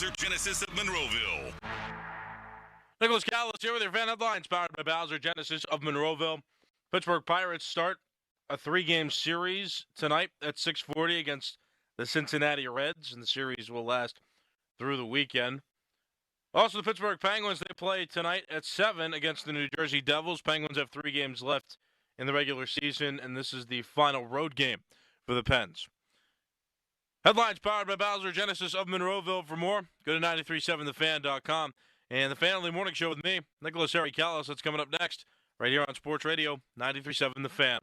Bowser Genesis of Monroeville. Nicholas Callis here with your fan headlines, powered by Bowser Genesis of Monroeville. Pittsburgh Pirates start a 3-game series tonight at 6:40 against the Cincinnati Reds, and the series will last through the weekend. Also, the Pittsburgh Penguins, they play tonight at 7 against the New Jersey Devils. Penguins have 3 games left in the regular season, and this is the final road game for the Pens. Headlines powered by Bowser Genesis of Monroeville. For more, go to 937thefan.com. And the Family Morning Show with me, Nicholas Harry Callis. That's coming up next, right here on Sports Radio 93.7 The Fan.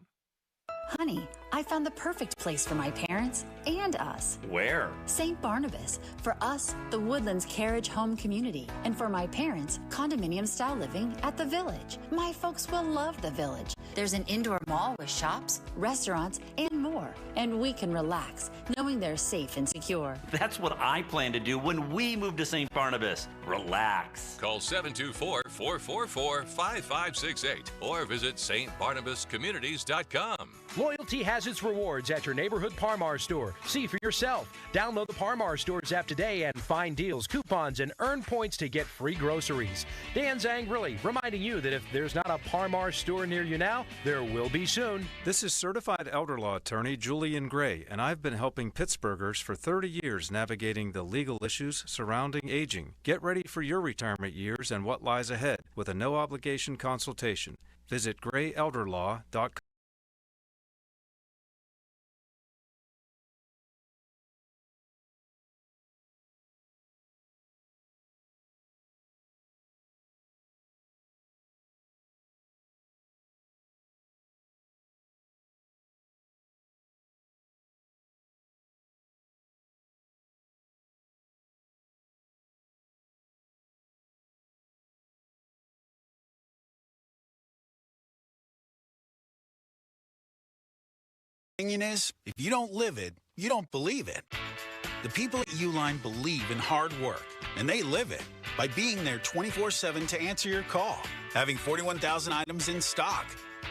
Honey, I found the perfect place for my parents and us. Where? St. Barnabas. For us, the Woodlands Carriage Home Community. And for my parents, condominium-style living at the Village. My folks will love the Village. There's an indoor mall with shops, restaurants, and more. And we can relax, knowing they're safe and secure. That's what I plan to do when we move to St. Barnabas. Relax. Call 724-444-5568 or visit stbarnabascommunities.com. Loyalty has its rewards at your neighborhood Par-Mar store. See for yourself. Download the Par-Mar Stores app today and find deals, coupons, and earn points to get free groceries. Dan Zangrilli reminding you that if there's not a Par-Mar store near you now, there will be soon. This is certified elder law attorney Julian Gray, and I've been helping Pittsburghers for 30 years navigating the legal issues surrounding aging. Get ready for your retirement years and what lies ahead with a no-obligation consultation. Visit grayelderlaw.com. Thing is, if you don't live it, you don't believe it. The people at Uline believe in hard work, and they live it by being there 24/7 to answer your call, having 41,000 items in stock,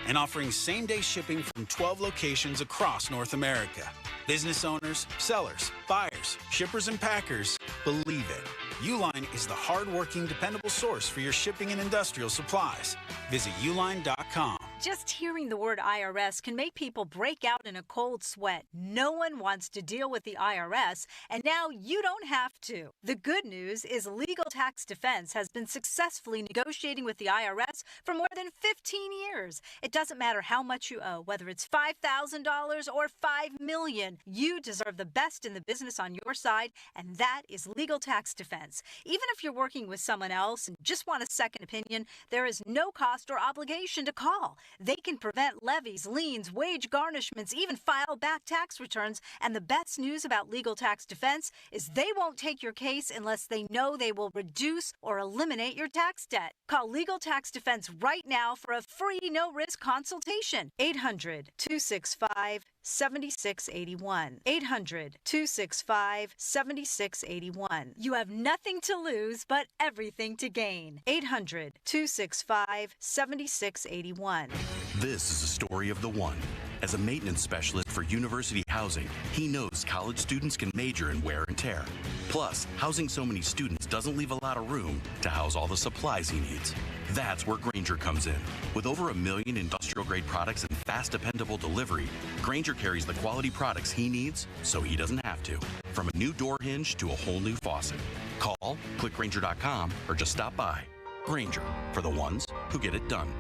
and offering same-day shipping from 12 locations across North America. Business owners, sellers, buyers, shippers, and packers believe it. Uline is the hard-working, dependable source for your shipping and industrial supplies. Visit uline.com. Just hearing the word IRS can make people break out in a cold sweat. No one wants to deal with the IRS, and now you don't have to. The good news is Legal Tax Defense has been successfully negotiating with the IRS for more than 15 years. It doesn't matter how much you owe, whether it's $5,000 or $5 million. You deserve the best in the business on your side, and that is Legal Tax Defense. Even if you're working with someone else and just want a second opinion, there is no cost or obligation to call. They can prevent levies, liens, wage garnishments, even file back tax returns. And the best news about Legal Tax Defense is they won't take your case unless they know they will reduce or eliminate your tax debt. Call Legal Tax Defense right now for a free, no-risk consultation. 800-265-7681. 800-265-7681. You have nothing to lose but everything to gain. 800-265-7681. This is the story of the one. As a maintenance specialist for University Housing, he knows college students can major in wear and tear. Plus, housing so many students doesn't leave a lot of room to house all the supplies he needs. That's where Grainger comes in. With over 1 million industrial-grade products and fast, dependable delivery, Grainger carries the quality products he needs so he doesn't have to. From a new door hinge to a whole new faucet. Call, click Grainger.com, or just stop by. Grainger, for the ones who get it done.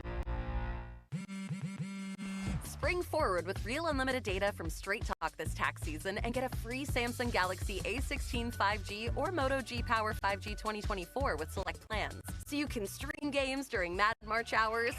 Spring forward with real unlimited data from Straight Talk this tax season and get a free Samsung Galaxy A16 5G or Moto G Power 5G 2024 with select plans. So you can stream games during Mad March hours,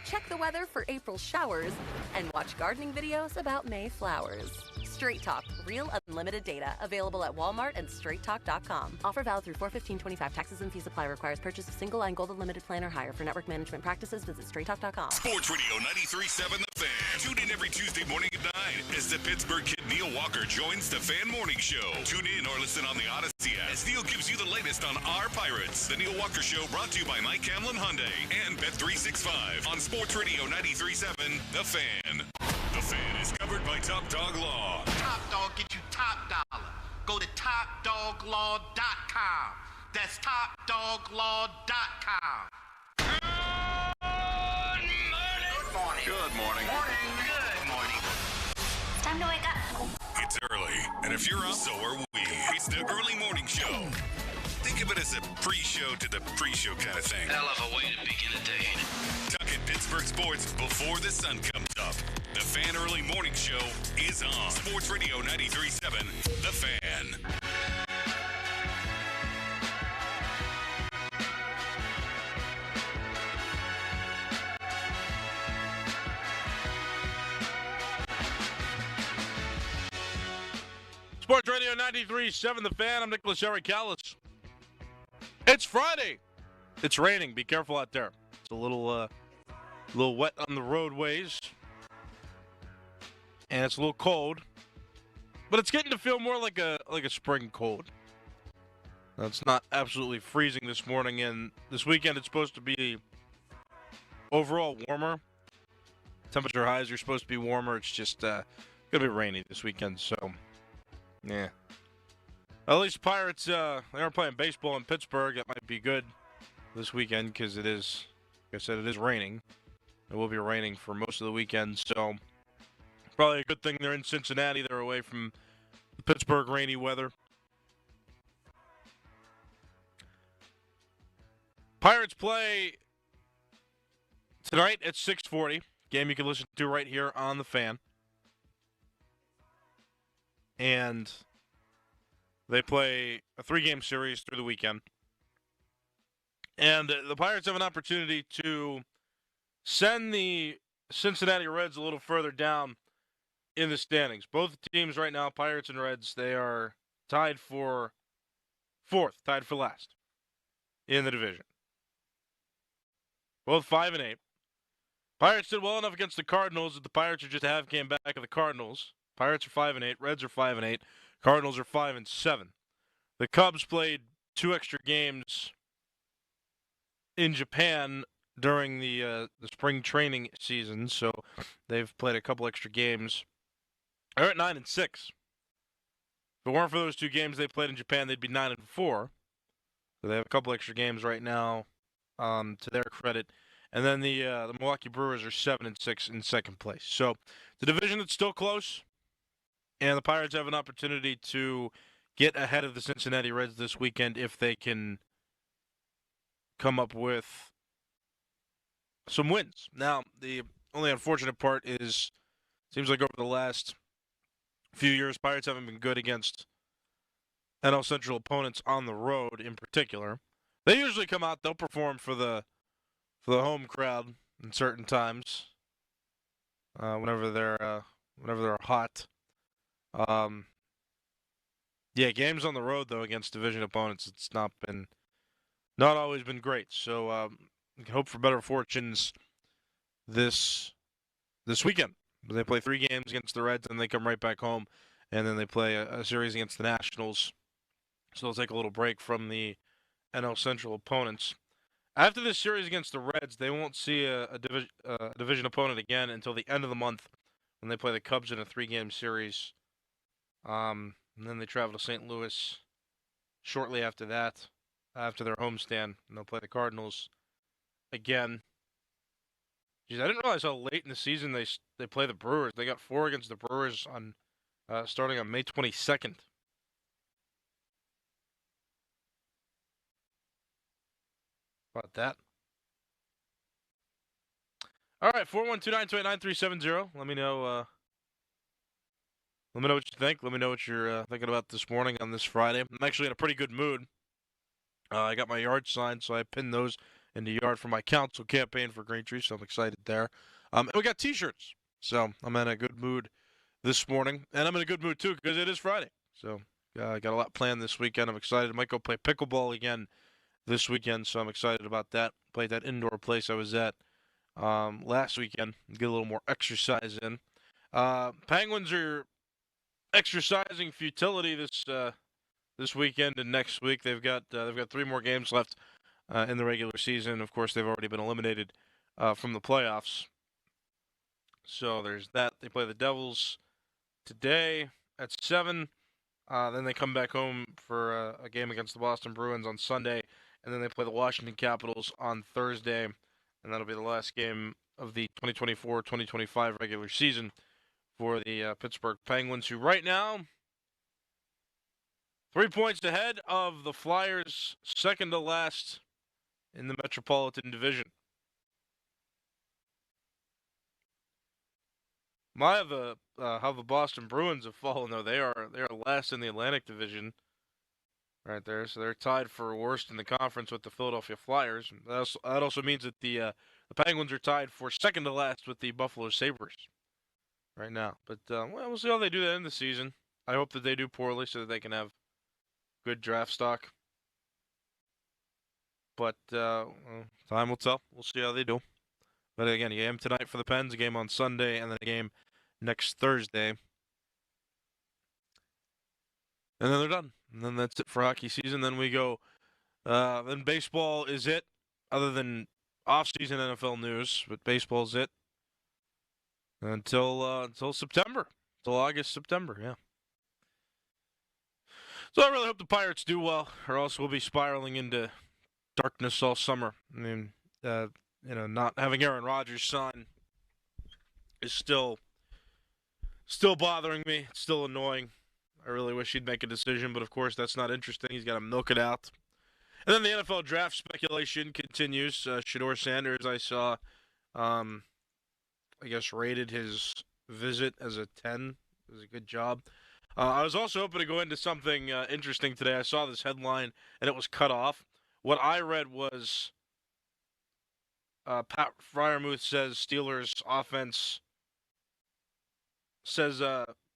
check the weather for April showers, and watch gardening videos about May flowers. Straight Talk, real unlimited data, available at Walmart and straighttalk.com. Offer valid through 4/15/25. Taxes and fees apply. Requires purchase of single line gold unlimited plan or higher. For network management practices, visit straighttalk.com. Sports Radio 93.7 The Fan. Tune in every Tuesday morning at 9 as the Pittsburgh kid Neil Walker joins the Fan Morning Show. Tune in or listen on the Odyssey app as Neil gives you the latest on our Pirates. The Neil Walker Show brought to you by Mike Hamlin Hyundai and Bet365 on Sports Radio 93.7 The Fan. The Fan is covered by Top Dog Law. Top Dog get you top dollar. go to TopDogLaw.com. That's TopDogLaw.com. Good morning. Good morning. It's time to wake up. It's early, and if you're up, so are we. It's the early morning show. Think of it as a pre-show to the pre-show kind of thing. Hell of a way to begin a day. Talking Pittsburgh sports before the sun comes up. The Fan Early Morning Show is on Sports Radio 93.7, The Fan. Sports Radio 93.7 The Fan. I'm Nicholas Eric Callis. It's Friday. It's raining. Be careful out there. It's a little wet on the roadways. And it's a little cold. But it's getting to feel more like a spring cold. Now, it's not absolutely freezing this morning, and this weekend it's supposed to be overall warmer. Temperature highs are supposed to be warmer. It's just going to be rainy this weekend, so yeah. At least Pirates, they aren't playing baseball in Pittsburgh. That might be good this weekend because it is, like I said, it is raining. It will be raining for most of the weekend, so probably a good thing they're in Cincinnati. They're away from the Pittsburgh rainy weather. Pirates play tonight at 6:40. Game you can listen to right here on The Fan. And they play a 3-game series through the weekend. And the Pirates have an opportunity to send the Cincinnati Reds a little further down in the standings. Both teams right now, Pirates and Reds, they are tied for fourth, tied for last in the division. Both 5-8. Pirates did well enough against the Cardinals that the Pirates are just a half game back of the Cardinals. Pirates are 5-8. Reds are 5-8. Cardinals are 5-7. The Cubs played 2 extra games in Japan during the spring training season, so they've played a couple extra games. They're at 9-6. If it weren't for those 2 games they played in Japan, they'd be 9-4. So they have a couple extra games right now, to their credit. And then the Milwaukee Brewers are 7-6 in second place. So the division is still close, and the Pirates have an opportunity to get ahead of the Cincinnati Reds this weekend if they can come up with some wins. Now, the only unfortunate part is, it seems like over the last few years, Pirates haven't been good against NL Central opponents on the road in particular. They usually come out, they'll perform for the home crowd in certain times, whenever they're hot. Yeah, games on the road though against division opponents, it's not always been great. So hope for better fortunes this weekend. They play 3 games against the Reds, and they come right back home, and then they play a series against the Nationals. So they'll take a little break from the NL Central opponents. After this series against the Reds, they won't see a division opponent again until the end of the month when they play the Cubs in a 3-game series. And then they travel to St. Louis shortly after that, after their homestand, and they'll play the Cardinals again. Jeez, I didn't realize how late in the season they play the Brewers. They got 4 against the Brewers on starting on May 22nd. About that. All right, 412-928-9370. Let me know what you think. Let me know what you're thinking about this morning on this Friday. I'm actually in a pretty good mood. I got my yard signs, so I pinned those in the yard for my council campaign for Green Tree, so I'm excited there. And we got T-shirts, so I'm in a good mood this morning. And I'm in a good mood, too, because it is Friday. So I got a lot planned this weekend. I'm excited. I might go play pickleball again this weekend, so I'm excited about that. Played that indoor place I was at last weekend. Get a little more exercise in. Penguins are exercising futility this weekend and next week. They've got 3 more games left in the regular season. Of course, they've already been eliminated from the playoffs. So there's that. They play the Devils today at 7. Then they come back home for a game against the Boston Bruins on Sunday, and then they play the Washington Capitals on Thursday, and that'll be the last game of the 2024-2025 regular season for the Pittsburgh Penguins, who right now 3 points ahead of the Flyers, second to last in the Metropolitan Division. How the Boston Bruins have fallen, though. They are last in the Atlantic Division right there, so they're tied for worst in the conference with the Philadelphia Flyers. That also means that the Penguins are tied for second to last with the Buffalo Sabres right now. But we'll see how they do that in the season. I hope that they do poorly so that they can have good draft stock. But time will tell. We'll see how they do. But again, a game tonight for the Pens, a game on Sunday, and then a game next Thursday. And then they're done. And then that's it for hockey season. Then we go. Then baseball is it, other than off-season NFL news. But baseball is it until September, until August, September. Yeah. So I really hope the Pirates do well, or else we'll be spiraling into darkness all summer. I mean, not having Aaron Rodgers sign is still bothering me. It's still annoying. I really wish he'd make a decision, but of course that's not interesting. He's got to milk it out. And then the NFL draft speculation continues. Shedeur Sanders, I saw, rated his visit as a 10. It was a good job. I was also hoping to go into something interesting today. I saw this headline, and it was cut off. What I read was Pat Freiermuth says Steelers offense says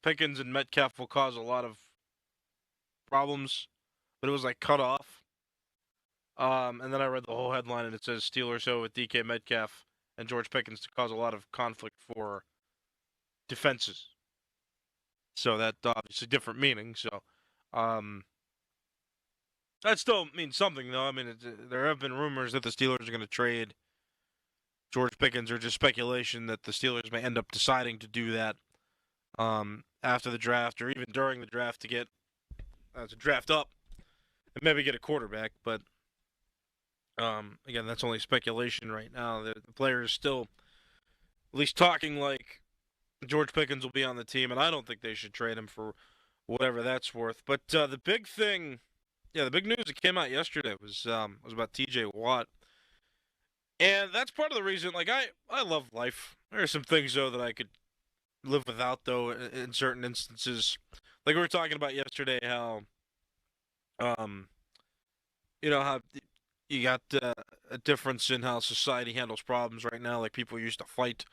Pickens and Metcalf will cause a lot of problems, but it was cut off. And then I read the whole headline, and it says Steelers with DK Metcalf and George Pickens to cause a lot of conflict for defenses. So that obviously different meaning. So that still means something, though. I mean, there have been rumors that the Steelers are going to trade George Pickens, or just speculation that the Steelers may end up deciding to do that after the draft, or even during the draft, to draft up and maybe get a quarterback. But again, that's only speculation right now. The player is still at least talking like George Pickens will be on the team, and I don't think they should trade him for whatever that's worth. But the big thing, the big news that came out yesterday was about T.J. Watt. And that's part of the reason, I love life. There are some things, though, that I could live without, though, in certain instances. Like we were talking about yesterday, how, how you got a difference in how society handles problems right now. Like, people used to fight,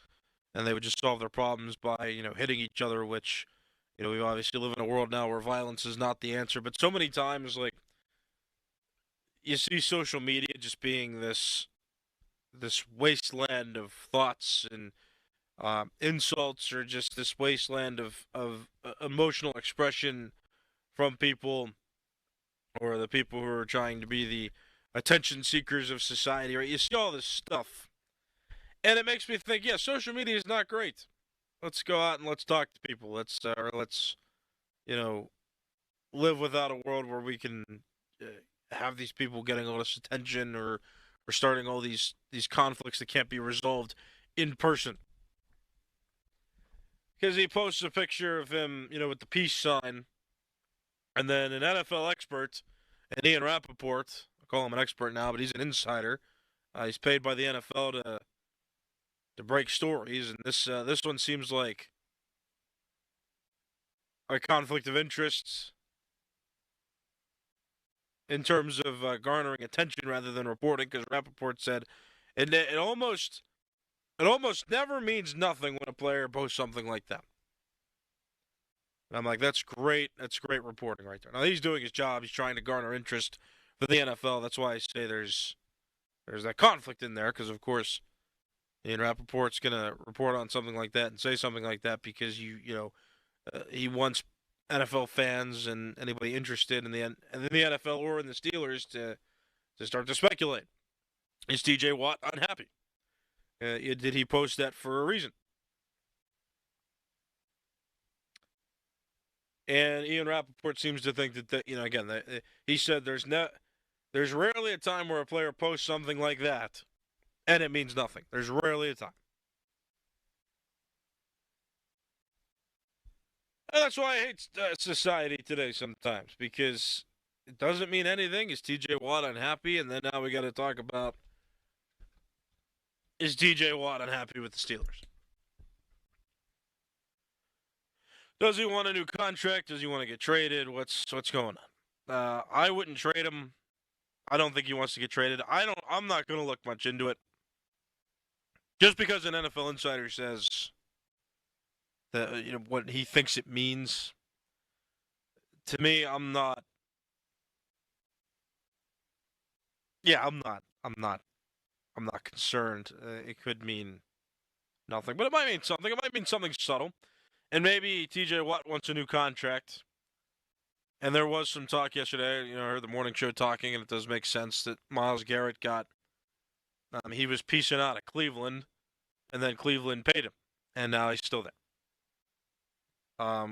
and they would just solve their problems by, hitting each other, which, we obviously live in a world now where violence is not the answer. But so many times, you see social media just being this wasteland of thoughts and insults, or just this wasteland of emotional expression from people, or the people who are trying to be the attention seekers of society, right? You see all this stuff, and it makes me think, social media is not great. Let's go out and let's talk to people. Let's live without a world where we can have these people getting all this attention, or starting all these conflicts that can't be resolved in person. Because he posts a picture of him, with the peace sign, and then an NFL expert, and Ian Rappaport, I call him an expert now, but he's an insider. He's paid by the NFL to break stories, and this one seems like a conflict of interests in terms of garnering attention rather than reporting, because Rappaport said it almost never means nothing when a player posts something like that. And I'm like, that's great. That's great reporting right there. Now, he's doing his job. He's trying to garner interest for the NFL. That's why I say there's that conflict in there, because, of course, Ian Rappaport's going to report on something like that and say something like that because he wants NFL fans and anybody interested in the NFL or in the Steelers to start to speculate. Is T.J. Watt unhappy? Did he post that for a reason? And Ian Rappaport seems to think that again, he said there's rarely a time where a player posts something like that, and it means nothing. There's rarely a time. And that's why I hate society today sometimes, because it doesn't mean anything. Is T.J. Watt unhappy? And then now we got to talk about, is T.J. Watt unhappy with the Steelers? Does he want a new contract? Does he want to get traded? What's going on? I wouldn't trade him. I don't think he wants to get traded. I'm not going to look much into it. Just because an NFL insider says that what he thinks it means. To me, I'm not. Yeah, I'm not concerned. It could mean nothing, but it might mean something. It might mean something subtle. And maybe T.J. Watt wants a new contract. And there was some talk yesterday. I heard the morning show talking, and it does make sense that Myles Garrett got. He was piecing out of Cleveland, and then Cleveland paid him, and now he's still there.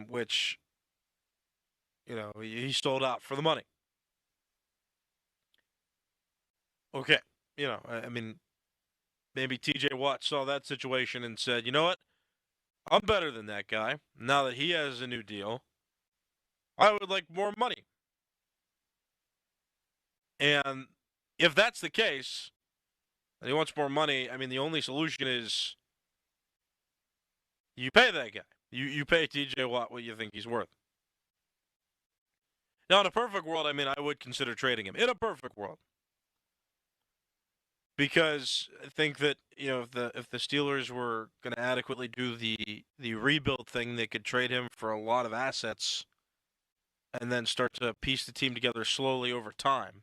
Which, he sold out for the money. Okay, I mean, maybe T.J. Watt saw that situation and said, you know what? I'm better than that guy. Now that he has a new deal, I would like more money. And if that's the case, and he wants more money, I mean, the only solution is you pay that guy. You pay T.J. Watt what you think he's worth. Now, in a perfect world, I mean, I would consider trading him. In a perfect world. Because I think that, if the Steelers were going to adequately do the rebuild thing, they could trade him for a lot of assets and then start to piece the team together slowly over time.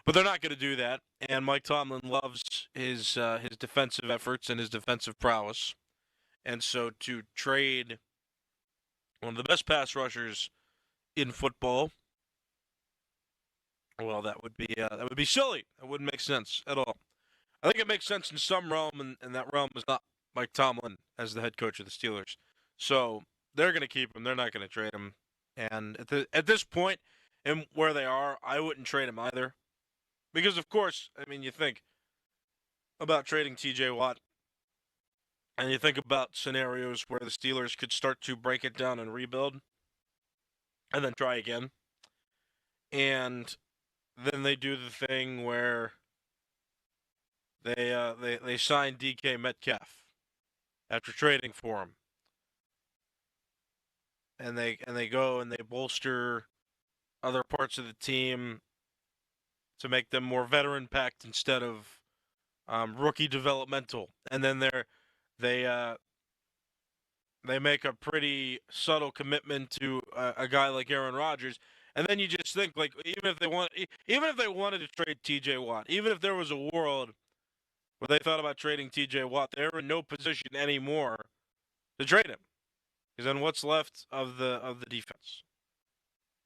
But they're not going to do that, and Mike Tomlin loves his defensive efforts and his defensive prowess. And so to trade one of the best pass rushers in football, well, that would be silly. That wouldn't make sense at all. I think it makes sense in some realm, and that realm is not Mike Tomlin as the head coach of the Steelers. So they're going to keep him. They're not going to trade him. And at this point, and where they are, I wouldn't trade him either. Because, of course, I mean, you think about trading T.J. Watt, and you think about scenarios where the Steelers could start to break it down and rebuild, and then try again. And then they do the thing where they sign DK Metcalf after trading for him. And they go and they bolster other parts of the team to make them more veteran-packed instead of rookie developmental. And then they make a pretty subtle commitment to a guy like Aaron Rodgers. And then you just think, like, even if they wanted to trade T.J. Watt, even if there was a world where they thought about trading T.J. Watt, they're in no position anymore to trade him. Because then what's left of the defense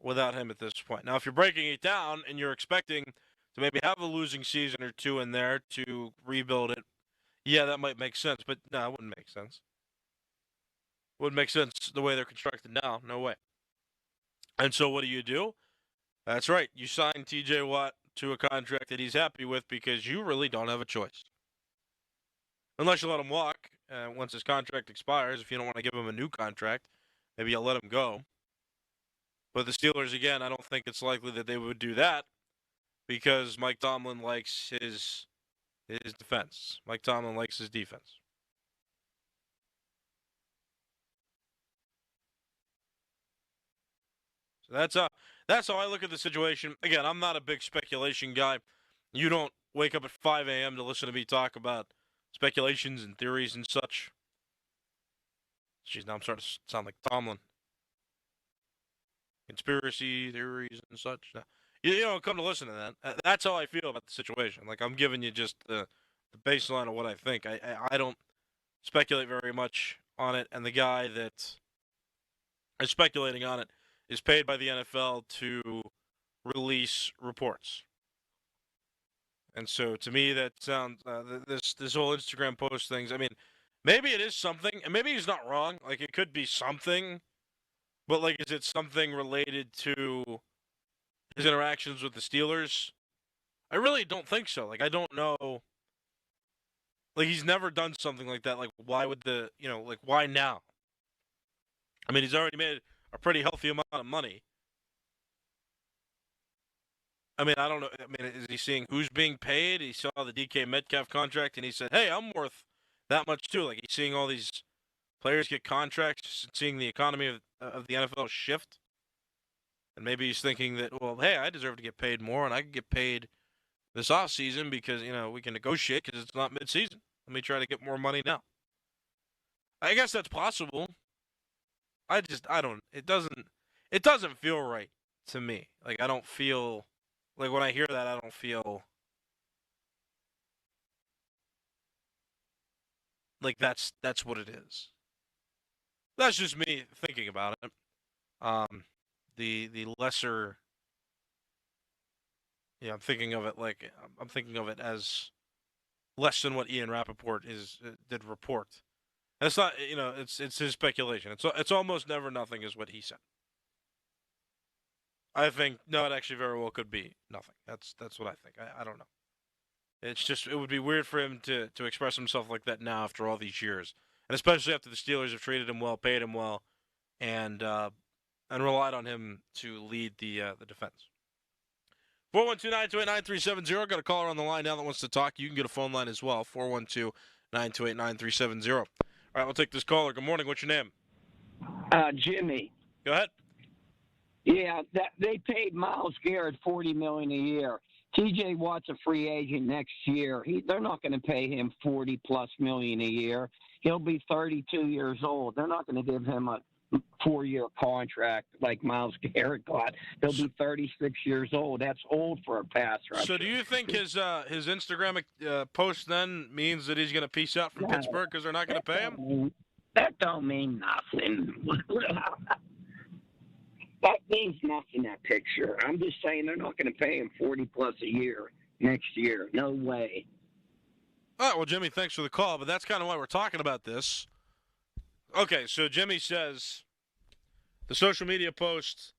without him at this point? Now, if you're breaking it down and you're expecting to maybe have a losing season or two in there to rebuild it, yeah, that might make sense. But no, it wouldn't make sense. It wouldn't make sense the way they're constructed now. No way. And so what do? That's right. You sign T.J. Watt to a contract that he's happy with because you really don't have a choice. Unless you let him walk once his contract expires. If you don't want to give him a new contract, maybe you'll let him go. But the Steelers, again, I don't think it's likely that they would do that because Mike Tomlin likes his defense. Mike Tomlin likes his defense. So that's how I look at the situation. Again, I'm not a big speculation guy. You don't wake up at 5 a.m. to listen to me talk about speculations and theories and such. Jeez, now I'm starting to sound like Tomlin. Conspiracy theories and such. You don't come to listen to that. That's how I feel about the situation. Like, I'm giving you just the baseline of what I think. I don't speculate very much on it, and the guy that is speculating on it is paid by the NFL to release reports. And so, to me, that sounds this whole Instagram post things. I mean, maybe it is something, and maybe he's not wrong. Like, it could be something But, like, is it something related to his interactions with the Steelers? I really don't think so. Like, I don't know. Like, he's never done something like that. Like, why would why now? I mean, he's already made a pretty healthy amount of money. I mean, I don't know. I mean, is he seeing who's being paid? He saw the DK Metcalf contract, and he said, hey, I'm worth that much too. Like, he's seeing all these players get contracts, seeing the economy of the NFL shift. And maybe he's thinking that, well, hey, I deserve to get paid more, and I can get paid this offseason because, we can negotiate because it's not midseason. Let me try to get more money now. I guess that's possible. It doesn't feel right to me. Like, I don't feel, like, when I hear that, I don't feel like that's what it is. That's just me thinking about it. The lesser, I'm thinking of it as less than what Ian Rappaport did report. And it's not, it's his speculation. It's almost never nothing is what he said. I think no, it actually very well could be nothing. That's what I think. I don't know. It's just, it would be weird for him to express himself like that now after all these years, and especially after the Steelers have treated him well, paid him well, and relied on him to lead the defense. 412-928-9370. Got a caller on the line now that wants to talk. You can get a phone line as well. 412-928-9370. All right, we'll take this caller. Good morning. What's your name? Jimmy. Go ahead. Yeah, they paid Myles Garrett $40 million a year. T.J. Watt's a free agent next year. They're not going to pay him $40+ million a year. He'll be 32 years old. They're not going to give him a 4-year contract like Myles Garrett got. He'll be 36 years old. That's old for a pass rusher. So do you think his Instagram post then means that he's going to peace out from Pittsburgh because they're not going to pay him? That don't mean nothing. That means nothing, that picture. I'm just saying they're not going to pay him $40+ a year next year. No way. All right, well, Jimmy, thanks for the call, but that's kind of why we're talking about this. Okay, so Jimmy says the social media post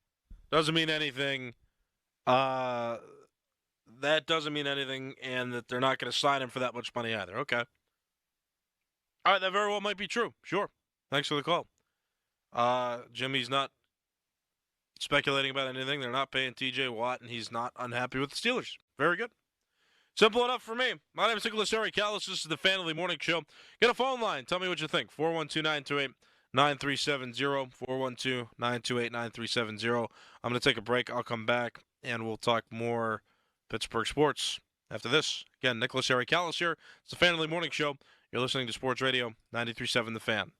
doesn't mean anything. That doesn't mean anything, and that they're not going to sign him for that much money either. Okay. All right, that very well might be true. Sure. Thanks for the call. Jimmy's not speculating about anything. They're not paying T.J. Watt, and he's not unhappy with the Steelers. Very good. Simple enough for me. My name is Nicholas Harry Callis. This is the Family Morning Show. Get a phone line. Tell me what you think. 412-928-9370. 412-928-9370. I'm going to take a break. I'll come back, and we'll talk more Pittsburgh sports after this. Again, Nicholas Harry Callis here. It's the Family Morning Show. You're listening to Sports Radio 93.7 The Fan.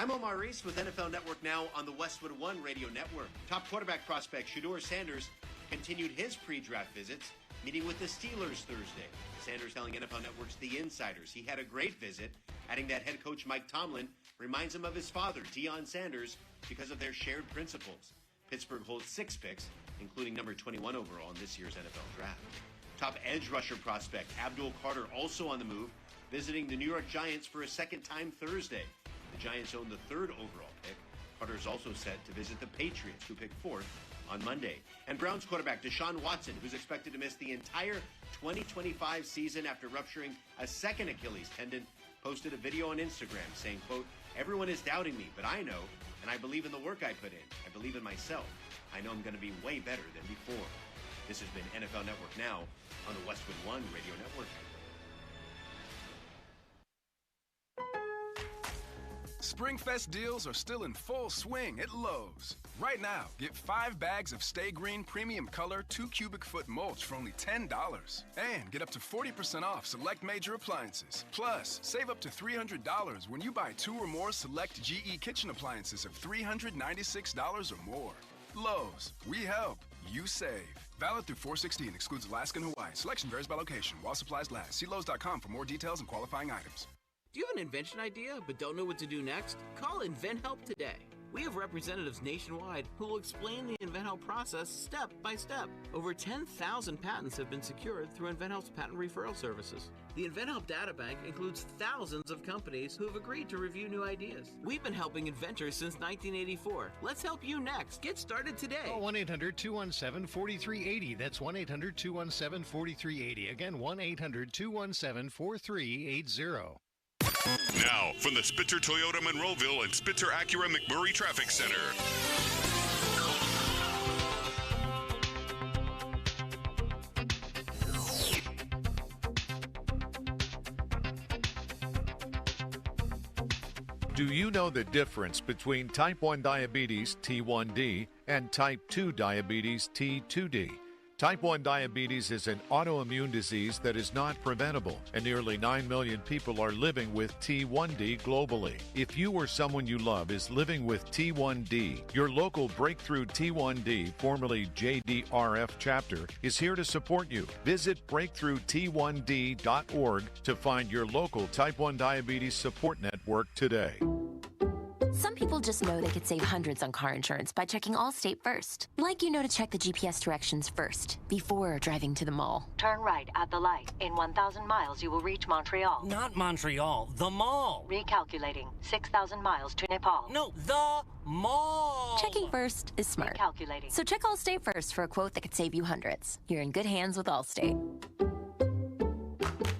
I'm Omar Reese with NFL Network Now on the Westwood One Radio Network. Top quarterback prospect Shedeur Sanders continued his pre-draft visits, meeting with the Steelers Thursday. Sanders telling NFL Network's The Insiders he had a great visit, adding that head coach Mike Tomlin reminds him of his father, Deion Sanders, because of their shared principles. Pittsburgh holds 6 picks, including number 21 overall in this year's NFL Draft. Top edge rusher prospect Abdul Carter also on the move, visiting the New York Giants for a second time Thursday. The Giants own the 3rd overall pick. Carter is also set to visit the Patriots, who picked 4th on Monday. And Browns quarterback Deshaun Watson, who's expected to miss the entire 2025 season after rupturing a second Achilles tendon, posted a video on Instagram saying, quote, "Everyone is doubting me, but I know, and I believe in the work I put in. I believe in myself. I know I'm going to be way better than before." This has been NFL Network Now on the Westwood One Radio Network. Springfest deals are still in full swing at Lowe's. Right now, get 5 bags of Stay Green Premium Color 2 cubic foot mulch for only $10. And get up to 40% off select major appliances. Plus, save up to $300 when you buy 2 or more select GE kitchen appliances of $396 or more. Lowe's, we help, you save. Valid through 4/16, excludes Alaska and Hawaii. Selection varies by location while supplies last. See Lowe's.com for more details and qualifying items. Do you have an invention idea but don't know what to do next? Call InventHelp today. We have representatives nationwide who will explain the InventHelp process step by step. Over 10,000 patents have been secured through InventHelp's patent referral services. The InventHelp Data Bank includes thousands of companies who have agreed to review new ideas. We've been helping inventors since 1984. Let's help you next. Get started today. Call 1-800-217-4380. That's 1-800-217-4380. Again, 1-800-217-4380. Now, from the Spitzer Toyota Monroeville and Spitzer Acura McMurray Traffic Center. Do you know the difference between type 1 diabetes, T1D, and type 2 diabetes, T2D? Type 1 diabetes is an autoimmune disease that is not preventable, and nearly 9 million people are living with T1D globally. If you or someone you love is living with T1D, your local Breakthrough T1D, formerly JDRF chapter, is here to support you. Visit breakthrought1d.org to find your local Type 1 diabetes support network today. Some people just know they could save hundreds on car insurance by checking Allstate first. Like you know to check the GPS directions first, before driving to the mall. Turn right at the light. In 1,000 miles, you will reach Montreal. Not Montreal, the mall. Recalculating. 6,000 miles to Nepal. No, the mall. Checking first is smart. Recalculating. So check Allstate first for a quote that could save you hundreds. You're in good hands with Allstate.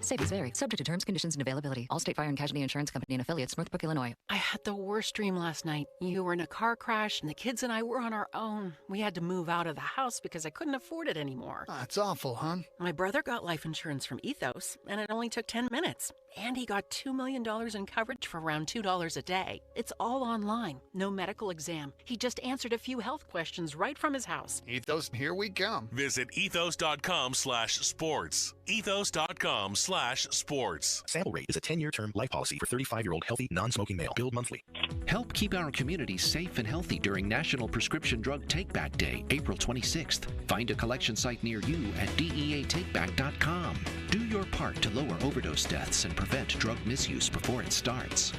Savings vary. Subject to terms, conditions, and availability. Allstate Fire and Casualty Insurance Company and affiliates, Northbrook, Illinois. I had the worst dream last night. You were in a car crash, and the kids and I were on our own. We had to move out of the house because I couldn't afford it anymore. That's awful, hon. My brother got life insurance from Ethos, and it only took 10 minutes. And he got $2 million in coverage for around $2 a day. It's all online. No medical exam. He just answered a few health questions right from his house. Ethos, here we come. Visit ethos.com/sports. Ethos.com/sports. Sample Rate is a 10-year term life policy for 35-year-old healthy, non-smoking male. Billed monthly. Help keep our community safe and healthy during National Prescription Drug Take-Back Day, April 26th. Find a collection site near you at DEATakeback.com. Do your part to lower overdose deaths and prevent drug misuse before it starts.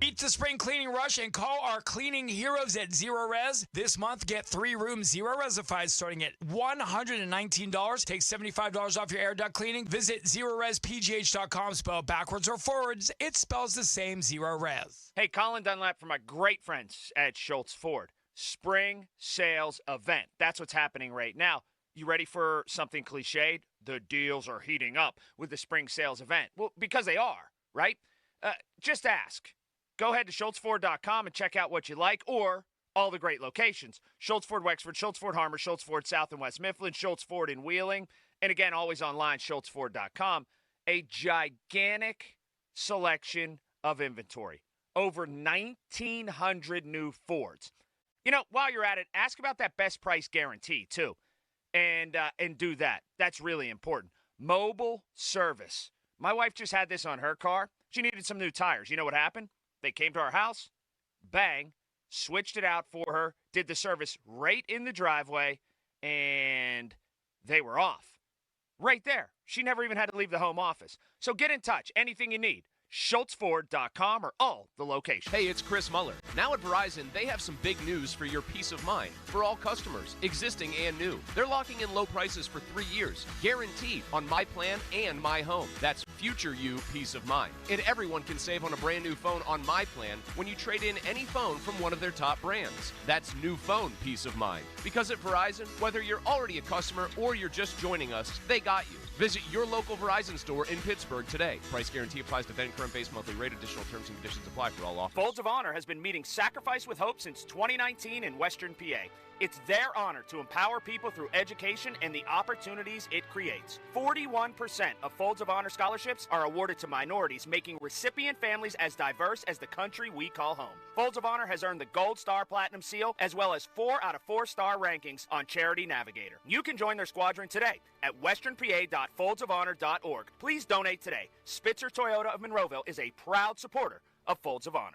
Beat the spring cleaning rush and call our cleaning heroes at Zero Res. This month, get 3 rooms Zero Resified starting at $119. Take $75 off your air duct cleaning. Visit ZeroResPGH.com. Spelled backwards or forwards, it spells the same, Zero Res. Hey, Colin Dunlap from my great friends at Schultz Ford. Spring sales event. That's what's happening right now. You ready for something cliched? The deals are heating up with the spring sales event. Well, because they are, right? Just ask. Go ahead to SchultzFord.com and check out what you like, or all the great locations. Schultz Ford Wexford, Schultz Ford Harmer, Schultz Ford South and West Mifflin, Schultz Ford in Wheeling, and again, always online, SchultzFord.com. A gigantic selection of inventory. Over 1,900 new Fords. You know, while you're at it, ask about that best price guarantee, too. And do that. That's really important. Mobile service. My wife just had this on her car. She needed some new tires. You know what happened? They came to our house, bang, switched it out for her, did the service right in the driveway, and they were off. Right there. She never even had to leave the home office. So get in touch. Anything you need. SchultzFord.com or all the locations. Hey, it's Chris Muller. Now at Verizon, they have some big news for your peace of mind. For all customers, existing and new. They're locking in low prices for 3 years, guaranteed on My Plan and My Home. That's future you peace of mind. And everyone can save on a brand new phone on My Plan when you trade in any phone from one of their top brands. That's new phone peace of mind. Because at Verizon, whether you're already a customer or you're just joining us, they got you. Visit your local Verizon store in Pittsburgh today. Price guarantee applies to then current base monthly rate. Additional terms and conditions apply for all offers. Folds of Honor has been meeting Sacrifice with Hope since 2019 in Western PA. It's their honor to empower people through education and the opportunities it creates. 41% of Folds of Honor scholarships are awarded to minorities, making recipient families as diverse as the country we call home. Folds of Honor has earned the Gold Star Platinum Seal, as well as 4 out of 4-star rankings on Charity Navigator. You can join their squadron today at westernpa.foldsoфhonor.org. Please donate today. Spitzer Toyota of Monroeville is a proud supporter of Folds of Honor.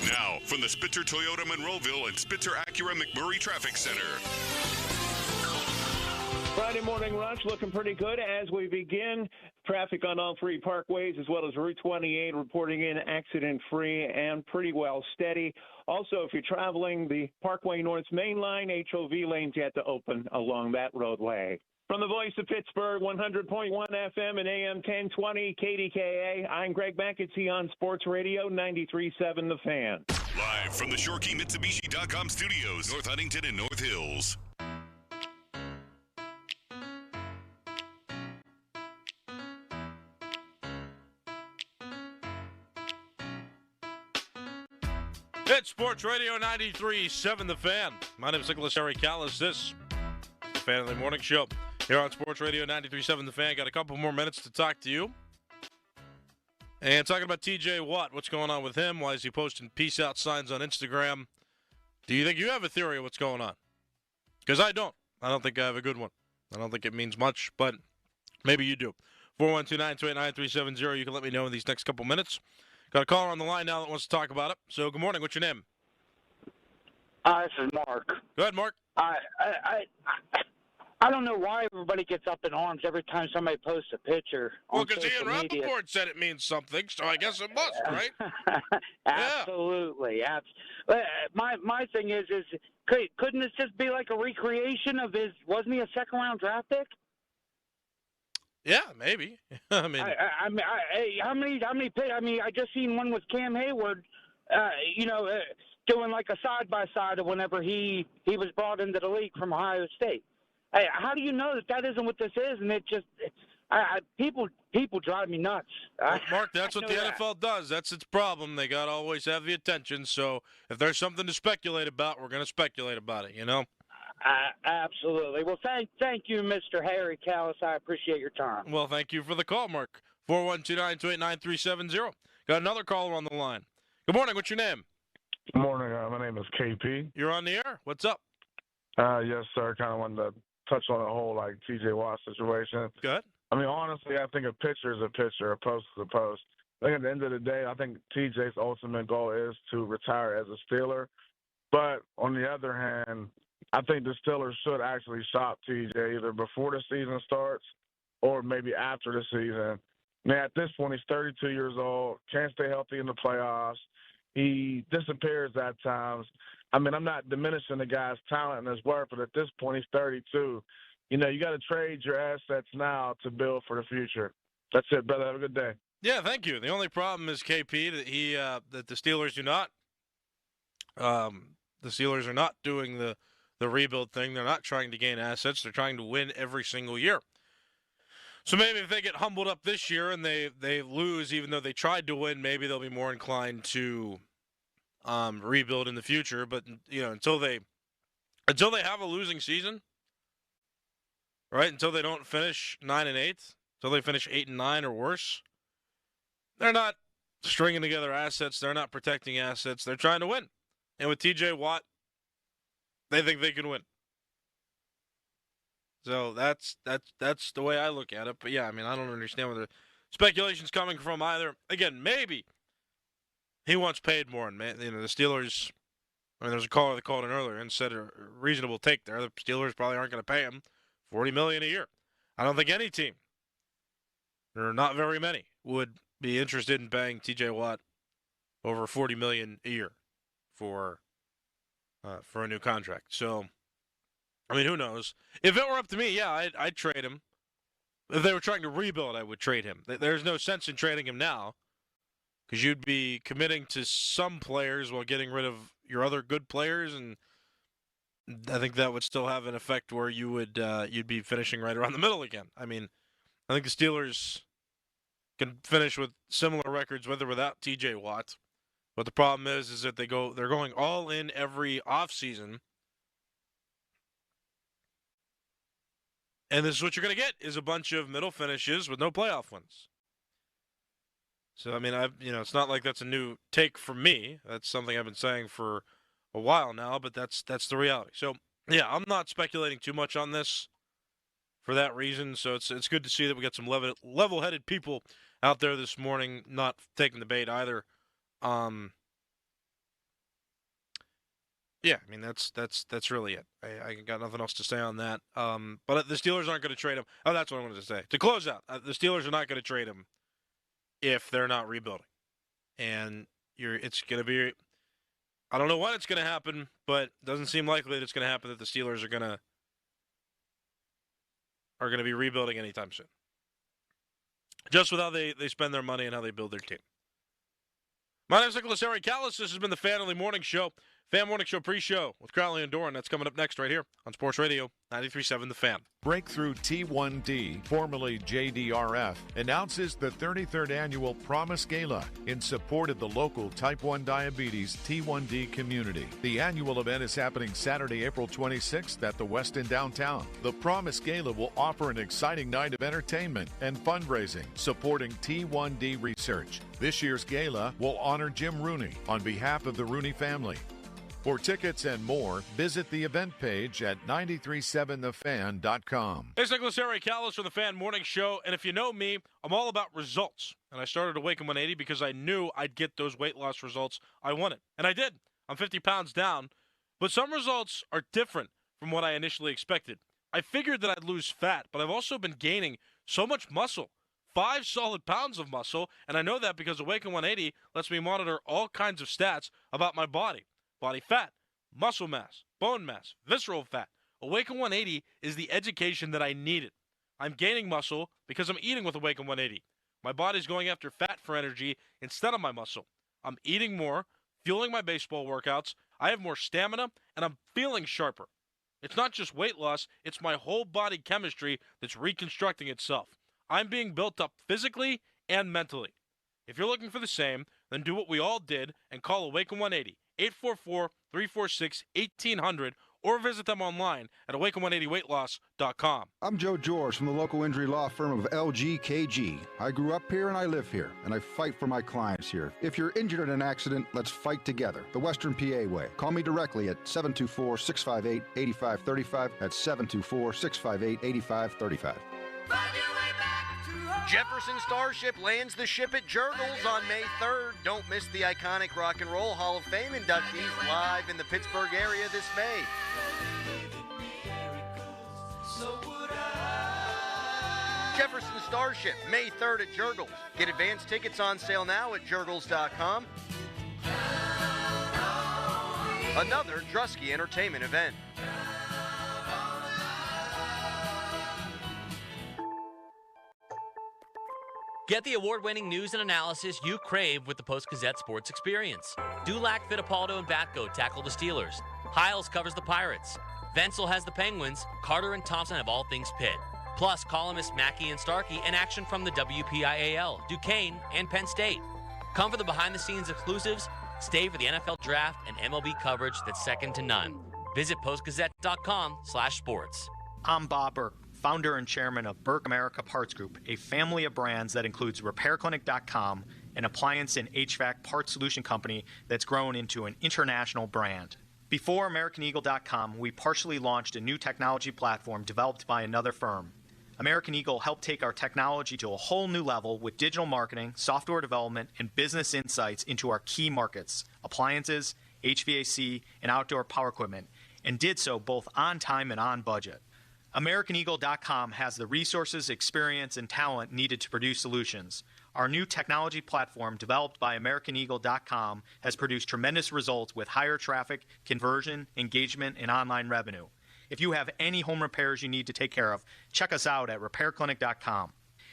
Now, from the Spitzer Toyota Monroeville and Spitzer Acura McMurray Traffic Center. Friday morning rush looking pretty good as we begin. Traffic on all 3 parkways as well as Route 28 reporting in accident-free and pretty well steady. Also, if you're traveling the Parkway North's main line, HOV lanes yet to open along that roadway. From the voice of Pittsburgh, 100.1 FM and AM 1020 KDKA, I'm Greg McAtee on Sports Radio 93.7 The Fan. Live from the ShoreKeyMitsubishi.com studios, North Huntington and North Hills. It's Sports Radio 93.7 The Fan. My name is Nicholas Harry Callis. This is the Fan of the Morning Show here on Sports Radio 93.7 The Fan. Got a couple more minutes to talk to you. And talking about TJ Watt, what's going on with him? Why is he posting peace out signs on Instagram? Do you think you have a theory of what's going on? Because I don't. I don't think I have a good one. I don't think it means much, but maybe you do. 412-928-9370. You can let me know in these next couple minutes. Got a caller on the line now that wants to talk about it. So good morning. What's your name? This is Mark. Go ahead, Mark. I don't know why everybody gets up in arms every time somebody posts a picture on social media. Well, because Ian Rappaport said it means something, so I guess it must, right? Absolutely. My thing is couldn't this just be like a recreation of his? Wasn't he a second-round draft pick? Yeah, maybe. I mean, how many? I just seen one with Cam Hayward. Doing like a side-by-side of whenever he was brought into the league from Ohio State. Hey, how do you know that isn't what this is? And it just people drive me nuts. Mark, that's what the NFL does. That's its problem. They got to always have the attention. So if there's something to speculate about, we're going to speculate about it, you know? Absolutely. Well, thank you, Mr. Harry Callis. I appreciate your time. Well, thank you for the call, Mark. 412-928-9370. Got another caller on the line. Good morning. What's your name? Good morning. My name is KP. You're on the air. What's up? Yes, sir. Kind of wanted to touch on the whole TJ Watt situation. Good. I mean, honestly, I think a picture is a picture, a post is a post. I think at the end of the day, I think TJ's ultimate goal is to retire as a Steeler. But on the other hand, I think the Steelers should actually shop TJ either before the season starts or maybe after the season. Now, at this point, he's 32 years old, can't stay healthy in the playoffs. He disappears at times. I mean, I'm not diminishing the guy's talent and his worth, but at this point, he's 32. You got to trade your assets now to build for the future. That's it, brother. Have a good day. Yeah, thank you. The only problem is KP that the Steelers do not. The Steelers are not doing the rebuild thing. They're not trying to gain assets. They're trying to win every single year. So maybe if they get humbled up this year and they lose, even though they tried to win, maybe they'll be more inclined to rebuild in the future. But until they have a losing season, right? Until they don't finish 9-8, until they finish 8-9 or worse, they're not stringing together assets. They're not protecting assets. They're trying to win. And with TJ Watt, they think they can win. So that's the way I look at it. But yeah, I mean, I don't understand where the speculation's coming from either. Again, maybe he wants paid more, and the Steelers. I mean, there's a caller that called in earlier and said a reasonable take there. The Steelers probably aren't going to pay him $40 million a year. I don't think any team, or not very many, would be interested in paying TJ Watt over $40 million a year for a new contract. So, I mean, who knows? If it were up to me, yeah, I'd trade him. If they were trying to rebuild, I would trade him. There's no sense in trading him now because you'd be committing to some players while getting rid of your other good players, and I think that would still have an effect where you'd be finishing right around the middle again. I mean, I think the Steelers can finish with similar records with or without TJ Watt. But the problem is that they're going all in every offseason. And this is what you're going to get is a bunch of middle finishes with no playoff wins. So I mean, it's not like that's a new take from me. That's something I've been saying for a while now, but that's the reality. So, yeah, I'm not speculating too much on this for that reason. So it's good to see that we got some level-headed people out there this morning not taking the bait either. Yeah, I mean, that's really it. I got nothing else to say on that. But the Steelers aren't going to trade him. Oh, that's what I wanted to say. To close out, the Steelers are not going to trade him if they're not rebuilding. And it's going to be I don't know when it's going to happen, but it doesn't seem likely that it's going to happen that the Steelers are going to be rebuilding anytime soon. Just with how they spend their money and how they build their team. My name is Nicholas Harry Callis. This has been the Fan Only Morning Show. Fan Morning Show pre-show with Crowley and Doran. That's coming up next right here on Sports Radio 93.7 The Fan. Breakthrough T1D, formerly JDRF, announces the 33rd Annual Promise Gala in support of the local Type 1 Diabetes T1D community. The annual event is happening Saturday, April 26th at the Westin downtown. The Promise Gala will offer an exciting night of entertainment and fundraising supporting T1D research. This year's gala will honor Jim Rooney on behalf of the Rooney family. For tickets and more, visit the event page at 937thefan.com. It's Nicholas Harry Callis for the Fan Morning Show, and if you know me, I'm all about results. And I started Awaken 180 because I knew I'd get those weight loss results I wanted. And I did. I'm 50 pounds down, but some results are different from what I initially expected. I figured that I'd lose fat, but I've also been gaining so much muscle. 5 solid pounds of muscle, and I know that because Awaken 180 lets me monitor all kinds of stats about my body. Body fat, muscle mass, bone mass, visceral fat. Awaken 180 is the education that I needed. I'm gaining muscle because I'm eating with Awaken 180. My body's going after fat for energy instead of my muscle. I'm eating more, fueling my baseball workouts. I have more stamina, and I'm feeling sharper. It's not just weight loss, it's my whole body chemistry that's reconstructing itself. I'm being built up physically and mentally. If you're looking for the same, then do what we all did and call Awaken 180. 844-346-1800, or visit them online at awaken180weightloss.com. I'm Joe George from the local injury law firm of LGKG. I grew up here and I live here, and I fight for my clients here. If you're injured in an accident, let's fight together. The Western PA way. Call me directly at 724-658-8535. That's 724-658-8535. Jefferson Starship lands the ship at Jurgles on May 3rd. Don't miss the iconic Rock and Roll Hall of Fame inductees live in the Pittsburgh area this May. Jefferson Starship, May 3rd at Jurgles. Get advance tickets on sale now at jurgles.com. Another Drusky Entertainment event. Get the award-winning news and analysis you crave with the Post-Gazette Sports Experience. Dulac, Fittipaldo, and Batko tackle the Steelers. Hiles covers the Pirates. Venzel has the Penguins. Carter and Thompson have all things Pitt. Plus, columnists Mackey and Starkey and action from the WPIAL, Duquesne, and Penn State. Come for the behind-the-scenes exclusives, stay for the NFL Draft and MLB coverage that's second to none. Visit postgazette.com/sports. I'm Bob Burke, founder and chairman of Burke America Parts Group, a family of brands that includes RepairClinic.com, an appliance and HVAC parts solution company that's grown into an international brand. Before AmericanEagle.com, we partially launched a new technology platform developed by another firm. American Eagle helped take our technology to a whole new level with digital marketing, software development, and business insights into our key markets, appliances, HVAC, and outdoor power equipment, and did so both on time and on budget. AmericanEagle.com has the resources, experience, and talent needed to produce solutions. Our new technology platform, developed by AmericanEagle.com, has produced tremendous results with higher traffic, conversion, engagement, and online revenue. If you have any home repairs you need to take care of, check us out at RepairClinic.com.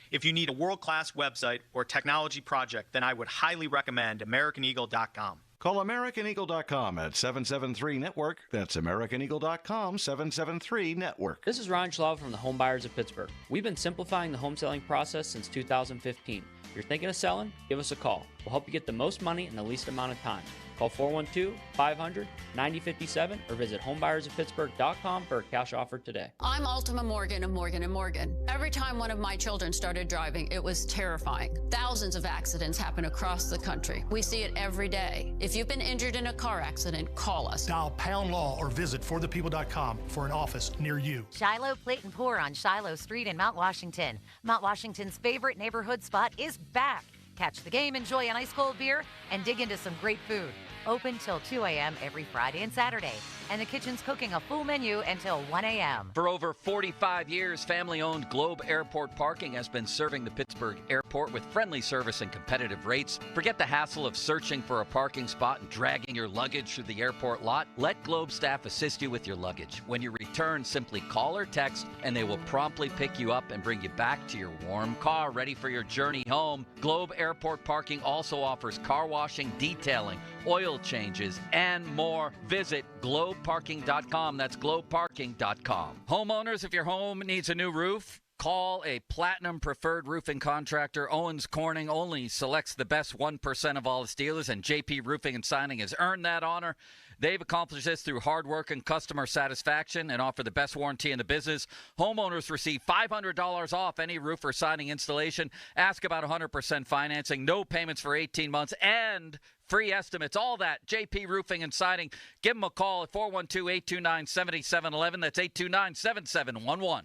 If you need a world-class website or technology project, then I would highly recommend AmericanEagle.com. Call AmericanEagle.com at 773-NETWORK. That's AmericanEagle.com, 773-NETWORK. This is Ron Schlava from the Home Buyers of Pittsburgh. We've been simplifying the home selling process since 2015. If you're thinking of selling, give us a call. We'll help you get the most money in the least amount of time. Call 412-500-9057 or visit homebuyersoftpittsburgh.com for a cash offer today. I'm Ultima Morgan of Morgan & Morgan. Every time one of my children started driving, it was terrifying. Thousands of accidents happen across the country. We see it every day. If you've been injured in a car accident, call us. Dial Pound Law or visit forthepeople.com for an office near you. Shiloh Plate and Pour on Shiloh Street in Mount Washington. Mount Washington's favorite neighborhood spot is back. Catch the game, enjoy an ice-cold beer, and dig into some great food. Open till 2 a.m. every Friday and Saturday. and the kitchen's cooking a full menu until 1 a.m. For over 45 years, family-owned Globe Airport Parking has been serving the Pittsburgh airport with friendly service and competitive rates. Forget the hassle of searching for a parking spot and dragging your luggage through the airport lot. Let Globe staff assist you with your luggage. When you return, simply call or text, and they will promptly pick you up and bring you back to your warm car, ready for your journey home. Globe Airport Parking also offers car washing, detailing, oil changes, and more. Visit globeparking.com. That's globeparking.com. Homeowners, if your home needs a new roof, call a Platinum Preferred Roofing Contractor. Owens Corning only selects the best 1% of all its dealers, and JP Roofing and Signing has earned that honor. They've accomplished this through hard work and customer satisfaction and offer the best warranty in the business. Homeowners receive $500 off any roof or siding installation. Ask about 100% financing, no payments for 18 months, and free estimates. All that, JP Roofing and Siding. Give them a call at 412-829-7711. That's 829-7711.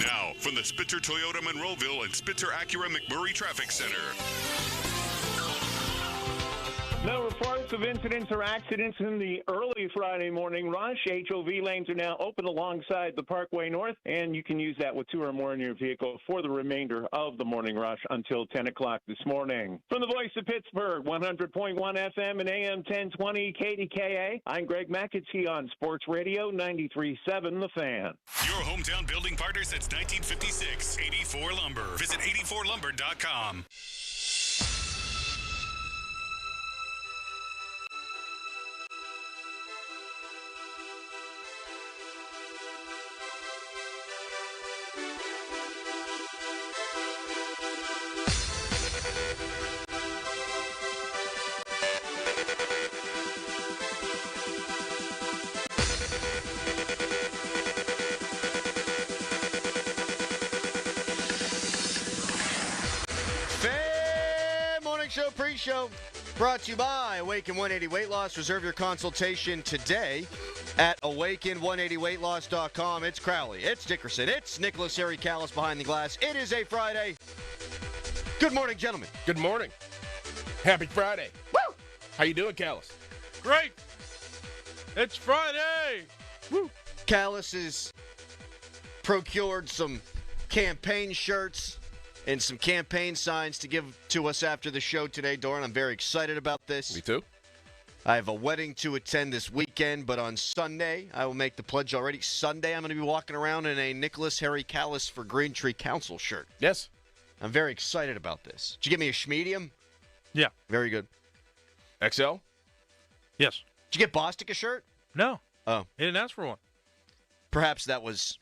Now, from the Spitzer Toyota Monroeville and Spitzer Acura McMurray Traffic Center. No reports of incidents or accidents in the early Friday morning rush. HOV lanes are now open alongside the Parkway North, and you can use that with 2 or more in your vehicle for the remainder of the morning rush until 10 o'clock this morning. From the voice of Pittsburgh, 100.1 FM and AM 1020 KDKA, I'm Greg McAtee on Sports Radio 93.7 The Fan. Your hometown building partner since 1956, 84 Lumber. Visit 84lumber.com. Show pre-show brought to you by Awaken 180 Weight Loss. Reserve your consultation today at awaken180weightloss.com. It's Crowley, it's Dickerson, it's Nicholas Harry Callis behind the glass. It is a Friday. Good morning, gentlemen. Good morning. Happy Friday. Woo! How you doing, Callis? Great. It's Friday. Woo! Callis has procured some campaign shirts and some campaign signs to give to us after the show today, Doran. I'm very excited about this. Me too. I have a wedding to attend this weekend, but on Sunday, I will make the pledge already. Sunday, I'm going to be walking around in a Nicholas Harry Callis for Green Tree Council shirt. Yes. I'm very excited about this. Did you give me a schmedium? Yeah. Very good. XL? Yes. Did you get Bostic a shirt? No. Oh. He didn't ask for one. Perhaps that was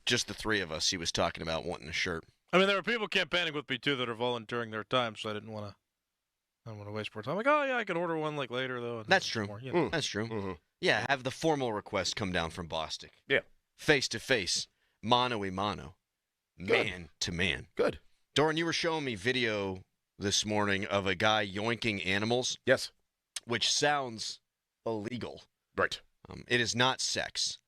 just the three of us he was talking about wanting a shirt. I mean, there were people campaigning with me, too, that are volunteering their time, so I didn't want to waste more time. I'm like, oh, yeah, I could order one, like, later, though. That's true. More, you know. That's true. Mm-hmm. Yeah, have the formal request come down from Bostic. Yeah. Face-to-face, mano-a-mano, man-to-man. Good. Doran, you were showing me video this morning of a guy yoinking animals. Yes. Which sounds illegal. Right. It is not sex.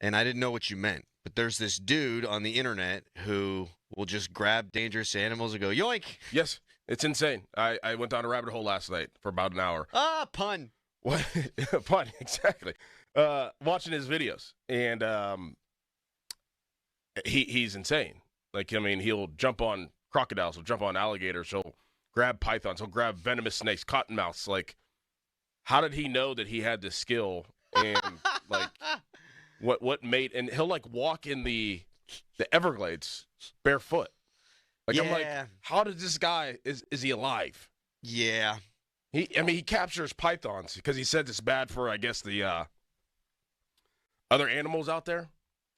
And I didn't know what you meant. But there's this dude on the internet who will just grab dangerous animals and go, yoink. Yes, it's insane. I went down a rabbit hole last night for about an hour. Ah, pun. What? Pun, exactly. Watching his videos. And he's insane. Like, I mean, he'll jump on crocodiles. He'll jump on alligators. He'll grab pythons. He'll grab venomous snakes, cottonmouths. Like, how did he know that he had this skill? And, like... What made, and he'll like walk in the Everglades barefoot. Like, yeah. I'm like, how did this guy, is he alive? Yeah. He captures pythons because he said it's bad for, I guess, the other animals out there.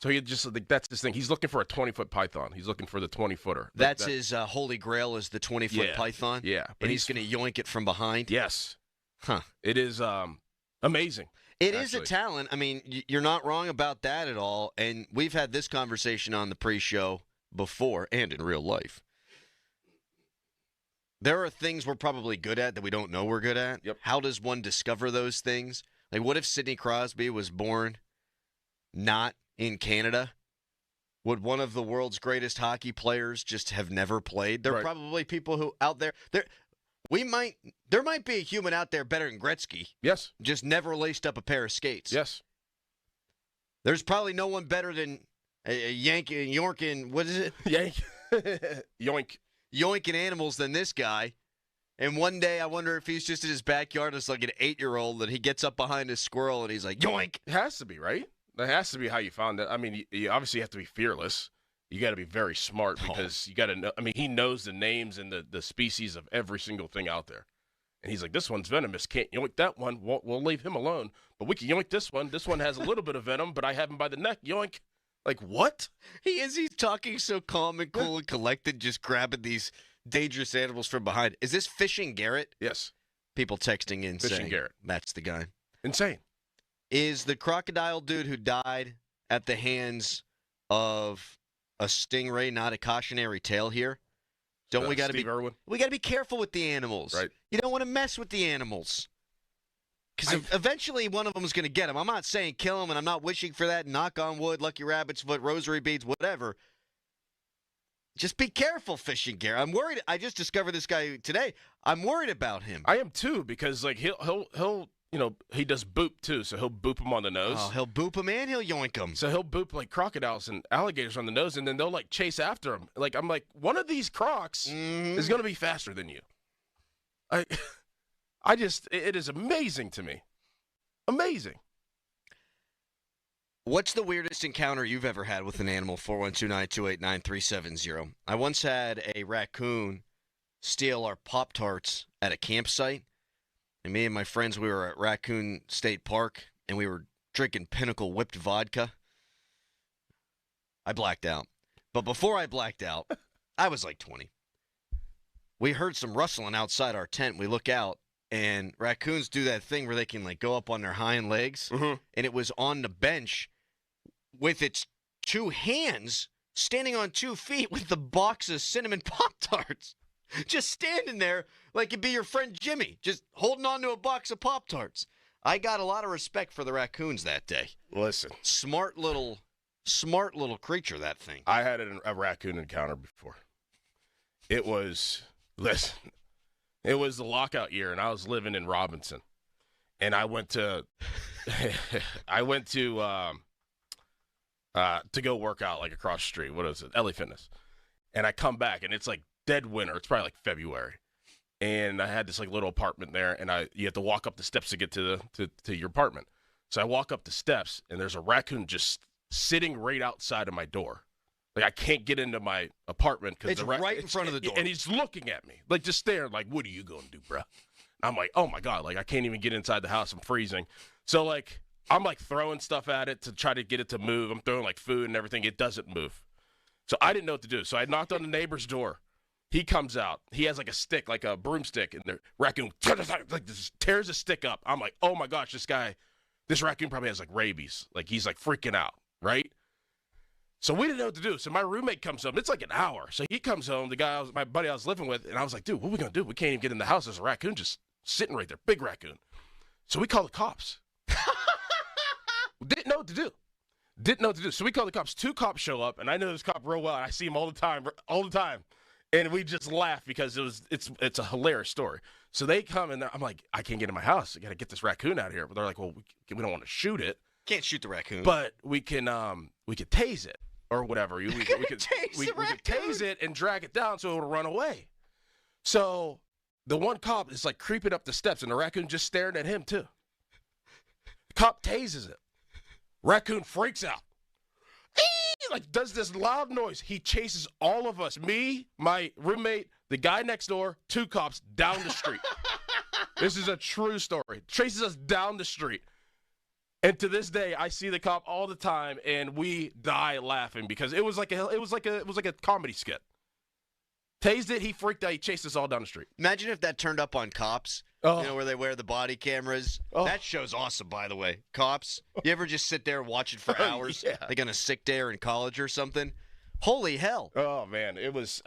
So he just, like, that's his thing. He's looking for a 20-foot python. He's looking for the 20-footer. That's his holy grail is the 20-foot python? Yeah. And he's going to yoink it from behind? Yes. Huh. It is amazing. It is a talent. I mean, you're not wrong about that at all. And we've had this conversation on the pre-show before and in real life. There are things we're probably good at that we don't know we're good at. Yep. How does one discover those things? Like, what if Sidney Crosby was born not in Canada? Would one of the world's greatest hockey players just have never played? There are probably people who out there. There might be a human out there better than Gretzky. Yes. Just never laced up a pair of skates. Yes. There's probably no one better than Yorkin, what is it? Yoinking animals than this guy. And one day I wonder if he's just in his backyard as like an 8-year-old that he gets up behind his squirrel and he's like, yoink. It has to be, right? That has to be how you found it. I mean, you obviously have to be fearless. You got to be very smart because you got to know. I mean, he knows the names and the species of every single thing out there. And he's like, this one's venomous. Can't yoink that one. We'll leave him alone. But we can yoink this one. This one has a little bit of venom, but I have him by the neck. Yoink. Like, what? He's talking so calm and cool and collected, just grabbing these dangerous animals from behind. Is this Fishing Garrett? Yes. People texting in Fishing saying Garrett. That's the guy. Insane. Is the crocodile dude who died at the hands of a stingray not a cautionary tale here? Don't we got to be Irwin? We got to be careful with the animals. Right. You don't want to mess with the animals. Because eventually one of them is going to get him. I'm not saying kill him, and I'm not wishing for that. Knock on wood, lucky rabbit's foot, rosary beads, whatever. Just be careful, Fishing Garrett. I'm worried. I just discovered this guy today. I'm worried about him. I am too, because like he'll he does boop too, so he'll boop him on the nose. Oh, he'll boop him and he'll yoink him. So he'll boop like crocodiles and alligators on the nose, and then they'll like chase after him. Like I'm like, one of these crocs is going to be faster than you. It is amazing to me. Amazing. What's the weirdest encounter you've ever had with an animal? 412-928-9370. I once had a raccoon steal our Pop-Tarts at a campsite. And me and my friends, we were at Raccoon State Park, and we were drinking Pinnacle whipped vodka. I blacked out. But before I blacked out, I was like 20. We heard some rustling outside our tent. We look out, and raccoons do that thing where they can like go up on their hind legs. Mm-hmm. And it was on the bench with its two hands standing on 2 feet with the box of cinnamon Pop-Tarts. Just standing there like it'd be your friend Jimmy, just holding on to a box of Pop-Tarts. I got a lot of respect for the raccoons that day. Listen. Smart little creature, that thing. I had a raccoon encounter before. It was the lockout year, and I was living in Robinson. And I went to to go work out like across the street. What is it? LA Fitness. And I come back, and it's like dead winter. It's probably like February. And I had this like little apartment there, and you have to walk up the steps to get to your apartment. So I walk up the steps, and there's a raccoon just sitting right outside of my door. Like I can't get into my apartment because it's right in front of the door, and he's looking at me like just staring. Like, what are you going to do, bro? I'm like, oh my god, like I can't even get inside the house. I'm freezing. So like I'm like throwing stuff at it to try to get it to move. I'm throwing like food and everything. It doesn't move. So I didn't know what to do. So I knocked on the neighbor's door. He comes out. He has like a stick, like a broomstick, and the raccoon like tears the stick up. I'm like, oh my gosh, this raccoon probably has like rabies. Like he's like freaking out, right? So we didn't know what to do. So my roommate comes home. It's like an hour. So he comes home, my buddy I was living with, and I was like, dude, what are we going to do? We can't even get in the house. There's a raccoon just sitting right there, big raccoon. So we call the cops. Didn't know what to do. So we call the cops. 2 cops show up, and I know this cop real well, and I see him all the time. And we just laugh because it's a hilarious story. So they come, and I'm like, I can't get in my house. I got to get this raccoon out of here. But they're like, well, we don't want to shoot it. Can't shoot the raccoon. But we can tase it or whatever. We could tase it and drag it down so it'll run away. So the one cop is like creeping up the steps, and the raccoon just staring at him too. The cop tases it. Raccoon freaks out. Like does this loud noise. He chases all of us, me, my roommate, the guy next door, 2 cops down the street. This is a true story. Chases us down the street. And to this day, I see the cop all the time, and we die laughing because it was like a comedy skit. Tased it, he freaked out, he chased us all down the street. Imagine if that turned up on Cops. Oh. You know, where they wear the body cameras. Oh. That show's awesome, by the way. Cops. You ever just sit there and watch it for hours? Yeah. Like on a sick day or in college or something? Holy hell. Oh, man. It was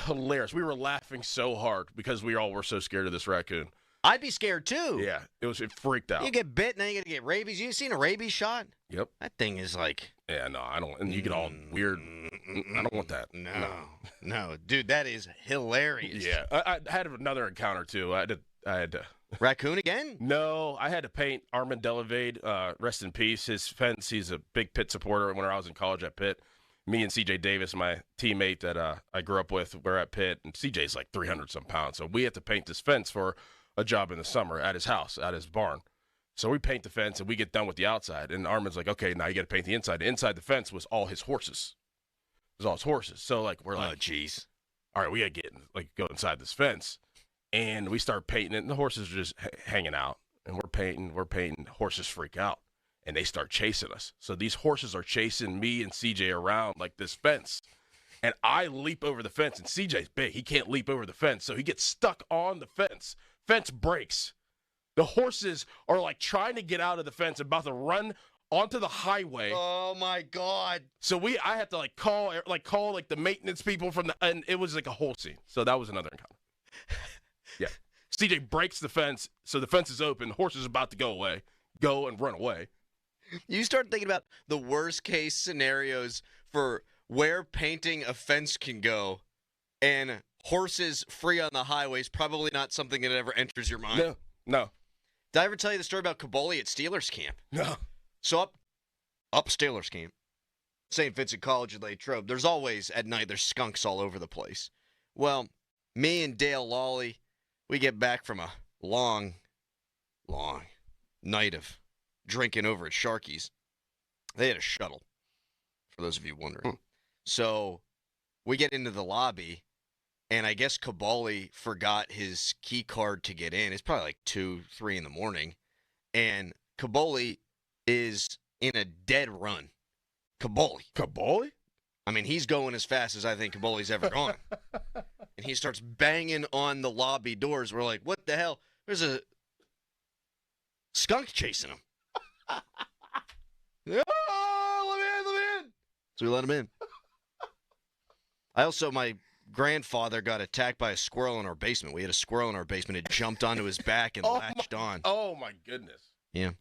hilarious. We were laughing so hard because we all were so scared of this raccoon. I'd be scared too. Yeah, it freaked out. You get bit, and then you got to get rabies. You seen a rabies shot? Yep. That thing is like. Yeah, no, I don't. And you get all weird. I don't want that. No, dude, that is hilarious. Yeah, I had another encounter too. I had to. Raccoon again? No, I had to paint Armand Delavade, rest in peace. His fence, he's a big Pitt supporter. When I was in college at Pitt, me and CJ Davis, my teammate that I grew up with, we're at Pitt, and CJ's like 300-some pounds. So we had to paint this fence for a job in the summer at his house, at his barn. So we paint the fence, and we get done with the outside. And Armand's like, okay, now you got to paint the inside. Inside the fence was all his horses. It was all his horses. So, like, we're like, oh, jeez. All right, we got to go inside this fence. And we start painting it, and the horses are just hanging out. And we're painting. Horses freak out, and they start chasing us. So these horses are chasing me and CJ around like this fence. And I leap over the fence, and CJ's big. He can't leap over the fence, so he gets stuck on the fence. Fence breaks. The horses are like trying to get out of the fence, about to run onto the highway. Oh my God! So I had to call the maintenance people and it was like a whole scene. So that was another encounter. Yeah. CJ breaks the fence, so the fence is open. The horse is about to go and run away. You start thinking about the worst case scenarios for where painting a fence can go, and horses free on the highway is probably not something that ever enters your mind. No. Did I ever tell you the story about Caboli at Steelers camp? No. So up Steelers camp, St. Vincent College of Latrobe, there's always, at night, there's skunks all over the place. Well, me and Dale Lawley, we get back from a long night of drinking over at Sharky's. They had a shuttle, for those of you wondering. So we get into the lobby, and I guess Caboli forgot his key card to get in. It's probably like 2, 3 in the morning. And Caboli is in a dead run. Caboli? I mean, he's going as fast as I think Caboli's ever gone. And he starts banging on the lobby doors. We're like, what the hell? There's a skunk chasing him. Oh, let me in. So we let him in. My grandfather got attacked by a squirrel in our basement. We had a squirrel in our basement. It jumped onto his back and latched on. Oh, my goodness. Yeah,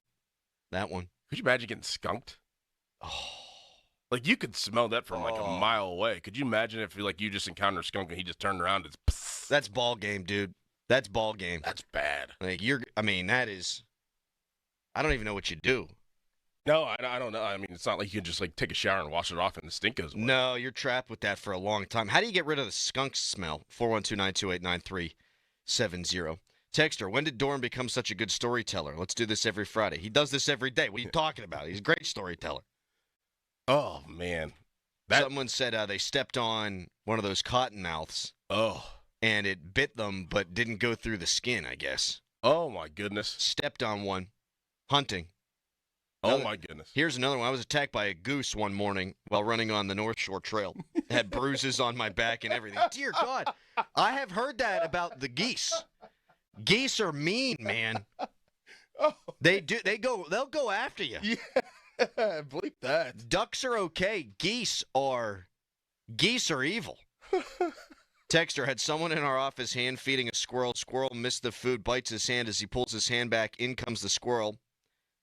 that one. Could you imagine getting skunked? Oh. Like, you could smell that from, a mile away. Could you imagine if, you just encountered a skunk and he just turned around and it's... That's ball game, dude. That's ball game. That's bad. That is... I don't even know what you do. No, I don't know. I mean, it's not like you can just, take a shower and wash it off and the stink goes away. No, you're trapped with that for a long time. How do you get rid of the skunk smell? 412-928-9370. Texter, when did Dorn become such a good storyteller? Let's do this every Friday. He does this every day. What are you talking about? He's a great storyteller. Oh, man. Someone said they stepped on one of those cottonmouths. Oh. And it bit them, but didn't go through the skin, I guess. Oh, my goodness. Stepped on one. Hunting. Oh, my goodness. Here's another one. I was attacked by a goose one morning while running on the North Shore Trail. Had bruises on my back and everything. Dear God. I have heard that about the geese. Geese are mean, man. Oh. They'll go after you. Yeah. Bleep that. Ducks are okay. Geese are evil. Texter, had someone in our office hand feeding a squirrel. Squirrel missed the food, bites his hand. As he pulls his hand back, in comes the squirrel.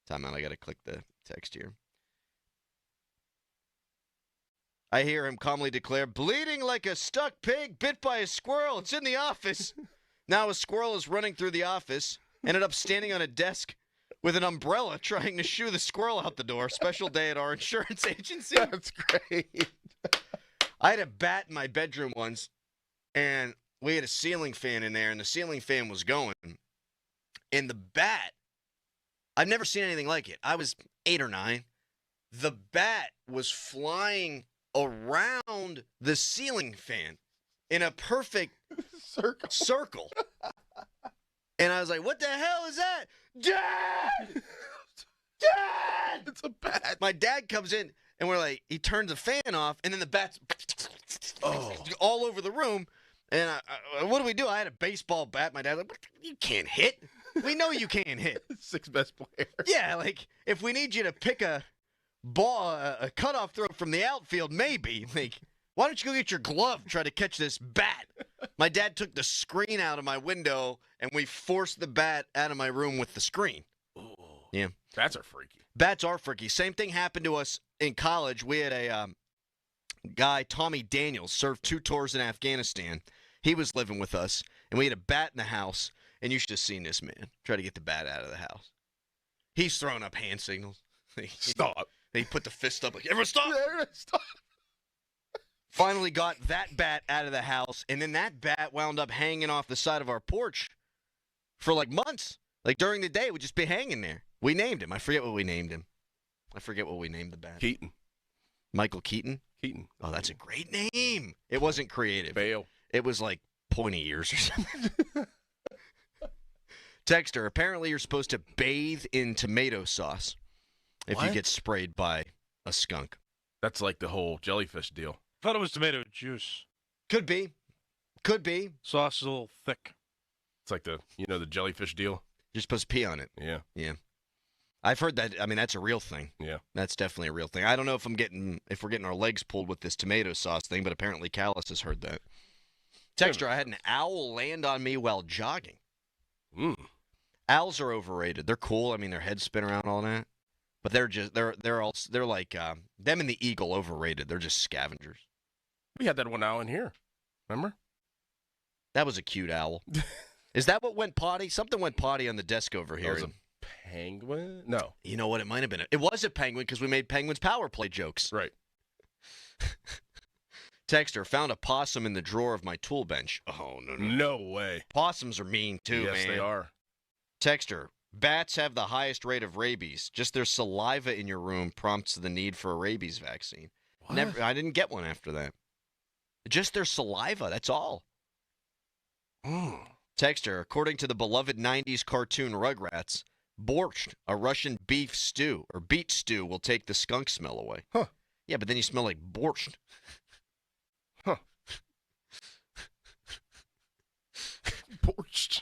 Time out, I gotta click the text here. I hear him calmly declare, bleeding like a stuck pig bit by a squirrel. It's in the office. Now a squirrel is running through the office, ended up standing on a desk with an umbrella trying to shoo the squirrel out the door. Special day at our insurance agency. That's great. I had a bat in my bedroom once, and we had a ceiling fan in there, and the ceiling fan was going. And the bat, I've never seen anything like it. I was 8 or 9. The bat was flying around the ceiling fan in a perfect circle. And I was like, what the hell is that? Dad! Dad! It's a bat. My dad comes in, and we're like, he turns the fan off, and then the bat's all over the room. And what do we do? I had a baseball bat. My dad's like, you can't hit. We know you can't hit. 6th best player. Yeah, if we need you to pick a ball, a cutoff throw from the outfield, maybe. Why don't you go get your glove and try to catch this bat? My dad took the screen out of my window, and we forced the bat out of my room with the screen. Ooh, Yeah. bats are freaky. Bats are freaky. Same thing happened to us in college. We had a guy, Tommy Daniels, served 2 tours in Afghanistan. He was living with us, and we had a bat in the house. And you should have seen this man try to get the bat out of the house. He's throwing up hand signals. Stop. He put the fist up like, everyone stop. Stop. Finally got that bat out of the house, and then that bat wound up hanging off the side of our porch for like months. Like during the day, it would just be hanging there. We named him. I forget what we named him. I forget what we named the bat. Keaton. Michael Keaton? Keaton. Oh, that's a great name. It wasn't creative. Fail. It was like pointy ears or something. Texter, apparently you're supposed to bathe in tomato sauce if you What? get sprayed by a skunk. That's like the whole jellyfish deal. I thought it was tomato juice. Could be. Could be. Sauce is a little thick. It's like the jellyfish deal. You're supposed to pee on it. Yeah. Yeah. I've heard that. I mean, that's a real thing. Yeah. That's definitely a real thing. I don't know if we're getting our legs pulled with this tomato sauce thing, but apparently Callis has heard that. Texter, I had an owl land on me while jogging. Owls are overrated. They're cool. I mean, their heads spin around, all that. But they're like them and the eagle overrated. They're just scavengers. We had that one owl in here. Remember? That was a cute owl. Is that what went potty? Something went potty on the desk over here. That was a penguin? No. You know what? It might have been. It was a penguin because we made penguins power play jokes. Right. Texter, found a possum in the drawer of my tool bench. Oh, no. No way. Possums are mean, too, man. Yes, they are. Texter, bats have the highest rate of rabies. Just their saliva in your room prompts the need for a rabies vaccine. What? I didn't get one after that. Just their saliva, that's all. Texter, according to the beloved 90s cartoon Rugrats, borscht, a Russian beef stew, or beet stew, will take the skunk smell away. Huh. Yeah, but then you smell like borscht. Huh. Borscht.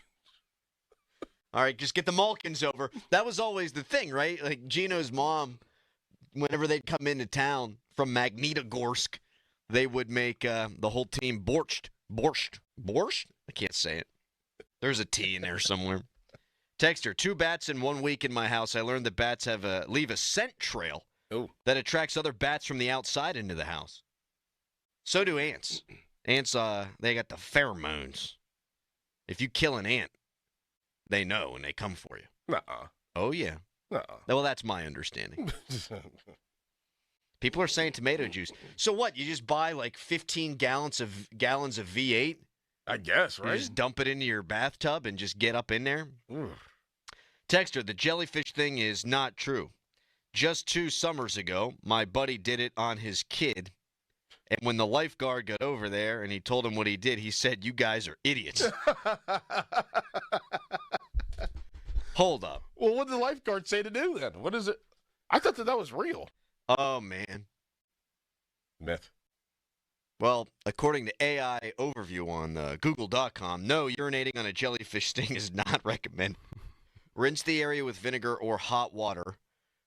All right, just get the Malkins over. That was always the thing, right? Like Gino's mom, whenever they'd come into town from Magnitogorsk, they would make the whole team borscht. Borscht? Borscht? I can't say it. There's a T in there somewhere. Texter, 2 bats in 1 week in my house. I learned that bats leave a scent trail that attracts other bats from the outside into the house. So do ants. Ants, they got the pheromones. If you kill an ant, they know and they come for you. Nuh-uh. Oh, yeah. Nuh-uh. Well, that's my understanding. People are saying tomato juice. So what? You just buy like 15 gallons of V8? I guess, You right? just dump it into your bathtub and just get up in there? Ooh. Texter, the jellyfish thing is not true. Just 2 summers ago, my buddy did it on his kid. And when the lifeguard got over there and he told him what he did, he said, "You guys are idiots." Hold up. Well, what did the lifeguard say to do then? What is it? I thought that was real. Oh, man. Myth. Well, according to AI Overview on Google.com, no, urinating on a jellyfish sting is not recommended. Rinse the area with vinegar or hot water.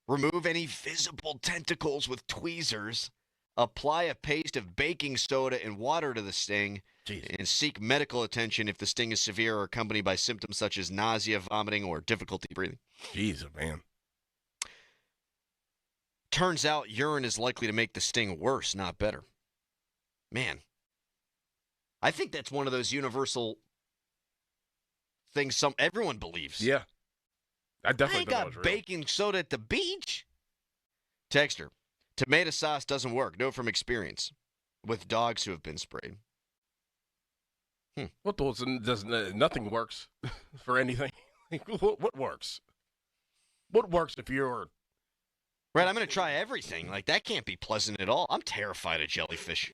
Remove any visible tentacles with tweezers. Apply a paste of baking soda and water to the sting. Jeez. And seek medical attention if the sting is severe or accompanied by symptoms such as nausea, vomiting, or difficulty breathing. Jeez, man. Turns out urine is likely to make the sting worse, not better. Man, I think that's one of those universal things everyone believes. Yeah. I definitely I ain't thought that got was real. baking soda at the beach. Texter, tomato sauce doesn't work. Know from experience with dogs who have been sprayed. What nothing works for anything? What works? What works if you're... Right, I'm going to try everything. Like, that can't be pleasant at all. I'm terrified of jellyfish.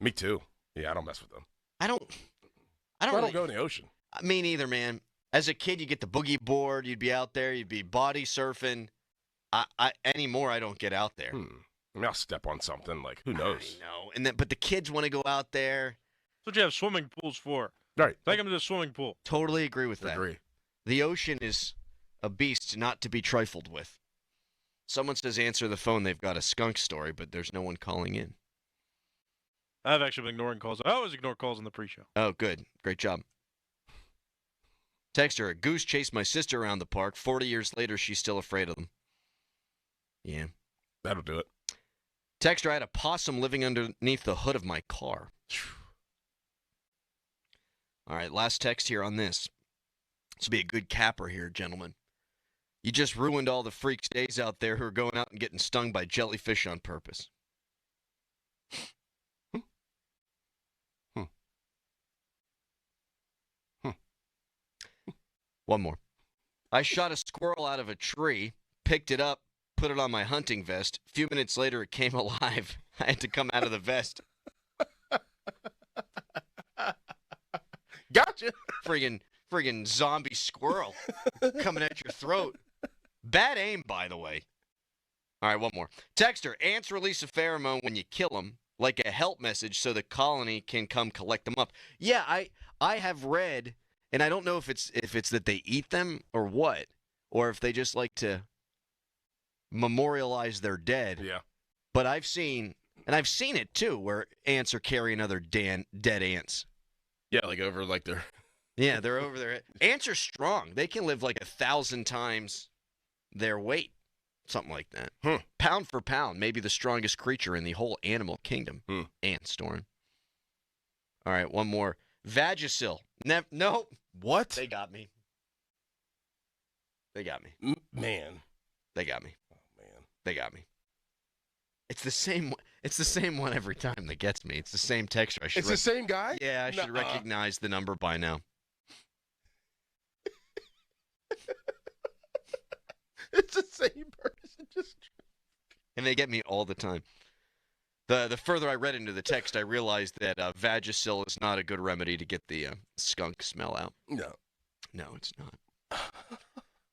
Me too. Yeah, I don't mess with them. I don't I don't go in the ocean. Me neither, man. As a kid, you get the boogie board. You'd be out there. You'd be body surfing. Anymore, I don't get out there. I mean, I'll step on something. Like, who knows? I know. But the kids want to go out there. That's what you have swimming pools for. Right. Take them to the swimming pool. Totally agree with that. Agree. The ocean is a beast not to be trifled with. Someone says answer the phone. They've got a skunk story, but there's no one calling in. I've actually been ignoring calls. I always ignore calls in the pre-show. Oh, good. Great job. Texter, a goose chased my sister around the park. 40 years later, she's still afraid of them. Yeah. That'll do it. Texter, I had a possum living underneath the hood of my car. All right, last text here on this. This will be a good capper here, gentlemen. You just ruined all the freaks' days out there who are going out and getting stung by jellyfish on purpose. One more. I shot a squirrel out of a tree, picked it up, put it on my hunting vest. A few minutes later, it came alive. I had to come out of the vest. Gotcha. Friggin' zombie squirrel coming at your throat. Bad aim, by the way. All right, one more. Texter, ants release a pheromone when you kill them, like a help message so the colony can come collect them up. Yeah, I have read, and I don't know if it's that they eat them or what, or if they just like to memorialize their dead. Yeah. But I've seen it too, where ants are carrying other dead ants. Yeah, like over like their... Yeah, they're over there. Ants are strong. They can live like 1,000 times their weight. Something like that. Pound for pound, maybe the strongest creature in the whole animal kingdom. Ant storm. All right, one more. Vagisil. Nope. What? They got me. They got me. Man. They got me. Oh, man. They got me. It's the same one every time that gets me. It's the same texture. It's the same guy? Yeah, I should recognize the number by now. It's the same person. And they get me all the time. The further I read into the text, I realized that Vagisil is not a good remedy to get the skunk smell out. No. No, it's not.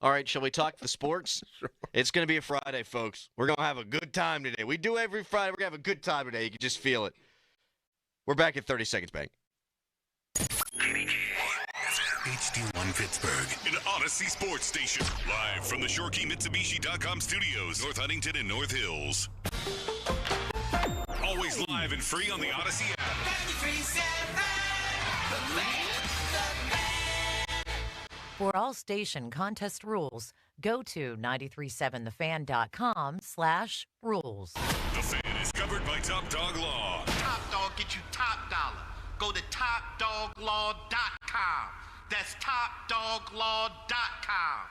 All right, shall we talk the sports? Sure. It's going to be a Friday, folks. We're going to have a good time today. We do every Friday. We're going to have a good time today. You can just feel it. We're back at 30 Seconds Bank. HD1 Pittsburgh, an Odyssey sports station. Live from the ShoreKeyMitsubishi.com studios, North Huntington and North Hills. Always live and free on the Odyssey app. For all station contest rules, go to 937thefan.com/rules. The Fan is covered by Top Dog Law. Top Dog get you top dollar. Go to TopDogLaw.com. That's TopDogLaw.com.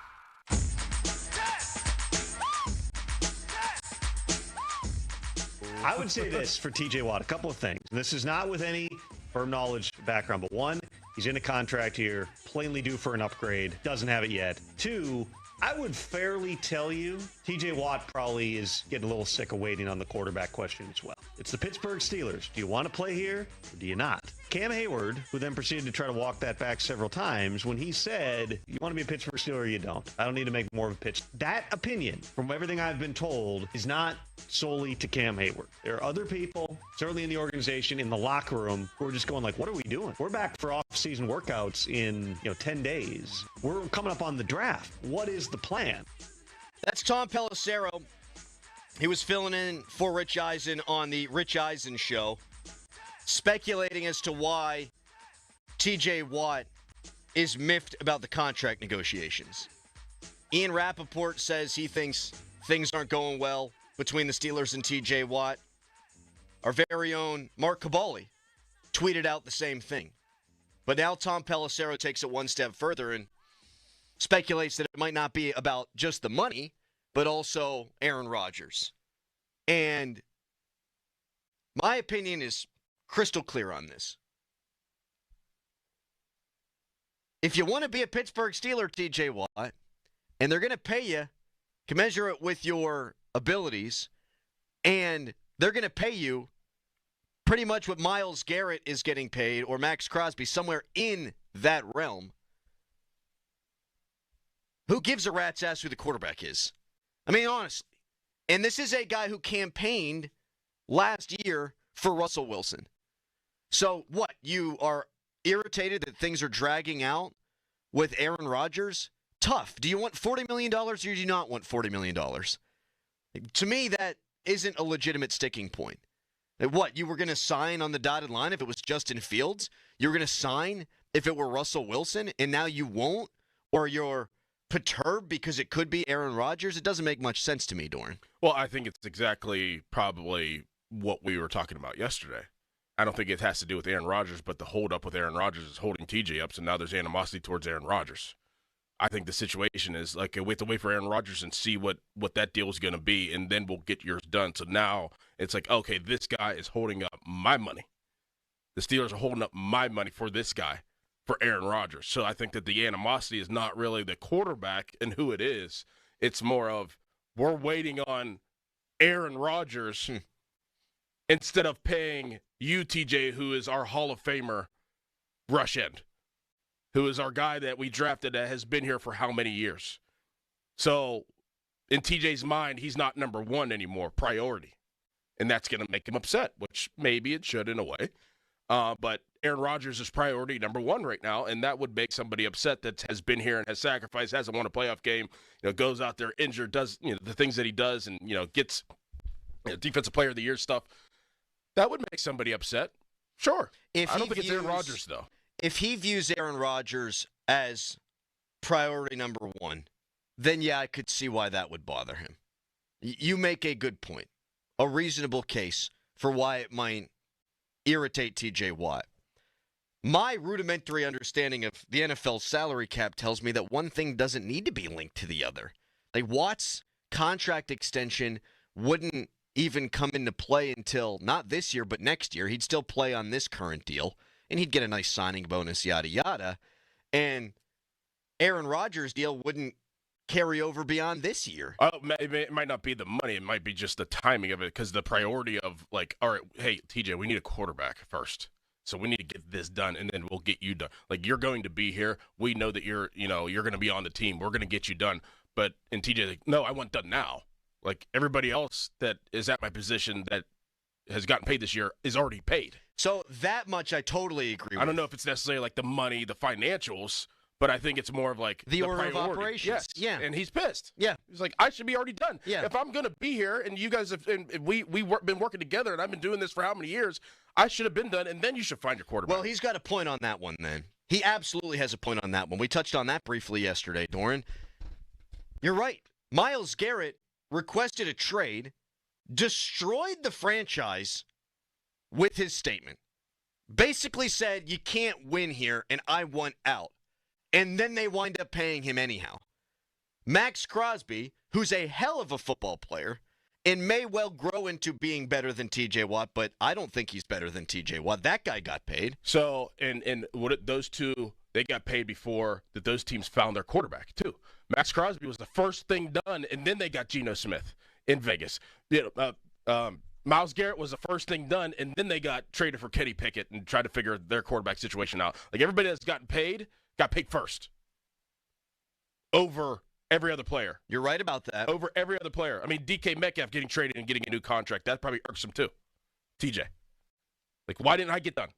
I would say this for TJ Watt, a couple of things. This is not with any firm knowledge background, but one, he's in a contract here, plainly due for an upgrade, doesn't have it yet. Two, I would fairly tell you TJ Watt probably is getting a little sick of waiting on the quarterback question as well. It's the Pittsburgh Steelers. Do you want to play here or do you not? Cam Hayward, who then proceeded to try to walk that back several times when he said, you want to be a Pittsburgh Steeler or you don't. I don't need to make more of a pitch. That opinion, from everything I've been told, is not solely to Cam Hayward. There are other people, certainly in the organization, in the locker room, who are just going like, what are we doing? We're back for off-season workouts in 10 days. We're coming up on the draft. What is the plan? That's Tom Pelissero. He was filling in for Rich Eisen on the Rich Eisen Show, speculating as to why TJ Watt is miffed about the contract negotiations. Ian Rappaport says he thinks things aren't going well between the Steelers and TJ Watt. Our very own Mark Cabali tweeted out the same thing. But now Tom Pelissero takes it one step further and speculates that it might not be about just the money, but also Aaron Rodgers. And my opinion is crystal clear on this. If you want to be a Pittsburgh Steeler, TJ Watt, and they're going to pay you commensurate with your abilities, and they're going to pay you pretty much what Myles Garrett is getting paid, or Max Crosby, somewhere in that realm, who gives a rat's ass who the quarterback is? I mean, honestly. And this is a guy who campaigned last year for Russell Wilson. So what? You are irritated that things are dragging out with Aaron Rodgers? Tough. Do you want $40 million or do you not want $40 million? To me, that isn't a legitimate sticking point. What, you were going to sign on the dotted line if it was Justin Fields? You were going to sign if it were Russell Wilson, and now you won't? Or you're perturbed because it could be Aaron Rodgers? It doesn't make much sense to me, Doran. Well, I think it's exactly probably what we were talking about yesterday. I don't think it has to do with Aaron Rodgers, but the hold-up with Aaron Rodgers is holding TJ up, so now there's animosity towards Aaron Rodgers. I think the situation is like we have to wait for Aaron Rodgers and see what that deal is going to be, and then we'll get yours done. So now it's like, okay, this guy is holding up my money. The Steelers are holding up my money for this guy, for Aaron Rodgers. So I think that the animosity is not really the quarterback and who it is. It's more of we're waiting on Aaron Rodgers instead of paying you, TJ, who is our Hall of Famer, rush end, who is our guy that we drafted that has been here for how many years. So in TJ's mind, he's not number one anymore, priority. And that's going to make him upset, which maybe it should in a way. But Aaron Rodgers is priority number one right now, and that would make somebody upset that has been here and has sacrificed, hasn't won a playoff game, goes out there injured, does the things that he does, and gets defensive player of the year stuff. That would make somebody upset. Sure. I don't think it's Aaron Rodgers, though. If he views Aaron Rodgers as priority number one, then yeah, I could see why that would bother him. You make a good point, a reasonable case for why it might irritate TJ Watt. My rudimentary understanding of the NFL salary cap tells me that one thing doesn't need to be linked to the other. Like Watt's contract extension wouldn't even come into play until not this year, but next year. He'd still play on this current deal, and he'd get a nice signing bonus, yada, yada. And Aaron Rodgers' deal wouldn't carry over beyond this year. It might not be the money. It might be just the timing of it, because the priority of, like, all right, hey, TJ, we need a quarterback first. So we need to get this done, and then we'll get you done. Like, you're going to be here. We know that you're going to be on the team. We're going to get you done. But, and TJ's like, no, I want done now. Like, everybody else that is at my position that has gotten paid this year is already paid. So that much I totally agree with. I don't know if it's necessarily like the money, the financials, but I think it's more of like the order priority. of operations. Yes. Yeah. And he's pissed. Yeah. He's like, I should be already done. Yeah. If I'm going to be here and you guys have, and we've been working together and I've been doing this for how many years, I should have been done, and then you should find your quarterback. Well, he's got a point on that one then. He absolutely has a point on that one. We touched on that briefly yesterday, Doran. You're right. Myles Garrett requested a trade, destroyed the franchise with his statement. Basically said, you can't win here, and I want out. And then they wind up paying him anyhow. Max Crosby, who's a hell of a football player, and may well grow into being better than TJ Watt, but I don't think he's better than TJ Watt. That guy got paid. So, and what those two, they got paid before that those teams found their quarterback, too. Max Crosby was the first thing done, and then they got Geno Smith in Vegas. Myles Garrett was the first thing done, and then they got traded for Kenny Pickett and tried to figure their quarterback situation out. Like, everybody that's gotten paid got paid first over every other player. You're right about that. Over every other player. I mean, DK Metcalf getting traded and getting a new contract, that probably irks him too. TJ. Like, why didn't I get done?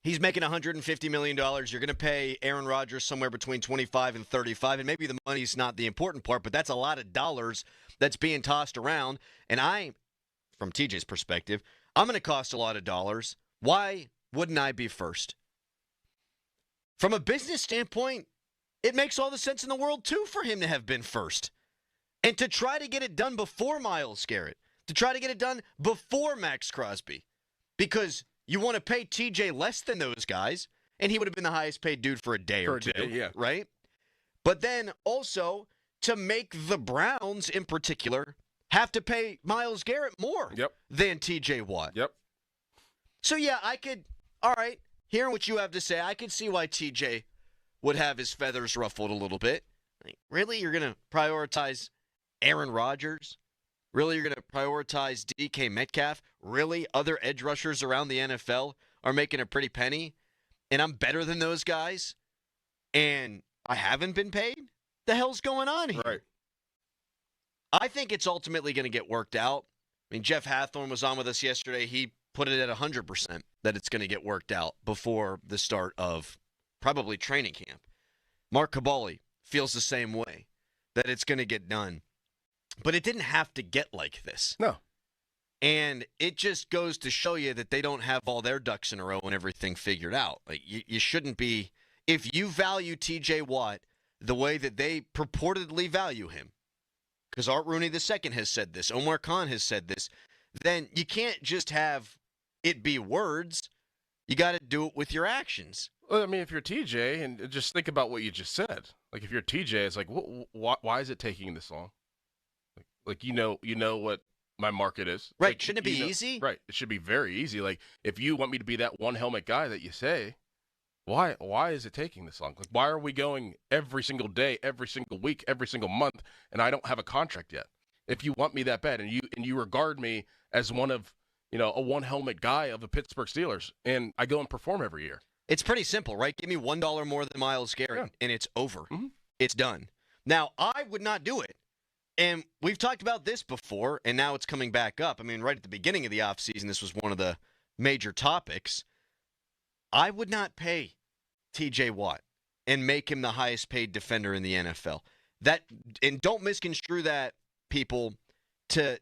He's making $150 million. You're going to pay Aaron Rodgers somewhere between 25 and 35, and maybe the money's not the important part, but that's a lot of dollars that's being tossed around. And from TJ's perspective, I'm going to cost a lot of dollars. Why wouldn't I be first? From a business standpoint, it makes all the sense in the world, too, for him to have been first. And to try to get it done before Myles Garrett. To try to get it done before Max Crosby. Because you want to pay TJ less than those guys, and he would have been the highest paid dude for a day or two. Yeah. Right? But then also to make the Browns, in particular, have to pay Myles Garrett more than TJ Watt. Yep. So, yeah, all right, hearing what you have to say, I could see why TJ would have his feathers ruffled a little bit. Like, really? You're going to prioritize Aaron Rodgers? Really? You're going to prioritize DK Metcalf? Really? Other edge rushers around the NFL are making a pretty penny, and I'm better than those guys, and I haven't been paid? The hell's going on here? Right. I think it's ultimately going to get worked out. I mean, Jeff Hathorn was on with us yesterday. He put it at 100% that it's going to get worked out before the start of probably training camp. Mark Cabali feels the same way, that it's going to get done. But it didn't have to get like this. No. And it just goes to show you that they don't have all their ducks in a row and everything figured out. Like you shouldn't be, if you value TJ Watt the way that they purportedly value him, because Art Rooney II has said this, Omar Khan has said this, then you can't just have it be words. You got to do it with your actions. Well, I mean, if you're TJ, and just think about what you just said. Like, if you're TJ, it's like, why is it taking this long? Like you know what my market is. Right. Like, shouldn't it be easy? Right. It should be very easy. Like, if you want me to be that one helmet guy that you say, why is it taking this long? Like, why are we going every single day, every single week, every single month, and I don't have a contract yet? If you want me that bad, and you regard me as one of, a one helmet guy of the Pittsburgh Steelers, and I go and perform every year. It's pretty simple, right? Give me $1 more than Myles Garrett, and it's over. Mm-hmm. It's done. Now, I would not do it. And we've talked about this before, and now it's coming back up. I mean, right at the beginning of the offseason, this was one of the major topics. I would not pay TJ Watt and make him the highest paid defender in the NFL. And don't misconstrue that, people, to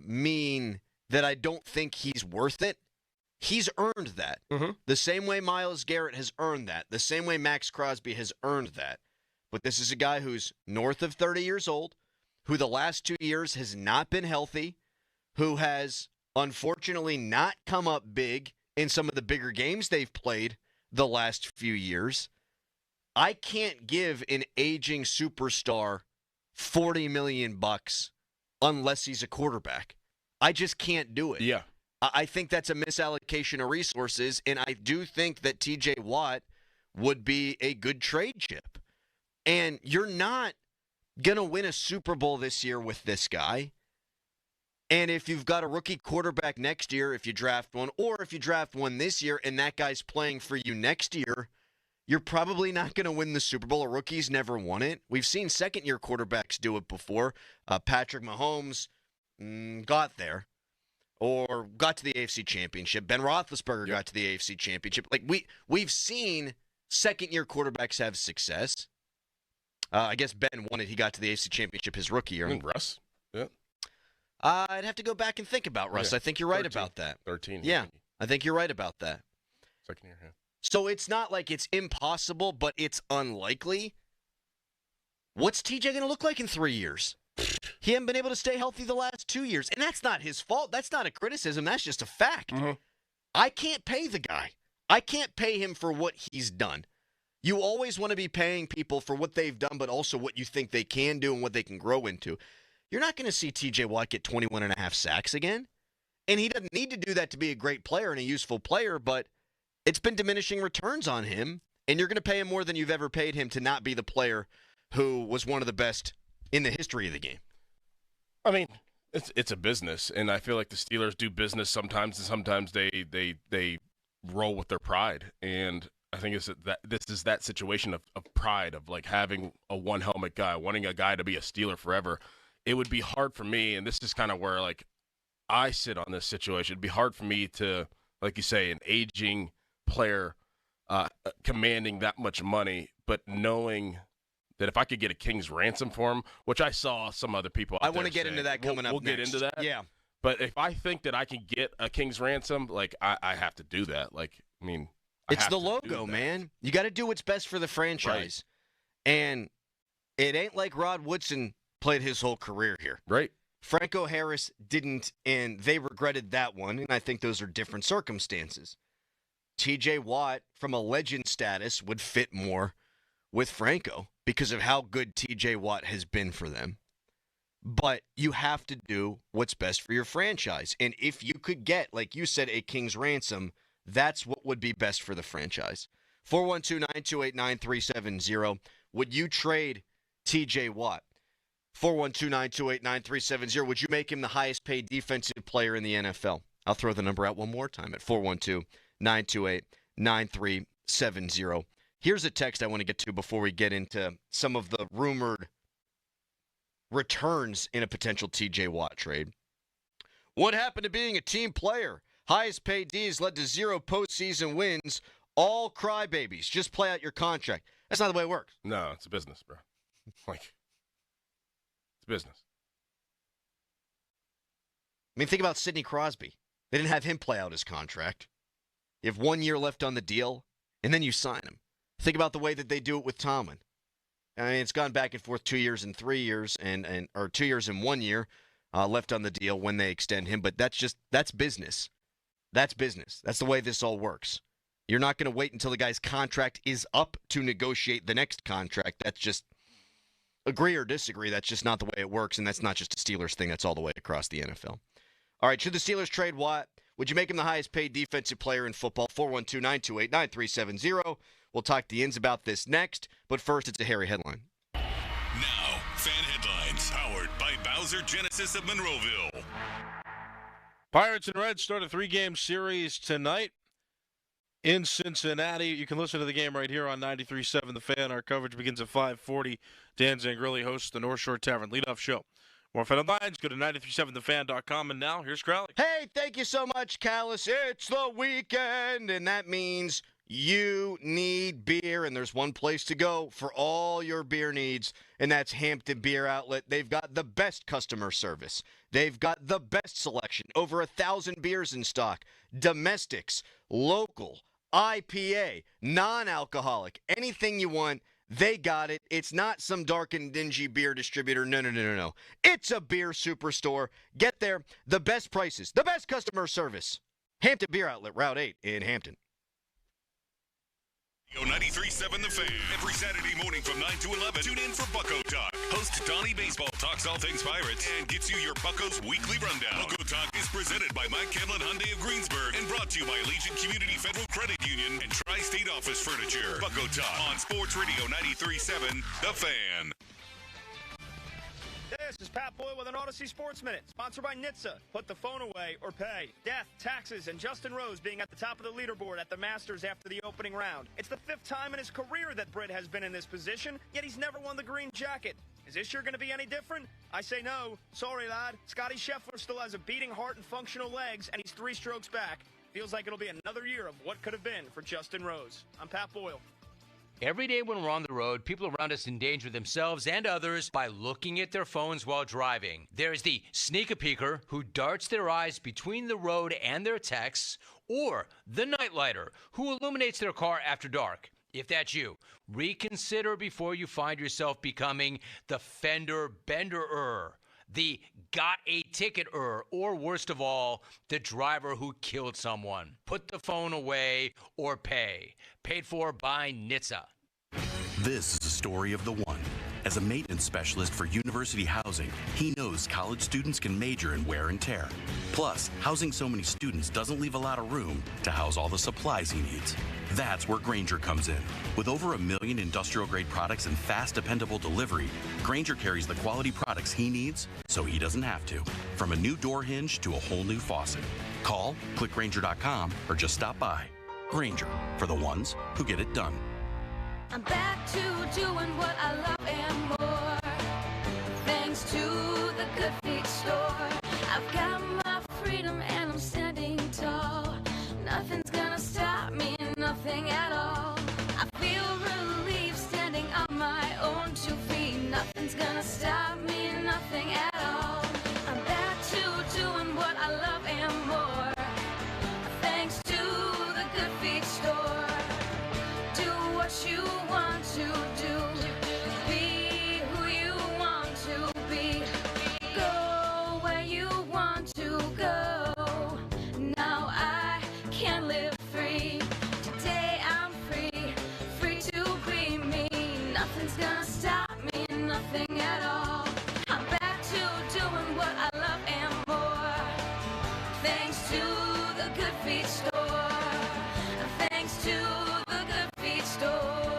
mean that I don't think he's worth it. He's earned that. Mm-hmm. The same way Myles Garrett has earned that. The same way Max Crosby has earned that. But this is a guy who's north of 30 years old, who the last 2 years has not been healthy, who has unfortunately not come up big in some of the bigger games they've played the last few years. I can't give an aging superstar $40 million unless he's a quarterback. I just can't do it. Yeah. I think that's a misallocation of resources, and I do think that TJ Watt would be a good trade chip. And you're not going to win a Super Bowl this year with this guy. And if you've got a rookie quarterback next year, if you draft one, or if you draft one this year and that guy's playing for you next year, you're probably not going to win the Super Bowl. A rookie's never won it. We've seen second-year quarterbacks do it before. Patrick Mahomes got there or got to the AFC Championship. Ben Roethlisberger got to the AFC Championship. Like we've seen second-year quarterbacks have success. I guess Ben won it. He got to the AFC Championship his rookie year. Russ? Yeah. I'd have to go back and think about Russ. Yeah. I think you're right 13. about that. 13. Yeah, I think you're right about that. Second year, yeah. So it's not like it's impossible, but it's unlikely. What's TJ going to look like in 3 years? He hasn't been able to stay healthy the last 2 years. And that's not his fault. That's not a criticism. That's just a fact. Mm-hmm. I can't pay the guy. I can't pay him for what he's done. You always want to be paying people for what they've done, but also what you think they can do and what they can grow into. You're not going to see TJ Watt get 21.5 sacks again. And he doesn't need to do that to be a great player and a useful player, but it's been diminishing returns on him. And you're going to pay him more than you've ever paid him to not be the player who was one of the best in the history of the game. I mean, it's a business, and I feel like the Steelers do business sometimes, and sometimes they roll with their pride. And I think this is that situation of pride, of like having a one helmet guy, wanting a guy to be a Steeler forever. It would be hard for me, and this is kind of where like I sit on this situation. It'd be hard for me to, like you say, an aging player commanding that much money, but knowing that if I could get a king's ransom for him, which I saw some other people out I want to there get say, into that coming up We'll next. get into that. Yeah. But if I think that I can get a king's ransom, like I have to do that. Like, I mean, It's the logo, man. You got to do what's best for the franchise. Right. And it ain't like Rod Woodson played his whole career here. Right. Franco Harris didn't, and they regretted that one, and I think those are different circumstances. TJ Watt, from a legend status, would fit more with Franco because of how good TJ Watt has been for them. But you have to do what's best for your franchise. And if you could get, like you said, a king's ransom, that's what would be best for the franchise. 412-928-9370. Would you trade TJ Watt? 412-928-9370. Would you make him the highest paid defensive player in the NFL? I'll throw the number out one more time at 412-928-9370. Here's a text I want to get to before we get into some of the rumored returns in a potential TJ Watt trade. What happened to being a team player? Highest paid D's led to 0 postseason wins. All crybabies. Just play out your contract. That's not the way it works. No, it's a business, bro. Like, it's business. mean, think about Sidney Crosby. They didn't have him play out his contract. You have 1 year left on the deal, and then you sign him. Think about the way that they do it with Tomlin. I mean, it's gone back and forth 2 years and 3 years, or 2 years and 1 year left on the deal when they extend him. But that's business. That's business. That's the way this all works. You're not going to wait until the guy's contract is up to negotiate the next contract. That's just, agree or disagree, that's just not the way it works, and that's not just a Steelers thing. That's all the way across the NFL. All right, should the Steelers trade Watt? Would you make him the highest paid defensive player in football? 412-928-9370. We'll talk the ins about this next, but first it's a hairy headline. Now, fan headlines powered by Bowser Genesis of Monroeville. Pirates and Reds start a 3-game series tonight in Cincinnati. You can listen to the game right here on 93.7 The Fan. Our coverage begins at 5:40. Dan Zangrilli hosts the North Shore Tavern leadoff show. More fan headlines, go to 937thefan.com. And now, here's Crowley. Hey, thank you so much, Callis. It's the weekend, and that means you need beer, and there's one place to go for all your beer needs, and that's Hampton Beer Outlet. They've got the best customer service. They've got the best selection, over 1,000 beers in stock, domestics, local, IPA, non-alcoholic, anything you want. They got it. It's not some dark and dingy beer distributor. No. It's a beer superstore. Get there. The best prices. The best customer service. Hampton Beer Outlet, Route 8 in Hampton. 93.7 The Fan. Every Saturday morning from 9 to 11, tune in for Bucko Talk. Host Donnie Baseball talks all things Pirates and gets you your Buccos weekly rundown. Bucko Talk is presented by Mike Camlin Hyundai of Greensburg and brought to you by Allegiant Community Federal Credit Union and Tri-State Office Furniture. Bucko Talk on Sports Radio 93.7 The Fan. This is Pat Boyle with an Odyssey Sports Minute, sponsored by NHTSA. Put the phone away or pay. Death, taxes, and Justin Rose being at the top of the leaderboard at the Masters after the opening round. It's the 5th time in his career that Britt has been in this position, yet he's never won the green jacket. Is this year going to be any different? I say no. Sorry, lad. Scotty Scheffler still has a beating heart and functional legs, and he's 3 strokes back. Feels like it'll be another year of what could have been for Justin Rose. I'm Pat Boyle. Every day when we're on the road, people around us endanger themselves and others by looking at their phones while driving. There's the sneak-a-peeker who darts their eyes between the road and their texts, or the nightlighter who illuminates their car after dark. If that's you, reconsider before you find yourself becoming the fender bender-er, the got a ticket-er, or worst of all, the driver who killed someone. Put the phone away or pay. Paid for by NHTSA. This is the story of the one. As a maintenance specialist for university housing, he knows college students can major in wear and tear. Plus, housing so many students doesn't leave a lot of room to house all the supplies he needs. That's where Grainger comes in. With over 1 million industrial-grade products and fast, dependable delivery, Grainger carries the quality products he needs so he doesn't have to. From a new door hinge to a whole new faucet. Call, click Grainger.com, or just stop by. Grainger, for the ones who get it done. I'm back to doing what I love and more. Thanks to the Good Feet store. I've got my freedom and I'm standing tall. Nothing's gonna stop me, nothing at all. I feel relief standing on my own 2 feet. Nothing's gonna stop me, nothing at all. I'm back to doing what I love and more. Thanks to the Good Feet store. Do what you want to do. Be who you want to be. Go where you want to go. Now I can live free. Today I'm free, free to be me. Nothing's gonna stop me, nothing at all. I'm back to doing what I love and more. Thanks to the Good Feet store. Thanks to the Good Feet store.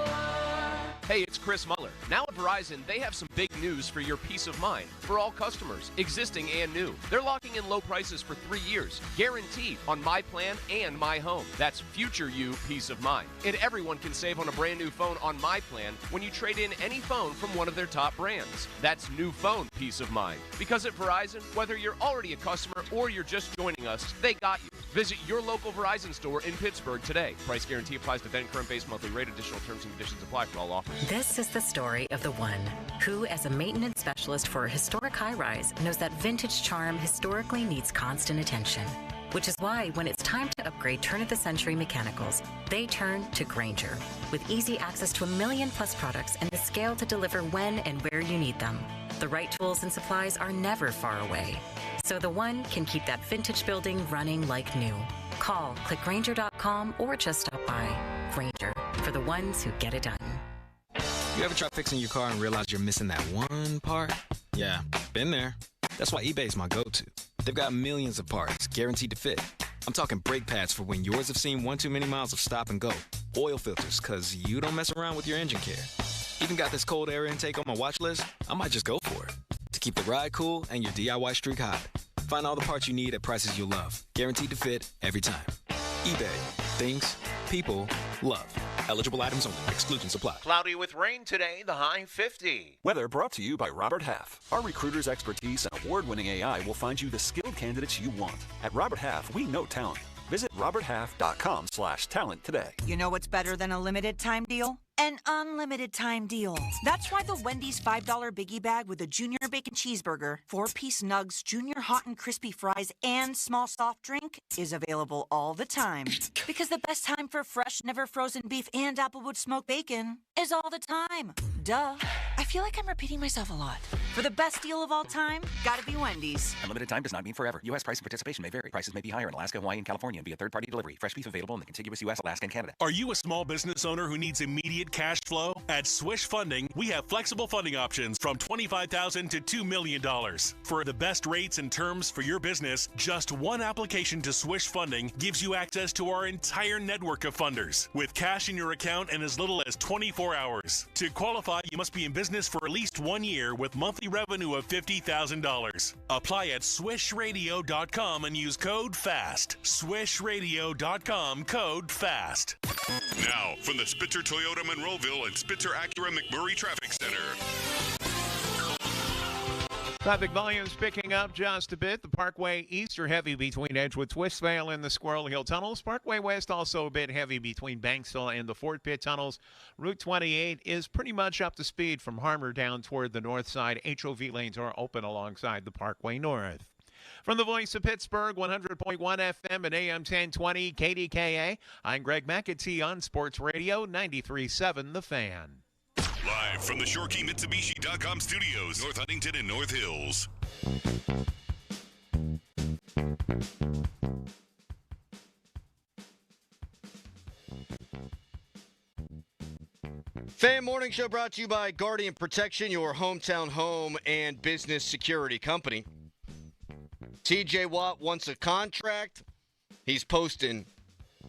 Hey, it's Chris Muller. Now at Verizon, they have some big news for your peace of mind. For all customers, existing and new. They're locking in low prices for 3 years, guaranteed on My Plan and My Home. That's future you peace of mind. And everyone can save on a brand new phone on My Plan when you trade in any phone from one of their top brands. That's new phone peace of mind. Because at Verizon, whether you're already a customer or you're just joining us, they got you. Visit your local Verizon store in Pittsburgh today. Price guarantee applies to then current base monthly rate. Additional terms and conditions apply for all offers. This is the story of the one who, as a maintenance specialist for a historic high-rise, knows that vintage charm historically needs constant attention. Which is why when it's time to upgrade turn-of-the-century mechanicals, they turn to Grainger. With easy access to 1 million+ products and the scale to deliver when and where you need them. The right tools and supplies are never far away. So the one can keep that vintage building running like new. Call, click Grainger.com, or just stop by. Grainger, for the ones who get it done. You ever try fixing your car and realize you're missing that one part? Yeah, been there. That's why eBay's my go-to. They've got millions of parts, guaranteed to fit. I'm talking brake pads for when yours have seen one too many miles of stop and go. Oil filters, because you don't mess around with your engine care. Even got this cold air intake on my watch list. I might just go for it. To keep the ride cool and your DIY streak hot. Find all the parts you need at prices you'll love. Guaranteed to fit every time. eBay. Things people love. Eligible items only. Exclusions apply. Cloudy with rain today, the high 50. Weather brought to you by Robert Half. Our recruiters' expertise and award-winning AI will find you the skilled candidates you want. At Robert Half, we know talent. Visit roberthalf.com/talent today. You know what's better than a limited time deal? An unlimited time deal. That's why the Wendy's $5 Biggie Bag with a Junior Bacon Cheeseburger, 4-piece nugs, Junior Hot and Crispy Fries, and small soft drink is available all the time. Because the best time for fresh, never frozen beef and Applewood smoked bacon is all the time. Duh. I feel like I'm repeating myself a lot. For the best deal of all time, gotta be Wendy's. Unlimited time does not mean forever. U.S. price and participation may vary. Prices may be higher in Alaska, Hawaii, and California via third-party delivery. Fresh beef available in the contiguous U.S., Alaska, and Canada. Are you a small business owner who needs immediate cash flow? At Swish Funding, we have flexible funding options from $25,000 to $2 million. For the best rates and terms for your business, just one application to Swish Funding gives you access to our entire network of funders, with cash in your account in as little as 24 hours. To qualify, you must be in business for at least 1 year with monthly revenue of $50,000. Apply at swishradio.com and use code FAST. Swishradio.com, code FAST. Now, from the Spitzer Toyota Monroeville and Spitzer Acura McMurray Traffic Center. Traffic volumes picking up just a bit. The Parkway East are heavy between Edgewood Twistvale and the Squirrel Hill tunnels. Parkway West also a bit heavy between Banksville and the Fort Pitt tunnels. Route 28 is pretty much up to speed from Harmer down toward the north side. HOV lanes are open alongside the Parkway North. From the Voice of Pittsburgh, 100.1 FM and AM 1020 KDKA, I'm Greg McAtee on Sports Radio 93.7 The Fan. Live from the ShoreKeyMitsubishi.com studios, North Huntington and North Hills. Fan Morning Show brought to you by Guardian Protection, your hometown home and business security company. TJ Watt wants a contract. He's posting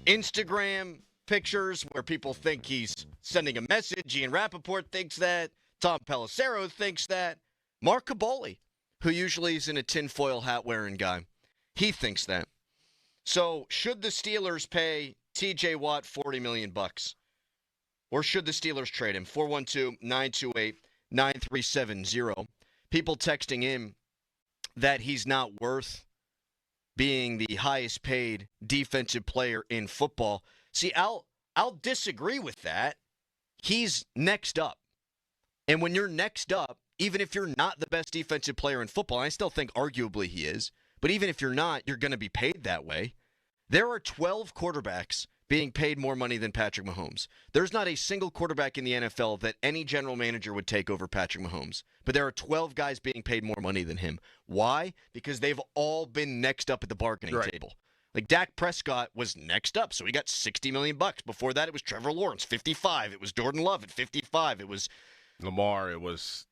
Instagram pictures where people think he's sending a message. Ian Rappaport thinks that. Tom Pelissero thinks that. Mark Caboli, who usually is in a tinfoil hat wearing guy, he thinks that. So should the Steelers pay TJ Watt $40 million? Or should the Steelers trade him? 412-928-9370. People texting in that he's not worth being the highest paid defensive player in football. See, I'll disagree with that. He's next up. And when you're next up, even if you're not the best defensive player in football, I still think arguably he is, but even if you're not, you're going to be paid that way. There are 12 quarterbacks being paid more money than Patrick Mahomes. There's not a single quarterback in the NFL that any general manager would take over Patrick Mahomes. But there are 12 guys being paid more money than him. Why? Because they've all been next up at the bargaining table. Like Dak Prescott was next up, so he got $60 million. Before that, it was Trevor Lawrence, 55. It was Jordan Love at 55. It was Lamar. It was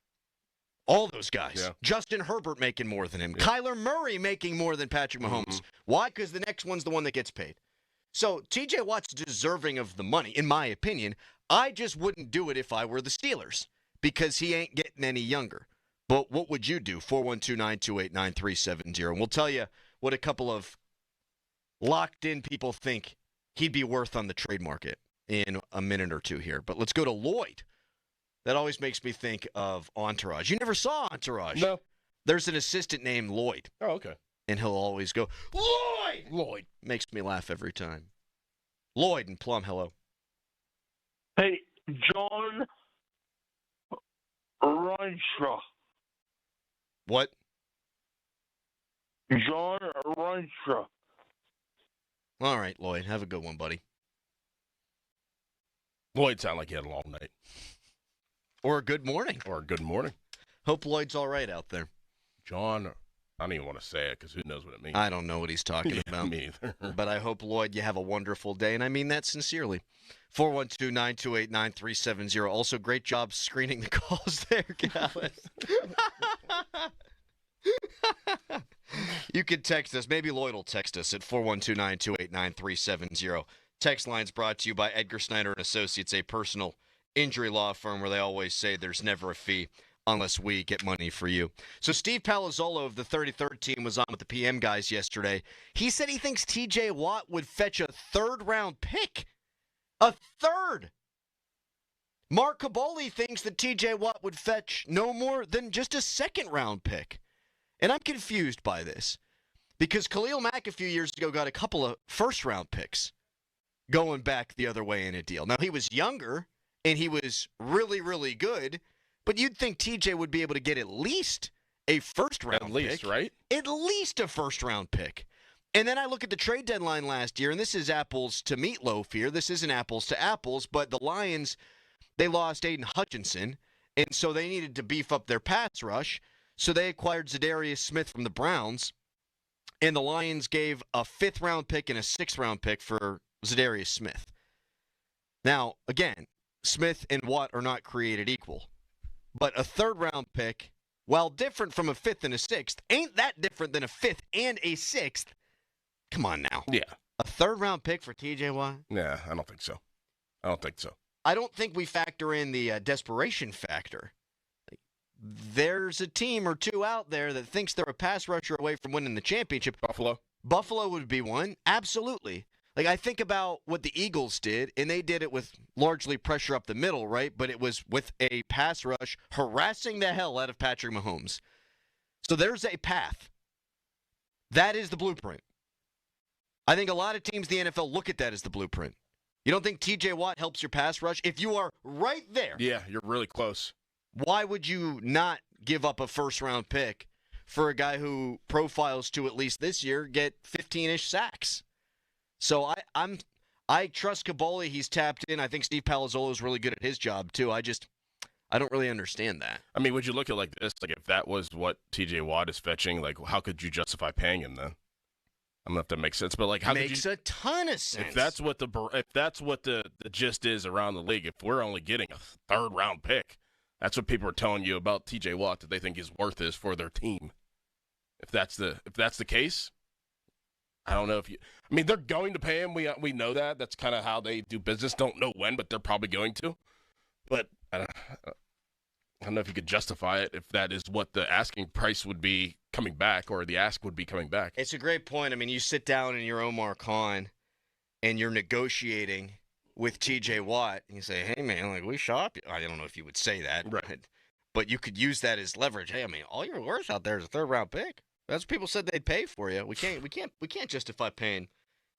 all those guys. Yeah. Justin Herbert making more than him. Yeah. Kyler Murray making more than Patrick Mahomes. Mm-hmm. Why? Because the next one's the one that gets paid. So TJ Watt's deserving of the money, in my opinion. I just wouldn't do it if I were the Steelers because he ain't getting any younger. But what would you do? 412-928-9370. And we'll tell you what a couple of locked-in people think he'd be worth on the trade market in a minute or two here. But let's go to Lloyd. That always makes me think of Entourage. You never saw Entourage. No. There's an assistant named Lloyd. Oh, okay. And he'll always go, Lloyd! Lloyd makes me laugh every time. Lloyd and Plum, hello. Hey, John Reinstra. What? John Reinstra. All right, Lloyd. Have a good one, buddy. Lloyd sounded like he had a long night. Or a good morning. Or a good morning. Hope Lloyd's all right out there. John, I don't even want to say it because who knows what it means. I don't know what he's talking about. Me either. But I hope, Lloyd, you have a wonderful day, and I mean that sincerely. 412-928-9370. Also, great job screening the calls there, Gallus. You can text us. Maybe Lloyd will text us at 412-928-9370. Text lines brought to you by Edgar Snyder & Associates, a personal injury law firm where they always say there's never a fee unless we get money for you. So Steve Palazzolo of the 33rd team was on with the PM guys yesterday. He said he thinks TJ Watt would fetch a third-round pick. A third! Mark Kaboly thinks that TJ Watt would fetch no more than just a second-round pick. And I'm confused by this because Khalil Mack a few years ago got a couple of first-round picks going back the other way in a deal. Now, he was younger, and he was really, really good, but you'd think TJ would be able to get at least a first-round pick. At least, right? At least a first-round pick. And then I look at the trade deadline last year, and this is apples to meatloaf here. This isn't apples to apples, but the Lions, they lost Aiden Hutchinson, and so they needed to beef up their pass rush. So they acquired Zadarius Smith from the Browns, and the Lions gave a fifth-round pick and a sixth-round pick for Zadarius Smith. Now, again, Smith and Watt are not created equal. But a third-round pick, while different from a fifth and a sixth, ain't that different than a fifth and a sixth. Come on now. Yeah. A third-round pick for T.J. Watt? Yeah, I don't think so. I don't think we factor in the desperation factor. There's a team or two out there that thinks they're a pass rusher away from winning the championship. Buffalo would be one. Absolutely. Like, I think about what the Eagles did, and they did it with largely pressure up the middle, right? But it was with a pass rush harassing the hell out of Patrick Mahomes. So there's a path. That is the blueprint. I think a lot of teams in the NFL look at that as the blueprint. You don't think T.J. Watt helps your pass rush? If you are right there. Yeah, you're really close. Why would you not give up a first-round pick for a guy who profiles to, at least this year, get 15-ish sacks? So I trust Kaboly. He's tapped in. I think Steve Palazzolo is really good at his job, too. I don't really understand that. I mean, would you look at it like this? Like, if that was what T.J. Watt is fetching, like, how could you justify paying him then? I don't know if that makes sense, but like, how makes a ton of sense. If that's what the gist is around the league, if we're only getting a third-round pick, that's what people are telling you about T.J. Watt that they think his worth is for their team. If that's the case, I don't know if you. I mean, they're going to pay him. We know that. That's kind of how they do business. Don't know when, but they're probably going to. But I don't know if you could justify it if that is what the asking price would be coming back, or the ask would be coming back. It's a great point. I mean, you sit down in your Omar Khan, and you're negotiating with T.J. Watt, and you say, hey, man, like, we shop. I don't know if you would say that. Right. But you could use that as leverage. Hey, I mean, all you're worth out there is a third-round pick. That's what people said they'd pay for you. We can't justify paying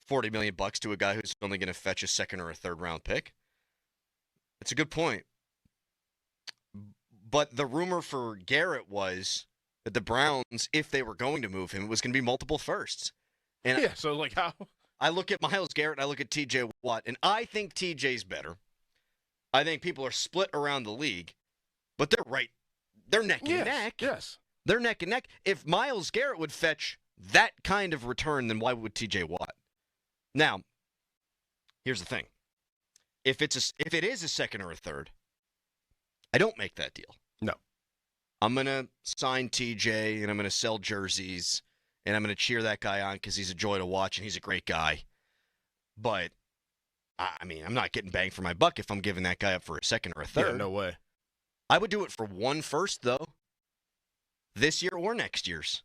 $40 million to a guy who's only going to fetch a second or a third-round pick. It's a good point. But the rumor for Garrett was that the Browns, if they were going to move him, it was going to be multiple firsts. And yeah, so like how? I look at Myles Garrett and I look at T.J. Watt, and I think T.J.'s better. I think people are split around the league, but they're right. They're neck and neck. Yes. They're neck and neck. If Myles Garrett would fetch that kind of return, then why would T.J. Watt? Now, here's the thing. If it is a second or a third, I don't make that deal. No. I'm going to sign TJ, and I'm going to sell jerseys, and I'm going to cheer that guy on because he's a joy to watch, and he's a great guy. But, I mean, I'm not getting bang for my buck if I'm giving that guy up for a second or a third. Yeah, no way. I would do it for one first, though. This year or next year's.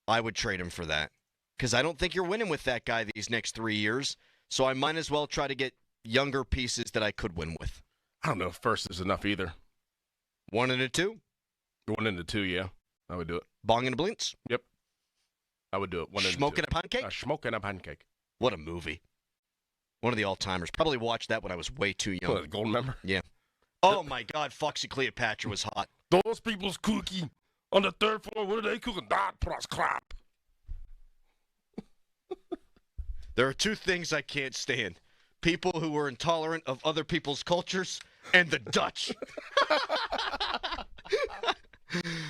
I would trade him for that. Because I don't think you're winning with that guy these next 3 years, so I might as well try to get younger pieces that I could win with. I don't know if first is enough either. 1 and a 2? 1 and a 2, yeah. I would do it. Bong and a Blintz? Yep. I would do it. Smoking a Pancake? Smoking a Pancake. What a movie. One of the all-timers. Probably watched that when I was way too young. What, Golden Member? Yeah. Oh, my God. Foxy Cleopatra was hot. Those people's cooking on the 3rd floor. What are they cooking? That plus crap. There are two things I can't stand. People who are intolerant of other people's cultures and the Dutch.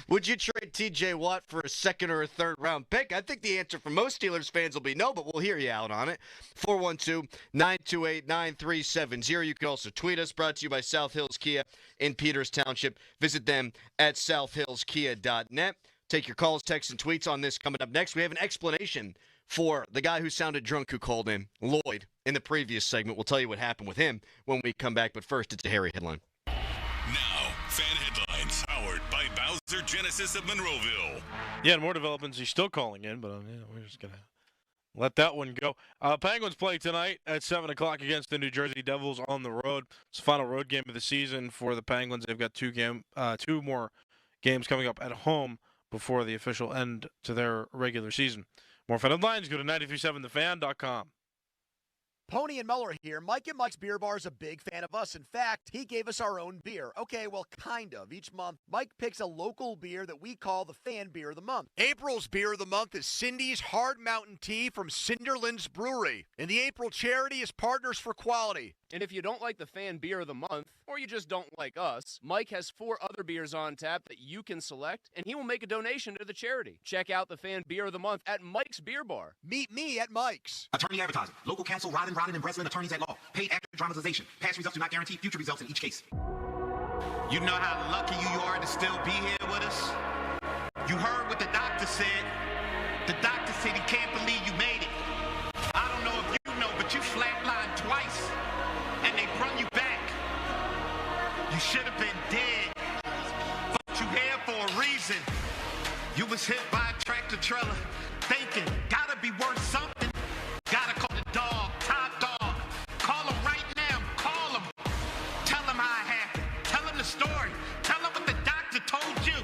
Would you trade T.J. Watt for a 2nd or a 3rd round pick? I think the answer for most Steelers fans will be no, but we'll hear you out on it. 412-928-9370. You can also tweet us. Brought to you by South Hills Kia in Peters Township. Visit them at southhillskia.net. Take your calls, texts, and tweets on this coming up next. We have an explanation for the guy who sounded drunk who called in, Lloyd, in the previous segment. We'll tell you what happened with him when we come back, but first, it's a Harry headline. Now, fan headlines powered by Bowser Genesis of Monroeville. Yeah, and more developments. He's still calling in, but we're just going to let that one go. Penguins play tonight at 7 o'clock against the New Jersey Devils on the road. It's the final road game of the season for the Penguins. They've got two more games coming up at home before the official end to their regular season. More fan headlines, go to 937thefan.com. Pony and Muller here. Mike and Mike's Beer Bar is a big fan of us. In fact, he gave us our own beer. Okay, well, kind of. Each month, Mike picks a local beer that we call the Fan Beer of the Month. April's Beer of the Month is Cindy's Hard Mountain Tea from Cinderlands Brewery. And the April charity is Partners for Quality. And if you don't like the Fan Beer of the Month, or you just don't like us, Mike has 4 other beers on tap that you can select, and he will make a donation to the charity. Check out the Fan Beer of the Month at Mike's Beer Bar. Meet me at Mike's. Attorney advertising. Local counsel Rodden and Breslin attorneys at law. Paid after dramatization. Past results do not guarantee future results in each case. You know how lucky you are to still be here with us? You heard what the doctor said. The doctor said he can't believe you made it. I don't know if you know, but you flatlined twice, and they brung you back. You should have been dead. But you here for a reason. You was hit by a tractor trailer, thinking, gotta be worth something. Gotta call the dog, top dog. Call him right now, call him. Tell him how it happened. Tell him the story. Tell him what the doctor told you.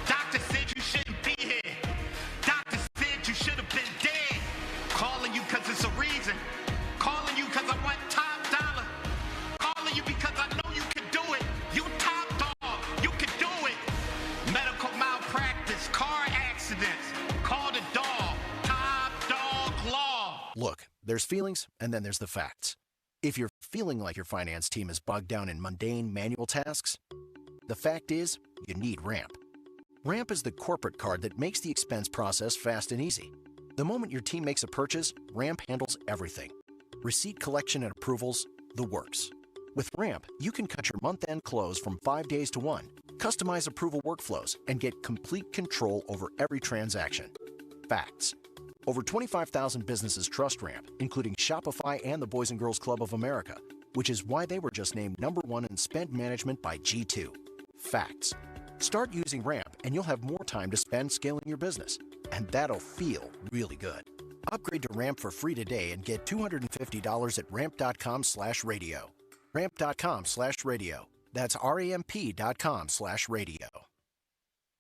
Doctor said you shouldn't be here. Doctor said you should have been dead. Calling you cause it's a reason. Calling you cause I want top dollar. Calling you because I know you can do it. You top dog. You can do it. Medical malpractice, car accidents. Call the dog. Top dog law. Look, there's feelings and then there's the facts. If you're feeling like your finance team is bogged down in mundane manual tasks, the fact is you need Ramp. Ramp is the corporate card that makes the expense process fast and easy. The moment your team makes a purchase, Ramp handles everything. Receipt collection and approvals, the works. With Ramp, you can cut your month-end close from 5 days to 1, customize approval workflows, and get complete control over every transaction. Facts. Over 25,000 businesses trust Ramp, including Shopify and the Boys and Girls Club of America, which is why they were just named #1 in spend management by G2. Facts. Start using Ramp and you'll have more time to spend scaling your business. And that'll feel really good. Upgrade to Ramp for free today and get $250 at ramp.com/radio. Ramp.com/radio. That's RAMP.com/radio.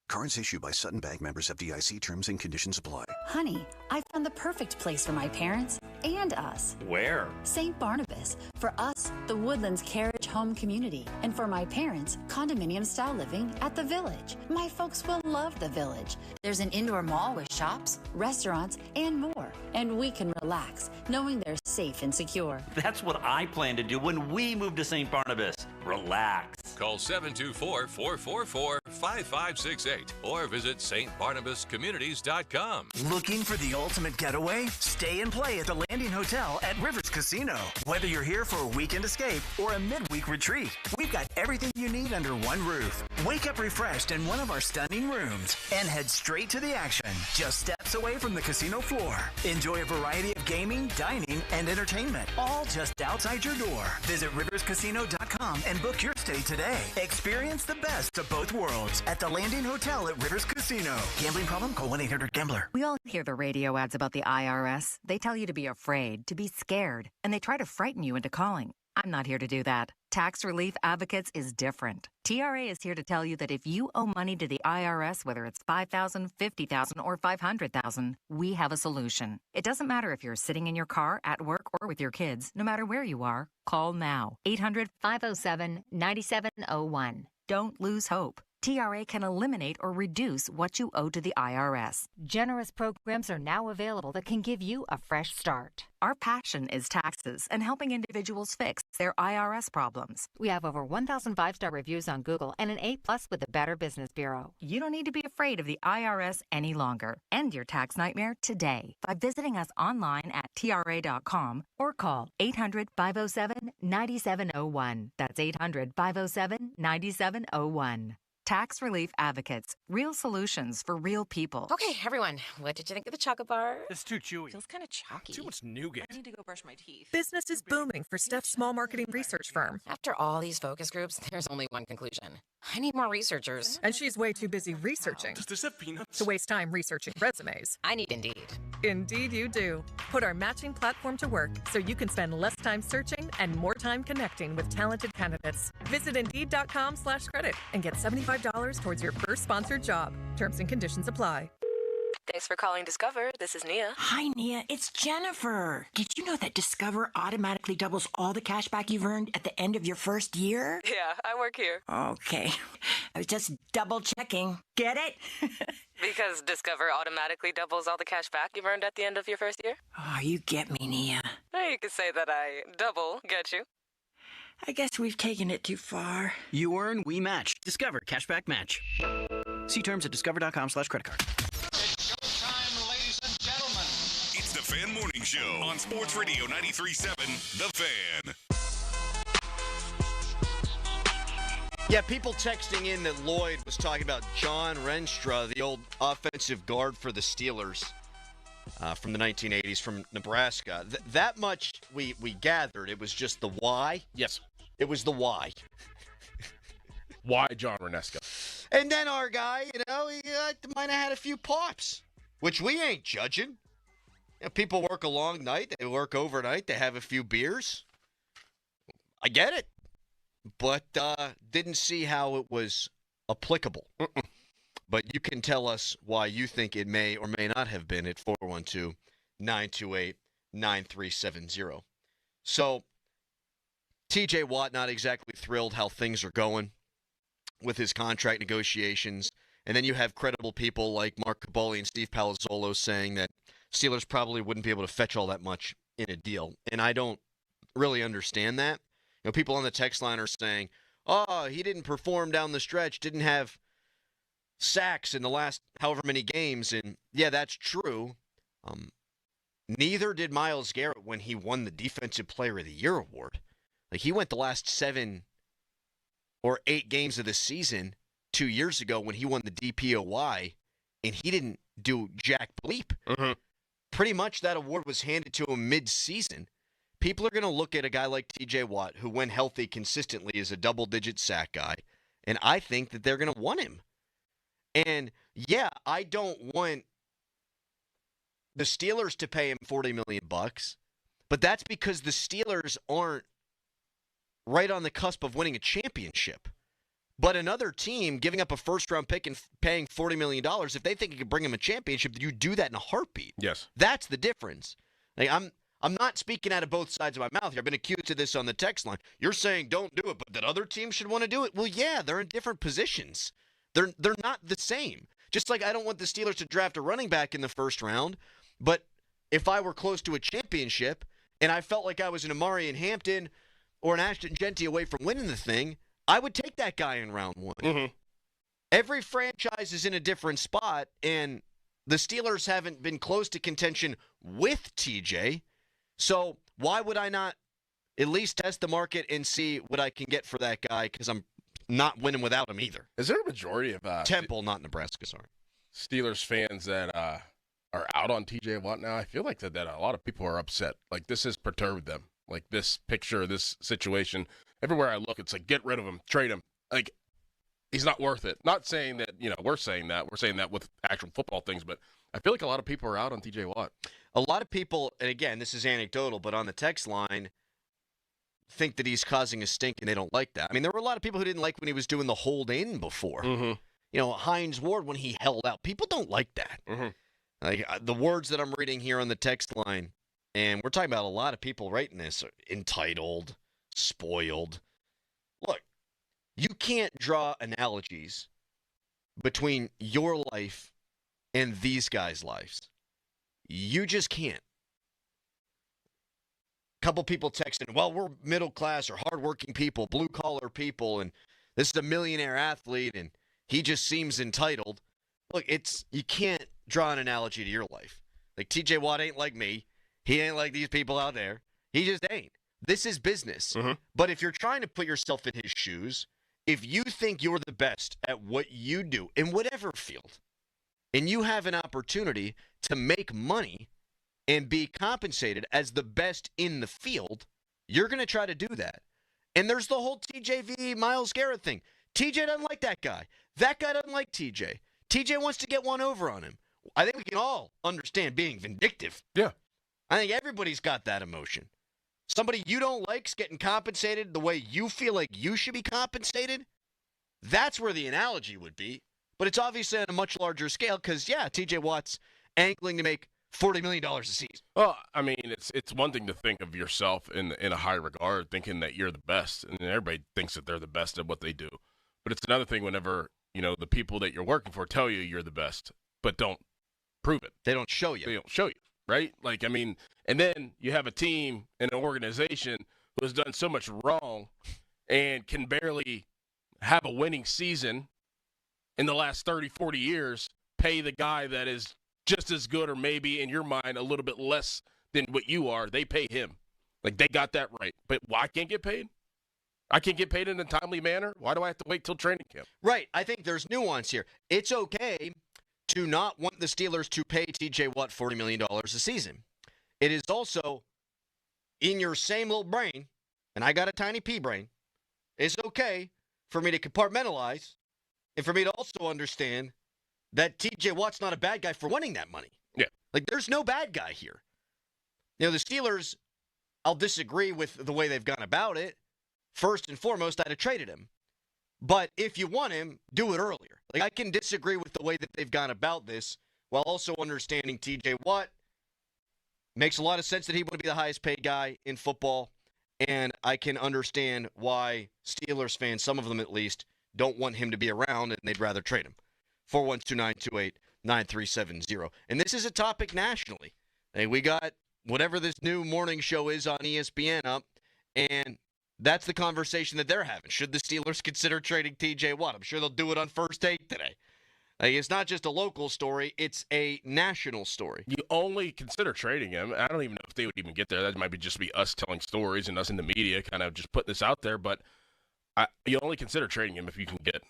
Cards issued by Sutton Bank, members FDIC. Terms and conditions apply. Honey, I found the perfect place for my parents and us. Where? St. Barnabas. For us, the Woodlands Carriage Home Community. And for my parents, condominium-style living at the Village. My folks will love the Village. There's an indoor mall with shops, restaurants, and more. And we can relax, knowing they're safe and secure. That's what I plan to do when we move to St. Barnabas. Relax. Call 724-444-5568 or visit stbarnabascommunities.com. Looking for the ultimate getaway? Stay and play at the Landing Hotel at Rivers Casino. Whether you're here for a weekend escape or a midweek retreat, we've got everything you need under one roof. Wake up refreshed in one of our stunning rooms and head straight to the action, just steps away from the casino floor. Enjoy a variety of gaming, dining, and entertainment, all just outside your door. Visit riverscasino.com and book your stay today. Experience the best of both worlds at the Landing Hotel at Rivers Casino. Gambling problem? Call 1-800-GAMBLER. We all hear the radio ads about the IRS. They tell you to be afraid, to be scared, and they try to frighten you into calling. I'm not here to do that. Tax Relief Advocates is different. TRA is here to tell you that if you owe money to the IRS, whether it's $5,000, $50,000, or $500,000, we have a solution. It doesn't matter if you're sitting in your car, at work, or with your kids. No matter where you are, call now. 800-507-9701. Don't lose hope. TRA can eliminate or reduce what you owe to the IRS. Generous programs are now available that can give you a fresh start. Our passion is taxes and helping individuals fix their IRS problems. We have over 1,000 5-star reviews on Google and an A+ with the Better Business Bureau. You don't need to be afraid of the IRS any longer. End your tax nightmare today by visiting us online at TRA.com or call 800-507-9701. That's 800-507-9701. Tax Relief Advocates. Real solutions for real people. Okay, everyone, what did you think of the chocolate bar? It's too chewy. Feels kind of chalky. Too much nougat. I need to go brush my teeth. Business is booming for Steph's small marketing research firm. After all these focus groups, there's only one conclusion. I need more researchers. And she's way too busy researching. Does this have peanuts? To waste time researching resumes. I need Indeed. Indeed you do. Put our matching platform to work so you can spend less time searching and more time connecting with talented candidates. Visit Indeed.com/credit and get $75 towards your first sponsored job. Terms and conditions apply. Thanks for calling Discover. This is Nia. Hi, Nia. It's Jennifer. Did you know that Discover automatically doubles all the cash back you've earned at the end of your first year? Yeah, I work here. Okay. I was just double checking. Get it? Because Discover automatically doubles all the cash back you've earned at the end of your first year? Oh, you get me, Nia. Or you could say that I double get you. I guess we've taken it too far. You earn, we match. Discover Cashback Match. See terms at discover.com/creditcard. It's the Fan Morning Show on Sports Radio 93.7, The Fan. Yeah, people texting in that Lloyd was talking about John Renstra, the old offensive guard for the Steelers from the 1980s from Nebraska. That much we gathered. It was just the why. Yes. It was the why. Why John Renesca? And then our guy, he might have had a few pops, which we ain't judging. People work a long night. They work overnight. They have a few beers. I get it. But didn't see how it was applicable. But you can tell us why you think it may or may not have been at 412-928-9370. So, TJ Watt not exactly thrilled how things are going with his contract negotiations. And then you have credible people like Mark Caboli and Steve Palazzolo saying that Steelers probably wouldn't be able to fetch all that much in a deal. And I don't really understand that. People on the text line are saying, oh, he didn't perform down the stretch, didn't have sacks in the last however many games. And, yeah, that's true. Neither did Myles Garrett when he won the Defensive Player of the Year award. Like, he went the last 7 or 8 games of the season 2 years ago when he won the DPOY, and he didn't do jack bleep. Mm-hmm. Pretty much that award was handed to him mid-season. People are going to look at a guy like TJ Watt, who when healthy consistently is a double-digit sack guy, and I think that they're going to want him. And, yeah, I don't want the Steelers to pay him $40 million, but that's because the Steelers aren't right on the cusp of winning a championship. But another team giving up a first-round pick and paying $40 million, if they think it could bring them a championship, you do that in a heartbeat. Yes. That's the difference. Like, I'm not speaking out of both sides of my mouth here. I've been accused of this on the text line. You're saying don't do it, but that other teams should want to do it? Well, yeah, they're in different positions. They're not the same. Just like I don't want the Steelers to draft a running back in the first round, but if I were close to a championship and I felt like I was an Amari and Hampton or an Ashton Genty away from winning the thing, I would take that guy in round 1. Mm-hmm. Every franchise is in a different spot, and the Steelers haven't been close to contention with TJ. So why would I not at least test the market and see what I can get for that guy? Because I'm not winning without him either. Is there a majority of Temple, not Nebraska, sorry, Steelers fans that are out on TJ Watt now? I feel like that a lot of people are upset. Like, this has perturbed them. Like, this picture, this situation. Everywhere I look, it's like, get rid of him, trade him. Like, he's not worth it. Not saying that, we're saying that. We're saying that with actual football things, but I feel like a lot of people are out on TJ Watt. A lot of people, and again, this is anecdotal, but on the text line, think that he's causing a stink and they don't like that. I mean, there were a lot of people who didn't like when he was doing the hold in before. Mm-hmm. You know, Hines Ward when he held out. People don't like that. Mm-hmm. Like the words that I'm reading here on the text line, and we're talking about a lot of people writing this, entitled, spoiled. Look, you can't draw analogies between your life and these guys' lives. You just can't. A couple people texting, well, we're middle class or hardworking people, blue collar people, and this is a millionaire athlete, and he just seems entitled. Look, you can't draw an analogy to your life. Like TJ Watt ain't like me. He ain't like these people out there. He just ain't. This is business. Mm-hmm. But if you're trying to put yourself in his shoes, if you think you're the best at what you do in whatever field, and you have an opportunity to make money and be compensated as the best in the field, you're going to try to do that. And there's the whole TJ v. Myles Garrett thing. TJ doesn't like that guy. That guy doesn't like TJ. TJ wants to get one over on him. I think we can all understand being vindictive. Yeah. I think everybody's got that emotion. Somebody you don't like's getting compensated the way you feel like you should be compensated. That's where the analogy would be. But it's obviously on a much larger scale because, yeah, TJ Watt's angling to make $40 million a season. Well, I mean, it's one thing to think of yourself in a high regard, thinking that you're the best, and everybody thinks that they're the best at what they do. But it's another thing whenever, the people that you're working for tell you you're the best, but don't prove it. They don't show you. They don't show you, right? Like, I mean, and then you have a team and an organization who has done so much wrong and can barely have a winning season in the last 30, 40 years, pay the guy that is just as good or maybe in your mind a little bit less than what you are. They pay him. Like, they got that right. But why I can't get paid? I can't get paid in a timely manner? Why do I have to wait till training camp? Right. I think there's nuance here. It's okay to not want the Steelers to pay TJ Watt $40 million a season. It is also in your same little brain, and I got a tiny pea brain, it's okay for me to compartmentalize and for me to also understand that TJ Watt's not a bad guy for wanting that money. Yeah. Like, there's no bad guy here. The Steelers, I'll disagree with the way they've gone about it. First and foremost, I'd have traded him. But if you want him, do it earlier. Like, I can disagree with the way that they've gone about this while also understanding TJ Watt. Makes a lot of sense that he would be the highest paid guy in football. And I can understand why Steelers fans, some of them at least, don't want him to be around and they'd rather trade him. 412-928-9370. And this is a topic nationally. Hey, we got whatever this new morning show is on ESPN up, and that's the conversation that they're having. Should the Steelers consider trading TJ Watt? I'm sure they'll do it on First Take today. Like, it's not just a local story, it's a national story. You only consider trading him. I don't even know if they would even get there. That might just be us telling stories and us in the media kind of just putting this out there. But you only consider trading him if you can get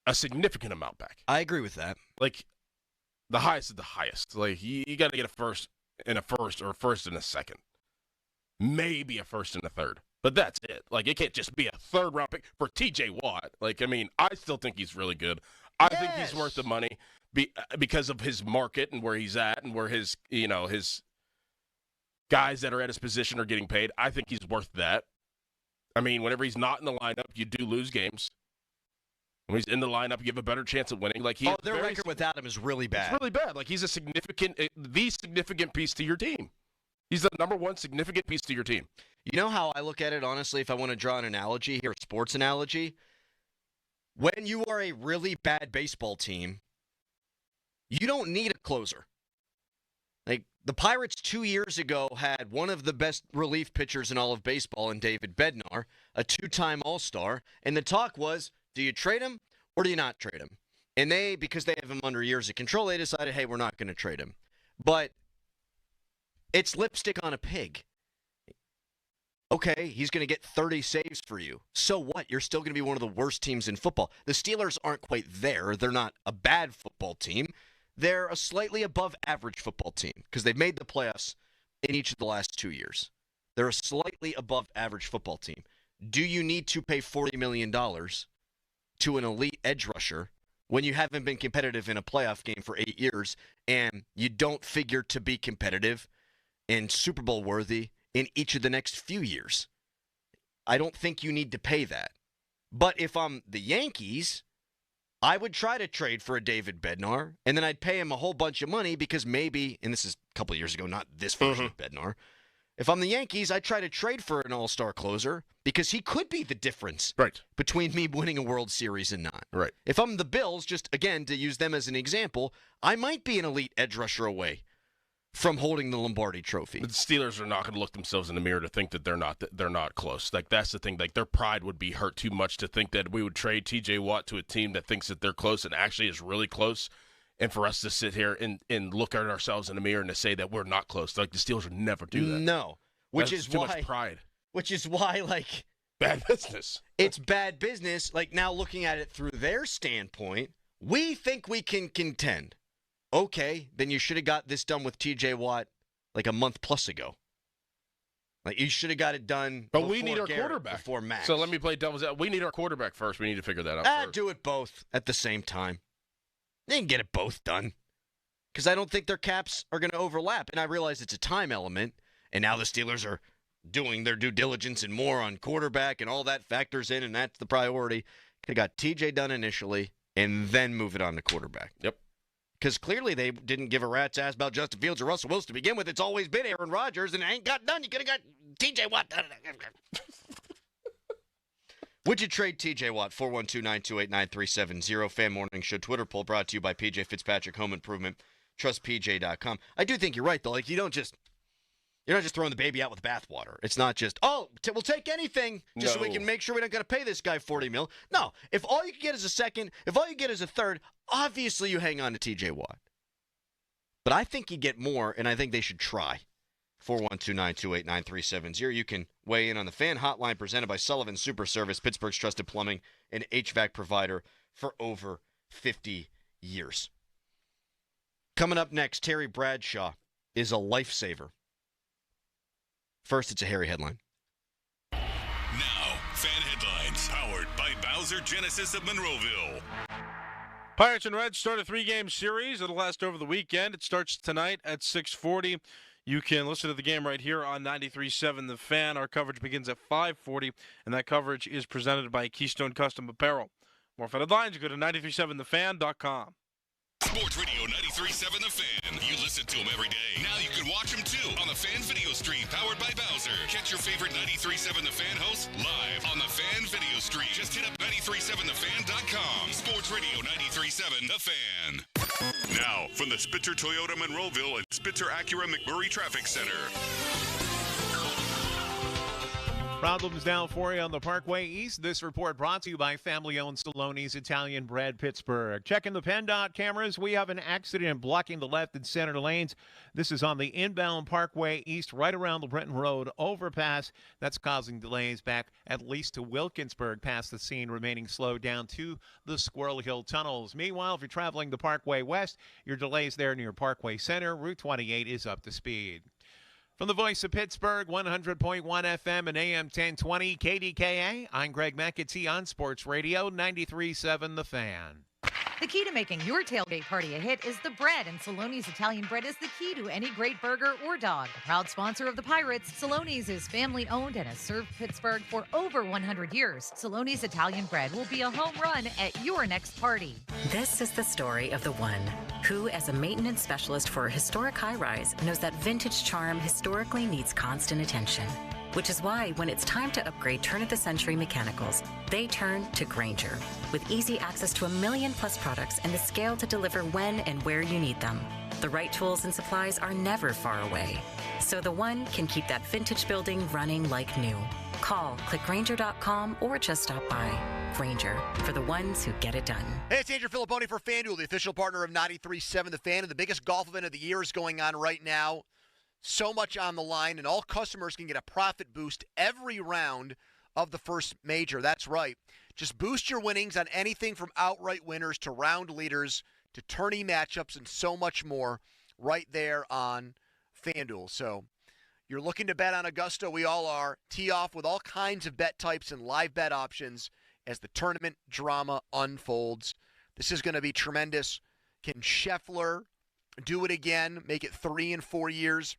a significant amount back. I agree with that. Like, the highest is the highest. Like, you got to get a first and a second. Maybe a first and a third. But that's it. Like, it can't just be a third-round pick for TJ Watt. Like, I mean, I still think he's really good. I think he's worth the money because of his market and where he's at and where his guys that are at his position are getting paid. I think he's worth that. I mean, whenever he's not in the lineup, you do lose games. When he's in the lineup, you have a better chance of winning. Like, their record without him is really bad. It's really bad. Like, he's the significant piece to your team. He's the number one significant piece to your team. You know how I look at it, honestly, if I want to draw an analogy here, a sports analogy? When you are a really bad baseball team, you don't need a closer. Like, the Pirates 2 years ago had one of the best relief pitchers in all of baseball in David Bednar, a two-time All-Star, and the talk was, do you trade him or do you not trade him? And they, because they have him under years of control, they decided, hey, we're not going to trade him. But it's lipstick on a pig. Okay, he's going to get 30 saves for you. So what? You're still going to be one of the worst teams in football. The Steelers aren't quite there. They're not a bad football team. They're a slightly above average football team because they've made the playoffs in each of the last 2 years. They're a slightly above average football team. Do you need to pay $40 million to an elite edge rusher when you haven't been competitive in a playoff game for 8 years and you don't figure to be competitive and Super Bowl worthy in each of the next few years? I don't think you need to pay that. But if I'm the Yankees, I would try to trade for a David Bednar, and then I'd pay him a whole bunch of money because maybe, and this is a couple of years ago, not this version of Bednar. If I'm the Yankees, I'd try to trade for an all-star closer because he could be the difference between me winning a World Series and not. Right. If I'm the Bills, just again to use them as an example, I might be an elite edge rusher away from holding the Lombardi Trophy. The Steelers are not going to look themselves in the mirror to think that they're not close. Like, that's the thing. Like, their pride would be hurt too much to think that we would trade T.J. Watt to a team that thinks that they're close and actually is really close. And for us to sit here and look at ourselves in the mirror and to say that we're not close, like the Steelers would never do that. No, That's too much pride. Which is why, like, bad business. It's bad business. Like, now looking at it through their standpoint, we think we can contend. Okay, then you should have got this done with T.J. Watt like a month plus ago. Like, you should have got it done. But we need our Garrett, quarterback before Max. So let me play devil's advocate. We need our quarterback first. We need to figure that out first. Do it both at the same time. They can get it both done. Because I don't think their caps are going to overlap. And I realize it's a time element. And now the Steelers are doing their due diligence and more on quarterback, and all that factors in, and that's the priority. Could have got TJ done initially and then move it on to quarterback. Yep. Because clearly they didn't give a rat's ass about Justin Fields or Russell Wilson to begin with. It's always been Aaron Rodgers, and it ain't got done. You could have got TJ Watt done. Would you trade TJ Watt? 412-928-9370. Fan Morning Show Twitter poll brought to you by PJ Fitzpatrick Home Improvement. TrustPJ.com. I do think you're right, though. Like, you're not just throwing the baby out with bathwater. It's not just, we'll take anything just so we can make sure we don't got to pay this guy $40 million. No, if all you can get is a second, if all you get is a third, obviously you hang on to TJ Watt. But I think you get more, and I think they should try. 412-928-9370. You can weigh in on the Fan Hotline presented by Sullivan Super Service, Pittsburgh's trusted plumbing and HVAC provider for over 50 years. Coming up next, Terry Bradshaw is a lifesaver. First, it's a Harry headline. Now, Fan Headlines, powered by Bowser Genesis of Monroeville. Pirates and Reds start a 3-game series. It'll last over the weekend. It starts tonight at 6:40. You can listen to the game right here on 93.7 The Fan. Our coverage begins at 5:40, and that coverage is presented by Keystone Custom Apparel. More Fan Headlines, go to 937thefan.com. Sports Radio 93.7 The Fan. You listen to them every day. Now you can watch them too on the Fan Video Stream powered by Bowser. Catch your favorite 93.7 The Fan hosts live on the Fan Video Stream. Just hit up 937thefan.com. Sports Radio 93.7 The Fan. Now, from the Spitzer Toyota Monroeville and Spitzer Acura McMurray Traffic Center. Problems now for you on the Parkway East. This report brought to you by family-owned Saloni's Italian Bread Pittsburgh. Checking the PennDOT cameras, we have an accident blocking the left and center lanes. This is on the inbound Parkway East, right around the Brenton Road overpass. That's causing delays back at least to Wilkinsburg, past the scene, remaining slow down to the Squirrel Hill tunnels. Meanwhile, if you're traveling the Parkway West, your delays there near Parkway Center. Route 28 is up to speed. From the voice of Pittsburgh, 100.1 FM and AM 1020 KDKA, I'm Greg McAtee on Sports Radio 93.7 The Fan. The key to making your tailgate party a hit is the bread, and Saloni's Italian Bread is the key to any great burger or dog. Proud sponsor of the Pirates, Saloni's is family-owned and has served Pittsburgh for over 100 years. Saloni's Italian Bread will be a home run at your next party. This is the story of the one who, as a maintenance specialist for a historic high-rise, knows that vintage charm historically needs constant attention. Which is why when it's time to upgrade turn-of-the-century mechanicals, they turn to Grainger. With easy access to 1 million+ products and the scale to deliver when and where you need them. The right tools and supplies are never far away. So the one can keep that vintage building running like new. Call, click Grainger.com, or just stop by. Grainger, for the ones who get it done. Hey, it's Andrew Filipponi for FanDuel, the official partner of 93.7 The Fan, and the biggest golf event of the year is going on right now. So much on the line, and all customers can get a profit boost every round of the first major. That's right. Just boost your winnings on anything from outright winners to round leaders to tourney matchups and so much more right there on FanDuel. So you're looking to bet on Augusta. We all are. Tee off with all kinds of bet types and live bet options as the tournament drama unfolds. This is going to be tremendous. Can Scheffler do it again, make it 3 in 4 years?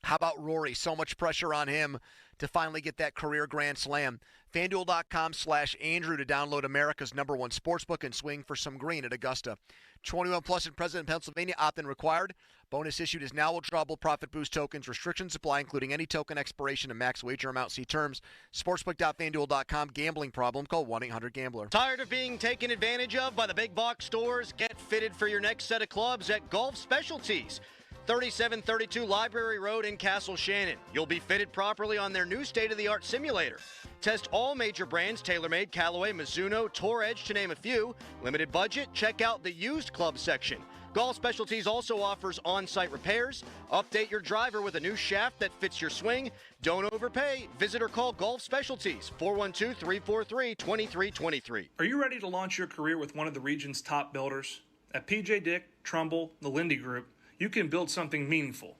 How about Rory? So much pressure on him to finally get that career Grand Slam. FanDuel.com/Andrew to download America's #1 sportsbook and swing for some green at Augusta. 21 plus in President, Pennsylvania. Opt-in required. Bonus issued is now withdrawable profit boost tokens. Restrictions apply, including any token expiration and max wager amount. See terms. Sportsbook.fanduel.com. Gambling problem? Call 1-800-GAMBLER. Tired of being taken advantage of by the big box stores? Get fitted for your next set of clubs at Golf Specialties. 3732 Library Road in Castle Shannon. You'll be fitted properly on their new state-of-the-art simulator. Test all major brands, TaylorMade, Callaway, Mizuno, Tour Edge, to name a few. Limited budget? Check out the used club section. Golf Specialties also offers on-site repairs. Update your driver with a new shaft that fits your swing. Don't overpay. Visit or call Golf Specialties, 412-343-2323. Are you ready to launch your career with one of the region's top builders? At PJ Dick, Trumbull, the Lindy Group, you can build something meaningful,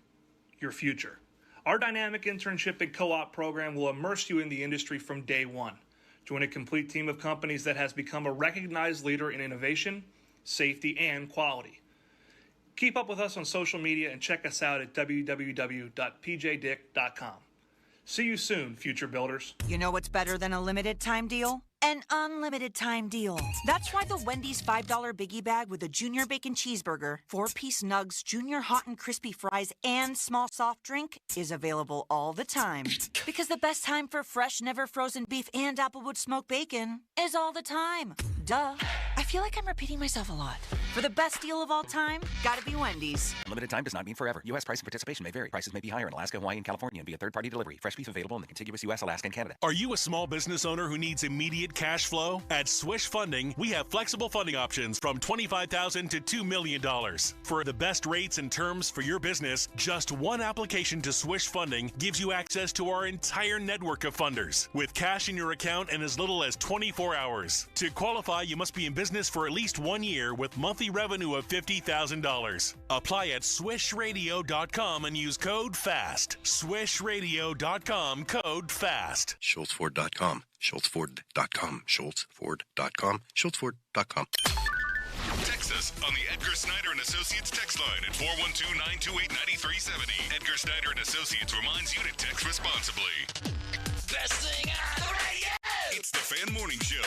your future. Our dynamic internship and co-op program will immerse you in the industry from day one. Join a complete team of companies that has become a recognized leader in innovation, safety, and quality. Keep up with us on social media and check us out at www.pjdick.com. See you soon, future builders. You know what's better than a limited time deal? An unlimited time deal. That's why the Wendy's $5 Biggie Bag with a Junior Bacon Cheeseburger, 4-piece nugs, Junior Hot and Crispy Fries, and small soft drink is available all the time. Because the best time for fresh, never frozen beef and Applewood smoked bacon is all the time. Duh. I feel like I'm repeating myself a lot. For the best deal of all time, gotta be Wendy's. Limited time does not mean forever. U.S. price and participation may vary. Prices may be higher in Alaska, Hawaii, and California and via third-party delivery. Fresh beef available in the contiguous U.S., Alaska, and Canada. Are you a small business owner who needs immediate cash flow? At Swish Funding, we have flexible funding options from $25,000 to $2 million. For the best rates and terms for your business, just one application to Swish Funding gives you access to our entire network of funders, with cash in your account in as little as 24 hours. To qualify, you must be in business for at least 1 year with monthly revenue of $50,000. Apply at swishradio.com and use code FAST. Swishradio.com, code FAST. SchultzFord.com. SchultzFord.com. SchultzFord.com. SchultzFord.com. Text us on the Edgar Snyder and Associates text line at 412-928-9370. Edgar Snyder and Associates reminds you to text responsibly. Best thing on the radio! It's the Fan Morning Show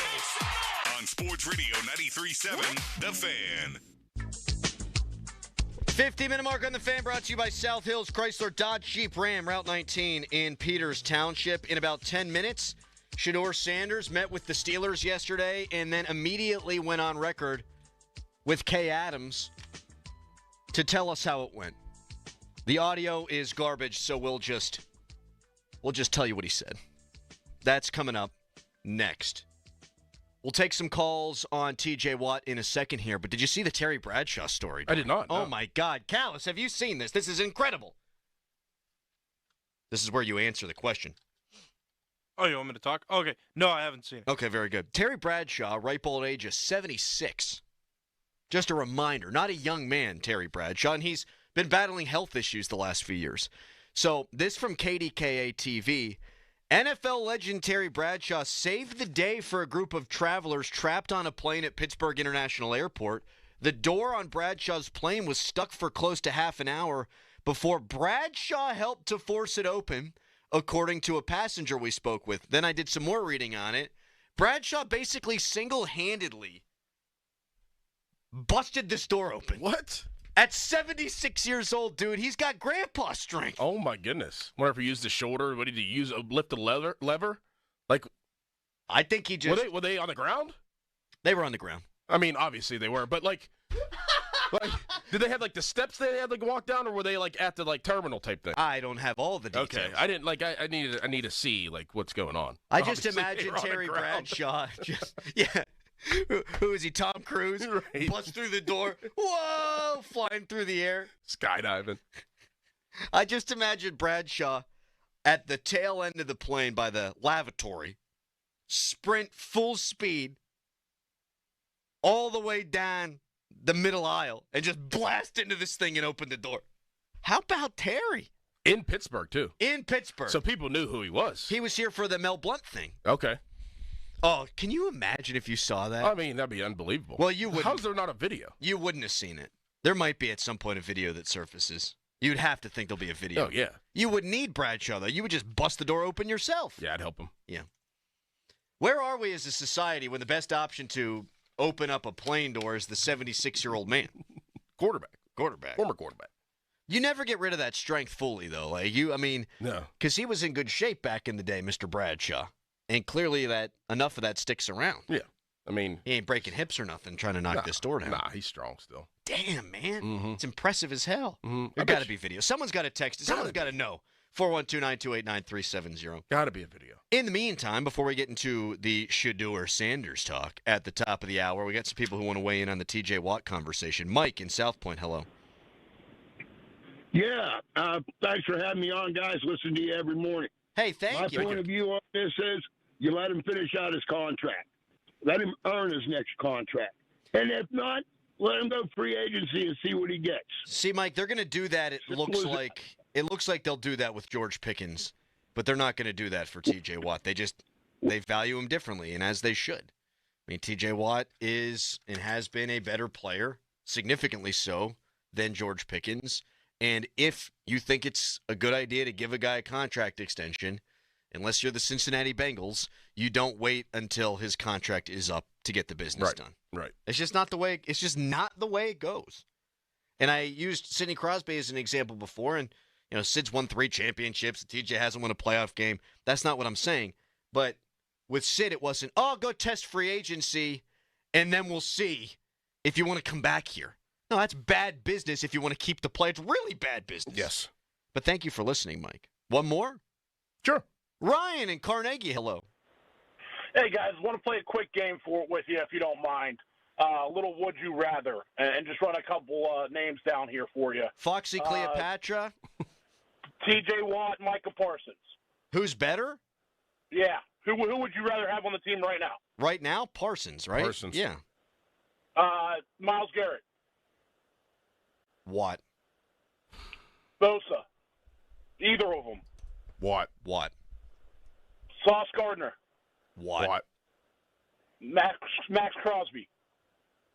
on Sports Radio 93.7, The Fan. 50-minute mark on the Fan, brought to you by South Hills Chrysler Dodge Jeep Ram, Route 19 in Peters Township. In about 10 minutes, Shedeur Sanders met with the Steelers yesterday and then immediately went on record with Kay Adams to tell us how it went. The audio is garbage, so we'll just tell you what he said. That's coming up next. We'll take some calls on TJ Watt in a second here, but did you see the Terry Bradshaw story? I did not. Oh, no. my God. Callis, have you seen this? This is incredible. This is where you answer the question. Oh, you want me to talk? Okay. No, I haven't seen it. Okay, very good. Terry Bradshaw, ripe old age of 76. Just a reminder, not a young man, Terry Bradshaw, and he's been battling health issues the last few years. So this from KDKA TV. NFL legend Terry Bradshaw saved the day for a group of travelers trapped on a plane at Pittsburgh International Airport. The door on Bradshaw's plane was stuck for close to half an hour before Bradshaw helped to force it open, according to a passenger we spoke with. Then I did some more reading on it. Bradshaw basically single-handedly busted this door open. What? At 76 years old, dude, he's got grandpa strength. Oh, my goodness. Wonder if he used his shoulder. What did he use? Lift the lever? Like, I think he just... Were they on the ground? They were on the ground. I mean, obviously they were, but like did they have like the steps they had to walk down, or were they like at the like terminal type thing? I don't have all the details. Okay, I didn't like. I need to see like what's going on. I just imagine Terry Bradshaw Who is he, Tom Cruise? Right. Busts through the door. Whoa! Flying through the air. Skydiving. I just imagine Bradshaw at the tail end of the plane by the lavatory, sprint full speed all the way down the middle aisle and just blast into this thing and open the door. How about Terry? In Pittsburgh, too. In Pittsburgh. So people knew who he was. He was here for the Mel Blount thing. Okay. Oh, can you imagine if you saw that? I mean, that'd be unbelievable. Well, you wouldn't. How's there not a video? You wouldn't have seen it. There might be at some point a video that surfaces. You'd have to think there'll be a video. Oh, yeah. You would need Bradshaw, though. You would just bust the door open yourself. Yeah, I'd help him. Yeah. Where are we as a society when the best option to open up a plane door is the 76-year-old man? Quarterback. Former quarterback. You never get rid of that strength fully, though. No. Because he was in good shape back in the day, Mr. Bradshaw. And clearly enough of that sticks around. Yeah. He ain't breaking hips or nothing trying to knock this door down. Nah, he's strong still. Damn, man. Mm-hmm. It's impressive as hell. Mm-hmm. There's got to be video. Someone's got to text it. Someone's got to know. 412-928-9370. Got to be a video. In the meantime, before we get into the Shedeur Sanders talk at the top of the hour, we got some people who want to weigh in on the TJ Watt conversation. Mike in South Point, hello. Yeah, thanks for having me on, guys. Listen to you every morning. Hey, thank you. My point of view on this is you let him finish out his contract. Let him earn his next contract. And if not, let him go free agency and see what he gets. See, Mike, they're going to do that. It looks like they'll do that with George Pickens, but they're not going to do that for TJ Watt. They value him differently, and as they should. TJ Watt is and has been a better player, significantly so, than George Pickens. And if you think it's a good idea to give a guy a contract extension, unless you're the Cincinnati Bengals, you don't wait until his contract is up to get the business done. Right. It's just not the way it goes. And I used Sidney Crosby as an example before, and Sid's won 3 championships. TJ hasn't won a playoff game. That's not what I'm saying. But with Sid, it wasn't, go test free agency, and then we'll see if you want to come back here. No, that's bad business if you want to keep the play. It's really bad business. Yes. But thank you for listening, Mike. One more? Sure. Ryan in Carnegie, hello. Hey, guys, want to play a quick game with you, if you don't mind. A little would you rather, and just run a couple names down here for you. Foxy Cleopatra? TJ Watt, Micah Parsons. Who's better? Yeah. Who would you rather have on the team right now? Right now? Parsons, right? Parsons. Yeah. Myles Garrett. Watt. Bosa. Either of them. Watt. Sauce Gardner. Watt. Max Crosby.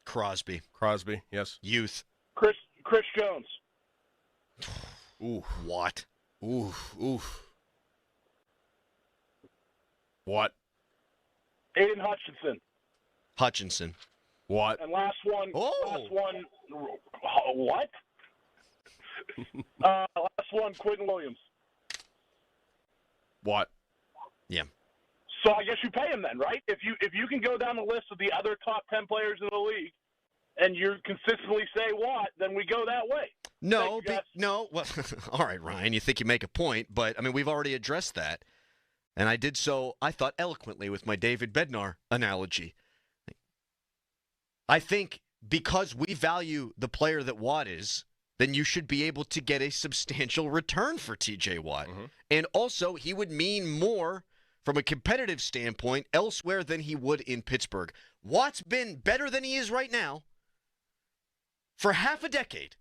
Crosby, yes. Youth. Chris Jones. Ooh. Watt. Watt. Aiden Hutchinson. Watt. And last one. Oh. What? Last one, Quentin Williams. Watt. Yeah. So I guess you pay him then, right? If you can go down the list of the other top 10 players in the league, and you consistently say Watt, then we go that way. No. Well, all right, Ryan. You think you make a point, but we've already addressed that, and I did so. I thought eloquently with my David Bednar analogy. I think because we value the player that Watt is, then you should be able to get a substantial return for TJ Watt. Mm-hmm. And also, he would mean more from a competitive standpoint elsewhere than he would in Pittsburgh. Watt's been better than he is right now for half a decade,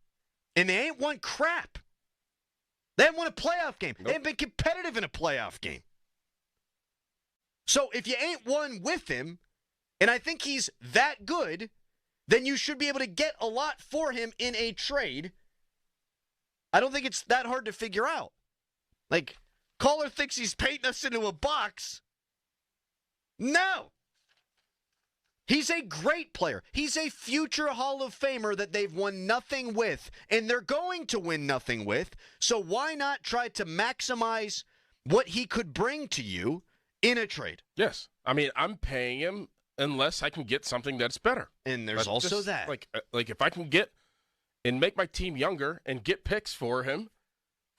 and they ain't won crap. They haven't won a playoff game. Nope. They haven't been competitive in a playoff game. So if you ain't won with him, and I think he's that good, then you should be able to get a lot for him in a trade. I don't think it's that hard to figure out. Caller thinks he's painting us into a box. No. He's a great player. He's a future Hall of Famer that they've won nothing with, and they're going to win nothing with. So why not try to maximize what he could bring to you in a trade? Yes. I'm paying him unless I can get something that's better. And there's also that. Like if I can get and make my team younger and get picks for him,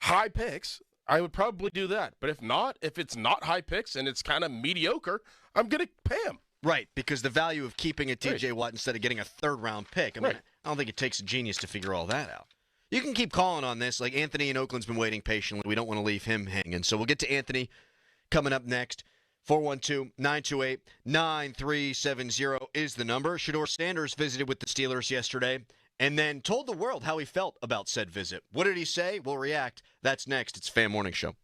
high picks, I would probably do that. But if it's not high picks and it's kind of mediocre, I'm going to pay him. Right, because the value of keeping a TJ Watt instead of getting a third-round pick. I don't think it takes a genius to figure all that out. You can keep calling on this. Anthony in Oakland's been waiting patiently. We don't want to leave him hanging. So we'll get to Anthony coming up next. 412-928-9370 is the number. Shedeur Sanders visited with the Steelers yesterday and then told the world how he felt about said visit. What did he say? We'll react. That's next. It's Fan Morning Show.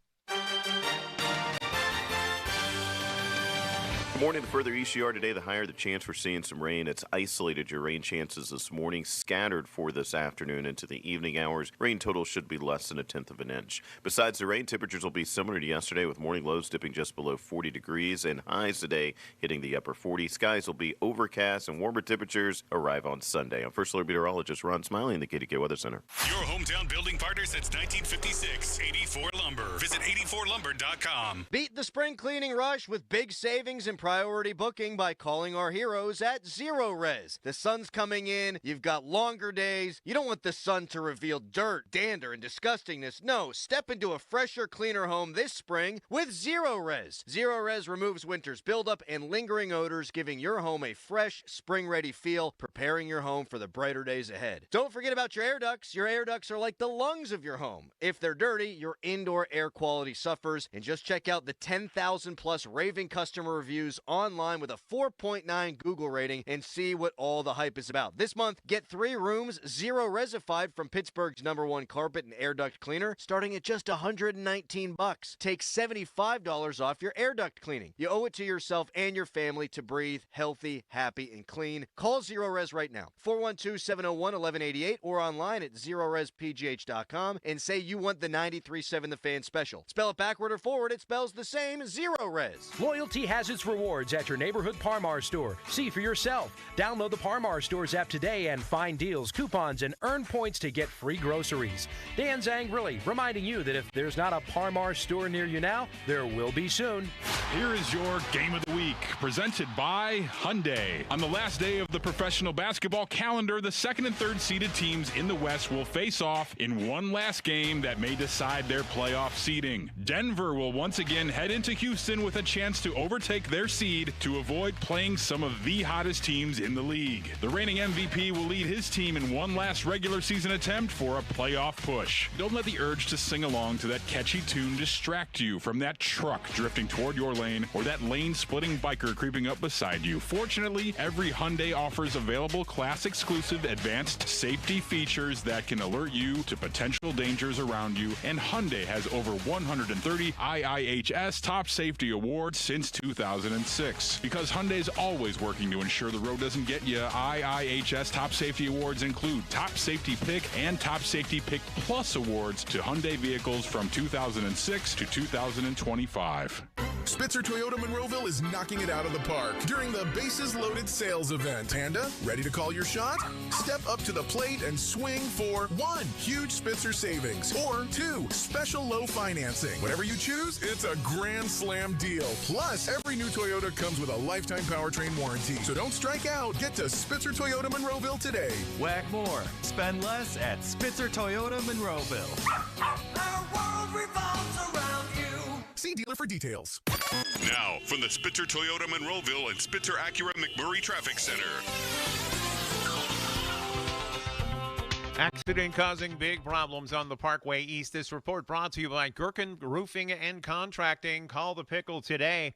Good morning, the further east you are today, the higher the chance for seeing some rain. It's isolated your rain chances this morning, scattered for this afternoon into the evening hours. Rain total should be less than 1/10 of an inch. Besides the rain, temperatures will be similar to yesterday, with morning lows dipping just below 40 degrees and highs today hitting the upper 40s. Skies will be overcast and warmer temperatures arrive on Sunday. I'm First Alert Meteorologist Ron Smiley in the KDK Weather Center. Your hometown building partner since 1956. 84 Lumber. Visit 84lumber.com. Beat the spring cleaning rush with big savings and priority booking by calling our heroes at Zero Res. The sun's coming in, you've got longer days, you don't want the sun to reveal dirt, dander, and disgustingness. No, step into a fresher, cleaner home this spring with Zero Res. Zero Res removes winter's buildup and lingering odors, giving your home a fresh, spring-ready feel, preparing your home for the brighter days ahead. Don't forget about your air ducts. Your air ducts are like the lungs of your home. If they're dirty, your indoor air quality suffers. And just check out the 10,000 plus raving customer reviews online with a 4.9 Google rating and see what all the hype is about. This month, get 3 rooms Zero Resified from Pittsburgh's #1 carpet and air duct cleaner, starting at just $119. Take $75 off your air duct cleaning. You owe it to yourself and your family to breathe healthy, happy, and clean. Call Zero Res right now. 412-701-1188 or online at ZeroResPGH.com and say you want the 93.7 The Fan special. Spell it backward or forward, it spells the same, Zero Res. Loyalty has its rewards at your neighborhood Par-Mar store. See for yourself. Download the Par-Mar Stores app today and find deals, coupons, and earn points to get free groceries. Dan Zangrili reminding you that if there's not a Par-Mar store near you now, there will be soon. Here is your Game of the Week, presented by Hyundai. On the last day of the professional basketball calendar, the second and third seeded teams in the West will face off in one last game that may decide their playoff seeding. Denver will once again head into Houston with a chance to overtake their seed to avoid playing some of the hottest teams in the league. The reigning MVP will lead his team in one last regular season attempt for a playoff push. Don't let the urge to sing along to that catchy tune distract you from that truck drifting toward your lane or that lane-splitting biker creeping up beside you. Fortunately, every Hyundai offers available class-exclusive advanced safety features that can alert you to potential dangers around you, and Hyundai has over 130 IIHS Top Safety Awards since 2006. Because Hyundai's always working to ensure the road doesn't get you, IIHS Top Safety Awards include Top Safety Pick and Top Safety Pick Plus awards to Hyundai vehicles from 2006 to 2025. Spitzer Toyota Monroeville is knocking it out of the park during the Bases Loaded sales event. Panda, ready to call your shot? Step up to the plate and swing for 1, huge Spitzer savings, or 2, special low financing. Whatever you choose, it's a grand slam deal. Plus, every new Toyota comes with a lifetime powertrain warranty. So don't strike out. Get to Spitzer Toyota Monroeville today. Whack more. Spend less at Spitzer Toyota Monroeville. Our world revolves around you. See dealer for details. Now, from the Spitzer Toyota Monroeville and Spitzer Acura McMurray Traffic Center. Accident causing big problems on the Parkway East. This report brought to you by Gherkin Roofing and Contracting. Call the Pickle today.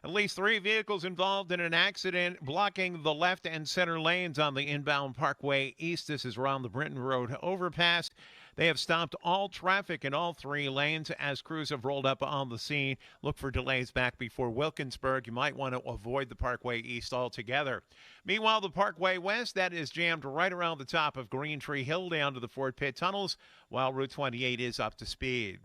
At least 3 vehicles involved in an accident blocking the left and center lanes on the inbound Parkway East. This is around the Brinton Road overpass. They have stopped all traffic in all 3 lanes as crews have rolled up on the scene. Look for delays back before Wilkinsburg. You might want to avoid the Parkway East altogether. Meanwhile, the Parkway West, that is jammed right around the top of Green Tree Hill down to the Fort Pitt tunnels, while Route 28 is up to speed.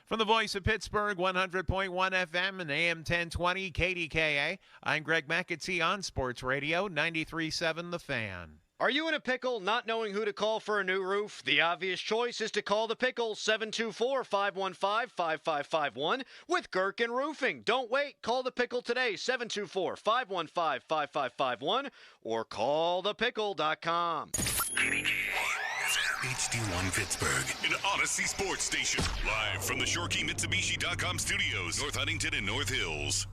From the voice of Pittsburgh, 100.1 FM and AM 1020 KDKA, I'm Greg McAtee on Sports Radio 93.7 The Fan. Are you in a pickle not knowing who to call for a new roof? The obvious choice is to call the Pickle, 724-515-5551 with Gherkin Roofing. Don't wait. Call the Pickle today, 724-515-5551 or callthepickle.com. HD1 Pittsburgh, an Odyssey sports station. Live from the ShoreKeyMitsubishi.com studios, North Huntington and North Hills.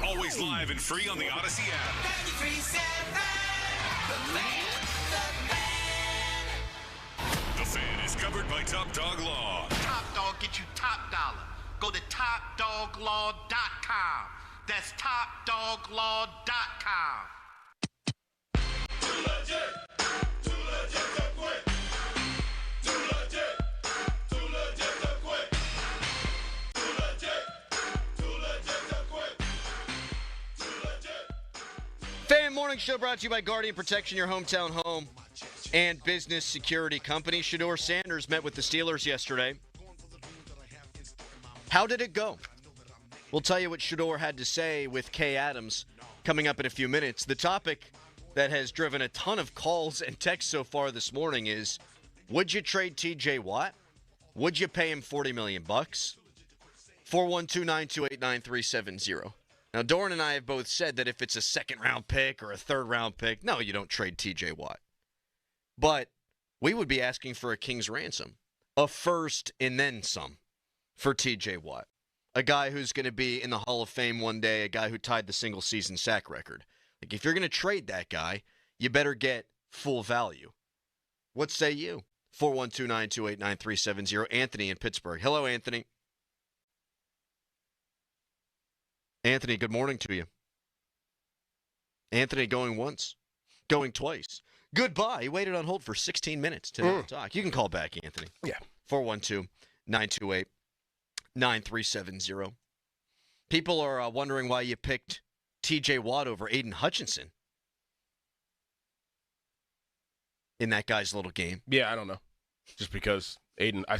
Always live and free on the Odyssey app. 93.7 The Fan is covered by Top Dog Law. Top Dog get you top dollar. Go to TopDogLaw.com. That's TopDogLaw.com. Too legit to quit. Too legit to quit. Too legit to quit. Morning Show brought to you by Guardian Protection, your hometown home and business security company. Shedeur Sanders met with the Steelers yesterday. How did it go? We'll tell you what Shedeur had to say with Kay Adams coming up in a few minutes. The topic that has driven a ton of calls and texts so far this morning is, would you trade TJ Watt? Would you pay him $40 million? 412-928-9370. Now, Doran and I have both said that if it's a second-round pick or a third-round pick, no, you don't trade TJ Watt. But we would be asking for a king's ransom, a first and then some for TJ Watt, a guy who's going to be in the Hall of Fame one day, a guy who tied the single-season sack record. Like, if you're going to trade that guy, you better get full value. What say you? 412-928-9370. Anthony in Pittsburgh. Hello, Anthony. Anthony, good morning to you. Anthony going once, going twice. Goodbye. He waited on hold for 16 minutes to talk. You can call back, Anthony. Yeah. 412-928-9370. People are wondering why you picked TJ Watt over Aiden Hutchinson in that guy's little game. Yeah, I don't know. Just because Aiden, I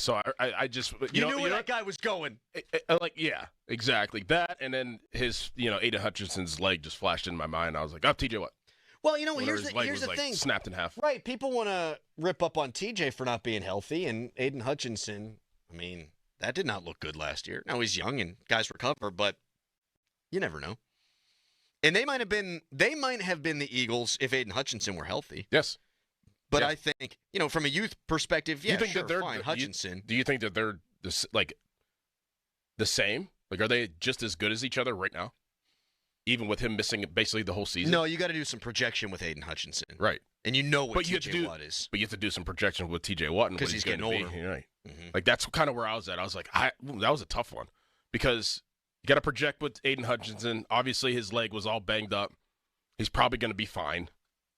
just you knew where that guy was going. Yeah, exactly that, and then his, Aiden Hutchinson's leg just flashed in my mind. I was like, TJ Watt. Well, here's the thing. Snapped in half. Right, people want to rip up on TJ for not being healthy, and Aiden Hutchinson. I mean, that did not look good last year. Now he's young and guys recover, but you never know. And they might have been the Eagles if Aiden Hutchinson were healthy. Yes. But yeah. I think, from a youth perspective, yeah, you think sure, that they're fine, Hutchinson. Do you think that they're the same? Like, are they just as good as each other right now? Even with him missing basically the whole season? No, you got to do some projection with Aiden Hutchinson. Right. And you know what TJ Watt is. But you have to do some projection with TJ Watt. Because he's getting older. Right. Mm-hmm. Like, that's kind of where I was at. I was like, that was a tough one. Because you got to project with Aiden Hutchinson. Obviously, his leg was all banged up. He's probably going to be fine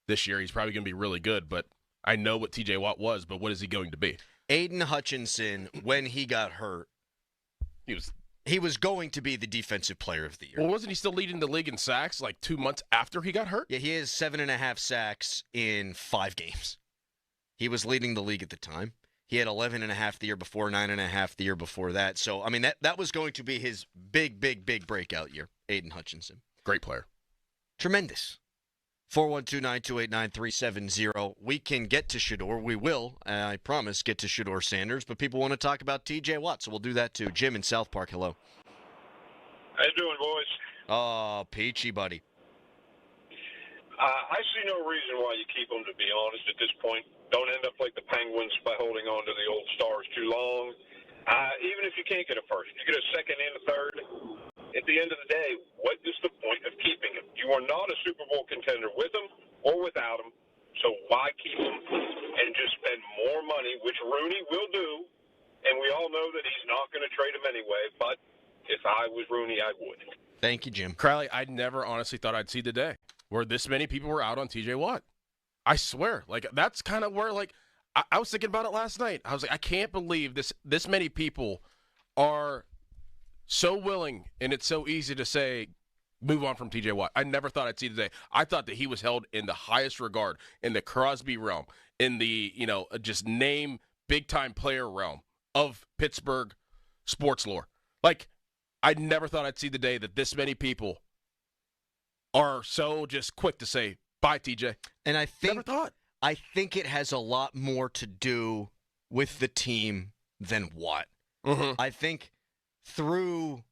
this year. He's probably going to be really good. But I know what TJ Watt was, but what is he going to be? Aiden Hutchinson, when he got hurt, he was going to be the defensive player of the year. Well, wasn't he still leading the league in sacks like 2 months after he got hurt? Yeah, he has 7.5 sacks in 5 games. He was leading the league at the time. He had 11.5 the year before, 9.5 the year before that. So, I mean, that was going to be his big breakout year, Aiden Hutchinson. Great player. Tremendous. 412-928-9370. We can get to Shedeur. We will, I promise, get to Shedeur Sanders. But people want to talk about TJ Watt, so we'll do that too. Jim in South Park, hello. How you doing, boys? Oh, peachy, buddy. I see no reason why you keep them, to be honest, at this point. Don't end up like the Penguins by holding on to the old stars too long. Even if you can't get a first, you get a second and a third. At the end of the day, what is the point of keeping him? You are not a Super Bowl contender with him or without him, so why keep him and just spend more money, which Rooney will do, and we all know that he's not going to trade him anyway, but if I was Rooney, I would. Thank you, Jim. Crowley, I never honestly thought I'd see the day where this many people were out on TJ Watt. I swear. Like, that's kind of where, like, I was thinking about it last night. I was like, I can't believe this many people are so willing, and it's so easy to say, move on from TJ Watt. I never thought I'd see the day. I thought that he was held in the highest regard, in the Crosby realm, in the, just name big-time player realm of Pittsburgh sports lore. Like, I never thought I'd see the day that this many people are so just quick to say, bye, TJ. And I think it has a lot more to do with the team than Watt. Mm-hmm. I think through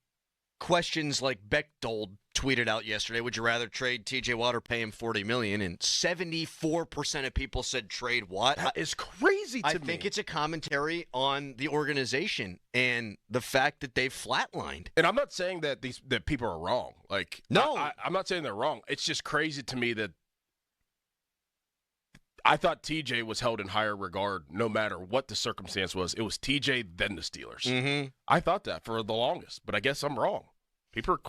questions like Bechtold tweeted out yesterday, would you rather trade TJ Watt or pay him $40 million? And 74% of people said trade Watt. That is crazy to me. I think it's a commentary on the organization and the fact that they've flatlined. And I'm not saying that that people are wrong. Like, no, I'm not saying they're wrong. It's just crazy to me that I thought TJ was held in higher regard no matter what the circumstance was. It was TJ, then the Steelers. Mm-hmm. I thought that for the longest, but I guess I'm wrong. People are...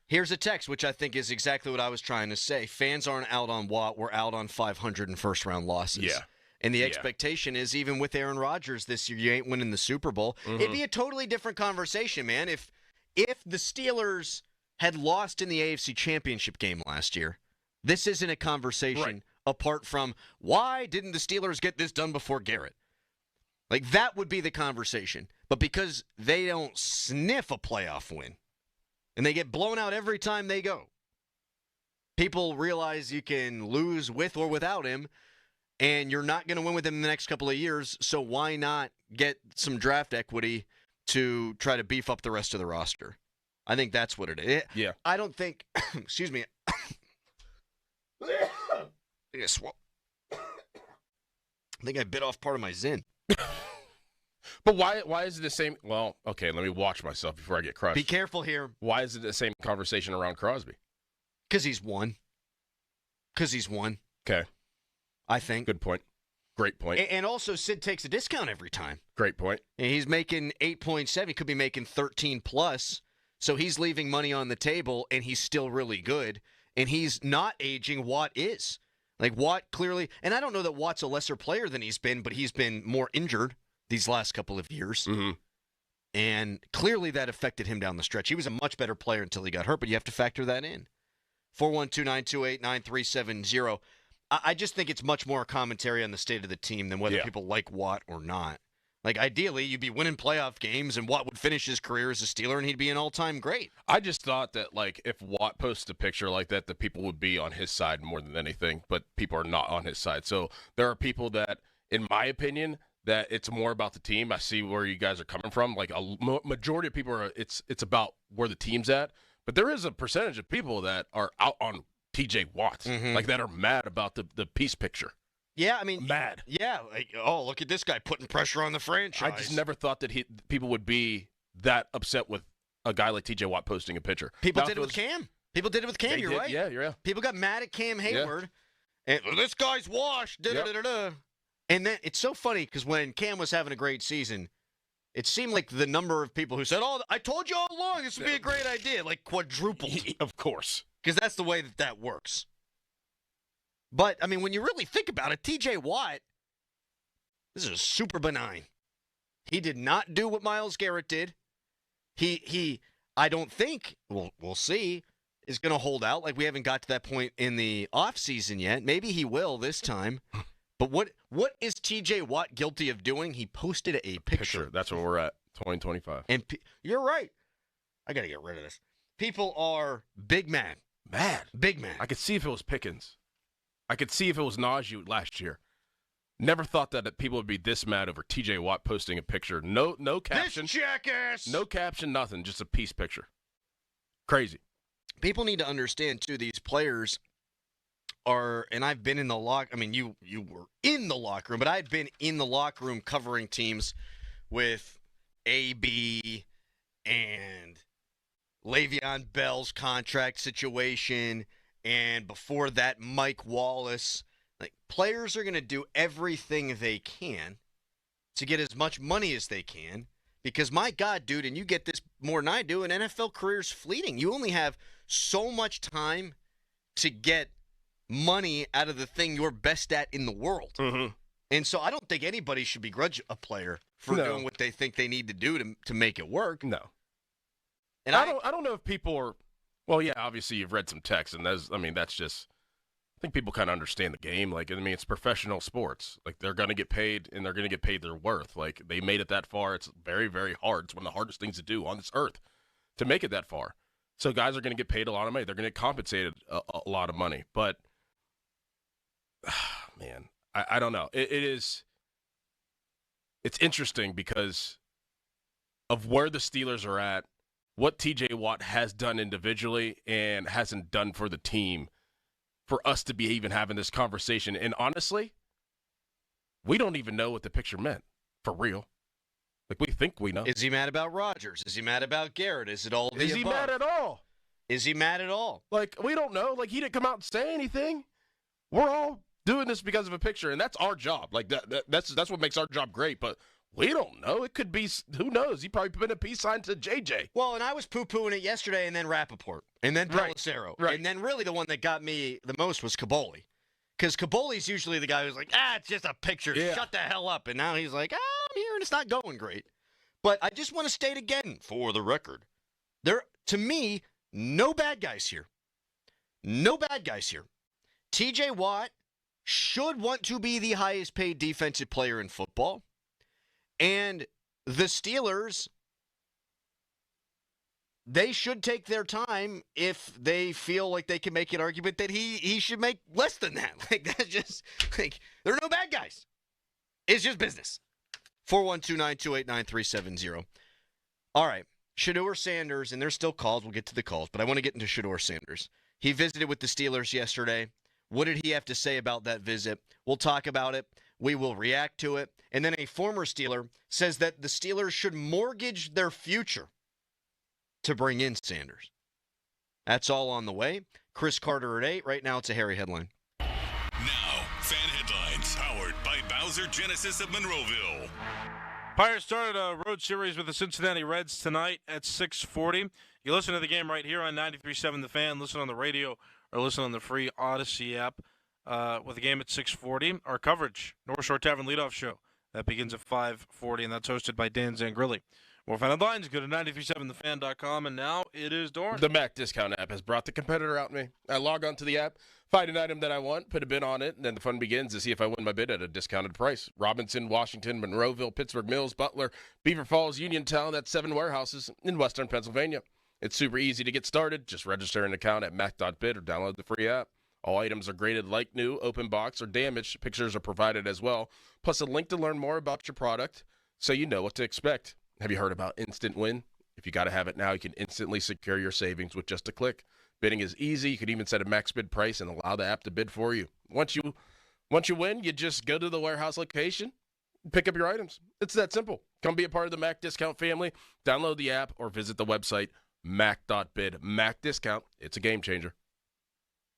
Here's a text, which I think is exactly what I was trying to say. Fans aren't out on Watt. We're out on 500 and first-round losses. Yeah. And the expectation is, even with Aaron Rodgers this year, you ain't winning the Super Bowl. Mm-hmm. It'd be a totally different conversation, man. If the Steelers had lost in the AFC Championship game last year, This isn't a conversation apart from why didn't the Steelers get this done before Garrett? Like, that would be the conversation. But because they don't sniff a playoff win, and they get blown out every time they go, people realize you can lose with or without him, and you're not going to win with him in the next couple of years, so why not get some draft equity to try to beef up the rest of the roster? I think that's what it is. Yeah. I don't think, excuse me. I think I bit off part of my Zyn. But why is it the same? Well, okay, let me watch myself before I get crushed. Be careful here. Why is it the same conversation around Crosby? Because he's won. Okay. I think. Good point. Great point. And also, Sid takes a discount every time. Great point. And he's making 8.7. He could be making 13 plus. So he's leaving money on the table, and he's still really good. And he's not aging. Watt is. Like, Watt clearly, and I don't know that Watt's a lesser player than he's been, but he's been more injured these last couple of years. Mm-hmm. And clearly that affected him down the stretch. He was a much better player until he got hurt, but you have to factor that in. 412-928-9370. I just think it's much more a commentary on the state of the team than whether people like Watt or not. Like, ideally, you'd be winning playoff games, and Watt would finish his career as a Steeler, and he'd be an all-time great. I just thought that, like, if Watt posted a picture like that, the people would be on his side more than anything, but people are not on his side. So there are people that, in my opinion, that it's more about the team. I see where you guys are coming from. Like, a majority of people are, it's about where the team's at. But there is a percentage of people that are out on TJ Watt, like, that are mad about the peace picture. Yeah, I mean, mad. Yeah, like, oh, look at this guy putting pressure on the franchise. I just never thought that people would be that upset with a guy like TJ Watt posting a picture. People did it with Cam. You're right. Yeah, you're right. People got mad at Cam Hayward. And this guy's washed. And then it's so funny because when Cam was having a great season, it seemed like the number of people who said, "Oh, I told you all along this would be a great idea," like quadrupled. Of course. Because that's the way that works. But, I mean, when you really think about it, TJ Watt, this is super benign. He did not do what Myles Garrett did. He I don't think, we'll see, is going to hold out. Like, we haven't got to that point in the offseason yet. Maybe he will this time. But what is TJ Watt guilty of doing? He posted a picture. That's where we're at, 2025. And you're right. I got to get rid of this. People are big mad. Big mad. I could see if it was Pickens. I could see if it was Najee last year. Never thought that people would be this mad over TJ Watt posting a picture. No caption. This jackass! No caption, nothing. Just a peace picture. Crazy. People need to understand, too, these players are, and I've been in the you were in the locker room, but I've been in the locker room covering teams with AB and Le'Veon Bell's contract situation, and before that, Mike Wallace. Like, players are going to do everything they can to get as much money as they can because, my God, dude, and you get this more than I do, an NFL career's fleeting. You only have so much time to get money out of the thing you're best at in the world. Mm-hmm. And so I don't think anybody should begrudge a player for doing what they think they need to do to make it work. No. And I don't know if people are, well, yeah, obviously you've read some text, and that's just, I think people kind of understand the game. Like, I mean, it's professional sports. Like, they're going to get paid, and they're going to get paid their worth. Like, they made it that far. It's very, very hard. It's one of the hardest things to do on this earth, to make it that far. So guys are going to get paid a lot of money. They're going to get compensated a lot of money. But, man, I don't know. It's interesting because of where the Steelers are at, what TJ Watt has done individually and hasn't done for the team, for us to be even having this conversation. And honestly, we don't even know what the picture meant, for real. Like, we think we know. Is he mad about Rodgers? Is he mad about Garrett? Is it all the above? Is he mad at all? Is he mad at all? Like, we don't know. Like, he didn't come out and say anything. We're all doing this because of a picture, and that's our job. Like, that's what makes our job great, but we don't know. It could be, who knows? He probably put a peace sign to JJ. Well, and I was poo-pooing it yesterday, and then Rappaport, and then Pelissero. Right. And then really the one that got me the most was Kaboli. Because Kaboli's usually the guy who's like, it's just a picture. Yeah. Shut the hell up. And now he's like, I'm here, and it's not going great. But I just want to state again, for the record, there, to me, no bad guys here. No bad guys here. TJ Watt should want to be the highest paid defensive player in football. And the Steelers, they should take their time if they feel like they can make an argument that he should make less than that. Like, that's just, like, there are no bad guys. It's just business. 412-928-9370. All right. Shedeur Sanders, and there's still calls. We'll get to the calls, but I want to get into Shedeur Sanders. He visited with the Steelers yesterday. What did he have to say about that visit? We'll talk about it. We will react to it. And then a former Steeler says that the Steelers should mortgage their future to bring in Sanders. That's all on the way. Chris Carter at 8. Right now, it's a Harry headline. Now, fan headlines powered by Bowser Genesis of Monroeville. Pirates started a road series with the Cincinnati Reds tonight at 6:40. You listen to the game right here on 93.7 The Fan. Listen on the radio or listen on the free Odyssey app with the game at 6:40. Our coverage, North Shore Tavern Leadoff Show. That begins at 5:40, and that's hosted by Dan Zangrilli. More fan headlines, go to 937thefan.com, and now it is Dorn. The Mac Discount app has brought the competitor out in me. I log onto the app, find an item that I want, put a bid on it, and then the fun begins to see if I win my bid at a discounted price. Robinson, Washington, Monroeville, Pittsburgh Mills, Butler, Beaver Falls, Uniontown, that's 7 warehouses in western Pennsylvania. It's super easy to get started. Just register an account at mac.bid or download the free app. All items are graded like new, open box, or damaged. Pictures are provided as well, plus a link to learn more about your product so you know what to expect. Have you heard about Instant Win? If you got to have it now, you can instantly secure your savings with just a click. Bidding is easy. You can even set a max bid price and allow the app to bid for you. Once you win, you just go to the warehouse location, pick up your items. It's that simple. Come be a part of the Mac Discount family. Download the app or visit the website mac.bid. Mac Discount. It's a game changer.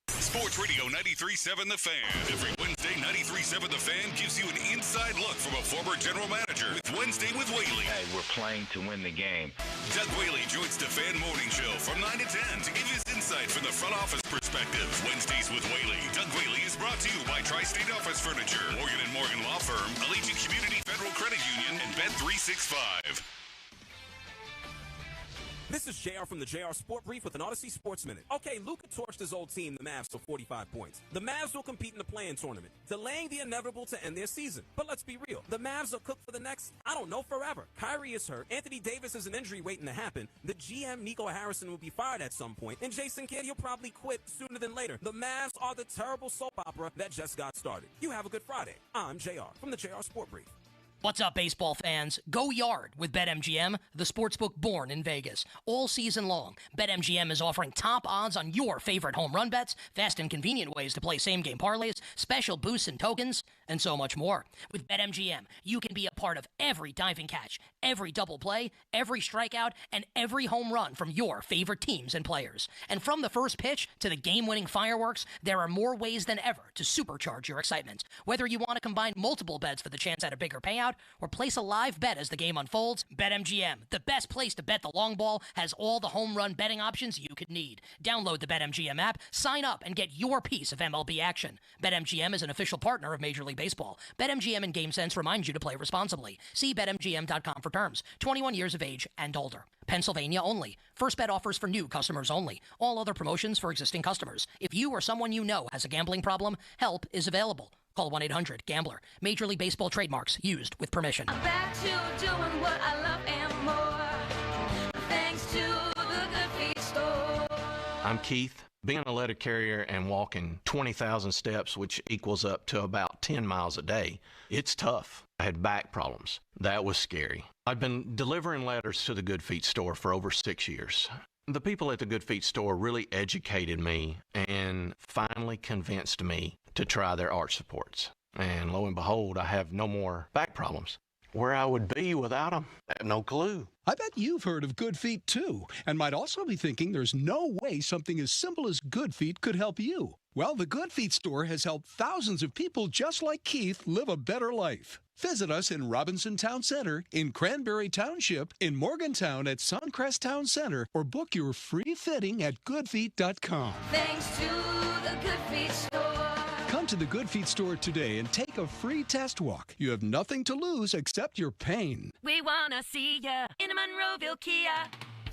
Sports Radio 93.7 The Fan. Every Wednesday, 93.7 The Fan gives you an inside look from a former general manager with Wednesday with Whaley. Hey, we're playing to win the game. Doug Whaley joins the Fan Morning Show from 9 to 10 to give his insight from the front office perspective. Wednesdays with Whaley. Doug Whaley is brought to you by Tri-State Office Furniture, Morgan & Morgan Law Firm, Allegiant Community Federal Credit Union, and Bet365. This is JR from the JR Sport Brief with an Odyssey Sports Minute. Okay, Luka torched his old team, the Mavs, to 45 points. The Mavs will compete in the play-in tournament, delaying the inevitable to end their season. But let's be real. The Mavs are cooked for the next, forever. Kyrie is hurt. Anthony Davis has an injury waiting to happen. The GM, Nico Harrison, will be fired at some point. And Jason Kidd, he'll probably quit sooner than later. The Mavs are the terrible soap opera that just got started. You have a good Friday. I'm JR from the JR Sport Brief. What's up, baseball fans? Go yard with BetMGM, the sportsbook born in Vegas. All season long, BetMGM is offering top odds on your favorite home run bets, fast and convenient ways to play same-game parlays, special boosts and tokens, and so much more. With BetMGM, you can be a part of every diving catch, every double play, every strikeout, and every home run from your favorite teams and players. And from the first pitch to the game-winning fireworks, there are more ways than ever to supercharge your excitement. Whether you want to combine multiple bets for the chance at a bigger payout, or place a live bet as the game unfolds, BetMGM, the best place to bet the long ball, has all the home run betting options you could need. Download the BetMGM app, sign up, and get your piece of MLB action. BetMGM is an official partner of Major League Baseball. BetMGM and GameSense remind you to play responsibly. See BetMGM.com for terms. 21 years of age and older. Pennsylvania only. First bet offers for new customers only. All other promotions for existing customers. If you or someone you know has a gambling problem, help is available. Call 1-800-GAMBLER. Major League Baseball trademarks used with permission. I'm back to doing what I love and more, thanks to the Good Feet store. I'm Keith. Being a letter carrier and walking 20,000 steps, which equals up to about 10 miles a day, it's tough. I had back problems. That was scary. I've been delivering letters to the Good Feet store for over 6 years. The people at the Good Feet store really educated me and finally convinced me to try their arch supports. And lo and behold, I have no more back problems. Where I would be without them, I have no clue. I bet you've heard of Good Feet too, and might also be thinking there's no way something as simple as Good Feet could help you. Well, the Good Feet store has helped thousands of people just like Keith live a better life. Visit us in Robinson Town Center, in Cranberry Township, in Morgantown at Suncrest Town Center, or book your free fitting at goodfeet.com. Thanks to the Good Feet store. Come to the Good Feet store today and take a free test walk. You have nothing to lose except your pain. We wanna see ya in a Monroeville Kia.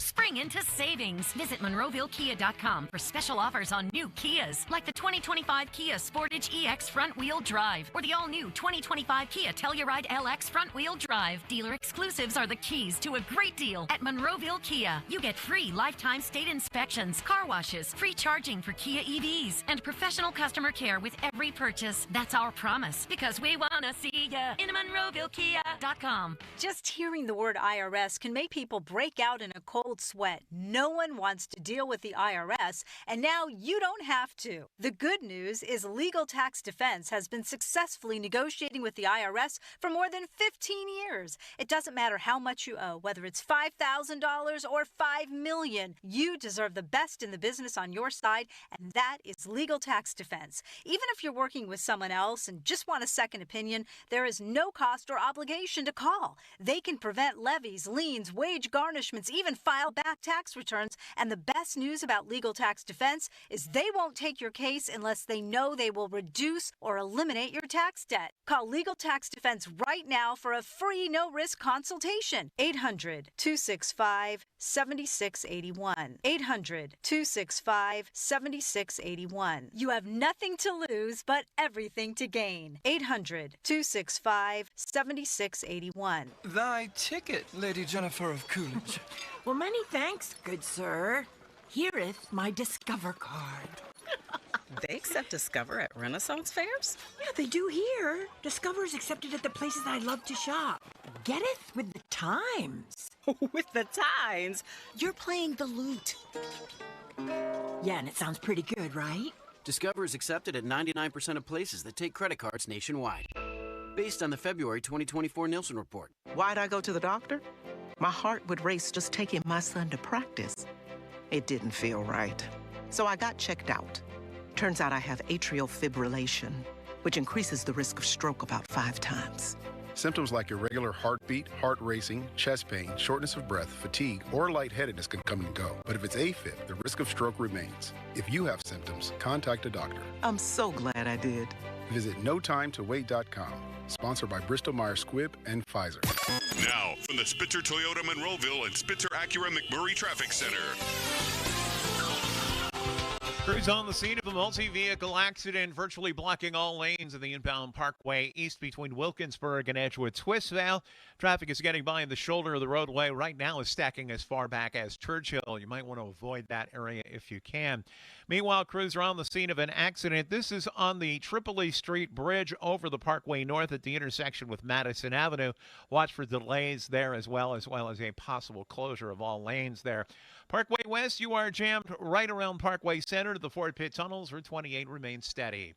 Spring into savings. Visit MonroevilleKia.com for special offers on new Kias, like the 2025 Kia Sportage EX front-wheel drive or the all-new 2025 Kia Telluride LX front-wheel drive. Dealer exclusives are the keys to a great deal at Monroeville Kia. You get free lifetime state inspections, car washes, free charging for Kia EVs, and professional customer care with every purchase. That's our promise, because we want to see ya in MonroevilleKia.com. Just hearing the word IRS can make people break out in a cold sweat. No one wants to deal with the IRS, and now you don't have to. The good news is Legal Tax Defense has been successfully negotiating with the IRS for more than 15 years. It doesn't matter how much you owe, whether it's $5,000 or $5 million. You deserve the best in the business on your side, and that is Legal Tax Defense. Even if you're working with someone else and just want a second opinion, there is no cost or obligation to call. They can prevent levies, liens, wage garnishments, even file back tax returns. And the best news about Legal Tax Defense is they won't take your case unless they know they will reduce or eliminate your tax debt. Call Legal Tax Defense right now for a free no-risk consultation. 800-265-7681. 800-265-7681. You have nothing to lose but everything to gain. 800-265-7681. Thy ticket, Lady Jennifer of Coolidge. Well, many thanks, good sir. Here'th my Discover card. They accept Discover at Renaissance fairs? Yeah, they do here. Discover is accepted at the places I love to shop. Getteth with the times. With the times? You're playing the lute. Yeah, and it sounds pretty good, right? Discover is accepted at 99% of places that take credit cards nationwide. Based on the February 2024 Nielsen report. Why'd I go to the doctor? My heart would race just taking my son to practice. It didn't feel right. So I got checked out. Turns out I have atrial fibrillation, which increases the risk of stroke about 5 times. Symptoms like irregular heartbeat, heart racing, chest pain, shortness of breath, fatigue, or lightheadedness can come and go. But if it's AFib, the risk of stroke remains. If you have symptoms, contact a doctor. I'm so glad I did. Visit NoTimeToWait.com. Sponsored by Bristol-Myers Squibb and Pfizer. Now, from the Spitzer Toyota Monroeville and Spitzer Acura McMurray Traffic Center. Crews on the scene of a multi-vehicle accident, virtually blocking all lanes of the inbound Parkway east between Wilkinsburg and Edgewood Swissvale. Traffic is getting by in the shoulder of the roadway. Right now is stacking as far back as Churchill. You might want to avoid that area if you can. Meanwhile, crews are on the scene of an accident. This is on the Tripoli Street Bridge over the Parkway North at the intersection with Madison Avenue. Watch for delays there as well as a possible closure of all lanes there. Parkway West, you are jammed right around Parkway Center to the Fort Pitt Tunnels. Route 28 remains steady.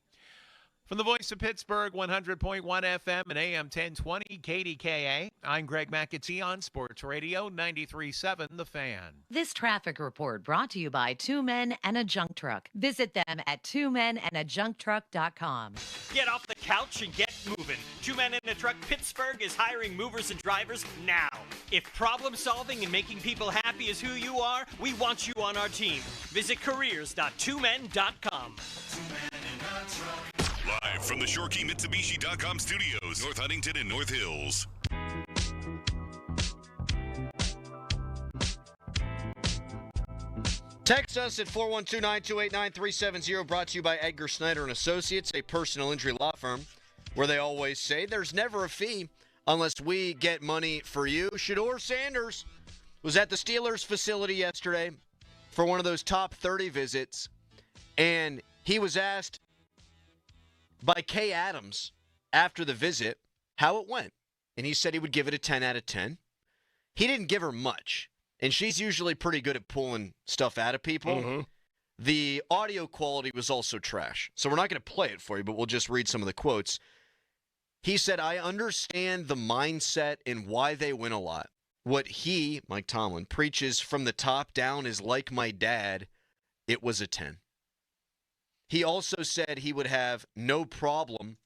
From the voice of Pittsburgh, 100.1 FM and AM 1020 KDKA, I'm Greg McAtee on Sports Radio 93.7 The Fan. This traffic report brought to you by Two Men and a Junk Truck. Visit them at twomenandajuncktruck.com. Get off the couch and get moving. Two Men in a Truck Pittsburgh is hiring movers and drivers now. If problem solving and making people happy is who you are, we want you on our team. Visit careers.twomen.com. Live from the ShoreKeyMitsubishi.com studios, North Huntington and North Hills. Text us at 412-928-9370, brought to you by Edgar Snyder & Associates, a personal injury law firm, where they always say there's never a fee unless we get money for you. Shedeur Sanders was at the Steelers facility yesterday for one of those top 30 visits, and he was asked by Kay Adams after the visit how it went. And he said he would give it a 10 out of 10. He didn't give her much. And she's usually pretty good at pulling stuff out of people. Mm-hmm. The audio quality was also trash. So we're not going to play it for you, but we'll just read some of the quotes. He said, I understand the mindset and why they win a lot. What he, Mike Tomlin, preaches from the top down is like my dad. It was a 10. He also said he would have no problem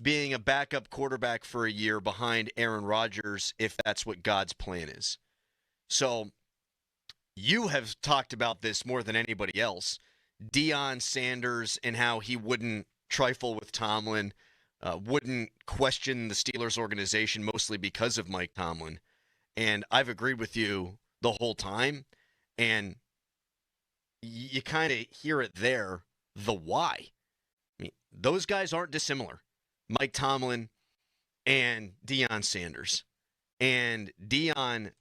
being a backup quarterback for a year behind Aaron Rodgers if that's what God's plan is. So you have talked about this more than anybody else. Deion Sanders and how he wouldn't trifle with Tomlin, wouldn't question the Steelers organization mostly because of Mike Tomlin. And I've agreed with you the whole time. And you kind of hear it there, the why. I mean, those guys aren't dissimilar. Mike Tomlin and Deion Sanders. And Deion,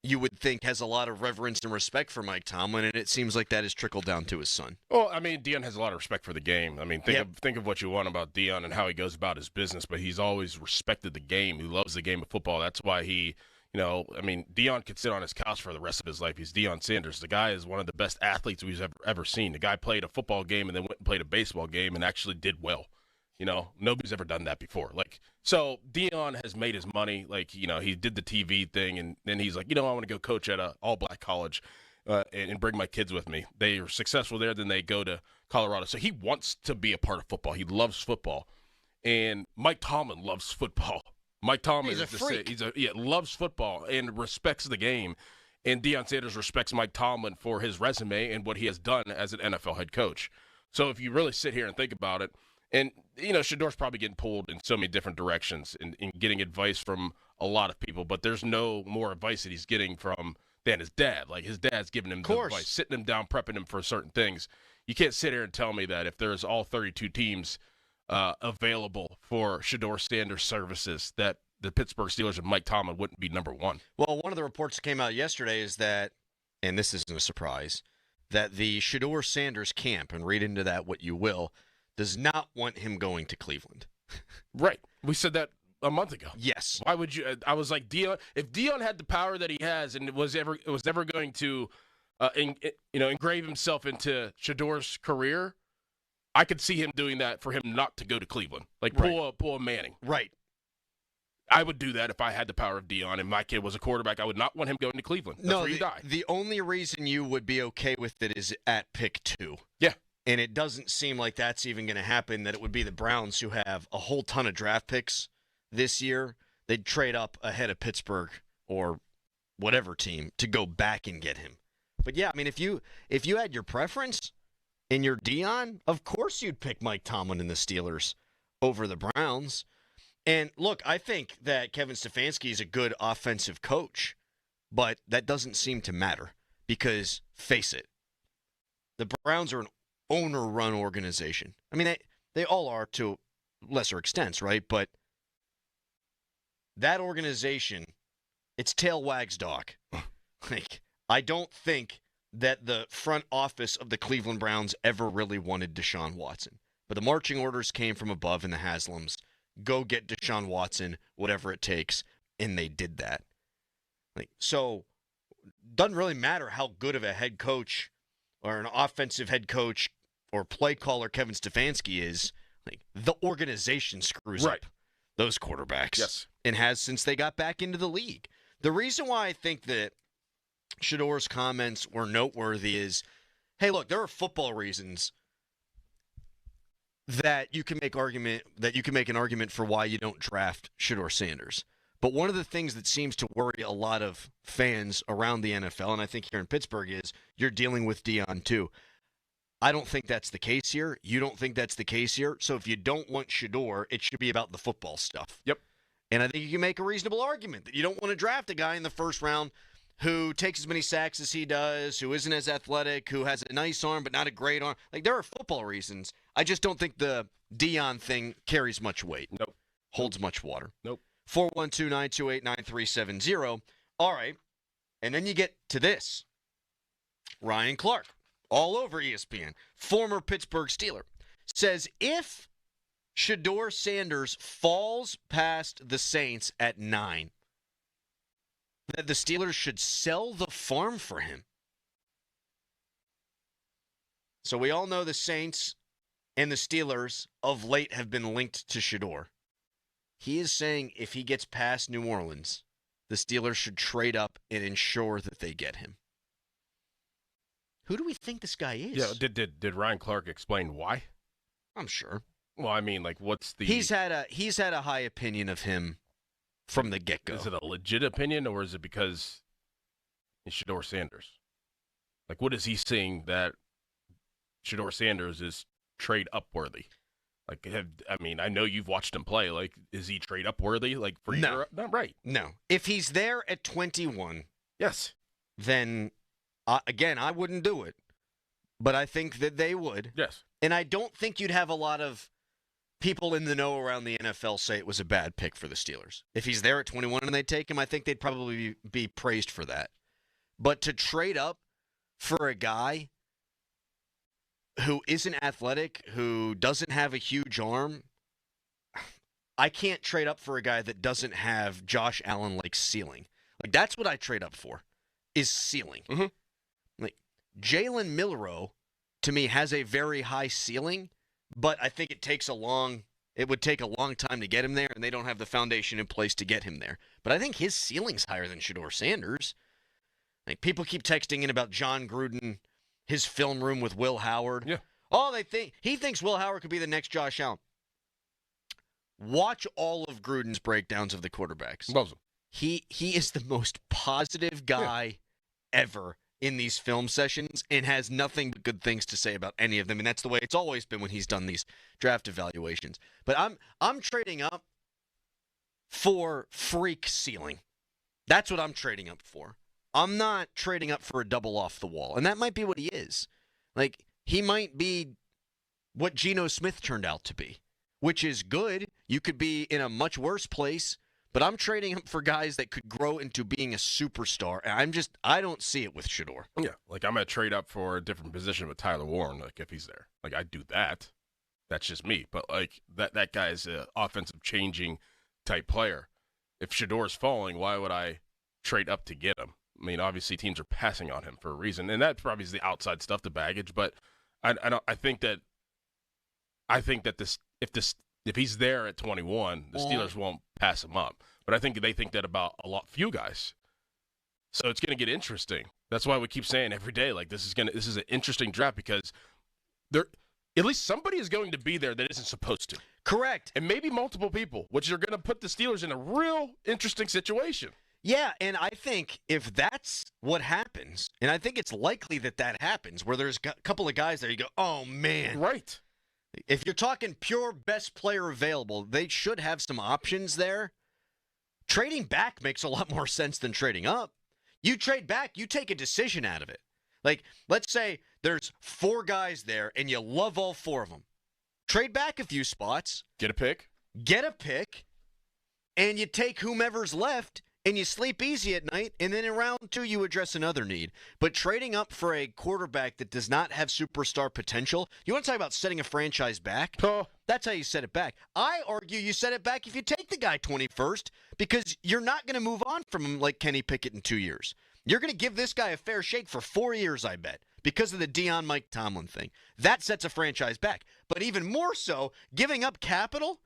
you would think, has a lot of reverence and respect for Mike Tomlin, and it seems like that has trickled down to his son. Well, I mean, Deion has a lot of respect for the game. I mean, think of what you want about Deion and how he goes about his business, but he's always respected the game. He loves the game of football. That's why he, I mean, Deion could sit on his couch for the rest of his life. He's Deion Sanders. The guy is one of the best athletes we've ever seen. The guy played a football game and then went and played a baseball game and actually did well. Nobody's ever done that before. So Deion has made his money. He did the TV thing, and then he's like, I want to go coach at a all-black college and bring my kids with me. They are successful there, then they go to Colorado. So he wants to be a part of football. He loves football. And Mike Tomlin loves football. Mike Tomlin He's a freak. Loves football and respects the game. And Deion Sanders respects Mike Tomlin for his resume and what he has done as an NFL head coach. So if you really sit here and think about it, and, Shedor's probably getting pulled in so many different directions and getting advice from a lot of people, but there's no more advice that he's getting than his dad. His dad's giving him the advice, sitting him down, prepping him for certain things. You can't sit here and tell me that if there's all 32 teams available for Shedeur Sanders services, that the Pittsburgh Steelers and Mike Tomlin wouldn't be number one. Well, one of the reports that came out yesterday is that, and this isn't a surprise, that the Shedeur Sanders camp, and read into that what you will, does not want him going to Cleveland. Right. We said that a month ago. Yes. Why would you? I was like, Deion. If Deion had the power that he has, and it was never going to, engrave himself into Shedeur's career, I could see him doing that for him not to go to Cleveland. Pull a Manning. Right. I would do that if I had the power of Deion and my kid was a quarterback. I would not want him going to Cleveland. That's where you die. The only reason you would be okay with it is at pick 2. Yeah. And it doesn't seem like that's even going to happen, that it would be the Browns, who have a whole ton of draft picks this year. They'd trade up ahead of Pittsburgh or whatever team to go back and get him. But, yeah, I mean, if you had your preference in your Deion, of course you'd pick Mike Tomlin and the Steelers over the Browns. And, look, I think that Kevin Stefanski is a good offensive coach, but that doesn't seem to matter because, face it, the Browns are an owner-run organization. I mean, they all are to lesser extents, right? But that organization, its tail wags dog. I don't think that the front office of the Cleveland Browns ever really wanted Deshaun Watson. But the marching orders came from above in the Haslams. Go get Deshaun Watson, whatever it takes, and they did that. So, doesn't really matter how good of a head coach or an offensive head coach or play caller Kevin Stefanski is. The organization screws up those quarterbacks. Yes. And has since they got back into the league. The reason why I think that Shedeur's comments were noteworthy is, hey, look, there are football reasons that you can make an argument for why you don't draft Shedeur Sanders. But one of the things that seems to worry a lot of fans around the NFL, and I think here in Pittsburgh, is you're dealing with Deion too. I don't think that's the case here. You don't think that's the case here. So if you don't want Shedeur, it should be about the football stuff. Yep. And I think you can make a reasonable argument that you don't want to draft a guy in the first round who takes as many sacks as he does, who isn't as athletic, who has a nice arm but not a great arm. There are football reasons. I just don't think the Deion thing carries much weight. Nope. Holds much water. Nope. 412-928-9370. All right. And then you get to this. Ryan Clark, all over ESPN, former Pittsburgh Steeler, says if Shedeur Sanders falls past the Saints at 9, that the Steelers should sell the farm for him. So we all know the Saints and the Steelers of late have been linked to Shedeur. He is saying if he gets past New Orleans, the Steelers should trade up and ensure that they get him. Who do we think this guy is? Yeah, did Ryan Clark explain why? I'm sure. Well, I mean, what's the? He's had a high opinion of him from the get-go. Is it a legit opinion, or is it because it's Shedeur Sanders? What is he saying that Shedeur Sanders is trade up worthy? I know you've watched him play. Is he trade up worthy? For no. Europe? Not right. No. If he's there at 21, yes, then Again, I wouldn't do it, but I think that they would. Yes. And I don't think you'd have a lot of people in the know around the NFL say it was a bad pick for the Steelers. If he's there at 21 and they take him, I think they'd probably be praised for that. But to trade up for a guy who isn't athletic, who doesn't have a huge arm, I can't trade up for a guy that doesn't have Josh Allen-like ceiling. Like, that's what I trade up for, is ceiling. Mm-hmm. Like, Jalen Milroe, to me, has a very high ceiling, but I think it would take a long time to get him there, and they don't have the foundation in place to get him there. But I think his ceiling's higher than Shedeur Sanders. Like, people keep texting in about John Gruden, his film room with Will Howard. Yeah. Oh, he thinks Will Howard could be the next Josh Allen. Watch all of Gruden's breakdowns of the quarterbacks. Loves him. He is the most positive guy ever in these film sessions and has nothing but good things to say about any of them. And that's the way it's always been when he's done these draft evaluations. But I'm trading up for freak ceiling. That's what I'm trading up for. I'm not trading up for a double off the wall. And that might be what he is. Like, he might be what Geno Smith turned out to be, which is good. You could be in a much worse place, but I'm trading up for guys that could grow into being a superstar. And I don't see it with Shedeur. Yeah, like I'm going to trade up for a different position with Tyler Warren, like if he's there. Like, I'd do that. That's just me. But, like, that guy's an offensive changing type player. If Shedeur's falling, why would I trade up to get him? I mean, obviously teams are passing on him for a reason, and that probably is the outside stuff, the baggage. But I think that if he's there at 21, the Steelers won't pass him up. But I think they think that about few guys. So it's going to get interesting. That's why we keep saying every day, like, this is an interesting draft because at least somebody is going to be there that isn't supposed to. Correct. And maybe multiple people, which are going to put the Steelers in a real interesting situation. Yeah, and I think if that's what happens, and I think it's likely that happens, where there's a couple of guys there, you go, oh, man. Right. If you're talking pure best player available, they should have some options there. Trading back makes a lot more sense than trading up. You trade back, you take a decision out of it. Like, let's say there's 4 guys there, and you love all 4 of them. Trade back a few spots. Get a pick, and you take whomever's left, and you sleep easy at night, and then in round 2, you address another need. But trading up for a quarterback that does not have superstar potential, you want to talk about setting a franchise back? Oh. That's how you set it back. I argue you set it back if you take the guy 21st, because you're not going to move on from him like Kenny Pickett in 2 years. You're going to give this guy a fair shake for 4 years, I bet, because of the Deion Mike Tomlin thing. That sets a franchise back. But even more so, giving up capital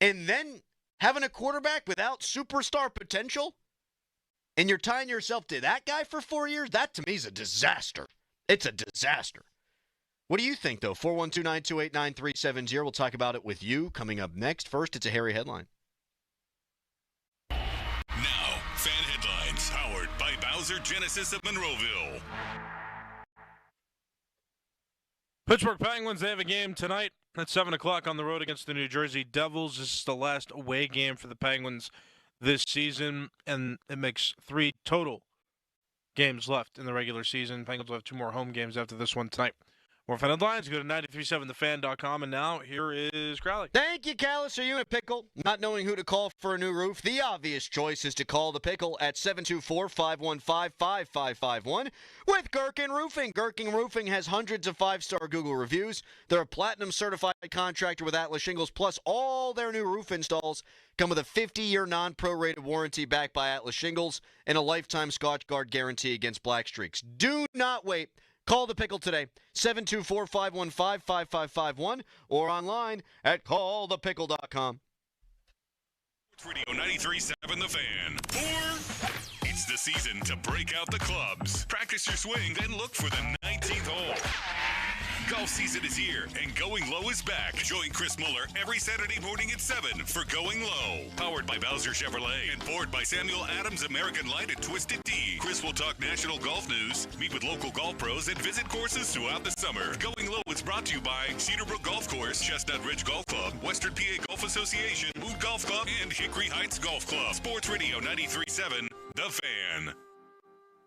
and then having a quarterback without superstar potential, and you're tying yourself to that guy for 4 years, that to me is a disaster. It's a disaster. What do you think, though? 412-928-9370. We'll talk about it with you coming up next. First, it's a hairy headline. Now, fan headlines powered by Bowser Genesis of Monroeville. Pittsburgh Penguins, they have a game tonight at 7 o'clock on the road against the New Jersey Devils. This is the last away game for the Penguins this season, and it makes 3 total games left in the regular season. Penguins will have 2 more home games after this one tonight. More fan headlines, go to 937thefan.com, and now here is Crowley. Thank you, Callis. Are you in a pickle? Not knowing who to call for a new roof? The obvious choice is to call the Pickle at 724-515-5551 with Gherkin Roofing. Gherkin Roofing has hundreds of 5-star Google reviews. They're a platinum-certified contractor with Atlas Shingles, plus all their new roof installs come with a 50-year non-prorated warranty backed by Atlas Shingles and a lifetime Scotch Guard guarantee against black streaks. Do not wait. Call the Pickle today, 724-515-5551, or online at callthepickle.com. Radio 93.7 The Fan. It's the season to break out the clubs. Practice your swing, then look for the 19th hole. Golf season is here, and Going Low is back. Join Chris Muller every Saturday morning at 7 for Going Low. Powered by Bowser Chevrolet and powered by Samuel Adams American Light at Twisted Tea. Chris will talk national golf news, meet with local golf pros, and visit courses throughout the summer. Going Low is brought to you by Cedarbrook Golf Course, Chestnut Ridge Golf Club, Western PA Golf Association, Mood Golf Club, and Hickory Heights Golf Club. Sports Radio 93.7, The Fan.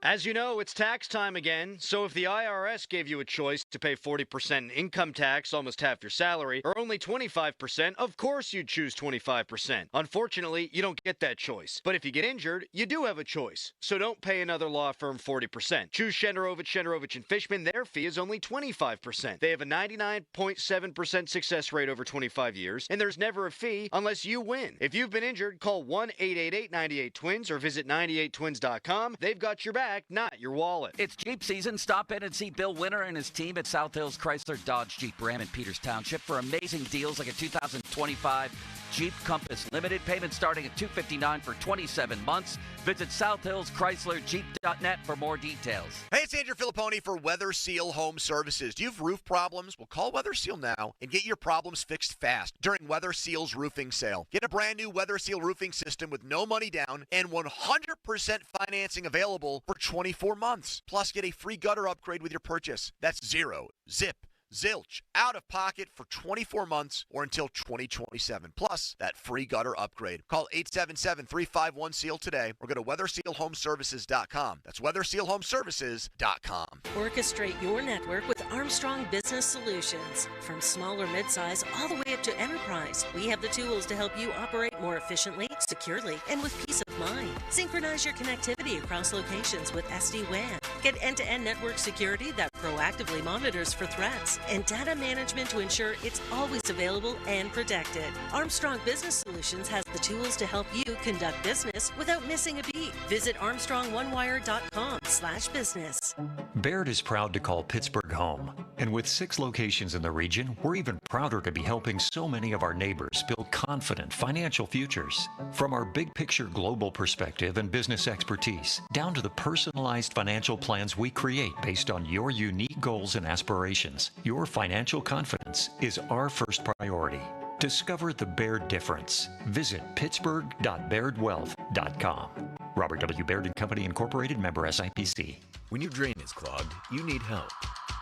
As you know, it's tax time again, so if the IRS gave you a choice to pay 40% in income tax, almost half your salary, or only 25%, of course you'd choose 25%. Unfortunately, you don't get that choice. But if you get injured, you do have a choice. So don't pay another law firm 40%. Choose Shenderovich & Fishman. Their fee is only 25%. They have a 99.7% success rate over 25 years, and there's never a fee unless you win. If you've been injured, call 1-888-98-TWINS or visit 98twins.com. They've got your back, not your wallet. It's Jeep season. Stop in and see Bill Winter and his team at South Hills Chrysler Dodge Jeep Ram in Peters Township for amazing deals like a 2025 Jeep Compass. Limited payment starting at $259 for 27 months. Visit SouthHillsChryslerJeep.net for more details. Hey, it's Andrew Filipponi for Weather Seal Home Services. Do you have roof problems? Well, call Weather Seal now and get your problems fixed fast during Weather Seal's roofing sale. Get a brand new Weather Seal roofing system with no money down and 100% financing available for 24 months. Plus, get a free gutter upgrade with your purchase. That's zero, zip, zilch, out of pocket for 24 months or until 2027. Plus, that free gutter upgrade. Call 877-351-SEAL today or go to WeatherSealHomeservices.com. That's WeatherSealHomeservices.com. Orchestrate your network with Armstrong Business Solutions. From small or mid-size all the way up to enterprise, we have the tools to help you operate more efficiently, securely, and with peace of mind. Synchronize your connectivity across locations with SD-WAN. Get end-to-end network security that proactively monitors for threats and data management to ensure it's always available and protected. Armstrong Business Solutions has the tools to help you conduct business without missing a beat. Visit ArmstrongOneWire.com/business. Baird is proud to call Pittsburgh home. And with 6 locations in the region, we're even prouder to be helping so many of our neighbors build confident financial futures. From our big picture global perspective and business expertise, down to the personalized financial plans we create based on your unique goals and aspirations, your financial confidence is our first priority. Discover the Baird difference. Visit pittsburgh.bairdwealth.com. Robert W. Baird & Company Incorporated, member SIPC. When your drain is clogged, you need help.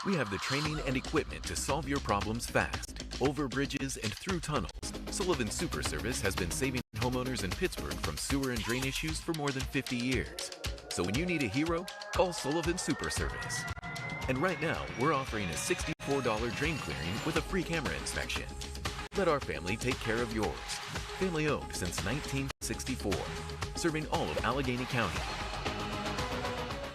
We have the training and equipment to solve your problems fast, over bridges and through tunnels. Sullivan Super Service has been saving homeowners in Pittsburgh from sewer and drain issues for more than 50 years. So when you need a hero, call Sullivan Super Service. And right now, we're offering a $64 drain clearing with a free camera inspection. Let our family take care of yours. Family owned since 1964, serving all of Allegheny County.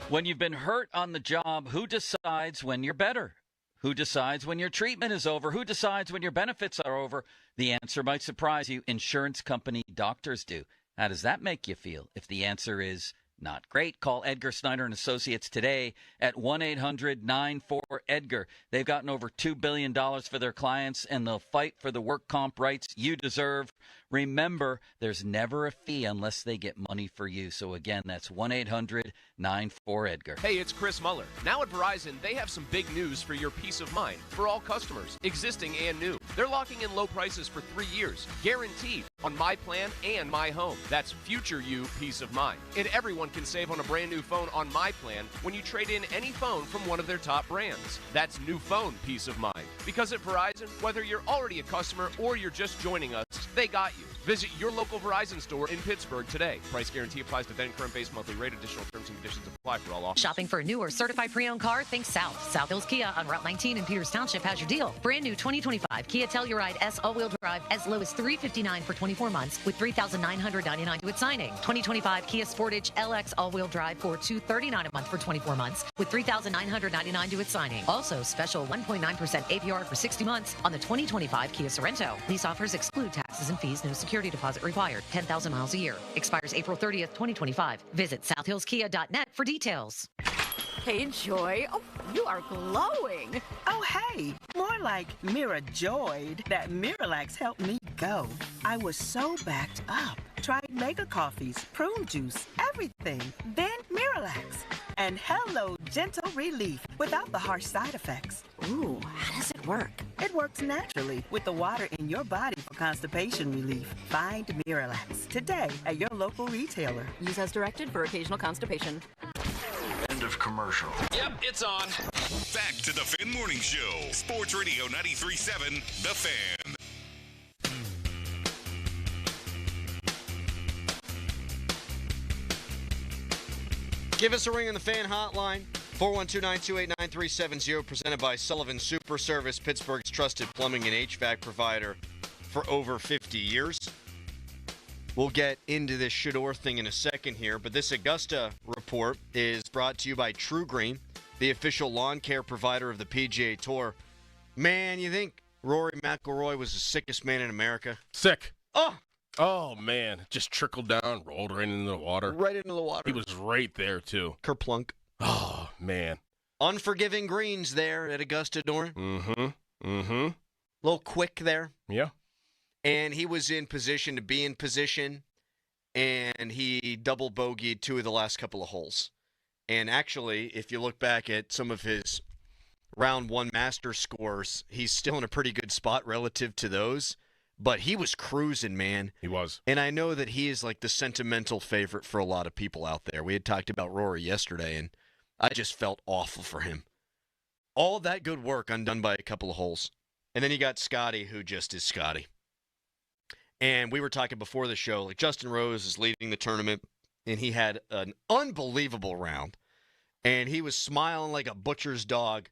When you've been hurt on the job, who decides when you're better? Who decides when your treatment is over? Who decides when your benefits are over? The answer might surprise you. Insurance company doctors do. How does that make you feel? If the answer is not great, call Edgar Snyder and Associates today at 1-800-94-EDGAR. They've gotten over $2 billion for their clients, and they'll fight for the work comp rights you deserve. Remember, there's never a fee unless they get money for you. So again, that's 1-800-94-EDGAR. Hey, it's Chris Muller. Now at Verizon, they have some big news for your peace of mind for all customers, existing and new. They're locking in low prices for 3 years, guaranteed, on My Plan and My Home. That's future you peace of mind. And everyone can save on a brand new phone on My Plan when you trade in any phone from one of their top brands. That's new phone peace of mind. Because at Verizon, whether you're already a customer or you're just joining us, they got you. Visit your local Verizon store in Pittsburgh today. Price guarantee applies to then current base monthly rate. Additional terms and conditions apply for all offers. Shopping for a new or certified pre-owned car? Think South. South Hills Kia on Route 19 in Peters Township has your deal. Brand new 2025 Kia Telluride S all-wheel drive as low as $359 for 24 months with $3,999 to its signing. 2025 Kia Sportage LX all-wheel drive for $239 a month for 24 months with $3,999 to its signing. Also, special 1.9% APR for 60 months on the 2025 Kia Sorento. These offers exclude taxes and fees. No security deposit required. 10,000 miles a year. Expires April 30th, 2025. Visit southhillskia.net for details. Hey, Joy. Oh, you are glowing. Oh, hey. More like Mirajoyed. That Miralax helped me go. I was so backed up. Tried mega coffees, prune juice, everything. Then Miralax. And hello, gentle relief without the harsh side effects. Ooh, how does it work? It works naturally with the water in your body for constipation relief. Find Miralax today at your local retailer. Use as directed for occasional constipation. End of commercial. Yep, it's on. Back to the Fan Morning Show. Sports Radio 93.7, The Fan. Give us a ring on the fan hotline, 412-928-9370, presented by Sullivan Super Service, Pittsburgh's trusted plumbing and HVAC provider for over 50 years. We'll get into this Shedeur thing in a second here, but this Augusta report is brought to you by True Green, the official lawn care provider of the PGA Tour. Man, you think Rory McIlroy was the sickest man in America? Sick. Oh, man. Just trickled down, rolled right into the water. Right into the water. He was right there, too. Kerplunk. Oh, man. Unforgiving greens there at Augusta, Doran. Mm-hmm. A little quick there. Yeah. And he was in position to be in position, and he double bogeyed 2 of the last couple of holes. And actually, if you look back at some of his round 1 master scores, he's still in a pretty good spot relative to those. But he was cruising, man. He was. And I know that he is like the sentimental favorite for a lot of people out there. We had talked about Rory yesterday, and I just felt awful for him. All that good work undone by a couple of holes. And then you got Scotty, who just is Scotty. And we were talking before the show, like Justin Rose is leading the tournament, and he had an unbelievable round. And he was smiling like a butcher's dog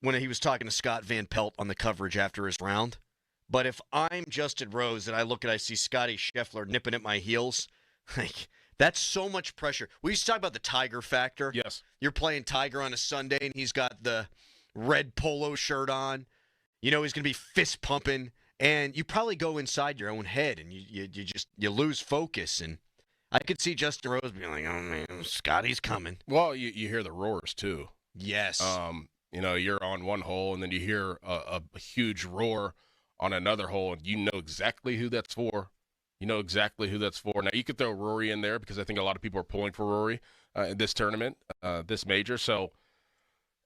when he was talking to Scott Van Pelt on the coverage after his round. But if I'm Justin Rose and I see Scotty Scheffler nipping at my heels, like that's so much pressure. We used to talk about the Tiger factor. Yes. You're playing Tiger on a Sunday, and he's got the red polo shirt on. You know he's going to be fist pumping. And you probably go inside your own head, and you lose focus. And I could see Justin Rose being like, "Oh man, Scotty's coming." Well, you hear the roars too. Yes. You're on one hole, and then you hear a huge roar on another hole, and you know exactly who that's for. Now you could throw Rory in there because I think a lot of people are pulling for Rory in this tournament, this major. So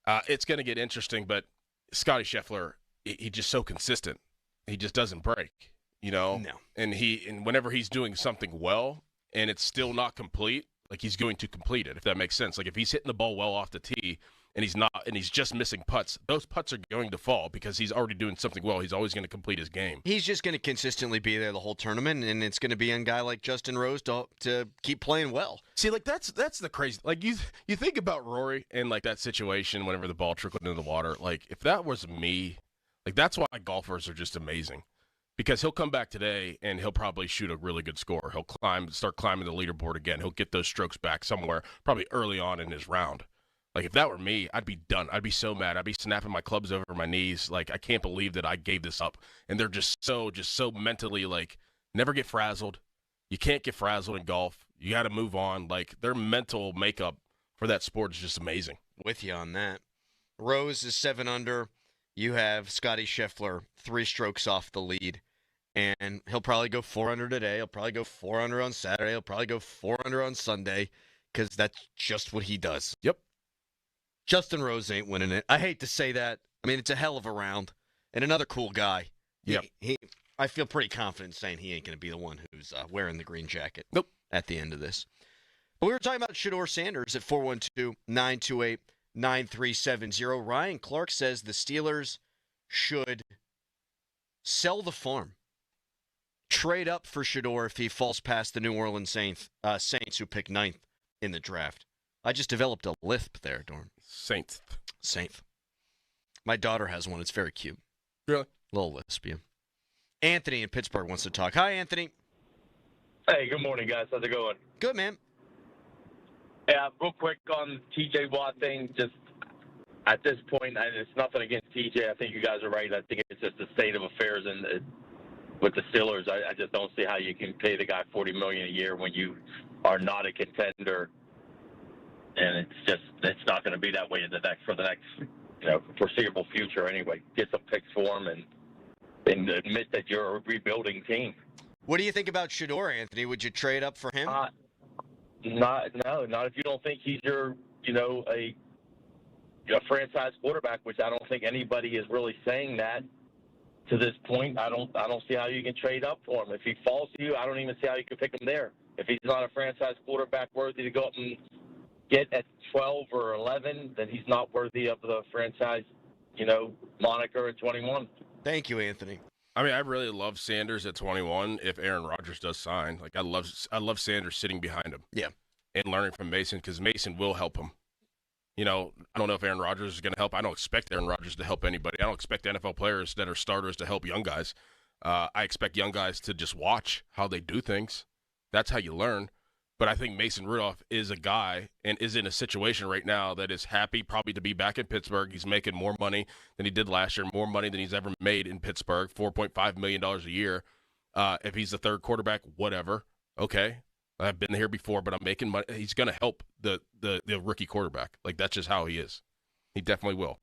it's going to get interesting. But Scotty Scheffler, he's just so consistent. He just doesn't break, No. And whenever he's doing something well and it's still not complete, like he's going to complete it, if that makes sense. Like if he's hitting the ball well off the tee and he's just missing putts, those putts are going to fall because he's already doing something well. He's always going to complete his game. He's just going to consistently be there the whole tournament, and it's going to be on a guy like Justin Rose to keep playing well. See, like that's the crazy. Like you think about Rory and like that situation whenever the ball trickled into the water. Like if that was me. Like, that's why golfers are just amazing because he'll come back today and he'll probably shoot a really good score. He'll start climbing the leaderboard again. He'll get those strokes back somewhere probably early on in his round. Like, if that were me, I'd be done. I'd be so mad. I'd be snapping my clubs over my knees. Like, I can't believe that I gave this up. And they're just so mentally, like, never get frazzled. You can't get frazzled in golf. You got to move on. Like, their mental makeup for that sport is just amazing. With you on that. Rose is 7 under. You have Scotty Scheffler 3 strokes off the lead, and he'll probably go 4 under today. He'll probably go 4 under on Saturday. He'll probably go 4 under on Sunday because that's just what he does. Yep. Justin Rose ain't winning it. I hate to say that. I mean, it's a hell of a round, and another cool guy. Yep. I feel pretty confident saying he ain't going to be the one who's wearing the green jacket. Nope. At the end of this. But we were talking about Shedeur Sanders at 412-928-9370. Ryan Clark says the Steelers should sell the farm, trade up for Shedeur if he falls past the New Orleans Saints who picked 9th in the draft. I just developed a lisp there, Dorn. Saints. My daughter has one. It's very cute. Really? Little lisp, yeah. Anthony in Pittsburgh wants to talk. Hi, Anthony. Hey, good morning, guys. How's it going? Good, man. Yeah, real quick on TJ Watt thing, just at this point, and it's nothing against TJ. I think you guys are right. I think it's just the state of affairs with the Steelers. I just don't see how you can pay the guy $40 million a year when you are not a contender, and it's not going to be that way for the next foreseeable future anyway. Get some picks for him and admit that you're a rebuilding team. What do you think about Shedeur, Anthony? Would you trade up for him? Not if you don't think he's your, a franchise quarterback, which I don't think anybody is really saying that to this point. I don't see how you can trade up for him. If he falls to you, I don't even see how you can pick him there. If he's not a franchise quarterback worthy to go up and get at 12 or 11, then he's not worthy of the franchise, moniker at 21. Thank you, Anthony. I mean, I really love Sanders at 21 if Aaron Rodgers does sign. Like, I love Sanders sitting behind him. Yeah. and learning from Mason, because Mason will help him. You know, I don't know if Aaron Rodgers is going to help. I don't expect Aaron Rodgers to help anybody. I don't expect NFL players that are starters to help young guys. I expect young guys to just watch how they do things. That's how you learn. But I think Mason Rudolph is a guy and is in a situation right now that is happy probably to be back in Pittsburgh. He's making more money than he did last year, more money than he's ever made in Pittsburgh, $4.5 million a year. If he's the third quarterback, whatever. Okay, I've been here before, but I'm making money. He's going to help the rookie quarterback. Like, that's just how he is. He definitely will.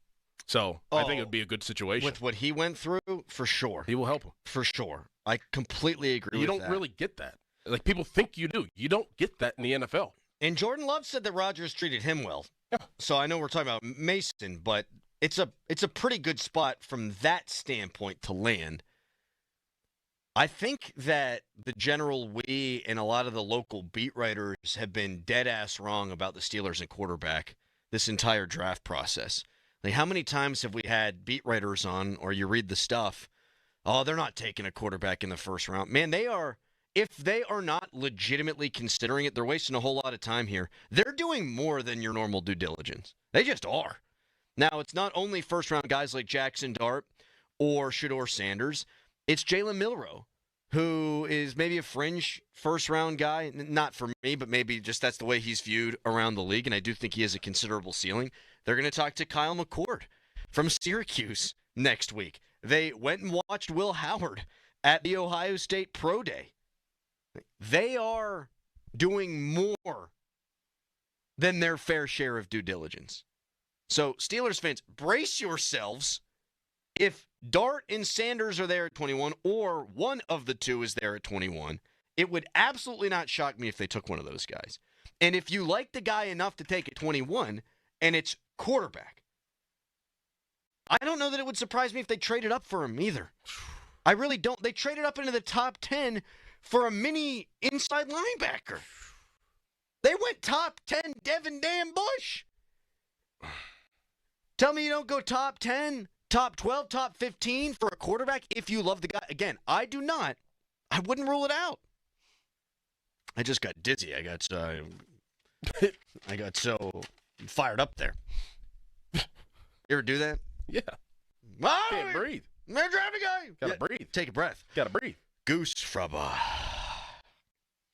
So I think it would be a good situation. With what he went through, for sure. He will help him. For sure. I completely agree with that. You don't really get that. Like, people think you do. You don't get that in the NFL. And Jordan Love said that Rodgers treated him well. Yeah. So I know we're talking about Mason, but it's a pretty good spot from that standpoint to land. I think that the general we and a lot of the local beat writers have been dead-ass wrong about the Steelers and quarterback this entire draft process. Like, how many times have we had beat writers on, or you read the stuff, oh, they're not taking a quarterback in the first round. Man, they are. If they are not legitimately considering it, they're wasting a whole lot of time here. They're doing more than your normal due diligence. They just are. Now, it's not only first-round guys like Jackson Dart or Shedeur Sanders. It's Jalen Milroe, who is maybe a fringe first-round guy. Not for me, but maybe just that's the way he's viewed around the league, and I do think he has a considerable ceiling. They're going to talk to Kyle McCord from Syracuse next week. They went and watched Will Howard at the Ohio State Pro Day. They are doing more than their fair share of due diligence. So, Steelers fans, brace yourselves. If Dart and Sanders are there at 21, or one of the two is there at 21, it would absolutely not shock me if they took one of those guys. And if you like the guy enough to take at 21, and it's quarterback, I don't know that it would surprise me if they traded up for him either. I really don't. They traded up into the top 10 for a mini inside linebacker. They went top 10 Devin Dan Bush. Tell me you don't go top 10, top 12, top 15 for a quarterback if you love the guy. Again, I do not. I wouldn't rule it out. I just got dizzy. I got so fired up there. You ever do that? Yeah. Can't breathe. Man, driving guy. Gotta breathe. Take a breath. Gotta breathe. Goose from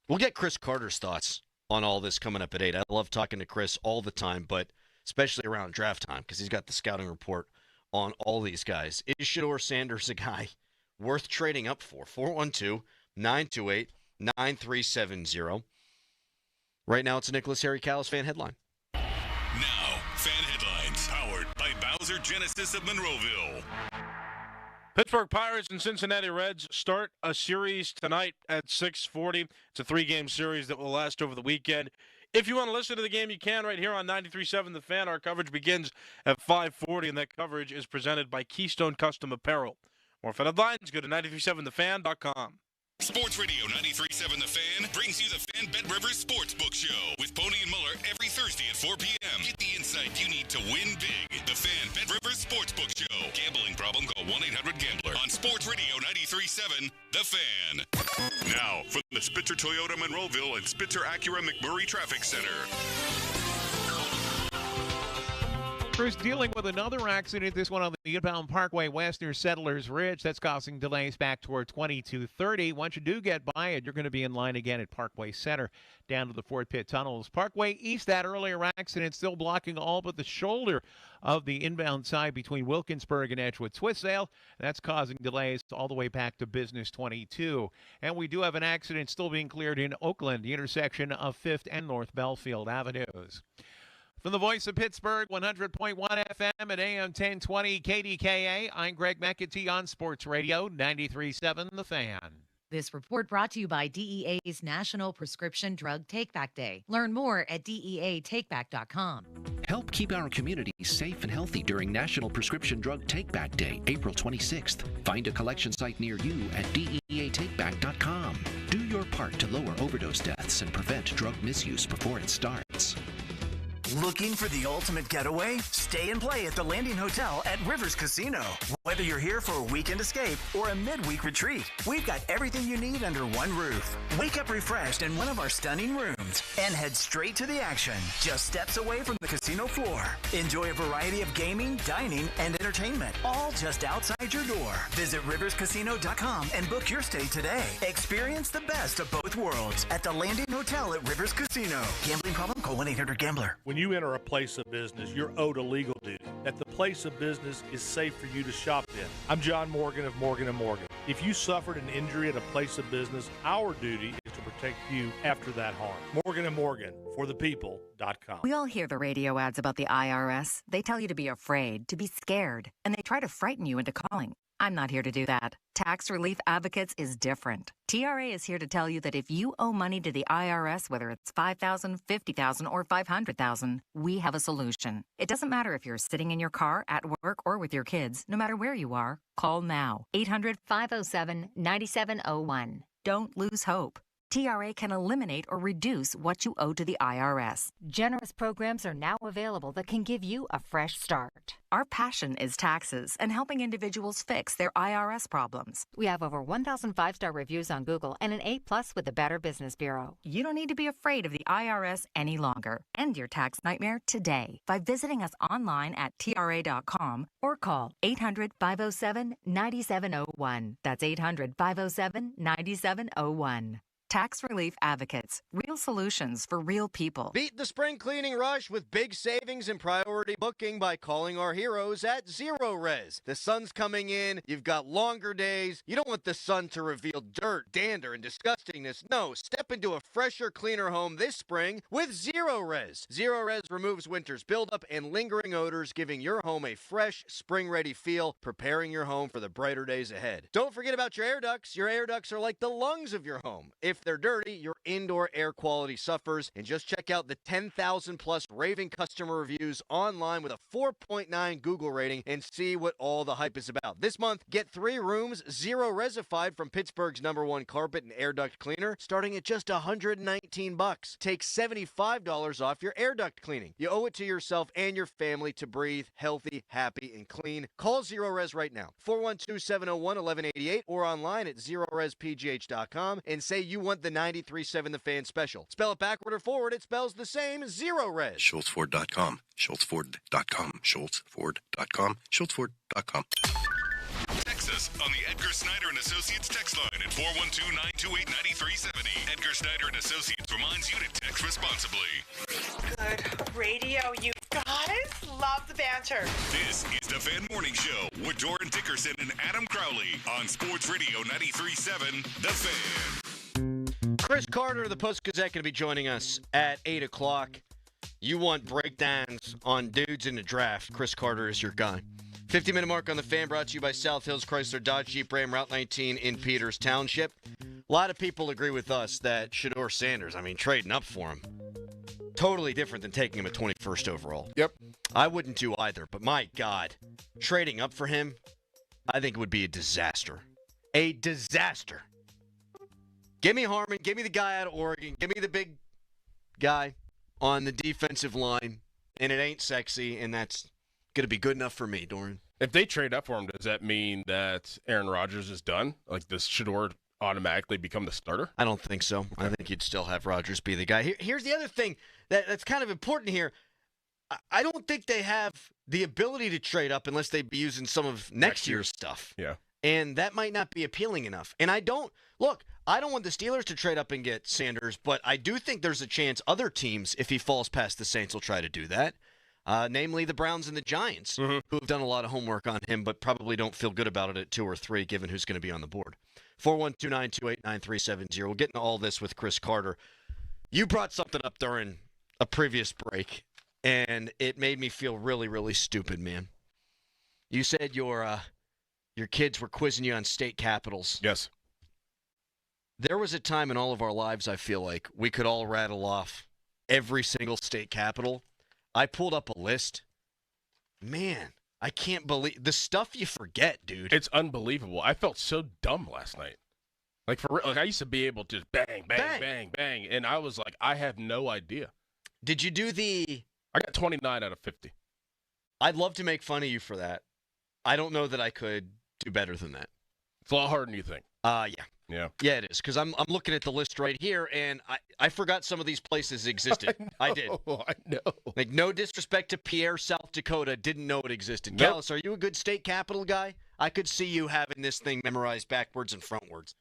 We'll get Chris Carter's thoughts on all this coming up at 8. I love talking to Chris all the time, but especially around draft time because he's got the scouting report on all these guys. Is Shedeur Sanders a guy worth trading up for? 412-928-9370. Right now, it's a Nicholas Harry Callis fan headline. Now, fan headlines powered by Bowser Genesis of Monroeville. Pittsburgh Pirates and Cincinnati Reds start a series tonight at 6:40. It's a 3-game series that will last over the weekend. If you want to listen to the game, you can right here on 93.7 The Fan. Our coverage begins at 5:40, and that coverage is presented by Keystone Custom Apparel. More fan headlines, go to 937thefan.com. Sports Radio 93.7 The Fan brings you the Fan Bet Rivers Sportsbook Show with Pony and Muller every Thursday at 4 p.m. Get the insight you need to win big. The Fan Bet Rivers Sportsbook Show. Gambling problem? Call 1-800-GAMBLER. On Sports Radio 93.7 The Fan. Now, from the Spitzer Toyota Monroeville and Spitzer Acura McMurray Traffic Center. Crews dealing with another accident, this one on the inbound Parkway West near Settlers Ridge. That's causing delays back toward 2230. Once you do get by it, you're going to be in line again at Parkway Center down to the Fort Pitt Tunnels. Parkway East, that earlier accident still blocking all but the shoulder of the inbound side between Wilkinsburg and Edgewood Swissdale. That's causing delays all the way back to Business 22. And we do have an accident still being cleared in Oakland, the intersection of 5th and North Belfield Avenues. From the voice of Pittsburgh, 100.1 FM at AM 1020 KDKA, I'm Greg McAtee on Sports Radio 93.7 The Fan. This report brought to you by DEA's National Prescription Drug Takeback Day. Learn more at DEATakeback.com. Help keep our community safe and healthy during National Prescription Drug Takeback Day, April 26th. Find a collection site near you at DEATakeback.com. Do your part to lower overdose deaths and prevent drug misuse before it starts. Looking for the ultimate getaway? Stay and play at the Landing Hotel at Rivers Casino. Whether you're here for a weekend escape or a midweek retreat, we've got everything you need under one roof. Wake up refreshed in one of our stunning rooms and head straight to the action, just steps away from the casino floor. Enjoy a variety of gaming, dining, and entertainment, all just outside your door. Visit riverscasino.com and book your stay today. Experience the best of both worlds at the Landing Hotel at Rivers Casino. Gambling problem? Call 1-800-GAMBLER. When you enter a place of business, you're owed a legal duty that the place of business is safe for you to shop in. I'm John Morgan of Morgan & Morgan. If you suffered an injury at a place of business, our duty is to protect you after that harm. Morgan & Morgan, for the people.com. We all hear the radio ads about the IRS. They tell you to be afraid, to be scared, and they try to frighten you into calling. I'm not here to do that. Tax Relief Advocates is different. TRA is here to tell you that if you owe money to the IRS, whether it's $5,000, $50,000, or $500,000, we have a solution. It doesn't matter if you're sitting in your car, at work, or with your kids. No matter where you are, call now. 800-507-9701. Don't lose hope. TRA can eliminate or reduce what you owe to the IRS. Generous programs are now available that can give you a fresh start. Our passion is taxes and helping individuals fix their IRS problems. We have over 1,000 5-star reviews on Google and an A+ with the Better Business Bureau. You don't need to be afraid of the IRS any longer. End your tax nightmare today by visiting us online at TRA.com or call 800-507-9701. That's 800-507-9701. Tax Relief Advocates. Real solutions for real people. Beat the spring cleaning rush with big savings and priority booking by calling our heroes at Zero Res. The sun's coming in. You've got longer days. You don't want the sun to reveal dirt, dander, and disgustingness. No, step into a fresher, cleaner home this spring with Zero Res. Zero Res removes winter's buildup and lingering odors, giving your home a fresh, spring-ready feel, preparing your home for the brighter days ahead. Don't forget about your air ducts. Your air ducts are like the lungs of your home. If they're dirty, your indoor air quality suffers. And just check out the 10,000 plus raving customer reviews online with a 4.9 Google rating and see what all the hype is about. This month, get 3 rooms, Zero Resified from Pittsburgh's #1 carpet and air duct cleaner, starting at just $119. Take $75 off your air duct cleaning. You owe it to yourself and your family to breathe healthy, happy, and clean. Call Zero Res right now, 412-701-1188, or online at ZeroResPGH.com and say you want the 93.7 The Fan special. Spell it backward or forward, it spells the same, Zero Res. SchultzFord.com. SchultzFord.com. SchultzFord.com. SchultzFord.com. Text us on the Edgar Snyder and Associates text line at 412-928-9370. Edgar Snyder and Associates reminds you to text responsibly. Good radio, you guys. Love the banter. This is the Fan Morning Show with Doran Dickerson and Adam Crowley on Sports Radio 93.7 The Fan. Chris Carter of the Post-Gazette going to be joining us at 8 o'clock. You want breakdowns on dudes in the draft. Chris Carter is your guy. 50-minute mark on the Fan brought to you by South Hills Chrysler Dodge Jeep Ram Route 19 in Peters Township. A lot of people agree with us that Shedeur Sanders, trading up for him, totally different than taking him at 21st overall. Yep. I wouldn't do either, but my God, trading up for him, I think it would be a disaster. A disaster. Give me Harmon. Give me the guy out of Oregon. Give me the big guy on the defensive line. And it ain't sexy, and that's going to be good enough for me, Doran. If they trade up for him, does that mean that Aaron Rodgers is done? Like, does Shedeur automatically become the starter? I don't think so. I think you'd still have Rodgers be the guy. Here's the other thing that's kind of important here. I don't think they have the ability to trade up unless they be using some of next year's stuff. Yeah. And that might not be appealing enough. And I don't want the Steelers to trade up and get Sanders, but I do think there's a chance other teams, if he falls past the Saints, will try to do that. Namely the Browns and the Giants, who have done a lot of homework on him, but probably don't feel good about it at 2 or 3, given who's going to be on the board. 412-928-9370. We'll get into all this with Chris Carter. You brought something up during a previous break, and it made me feel really, really stupid, man. You said your kids were quizzing you on state capitals. Yes. There was a time in all of our lives, I feel like, we could all rattle off every single state capital. I pulled up a list. Man, I can't believe the stuff you forget, dude. It's unbelievable. I felt so dumb last night. Like, for real, I used to be able to just bang, bang, bang, bang, and I was like, I have no idea. Did you do the I got 29 out of 50. I'd love to make fun of you for that. I don't know that I could do better than that. It's a lot harder than you think. Yeah. Yeah. Yeah, it is, because I'm looking at the list right here, and I forgot some of these places existed. I did. I know. Like, no disrespect to Pierre, South Dakota, didn't know it existed. Nope. Gallus, are you a good state capital guy? I could see you having this thing memorized backwards and frontwards.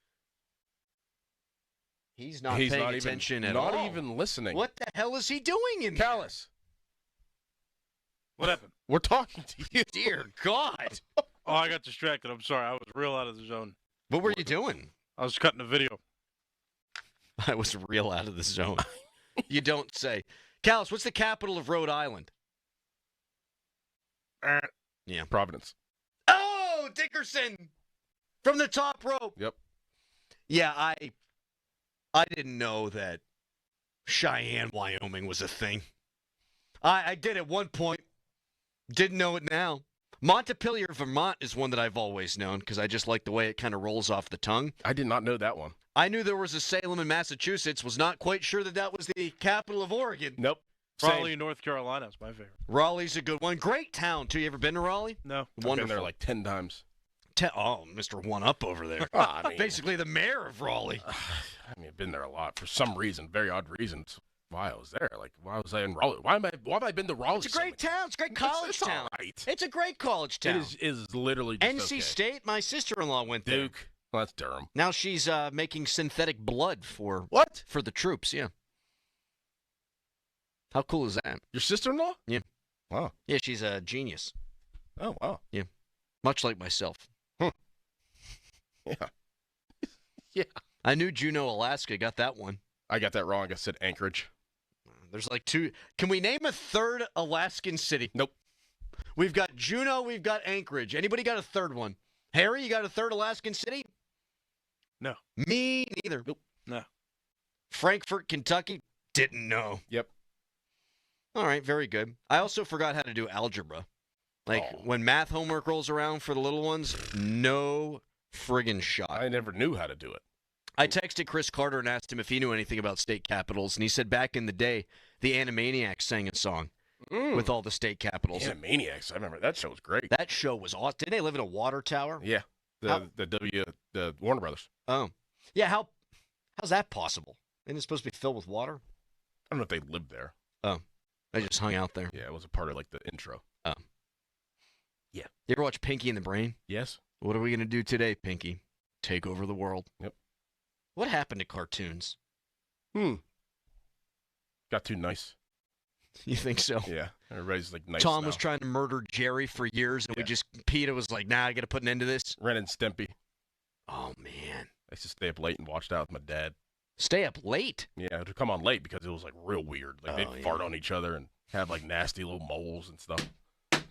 He's not paying attention at all. Not even listening. What the hell is he doing in Callus? What happened? We're talking to you. Dear God. Oh, I got distracted. I'm sorry. I was real out of the zone. What were you doing? I was cutting a video. I was real out of the zone. You don't say. Callus, what's the capital of Rhode Island? Yeah. Providence. Oh, Dickerson! From the top rope. Yep. Yeah, I didn't know that Cheyenne, Wyoming was a thing. I did at one point. Didn't know it now. Montpelier, Vermont is one that I've always known because I just like the way it kind of rolls off the tongue. I did not know that one. I knew there was a Salem in Massachusetts. Was not quite sure that that was the capital of Oregon. Nope. Raleigh, North Carolina is my favorite. Raleigh's a good one. Great town, too. You ever been to Raleigh? No. Wonderful. I've been there like 10 times. Oh, Mr. One-Up over there. I mean, basically the mayor of Raleigh. I mean, I've been there a lot for some reason, very odd reasons. Why I was there? Like, why was I in Raleigh? Why have I been to Raleigh? It's a great town. It's a great college it's town. All right. It's a great college town. It is literally just NC okay. State. My sister-in-law went there. Duke. Well, that's Durham. Now she's making synthetic blood for what? For the troops. Yeah. How cool is that? Your sister-in-law? Yeah. Wow. Yeah, she's a genius. Oh wow. Yeah. Much like myself. Yeah. Yeah. I knew Juneau, Alaska. Got that one. I got that wrong. I said Anchorage. There's like two. Can we name a third Alaskan city? Nope. We've got Juneau. We've got Anchorage. Anybody got a third one? Harry, you got a third Alaskan city? No. Me neither. Nope. No. Frankfort, Kentucky? Didn't know. Yep. All right, very good. I also forgot how to do algebra. Like, when math homework rolls around for the little ones, no friggin' shot. I never knew how to do it. I texted Chris Carter and asked him if he knew anything about state capitals, and he said back in the day, the Animaniacs sang a song with all the state capitals. Animaniacs. I remember that show was great. That show was awesome. Didn't they live in a water tower? Yeah. The Warner Brothers. Oh. Yeah, how's that possible? Isn't it supposed to be filled with water? I don't know if they lived there. Oh. They just hung out there. Yeah, it was a part of like the intro. Oh. Yeah. You ever watch Pinky and the Brain? Yes. What are we going to do today, Pinky? Take over the world. Yep. What happened to cartoons? Got too nice. You think so? Yeah. Everybody's like nice Tom now. was trying to murder Jerry for years, and PETA was like, nah, I got to put an end to this. Ren and Stimpy. Oh, man. I used to stay up late and watch that with my dad. Stay up late? Yeah, to come on late because it was like real weird. Like they'd fart on each other and have like nasty little moles and stuff. It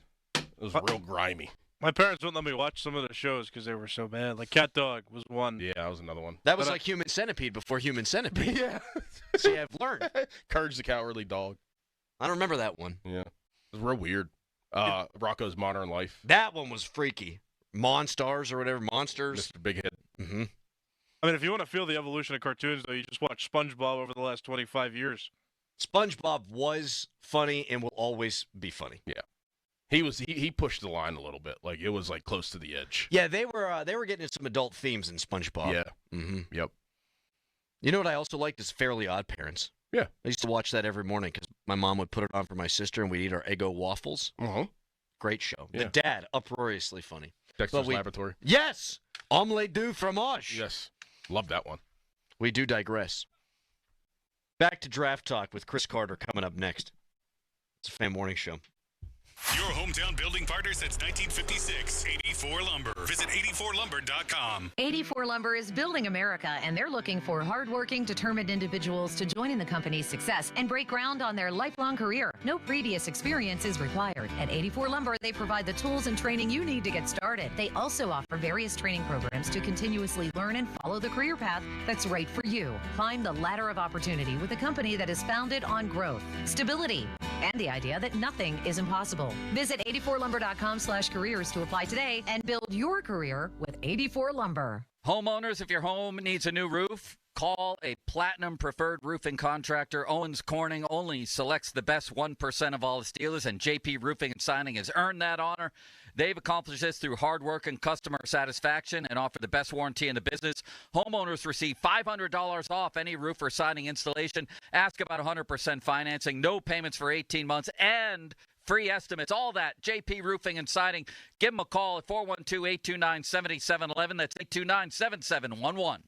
was real grimy. My parents wouldn't let me watch some of the shows because they were so bad. Like Cat Dog was one. Yeah, that was another one. That was like Human Centipede before Human Centipede. Yeah. See, I've learned. Courage the Cowardly Dog. I don't remember that one. Yeah. It was real weird. Rocco's Modern Life. That one was freaky. Monstars or whatever. Monsters. Mr. Big Head. Mm-hmm. I mean, if you want to feel the evolution of cartoons, though, you just watch SpongeBob over the last 25 years. SpongeBob was funny and will always be funny. Yeah. He pushed the line a little bit. Like it was like close to the edge. Yeah, they were getting into some adult themes in SpongeBob. Yeah. Mm-hmm. Yep. You know what I also liked is Fairly Odd Parents. Yeah. I used to watch that every morning because my mom would put it on for my sister, and we'd eat our Eggo waffles. Uh-huh. Great show. Yeah. The dad, uproariously funny. Dexter's Laboratory. Yes! Omelette du fromage. Yes. Love that one. We do digress. Back to Draft Talk with Chris Carter coming up next. It's a Fan Morning Show. Your hometown building partner since 1956, 84 Lumber. Visit 84lumber.com. 84 Lumber is building America, and they're looking for hardworking, determined individuals to join in the company's success and break ground on their lifelong career. No previous experience is required. At 84 Lumber, they provide the tools and training you need to get started. They also offer various training programs to continuously learn and follow the career path that's right for you. Climb the ladder of opportunity with a company that is founded on growth, stability, and the idea that nothing is impossible. Visit 84lumber.com/careers to apply today and build your career with 84 Lumber. Homeowners, if your home needs a new roof, Call a Platinum Preferred Roofing contractor. Owens Corning only selects the best 1% of all its dealers, and JP Roofing and Signing has earned that honor. They've accomplished this through hard work and customer satisfaction and offer the best warranty in the business. Homeowners receive $500 off any roof or siding installation. Ask about 100% financing, no payments for 18 months, and free estimates. All that, JP Roofing and Siding. Give them a call at 412-829-7711. That's 829-7711.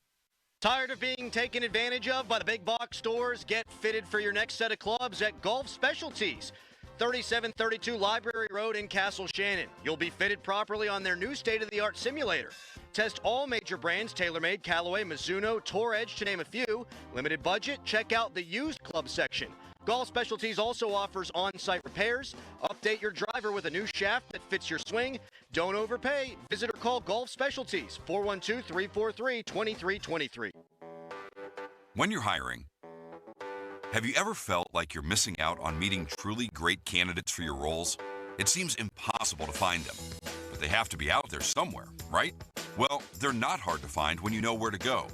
Tired of being taken advantage of by the big box stores? Get fitted for your next set of clubs at Golf Specialties, 3732 Library Road in Castle Shannon. You'll be fitted properly on their new state-of-the-art simulator. Test all major brands, TaylorMade, Callaway, Mizuno, Tour Edge, to name a few. Limited budget? Check out the used club section. Golf Specialties also offers on-site repairs. Update your driver with a new shaft that fits your swing. Don't overpay. Visit or call Golf Specialties, 412-343-2323. When you're hiring, have you ever felt like you're missing out on meeting truly great candidates for your roles? It seems impossible to find them, but they have to be out there somewhere, right? Well, they're not hard to find when you know where to go,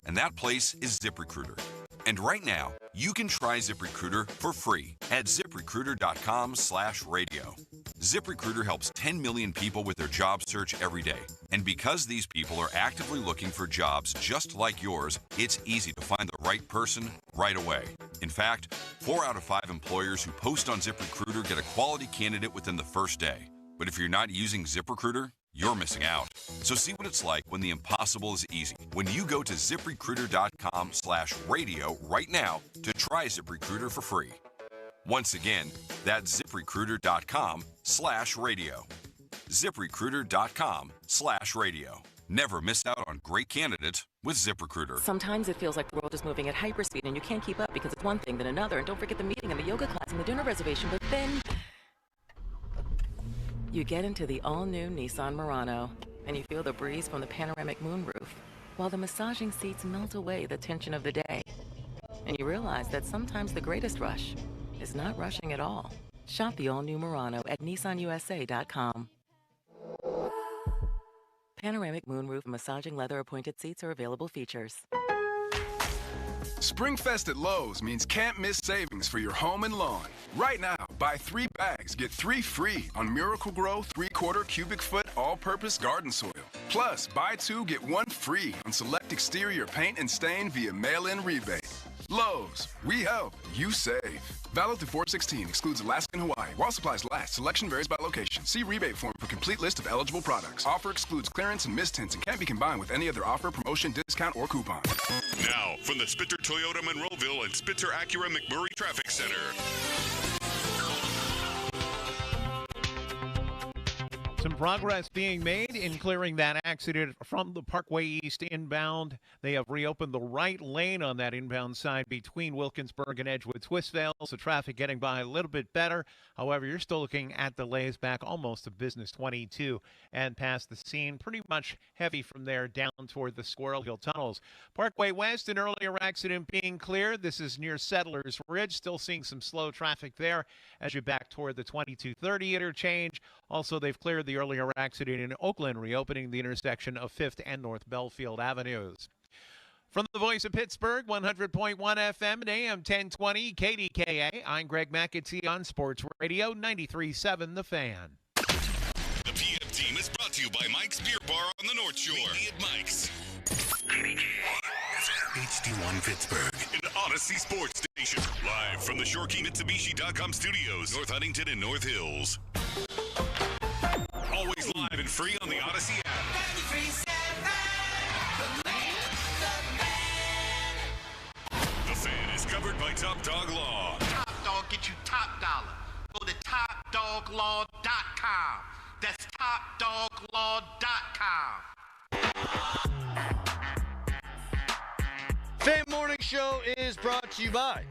and that place is ZipRecruiter. And right now, you can try ZipRecruiter for free at ZipRecruiter.com/radio. ZipRecruiter helps 10 million people with their job search every day. And because these people are actively looking for jobs just like yours, it's easy to find the right person right away. In fact, 4 out of 5 employers who post on ZipRecruiter get a quality candidate within the first day. But if you're not using ZipRecruiter, you're missing out. So see what it's like when the impossible is easy. When you go to ZipRecruiter.com/radio right now to try ZipRecruiter for free. Once again, that's ZipRecruiter.com/radio. ZipRecruiter.com/radio. Never miss out on great candidates with ZipRecruiter. Sometimes it feels like the world is moving at hyperspeed and you can't keep up because it's one thing then another. And don't forget the meeting and the yoga class and the dinner reservation. But then you get into the all-new Nissan Murano, and you feel the breeze from the panoramic moonroof, while the massaging seats melt away the tension of the day. And you realize that sometimes the greatest rush is not rushing at all. Shop the all-new Murano at NissanUSA.com. Panoramic moonroof and massaging leather appointed seats are available features. Springfest at Lowe's means can't miss savings for your home and lawn. Right now, buy 3 bags, get 3 free on Miracle-Gro 3/4 cubic foot all-purpose garden soil. Plus, buy 2, get 1 free on select exterior paint and stain via mail-in rebate. Lowe's, we help, you save. Valid through 4/16, excludes Alaska and Hawaii. While supplies last, selection varies by location. See rebate form for complete list of eligible products. Offer excludes clearance and mist tints and can't be combined with any other offer, promotion, discount, or coupon. Now, from the Spitzer Toyota Monroeville and Spitzer Acura McMurray Traffic Center. Some progress being made in clearing that accident from the Parkway East inbound. They have reopened the right lane on that inbound side between Wilkinsburg and Edgewood Twistdale. So traffic getting by a little bit better. However, you're still looking at delays back almost to Business 22 and past the scene. Pretty much heavy from there down toward the Squirrel Hill tunnels. Parkway West, an earlier accident being cleared. This is near Settlers Ridge. Still seeing some slow traffic there as you back toward the 2230 interchange. Also, they've cleared the earlier accident in Oakland, reopening the intersection of 5th and North Belfield Avenues. From the Voice of Pittsburgh, 100.1 FM and AM 1020 KDKA, I'm Greg McAtee on Sports Radio 93.7 The Fan. The PM team is brought to you by Mike's Beer Bar on the North Shore. Meet me at Mike's. HD1 Pittsburgh. An Odyssey Sports Station. Live from the ShoreKeyMitsubishi.com studios, North Huntington and North Hills. Always live and free on the Odyssey app. The Fan is covered by Top Dog Law. Top Dog get you top dollar. Go to TopDogLaw.com. That's TopDogLaw.com. Fan Morning Show is brought to you by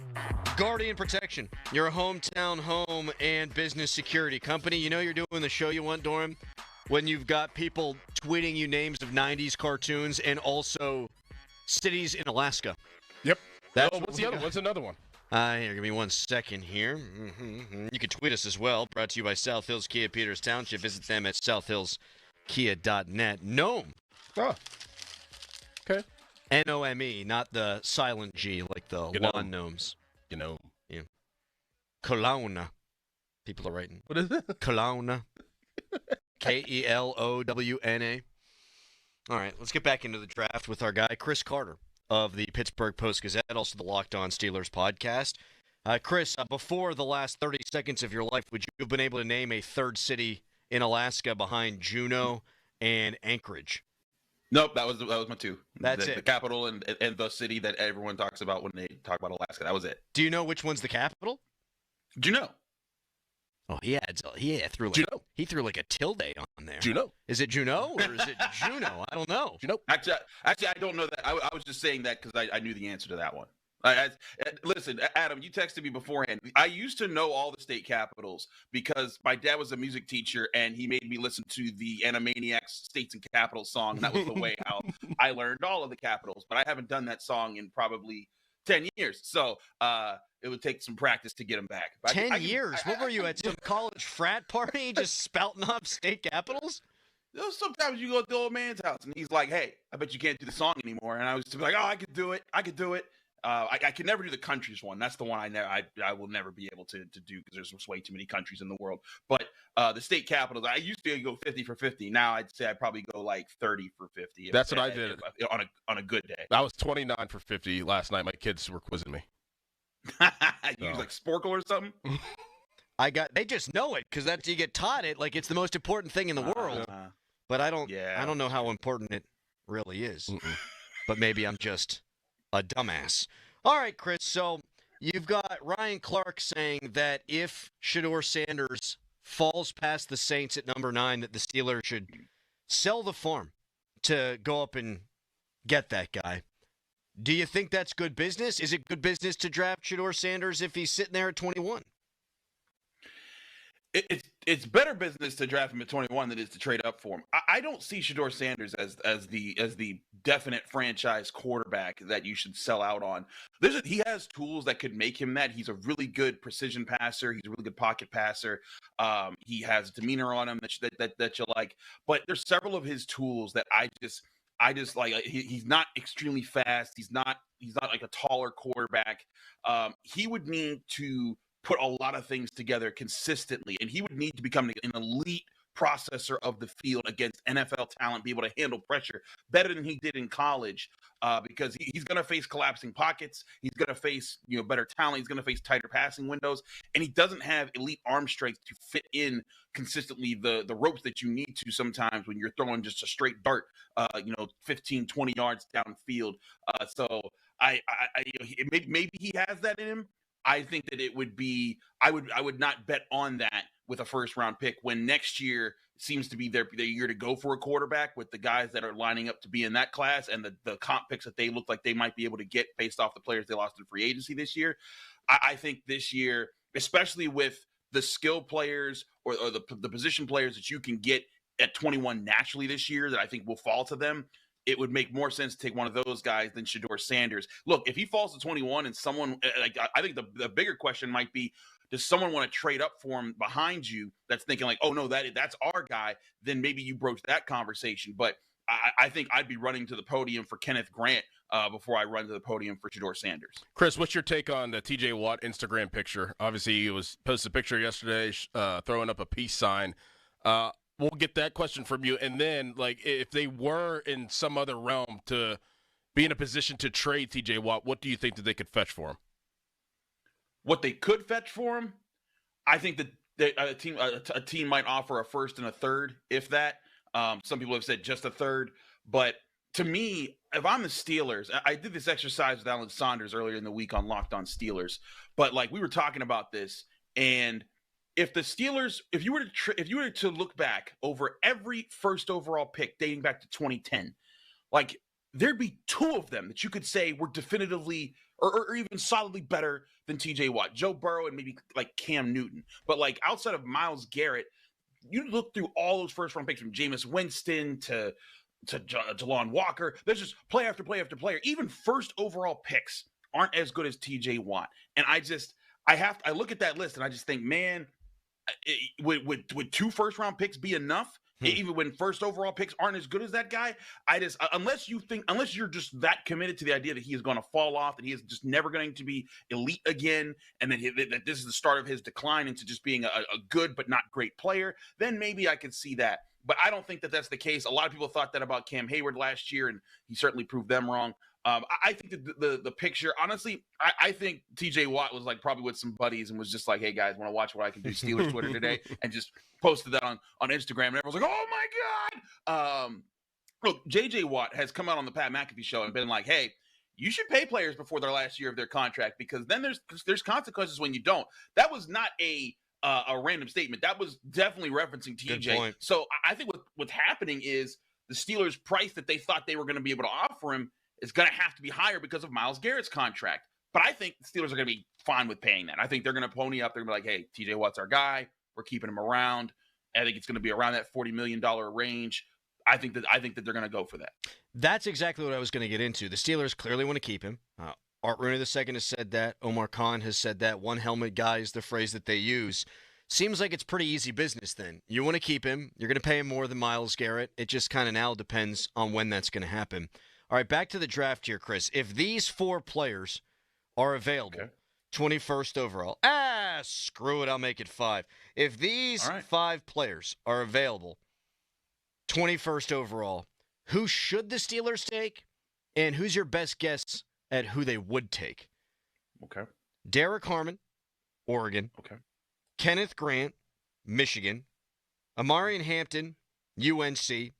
Guardian Protection, your hometown home and business security company. You know you're doing the show you want, Doran, when you've got people tweeting you names of 90s cartoons and also cities in Alaska. Yep. That's what's the other? What's another one? Here, give me 1 second here. You can tweet us as well. Brought to you by South Hills Kia Peters Township. Visit them at southhillskia.net. Gnome. Oh. Okay. N-O-M-E, not the silent G like the lawn gnomes. Gnome. Yeah. Kelowna. People are writing. What is it? Kelowna. Kelowna. All right, let's get back into the draft with our guy, Chris Carter of the Pittsburgh Post-Gazette, also the Locked On Steelers podcast. Chris, before the last 30 seconds of your life, would you have been able to name a third city in Alaska behind Juneau and Anchorage? Nope, that was my two. That's the capital and the city that everyone talks about when they talk about Alaska. That was it. Do you know which one's the capital? Juneau. Oh, he threw like a tilde on there. Juneau. Is it Juneau or is it Juneau? I don't know. Juneau. Actually, I don't know that. I was just saying that because I knew the answer to that one. Listen, Adam, you texted me beforehand. I used to know all the state capitals because my dad was a music teacher and he made me listen to the Animaniacs States and Capitals song. And that was the way how I learned all of the capitals. But I haven't done that song in probably 10 years. So it would take some practice to get them back. But 10 years? What were you at, some college frat party just spouting off state capitals? Sometimes you go to the old man's house and he's like, hey, I bet you can't do the song anymore. And I was like, oh, I could do it. I can never do the countries one. That's the one I will never be able to do because there's just way too many countries in the world. But the state capitals, I used to go 50 for 50. Now I'd say I'd probably go like 30 for 50. That's what I did on a good day. I was 29 for 50 last night. My kids were quizzing me. You use like Sporkle or something? They just know it because you get taught it like it's the most important thing in the world. But I don't know how important it really is. But maybe I'm just a dumbass. All right, Chris, so you've got Ryan Clark saying that if Shedeur Sanders falls past the Saints at number 9, that the Steelers should sell the farm to go up and get that guy. Do you think that's good business? Is it good business to draft Shedeur Sanders if he's sitting there at 21? It's better business to draft him at 21 than it is to trade up for him. I don't see Shedeur Sanders as the definite franchise quarterback that you should sell out on. He has tools that could make him that. He's a really good precision passer. He's a really good pocket passer. He has demeanor on him that you like. But there's several of his tools that I just like. He's not extremely fast. He's not like a taller quarterback. He would need to put a lot of things together consistently, and he would need to become an elite processor of the field against NFL talent, be able to handle pressure better than he did in college, because he's going to face collapsing pockets. He's going to face better talent. He's going to face tighter passing windows, and he doesn't have elite arm strength to fit in consistently the ropes that you need to sometimes when you're throwing just a straight dart 15, 20 yards downfield. So maybe he has that in him. I think that it would be I would not bet on that with a first round pick when next year seems to be their year to go for a quarterback with the guys that are lining up to be in that class and the comp picks that they look like they might be able to get based off the players they lost in free agency this year. I think this year, especially with the skill players or the position players that you can get at 21 naturally this year that I think will fall to them, it would make more sense to take one of those guys than Shedeur Sanders. Look, if he falls to 21 and someone I think the bigger question might be, does someone want to trade up for him behind you that's thinking like, oh, no, that's our guy, then maybe you broach that conversation. But I think I'd be running to the podium for Kenneth Grant before I run to the podium for Shedeur Sanders. Chris, what's your take on the T.J. Watt Instagram picture? Obviously, he posted a picture yesterday throwing up a peace sign. We'll get that question from you. And then, if they were in some other realm to be in a position to trade T.J. Watt, what do you think that they could fetch for him? What they could fetch for him, I think that a team might offer a first and a third, if that. Some people have said just a third. But to me, if I'm the Steelers, I did this exercise with Alan Saunders earlier in the week on Locked On Steelers. But we were talking about this, and if the Steelers, if you were to look back over every first overall pick dating back to 2010, there'd be 2 of them that you could say were definitively or even solidly better than T.J. Watt, Joe Burrow, and maybe Cam Newton. But outside of Myles Garrett, you look through all those first round picks from Jameis Winston to Jalon Walker. There's just play after play after player. Even first overall picks aren't as good as T.J. Watt. And I look at that list and I just think, man, would 2 first round picks be enough Even when first overall picks aren't as good as that guy, unless you're just that committed to the idea that he is going to fall off, that he is just never going to be elite again, and that this is the start of his decline into just being a good but not great player, then maybe I could see that. But I don't think that that's the case. A lot of people thought that about Cam Hayward last year, and he certainly proved them wrong. I think that the picture, honestly, I think TJ Watt was like probably with some buddies and was just like, hey, guys, want to watch what I can do Steelers Twitter today? And just posted that on Instagram. And everyone's like, oh, my God. Look, JJ Watt has come out on the Pat McAfee show and been like, hey, you should pay players before their last year of their contract because then there's consequences when you don't. That was not a random statement. That was definitely referencing TJ. So I think what's happening is the Steelers' price that they thought they were going to be able to offer him is going to have to be higher because of Myles Garrett's contract. But I think the Steelers are going to be fine with paying that. I think they're going to pony up. They're going to be like, hey, TJ Watt's our guy. We're keeping him around. I think it's going to be around that $40 million range. I think that they're going to go for that. That's exactly what I was going to get into. The Steelers clearly want to keep him. Art Rooney II has said that. Omar Khan has said that. One helmet guy is the phrase that they use. Seems like it's pretty easy business then. You want to keep him. You're going to pay him more than Myles Garrett. It just kind of now depends on when that's going to happen. All right, back to the draft here, Chris. If these 4 players are available, 21st overall, screw it, I'll make it 5. If these 5 players are available, 21st overall, who should the Steelers take, and who's your best guess at who they would take? Okay. Derek Harmon, Oregon. Okay. Kenneth Grant, Michigan. Amarian Hampton, UNC.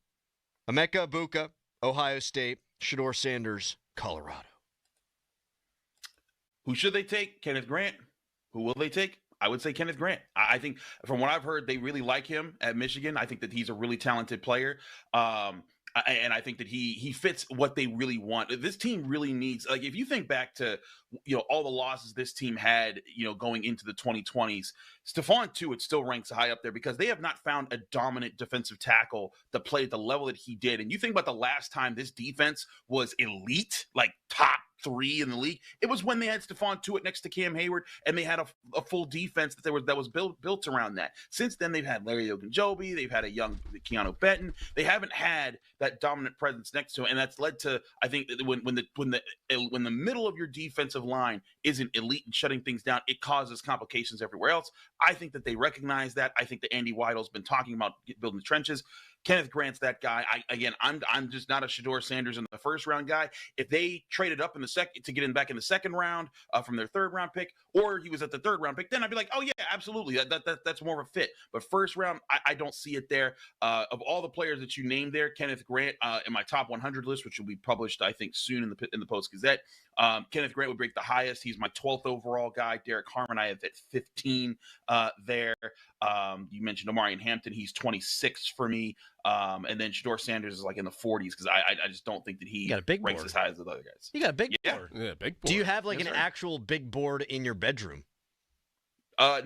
Emeka Ibuka, Ohio State. Shedeur Sanders, Colorado. Who should they take? Kenneth Grant. Who will they take? I would say Kenneth Grant. I think from what I've heard, they really like him at Michigan. I think that he's a really talented player. And I think that he fits what they really want. This team really needs, like, if you think back to, all the losses this team had, going into the 2020s, Stephon Tuitt still ranks high up there because they have not found a dominant defensive tackle to play at the level that he did. And you think about the last time this defense was elite, like top 3 in the league, it was when they had Stephon Tuitt next to Cam Hayward, and they had a full defense that was built around that. Since then, they've had Larry Ogunjobi, they've had a young Keanu Benton. They haven't had that dominant presence next to him, and that's led to, I think, when the middle of your defensive line isn't elite and shutting things down, it causes complications everywhere else. I think that they recognize that. I think that Andy Weidl's been talking about building the trenches. Kenneth Grant's that guy. I'm just not a Shedeur Sanders in the first round guy. If they traded up in the second to get in back in the second round from their third round pick, or he was at the third round pick, then I'd be like, oh yeah, absolutely, that's more of a fit. But first round, I don't see it there. Of all the players that you named there, Kenneth Grant in my top 100 list, which will be published I think soon in the Post Gazette. Kenneth Grant would break the highest. He's my 12th overall guy. Derek Harmon, I have at 15 there. You mentioned Amarian Hampton. He's 26 for me. And then Shedeur Sanders is like in the 40s because I just don't think that he ranks as high as the other guys. You got a big board. Yeah, big board. Do you have like an actual big board in your bedroom?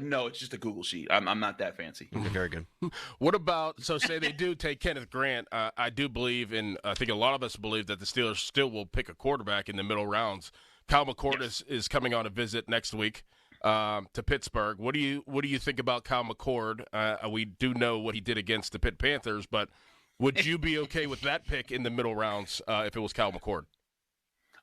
No, it's just a Google sheet. I'm not that fancy. Very good. What about, so say they do take Kenneth Grant, I do believe, and I think a lot of us believe that the Steelers still will pick a quarterback in the middle rounds. Kyle McCord is coming on a visit next week to Pittsburgh. What do you think about Kyle McCord? We do know what he did against the Pitt Panthers, but would you be okay with that pick in the middle rounds if it was Kyle McCord?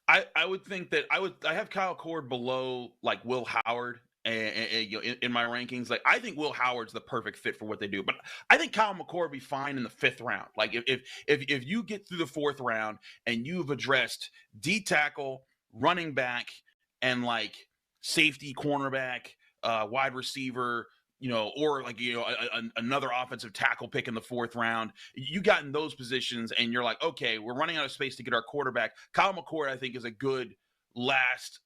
I would think that I have Kyle McCord below like Will Howard. In my rankings, like I think Will Howard's the perfect fit for what they do, but I think Kyle McCord would be fine in the 5th round. Like if you get through the 4th round and you've addressed D tackle, running back, and like safety, cornerback, wide receiver, or like another offensive tackle pick in the 4th round, you got in those positions, and you're like, okay, we're running out of space to get our quarterback. Kyle McCord, I think, is a good last.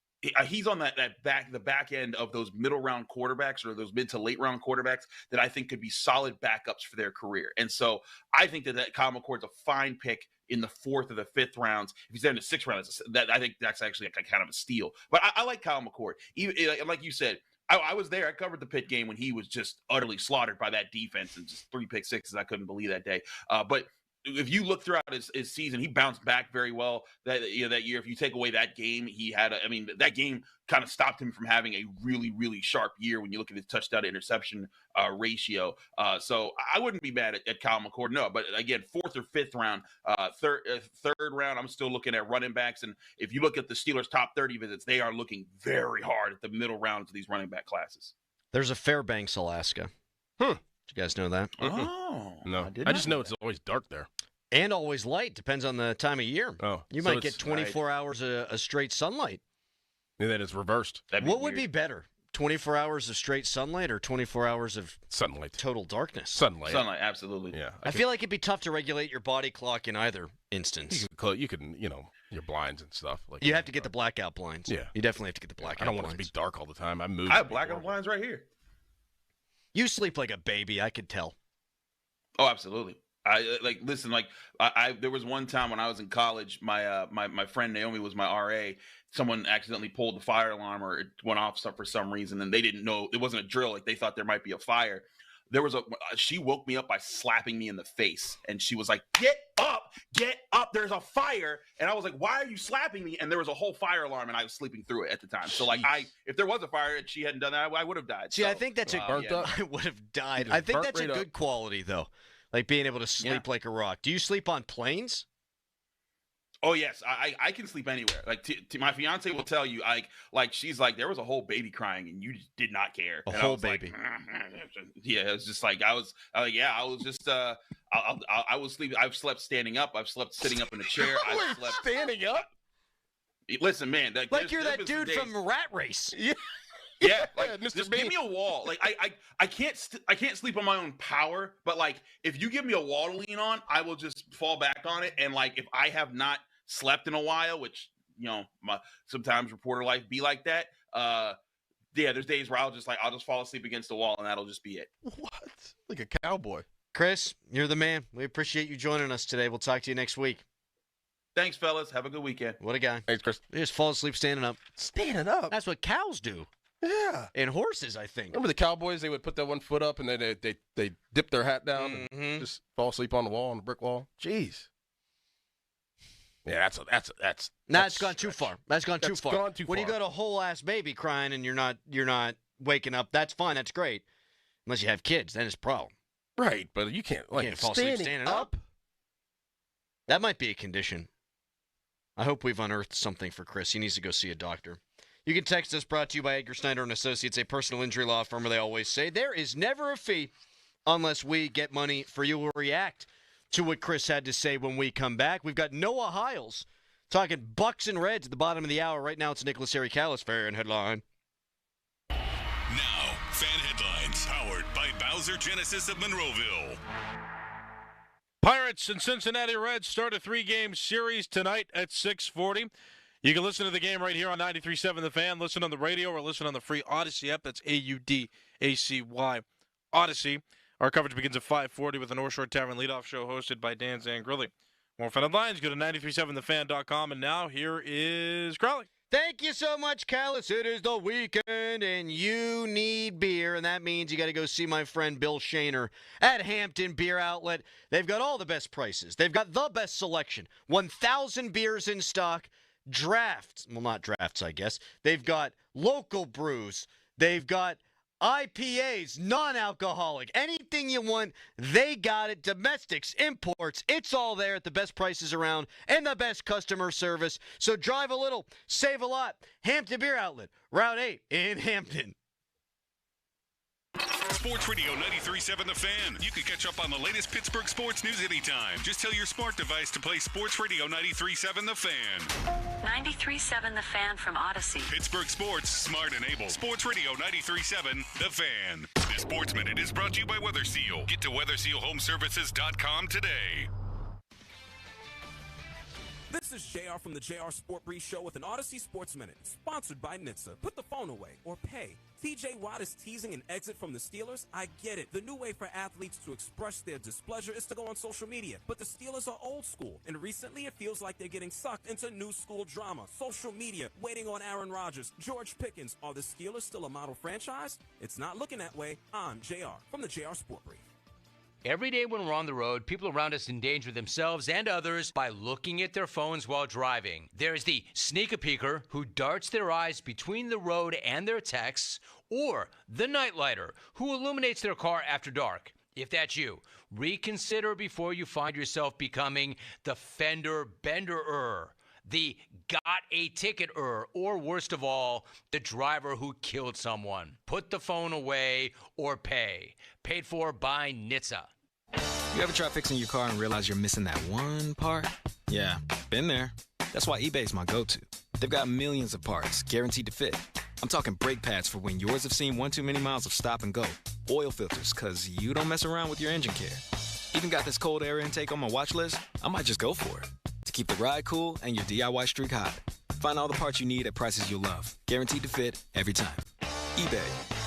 He's on the back end of those middle round quarterbacks or those mid to late round quarterbacks that I think could be solid backups for their career. And so I think that Kyle McCord's a fine pick in the 4th or the 5th rounds. If he's there in the 6th round, I think that's actually a kind of a steal. But I like Kyle McCord. Even like you said, I was there. I covered the Pitt game when he was just utterly slaughtered by that defense and just 3 pick sixes. I couldn't believe that day. But if you look throughout his season, he bounced back very well. That year, if you take away that game, that game kind of stopped him from having a really, really sharp year when you look at his touchdown to interception ratio. So I wouldn't be mad at Kyle McCord. No, but again, 4th or 5th round, third round, I'm still looking at running backs. And if you look at the Steelers' top 30 visits, they are looking very hard at the middle rounds of these running back classes. There's a Fairbanks, Alaska. Did you guys know that? Oh, no. I just know it's always dark there. And always light. Depends on the time of year. Oh, you might get 24 hours of straight sunlight. And then it's reversed. What would be better? 24 hours of straight sunlight or 24 hours of sunlight? Total darkness. Sunlight, absolutely. Yeah. I feel like it'd be tough to regulate your body clock in either instance. You can, your blinds and stuff. Like you have to get the blackout blinds. Yeah. You definitely have to get the blackout blinds. I don't want it to be dark all the time. I have blackout blinds right here. You sleep like a baby, I could tell. Oh, absolutely. There was one time when I was in college, my friend Naomi was my RA. Someone accidentally pulled the fire alarm or it went off for some reason, and they didn't know it wasn't a drill. Like they thought there might be a fire. She woke me up by slapping me in the face, and she was like, get up, there's a fire. And I was like, why are you slapping me? And there was a whole fire alarm, and I was sleeping through it at the time. So if there was a fire and she hadn't done that, I would have died. See, I think that's I would have died. I think that's a good quality, though. Like being able to sleep like a rock. Do you sleep on planes? Oh yes, I can sleep anywhere. Like my fiance will tell you, she's like, there was a whole baby crying and you just did not care. A whole baby. Yeah, it was just like I was just I was sleeping. I've slept standing up. I've slept sitting up in a chair. I've slept standing up. Listen, man, you're that dude from Rat Race. Yeah. Yeah, just give me a wall. Like I can't sleep on my own power, but like if you give me a wall to lean on, I will just fall back on it. And like if I have not slept in a while, which sometimes reporter life be like that. There's days where I'll just fall asleep against the wall, and that'll just be it. What? Like a cowboy. Chris, you're the man. We appreciate you joining us today. We'll talk to you next week. Thanks, fellas. Have a good weekend. What a guy. Thanks, Chris. They just fall asleep standing up. Standing up? That's what cows do. Yeah. And horses, I think. Remember the Cowboys? They would put that one foot up and then they dip their hat down and just fall asleep on the wall, on the brick wall. Jeez. Yeah, that's it's gone too far. That's gone too far. When you got a whole ass baby crying and you're not waking up, that's fine. That's great. Unless you have kids, then it's a problem. Right, but you can't fall asleep standing up. That might be a condition. I hope we've unearthed something for Chris. He needs to go see a doctor. You can text us, brought to you by Edgar Snyder & Associates, a personal injury law firm where they always say there is never a fee unless we get money for you. We'll react to what Chris had to say when we come back. We've got Noah Hiles talking Bucks and Reds at the bottom of the hour. Right now it's Nicholas Harry-Callis, Fan Headline. Now, Fan Headlines, powered by Bowser Genesis of Monroeville. Pirates and Cincinnati Reds start a 3-game series tonight at 6:40. You can listen to the game right here on 93.7 The Fan. Listen on the radio or listen on the free Odyssey app. That's AUDACY Odyssey. Our coverage begins at 5:40 with the North Shore Tavern leadoff show hosted by Dan Zangrilli. More Fan Headlines, go to 937thefan.com. And now here is Crowley. Thank you so much, Callis. It is the weekend, and you need beer, and that means you got to go see my friend Bill Shaner at Hampton Beer Outlet. They've got all the best prices. They've got the best selection. 1,000 beers in stock. Drafts. Well, not drafts, I guess. They've got local brews. They've got IPAs, non-alcoholic. Anything you want, they got it. Domestics, imports, it's all there at the best prices around and the best customer service. So drive a little, save a lot. Hampton Beer Outlet, Route 8 in Hampton. Sports Radio 93.7 The Fan. You can catch up on the latest Pittsburgh sports news anytime. Just tell your smart device to play Sports Radio 93.7 The Fan. 93.7 The Fan from Odyssey. Pittsburgh sports, smart and able. Sports Radio 93.7 The Fan. The Sports Minute is brought to you by Weather Seal. Get to WeatherSealHomeservices.com today. This is JR from the JR Sport Brief Show with an Odyssey Sports Minute, sponsored by NHTSA. Put the phone away or pay. TJ Watt is teasing an exit from the Steelers. I get it. The new way for athletes to express their displeasure is to go on social media. But the Steelers are old school, and recently it feels like they're getting sucked into new school drama. Social media, waiting on Aaron Rodgers, George Pickens. Are the Steelers still a model franchise? It's not looking that way. I'm JR from the JR Sport Brief. Every day when we're on the road, people around us endanger themselves and others by looking at their phones while driving. There's the sneak-a-peeker who darts their eyes between the road and their texts, or the nightlighter who illuminates their car after dark. If that's you, reconsider before you find yourself becoming the fender bender-er, the got a ticket-er, or worst of all, the driver who killed someone. Put the phone away or pay. Paid for by NHTSA. You ever try fixing your car and realize you're missing that one part? Yeah, been there. That's why eBay's my go-to. They've got millions of parts, guaranteed to fit. I'm talking brake pads for when yours have seen one too many miles of stop and go. Oil filters, because you don't mess around with your engine care. Even got this cold air intake on my watch list. I might just go for it. To keep the ride cool and your DIY streak hot. Find all the parts you need at prices you'll love. Guaranteed to fit every time. eBay.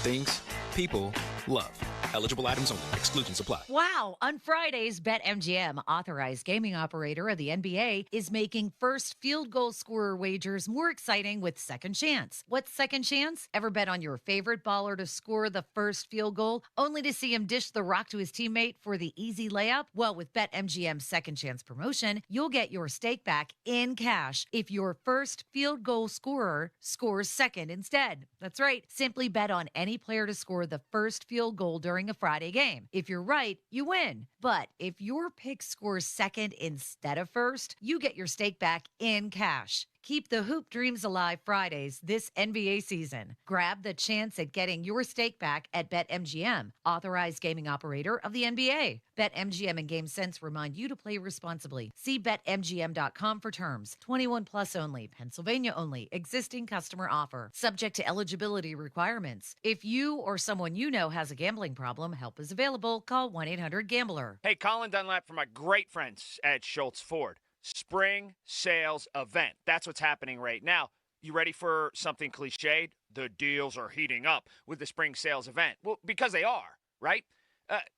Things people love. Eligible items only. Exclusions apply. Wow. On Fridays, BetMGM, authorized gaming operator of the NBA, is making first field goal scorer wagers more exciting with Second Chance. What's Second Chance? Ever bet on your favorite baller to score the first field goal, only to see him dish the rock to his teammate for the easy layup? Well, with BetMGM's Second Chance promotion, you'll get your stake back in cash if your first field goal scorer scores second instead. That's right. Simply bet on any player to score the first field goal during a Friday game. If you're right, you win. But if your pick scores second instead of first, you get your stake back in cash. Keep the hoop dreams alive Fridays this NBA season. Grab the chance at getting your stake back at BetMGM, authorized gaming operator of the NBA. BetMGM and GameSense remind you to play responsibly. See BetMGM.com for terms. 21 plus only. Pennsylvania only. Existing customer offer. Subject to eligibility requirements. If you or someone you know has a gambling problem, help is available. Call 1-800-GAMBLER. Hey, Colin Dunlap from my great friends at Schultz Ford. Spring sales event. That's what's happening right now. You ready for something cliched? The deals are heating up with the spring sales event. Well, because they are, right?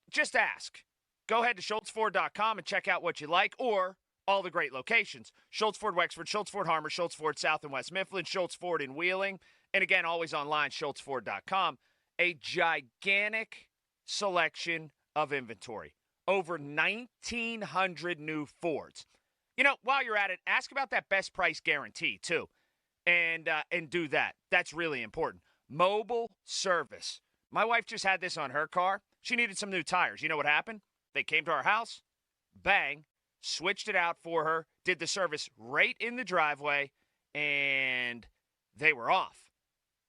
Just ask. Go ahead to SchultzFord.com and check out what you like, or all the great locations. Schultz Ford Wexford, Schultz Ford Harmer, Schultz Ford South and West Mifflin, Schultz Ford in Wheeling, and again, always online, SchultzFord.com. A gigantic selection of inventory. Over 1,900 new Fords. You know, while you're at it, ask about that best price guarantee, too, and do that. That's really important. Mobile service. My wife just had this on her car. She needed some new tires. You know what happened? They came to our house, bang, switched it out for her, did the service right in the driveway, and they were off.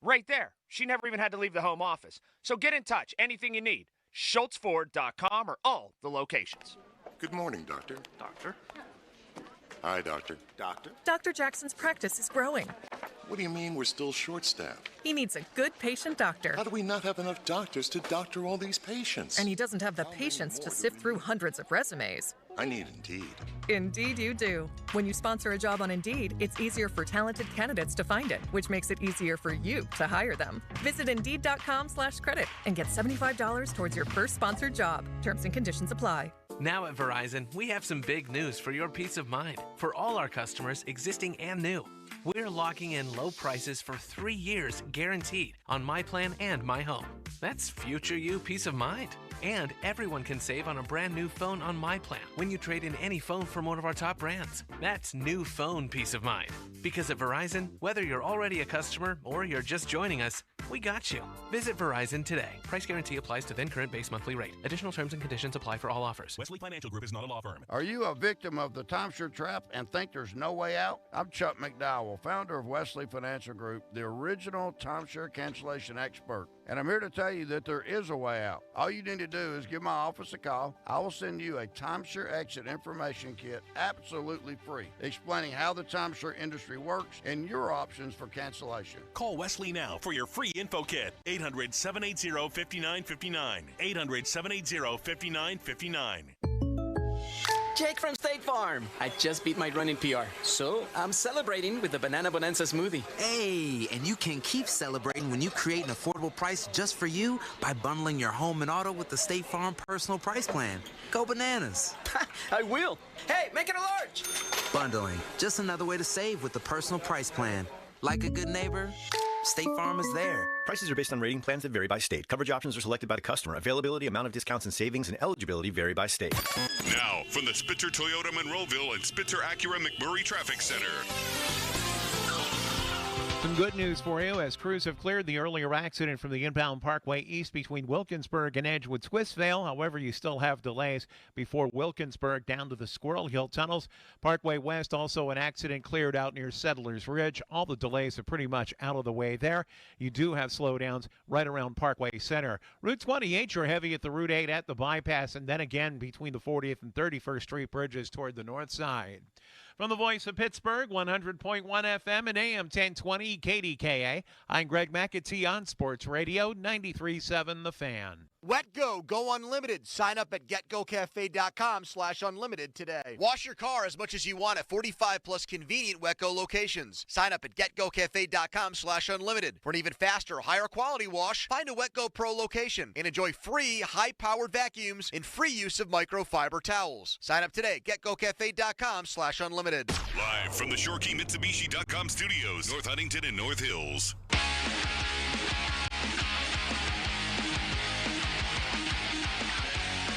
Right there. She never even had to leave the home office. So get in touch. Anything you need. SchultzFord.com or all the locations. Good morning, Doctor. Doctor? Hi, Doctor. Doctor? Dr. Jackson's practice is growing. What do you mean we're still short-staffed? He needs a good patient doctor. How do we not have enough doctors to doctor all these patients? And he doesn't have the patience to sift through hundreds of resumes. I need Indeed. Indeed you do. When you sponsor a job on Indeed, it's easier for talented candidates to find it, which makes it easier for you to hire them. Visit Indeed.com/credit and get $75 towards your first sponsored job. Terms and conditions apply. Now at Verizon, we have some big news for your peace of mind. For all our customers, existing and new, we're locking in low prices for 3 years guaranteed on My Plan and My Home. That's future you peace of mind. And everyone can save on a brand new phone on My Plan when you trade in any phone from one of our top brands. That's new phone peace of mind. Because at Verizon, whether you're already a customer or you're just joining us, we got you. Visit Verizon today. Price guarantee applies to then current base monthly rate. Additional terms and conditions apply for all offers. Wesley Financial Group is not a law firm. Are you a victim of the timeshare trap and think there's no way out? I'm Chuck McDowell, founder of Wesley Financial Group, the original timeshare cancellation expert. And I'm here to tell you that there is a way out. All you need to do is give my office a call. I will send you a timeshare exit information kit absolutely free, explaining how the timeshare industry works and your options for cancellation. Call Wesley now for your free info kit. 800-780-5959. 800-780-5959. Jake from State Farm. I just beat my running PR, so I'm celebrating with the Banana Bonanza smoothie. Hey, and you can keep celebrating when you create an affordable price just for you by bundling your home and auto with the State Farm Personal Price Plan. Go bananas. I will. Hey, make it a large. Bundling, just another way to save with the Personal Price Plan. Like a good neighbor, State Farm is there. Prices are based on rating plans that vary by state. Coverage options are selected by the customer. Availability, amount of discounts and savings, and eligibility vary by state. Now, from the Spitzer Toyota Monroeville and Spitzer Acura McMurray Traffic Center. Some good news for you as crews have cleared the earlier accident from the inbound Parkway East between Wilkinsburg and Edgewood Swissvale. However, you still have delays before Wilkinsburg down to the Squirrel Hill tunnels. Parkway West, also an accident cleared out near Settlers Ridge. All the delays are pretty much out of the way there. You do have slowdowns right around Parkway Center. Route 28, you're heavy at the Route 8 at the bypass, and then again between the 40th and 31st Street bridges toward the north side. From the voice of Pittsburgh, 100.1 FM and AM 1020 KDKA, I'm Greg McAtee on Sports Radio 93.7 The Fan. WetGo, go unlimited. Sign up at getgocafe.com/unlimited today. Wash your car as much as you want at 45 plus convenient WetGo locations. Sign up at getgocafe.com/unlimited. For an even faster, higher quality wash, find a WetGo Pro location and enjoy free high-powered vacuums and free use of microfiber towels. Sign up today at getgocafe.com/unlimited. Live from the ShoreKeyMitsubishi.com studios, North Huntington and North Hills.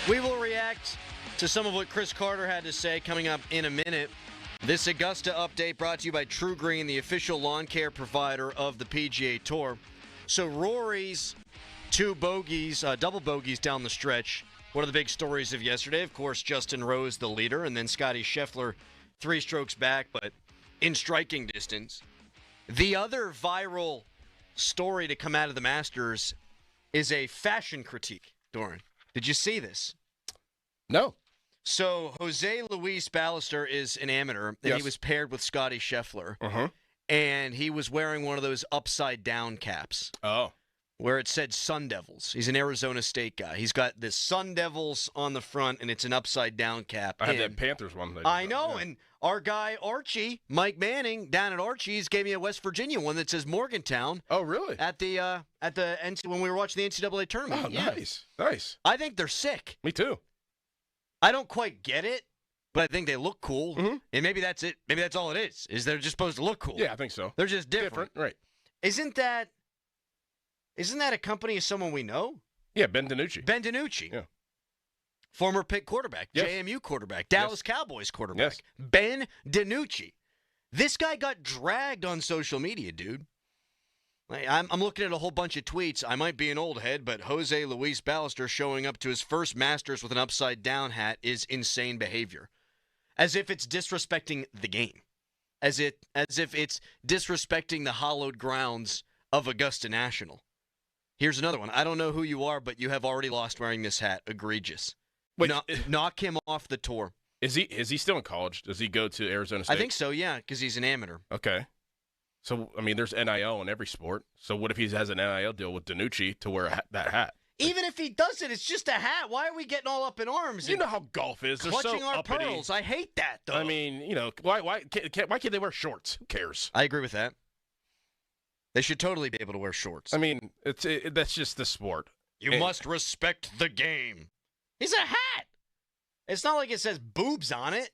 We will react to some of what Chris Carter had to say coming up in a minute. This Augusta update brought to you by True Green, the official lawn care provider of the PGA Tour. So Rory's two bogeys, double bogeys down the stretch. One of the big stories of yesterday, of course, Justin Rose, the leader, and then Scotty Scheffler, 3 strokes back, but in striking distance. The other viral story to come out of the Masters is a fashion critique, Doran. Did you see this? No. So Jose Luis Ballester is an amateur, and Yes. he was paired with Scotty Scheffler. Uh-huh. And he was wearing one of those upside-down caps. Oh. Where it said Sun Devils. He's an Arizona State guy. He's got this Sun Devils on the front, and it's an upside-down cap. I had And that Panthers one. I know, and our guy Archie, Mike Manning, down at Archie's, gave me a West Virginia one that says Morgantown. Oh, really? At the when we were watching the NCAA tournament. Oh, nice. Nice. I think they're sick. Me too. I don't quite get it, but I think they look cool. Mm-hmm. And maybe that's it. Maybe that's all it is they're just supposed to look cool. Yeah, I think so. They're just different. Right. Isn't that a company of someone we know? Yeah, Ben DiNucci. Ben DiNucci. Yeah. Former Pitt quarterback, Yes. JMU quarterback, Dallas Yes. Cowboys quarterback. Yes. Ben DiNucci. This guy got dragged on social media, dude. Like, I'm looking at a whole bunch of tweets. I might be an old head, but Jose Luis Ballester showing up to his first Masters with an upside-down hat is insane behavior. As if it's disrespecting the game. As if it's disrespecting the hallowed grounds of Augusta National. Here's another one. I don't know who you are, but you have already lost wearing this hat. Egregious. Wait, knock him off the tour. Is he still in college? Does he go to Arizona State? I think so, yeah, because he's an amateur. Okay. So, I mean, there's NIL in every sport. So what if he has an NIL deal with DiNucci to wear that hat? Even if he does it, it's just a hat. Why are we getting all up in arms? You know how golf is. They're clutching so our uppity. pearls. I hate that, though. I mean, why can't they wear shorts? Who cares? I agree with that. They should totally be able to wear shorts. I mean, that's just the sport. You must respect the game. He's a hat. It's not like it says boobs on it.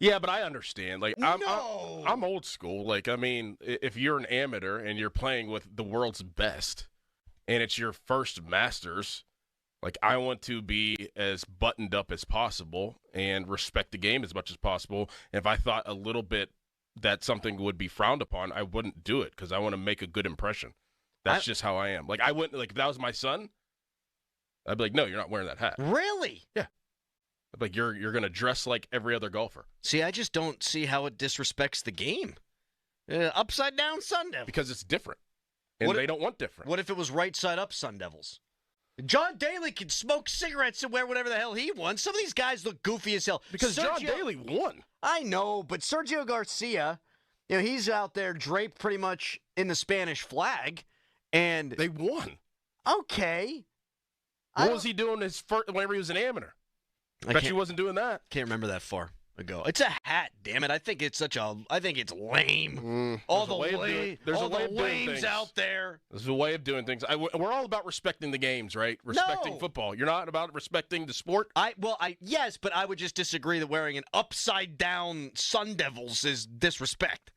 Yeah, but I understand. Like, No. I'm old school. Like, I mean, if you're an amateur and you're playing with the world's best, and it's your first Masters, like, I want to be as buttoned up as possible and respect the game as much as possible. And if I thought a little bit that something would be frowned upon, I wouldn't do it because I want to make a good impression. That's just how I am. Like, I wouldn't, like, if that was my son, I'd be like, no, you're not wearing that hat. Really? Yeah. I'd be like, you're going to dress like every other golfer. See, I just don't see how it disrespects the game. Upside down Sun Devils. Because it's different. And they don't want different. What if it was right side up Sun Devils? John Daly can smoke cigarettes and wear whatever the hell he wants. Some of these guys look goofy as hell. Because John Daly won. I know, but Sergio Garcia, he's out there draped pretty much in the Spanish flag. And they won. Okay. What was he doing whenever he was an amateur? I bet you wasn't doing that. Can't remember that far ago. It's a hat, damn it. I think it's lame. All the lames out there. There's a way of doing things. We're all about respecting the games, right? Respecting football. You're not about respecting the sport? Yes, but I would just disagree that wearing an upside down Sun Devils is disrespect.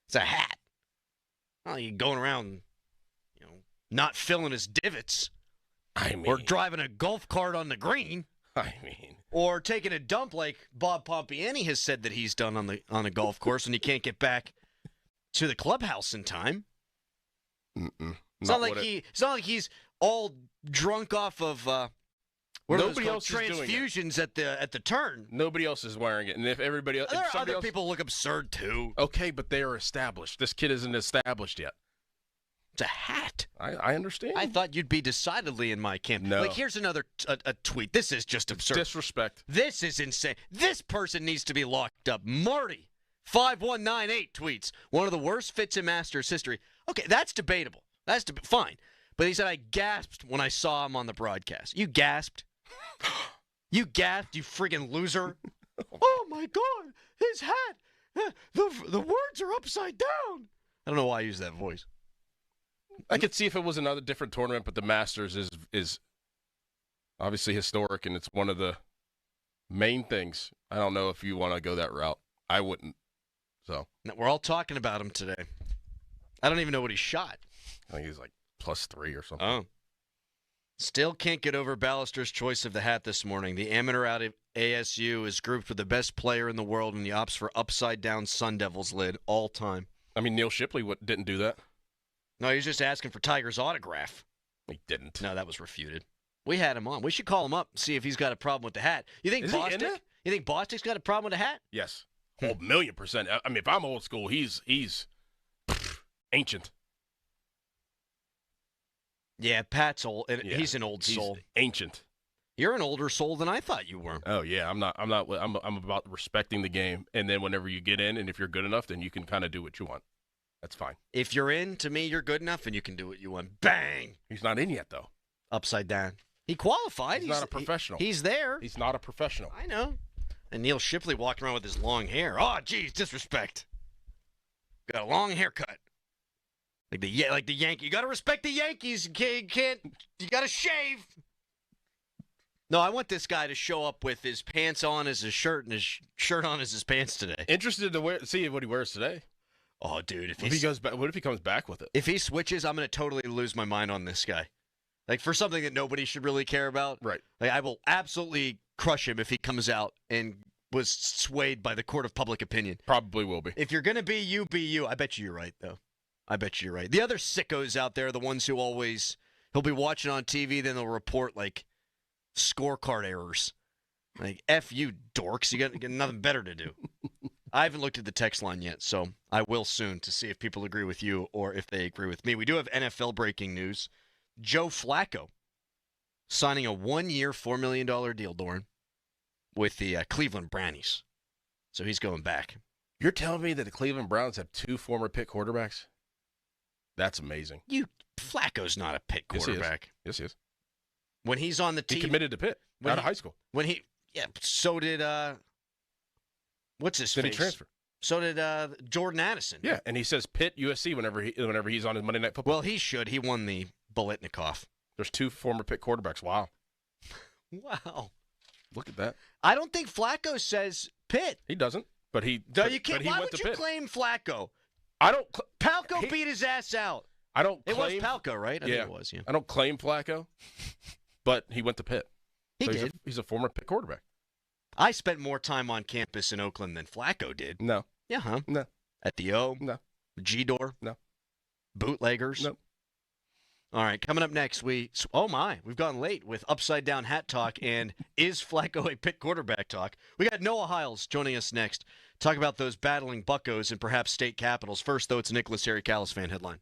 It's a hat. Well, you're going around not filling his divots. I mean, or driving a golf cart on the green. I mean, or taking a dump like Bob Pompiani has said that he's done on a golf course, and he can't get back to the clubhouse in time. It's not like he's all drunk off of nobody else transfusions at the turn. Nobody else is wearing it, and if everybody else, other people look absurd too. Okay, but they are established. This kid isn't established yet. It's a hat. I understand. I thought you'd be decidedly in my camp. No. Like, here's another a tweet. This is just absurd. Disrespect. This is insane. This person needs to be locked up. Marty, 5198 tweets. One of the worst fits in Masters history. Okay, that's debatable. That's fine. But he said, I gasped when I saw him on the broadcast. You gasped? You gasped, you friggin' loser. Oh, my God. His hat. The words are upside down. I don't know why I use that voice. I could see if it was another different tournament, but the Masters is obviously historic, and it's one of the main things. I don't know if you want to go that route. I wouldn't. So we're all talking about him today. I don't even know what he shot. I think he's like +3 or something. Oh. Still can't get over Ballister's choice of the hat this morning. The amateur out of ASU is grouped with the best player in the world, and he opts for upside-down Sun Devils lid all time. I mean, Neil Shipley didn't do that. No, he was just asking for Tiger's autograph. He didn't. No, that was refuted. We had him on. We should call him up and see if he's got a problem with the hat. You think Bostic? You think Bostic's got a problem with the hat? Yes. Oh, 1,000,000%. I mean, if I'm old school, he's ancient. Yeah, Pat's old. He's an old soul. Ancient. You're an older soul than I thought you were. Oh yeah, I'm about respecting the game, and then whenever you get in, and if you're good enough, then you can kind of do what you want. That's fine. If you're in, to me, you're good enough, and you can do what you want. Bang! He's not in yet, though. Upside down. He qualified. He's not a professional. He's there. He's not a professional. I know. And Neil Shipley walking around with his long hair. Oh, geez, disrespect. Got a long haircut. Like the Yankee. You got to respect the Yankees. You can't. You got to shave. No, I want this guy to show up with his pants on as his shirt and his shirt on as his pants today. Interested to see what he wears today. Oh, dude, if he goes back, what if he comes back with it? If he switches, I'm going to totally lose my mind on this guy. Like, for something that nobody should really care about. Right. Like, I will absolutely crush him if he comes out and was swayed by the court of public opinion. Probably will be. If you're going to be you, be you. I bet you're right, though. I bet you're right. The other sickos out there, the ones who he'll be watching on TV, then they'll report, like, scorecard errors. Like, F you, dorks. You got nothing better to do. I haven't looked at the text line yet, so I will soon to see if people agree with you or if they agree with me. We do have NFL breaking news. Joe Flacco signing a 1-year, $4 million deal, Doran, with the Cleveland Brownies. So he's going back. You're telling me that the Cleveland Browns have 2 former Pitt quarterbacks? That's amazing. Flacco's not a Pitt quarterback. Yes, he is. When he's on the team. He committed to Pitt out of high school. So did, what's his face? Did he transfer? So did Jordan Addison. Yeah, and he says Pitt, USC whenever he's on his Monday Night Football. Well, he should. He won the Biletnikoff. There's 2 former Pitt quarterbacks. Wow. Wow. Look at that. I don't think Flacco says Pitt. He doesn't, but he. No, you can't. But he Why went would to you Pitt. claim Flacco? I don't. Palco beat his ass out. I don't. It claim, was Palco, right? I think it was. Yeah. I don't claim Flacco, but he went to Pitt. He did. He's a former Pitt quarterback. I spent more time on campus in Oakland than Flacco did. No. Yeah, huh? No. At the O? No. G-Door? No. Bootleggers? No. All right, coming up next, we've gone late with Upside Down Hat Talk and Is Flacco a Pitt Quarterback Talk? We got Noah Hiles joining us next. Talk about those battling buccos and perhaps state capitals. First, though, it's a Nicholas Harry Callis fan headline.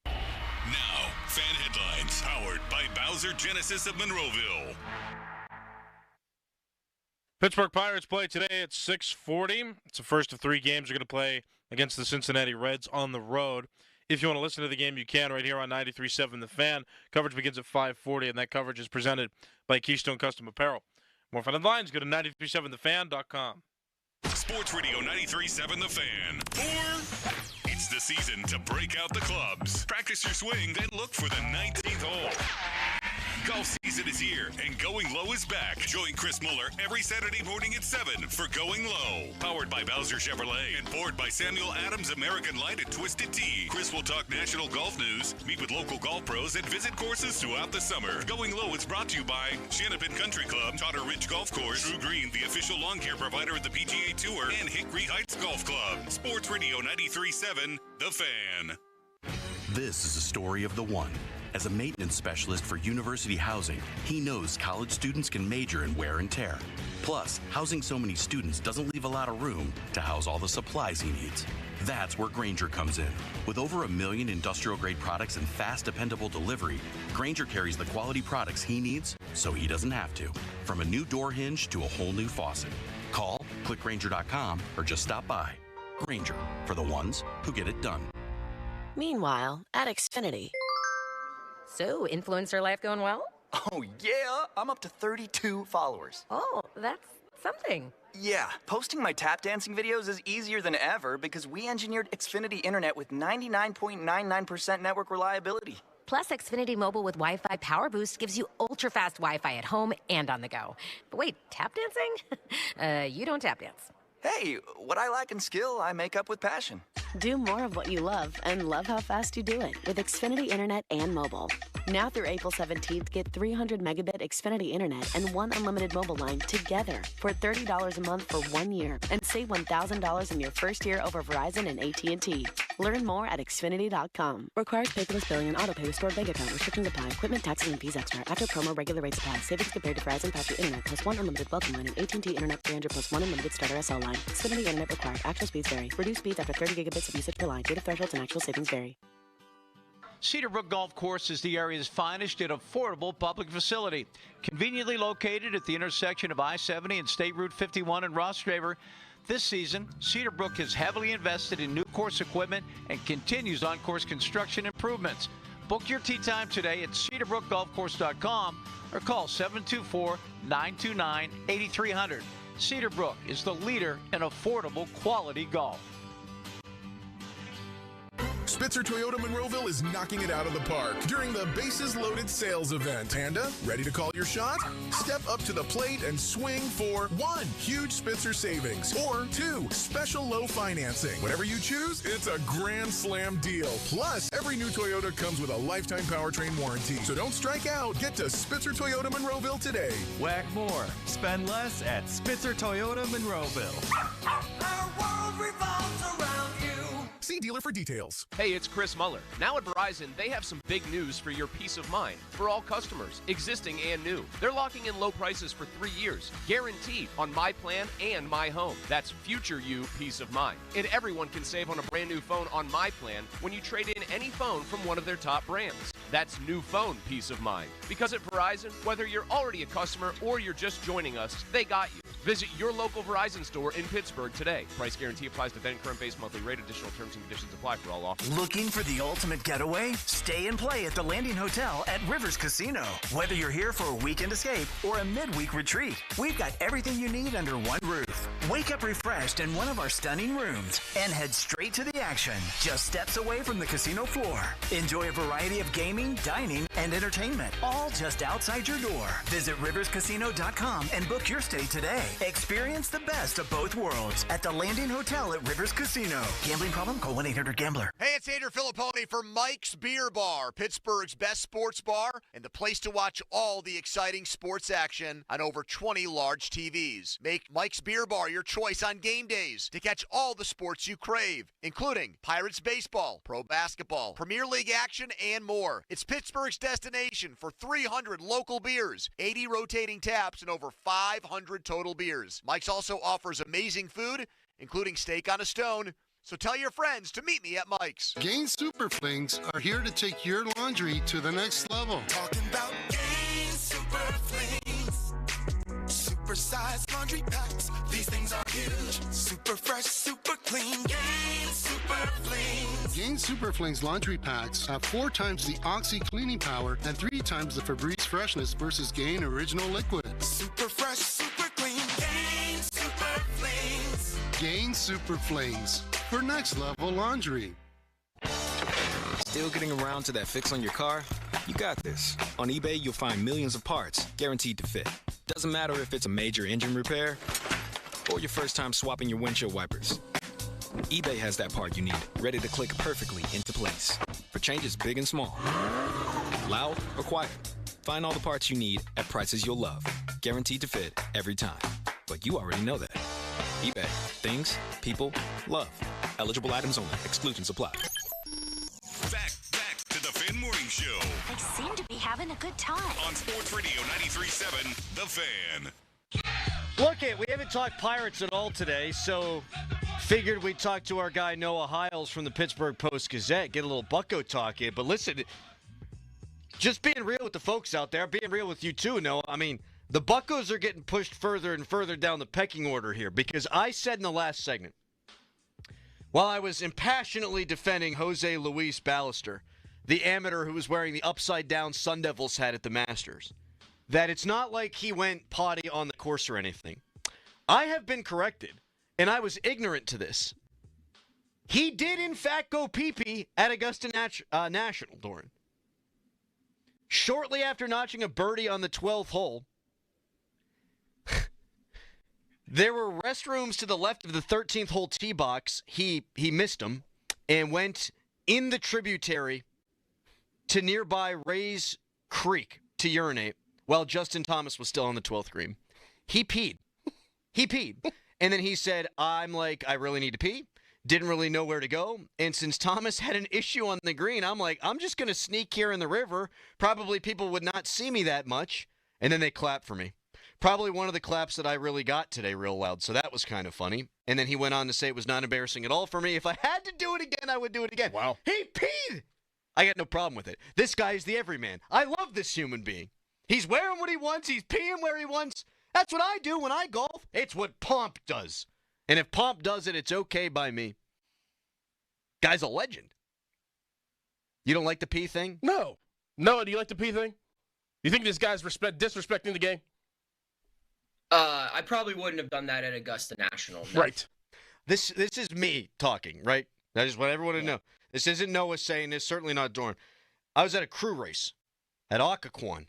Now, fan headlines powered by Bowser Genesis of Monroeville. Pittsburgh Pirates play today at 6:40. It's the first of 3 games they're going to play against the Cincinnati Reds on the road. If you want to listen to the game, you can right here on 93.7 The Fan. Coverage begins at 5:40, and that coverage is presented by Keystone Custom Apparel. More fan headlines, go to 937thefan.com. Sports Radio 93.7 The Fan. Or it's the season to break out the clubs. Practice your swing, then look for the 19th hole. Golf season is here, and Going Low is back. Join Chris Muller every Saturday morning at 7 for Going Low. Powered by Bowser Chevrolet and poured by Samuel Adams American Light and Twisted Tea. Chris will talk national golf news, meet with local golf pros, and visit courses throughout the summer. Going Low is brought to you by Shanapin Country Club, Totter Ridge Golf Course, True Green, the official lawn care provider of the PGA Tour, and Hickory Heights Golf Club. Sports Radio 93.7, The Fan. This is a story of the one. As a maintenance specialist for University Housing, he knows college students can major in wear and tear. Plus, housing so many students doesn't leave a lot of room to house all the supplies he needs. That's where Grainger comes in. With over 1 million industrial-grade products and fast, dependable delivery, Grainger carries the quality products he needs so he doesn't have to. From a new door hinge to a whole new faucet. Call, click Grainger.com, or just stop by. Grainger, for the ones who get it done. Meanwhile, at Xfinity. So, influencer life going well? Oh, yeah. I'm up to 32 followers. Oh, that's something. Yeah, posting my tap dancing videos is easier than ever because we engineered Xfinity Internet with 99.99% network reliability. Plus, Xfinity Mobile with Wi-Fi Power Boost gives you ultra-fast Wi-Fi at home and on the go. But wait, tap dancing? You don't tap dance. Hey, what I lack in skill, I make up with passion. Do more of what you love and love how fast you do it with Xfinity Internet and mobile. Now through April 17th, get 300 megabit Xfinity Internet and 1 unlimited mobile line together for $30 a month for 1 year and save $1,000 in your first year over Verizon and AT&T. Learn more at Xfinity.com. Requires paperless billing and autopay with stored bank account. Restrictions apply. Equipment, taxes, and fees extra. After promo, regular rates apply. Savings compared to Verizon 5G Internet plus 1 unlimited welcome line and AT&T Internet 300 plus 1 unlimited starter SL line. Xfinity Internet required. Actual speeds vary. Reduced speeds after 30 gigabits of usage per line. Data thresholds and actual savings vary. Cedarbrook Golf Course is the area's finest and affordable public facility. Conveniently located at the intersection of I-70 and State Route 51 in Ross Draver, this season, Cedarbrook has heavily invested in new course equipment and continues on-course construction improvements. Book your tee time today at cedarbrookgolfcourse.com or call 724-929-8300. Cedarbrook is the leader in affordable quality golf. Spitzer Toyota Monroeville is knocking it out of the park during the Bases Loaded sales event. Panda, ready to call your shot? Step up to the plate and swing for 1, huge Spitzer savings, or 2, special low financing. Whatever you choose, it's a grand slam deal. Plus, every new Toyota comes with a lifetime powertrain warranty. So don't strike out. Get to Spitzer Toyota Monroeville today. Whack more. Spend less at Spitzer Toyota Monroeville. Our world revolves around you. See dealer for details. Hey, it's Chris Muller. Now at Verizon, they have some big news for your peace of mind. For all customers, existing and new. They're locking in low prices for 3 years, guaranteed on My Plan and My Home. That's future you peace of mind. And everyone can save on a brand new phone on My Plan when you trade in any phone from one of their top brands. That's new phone peace of mind. Because at Verizon, whether you're already a customer or you're just joining us, they got you. Visit your local Verizon store in Pittsburgh today. Price guarantee applies to then current base monthly rate. Additional terms and conditions apply for all offers. Looking for the ultimate getaway? Stay and play at the Landing Hotel at Rivers Casino. Whether you're here for a weekend escape or a midweek retreat, we've got everything you need under one roof. Wake up refreshed in one of our stunning rooms and head straight to the action, just steps away from the casino floor. Enjoy a variety of gaming, dining, and entertainment, all just outside your door. Visit riverscasino.com and book your stay today. Experience the best of both worlds at the Landing Hotel at Rivers Casino. Gambling problem? Call 1-800-GAMBLER. Hey, it's Andrew Filipponi for Mike's Beer Bar, Pittsburgh's best sports bar and the place to watch all the exciting sports action on over 20 large TVs. Make Mike's Beer Bar your choice on game days to catch all the sports you crave, including Pirates baseball, pro basketball, Premier League action, and more. It's Pittsburgh's destination for 300 local beers, 80 rotating taps, and over 500 total beers. Mike's also offers amazing food, including steak on a stone. So tell your friends to meet me at Mike's. Gain Super Flings are here to take your laundry to the next level. Talking about Gain Super Flings. Super-sized laundry packs. These things are huge. Super fresh, super clean. Gain Super Flings. Gain Super Flings laundry packs have 4 times the Oxy cleaning power and 3 times the Febreze freshness versus Gain Original Liquid. Super fresh, super clean. Gain Super Flings. Gain Super Flings for next level laundry. Still getting around to that fix on your car? You got this. On eBay, you'll find millions of parts, guaranteed to fit. Doesn't matter if it's a major engine repair or your first time swapping your windshield wipers. eBay has that part you need, ready to click perfectly into place. For changes big and small. Loud or quiet. Find all the parts you need at prices you'll love. Guaranteed to fit every time. But you already know that. eBay. Things, people, love. Eligible items only. Exclusions apply. Back to the Fan Morning Show. They seem to be having a good time. On Sports Radio 93.7, The Fan. Look, we haven't talked Pirates at all today, so figured we'd talk to our guy Noah Hiles from the Pittsburgh Post-Gazette, get a little Bucko talk in. But listen, just being real with the folks out there, being real with you too, Noah. I mean, the Buccos are getting pushed further and further down the pecking order here because I said in the last segment, while I was impassionately defending Jose Luis Ballester, the amateur who was wearing the upside-down Sun Devils hat at the Masters, that it's not like he went potty on the course or anything. I have been corrected, and I was ignorant to this. He did, in fact, go pee-pee at Augusta National, Doran. Shortly after notching a birdie on the 12th hole, there were restrooms to the left of the 13th hole tee box. He missed them and went in the tributary to nearby Rays Creek to urinate while Justin Thomas was still on the 12th green. He peed. And then he said, I really need to pee. Didn't really know where to go. And since Thomas had an issue on the green, I'm like, I'm just going to sneak here in the river. Probably people would not see me that much. And then they clapped for me. Probably one of the claps that I really got today real loud. So that was kind of funny. And then he went on to say it was not embarrassing at all for me. If I had to do it again, I would do it again. Wow. He peed. I got no problem with it. This guy is the everyman. I love this human being. He's wearing what he wants. He's peeing where he wants. That's what I do when I golf. It's what Pomp does. And if Pomp does it, it's okay by me. Guy's a legend. You don't like the pee thing? No. No, do you like the pee thing? You think this guy's disrespecting the game? I probably wouldn't have done that at Augusta National. No. Right. This is me talking, right? I just want everyone to know. This isn't Noah saying this, certainly not Dorn. I was at a crew race at Occoquan.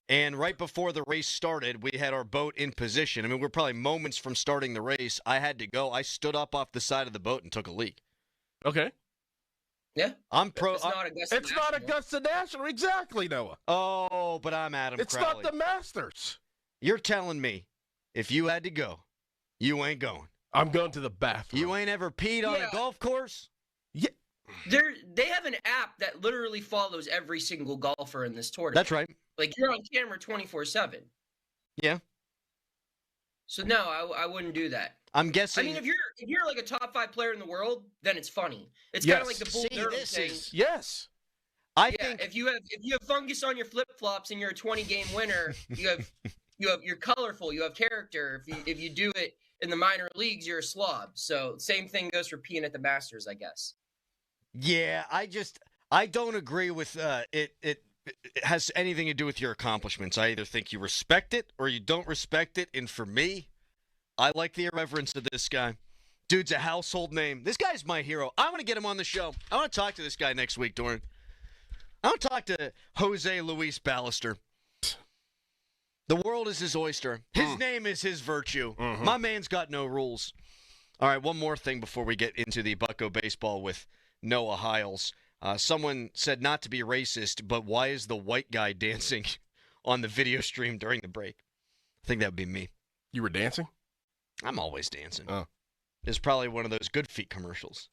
And right before the race started, we had our boat in position. I mean, we're probably moments from starting the race. I had to go. I stood up off the side of the boat and took a leak. Okay. Yeah. I'm pro. It's not Augusta National. Not Augusta National. Exactly, Noah. Oh, but I'm Adam It's Crowley. not the Masters. You're telling me if you had to go, you ain't going. I'm going to the bathroom. You ain't ever peed on a golf course? Yeah. They have an app that literally follows every single golfer in this tournament. That's right. Like, you're on camera 24/7. Yeah. So no, I wouldn't do that. I'm guessing. I mean, if you're like a top 5 player in the world, then it's funny. It's kind of like the Bull Durham thing. Yes. I think if you have fungus on your flip flops and you're a 20-game winner, you're colorful, you have character. If you do it in the minor leagues, you're a slob. So same thing goes for peeing at the Masters, I guess. Yeah, I don't agree with it has anything to do with your accomplishments. I either think you respect it or you don't respect it. And for me, I like the irreverence of this guy. Dude's a household name. This guy's my hero. I want to get him on the show. I want to talk to this guy next week, Doran. I want to talk to Jose Luis Ballester. The world is his oyster. His name is his virtue. Mm-hmm. My man's got no rules. All right, one more thing before we get into the Bucko baseball with Noah Hiles. Someone said not to be racist, but why is the white guy dancing on the video stream during the break? I think that would be me. You were dancing? I'm always dancing. Oh. It's probably one of those Good Feet commercials.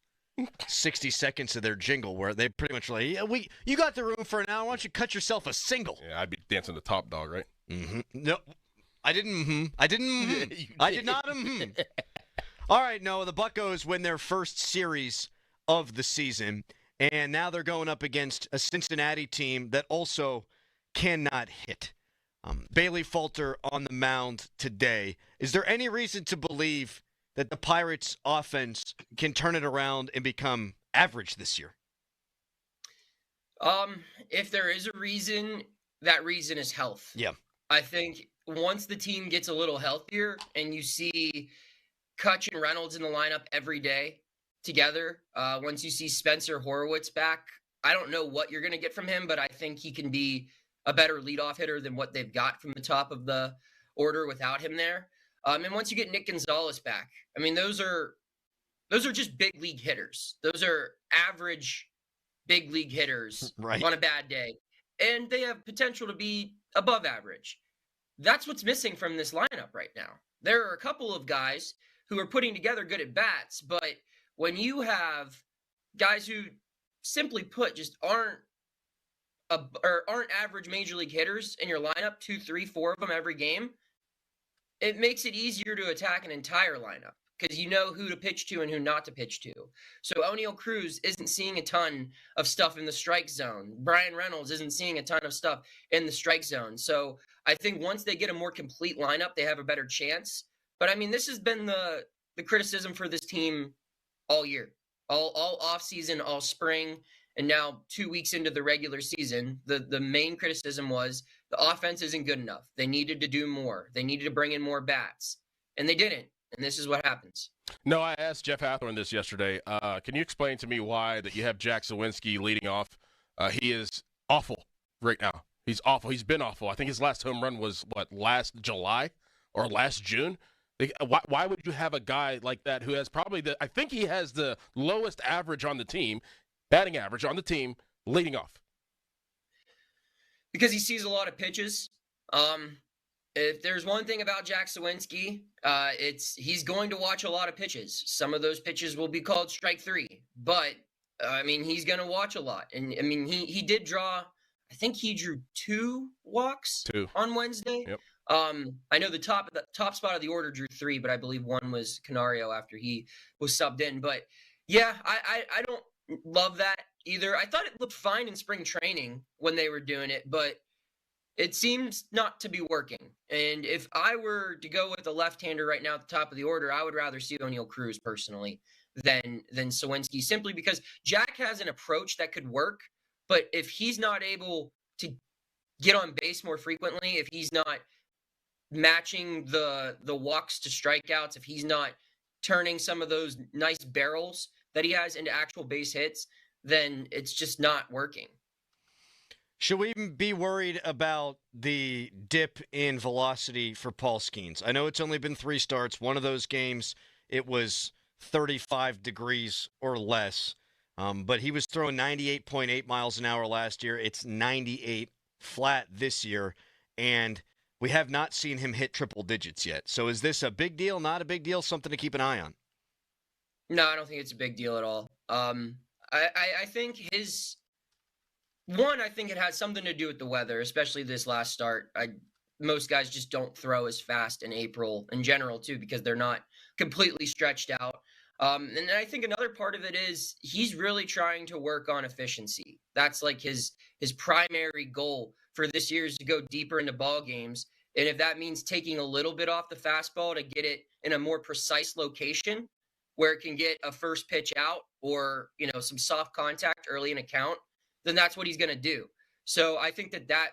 60 seconds of their jingle where they pretty much like, yeah, you got the room for an hour. Why don't you cut yourself a single? Yeah, I'd be dancing the Top Dog, right? Mm-hmm. No, I didn't. Mm-hmm. I didn't. Mm-hmm. I did not. Mm-hmm. All right, Noah, the Buccos win their first series of the season, and now they're going up against a Cincinnati team that also cannot hit. Bailey Falter on the mound today. Is there any reason to believe that the Pirates' offense can turn it around and become average this year? If there is a reason, that reason is health. Yeah. I think once the team gets a little healthier and you see Kutch and Reynolds in the lineup every day together, once you see Spencer Horwitz back I don't know what you're going to get from him, but I think he can be a better leadoff hitter than what they've got from the top of the order without him there. And once you get Nick Gonzalez back, I mean, those are just big league hitters. Those are average big league hitters on a bad day. And they have potential to be above average. That's what's missing from this lineup right now. There are a couple of guys who are putting together good at bats, but when you have guys who, simply put, just aren't average major league hitters in your lineup, 2, 3, 4 of them every game, it makes it easier to attack an entire lineup because you know who to pitch to and who not to pitch to. So O'Neal Cruz isn't seeing a ton of stuff in the strike zone. Brian Reynolds isn't seeing a ton of stuff in the strike zone. So I think once they get a more complete lineup, they have a better chance. But I mean, this has been the criticism for this team all year, all offseason, all spring, and now 2 weeks into the regular season. The main criticism was the offense isn't good enough. They needed to do more. They needed to bring in more bats, and they didn't. And this is what happens. No, I asked Jeff Hathorn this yesterday. Can you explain to me why that you have Jack Suwinski leading off? He is awful right now. He's awful. He's been awful. I think his last home run was, last July or last June? Why would you have a guy like that who has probably I think he has the lowest average on the team, batting average on the team, leading off? Because he sees a lot of pitches. If there's one thing about Jack Suwinski, he's going to watch a lot of pitches. Some of those pitches will be called strike three, but I mean, he's going to watch a lot. And I mean, he did draw, I think he drew 2 walks on Wednesday. Yep. I know the top spot of the order drew 3, but I believe one was Canario after he was subbed in. But yeah, I don't love that either. I thought it looked fine in spring training when they were doing it, but it seems not to be working. And if I were to go with a left-hander right now at the top of the order, I would rather see O'Neal Cruz personally than Suwinski, simply because Jack has an approach that could work, but if he's not able to get on base more frequently, if he's not matching the walks to strikeouts, if he's not turning some of those nice barrels that he has into actual base hits, then it's just not working. Should we even be worried about the dip in velocity for Paul Skeens? I know it's only been 3 starts. One of those games, it was 35 degrees or less, but he was throwing 98.8 miles an hour last year. It's 98 flat this year, and we have not seen him hit triple digits yet. So is this a big deal, not a big deal, something to keep an eye on? No, I don't think it's a big deal at all. I think I think it has something to do with the weather, especially this last start. Most guys just don't throw as fast in April in general, too, because they're not completely stretched out. And I think another part of it is he's really trying to work on efficiency. That's like his primary goal for this year is to go deeper into ball games. And if that means taking a little bit off the fastball to get it in a more precise location where it can get a first pitch out or, some soft contact early in a count, then that's what he's going to do. So I think that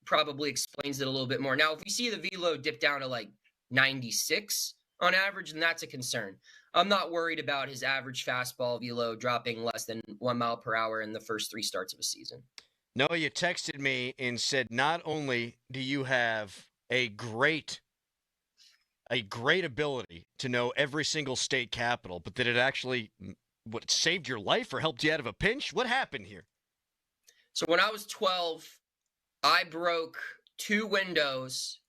probably explains it a little bit more. Now, if we see the velo dip down to like 96 on average, then that's a concern. I'm not worried about his average fastball velo dropping less than 1 mile per hour in the first 3 starts of a season. No, you texted me and said not only do you have a great ability to know every single state capital, but that it actually saved your life or helped you out of a pinch? What happened here? So when I was 12, I broke 2 windows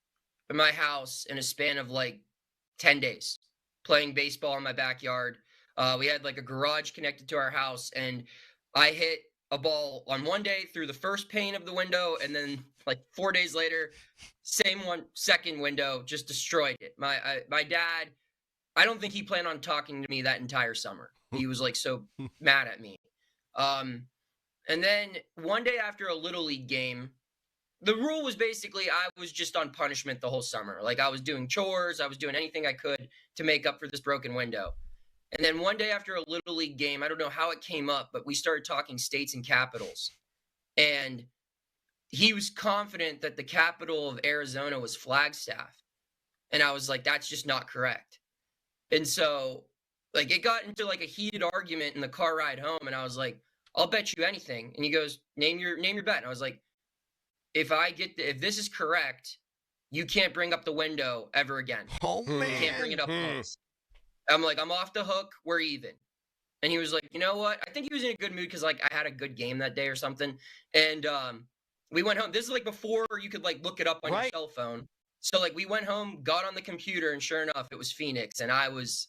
in my house in a span of like 10 days playing baseball in my backyard. We had like a garage connected to our house, and I hit a ball on one day through the first pane of the window, and then like 4 days later, second window, just destroyed it. My dad, I don't think he planned on talking to me that entire summer. He was like so mad at me. And then one day after a Little League game, the rule was basically I was just on punishment the whole summer. Like I was doing chores, I was doing anything I could to make up for this broken window. And then one day after a Little League game, I don't know how it came up, but we started talking states and capitals. And he was confident that the capital of Arizona was Flagstaff. And I was like, that's just not correct. And so like it got into like a heated argument in the car ride home. And I was like, I'll bet you anything. And he goes, name your bet. And I was like, if this is correct, you can't bring up the window ever again. Oh, man. You can't bring it up once. I'm like, I'm off the hook. We're even. And he was like, you know what? I think he was in a good mood because, like, I had a good game that day or something. And we went home. This is, like, before you could, like, look it up on your cell phone. So, like, we went home, got on the computer, and sure enough, it was Phoenix. And I was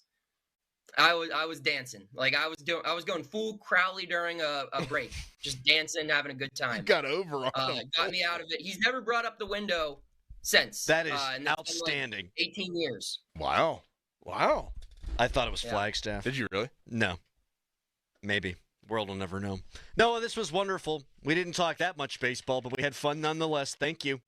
dancing. Like, I was going full Crowley during a break. Just dancing, having a good time. You got over on him. Got me out of it. He's never brought up the window since. That is and that's outstanding. Been, like, 18 years. Wow. I thought it was Flagstaff. Did you really? No. Maybe. World will never know. No, this was wonderful. We didn't talk that much baseball, but we had fun nonetheless. Thank you.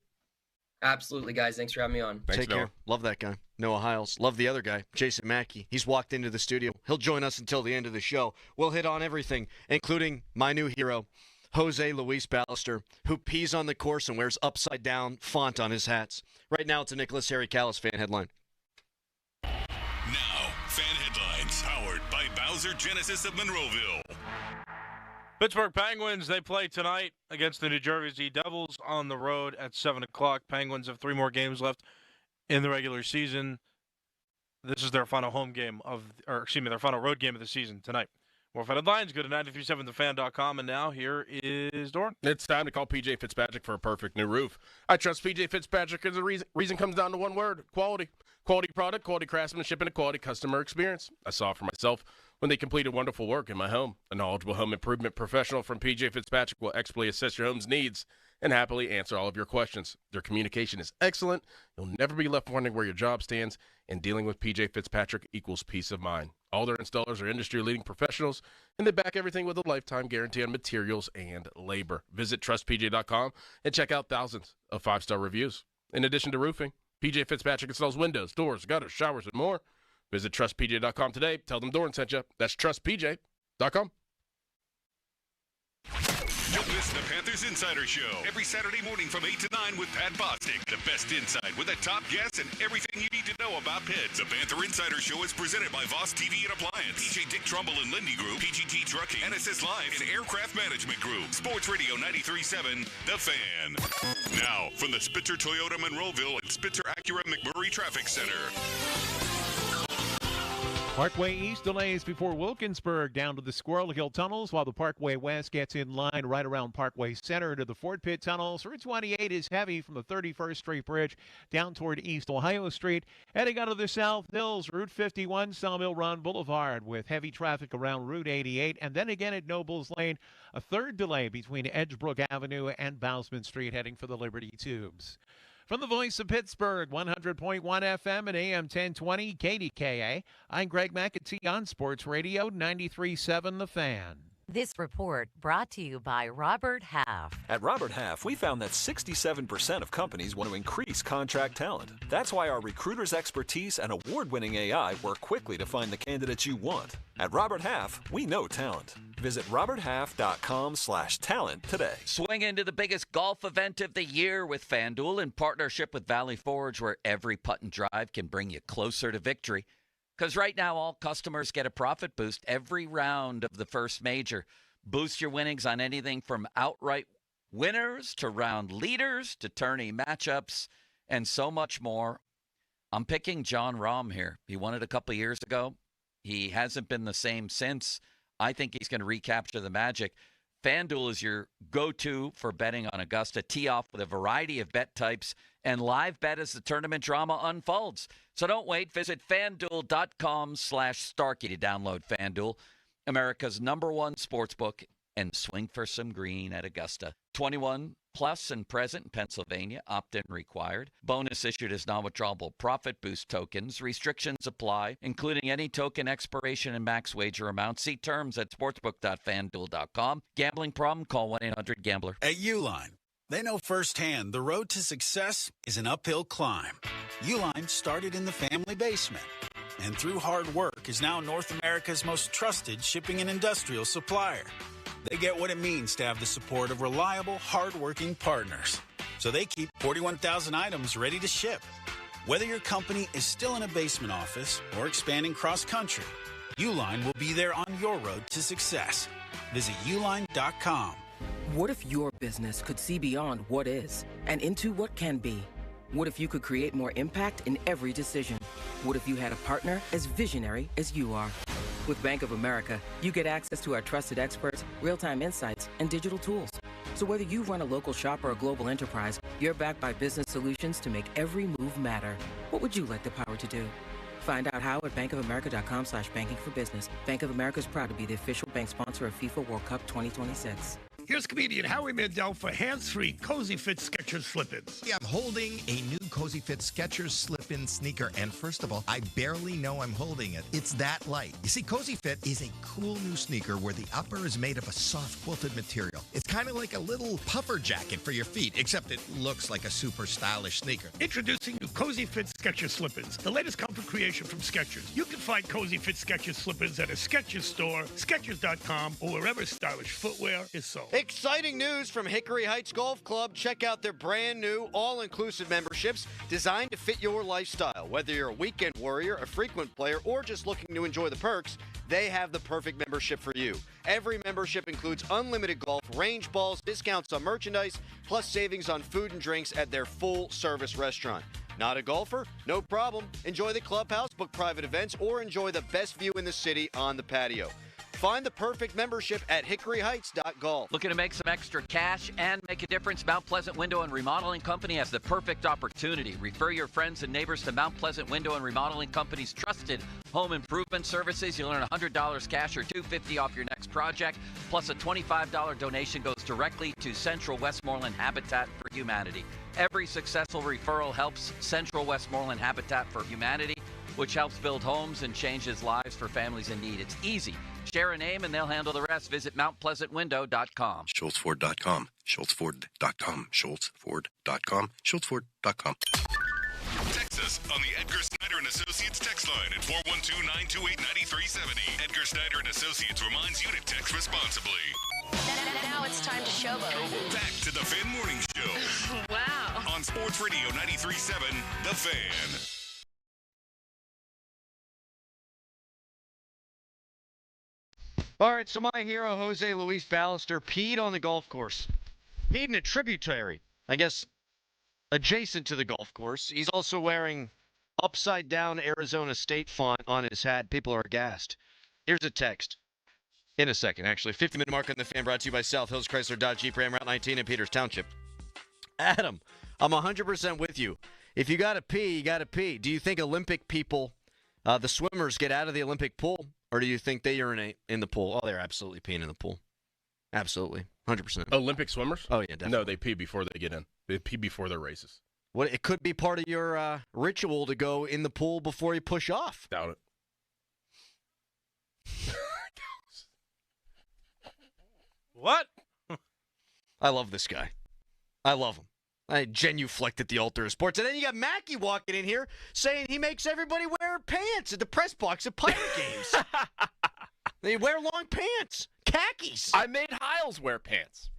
Absolutely, guys. Thanks for having me on. Take care. Love that guy. Noah Hiles. Love the other guy, Jason Mackey. He's walked into the studio. He'll join us until the end of the show. We'll hit on everything, including my new hero, Jose Luis Ballester, who pees on the course and wears upside-down font on his hats. Right now, it's a Nicholas Harry Callis fan headline. Now, fan headlines powered by Bowser Genesis of Monroeville. Pittsburgh Penguins, they play tonight against the New Jersey Devils on the road at 7 o'clock. Penguins have 3 more games left in the regular season. This is their final their final road game of the season tonight. More fan headlines, go to 937thefan.com, and now here is Doran. It's time to call P.J. Fitzpatrick for a perfect new roof. I trust P.J. Fitzpatrick because the reason comes down to one word: quality. Quality product, quality craftsmanship, and a quality customer experience. I saw it for myself when they completed wonderful work in my home. A knowledgeable home improvement professional from P.J. Fitzpatrick will expertly assess your home's needs and happily answer all of your questions. Their communication is excellent. You'll never be left wondering where your job stands, and dealing with P.J. Fitzpatrick equals peace of mind. All their installers are industry-leading professionals, and they back everything with a lifetime guarantee on materials and labor. Visit trustpj.com and check out thousands of 5-star reviews. In addition to roofing, P.J. Fitzpatrick installs windows, doors, gutters, showers, and more. Visit trustpj.com today. Tell them Doran sent you. That's trustpj.com. Don't miss the Panthers Insider Show every Saturday morning from 8 to 9 with Pat Bostic. The best insight with the top guests and everything you need to know about Pitt. The Panther Insider Show is presented by Voss TV and Appliance, PJ Dick Trumbull and Lindy Group, PGT Trucking, NSS Live, and Aircraft Management Group. Sports Radio 93.7, The Fan. Now, from the Spitzer Toyota Monroeville and Spitzer Acura McMurray Traffic Center. Parkway East delays before Wilkinsburg down to the Squirrel Hill tunnels, while the Parkway West gets in line right around Parkway Center to the Fort Pitt tunnels. Route 28 is heavy from the 31st Street Bridge down toward East Ohio Street. Heading out of the South Hills, Route 51, Sawmill Run Boulevard with heavy traffic around Route 88. And then again at Nobles Lane, a third delay between Edgebrook Avenue and Bousman Street heading for the Liberty Tubes. From the Voice of Pittsburgh, 100.1 FM and AM 1020 KDKA, I'm Greg McAtee on Sports Radio 93.7 The Fan. This report brought to you by Robert Half. At Robert Half, we found that 67% of companies want to increase contract talent. That's why our recruiters' expertise and award-winning AI work quickly to find the candidates you want. At Robert Half, we know talent. Visit roberthalf.com/talent today. Swing into the biggest golf event of the year with FanDuel in partnership with Valley Forge, where every putt and drive can bring you closer to victory. Because right now, all customers get a profit boost every round of the first major. Boost your winnings on anything from outright winners to round leaders to tourney matchups and so much more. I'm picking Jon Rahm here. He won it a couple years ago. He hasn't been the same since. I think he's going to recapture the magic. FanDuel is your go-to for betting on Augusta. Tee off with a variety of bet types and live bet as the tournament drama unfolds. So don't wait. Visit FanDuel.com/Starkey to download FanDuel, America's #1 sportsbook, and swing for some green at Augusta. 21 plus and present in Pennsylvania. Opt-in required. Bonus issued as non-withdrawable profit boost tokens. Restrictions apply, including any token expiration and max wager amount. See terms at sportsbook.fanduel.com. Gambling problem? Call 1-800-GAMBLER. At Uline, they know firsthand the road to success is an uphill climb. Uline started in the family basement, and through hard work is now North America's most trusted shipping and industrial supplier. They get what it means to have the support of reliable, hard-working partners. So they keep 41,000 items ready to ship. Whether your company is still in a basement office or expanding cross-country, Uline will be there on your road to success. Visit uline.com. What if your business could see beyond what is and into what can be? What if you could create more impact in every decision? What if you had a partner as visionary as you are? With Bank of America, you get access to our trusted experts, real-time insights, and digital tools. So whether you run a local shop or a global enterprise, you're backed by business solutions to make every move matter. What would you like the power to do? Find out how at bankofamerica.com/banking for business. Bank of America is proud to be the official bank sponsor of FIFA World Cup 2026. Here's comedian Howie Mandel for hands-free Cozy Fit Skechers slip-ins. Yeah, I'm holding a new Cozy Fit Skechers slip-in sneaker, and first of all, I barely know I'm holding it. It's that light. You see, Cozy Fit is a cool new sneaker where the upper is made of a soft quilted material. It's kind of like a little puffer jacket for your feet, except it looks like a super stylish sneaker. Introducing new Cozy Fit Skechers slip-ins, the latest comfort creation from Skechers. You can find Cozy Fit Skechers slip-ins at a Skechers store, Skechers.com, or wherever stylish footwear is sold. Exciting news from Hickory Heights Golf Club. Check out their brand new all-inclusive memberships designed to fit your lifestyle. Whether you're a weekend warrior, a frequent player, or just looking to enjoy the perks, they have the perfect membership for you. Every membership includes unlimited golf, range balls, discounts on merchandise, plus savings on food and drinks at their full-service restaurant. Not a golfer? No problem. Enjoy the clubhouse, book private events, or enjoy the best view in the city on the patio. Find the perfect membership at hickoryheights.golf. Looking to make some extra cash and make a difference? Mount Pleasant Window and Remodeling Company has the perfect opportunity. Refer your friends and neighbors to Mount Pleasant Window and Remodeling Company's trusted home improvement services. You'll earn $100 cash or $250 off your next project, plus a $25 donation goes directly to Central Westmoreland Habitat for Humanity. Every successful referral helps Central Westmoreland Habitat for Humanity, which helps build homes and changes lives for families in need. It's easy. Share a name and they'll handle the rest. Visit MountPleasantWindow.com. SchultzFord.com. SchultzFord.com. SchultzFord.com. SchultzFord.com. Text us on the Edgar Snyder and Associates text line at 412-928-9370. Edgar Snyder and Associates reminds you to text responsibly. Now it's time to showboat. Back to the Fan Morning Show. Wow. On Sports Radio 93.7, The Fan. All right, so my hero, Jose Luis Ballester, peed on the golf course. Peed in a tributary, I guess, adjacent to the golf course. He's also wearing upside-down Arizona State font on his hat. People are aghast. Here's a text. In a second, actually. 50-minute mark on the Fan, brought to you by South Hills Chrysler Dodge Jeep Ram Route 19 in Peters Township. Adam, I'm 100% with you. If you got to pee, you got to pee. Do you think Olympic people, the swimmers, get out of the Olympic pool? Or do you think they urinate in the pool? Oh, they're absolutely peeing in the pool. Absolutely. 100%. Olympic swimmers? Oh, yeah, definitely. No, they pee before they get in. They pee before their races. What? It could be part of your ritual to go in the pool before you push off. Doubt it. What? I love this guy. I love him. I genuflect at the altar of sports. And then you got Mackey walking in here saying he makes everybody wear pants at the press box at Pirate games. They wear long pants. Khakis. I made Hiles wear pants.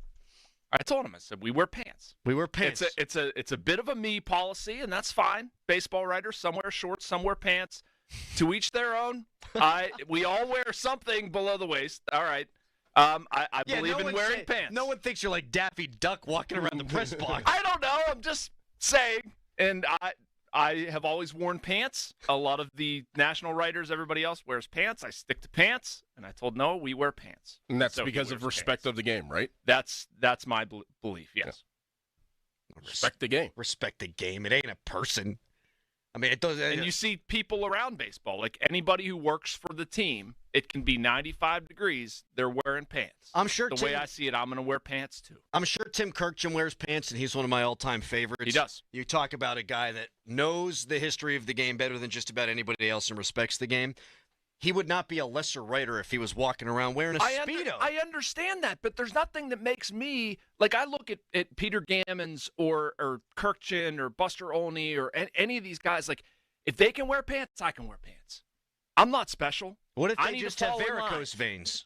I told him, I said, we wear pants. We wear pants. It's a bit of a me policy, and that's fine. Baseball writers, some wear shorts, some wear pants. To each their own. We all wear something below the waist. All right. I believe in wearing pants. No one thinks you're like Daffy Duck walking around the press box. I don't know. I'm just saying. And I have always worn pants. A lot of the national writers, everybody else wears pants. I stick to pants. And I told Noah, we wear pants. And that's so because of respect of the game, right? That's my belief, yes. Yeah. Respect the game. Respect the game. It ain't a person. I mean, it does. And you see people around baseball, like anybody who works for the team, it can be 95 degrees, they're wearing pants. I'm sure the way I see it, I'm going to wear pants too. I'm sure Tim Kirkjian wears pants, and he's one of my all-time favorites. He does. You talk about a guy that knows the history of the game better than just about anybody else and respects the game. He would not be a lesser writer if he was walking around wearing a Speedo. I understand that, but there's nothing that makes me like. I look at Peter Gammons or Kirkjian or Buster Olney or any of these guys. Like, if they can wear pants, I can wear pants. I'm not special. What if they just have varicose veins?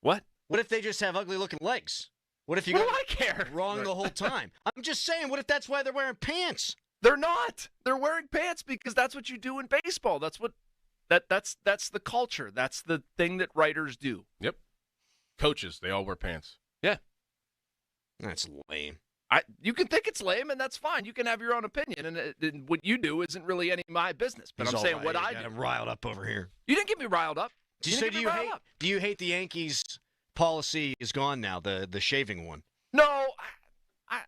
What? What if they just have ugly-looking legs? What if you got I care? Wrong the whole time? I'm just saying, what if that's why they're wearing pants? They're not. They're wearing pants because that's what you do in baseball. That's what That's the culture. That's the thing that writers do. Yep. Coaches, they all wear pants. Yeah. That's lame. You can think it's lame, and that's fine. You can have your own opinion, and what you do isn't really any of my business. But He's I'm saying all what right. I You got do. him riled up over here. You didn't get me riled up. Do you hate the Yankees policy is gone now, the shaving one? No, I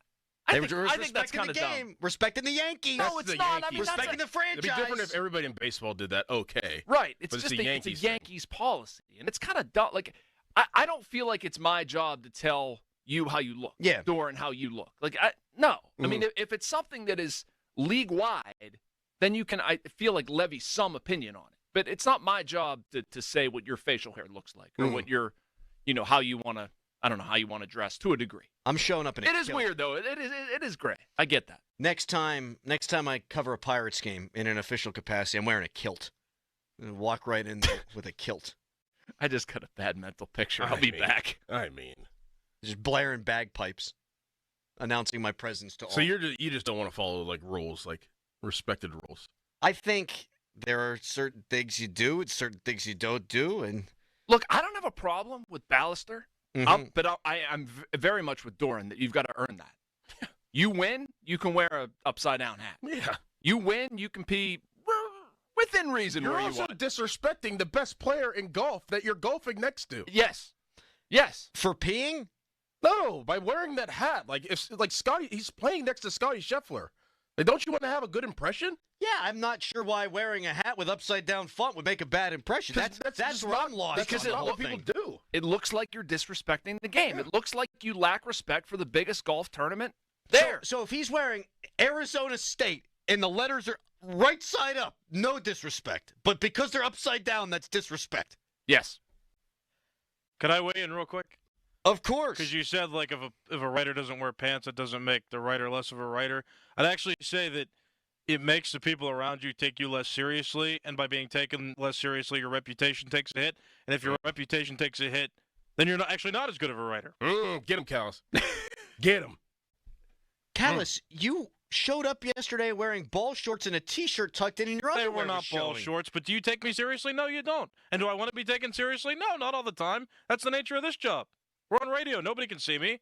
They think, were I think that's respecting kind the of game, dumb. respecting the Yankees. No, it's not. I mean, that's respecting the franchise. It'd be different if everybody in baseball did that. Okay, Right. It's But just it's a it's a Yankees thing. Yankees policy, and it's kind of dumb. Like, I don't feel like it's my job to tell you how you look. Yeah. Doran, how you look. Like, no. I mean, if it's something that is league wide, then you can. I feel like levy some opinion on it. But it's not my job to say what your facial hair looks like or what your, how you want to. I don't know how you want to dress to a degree. I'm showing up in a It is kilt. weird though. It is gray. I get that. Next time I cover a Pirates game in an official capacity, I'm wearing a kilt. And walk right in there with a kilt. I just got a bad mental picture. I'll be back. Just blaring bagpipes, announcing my presence to all. So you just don't want to follow like rules, like respected rules. I think there are certain things you do and certain things you don't do, and Look, I don't have a problem with Ballister, Mhm. but I'm very much with Doran that you've got to earn that. You win, you can wear a upside down hat. Yeah. You win, you can be within reason You're where you also want. disrespecting the best player in golf that you're golfing next to. Yes. Yes. For peeing? No, by wearing that hat. Like if Scotty, he's playing next to Scotty Scheffler. Like, don't you want to have a good impression? Yeah, I'm not sure why wearing a hat with upside down font would make a bad impression. That's where I'm lost. Because on the whole thing. do. It looks like you're disrespecting the game. It looks like you lack respect for the biggest golf tournament So- there. So if he's wearing Arizona State and the letters are right side up, no disrespect. But because they're upside down, that's disrespect. Yes. Can I weigh in real quick? Of course. Because you said like if a writer doesn't wear pants, it doesn't make the writer less of a writer. I'd actually say that it makes the people around you take you less seriously, and by being taken less seriously, your reputation takes a hit. And if your reputation takes a hit, then you're not as good of a writer. Get him, Callis. Get him. Callis, you showed up yesterday wearing ball shorts and a T-shirt tucked in, and your They underwear were not was ball showing. shorts, but do you take me seriously? No, you don't. And do I want to be taken seriously? No, not all the time. That's the nature of this job. We're on radio. Nobody can see me.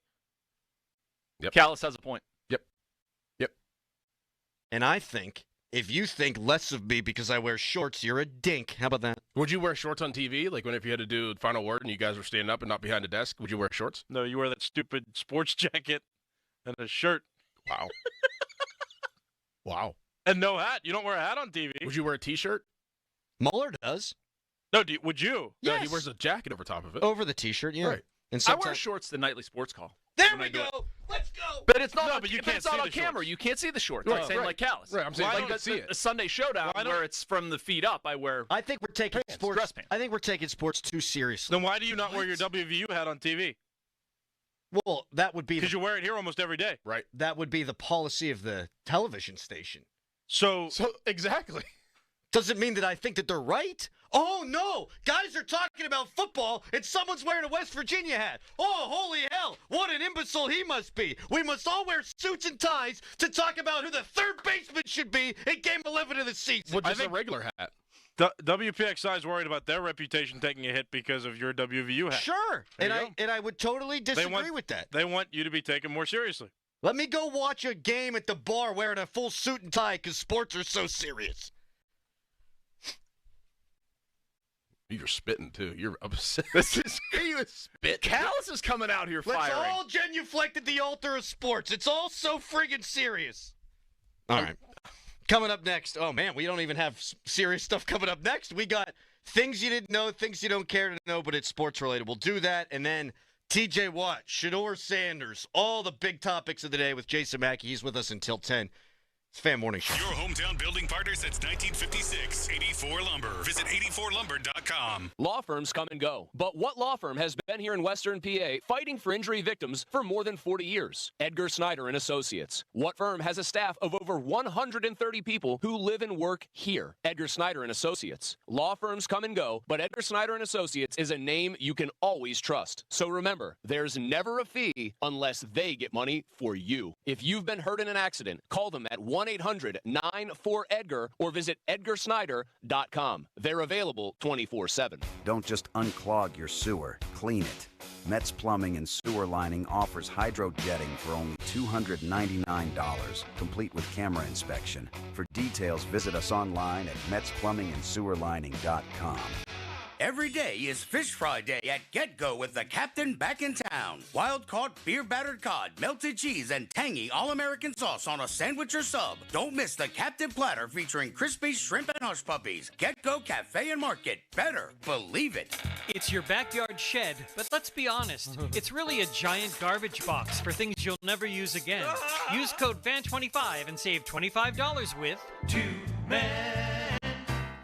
Yep. Callis has a point. And I think if you think less of me because I wear shorts, you're a dink. How about that? Would you wear shorts on TV? Like if you had to do the final word and you guys were standing up and not behind a desk, would you wear shorts? No, you wear that stupid sports jacket and a shirt. Wow. Wow. And no hat. You don't wear a hat on TV. Would you wear a T-shirt? Mueller does. No, would you? No, Yes. he wears a jacket over top of it. Over the T-shirt, yeah. Right. And I wear sometimes shorts to nightly sports call. there when we I do go. it. Let's go. But it's not. No, on, but you if can't it's not see on the camera. shorts. You can't see the shorts. Right, I'm saying right. like Callis. Right, I'm saying like I don't see it. the Sunday Showdown Why don't- where it's from the feet up. I wear. I think we're taking Pants, sports. dress pants. I think we're taking sports too seriously. Then why do you not wear your WVU hat on TV? Well, that would be Because you wear it here almost every day. Right. that would be the policy of the television station. So So exactly. Doesn't mean that I think that they're right. Oh no, guys are talking about football and someone's wearing a West Virginia hat. Oh, holy hell, what an imbecile he must be. We must all wear suits and ties to talk about who the third baseman should be in game 11 of the season. Well, just a regular hat. WPXI is worried about their reputation taking a hit because of your WVU hat. Sure, There and you go. I would totally disagree with that. They want you to be taken more seriously. Let me go watch a game at the bar wearing a full suit and tie because sports are so serious. You're spitting too. You're upset. This is you spit. Callis is coming out here Let's firing. all genuflect at the altar of sports. It's all so friggin' serious. All right. Coming up next. Oh, man, we don't even have serious stuff coming up next. We got things you didn't know, things you don't care to know, but it's sports related. We'll do that. And then TJ Watt, Shedeur Sanders, all the big topics of the day with Jason Mackey. He's with us until 10. It's Fan Morning Show. Your hometown building partner since 1956. 84 Lumber. Visit 84lumber.com. Law firms come and go, but what law firm has been here in Western PA fighting for injury victims for more than 40 years? Edgar Snyder and Associates. What firm has a staff of over 130 people who live and work here? Edgar Snyder and Associates. Law firms come and go, but Edgar Snyder and Associates is a name you can always trust. So remember, there's never a fee unless they get money for you. If you've been hurt in an accident, call them at 1-800-94-EDGAR or visit edgarsnyder.com. They're available 24/7. Don't just unclog your sewer, clean it. Metz Plumbing and Sewer Lining offers hydro jetting for only $299, complete with camera inspection. For details, visit us online at metzplumbingandsewerlining.com. Every day is Fish Fry Day at Get-Go with the Captain back in town. Wild-caught, beer-battered cod, melted cheese, and tangy all-American sauce on a sandwich or sub. Don't miss the Captain platter featuring crispy shrimp and hush puppies. Get-Go Cafe and Market. Better believe it. It's your backyard shed, but let's be honest. It's really a giant garbage box for things you'll never use again. Use code FAN25 and save $25 with 2 Men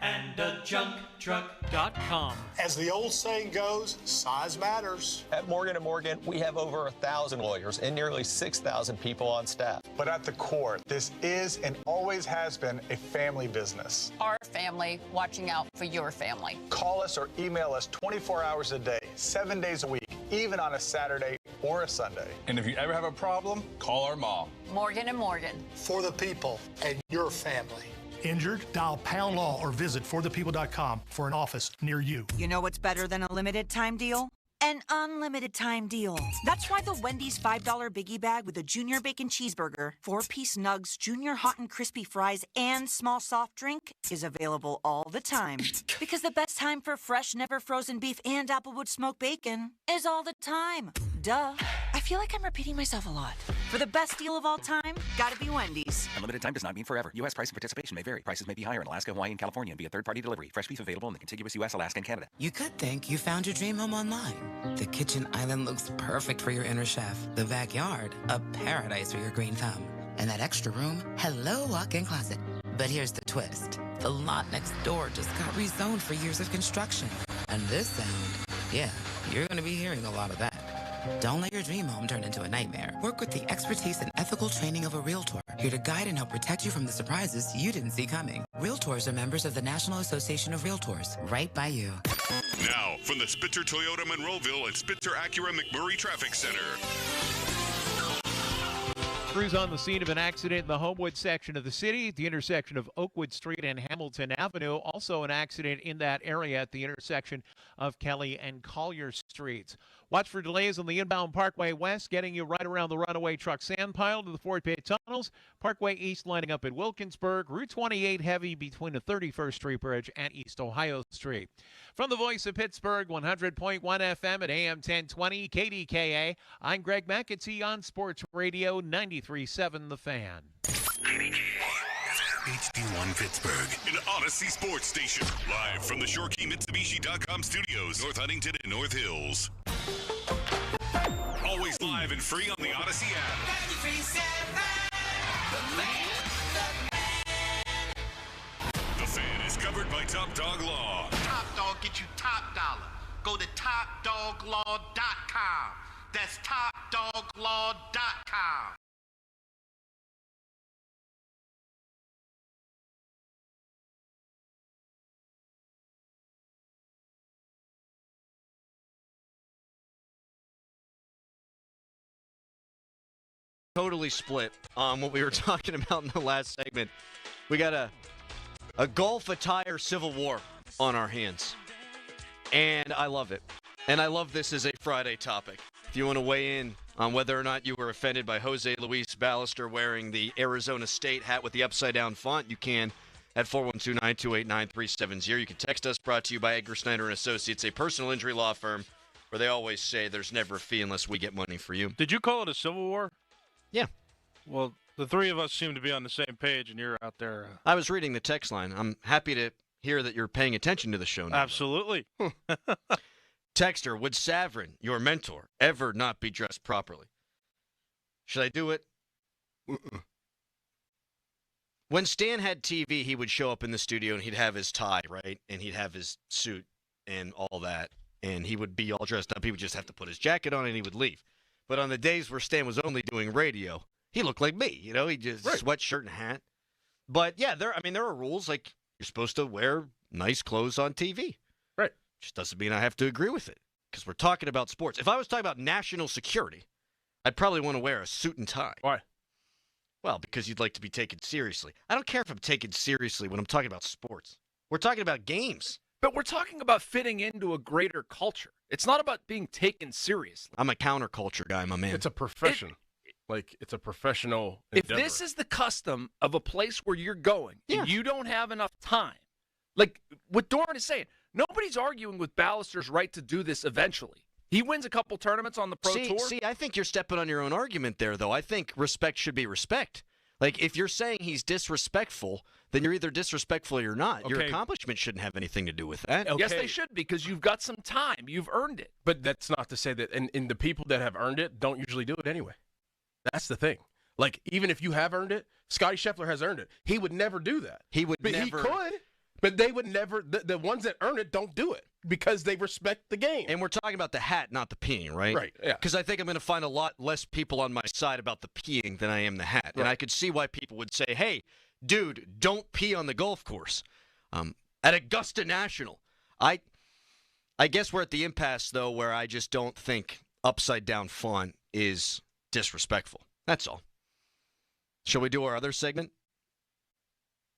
and a Junk Truck.com. As the old saying goes, size matters. At Morgan & Morgan, we have over 1,000 lawyers and nearly 6,000 people on staff. But at the core, this is and always has been a family business. Our family watching out for your family. Call us or email us 24 hours a day, 7 days a week, even on a Saturday or a Sunday. And if you ever have a problem, call our mom. Morgan & Morgan. For the people and your family. Injured? Dial pound law or visit forthepeople.com for an office near you. You know what's better than a limited time deal? An unlimited time deal. That's why the Wendy's $5 Biggie Bag with a Junior Bacon Cheeseburger, 4-piece nugs, Junior Hot and Crispy Fries, and small soft drink is available all the time. Because the best time for fresh, never frozen beef and Applewood smoked bacon is all the time. Duh. I feel like I'm repeating myself a lot. For the best deal of all time, gotta be Wendy's. Unlimited time does not mean forever. U.S. price and participation may vary. Prices may be higher in Alaska, Hawaii, and California and via third-party delivery. Fresh beef available in the contiguous U.S., Alaska, and Canada. You could think you found your dream home online. The kitchen island looks perfect for your inner chef. The backyard, a paradise for your green thumb. And that extra room, hello walk-in closet. But here's the twist. The lot next door just got rezoned for years of construction. And this sound, yeah, you're going to be hearing a lot of that. Don't let your dream home turn into a nightmare. Work with the expertise and ethical training of a Realtor, here to guide and help protect you from the surprises you didn't see coming. Realtors are members of the National Association of Realtors, right by you. Now, from the Spitzer Toyota Monroeville and Spitzer Acura McMurray Traffic Center. Crews on the scene of an accident in the Homewood section of the city at the intersection of Oakwood Street and Hamilton Avenue. Also an accident in that area at the intersection of Kelly and Collier Streets. Watch for delays on the inbound Parkway West, getting you right around the runaway truck sand pile to the Fort Pitt tunnels. Parkway East lining up at Wilkinsburg. Route 28 heavy between the 31st Street Bridge and East Ohio Street. From the voice of Pittsburgh, 100.1 FM at AM 1020, KDKA, I'm Greg McAtee on Sports Radio 93.7 The Fan. HD1 Pittsburgh, an Odyssey sports station. Live from the ShoreKeyMitsubishi.com studios, North Huntington and North Hills. Always live and free on the Odyssey app. The Fan is covered by Top Dog Law. Top Dog get you top dollar. Go to TopDogLaw.com. That's TopDogLaw.com. Totally split on what we were talking about in the last segment. We got a golf attire civil war on our hands. And I love it. And I love this as a Friday topic. If you want to weigh in on whether or not you were offended by Jose Luis Ballester wearing the Arizona State hat with the upside-down font, you can at 412-928-9370. You can text us, brought to you by Edgar Snyder & Associates, a personal injury law firm where they always say there's never a fee unless we get money for you. Did you call it a civil war? Yeah. Well, the three of us seem to be on the same page, and you're out there. I was reading the text line. I'm happy to hear that you're paying attention to the show now. Absolutely. Texter, would Savrin, your mentor, ever not be dressed properly? Should I do it? When Stan had TV, he would show up in the studio, and he'd have his tie, right? And he'd have his suit and all that. And he would be all dressed up. He would just have to put his jacket on, and he would leave. But on the days where Stan was only doing radio, he looked like me. You know, he just sweatshirt and hat. But yeah, there are rules. Like, you're supposed to wear nice clothes on TV. Right. Just doesn't mean I have to agree with it, because we're talking about sports. If I was talking about national security, I'd probably want to wear a suit and tie. Why? Well, because you'd like to be taken seriously. I don't care if I'm taken seriously when I'm talking about sports. We're talking about games. But we're talking about fitting into a greater culture. It's not about being taken seriously. I'm a counterculture guy, my man. It's a profession. It's a professional If endeavor. this is the custom of a place where you're going and you don't have enough time, like what Doran is saying, nobody's arguing with Ballister's right to do this eventually. He wins a couple tournaments on the Pro Tour. See, I think you're stepping on your own argument there, though. I think respect should be respect. Like, if you're saying he's disrespectful, then you're either disrespectful or you're not. Your accomplishment shouldn't have anything to do with that. Yes, they should, because you've got some time. You've earned it. But that's not to say that, and the people that have earned it don't usually do it anyway. That's the thing. Like, even if you have earned it, Scotty Scheffler has earned it. He would never do that. He would never. He could, but they would never. The ones that earn it don't do it because they respect the game. And we're talking about the hat, not the peeing, right? Right, yeah. Because I think I'm going to find a lot less people on my side about the peeing than I am the hat. Right. And I could see why people would say, hey, dude, don't pee on the golf course. At Augusta National. I guess we're at the impasse, though, where I just don't think upside-down font is disrespectful. That's all. Shall we do our other segment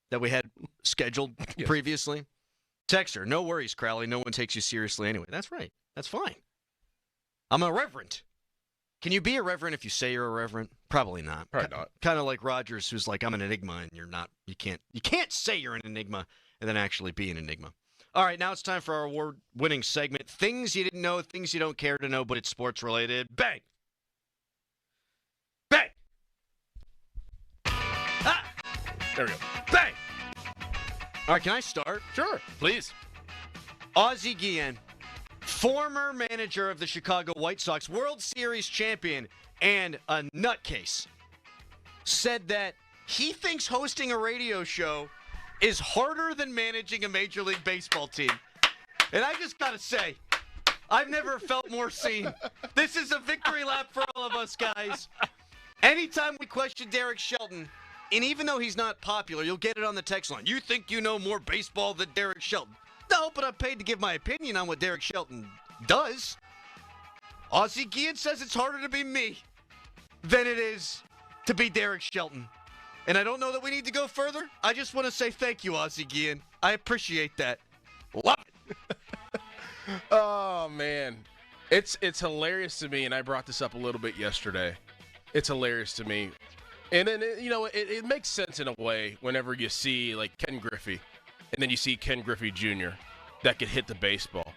that we had scheduled previously? Texter, no worries, Crowley. No one takes you seriously anyway. That's right. That's fine. I'm a reverend. Can you be a reverend if you say you're a reverend? Probably not. Probably not. Kind of like Rogers, who's like, I'm an enigma, and you're not. You can't say you're an enigma and then actually be an enigma. All right, now it's time for our award-winning segment. Things you didn't know, things you don't care to know, but it's sports-related. Bang! Bang! Ah! There we go. Bang! All right, can I start? Sure. Please. Ozzie Guillen, former manager of the Chicago White Sox, World Series champion, and a nutcase, said that he thinks hosting a radio show is harder than managing a Major League Baseball team. And I just got to say, I've never felt more seen. This is a victory lap for all of us, guys. Anytime we question Derek Shelton, and even though he's not popular, you'll get it on the text line. You think you know more baseball than Derek Shelton? No, but I'm paid to give my opinion on what Derek Shelton does. Ozzie Guillen says it's harder to be me than it is to be Derek Shelton. And I don't know that we need to go further. I just want to say thank you, Ozzie Guillen. I appreciate that. Love it. Oh, man. It's hilarious to me, and I brought this up a little bit yesterday. It's hilarious to me. And then, it makes sense in a way whenever you see, like, Ken Griffey, and then you see Ken Griffey Jr. that could hit the baseball.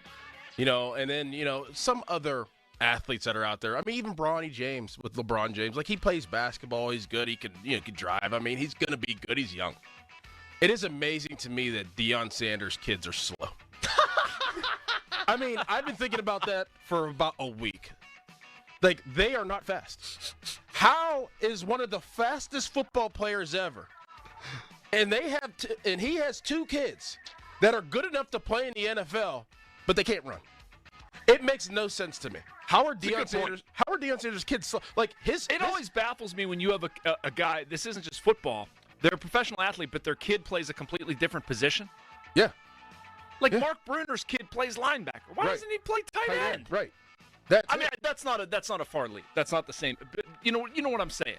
And then, some other athletes that are out there. I mean, even Bronny James with LeBron James. Like, he plays basketball. He's good. He can drive. I mean, he's going to be good. He's young. It is amazing to me that Deion Sanders' kids are slow. I mean, I've been thinking about that for about a week. Like, they are not fast. How is one of the fastest football players ever? And he has two kids that are good enough to play in the NFL, but they can't run. It makes no sense to me. How are Deion Sanders' kids slow? Like It always baffles me when you have a guy. This isn't just football. They're a professional athlete, but their kid plays a completely different position. Yeah. Like Mark Bruner's kid plays linebacker. Why doesn't he play tight end? Right. That's not a far leap. That's not the same. But you know what I'm saying.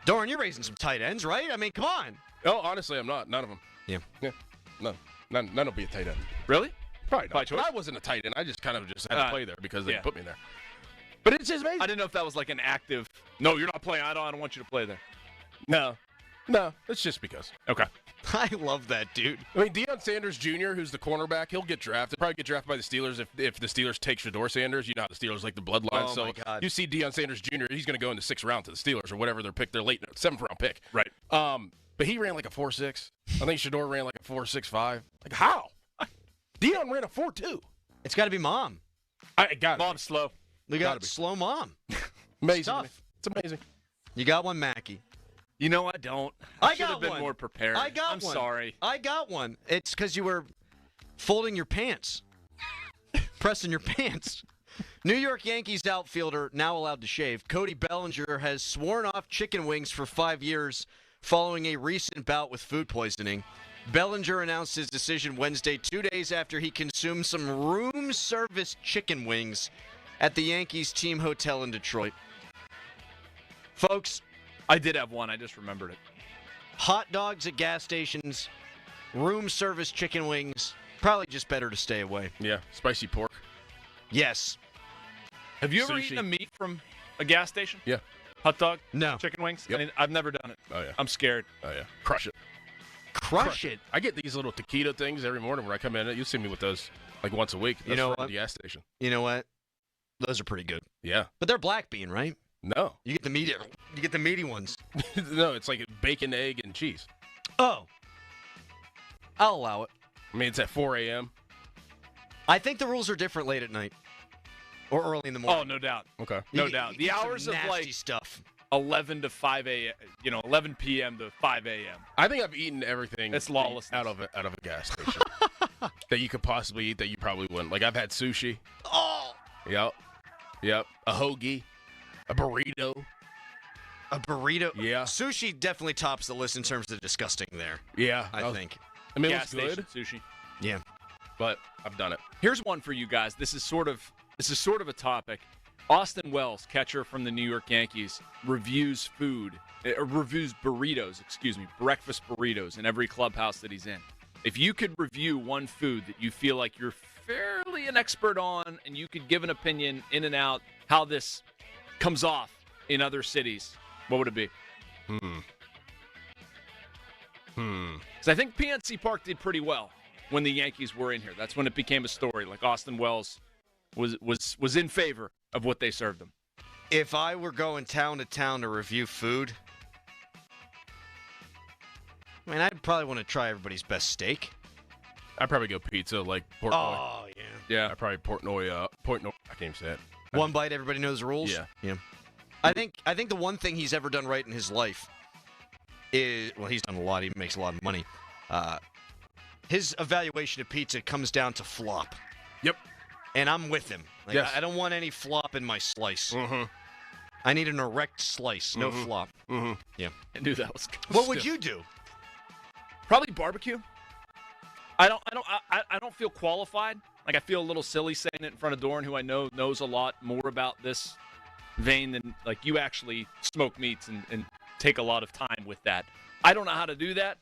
Doran, you're raising some tight ends, right? I mean, come on. Oh, honestly, I'm not. None of them. Yeah. None will be a tight end. Really? Probably not. By choice? I wasn't a tight end. I just kind of had to play there because they put me there. But it's just amazing. I didn't know if that was like an active. No, you're not playing. I don't want you to play there. No, it's just because. Okay. I love that, dude. I mean, Deion Sanders Jr., who's the cornerback, he'll get drafted. Probably get drafted by the Steelers if the Steelers take Shedeur Sanders. You know how the Steelers like the bloodline. Oh, my God. You see Deion Sanders Jr., he's going to go in the 6th round to the Steelers or whatever their pick, their late 7th round pick. Right. But he ran like a 4.6. I think Shedeur ran like a 4.65. Like, how? Deion ran a 4.2. It's got to be mom. Mom's slow. We got slow mom. Amazing. Tough. It's amazing. You got one, Mackie. You know, I don't. I should have been more prepared. I'm sorry. I got one. It's because you were folding your pants. Pressing your pants. New York Yankees outfielder, now allowed to shave, Cody Bellinger has sworn off chicken wings for 5 years following a recent bout with food poisoning. Bellinger announced his decision Wednesday, 2 days after he consumed some room service chicken wings at the Yankees team hotel in Detroit. Folks, I did have one. I just remembered it. Hot dogs at gas stations, room service chicken wings. Probably just better to stay away. Yeah, spicy pork. Yes. Have you ever Sushi. eaten a meat from a gas station? Yeah. Hot dog? No. Chicken wings? Yep. I mean, I've never done it. Oh, yeah. I'm scared. Oh, yeah. Crush it. Crush it. I get these little taquito things every morning when I come in. You see me with those like once a week. That's You know from what? the gas station. You know what? Those are pretty good. Yeah. But they're black bean, right? No. You get the meaty. You get the meaty ones. No, it's like bacon, egg, and cheese. Oh. I'll allow it. I mean, it's at 4 a.m. I think the rules are different late at night or early in the morning. Oh, no doubt. Okay. No You- doubt. you The get some hours of nasty like stuff. 11 to 5 a.m., 11 p.m. to 5 a.m. I think I've eaten everything It's lawlessness. out of a gas station that you could possibly eat that you probably wouldn't. Like I've had sushi. Oh. Yep. A hoagie. A burrito. A burrito. Yeah. Sushi definitely tops the list in terms of disgusting there. Yeah. I think. I mean, Gas it was station good, sushi. Yeah. but I've done it. Here's one for you guys. This is sort of a topic. Austin Wells, catcher from the New York Yankees, reviews burritos, breakfast burritos in every clubhouse that he's in. If you could review one food that you feel like you're fairly an expert on and you could give an opinion in and out how this comes off in other cities, what would it be? So I think PNC Park did pretty well when the Yankees were in here. That's when it became a story. Like Austin Wells was in favor of what they served them. If I were going town to town to review food, I mean, I'd probably want to try everybody's best steak. I'd probably go pizza, like Portnoy. Oh, yeah. Yeah, I'd probably Portnoy. I can't even say it. One bite, everybody knows the rules? Yeah. I think the one thing he's ever done right in his life is, well, he's done a lot. He makes a lot of money. His evaluation of pizza comes down to flop. Yep. And I'm with him. Like, Yes. I don't want any flop in my slice. Mm-hmm. I need an erect slice, no flop. Mm-hmm. Yeah. I knew that was good. What would you do? Probably barbecue. I don't feel qualified. Like I feel a little silly saying it in front of Doran, who I know knows a lot more about this vein than like you actually smoke meats and take a lot of time with that. I don't know how to do that,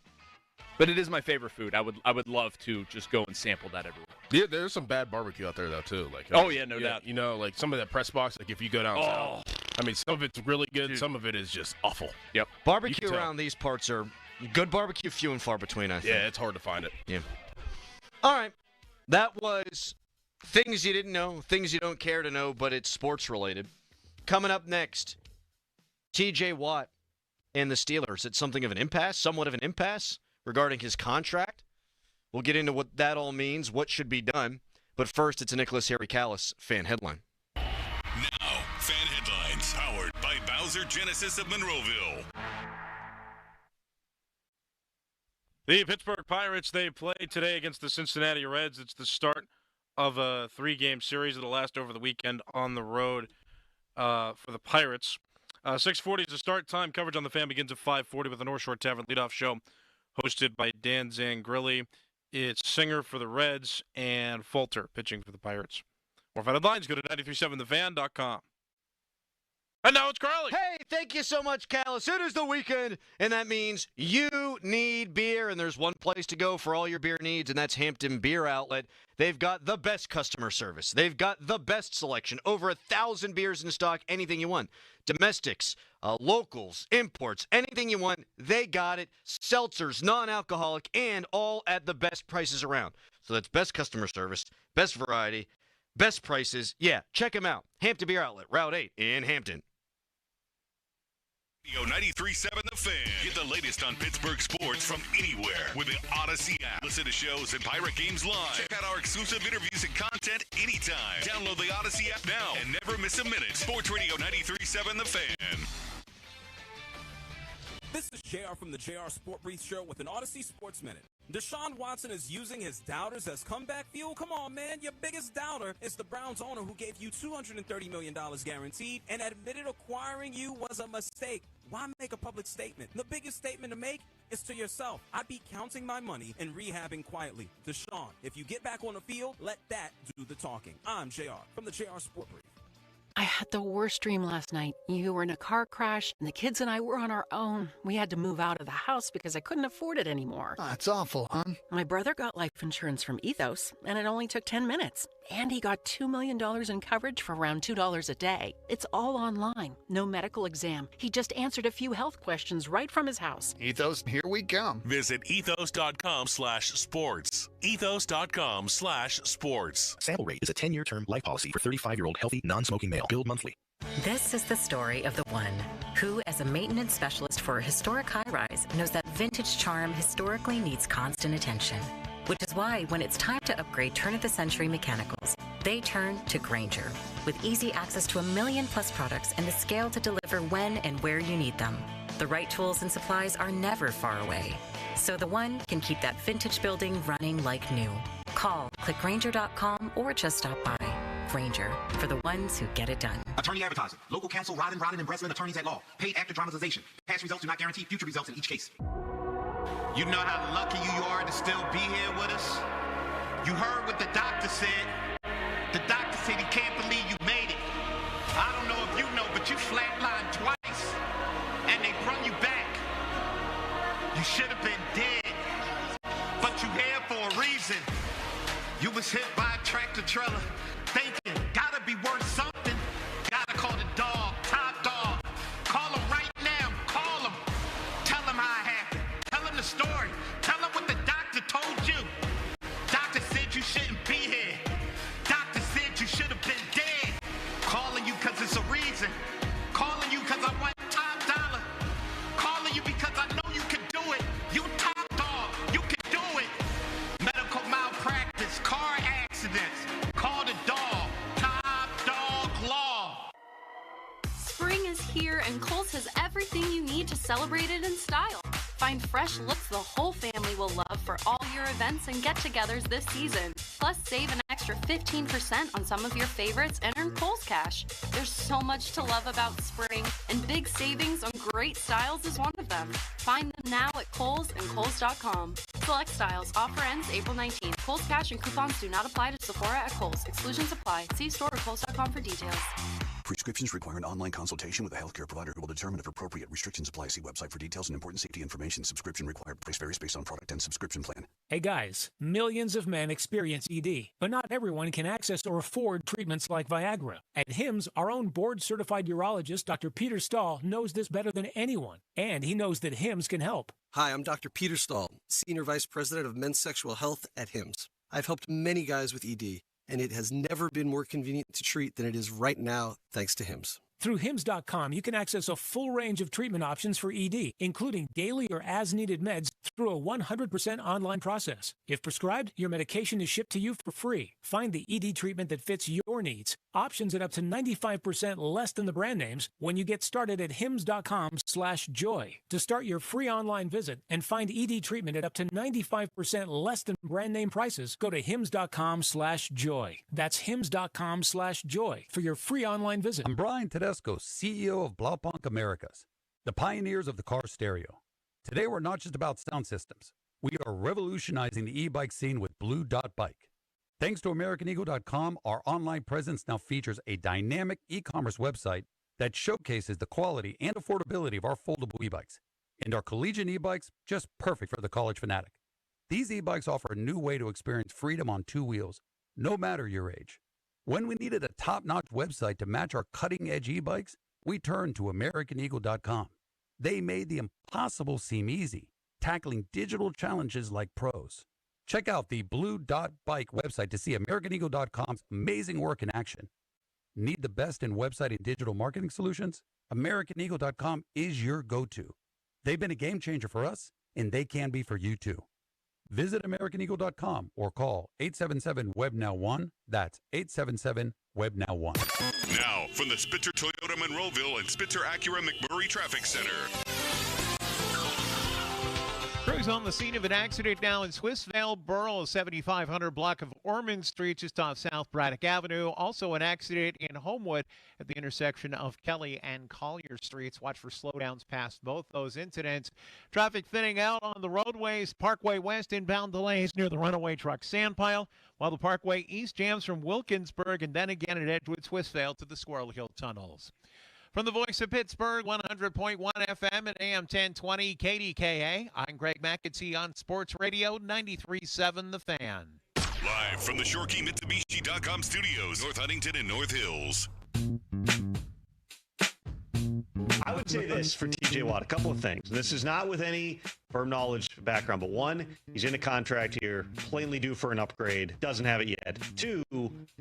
but it is my favorite food. I would love to just go and sample that everywhere. Yeah, there's some bad barbecue out there though too. Like Oh, yeah, no doubt. You know, like some of that press box. Like if you go down south, I mean, some of it's really good. Some of it is just awful. Yep. Barbecue You can tell. around these parts are good barbecue, few and far between, I think. Yeah, it's hard to find it. Yeah. All right. That was things you didn't know, things you don't care to know, but it's sports related. Coming up next, TJ Watt and the Steelers. It's something of an impasse, somewhat of an impasse regarding his contract. We'll get into what that all means, what should be done. But first, it's a Nicholas Harry Callis fan headline. Now, fan headlines powered by Bowser Genesis of Monroeville. The Pittsburgh Pirates, they play today against the Cincinnati Reds. It's the start of a 3-game series that'll last over the weekend on the road for the Pirates. 6:40 is the start time. Coverage on the Fan begins at 5:40 with the North Shore Tavern leadoff show hosted by Dan Zangrilli. It's Singer for the Reds and Falter pitching for the Pirates. More fan headlines, go to 937thefan.com. And now it's Carly. Hey, thank you so much, Callis. It is the weekend, and that means you need beer, and there's one place to go for all your beer needs, and that's Hampton Beer Outlet. They've got the best customer service. They've got the best selection. Over 1,000 beers in stock, anything you want. Domestics, locals, imports, anything you want, they got it. Seltzers, non-alcoholic, and all at the best prices around. So that's best customer service, best variety, best prices. Yeah, check them out. Hampton Beer Outlet, Route 8 in Hampton. 93.7 The Fan. Get the latest on Pittsburgh sports from anywhere with the Odyssey app. Listen to shows and Pirate Games live. Check out our exclusive interviews and content anytime. Download the Odyssey app now and never miss a minute. Sports Radio 93.7 The Fan. This is JR from the JR Sport Brief Show with an Odyssey Sports Minute. Deshaun Watson is using his doubters as comeback fuel? Come on, man. Your biggest doubter is the Browns owner who gave you $230 million guaranteed and admitted acquiring you was a mistake. Why make a public statement? The biggest statement to make is to yourself. I'd be counting my money and rehabbing quietly. Deshaun, if you get back on the field, let that do the talking. I'm JR from the JR Sport Brief. I had the worst dream last night. You were in a car crash, and the kids and I were on our own. We had to move out of the house because I couldn't afford it anymore. That's awful, hon. My brother got life insurance from Ethos, and it only took 10 minutes. And he got $2 million in coverage for around $2 a day. It's all online. No medical exam. He just answered a few health questions right from his house. Ethos, here we come. Visit ethos.com/sports. Ethos.com/sports. Sample rate is a 10-year term life policy for 35-year-old healthy, non-smoking male. Billed monthly. This is the story of the one who, as a maintenance specialist for a historic high-rise, knows that vintage charm historically needs constant attention. Which is why when it's time to upgrade turn-of-the-century mechanicals, they turn to Grainger. With easy access to 1 million-plus products and the scale to deliver when and where you need them. The right tools and supplies are never far away. So the one can keep that vintage building running like new. Call, click Grainger.com, or just stop by. Grainger, for the ones who get it done. Attorney advertising. Local counsel Rodden and Breslin, attorneys at law. Paid after dramatization. Past results do not guarantee future results in each case. You know how lucky you are to still be here with us? You heard what the doctor said. The doctor said he can't believe you made it. I don't know if you know, but you flatlined twice. And they brought you back. You should have been dead. But you here for a reason. You was hit by a tractor trailer. Thinking, gotta be worth something. Gotta call the dog, top dog. Call him right now, call him. Tell him how it happened. Tell him the story. Tell him what the doctor told you. Doctor said you shouldn't be here. Doctor said you should have been dead. Calling you cause it's a reason. Calling you cause I want top dollar. Calling you because I know you can do it. You top dog. You can do it. Medical malpractice, car accidents. Call the dog. Top dog law. Spring is here and Kohl's has everything you need to celebrate it in style. Find fresh looks the whole family will love for all your events and get-togethers this season. Plus, save an extra 15% on some of your favorites and earn Kohl's Cash. There's so much to love about spring, and big savings on great styles is one of them. Find them now at Kohl's and Kohl's.com. Select styles. Offer ends April 19th. Kohl's Cash and coupons do not apply to Sephora at Kohl's. Exclusions apply. See store or Kohl's.com for details. Prescriptions require an online consultation with a healthcare provider who will determine if appropriate. Restrictions apply. See website for details and important safety information. Subscription required. Price varies based on product and subscription plan. Hey guys, millions of men experience ED, but not everyone can access or afford treatments like Viagra. At HIMSS, our own board-certified urologist, Dr. Peter Stahl, knows this better than anyone, and he knows that HIMSS can help. Hi, I'm Dr. Peter Stahl, Senior Vice President of Men's Sexual Health at HIMSS. I've helped many guys with ED, and it has never been more convenient to treat than it is right now, thanks to HIMSS. Through HIMSS.com, you can access a full range of treatment options for ED, including daily or as-needed meds through a 100% online process. If prescribed, your medication is shipped to you for free. Find the ED treatment that fits your needs. Options at up to 95% less than the brand names when you get started at HIMSS.com/joy. To start your free online visit and find ED treatment at up to 95% less than brand name prices, go to HIMSS.com/joy. That's HIMSS.com/joy for your free online visit. I'm Brian Tedesco, CEO of Blaupunkt Americas, the pioneers of the car stereo. Today, we're not just about sound systems. We are revolutionizing the e-bike scene with Blue Dot Bike. Thanks to AmericanEagle.com, our online presence now features a dynamic e-commerce website that showcases the quality and affordability of our foldable e-bikes. And our collegiate e-bikes, just perfect for the college fanatic. These e-bikes offer a new way to experience freedom on two wheels, no matter your age. When we needed a top-notch website to match our cutting-edge e-bikes, we turned to AmericanEagle.com. They made the impossible seem easy, tackling digital challenges like pros. Check out the Blue Dot Bike website to see AmericanEagle.com's amazing work in action. Need the best in website and digital marketing solutions? AmericanEagle.com is your go-to. They've been a game changer for us, and they can be for you too. Visit AmericanEagle.com or call 877-WEB-NOW-1. That's 877-WEB-NOW-1. Now, from the Spitzer Toyota Monroeville and Spitzer Acura McMurray Traffic Center. Cruising on the scene of an accident now in Swissvale. Burl, 7500 block of Ormond Street, just off South Braddock Avenue. Also an accident in Homewood at the intersection of Kelly and Collier Streets. Watch for slowdowns past both those incidents. Traffic thinning out on the roadways. Parkway West inbound delays near the runaway truck sand pile, while the Parkway East jams from Wilkinsburg and then again at Edgewood Swissvale to the Squirrel Hill tunnels. From the voice of Pittsburgh, 100.1 FM and AM 1020 KDKA, I'm Greg McAtee on Sports Radio 93.7 The Fan. Live from the Shorkey Mitsubishi.com studios, North Huntington and North Hills. I would say this for TJ Watt, a couple of things. This is not with any firm knowledge background, but one, he's in a contract here, plainly due for an upgrade, doesn't have it yet. Two,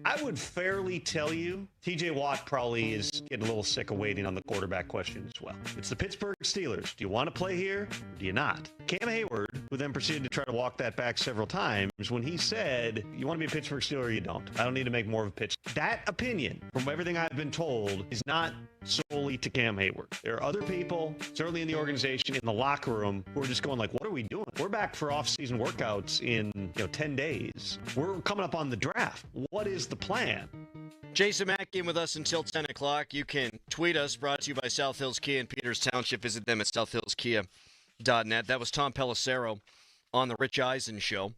I would fairly tell you TJ Watt probably is getting a little sick of waiting on the quarterback question as well. It's the Pittsburgh Steelers. Do you want to play here or do you not? Cam Hayward, who then proceeded to try to walk that back several times when he said, you want to be a Pittsburgh Steeler or you don't. I don't need to make more of a pitch. That opinion, from everything I've been told, is not solely to Cam Hayward. There are other people, certainly in the organization, in the locker room, who are just going like, what are we doing? We're back for off-season workouts in 10 days. We're coming up on the draft. What is the plan? Jason Mack in with us until 10 o'clock. You can tweet us, brought to you by South Hills Kia in Peters Township. Visit them at southhillskia.net. That was Tom Pelissero on the Rich Eisen show.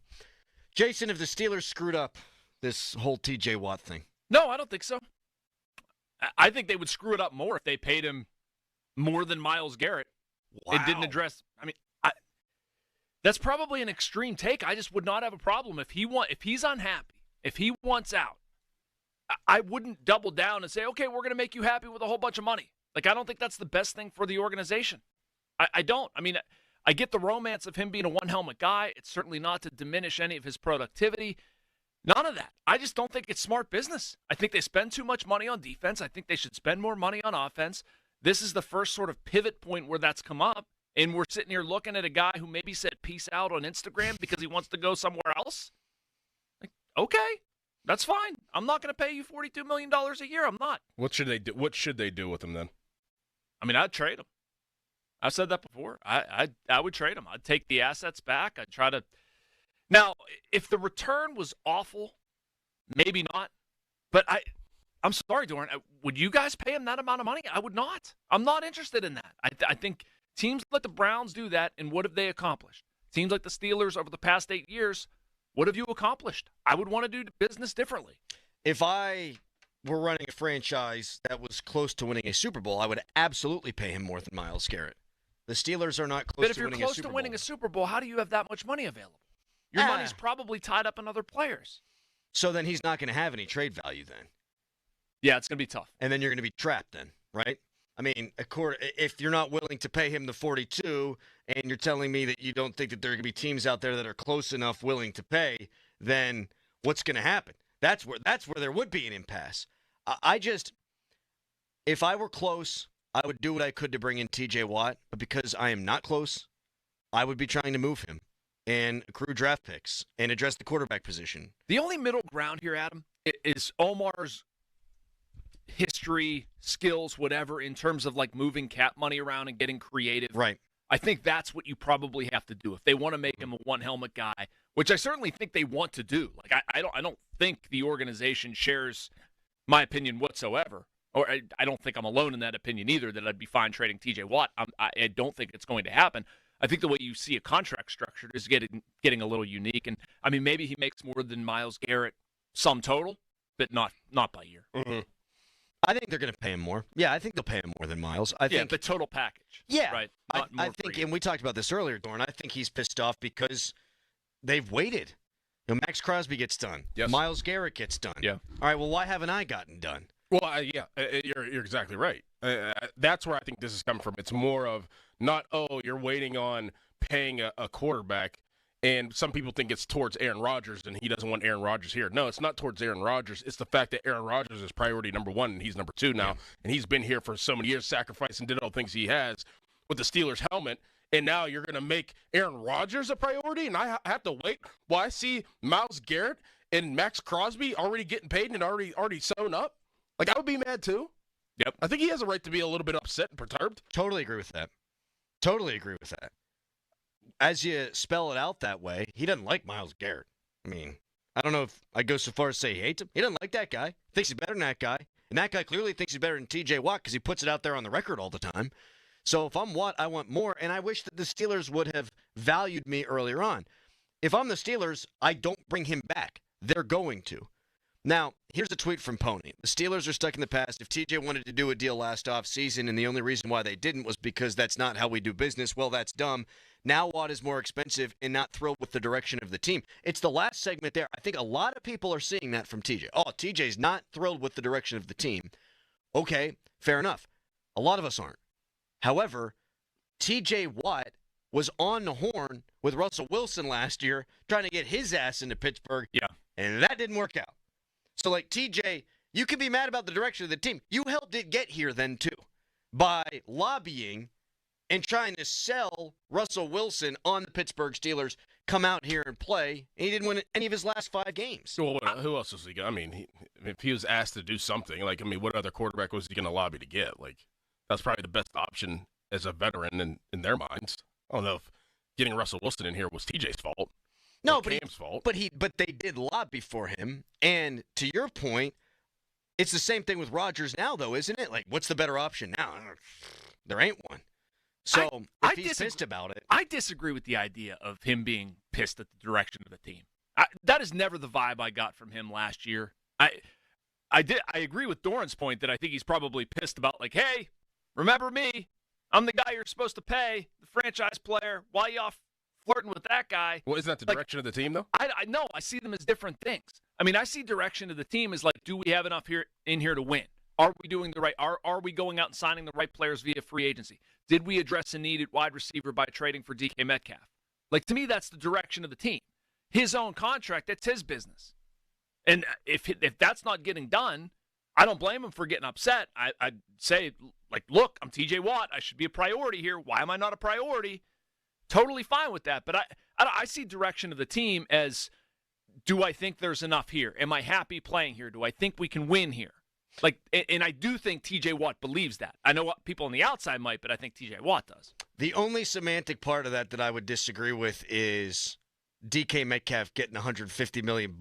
Jason, have the Steelers screwed up this whole TJ Watt thing? No, I don't think so. I think they would screw it up more if they paid him more than Myles Garrett. Wow. It didn't address. I mean, that's probably an extreme take. I just would not have a problem if he's unhappy, if he wants out. I wouldn't double down and say, okay, we're going to make you happy with a whole bunch of money. Like, I don't think that's the best thing for the organization. I don't. I mean, I get the romance of him being a one-helmet guy. It's certainly not to diminish any of his productivity. None of that. I just don't think it's smart business. I think they spend too much money on defense. I think they should spend more money on offense. This is the first sort of pivot point where that's come up, and we're sitting here looking at a guy who maybe said peace out on Instagram because he wants to go somewhere else. Like, okay, that's fine. I'm not going to pay you $42 million a year. I'm not. What should they do? What should they do with him then? I mean, I'd trade him. I've said that before. I would trade him. I'd take the assets back. I'd try to. Now, if the return was awful, maybe not. But I'm sorry, Doran. Would you guys pay him that amount of money? I would not. I'm not interested in that. I think teams like the Browns do that, and what have they accomplished? Teams like the Steelers over the past 8 years, what have you accomplished? I would want to do business differently. If I were running a franchise that was close to winning a Super Bowl, I would absolutely pay him more than Myles Garrett. The Steelers are not close to winning a Super Bowl. But if you're close to winning a Super Bowl, how do you have that much money available? Your money's probably tied up in other players. So then he's not going to have any trade value then. Yeah, it's going to be tough. And then you're going to be trapped then, right? I mean, if you're not willing to pay him the 42 and you're telling me that you don't think that there are going to be teams out there that are close enough willing to pay, then what's going to happen? That's where there would be an impasse. If I were close, I would do what I could to bring in TJ Watt, but because I am not close, I would be trying to move him and accrue draft picks and address the quarterback position. The only middle ground here, Adam, is Omar's history, skills, whatever, in terms of like moving cap money around and getting creative. Right. I think that's what you probably have to do if they want to make him a one-helmet guy, which I certainly think they want to do. Like I don't think the organization shares my opinion whatsoever, or I don't think I'm alone in that opinion either. That I'd be fine trading TJ Watt. I don't think it's going to happen. I think the way you see a contract structured is getting a little unique, and I mean maybe he makes more than Myles Garrett sum total, but not by year. Mm-hmm. I think they're going to pay him more. Yeah, I think they'll pay him more than Myles. I think the total package. Yeah, right. I think, and we talked about this earlier, Dorn. I think he's pissed off because they've waited. Max Crosby gets done. Yes. Myles Garrett gets done. Yeah. All right. Well, why haven't I gotten done? Well, you're exactly right. That's where I think this is coming from. It's more of not, you're waiting on paying a quarterback, and some people think it's towards Aaron Rodgers, and he doesn't want Aaron Rodgers here. No, it's not towards Aaron Rodgers. It's the fact that Aaron Rodgers is priority number one, and he's number two now, and he's been here for so many years, sacrificed and did all the things he has with the Steelers helmet, and now you're going to make Aaron Rodgers a priority, and I have to wait while I see Myles Garrett and Max Crosby already getting paid and already sewn up? Like, I would be mad, too. Yep. I think he has a right to be a little bit upset and perturbed. Totally agree with that. as you spell it out that way, he doesn't like Myles Garrett. I mean, I don't know if I'd go so far as to say he hates him. He doesn't like that guy. Thinks he's better than that guy. And that guy clearly thinks he's better than T.J. Watt because he puts it out there on the record all the time. So if I'm Watt, I want more, and I wish that the Steelers would have valued me earlier on. If I'm the Steelers, I don't bring him back. They're going to. Now, here's a tweet from Pony. The Steelers are stuck in the past. If T.J. wanted to do a deal last offseason, and the only reason why they didn't was because that's not how we do business, well, that's dumb. Now Watt is more expensive and not thrilled with the direction of the team. It's the last segment there. I think a lot of people are seeing that from TJ. Oh, TJ's not thrilled with the direction of the team. Okay, fair enough. A lot of us aren't. However, TJ Watt was on the horn with Russell Wilson last year trying to get his ass into Pittsburgh. Yeah. And that didn't work out. So, like, TJ, you can be mad about the direction of the team. You helped it get here then, too, by lobbying and trying to sell Russell Wilson on the Pittsburgh Steelers, come out here and play, and he didn't win any of his last 5 games. Well, who else was he going to? I mean, if he was asked to do something, like, I mean, what other quarterback was he going to lobby to get? Like, that's probably the best option as a veteran in their minds. I don't know if getting Russell Wilson in here was TJ's fault. No, but Cam's fault. But they did lobby for him, and to your point, it's the same thing with Rodgers now, though, isn't it? Like, what's the better option now? There ain't one. So if he's pissed about it. I disagree with the idea of him being pissed at the direction of the team. That is never the vibe I got from him last year. I agree with Doran's point that I think he's probably pissed about, like, hey, remember me? I'm the guy you're supposed to pay, the franchise player. Why you off flirting with that guy? Well, isn't that the direction of the team, though? I know. I see them as different things. I mean, I see direction of the team as, like, do we have enough in here to win? Are we doing the right? Are we going out and signing the right players via free agency? Did we address a needed wide receiver by trading for DK Metcalf? Like, to me, that's the direction of the team. His own contract, that's his business. And if that's not getting done, I don't blame him for getting upset. I'd say, like, look, I'm TJ Watt. I should be a priority here. Why am I not a priority? Totally fine with that. But I see direction of the team as, do I think there's enough here? Am I happy playing here? Do I think we can win here? Like, and I do think TJ Watt believes that. I know what people on the outside might, but I think TJ Watt does. The only semantic part of that I would disagree with is DK Metcalf getting $150 million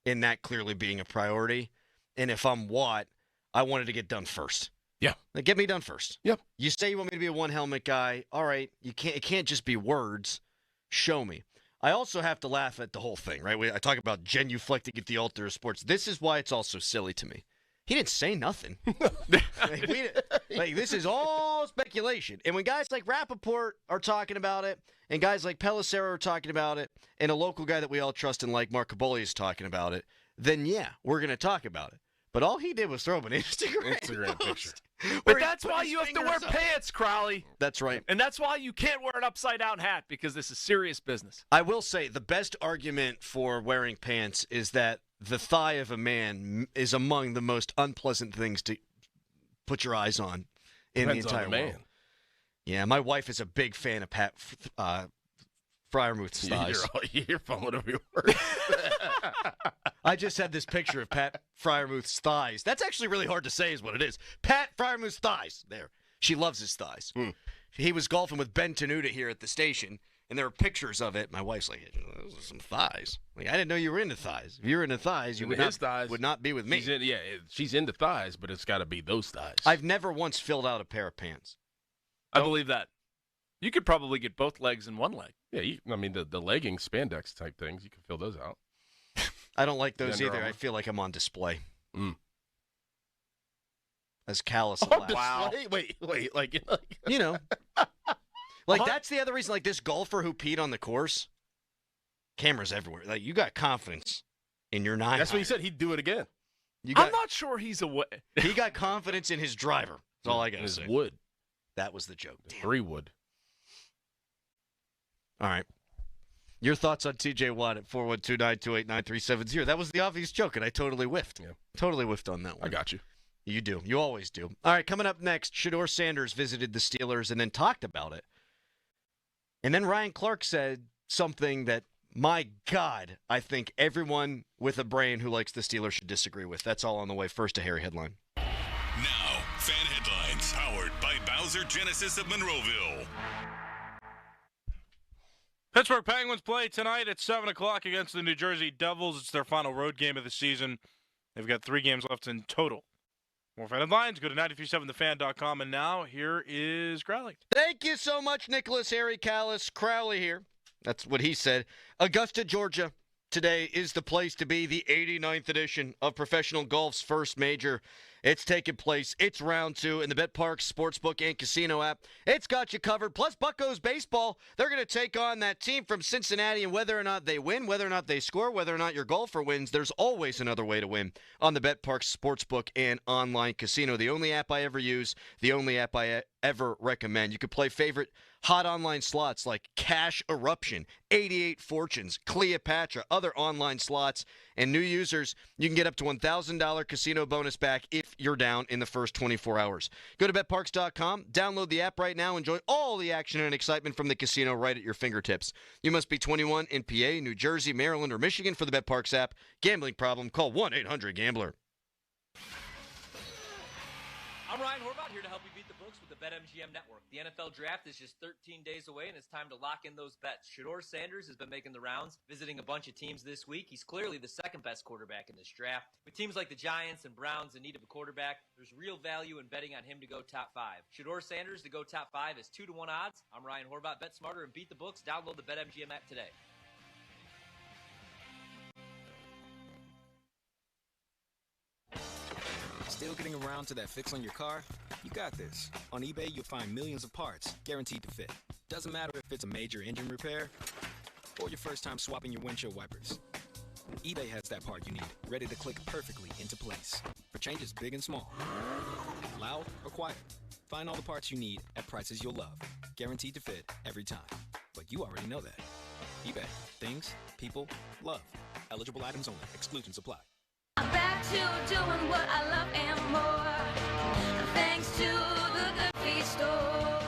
and that clearly being a priority. And if I'm Watt, I wanted to get done first. Yeah. Like, get me done first. Yep. You say you want me to be a one-helmet guy. All right. It can't just be words. Show me. I also have to laugh at the whole thing, right? I talk about genuflecting at the altar of sports. This is why it's all so silly to me. He didn't say nothing. This is all speculation. And when guys like Rappaport are talking about it, and guys like Pelissero are talking about it, and a local guy that we all trust and like, Mark Caboli, is talking about it, then yeah, we're going to talk about it. But all he did was throw up an Instagram picture. But that's why you have to wear pants, Crowley. That's right. And that's why you can't wear an upside-down hat, because this is serious business. I will say the best argument for wearing pants is that the thigh of a man is among the most unpleasant things to put your eyes on in Depends the entire on the man. world. Yeah, my wife is a big fan of Pat Freiermuth's thighs. You're fumbling over your words. I just had this picture of Pat Freiermuth's thighs. That's actually really hard to say is what it is. Pat Freiermuth's thighs. There. She loves his thighs. He was golfing with Ben Tenuta here at the station, and there were pictures of it. My wife's like, those are some thighs. Like, I didn't know you were into thighs. If you were into thighs, you would not be with me. She's into thighs, but it's got to be those thighs. I've never once filled out a pair of pants. I believe that. You could probably get both legs in one leg. Yeah, the leggings, spandex type things, you can fill those out. I don't like those either. I feel like I'm on display. As callous as last. Wow. Wait, like you know. Like, that's the other reason, like, this golfer who peed on the course, cameras everywhere. Like, you got confidence in your 9. That's what he said. He'd do it again. I'm not sure he's away. He got confidence in his driver. That's all I got to say. His wood. That was the joke. 3 wood. All right. Your thoughts on TJ Watt at 412-928-9370. That was the obvious joke, and I totally whiffed. Yeah. Totally whiffed on that one. I got you. You do. You always do. All right, coming up next, Shedeur Sanders visited the Steelers and then talked about it. And then Ryan Clark said something that, my God, I think everyone with a brain who likes the Steelers should disagree with. That's all on the way. First, a Harry headline. Now, fan headlines powered by Bowser Genesis of Monroeville. Pittsburgh Penguins play tonight at 7 o'clock against the New Jersey Devils. It's their final road game of the season. They've got 3 games left in total. More fan headlines, go to 937thefan.com. And now, here is Crowley. Thank you so much, Nicholas Harry Callis. Crowley here. That's what he said. Augusta, Georgia. Today is the place to be, the 89th edition of professional golf's first major. It's taking place. It's round 2 in the BetParx Sportsbook and Casino app. It's got you covered. Plus, Buccos baseball, they're going to take on that team from Cincinnati, and whether or not they win, whether or not they score, whether or not your golfer wins, there's always another way to win on the BetParx Sportsbook and online casino. The only app I ever use, the only app I ever recommend. You could play favorite hot online slots like Cash Eruption, 88 Fortunes, Cleopatra, other online slots, and new users, you can get up to $1,000 casino bonus back if you're down in the first 24 hours. Go to betparx.com, download the app right now, enjoy all the action and excitement from the casino right at your fingertips. You must be 21 in PA, New Jersey, Maryland, or Michigan for the BetParx app. Gambling problem? Call 1-800-GAMBLER. I'm Ryan Horvath, here to help you beat the books with the BetMGM Network. The NFL Draft is just 13 days away, and it's time to lock in those bets. Shedeur Sanders has been making the rounds, visiting a bunch of teams this week. He's clearly the second-best quarterback in this draft. With teams like the Giants and Browns in need of a quarterback, there's real value in betting on him to go top 5. Shedeur Sanders to go top 5 is 2-1 odds. I'm Ryan Horvath. Bet smarter and beat the books. Download the BetMGM app today. Still getting around to that fix on your car? You got this. On eBay, you'll find millions of parts, guaranteed to fit. Doesn't matter if it's a major engine repair or your first time swapping your windshield wipers. eBay has that part you need, ready to click perfectly into place for changes big and small, loud or quiet. Find all the parts you need at prices you'll love, guaranteed to fit every time. But you already know that. eBay. Things, people, love. Eligible items only. Exclusions apply. I'm back to doing what I love and more, thanks to the Good Feet store.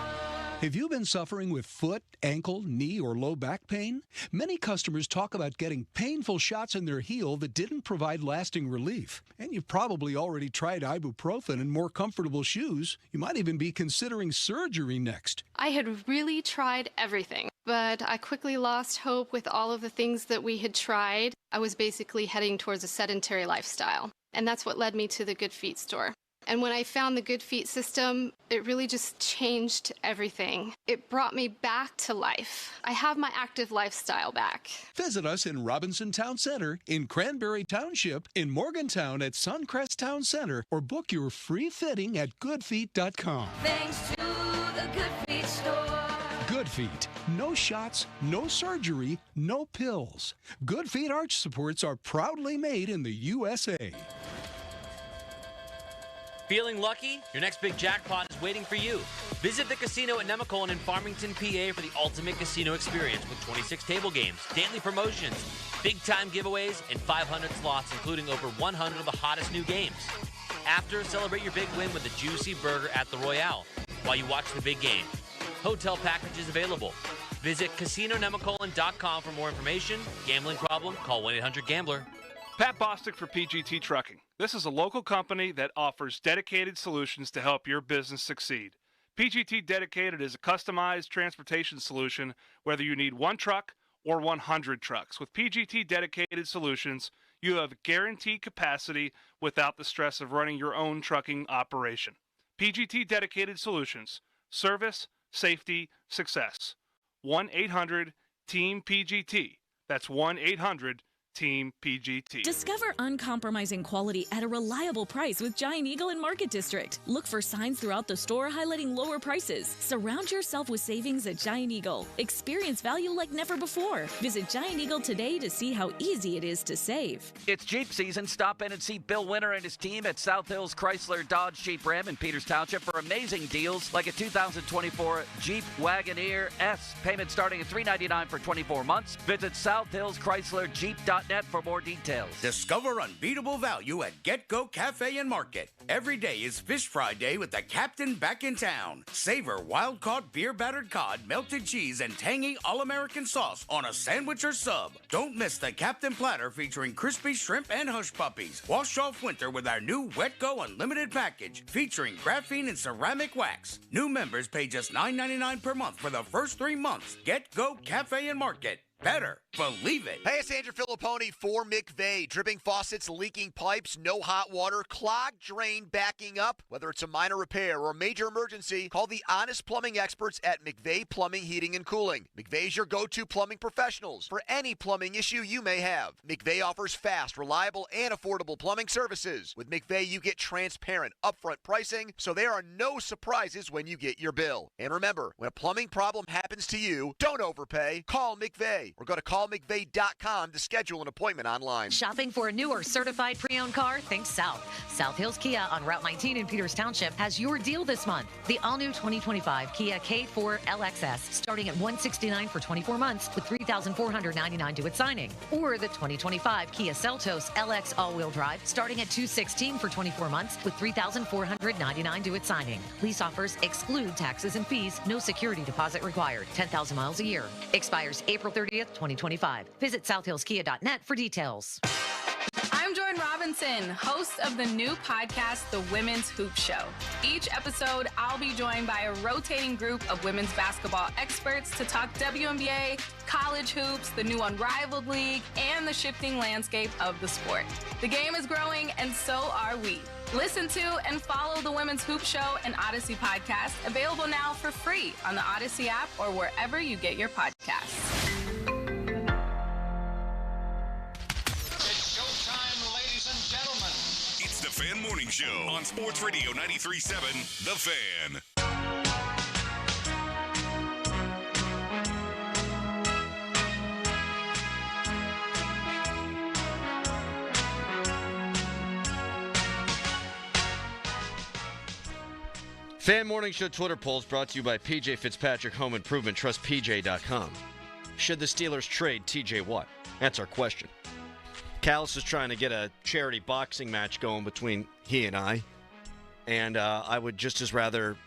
Have you been suffering with foot, ankle, knee, or low back pain? Many customers talk about getting painful shots in their heel that didn't provide lasting relief. And you've probably already tried ibuprofen and more comfortable shoes. You might even be considering surgery next. I had really tried everything, but I quickly lost hope with all of the things that we had tried. I was basically heading towards a sedentary lifestyle, and that's what led me to the Good Feet store. And when I found the Good Feet system, it really just changed everything. It brought me back to life. I have my active lifestyle back. Visit us in Robinson Town Center, in Cranberry Township, in Morgantown at Suncrest Town Center, or book your free fitting at goodfeet.com. Thanks to the Good Feet store. Good Feet. No shots, no surgery, no pills. Good Feet arch supports are proudly made in the USA. Feeling lucky? Your next big jackpot is waiting for you. Visit the casino at Nemacolin in Farmington, PA for the ultimate casino experience with 26 table games, daily promotions, big-time giveaways, and 500 slots, including over 100 of the hottest new games. After, celebrate your big win with a juicy burger at the Royale while you watch the big game. Hotel packages available. Visit CasinoNemacolin.com for more information. Gambling problem? Call 1-800-GAMBLER. Pat Bostic for PGT Trucking. This is a local company that offers dedicated solutions to help your business succeed. PGT Dedicated is a customized transportation solution, whether you need 1 truck or 100 trucks. With PGT Dedicated Solutions, you have guaranteed capacity without the stress of running your own trucking operation. PGT Dedicated Solutions. Service, safety, success. 1-800-TEAM-PGT. That's 1-800-TEAM-PGT. Discover uncompromising quality at a reliable price with Giant Eagle in Market District. Look for signs throughout the store highlighting lower prices. Surround yourself with savings at Giant Eagle. Experience value like never before. Visit Giant Eagle today to see how easy it is to save. It's Jeep season. Stop in and see Bill Winter and his team at South Hills Chrysler Dodge Jeep Ram in Peters Township for amazing deals like a 2024 Jeep Wagoneer S. Payment starting at $399 for 24 months. Visit South Hills Chrysler Jeep.net GetGo.net for more details. Discover unbeatable value at GetGo Cafe and Market. Every day is Fish Fry Day with the captain back in town. Savor wild-caught beer-battered cod, melted cheese, and tangy all-American sauce on a sandwich or sub. Don't miss the Captain Platter featuring crispy shrimp and hush puppies. Wash off winter with our new WetGo Unlimited package featuring graphene and ceramic wax. New members pay just $9.99 per month for the first 3 months. GetGo Cafe and Market. Better believe it. Hey, it's Andrew Filipponi for McVay. Dripping faucets, leaking pipes, no hot water, clogged drain backing up. Whether it's a minor repair or a major emergency, call the honest plumbing experts at McVay Plumbing, Heating, and Cooling. McVay's your go-to plumbing professionals for any plumbing issue you may have. McVay offers fast, reliable, and affordable plumbing services. With McVay, you get transparent, upfront pricing, so there are no surprises when you get your bill. And remember, when a plumbing problem happens to you, don't overpay. Call McVay. Or go to callmcveigh.com to schedule an appointment online. Shopping for a new or certified pre-owned car? Think South. South Hills Kia on Route 19 in Peters Township has your deal this month. The all-new 2025 Kia K4 LXS starting at $169 for 24 months with $3,499 due at signing. Or the 2025 Kia Seltos LX all-wheel drive starting at $216 for 24 months with $3,499 due at signing. Lease offers exclude taxes and fees. No security deposit required. 10,000 miles a year. Expires April 30th, 2025. Visit southhillskia.net for details. I'm Jordan Robinson, host of the new podcast, The Women's Hoop Show. Each episode, I'll be joined by a rotating group of women's basketball experts to talk WNBA, college hoops, the new Unrivaled League, and the shifting landscape of the sport. The game is growing, and so are we. Listen to and follow The Women's Hoop Show and Odyssey podcast, available now for free on the Odyssey app or wherever you get your podcasts. It's the Fan Morning Show on Sports Radio 93.7 The Fan. Fan Morning Show Twitter polls brought to you by PJ Fitzpatrick Home Improvement. Trust PJ.com. Should the Steelers trade TJ Watt? That's our question. Callis is trying to get a charity boxing match going between he and I would just as rather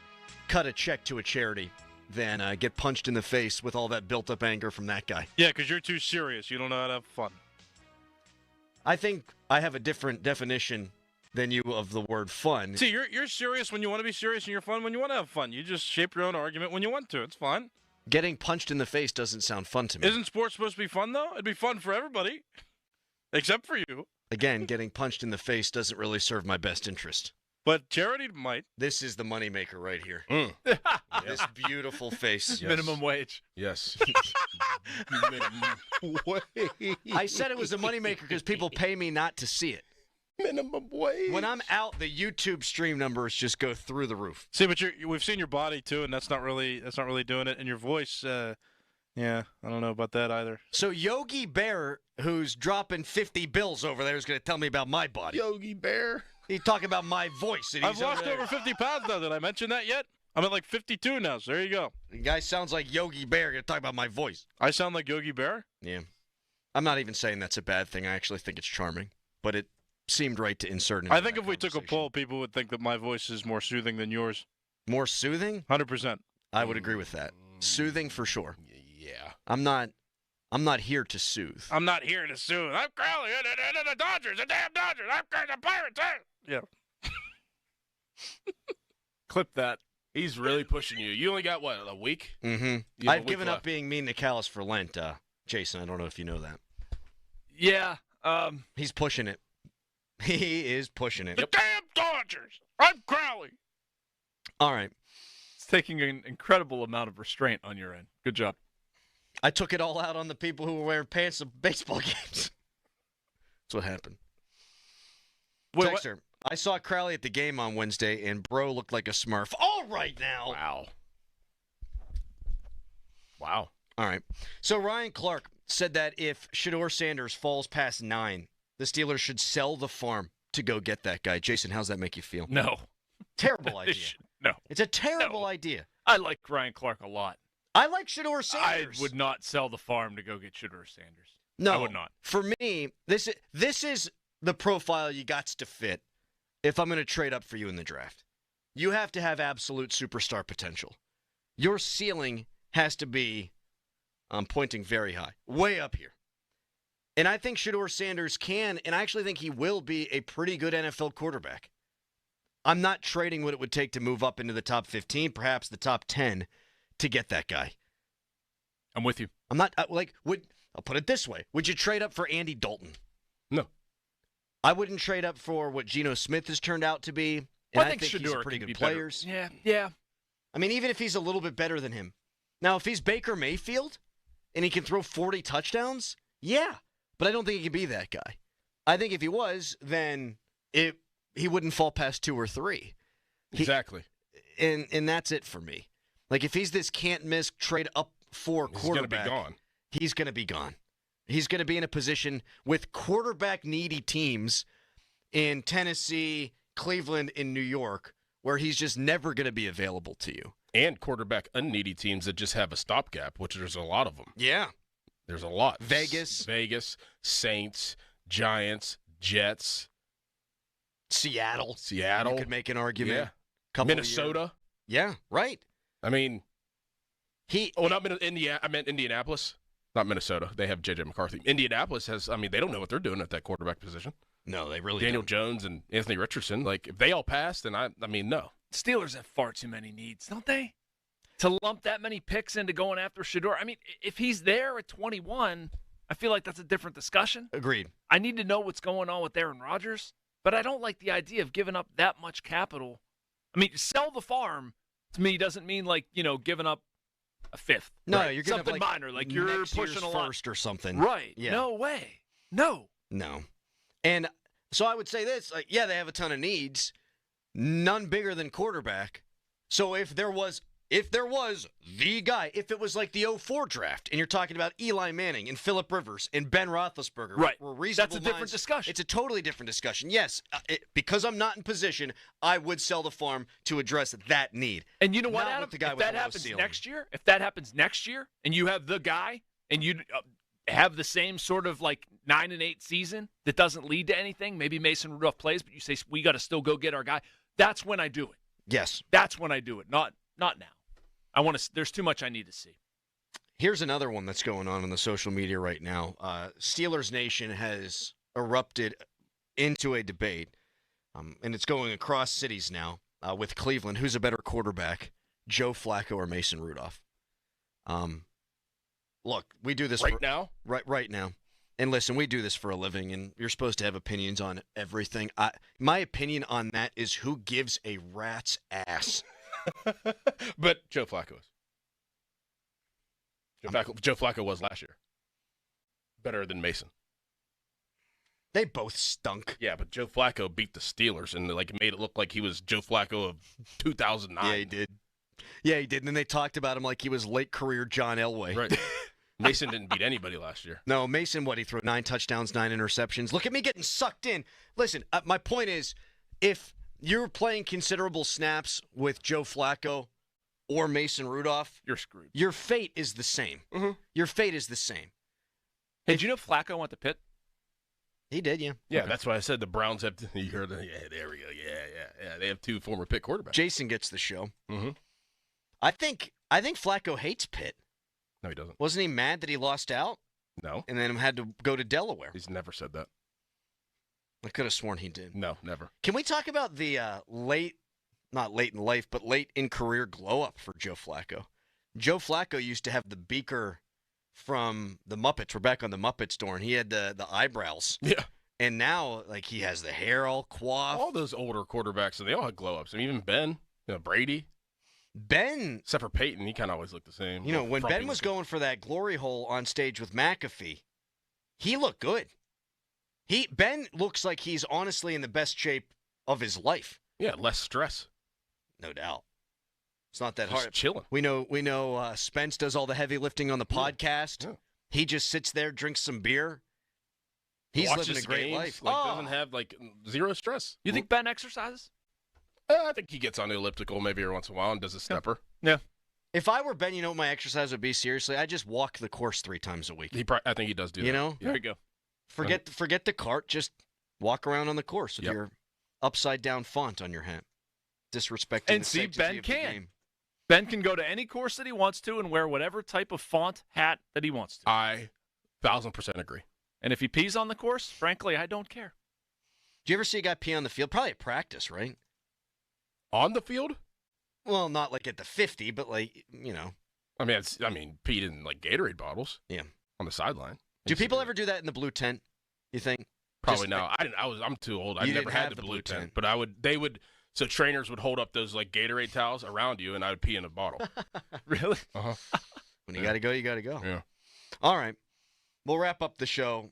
cut a check to a charity than get punched in the face with all that built-up anger from that guy. Yeah, because you're too serious. You don't know how to have fun. I think I have a different definition than you of the word fun. See, you're serious when you want to be serious, and you're fun when you want to have fun. You just shape your own argument when you want to. It's fine. Getting punched in the face doesn't sound fun to me. Isn't sports supposed to be fun, though? It'd be fun for everybody, except for you. Again, getting punched in the face doesn't really serve my best interest. But charity might. This is the moneymaker right here. This beautiful face. Yes. Minimum wage. Yes. Minimum wage. I said it was a moneymaker because people pay me not to see it. Minimum wage. When I'm out, the YouTube stream numbers just go through the roof. See, but we've seen your body too, and that's not really doing it. And your voice, yeah, I don't know about that either. So Yogi Bear, who's dropping 50 bills over there, is going to tell me about my body. Yogi Bear. He's talking about my voice. And I've lost over 50 pounds now. Did I mention that yet? I'm at like 52 now, so there you go. The guy sounds like Yogi Bear. Going to talk about my voice. I sound like Yogi Bear? Yeah. I'm not even saying that's a bad thing. I actually think it's charming, but it seemed right to insert into I think if we took a poll, people would think that my voice is more soothing than yours. More soothing? 100%. I would agree with that. Soothing for sure. Yeah. I'm not here to soothe. I'm not here to soothe. I'm Crowley, the Dodgers, the damn Dodgers. I'm the Pirates. Yeah. Clip that. He's really pushing you. You only got, what, a week? Mm-hmm. I've given up being mean to Callis for Lent, Jason. I don't know if you know that. Yeah. He's pushing it. He is pushing it. The damn Dodgers. I'm Crowley. All right. It's taking an incredible amount of restraint on your end. Good job. I took it all out on the people who were wearing pants at baseball games. That's what happened. Wait, Texter, I saw Crowley at the game on Wednesday, and bro looked like a Smurf. All right now. Wow. All right. So Ryan Clark said that if Shedeur Sanders falls past 9, the Steelers should sell the farm to go get that guy. Jason, how's that make you feel? No. Terrible idea. No. It's a terrible idea. I like Ryan Clark a lot. I like Shedeur Sanders. I would not sell the farm to go get Shedeur Sanders. No, I would not. For me, this is the profile you got to fit if I'm going to trade up for you in the draft. You have to have absolute superstar potential. Your ceiling has to be, I'm pointing very high, way up here. And I think Shedeur Sanders can, and I actually think he will be a pretty good NFL quarterback. I'm not trading what it would take to move up into the top 15, perhaps the top 10, to get that guy. I'm with you. I'm not, I'll put it this way. Would you trade up for Andy Dalton? No. I wouldn't trade up for what Geno Smith has turned out to be. And I think he's Shedeur a pretty can good be better. players. Yeah. I mean, even if he's a little bit better than him. Now, if he's Baker Mayfield and he can throw 40 touchdowns, yeah. But I don't think he can be that guy. I think if he was, then he wouldn't fall past 2 or 3. Exactly. And that's it for me. Like, if he's this can't-miss trade up for quarterback, he's going to be gone. He's going to be in a position with quarterback-needy teams in Tennessee, Cleveland, and New York, where he's just never going to be available to you. And quarterback-unneedy teams that just have a stopgap, which there's a lot of them. Yeah. There's a lot. Vegas, Saints, Giants, Jets. Seattle. You could make an argument. Yeah. Minnesota. Yeah, right. I mean, not Indiana. I meant Indianapolis, not Minnesota. They have J.J. McCarthy. Indianapolis has. I mean, they don't know what they're doing at that quarterback position. No, they really Daniel don't. Jones and Anthony Richardson. Like, if they all pass, then I mean, no. Steelers have far too many needs, don't they? To lump that many picks into going after Shedeur. I mean, if he's there at 21, I feel like that's a different discussion. Agreed. I need to know what's going on with Aaron Rodgers, but I don't like the idea of giving up that much capital. I mean, sell the farm to me doesn't mean giving up a fifth. No, right? you're giving something up minor, like you're next pushing year's a lot first or something. Right? Yeah. No way. No. And so I would say this: they have a ton of needs, none bigger than quarterback. So if there was the guy, if it was like the 2004 draft, and you're talking about Eli Manning and Phillip Rivers and Ben Roethlisberger, right? That's a different discussion. It's a totally different discussion. Yes, because I'm not in position, I would sell the farm to address that need. And you know what, Not Adam? with the guy If with that the low happens ceiling. next year, and you have the guy, and you have the same sort of 9-8 season that doesn't lead to anything, maybe Mason Rudolph plays, but you say we got to still go get our guy. That's when I do it. Yes, that's when I do it. Not now. There's too much I need to see. Here's another one that's going on the social media right now. Steelers Nation has erupted into a debate, and it's going across cities now with Cleveland. Who's a better quarterback, Joe Flacco or Mason Rudolph? Look, we do this right now. Right now. And listen, we do this for a living, and you're supposed to have opinions on everything. My opinion on that is who gives a rat's ass. But Joe Flacco is. Joe Flacco was last year. Better than Mason. They both stunk. Yeah, but Joe Flacco beat the Steelers and made it look like he was Joe Flacco of 2009. Yeah, he did. And then they talked about him like he was late career John Elway. Right. Mason didn't beat anybody last year. No, Mason, he threw 9 touchdowns, 9 interceptions. Look at me getting sucked in. Listen, my point is, if you're playing considerable snaps with Joe Flacco or Mason Rudolph, you're screwed. Your fate is the same. Mm-hmm. Your fate is the same. Hey, did you know Flacco went to Pitt? He did, yeah. Yeah, okay. That's why I said the Browns have. You heard? Yeah, there we go. Yeah. They have 2 former Pitt quarterbacks. Jason gets the show. Mm-hmm. I think Flacco hates Pitt. No, he doesn't. Wasn't he mad that he lost out? No. And then had to go to Delaware. He's never said that. I could have sworn he did. No, never. Can we talk about the not late in life, but late in career glow up for Joe Flacco? Joe Flacco used to have the beaker from the Muppets. We're back on the Muppets door, and he had the eyebrows. Yeah. And now, he has the hair all coiffed. All those older quarterbacks, and they all had glow ups. I mean, even Ben, Brady. Ben, except for Peyton, he kind of always looked the same. When Ben was going for that glory hole on stage with McAfee, he looked good. Ben looks like he's honestly in the best shape of his life. Yeah, less stress. No doubt. It's not that just hard. Chilling. We know Spence does all the heavy lifting on the podcast. Yeah. He just sits there, drinks some beer. He's Watches living a great games, life. Doesn't have zero stress. You think Ben exercises? I think he gets on the elliptical maybe every once in a while and does a stepper. Yeah. If I were Ben, you know what my exercise would be? Seriously, I just walk the course 3 times a week. I think he does do that. You know? Yeah. There you go. Forget the cart. Just walk around on the course with your upside-down font on your hat. Disrespecting And the see, sanctity Ben of the can. game. Ben can go to any course that he wants to and wear whatever type of font hat that he wants to. I 1,000% agree. And if he pees on the course, frankly, I don't care. Do you ever see a guy pee on the field? Probably at practice, right? On the field? Well, not like at the 50, but like, you know. I mean, peed in like Gatorade bottles. Yeah. On the sideline. Do people ever do that in the blue tent? You think? Probably not. I'm too old. I You never didn't had have the blue tent, but so trainers would hold up those like Gatorade towels around you, and I would pee in a bottle. Really? Uh-huh. When you got to go, you got to go. Yeah. All right. We'll wrap up the show.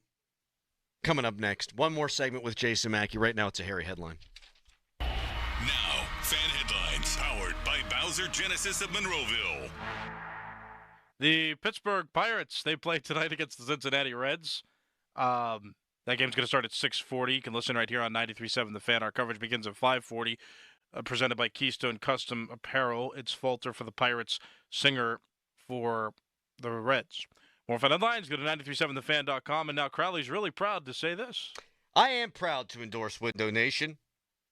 Coming up next, one more segment with Jason Mackey. Right now, it's a hairy headline. Now, fan headlines powered by Bowser Genesis of Monroeville. The Pittsburgh Pirates, they play tonight against the Cincinnati Reds. That game's going to start at 6:40. You can listen right here on 93.7 The Fan. Our coverage begins at 5:40, presented by Keystone Custom Apparel. It's Falter for the Pirates, Singer for the Reds. More fan headlines, go to 937thefan.com. And now Crowley's really proud to say this. I am proud to endorse Window Nation.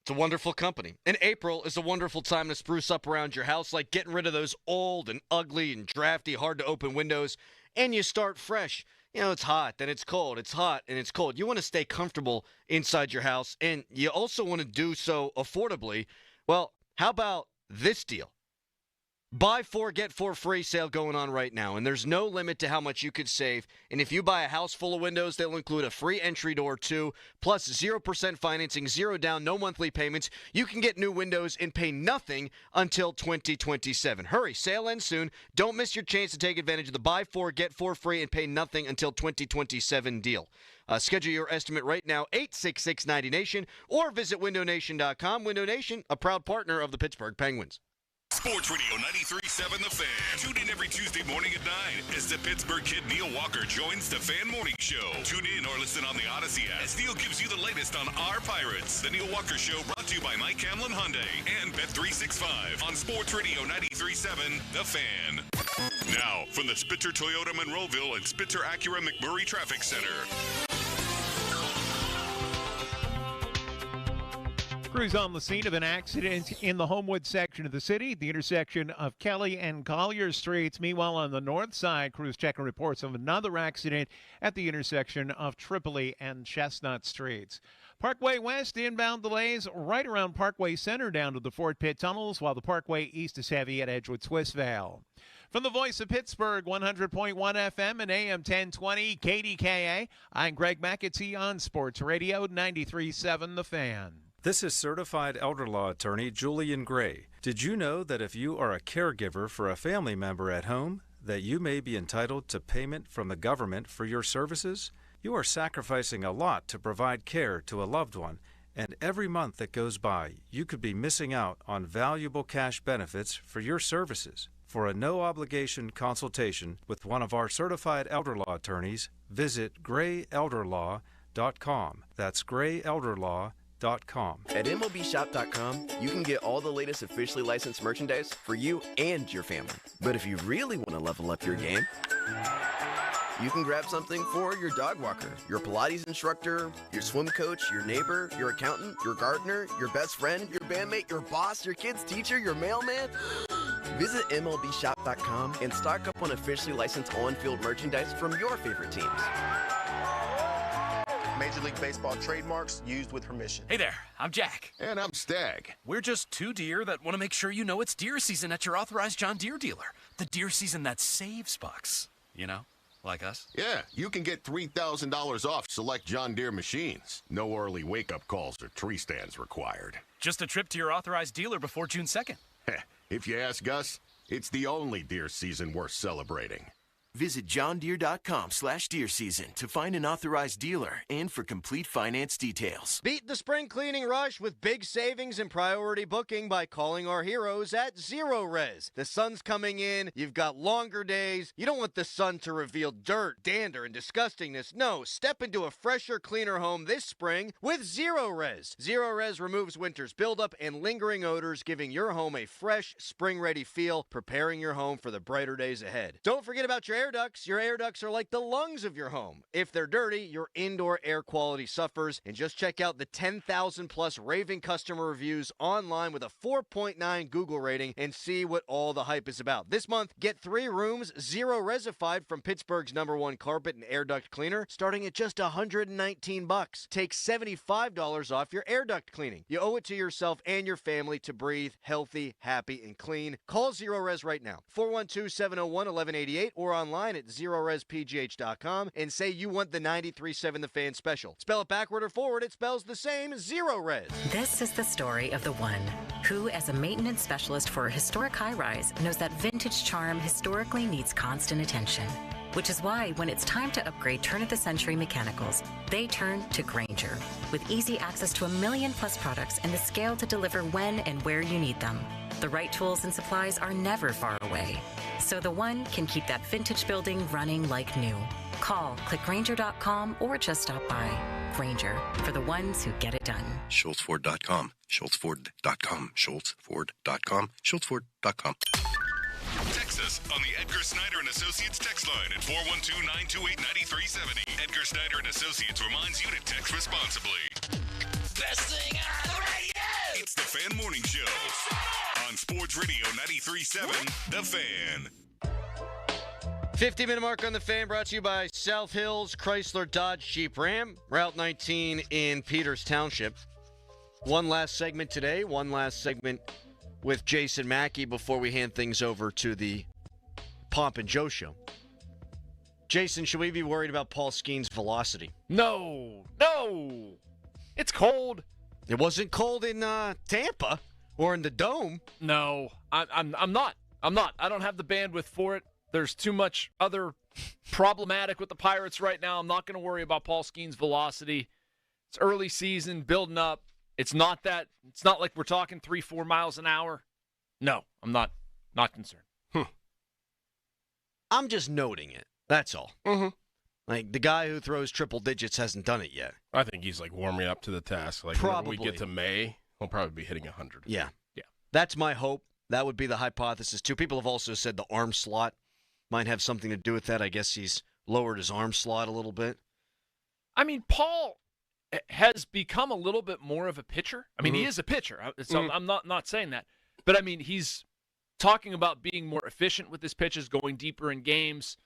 It's a wonderful company. And April is a wonderful time to spruce up around your house, like getting rid of those old and ugly and drafty, hard-to-open windows, and you start fresh. You know, it's hot, then it's cold. It's hot, and it's cold. You want to stay comfortable inside your house, and you also want to do so affordably. Well, how about this deal? Buy 4, get 4 free sale going on right now, and there's no limit to how much you could save. And if you buy a house full of windows, they'll include a free entry door too, plus 0% financing, 0 down, no monthly payments. You can get new windows and pay nothing until 2027. Hurry, sale ends soon. Don't miss your chance to take advantage of the buy 4, get 4 free, and pay nothing until 2027 deal. Schedule your estimate right now, 866-90Nation, or visit windownation.com. Window Nation, a proud partner of the Pittsburgh Penguins. Sports Radio 93.7 The Fan. Tune in every Tuesday morning at 9 as the Pittsburgh kid Neil Walker joins the Fan Morning Show. Tune in or listen on the Odyssey app as Neil gives you the latest on our Pirates. The Neil Walker Show brought to you by Mike Hamlin Hyundai and Bet365 on Sports Radio 93.7 The Fan. Now, from the Spitzer Toyota Monroeville and Spitzer Acura McMurray Traffic Center. Crews on the scene of an accident in the Homewood section of the city, the intersection of Kelly and Collier Streets. Meanwhile, on the north side, crews checking reports of another accident at the intersection of Tripoli and Chestnut Streets. Parkway West inbound delays right around Parkway Center down to the Fort Pitt tunnels, while the Parkway East is heavy at Edgewood Swissvale. From the voice of Pittsburgh, 100.1 FM and AM 1020 KDKA, I'm Greg McAtee on Sports Radio 93.7 The Fan. This is certified elder law attorney Julian Gray. Did you know that if you are a caregiver for a family member at home, that you may be entitled to payment from the government for your services? You are sacrificing a lot to provide care to a loved one, and every month that goes by, you could be missing out on valuable cash benefits for your services. For a no-obligation consultation with one of our certified elder law attorneys, visit grayelderlaw.com. That's grayelderlaw.com. At MLBshop.com, you can get all the latest officially licensed merchandise for you and your family. But if you really want to level up your game, you can grab something for your dog walker, your Pilates instructor, your swim coach, your neighbor, your accountant, your gardener, your best friend, your bandmate, your boss, your kid's teacher, your mailman. Visit MLBshop.com and stock up on officially licensed on-field merchandise from your favorite teams. Major League Baseball trademarks used with permission. Hey there, I'm Jack. And I'm Stag. We're just two deer that want to make sure you know it's deer season at your authorized John Deere dealer. The deer season that saves bucks. You know, like us. Yeah, you can get $3,000 off select John Deere machines. No early wake-up calls or tree stands required. Just a trip to your authorized dealer before June 2nd. If you ask us, it's the only deer season worth celebrating. Visit johndeere.com/deer season to find an authorized dealer and for complete finance details. Beat the spring cleaning rush with big savings and priority booking by calling our heroes at Zero Res. The sun's coming in, you've got longer days, you don't want the sun to reveal dirt, dander, and disgustingness. No, step into a fresher, cleaner home this spring with Zero Res. Zero Res removes winter's buildup and lingering odors, giving your home a fresh, spring-ready feel, preparing your home for the brighter days ahead. Don't forget about your air ducts. Your air ducts are like the lungs of your home. If they're dirty, your indoor air quality suffers. And just check out the 10,000 plus raving customer reviews online with a 4.9 Google rating and see what all the hype is about. This month, get 3 rooms, Zero Resified from Pittsburgh's #1 carpet and air duct cleaner, starting at just $119. Take $75 off your air duct cleaning. You owe it to yourself and your family to breathe healthy, happy, and clean. Call Zero Res right now. 412-701-1188 or online at ZeroResPGH.com and say you want the 93.7 The Fan special. Spell it backward or forward, it spells the same, Zero Res. This is the story of the one who, as a maintenance specialist for a historic high-rise, knows that vintage charm historically needs constant attention. Which is why when it's time to upgrade turn-of-the-century mechanicals, they turn to Grainger. With easy access to 1 million plus products and the scale to deliver when and where you need them. The right tools and supplies are never far away. So the one can keep that vintage building running like new. Call, click Grainger.com, or just stop by. Grainger, for the ones who get it done. SchultzFord.com, SchultzFord.com, SchultzFord.com, SchultzFord.com. Text us on the Edgar Snyder and Associates text line at 412-928-9370. Edgar Snyder and Associates reminds you to text responsibly. Best thing on the radio! It's the Fan Morning Show on Sports Radio 93.7 The Fan. 50-minute mark on The Fan, brought to you by South Hills Chrysler Dodge Jeep Ram, Route 19 in Peters Township. One last segment today, one last segment with Jason Mackey before we hand things over to the Pomp and Joe show. Jason, should we be worried about Paul Skeens' velocity? No. It's cold. It wasn't cold in Tampa or in the Dome. No, I'm not. I don't have the bandwidth for it. There's too much other problematic with the Pirates right now. I'm not going to worry about Paul Skeens' velocity. It's early season, building up. It's not like we're talking 3-4 miles an hour. No, I'm not concerned. I'm just noting it. That's all. Mm-hmm. Like, the guy who throws triple digits hasn't done it yet. I think he's like warming up to the task. Like Probably. when we get to May, he'll probably be hitting 100. Yeah. That's my hope. That would be the hypothesis, too. People have also said the arm slot might have something to do with that. I guess he's lowered his arm slot a little bit. I mean, Paul has become a little bit more of a pitcher. I mean, he is a pitcher, so I'm not saying that. But, I mean, he's talking about being more efficient with his pitches, going deeper in games,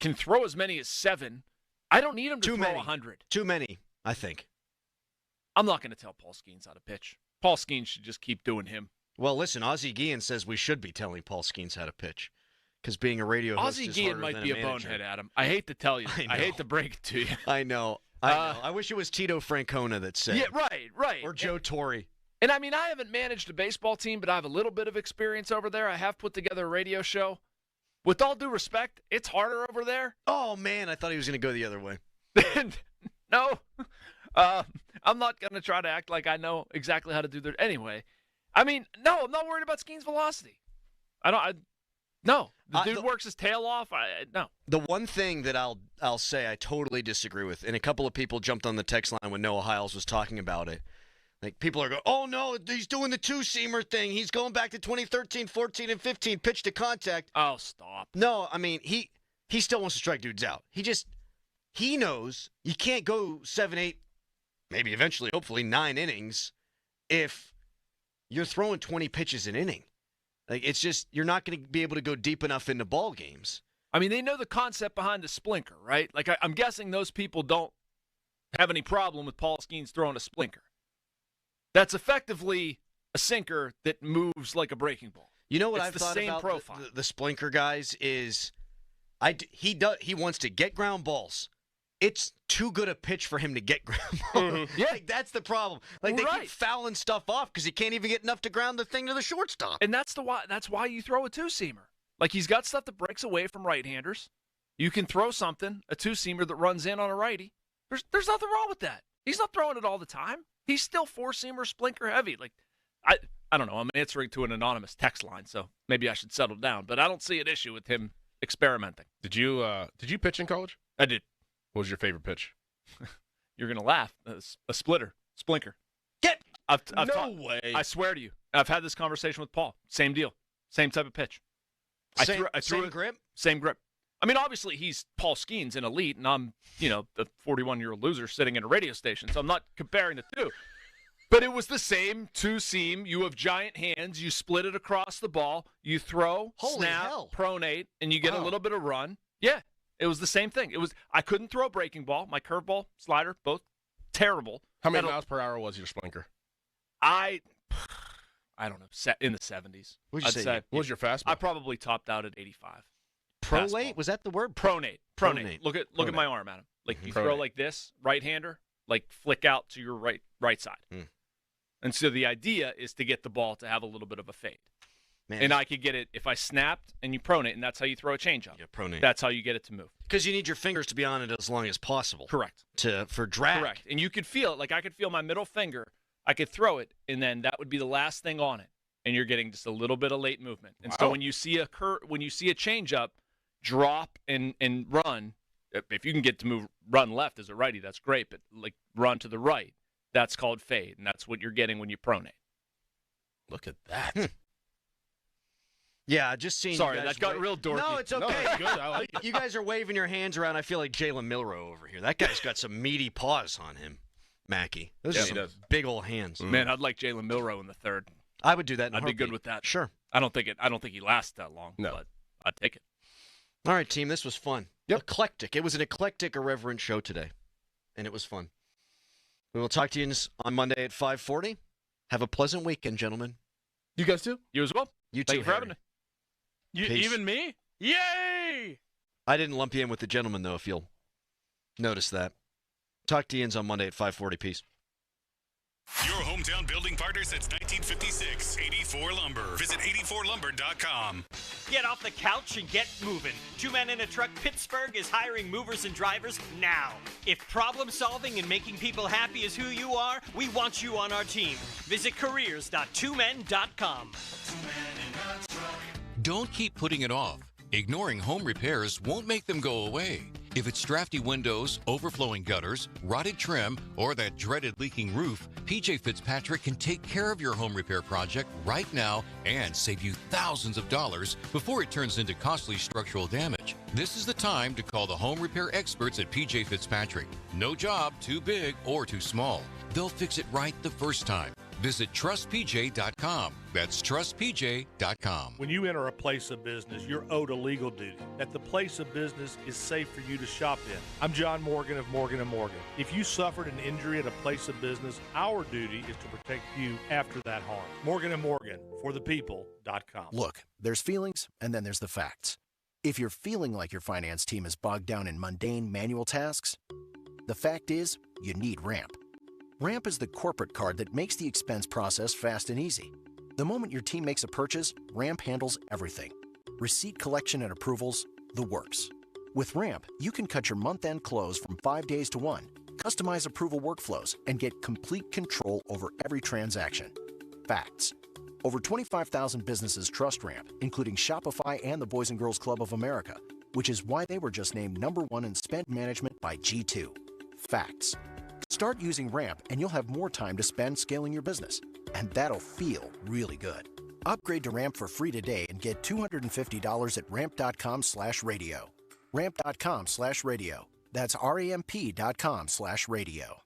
can throw as many as 7. I don't need him to throw 100. Too many, I think. I'm not going to tell Paul Skeens how to pitch. Paul Skeens should just keep doing him. Well, listen, Ozzie Guillen says we should be telling Paul Skeens how to pitch because being a radio host Ozzie is Guillen harder might than be a manager. bonehead, Adam. I hate to tell you. I hate to break it to you. I know. I wish it was Tito Francona that said. Yeah, right. Or Joe Torre. And I mean, I haven't managed a baseball team, but I have a little bit of experience over there. I have put together a radio show. With all due respect, it's harder over there. Oh, man, I thought he was going to go the other way. No. I'm not going to try to act like I know exactly how to do that. Anyway, I mean, no, I'm not worried about Skeens' velocity. No. The dude works his tail off. No. The one thing that I'll say I totally disagree with, and a couple of people jumped on the text line when Noah Hiles was talking about it. Like, people are going, oh, no, he's doing the two-seamer thing. He's going back to 2013, 14, and 15, pitch to contact. Oh, stop. No, I mean, he still wants to strike dudes out. He knows you can't go 7, 8, maybe eventually, hopefully, 9 innings if you're throwing 20 pitches an inning. Like, it's just, you're not going to be able to go deep enough into ball games. I mean, they know the concept behind the splinker, right? Like, I'm guessing those people don't have any problem with Paul Skeens throwing a splinker. That's effectively a sinker that moves like a breaking ball. You know what It's I've the thought same about profile. the splinker guys is he wants to get ground balls. It's too good a pitch for him to get ground balls. Yeah. Like, that's the problem. Like, they Right. keep fouling stuff off because he can't even get enough to ground the thing to the shortstop. And that's why you throw a two-seamer. Like, he's got stuff that breaks away from right-handers. You can throw something, a two-seamer that runs in on a righty. There's nothing wrong with that. He's not throwing it all the time. He's still four-seamer splinker heavy. Like, I don't know. I'm answering to an anonymous text line, so maybe I should settle down. But I don't see an issue with him experimenting. Did you pitch in college? I did. What was your favorite pitch? You're gonna laugh. A splitter, splinker. No way. I swear to you, I've had this conversation with Paul. Same deal. Same type of pitch. Same grip? Same grip. I mean, obviously, he's Paul Skeens, an elite, and I'm, the 41-year-old loser sitting in a radio station, so I'm not comparing the two. But it was the same two-seam. You have giant hands. You split it across the ball. You throw, snap, pronate, and you get a little bit of run. Yeah, it was the same thing. I couldn't throw a breaking ball. My curveball, slider, both terrible. How many miles per hour was your splinker? I don't know, in the 70s. What'd you say? What was your fastball? I probably topped out at 85. Prolate? Was that the word? Pronate. Look at my arm, Adam. Like you throw like this, right-hander, like flick out to your right side. And so the idea is to get the ball to have a little bit of a fade. Man. And I could get it if I snapped and you pronate, and that's how you throw a changeup. Yeah, pronate. That's how you get it to move. Because you need your fingers to be on it as long as possible. Correct. For drag. Correct. And you could feel it. Like I could feel my middle finger. I could throw it, and then that would be the last thing on it. And you're getting just a little bit of late movement. And so when you see a changeup, drop and run, if you can get to run left as a righty, that's great. But like run to the right, that's called fade, and that's what you're getting when you pronate. Look at that. Yeah, just seeing. Sorry, you guys that got real dorky. No, it's okay. No, it's good. I like it. You guys are waving your hands around. I feel like Jalen Milroe over here. That guy's got some meaty paws on him, Mackey. Those are some big old hands. Man, I'd like Jalen Milroe in the third. I would do that. I'd be good with that. Sure. I don't think he lasts that long. No. But I'd take it. All right, team. This was fun. Yep. Eclectic. It was an eclectic, irreverent show today, and it was fun. We will talk to you on Monday at 5:40. Have a pleasant weekend, gentlemen. You guys too? You as well. You Thank too. you for having me. Even me? Yay! I didn't lump you in with the gentlemen, though, if you'll notice that. Talk to you on Monday at 5:40. Peace. Your hometown building partner since 1956. 84 Lumber. Visit 84lumber.com. Get off the couch and get moving. Two Men in a Truck Pittsburgh is hiring movers and drivers now. If problem solving and making people happy is who you are, we want you on our team. Visit careers.twomen.com. Don't keep putting it off. Ignoring home repairs won't make them go away. If it's drafty windows, overflowing gutters, rotted trim, or that dreaded leaking roof, PJ Fitzpatrick can take care of your home repair project right now and save you thousands of dollars before it turns into costly structural damage. This is the time to call the home repair experts at PJ Fitzpatrick. No job too big or too small. They'll fix it right the first time. Visit trustpj.com. That's trustpj.com. When you enter a place of business, you're owed a legal duty that the place of business is safe for you to shop in. I'm John Morgan of Morgan & Morgan. If you suffered an injury at a place of business, our duty is to protect you after that harm. Morgan & Morgan, for the people.com. Look, there's feelings and then there's the facts. If you're feeling like your finance team is bogged down in mundane manual tasks, the fact is you need Ramp. Ramp is the corporate card that makes the expense process fast and easy. The moment your team makes a purchase, Ramp handles everything. Receipt collection and approvals, the works. With Ramp, you can cut your month-end close from 5 days to 1, customize approval workflows, and get complete control over every transaction. Facts. Over 25,000 businesses trust Ramp, including Shopify and the Boys and Girls Club of America, which is why they were just named #1 in spend management by G2. Facts. Start using Ramp and you'll have more time to spend scaling your business. And that'll feel really good. Upgrade to Ramp for free today and get $250 at ramp.com/radio. Ramp.com/radio. That's RAMP.com/radio.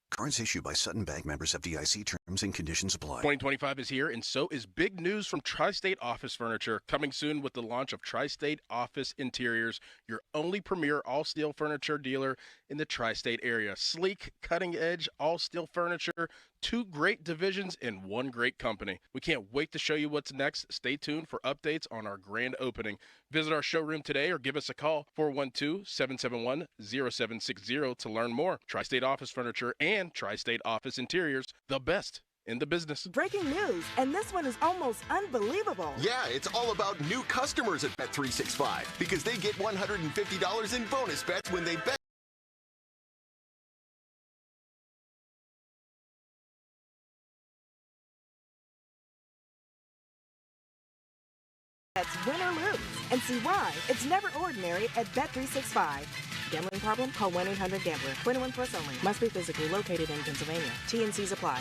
Cards issued by Sutton Bank, members of FDIC. Terms and conditions apply. 2025 is here, and so is big news from Tri-State Office Furniture. Coming soon with the launch of Tri-State Office Interiors, your only premier all-steel furniture dealer in the Tri-State area. Sleek, cutting-edge, all-steel furniture, 2 great divisions in 1 great company. We can't wait to show you what's next. Stay tuned for updates on our grand opening. Visit our showroom today or give us a call, 412-771-0760 to learn more. Tri-State Office Furniture and Tri-State Office Interiors, the best in the business. Breaking news, and this one is almost unbelievable. Yeah, it's all about new customers at Bet365 because they get $150 in bonus bets when they bet. That's win or lose, and see why it's never ordinary at Bet365. Gambling problem? Call 1-800-GAMBLER. 21 plus only. Must be physically located in Pennsylvania. T&Cs apply.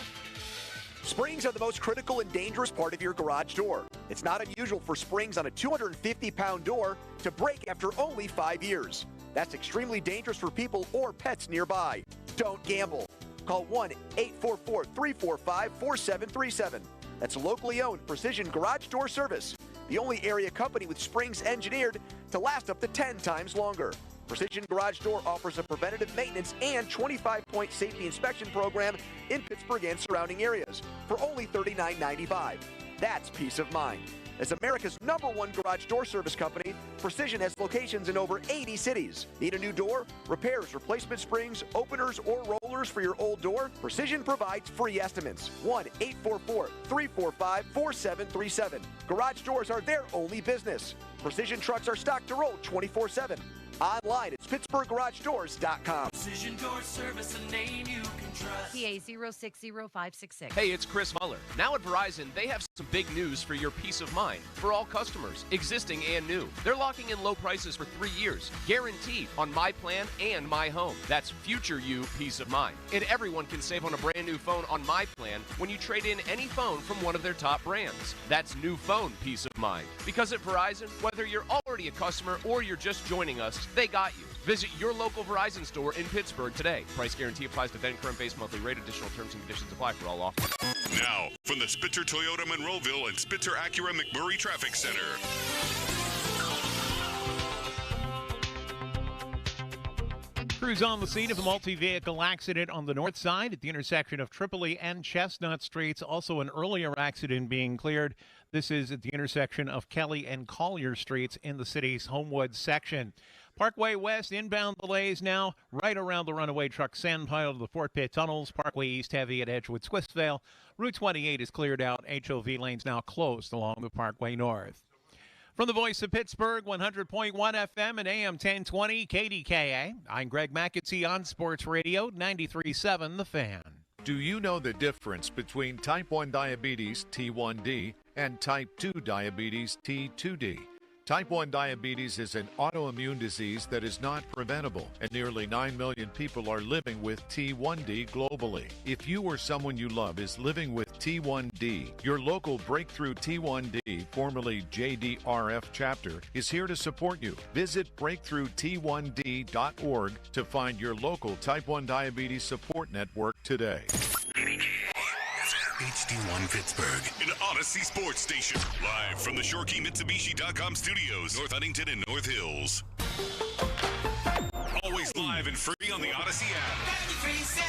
Springs are the most critical and dangerous part of your garage door. It's not unusual for springs on a 250-pound door to break after only 5 years. That's extremely dangerous for people or pets nearby. Don't gamble. Call 1-844-345-4737. That's locally owned Precision Garage Door Service, the only area company with springs engineered to last up to 10 times longer. Precision Garage Door offers a preventative maintenance and 25-point safety inspection program in Pittsburgh and surrounding areas for only $39.95. That's peace of mind. As America's #1 garage door service company, Precision has locations in over 80 cities. Need a new door? Repairs, replacement springs, openers, or rollers for your old door? Precision provides free estimates. 1-844-345-4737. Garage doors are their only business. Precision trucks are stocked to roll 24/7. Online at PittsburghGarageDoors.com. Precision Door Service, a name you can trust. PA 060566. Hey, it's Chris Muller. Now at Verizon, they have some big news for your peace of mind. For all customers, existing and new. They're locking in low prices for 3 years, guaranteed on My Plan and My Home. That's future you peace of mind. And everyone can save on a brand new phone on My Plan when you trade in any phone from one of their top brands. That's new phone peace of mind. Because at Verizon, whether you're already a customer or you're just joining us, they got you. Visit your local Verizon store in Pittsburgh today. Price guarantee applies to then current base monthly rate. Additional terms and conditions apply for all offers. Now, from the Spitzer Toyota Monroeville and Spitzer Acura McMurray Traffic Center. Crews on the scene of a multi-vehicle accident on the north side at the intersection of Tripoli and Chestnut Streets. Also an earlier accident being cleared. This is at the intersection of Kelly and Collier Streets in the city's Homewood section. Parkway West inbound delays now right around the runaway truck sand pile to the Fort Pitt tunnels. Parkway East heavy at Edgewood Swiftsvale. Route 28 is cleared out. HOV lanes now closed along the Parkway North. From the voice of Pittsburgh, 100.1 FM and AM 1020 KDKA, I'm Greg McAtee on Sports Radio 93.7 The Fan. Do you know the difference between type 1 diabetes, T1D, and type 2 diabetes, T2D? Type 1 diabetes is an autoimmune disease that is not preventable, and nearly 9 million people are living with T1D globally. If you or someone you love is living with T1D, your local Breakthrough T1D, formerly JDRF chapter, is here to support you. Visit breakthrough-t1d.org to find your local type 1 diabetes support network today. HD1 Pittsburgh, an Odyssey sports station. Live from the ShoreKeyMitsubishi.com studios, North Huntington and North Hills. Always live and free on the Odyssey app. 93.7,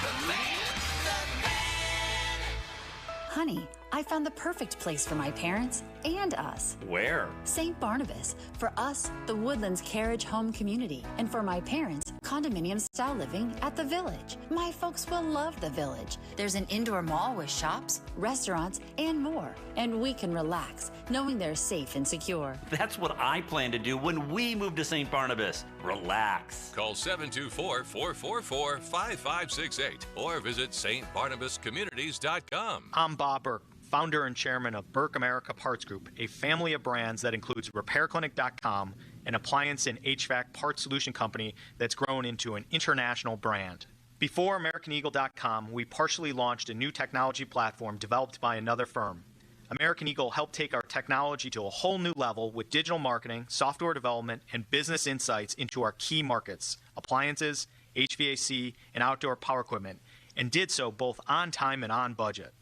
The Man. Honey, I found the perfect place for my parents and us. Where? St. Barnabas. For us, the Woodlands Carriage Home Community. And for my parents, condominium-style living at the Village. My folks will love the Village. There's an indoor mall with shops, restaurants, and more. And we can relax, knowing they're safe and secure. That's what I plan to do when we move to St. Barnabas. Relax. Call 724-444-5568 or visit stbarnabascommunities.com. I'm Bob Burke, founder and chairman of Burke America Parts Group, a family of brands that includes RepairClinic.com, an appliance and HVAC parts solution company that's grown into an international brand. Before AmericanEagle.com, we partially launched a new technology platform developed by another firm. American Eagle helped take our technology to a whole new level with digital marketing, software development, and business insights into our key markets, appliances, HVAC, and outdoor power equipment, and did so both on time and on budget.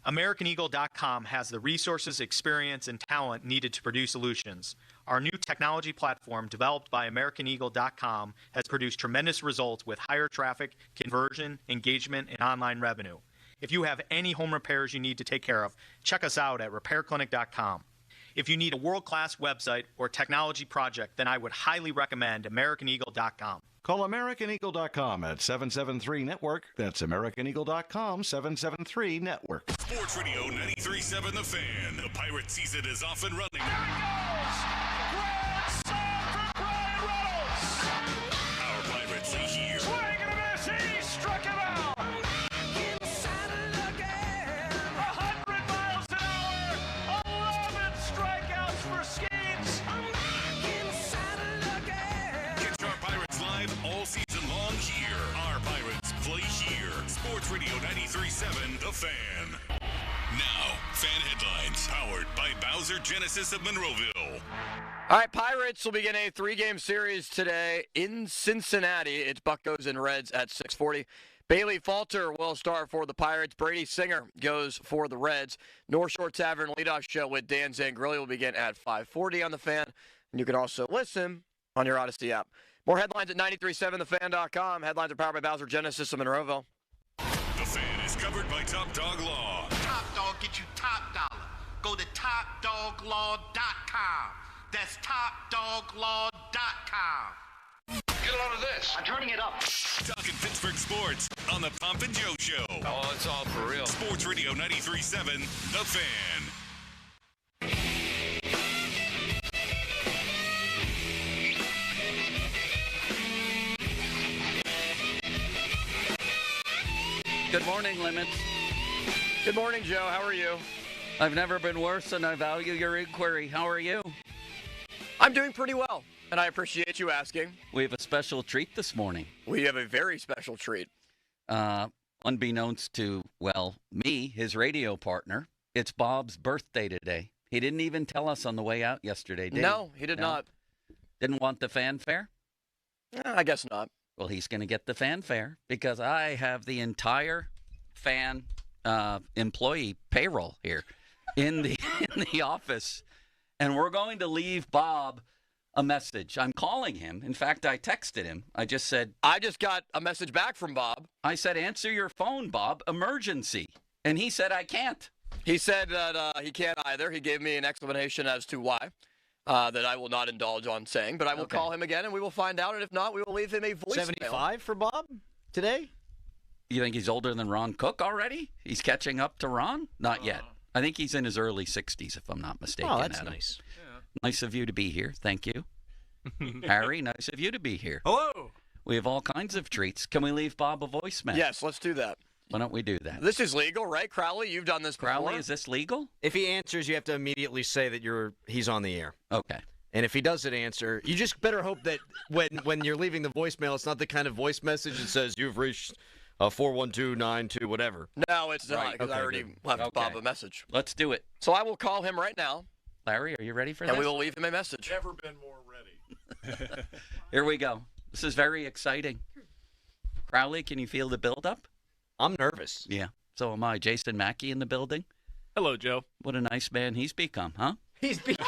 AmericanEagle.com has the resources, experience, and talent needed to produce solutions. Our new technology platform, developed by AmericanEagle.com, has produced tremendous results with higher traffic, conversion, engagement, and online revenue. If you have any home repairs you need to take care of, check us out at RepairClinic.com. If you need a world-class website or technology project, then I would highly recommend AmericanEagle.com. Call AmericanEagle.com at 773-NETWORK. That's AmericanEagle.com, 773-NETWORK. Sports Radio 93.7 The Fan. The Pirate season is off and running. Our Pirates are here. Swing and a miss. He struck him out. 100 miles an hour. 11 strikeouts for Skeets. Catch our Pirates live all season long here. Our Pirates play here. Sports Radio 93.7 The Fan. Now, fan headlines powered by Bowser Genesis of Monroeville. All right, Pirates will begin a 3-game series today in Cincinnati. It's Buccos and Reds at 6:40. Bailey Falter will start for the Pirates. Brady Singer goes for the Reds. North Shore Tavern leadoff show with Dan Zangrilli will begin at 5:40 on The Fan. And you can also listen on your Odyssey app. More headlines at 937thefan.com. Headlines are powered by Bowser Genesis of Monroeville. The Fan is covered by Top Dog Law. Top Dog get you top dollar. Go to TopDogLaw.com. That's TopDogLaw.com. Get a load of this. I'm turning it up. Talking Pittsburgh sports on the Pomp and Joe Show. Oh, it's all for real. Sports Radio 93.7 The Fan. Good morning, Limits. Good morning, Joe. How are you? I've never been worse, and I value your inquiry. How are you? I'm doing pretty well, and I appreciate you asking. We have a special treat this morning. We have a very special treat. Unbeknownst to, well, me, his radio partner, it's Bob's birthday today. He didn't even tell us on the way out yesterday, did he? No, he did not. Didn't want the fanfare? I guess not. Well, he's going to get the fanfare because I have the entire fan employee payroll here in the office, and we're going to leave Bob a message. I'm calling him. In fact, I texted him. I just said, I just got a message back from Bob. I said, answer your phone, Bob. Emergency. And he said, I can't. He said that he can't either. He gave me an explanation as to why. That I will not indulge on saying, but I will call him again and we will find out, and if not, we will leave him a voicemail. 75 for Bob today? You think he's older than Ron Cook already? He's catching up to Ron? Not yet. I think he's in his early 60s, if I'm not mistaken. Oh, that's Adam. nice. Yeah. Nice of you to be here. Thank you. Harry, nice of you to be here. Hello. We have all kinds of treats. Can we leave Bob a voicemail? Yes, let's do that. Why don't we do that? This is legal, right, Crowley? You've done this before. Crowley, is this legal? If he answers, you have to immediately say that he's on the air. Okay. And if he doesn't answer, you just better hope that when you're leaving the voicemail, it's not the kind of voice message that says you've reached 41292 whatever. No, it's not, because I already left Bob a message. Let's do it. So I will call him right now. Larry, are you ready for this? And we will leave him a message. Never been more ready. Here we go. This is very exciting. Crowley, can you feel the build-up? I'm nervous. Yeah, so am I. Jason Mackey in the building. Hello, Joe. What a nice man he's become, huh? He's become.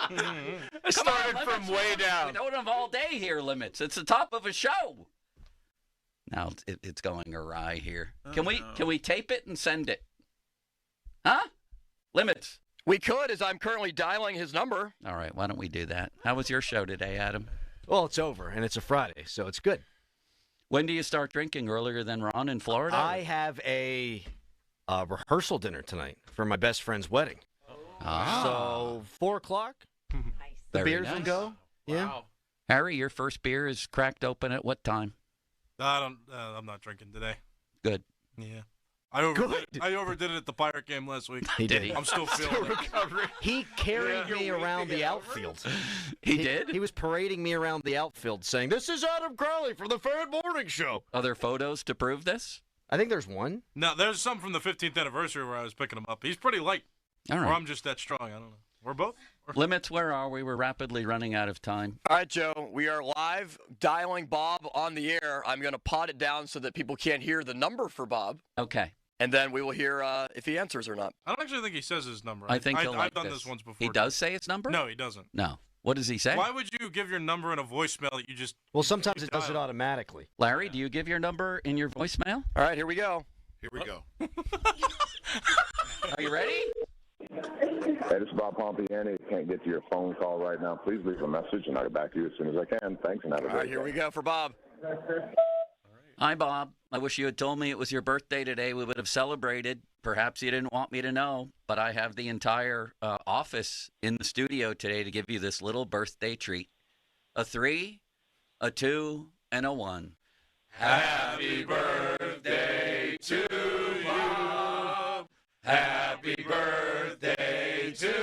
I started from way down. We don't have all day here, Limits. It's the top of a show. Now it's going awry here. Can we tape it and send it? Huh? Limits. We could, as I'm currently dialing his number. All right, why don't we do that? How was your show today, Adam? Well, it's over, and it's a Friday, so it's good. When do you start drinking? Earlier than Ron in Florida? I have a rehearsal dinner tonight for my best friend's wedding. So 4 o'clock. The Very beers will nice. go. Yeah. Wow. Harry, your first beer is cracked open at what time? I'm not drinking today. Good. Yeah. I overdid it at the Pirate game last week. He did. I'm still feeling it. He carried me around the outfield. He did? He was parading me around the outfield saying, "This is Adam Crowley from the Fan Morning Show." Other photos to prove this? I think there's one. No, there's some from the 15th anniversary where I was picking him up. He's pretty light. All right. Or I'm just that strong. I don't know. We're both. Limits, where are we? We're rapidly running out of time. All right, Joe. We are live dialing Bob on the air. I'm going to pot it down so that people can't hear the number for Bob. Okay. And then we will hear if he answers or not. I don't actually think he says his number. I think he'll like I've done this once before. He does say his number? No, he doesn't. No. What does he say? Why would you give your number in a voicemail that you just... Well, sometimes it does it automatically. Larry, do you give your number in your voicemail? All right, here we go. Here we go. Are you ready? Hey, this is Bob Pompiani. Can can't get to your phone call right now, please leave a message, and I'll get back to you as soon as I can. Thanks, and have a All great right, here day. we go for Bob. Hi, Bob. I wish you had told me it was your birthday today. We would have celebrated. Perhaps you didn't want me to know, but I have the entire office in the studio today to give you this little birthday treat. A 3, a 2, and a 1. Happy birthday to you. Happy birthday to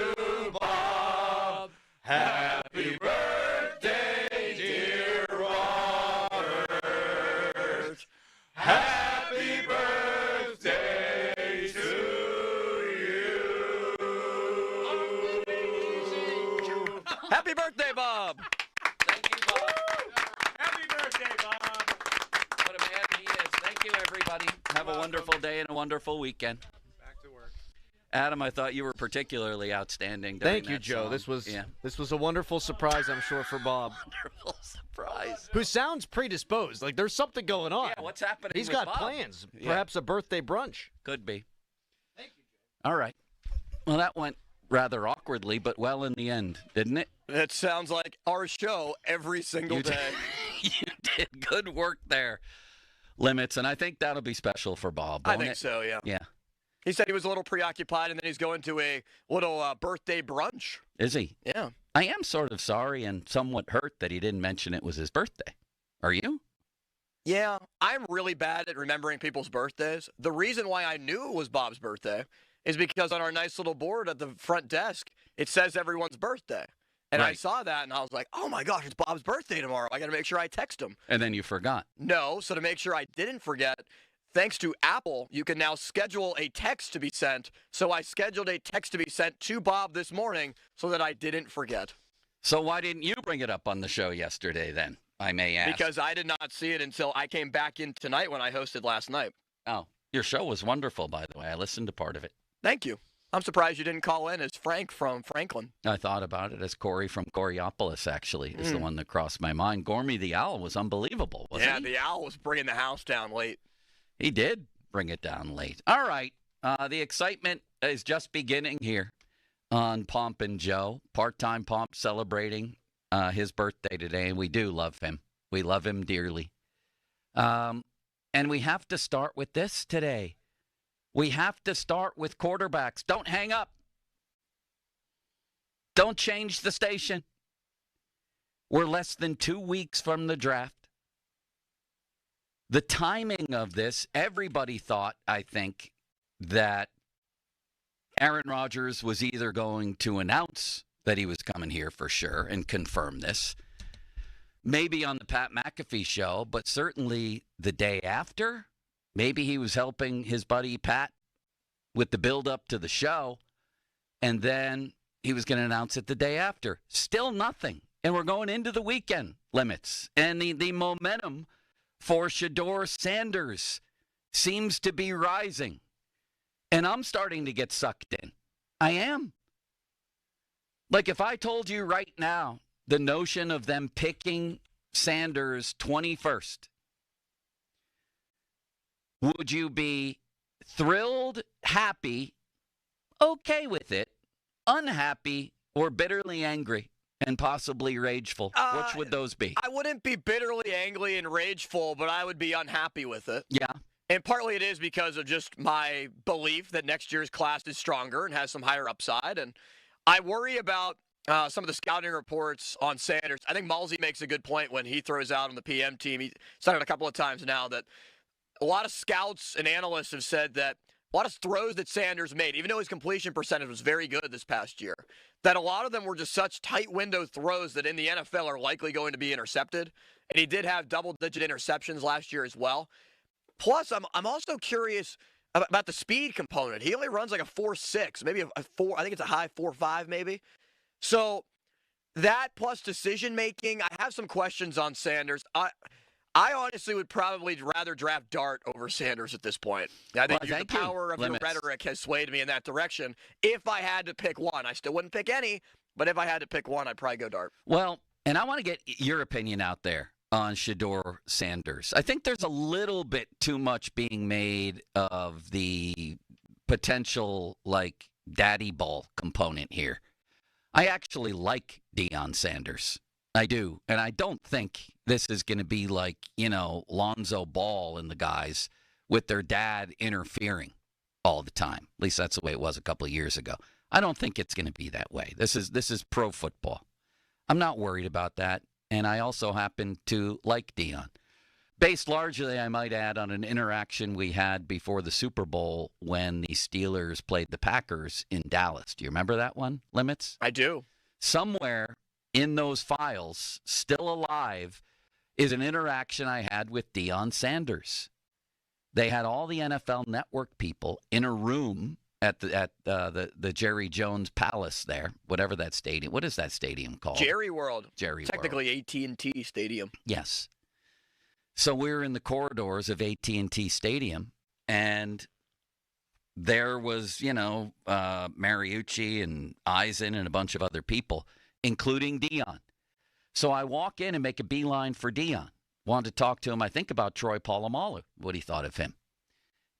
Bob. Happy birthday, dear Robert. Happy birthday to you. Happy birthday, Bob. Thank you, Bob. Happy birthday, Bob. What a man he is. Thank you, everybody. Have a wonderful day and a wonderful weekend. Back to work. Adam, I thought you were particularly outstanding during Thank you, that Joe. song. This was a wonderful surprise, I'm sure, for Bob. Wonderful surprise. Who sounds predisposed. Like there's something going on. Yeah, what's happening He's with got Bob? plans. Yeah. Perhaps a birthday brunch. Could be. Thank you, Joe. All right. Well, that went rather awkwardly, but well in the end, didn't it? It sounds like our show every single day. You did good work there, Limits, and I think that'll be special for Bob. I won't think it? so, yeah. Yeah. He said he was a little preoccupied, and then he's going to a little birthday brunch. Is he? Yeah. I am sort of sorry and somewhat hurt that he didn't mention it was his birthday. Are you? Yeah, I'm really bad at remembering people's birthdays. The reason why I knew it was Bob's birthday is because on our nice little board at the front desk, it says everyone's birthday. And I Right. saw that, and I was like, oh, my gosh, it's Bob's birthday tomorrow. I got to make sure I text him. And then you forgot. No, so to make sure I didn't forget, thanks to Apple, you can now schedule a text to be sent. So I scheduled a text to be sent to Bob this morning so that I didn't forget. So why didn't you bring it up on the show yesterday then, I may ask? Because I did not see it until I came back in tonight when I hosted last night. Oh, your show was wonderful, by the way. I listened to part of it. Thank you. I'm surprised you didn't call in as Frank from Franklin. I thought about it as Corey from Coriopolis, actually, is the one that crossed my mind. Gormy the Owl was unbelievable, wasn't he? The owl was bringing the house down late. He did bring it down late. All right. The excitement is just beginning here on Pomp and Joe. Part-time Pomp celebrating his birthday today, and we do love him. We love him dearly. And we have to start with this today. We have to start with quarterbacks. Don't hang up. Don't change the station. We're less than 2 weeks from the draft. The timing of this, everybody thought, I think, that Aaron Rodgers was either going to announce that he was coming here for sure and confirm this, maybe on the Pat McAfee show, but certainly the day after. Maybe he was helping his buddy Pat with the build-up to the show, and then he was going to announce it the day after. Still nothing. And we're going into the weekend, Limits. And the momentum for Shedeur Sanders seems to be rising. And I'm starting to get sucked in. I am. Like if I told you right now the notion of them picking Sanders 21st, would you be thrilled, happy, okay with it, unhappy, or bitterly angry and possibly rageful? Which would those be? I wouldn't be bitterly angry and rageful, but I would be unhappy with it. Yeah. And partly it is because of just my belief that next year's class is stronger and has some higher upside. And I worry about some of the scouting reports on Sanders. I think Malsey makes a good point when he throws out on the PM team. He said it a couple of times now that a lot of scouts and analysts have said that a lot of throws that Sanders made, even though his completion percentage was very good this past year, that a lot of them were just such tight window throws that in the NFL are likely going to be intercepted. And he did have double-digit interceptions last year as well. Plus, I'm also curious about the speed component. He only runs like a 4.6, maybe a 4. I think it's a high 4.5 maybe. So that plus decision-making, I have some questions on Sanders. I honestly would probably rather draft Dart over Sanders at this point. I think the power of your rhetoric has swayed me in that direction. If I had to pick one, I still wouldn't pick any, but if I had to pick one, I'd probably go Dart. Well, and I want to get your opinion out there on Shedeur Sanders. I think there's a little bit too much being made of the potential, like, daddy ball component here. I actually like Deion Sanders. I do. And I don't think this is going to be like, Lonzo Ball and the guys with their dad interfering all the time. At least that's the way it was a couple of years ago. I don't think it's going to be that way. This is pro football. I'm not worried about that. And I also happen to like Deion. Based largely, I might add, on an interaction we had before the Super Bowl when the Steelers played the Packers in Dallas. Do you remember that one, Limits? I do. Somewhere in those files, still alive, is an interaction I had with Deion Sanders. They had all the NFL Network people in a room at the Jerry Jones Palace there, whatever that stadium. What is that stadium called? Jerry World. Technically AT&T Stadium. Yes. So we were in the corridors of AT&T Stadium, and there was, Mariucci and Eisen and a bunch of other people, including Deion. So I walk in and make a beeline for Deion. Wanted to talk to him, I think, about Troy Polamalu, what he thought of him.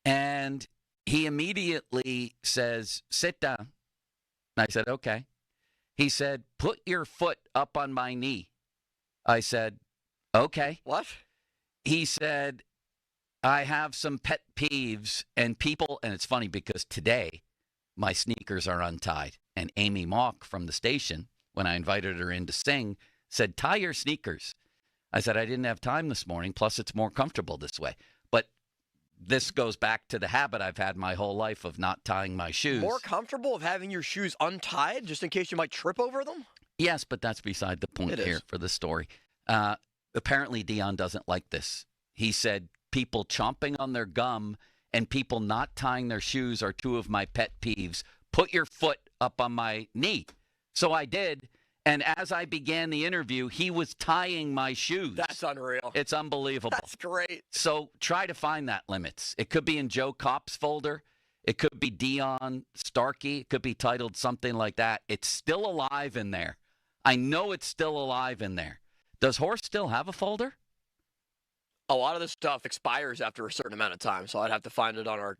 And he immediately says, "Sit down." I said, "Okay." He said, "Put your foot up on my knee." I said, "Okay." What? He said, "I have some pet peeves and people," and it's funny because today my sneakers are untied. And Amy Mock from the station, when I invited her in to sing, said, "Tie your sneakers." I said, "I didn't have time this morning. Plus, it's more comfortable this way." But this goes back to the habit I've had my whole life of not tying my shoes. More comfortable of having your shoes untied just in case you might trip over them? Yes, but that's beside the point here for the story. Apparently, Deion doesn't like this. He said people chomping on their gum and people not tying their shoes are two of my pet peeves. Put your foot up on my knee. So I did. And as I began the interview, he was tying my shoes. That's unreal. It's unbelievable. That's great. So try to find that, Limits. It could be in Joe Kopp's folder. It could be Deion Starkey. It could be titled something like that. It's still alive in there. I know it's still alive in there. Does Horst still have a folder? A lot of this stuff expires after a certain amount of time, so I'd have to find it on our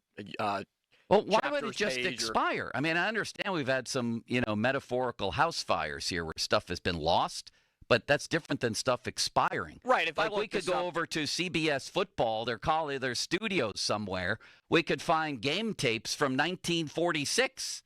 well, why would it just expire? I mean, I understand we've had some, metaphorical house fires here where stuff has been lost, but that's different than stuff expiring. Right. If we could go over to CBS Football, their studios somewhere. We could find game tapes from 1946.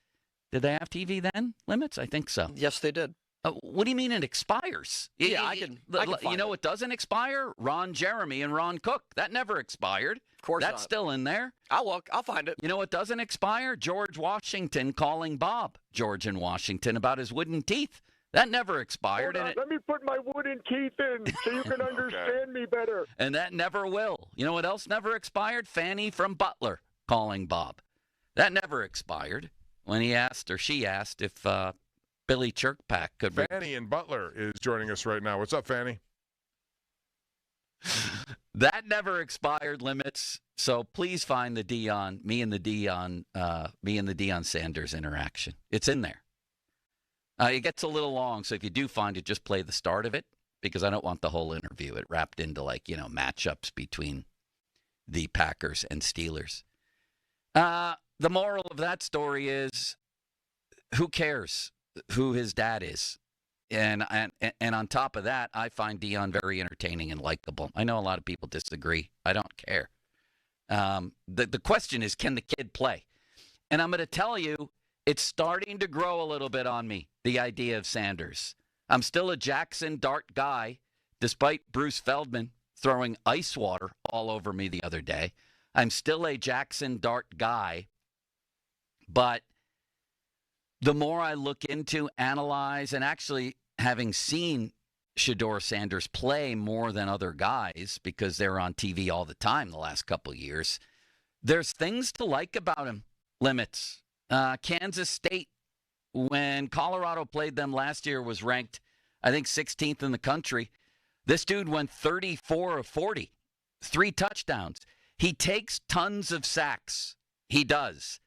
Did they have TV then, Limits? I think so. Yes, they did. What do you mean it expires? Yeah, I can you know what doesn't expire? Ron Jeremy and Ron Cook. That never expired. Of course That's not. still in there. I'll look. I'll find it. You know what doesn't expire? George Washington calling Bob, George in Washington, about his wooden teeth. That never expired. Let me put my wooden teeth in so you can understand me better. And that never will. You know what else never expired? Fanny from Butler calling Bob. That never expired. When he asked, or she asked, if Billy Chirkpack could... Fanny in Butler is joining us right now. What's up, Fanny? That never expired, Limits. So please find the me and the Deion Sanders interaction. It's in there. It gets a little long, so if you do find it, just play the start of it, because I don't want the whole interview. It wrapped into matchups between the Packers and Steelers. The moral of that story is, who cares who his dad is? And on top of that, I find Deion very entertaining and likable. I know a lot of people disagree. I don't care. The question is, can the kid play? And I'm going to tell you, it's starting to grow a little bit on me, the idea of Sanders. I'm still a Jackson Dart guy, despite Bruce Feldman throwing ice water all over me the other day. I'm still a Jackson Dart guy. But the more I look into, analyze, and actually having seen Shedeur Sanders play more than other guys, because they're on TV all the time the last couple of years, there's things to like about him. Limits. Kansas State, when Colorado played them last year, was ranked, I think, 16th in the country. This dude went 34 of 40, 3 touchdowns. He takes tons of sacks. He does.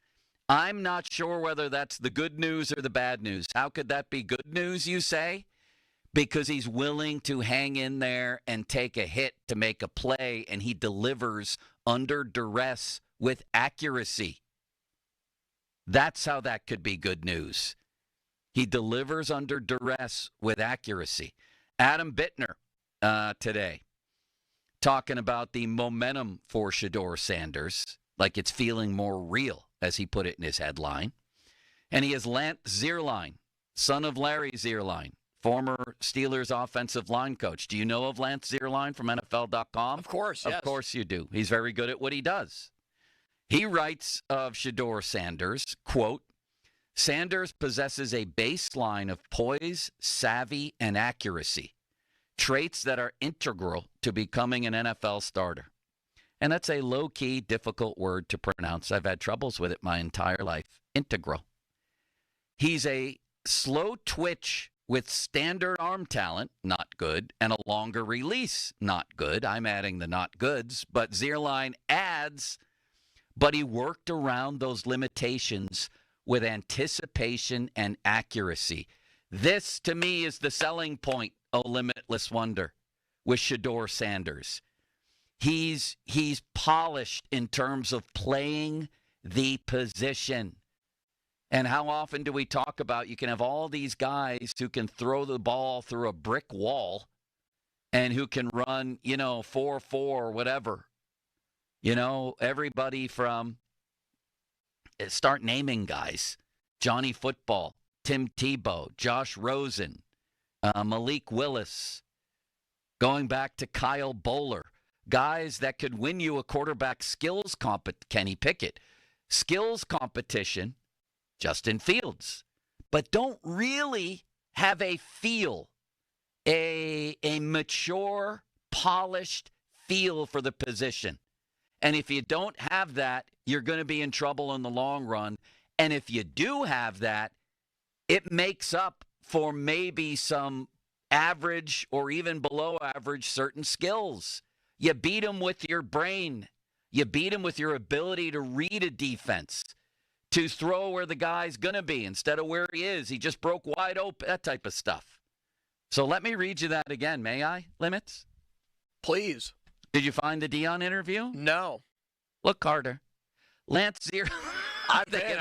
I'm not sure whether that's the good news or the bad news. How could that be good news, you say? Because he's willing to hang in there and take a hit to make a play, and he delivers under duress with accuracy. That's how that could be good news. He delivers under duress with accuracy. Adam Bittner today talking about the momentum for Shedeur Sanders, like it's feeling more real, as he put it in his headline. And he has Lance Zierlein, son of Larry Zierlein, former Steelers offensive line coach. Do you know of Lance Zierlein from NFL.com? Of course, yes. Of course you do. He's very good at what he does. He writes of Shedeur Sanders, quote, Sanders possesses a baseline of poise, savvy, and accuracy, traits that are integral to becoming an NFL starter. And that's a low-key, difficult word to pronounce. I've had troubles with it my entire life. Integral. He's a slow twitch with standard arm talent, not good, and a longer release, not good. I'm adding the not goods, but Zierlein adds, but he worked around those limitations with anticipation and accuracy. This, to me, is the selling point, oh limitless wonder, with Shedeur Sanders. He's polished in terms of playing the position. And how often do we talk about you can have all these guys who can throw the ball through a brick wall and who can run, 4-4 or whatever. Everybody from, start naming guys, Johnny Football, Tim Tebow, Josh Rosen, Malik Willis, going back to Kyle Bowler, guys that could win you a quarterback skills Kenny Pickett, skills competition, Justin Fields, but don't really have a feel, a mature, polished feel for the position. And if you don't have that, you're going to be in trouble in the long run. And if you do have that, it makes up for maybe some average or even below average certain skills. You beat them with your brain. You beat them with your ability to read a defense, to throw where the guy's going to be instead of where he is. He just broke wide open, that type of stuff. So let me read you that again, may I, Limits? Please. Did you find the Dion interview? No. Look, Carter. Lance Zierlein. I've been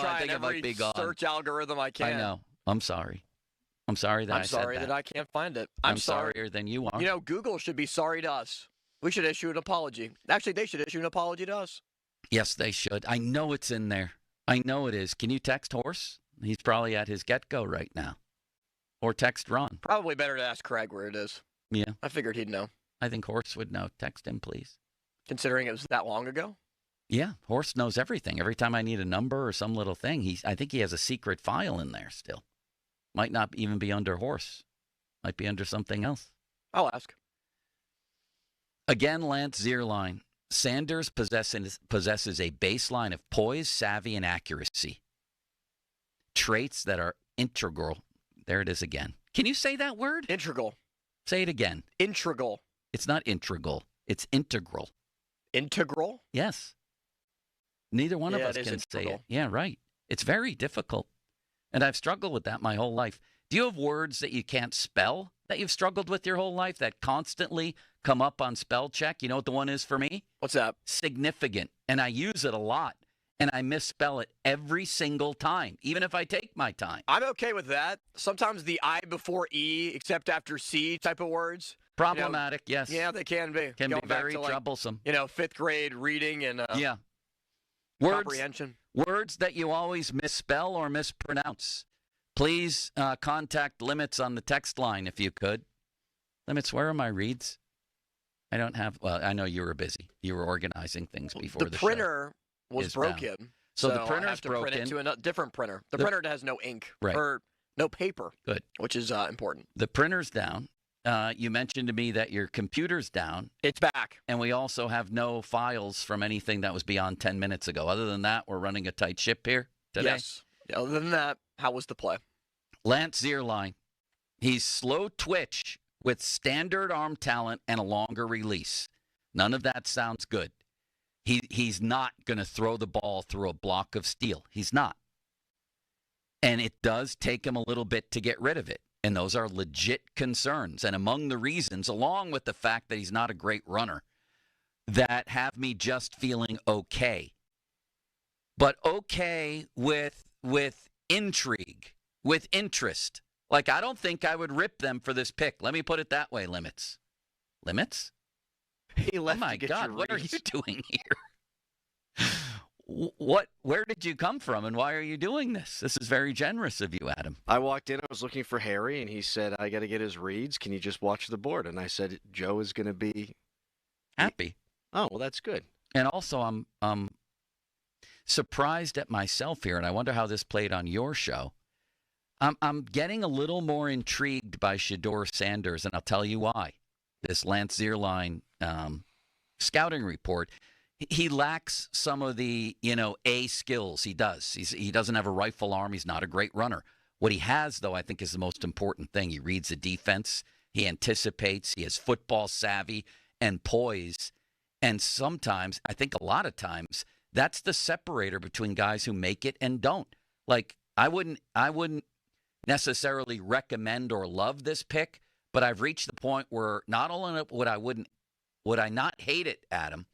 trying every gone. search algorithm I can. I know. I'm sorry. I'm sorry that I said that. I'm sorry that I can't find it. I'm sorrier than you are. Google should be sorry to us. We should issue an apology. Actually, they should issue an apology to us. Yes, they should. I know it's in there. I know it is. Can you text Horse? He's probably at his get-go right now. Or text Ron. Probably better to ask Craig where it is. Yeah. I figured he'd know. I think Horse would know. Text him, please. Considering it was that long ago? Yeah, Horse knows everything. Every time I need a number or some little thing, I think he has a secret file in there still. Might not even be under Horse. Might be under something else. I'll ask. Again, Lance Zierlein. Sanders possesses a baseline of poise, savvy, and accuracy. Traits that are integral. There it is again. Can you say that word? Integral. Say it again. Integral. It's not integral. It's integral. Integral? Yes. Neither one of us can say it. Yeah, right. It's very difficult. And I've struggled with that my whole life. Do you have words that you can't spell that you've struggled with your whole life that constantly come up on spell check? You know what the one is for me? What's that? Significant. And I use it a lot. And I misspell it every single time, even if I take my time. I'm okay with that. Sometimes the I before E, except after C type of words. Problematic, yes. Yeah, they can be. Can be very troublesome. Fifth grade reading and yeah. Comprehension. Words that you always misspell or mispronounce. Please contact Limits on the text line if you could. Limits, where are my reads? I don't have, well, I know you were busy. You were organizing things before the printer was broken. Down. So the printer's I have to broken. Print it to a different printer. The printer has no ink or no paper. Good. Which is important. The printer's down. You mentioned to me that your computer's down. It's back. And we also have no files from anything that was beyond 10 minutes ago. Other than that, we're running a tight ship here today. Yes. Other than that, how was the play? Lance Zierlein. He's slow twitch with standard arm talent and a longer release. None of that sounds good. He's not going to throw the ball through a block of steel. He's not. And it does take him a little bit to get rid of it. And those are legit concerns. And among the reasons, along with the fact that he's not a great runner, that have me just feeling okay. But okay with intrigue. with interest. Like, I don't think I would rip them for this pick. Let me put it that way, Limits. Limits? He left oh, my to get God. your What are reads. you doing here? Where did you come from, and why are you doing this? This is very generous of you, Adam. I walked in, I was looking for Harry, and he said, I got to get his reads. Can you just watch the board? And I said, Joe is going to be happy. Oh, well, that's good. And also, I'm surprised at myself here, and I wonder how this played on your show. I'm getting a little more intrigued by Shedeur Sanders, and I'll tell you why. This Lance Zierlein scouting report, he lacks some of the, A skills. He does. He doesn't have a rifle arm. He's not a great runner. What he has, though, I think is the most important thing. He reads the defense. He anticipates. He has football savvy and poise. And sometimes, I think a lot of times, that's the separator between guys who make it and don't. Like, I wouldn't necessarily recommend or love this pick, but I've reached the point where not only would I not hate it, Adam,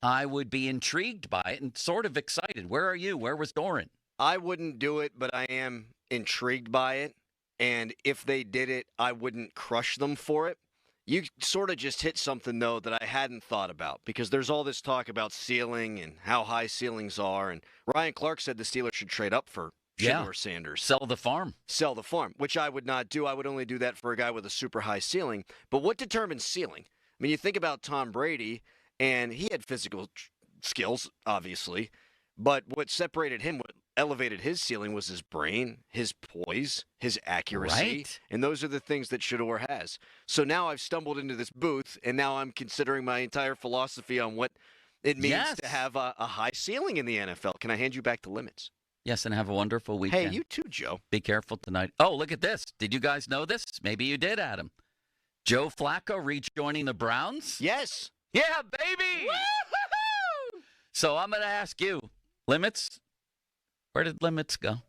I would be intrigued by it and sort of excited. Where are you? Where was Doran? I wouldn't do it, but I am intrigued by it. And if they did it, I wouldn't crush them for it. You sort of just hit something, though, that I hadn't thought about, because there's all this talk about ceiling and how high ceilings are. And Ryan Clark said the Steelers should trade up for Shedeur Sanders. Sell the farm. Sell the farm, which I would not do. I would only do that for a guy with a super high ceiling. But what determines ceiling? I mean, you think about Tom Brady, and he had physical skills, obviously. But what separated him, what elevated his ceiling was his brain, his poise, his accuracy. Right. And those are the things that Shedeur has. So now I've stumbled into this booth, and now I'm considering my entire philosophy on what it means to have a high ceiling in the NFL. Can I hand you back to Limits? Yes, and have a wonderful weekend. Hey, you too, Joe. Be careful tonight. Oh, look at this. Did you guys know this? Maybe you did, Adam. Joe Flacco rejoining the Browns? Yes. Yeah, baby! Woo-hoo-hoo! So I'm going to ask you, Limits, where did Limits go?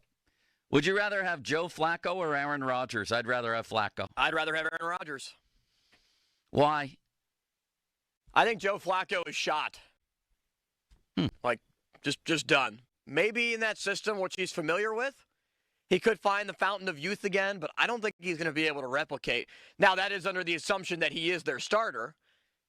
Would you rather have Joe Flacco or Aaron Rodgers? I'd rather have Flacco. I'd rather have Aaron Rodgers. Why? I think Joe Flacco is shot. Like, just done. Maybe in that system, which he's familiar with, he could find the fountain of youth again, but I don't think he's going to be able to replicate. Now, that is under the assumption that he is their starter,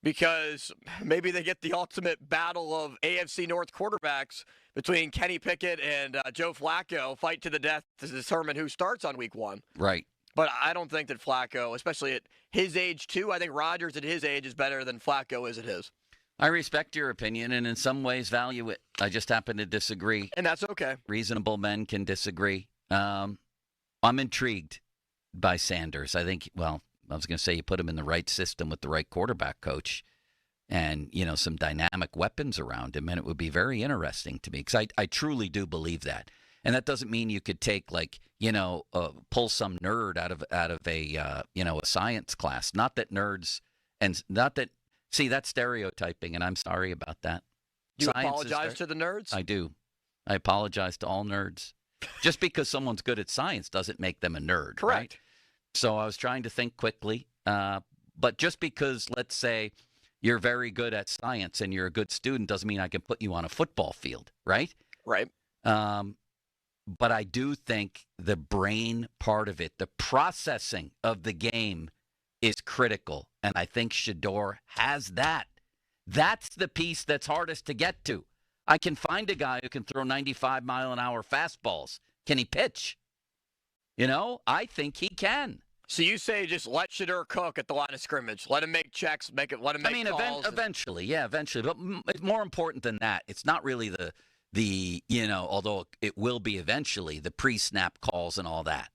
because maybe they get the ultimate battle of AFC North quarterbacks between Kenny Pickett and Joe Flacco, fight to the death to determine who starts on week 1. Right. But I don't think that Flacco, especially at his age too, I think Rodgers at his age is better than Flacco is at his. I respect your opinion and in some ways value it. I just happen to disagree. And that's okay. Reasonable men can disagree. I'm intrigued by Sanders. I think, well, I was going to say you put him in the right system with the right quarterback coach and, some dynamic weapons around him, and it would be very interesting to me because I truly do believe that. And that doesn't mean you could take, pull some nerd out of a science class. Not that nerds and not that. See, that's stereotyping, and I'm sorry about that. You Science apologize to the nerds? I do. I apologize to all nerds. Just because someone's good at science doesn't make them a nerd. Correct. Right? So I was trying to think quickly. But just because, let's say, you're very good at science and you're a good student doesn't mean I can put you on a football field, right? Right. But I do think the brain part of it, the processing of the game, is critical, and I think Shedeur has that. That's the piece that's hardest to get to. I can find a guy who can throw 95-mile-an-hour fastballs. Can he pitch? I think he can. So you say just let Shedeur cook at the line of scrimmage. Let him make checks, let him make calls. Eventually. But more important than that, it's not really the although it will be eventually, the pre-snap calls and all that.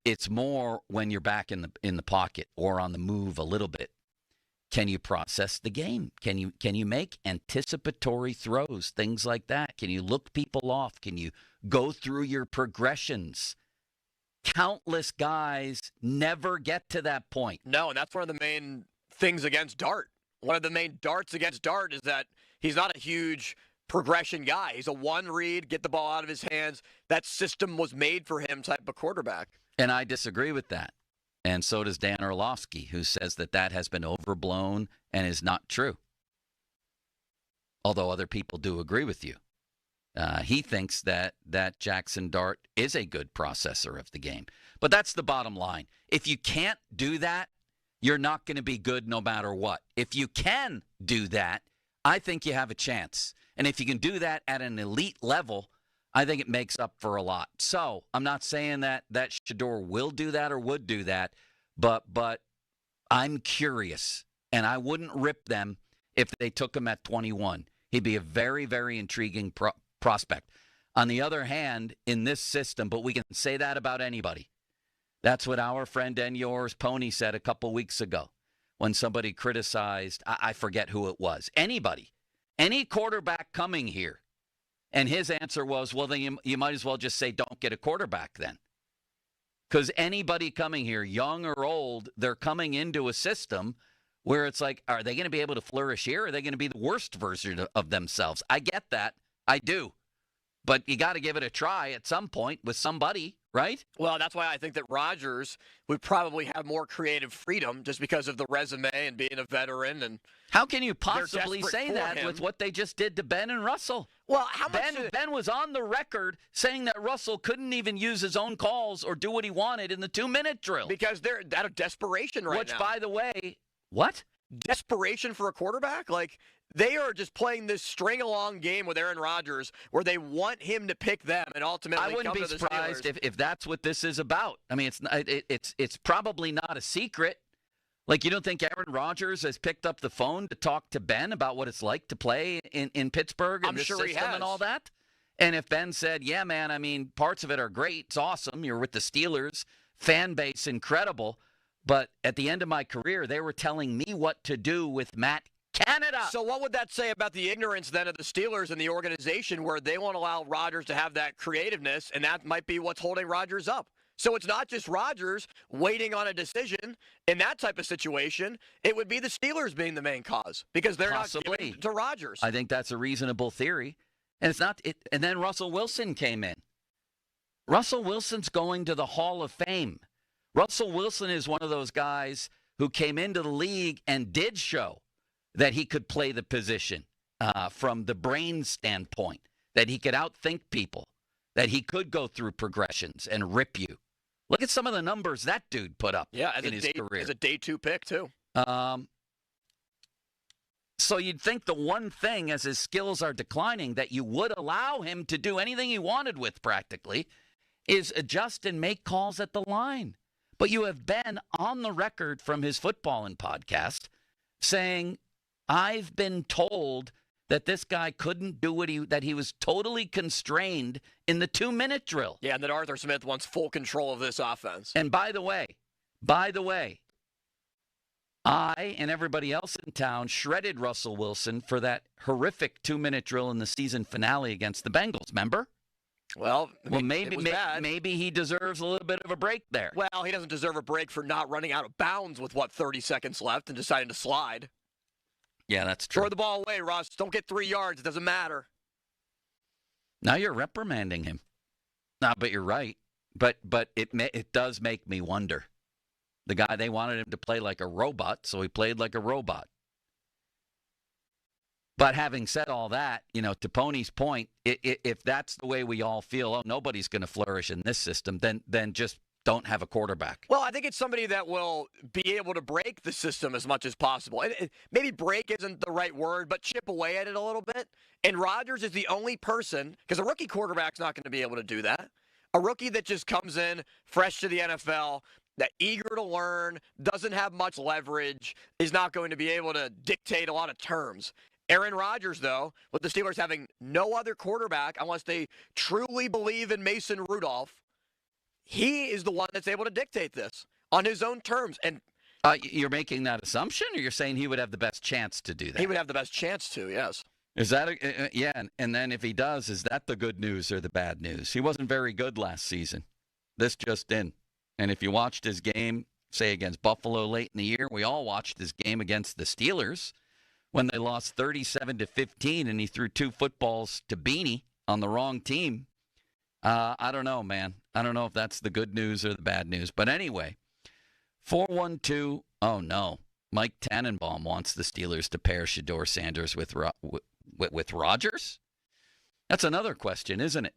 It's more when you're back in the pocket or on the move a little bit. Can you process the game? Can you make anticipatory throws, things like that? Can you look people off? Can you go through your progressions? Countless guys never get to that point. No, and that's one of the main things against Dart. One of the main darts against Dart is that he's not a huge progression guy. He's a one read, get the ball out of his hands. That system was made for him type of quarterback. And I disagree with that. And so does Dan Orlovsky, who says that has been overblown and is not true. Although other people do agree with you. He thinks that Jackson Dart is a good processor of the game. But that's the bottom line. If you can't do that, you're not going to be good no matter what. If you can do that, I think you have a chance. And if you can do that at an elite level, I think it makes up for a lot. So I'm not saying that Shedeur will do that or would do that, but I'm curious, and I wouldn't rip them if they took him at 21. He'd be a very, very intriguing prospect. On the other hand, in this system, but we can say that about anybody. That's what our friend and yours, Pony, said a couple weeks ago when somebody criticized, I forget who it was, anybody, any quarterback coming here. And his answer was, well, then you might as well just say don't get a quarterback then. Because anybody coming here, young or old, they're coming into a system where it's like, are they going to be able to flourish here? Or are they going to be the worst version of themselves? I get that. I do. But you got to give it a try at some point with somebody, right? Well, that's why I think that Rodgers would probably have more creative freedom just because of the resume and being a veteran. And how can you possibly say that with what they just did to Ben and Russell? Well, Ben was on the record saying that Russell couldn't even use his own calls or do what he wanted in the 2-minute drill. Because they're out of desperation right now. Which, by the way, what? Desperation for a quarterback? Like, they are just playing this string-along game with Aaron Rodgers where they want him to pick them and ultimately I wouldn't be surprised if that's what this is about. I mean, it's probably not a secret. Like, you don't think Aaron Rodgers has picked up the phone to talk to Ben about what it's like to play in Pittsburgh and this system and all that? And if Ben said, yeah, man, I mean, parts of it are great. It's awesome. You're with the Steelers. Fan base, incredible. But at the end of my career, they were telling me what to do with Matt Canada. So what would that say about the ignorance then of the Steelers and the organization where they won't allow Rodgers to have that creativeness, and that might be what's holding Rodgers up? So it's not just Rodgers waiting on a decision in that type of situation. It would be the Steelers being the main cause because they're not giving to Rodgers. I think that's a reasonable theory. And it's not. And then Russell Wilson came in. Russell Wilson's going to the Hall of Fame. Russell Wilson is one of those guys who came into the league and did show that he could play the position from the brain standpoint, that he could outthink people, that he could go through progressions and rip you. Look at some of the numbers that dude put up in his career. As a day 2 pick, too. So you'd think the one thing, as his skills are declining, that you would allow him to do anything he wanted with practically, is adjust and make calls at the line. But you have been on the record from his footballing podcast saying, I've been told that this guy couldn't do that he was totally constrained in the 2-minute drill. Yeah, and that Arthur Smith wants full control of this offense. And by the way, I and everybody else in town shredded Russell Wilson for that horrific 2-minute drill in the season finale against the Bengals, remember? Well, maybe he deserves a little bit of a break there. Well, he doesn't deserve a break for not running out of bounds with, 30 seconds left and deciding to slide. Yeah, that's true. Throw the ball away, Russ. Don't get 3 yards. It doesn't matter. Now you're reprimanding him. No, but you're right. But it does make me wonder. The guy, they wanted him to play like a robot, so he played like a robot. But having said all that, to Pony's point, if that's the way we all feel, nobody's going to flourish in this system, then just don't have a quarterback. Well, I think it's somebody that will be able to break the system as much as possible. Maybe break isn't the right word, but chip away at it a little bit. And Rodgers is the only person, because a rookie quarterback's not going to be able to do that. A rookie that just comes in fresh to the NFL, that eager to learn, doesn't have much leverage, is not going to be able to dictate a lot of terms. Aaron Rodgers, though, with the Steelers having no other quarterback unless they truly believe in Mason Rudolph, he is the one that's able to dictate this on his own terms. And you're making that assumption, or you're saying he would have the best chance to do that? He would have the best chance to, yes. Is that yeah? And then if he does, is that the good news or the bad news? He wasn't very good last season. This just in. And if you watched his game, say against Buffalo late in the year, we all watched his game against the Steelers when they lost 37-15, and he threw 2 footballs to Beanie on the wrong team. I don't know, man. I don't know if that's the good news or the bad news. But anyway, 412, oh no. Mike Tannenbaum wants the Steelers to pair Shedeur Sanders with Rodgers. That's another question, isn't it?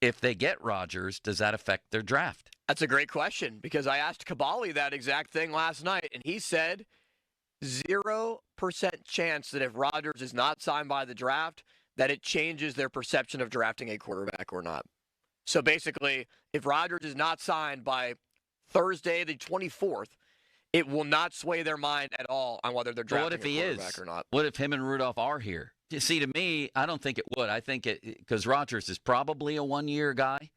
If they get Rodgers, does that affect their draft? That's a great question because I asked Caballi that exact thing last night, and he said 0% chance that if Rodgers is not signed by the draft, that it changes their perception of drafting a quarterback or not. So basically, if Rodgers is not signed by Thursday the 24th, it will not sway their mind at all on whether they're drafting a quarterback or not. What if him and Rudolph are here? You see, to me, I don't think it would. I think it because Rodgers is probably a one-year guy.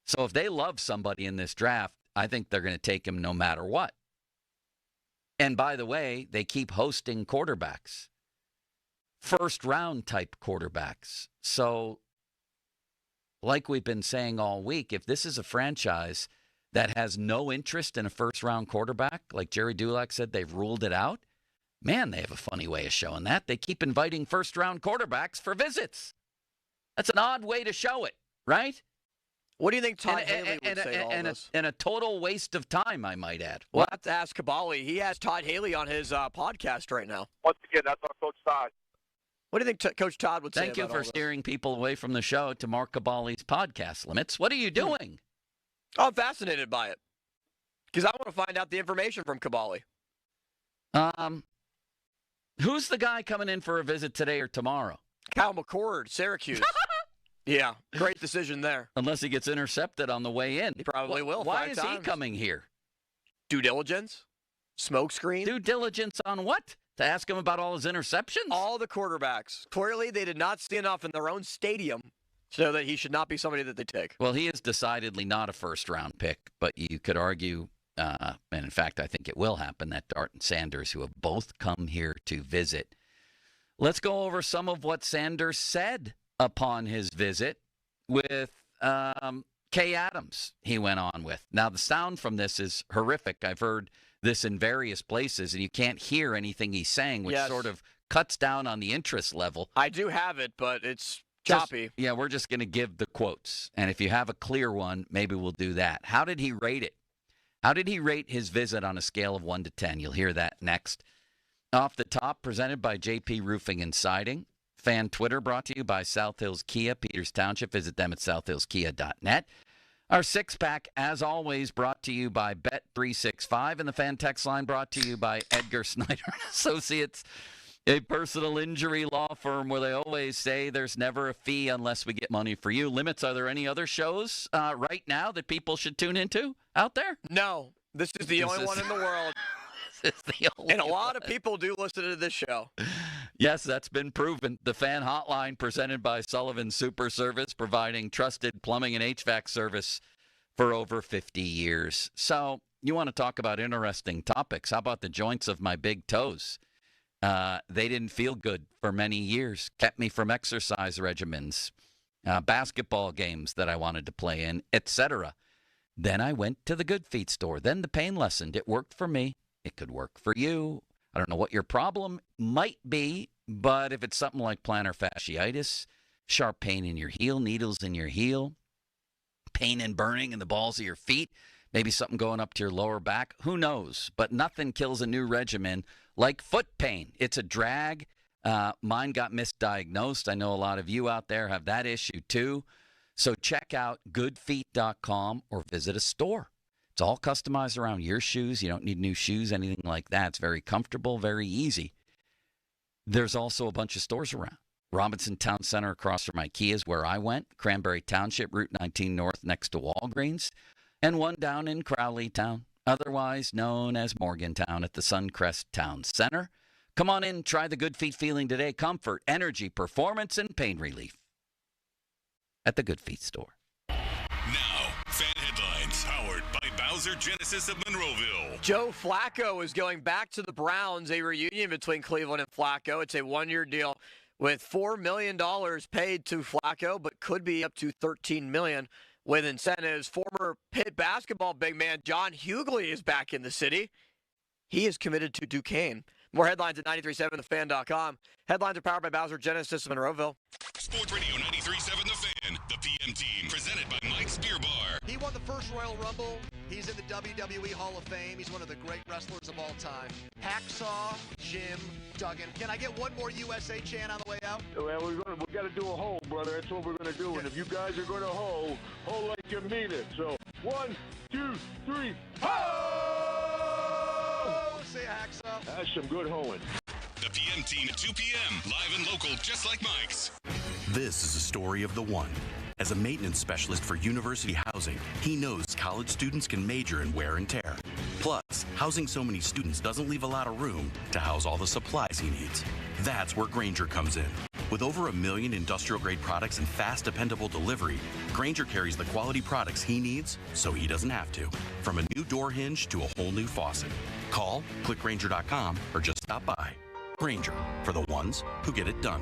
So if they love somebody in this draft, I think they're going to take him no matter what. And by the way, they keep hosting quarterbacks, first-round type quarterbacks. So like we've been saying all week, if this is a franchise that has no interest in a first-round quarterback, like Jerry Dulac said, they've ruled it out, man, they have a funny way of showing that. They keep inviting first-round quarterbacks for visits. That's an odd way to show it, right? What do you think Todd Haley would say to all this? And a total waste of time, I might add. We'll have to ask Caballi. He has Todd Haley on his podcast right now. Once again, that's our Coach Todd. What do you think Coach Todd would say Thank you about for all this? steering people away from the show to Mark Caballi's podcast limits. What are you doing? Oh, I'm fascinated by it because I want to find out the information from Caballi. Who's the guy coming in for a visit today or tomorrow? Kyle McCord, Syracuse. Yeah, great decision there. Unless he gets intercepted on the way in. He probably will. Why 5 is times. he coming here? Due diligence? Smoke screen? Due diligence on what? To ask him about all his interceptions? All the quarterbacks. Clearly, they did not see enough in their own stadium so that he should not be somebody that they take. Well, he is decidedly not a first-round pick, but you could argue, and in fact, I think it will happen, that Dart and Sanders, who have both come here to visit. Let's go over some of what Sanders said upon his visit with Kay Adams he went on with. Now, the sound from this is horrific. I've heard this in various places, and you can't hear anything he's saying, which sort of cuts down on the interest level. I do have it, but it's choppy. We're just going to give the quotes. And if you have a clear one, maybe we'll do that. How did he rate it? How did he rate his visit on a scale of 1 to 10? You'll hear that next. Off the top, presented by JP Roofing and Siding. Fan Twitter brought to you by South Hills Kia, Peters Township. Visit them at southhillskia.net. Our six-pack, as always, brought to you by Bet365. And the fan text line brought to you by Edgar Snyder and Associates, a personal injury law firm where they always say there's never a fee unless we get money for you. Limits, are there any other shows right now that people should tune into out there? No. This is the only one in the world. And a lot of people do listen to this show. Yes, that's been proven. The Fan Hotline, presented by Sullivan Super Service, providing trusted plumbing and HVAC service for over 50 years. So you want to talk about interesting topics. How about the joints of my big toes? They didn't feel good for many years, kept me from exercise regimens, basketball games that I wanted to play in, etc. Then I went to the Good Feet store. Then the pain lessened. It worked for me. It could work for you. I don't know what your problem might be, but if it's something like plantar fasciitis, sharp pain in your heel, needles in your heel, pain and burning in the balls of your feet, maybe something going up to your lower back, who knows? But nothing kills a new regimen like foot pain. It's a drag. Mine got misdiagnosed. I know a lot of you out there have that issue too. So check out goodfeet.com or visit a store. It's all customized around your shoes. You don't need new shoes, anything like that. It's very comfortable, very easy. There's also a bunch of stores around. Robinson Town Center across from IKEA is where I went. Cranberry Township, Route 19 North next to Walgreens. And one down in Crowleytown, otherwise known as Morgantown at the Suncrest Town Center. Come on in, try the Good Feet feeling today. Comfort, energy, performance, and pain relief at the Good Feet store. Now, fan headlines powered by Bowser Genesis of Monroeville. Joe Flacco is going back to the Browns, a reunion between Cleveland and Flacco. It's a one-year deal with $4 million paid to Flacco, but could be up to $13 million with incentives. Former Pitt basketball big man John Hughley is back in the city. He is committed to Duquesne. More headlines at 937thefan.com. Headlines are powered by Bowser Genesis of Monroeville. Sports Radio 93.7 The Fan, the PM team, presented by Mike's Beer Bar. He won the first Royal Rumble He's in the WWE Hall of Fame. He's one of the great wrestlers of all time. Hacksaw Jim Duggan. Can I get one more USA chant on the way out? Well, we got to do a hole, brother. That's what we're going to do. And if you guys are going to hole like you mean it. So, 1, 2, 3, ho! Say Hacksaw. That's some good hoeing. The PM team at 2 p.m. Live and local, just like Mike's. This is a story of the one. As a maintenance specialist for university housing, he knows college students can major in wear and tear. Plus, housing so many students doesn't leave a lot of room to house all the supplies he needs. That's where Grainger comes in. With over 1 million industrial-grade products and fast, dependable delivery, Grainger carries the quality products he needs so he doesn't have to. From a new door hinge to a whole new faucet. Call, click Grainger.com, or just stop by. Grainger, for the ones who get it done.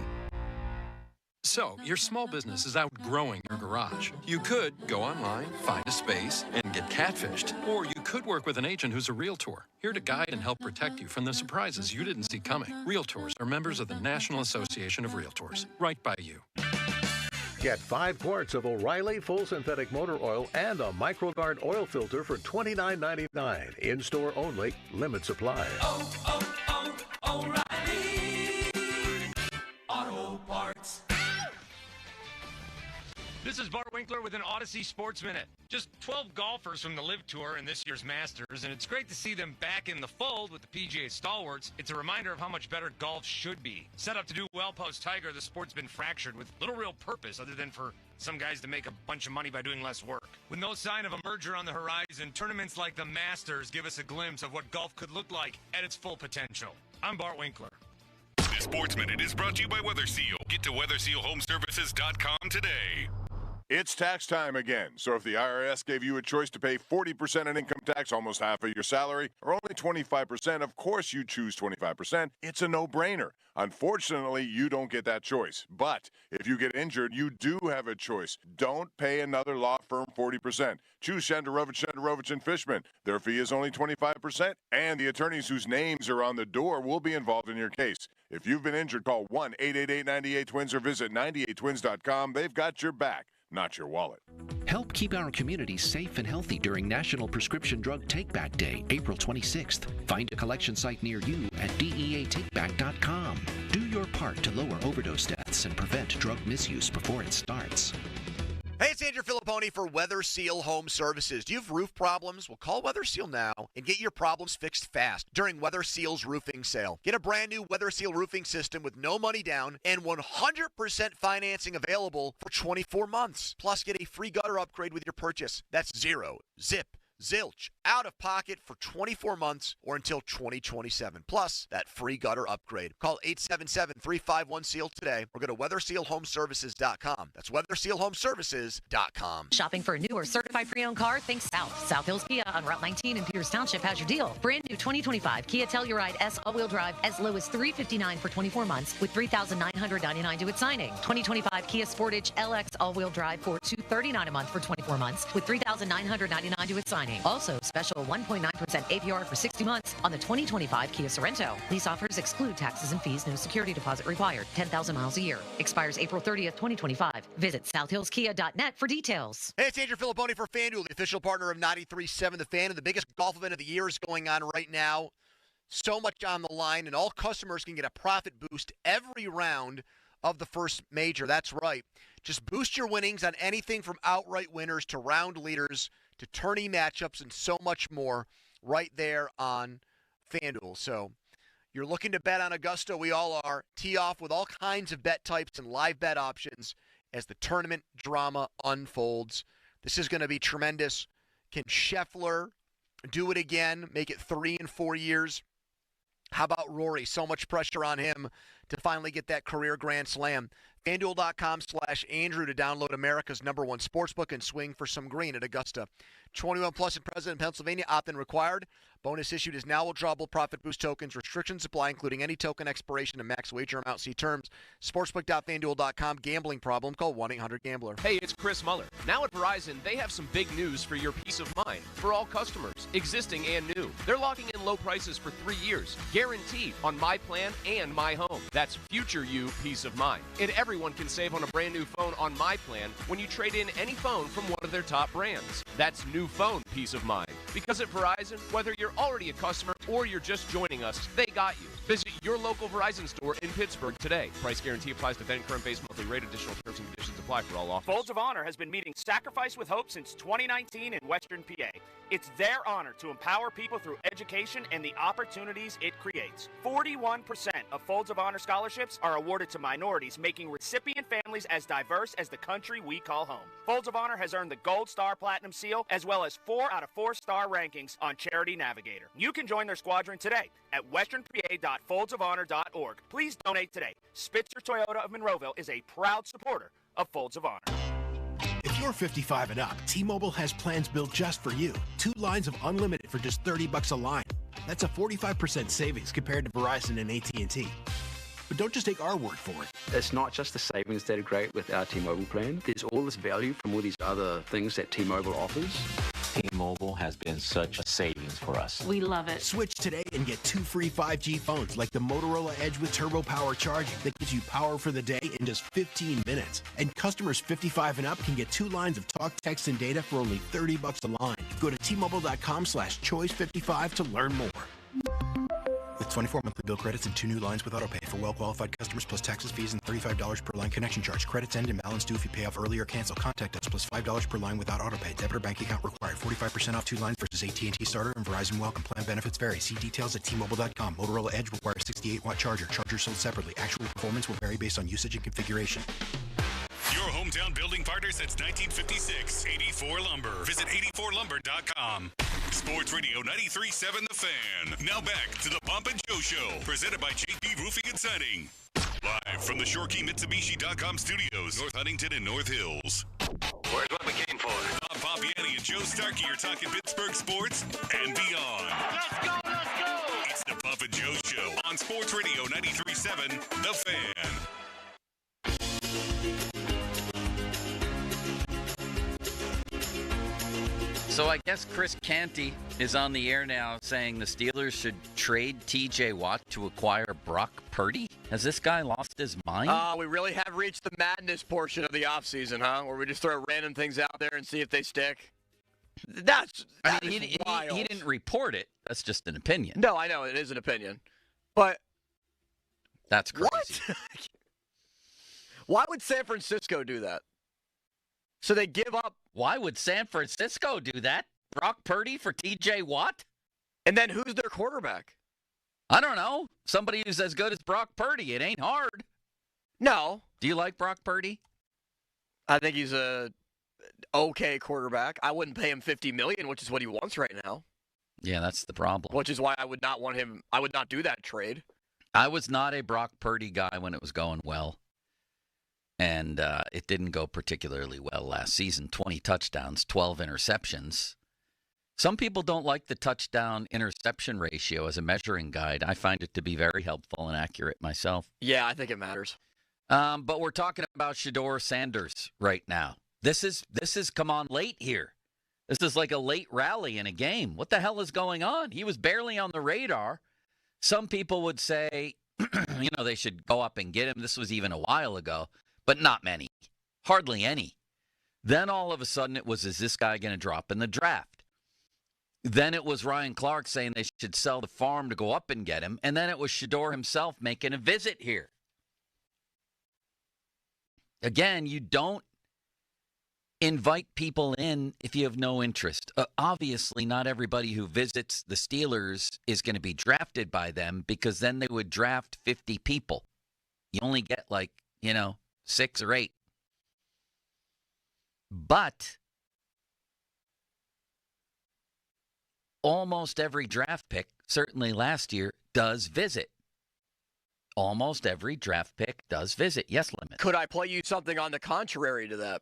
So, your small business is outgrowing your garage. You could go online, find a space, and get catfished. Or you could work with an agent who's a realtor, here to guide and help protect you from the surprises you didn't see coming. Realtors are members of the National Association of Realtors. Right by you. Get 5 quarts of O'Reilly Full Synthetic Motor Oil and a MicroGuard oil filter for $29.99. In-store only. Limit supply. O'Reilly Auto Parts. This is Bart Winkler with an Odyssey Sports Minute. Just 12 golfers from the LIV Tour in this year's Masters, and it's great to see them back in the fold with the PGA stalwarts. It's a reminder of how much better golf should be. Set up to do well post-Tiger, the sport's been fractured with little real purpose other than for some guys to make a bunch of money by doing less work. With no sign of a merger on the horizon, tournaments like the Masters give us a glimpse of what golf could look like at its full potential. I'm Bart Winkler. This Sports Minute is brought to you by Weather Seal. Get to WeatherSealHomeservices.com today. It's tax time again, so if the IRS gave you a choice to pay 40% in income tax, almost half of your salary, or only 25%, of course you choose 25%. It's a no-brainer. Unfortunately, you don't get that choice. But if you get injured, you do have a choice. Don't pay another law firm 40%. Choose Shenderovich & Fishman. Their fee is only 25%, and the attorneys whose names are on the door will be involved in your case. If you've been injured, call 1-888-98-TWINS or visit 98twins.com. They've got your back, not your wallet. Help keep our community safe and healthy during National Prescription Drug Take-Back Day, April 26th. Find a collection site near you at DEATakeback.com. Do your part to lower overdose deaths and prevent drug misuse before it starts. Hey, it's Andrew Filipponi for Weather Seal Home Services. Do you have roof problems? Well, call Weather Seal now and get your problems fixed fast during Weather Seal's roofing sale. Get a brand new Weather Seal roofing system with no money down and 100% financing available for 24 months. Plus, get a free gutter upgrade with your purchase. That's zero, zip, zilch, out of pocket for 24 months or until 2027. Plus, that free gutter upgrade. Call 877-351-SEAL today or go to WeatherSealHomeservices.com. That's WeatherSealHomeservices.com. Shopping for a new or certified pre-owned car? Think South. South Hills Kia on Route 19 in Peters Township has your deal. Brand new 2025 Kia Telluride S all-wheel drive as low as $359 for 24 months with $3,999 due at signing. 2025 Kia Sportage LX all-wheel drive for $239 a month for 24 months with $3,999 due at signing. Also, special 1.9% APR for 60 months on the 2025 Kia Sorrento. Lease offers exclude taxes and fees. No security deposit required. 10,000 miles a year. Expires April 30th, 2025. Visit southhillskia.net for details. Hey, it's Andrew Filipponi for FanDuel, the official partner of 93.7 The Fan, and the biggest golf event of the year is going on right now. So much on the line, and all customers can get a profit boost every round of the first major. That's right. Just boost your winnings on anything from outright winners to round leaders to tourney matchups and so much more right there on FanDuel. So you're looking to bet on Augusta. We all are. Tee off with all kinds of bet types and live bet options as the tournament drama unfolds. This is going to be tremendous. Can Scheffler do it again, make it 3 in 4 years? How about Rory? So much pressure on him to finally get that career Grand Slam. FanDuel.com/Andrew to download America's #1 sportsbook and swing for some green at Augusta. 21 plus and present in Pennsylvania. Opt-in required. Bonus issued is now withdrawable profit boost tokens. Restrictions apply, including any token expiration and max wager amount. See terms. Sportsbook.FanDuel.com. Gambling problem? Call 1-800-GAMBLER. Hey, it's Chris Muller. Now at Verizon, they have some big news for your peace of mind. For all customers, existing and new. They're locking in low prices for 3 years. Guaranteed on My Plan and My Home. That's future you peace of mind. And everyone can save on a brand new phone on My Plan when you trade in any phone from one of their top brands. That's new phone peace of mind. Because at Verizon, whether you're already a customer or you're just joining us, they got you. Visit your local Verizon store in Pittsburgh today. Price guarantee applies to then current base monthly rate. Additional terms and conditions apply for all offers. Folds of Honor has been meeting Sacrifice with Hope since 2019 in Western PA. It's their honor to empower people through education and the opportunities it creates. 41% of Folds of Honor scholarships are awarded to minorities, making recipient families as diverse as the country we call home. Folds of Honor has earned the Gold Star Platinum Seal, as well as 4 out of 4-star rankings on Charity Navigator. You can join their squadron today at westernpa.foldsofhonor.org. Please donate today. Spitzer Toyota of Monroeville is a proud supporter of Folds of Honor. If you're 55 and up, T-Mobile has plans built just for you. 2 lines of unlimited for just $30 a line. That's a 45% savings compared to Verizon and AT&T. But don't just take our word for it. It's not just the savings that are great with our T-Mobile plan. There's all this value from all these other things that T-Mobile offers. T-Mobile has been such a savings for us. We love it. Switch today and get 2 free 5G phones like the Motorola Edge with Turbo Power charging that gives you power for the day in just 15 minutes. And customers 55 and up can get 2 lines of talk, text, and data for only $30 a line. Go to T-Mobile.com/choice55 to learn more. With 24 monthly bill credits and 2 new lines with autopay for well-qualified customers plus taxes, fees, and $35 per line connection charge. Credits end and balance due if you pay off early or cancel. Contact us plus $5 per line without autopay. Debit or bank account required. 45% off 2 lines versus AT&T Starter and Verizon Welcome. Plan benefits vary. See details at T-Mobile.com. Motorola Edge requires 68-watt charger. Charger sold separately. Actual performance will vary based on usage and configuration. Your hometown building partner since 1956. 84 Lumber. Visit 84lumber.com. Sports Radio 93.7 The Fan. Now back to the Pomp and Joe Show, presented by JP Roofing and Siding. Live from the ShoreKeyMitsubishi.com studios, North Huntington and North Hills. Where's what we came for? Bob Pompiani and Joe Starkey are talking Pittsburgh sports and beyond. Let's go, let's go! It's the Pomp and Joe Show on Sports Radio 93.7 The Fan. So I guess Chris Canty is on the air now saying the Steelers should trade T.J. Watt to acquire Brock Purdy. Has this guy lost his mind? We really have reached the madness portion of the offseason, huh? Where we just throw random things out there and see if they stick. That's wild. He didn't report it. That's just an opinion. No, I know it is an opinion, but that's crazy. What? Why would San Francisco do that? So they give up. Why would San Francisco do that? Brock Purdy for T.J. Watt? And then who's their quarterback? I don't know. Somebody who's as good as Brock Purdy. It ain't hard. No. Do you like Brock Purdy? I think he's a okay quarterback. I wouldn't pay him $50 million, which is what he wants right now. Yeah, that's the problem. Which is why I would not want him. I would not do that trade. I was not a Brock Purdy guy when it was going well. And it didn't go particularly well last season. 20 touchdowns, 12 interceptions. Some people don't like the touchdown-interception ratio as a measuring guide. I find it to be very helpful and accurate myself. Yeah, I think it matters. But we're talking about Shedeur Sanders right now. This is come on late here. This is like a late rally in a game. What the hell is going on? He was barely on the radar. Some people would say, they should go up and get him. This was even a while ago. But not many. Hardly any. Then all of a sudden it was, is this guy going to drop in the draft? Then it was Ryan Clark saying they should sell the farm to go up and get him. And then it was Shedeur himself making a visit here. Again, you don't invite people in if you have no interest. Obviously, not everybody who visits the Steelers is going to be drafted by them because then they would draft 50 people. You only get 6 or 8. But almost every draft pick, certainly last year, does visit. Almost every draft pick does visit. Yes, Limit. Could I play you something on the contrary to that?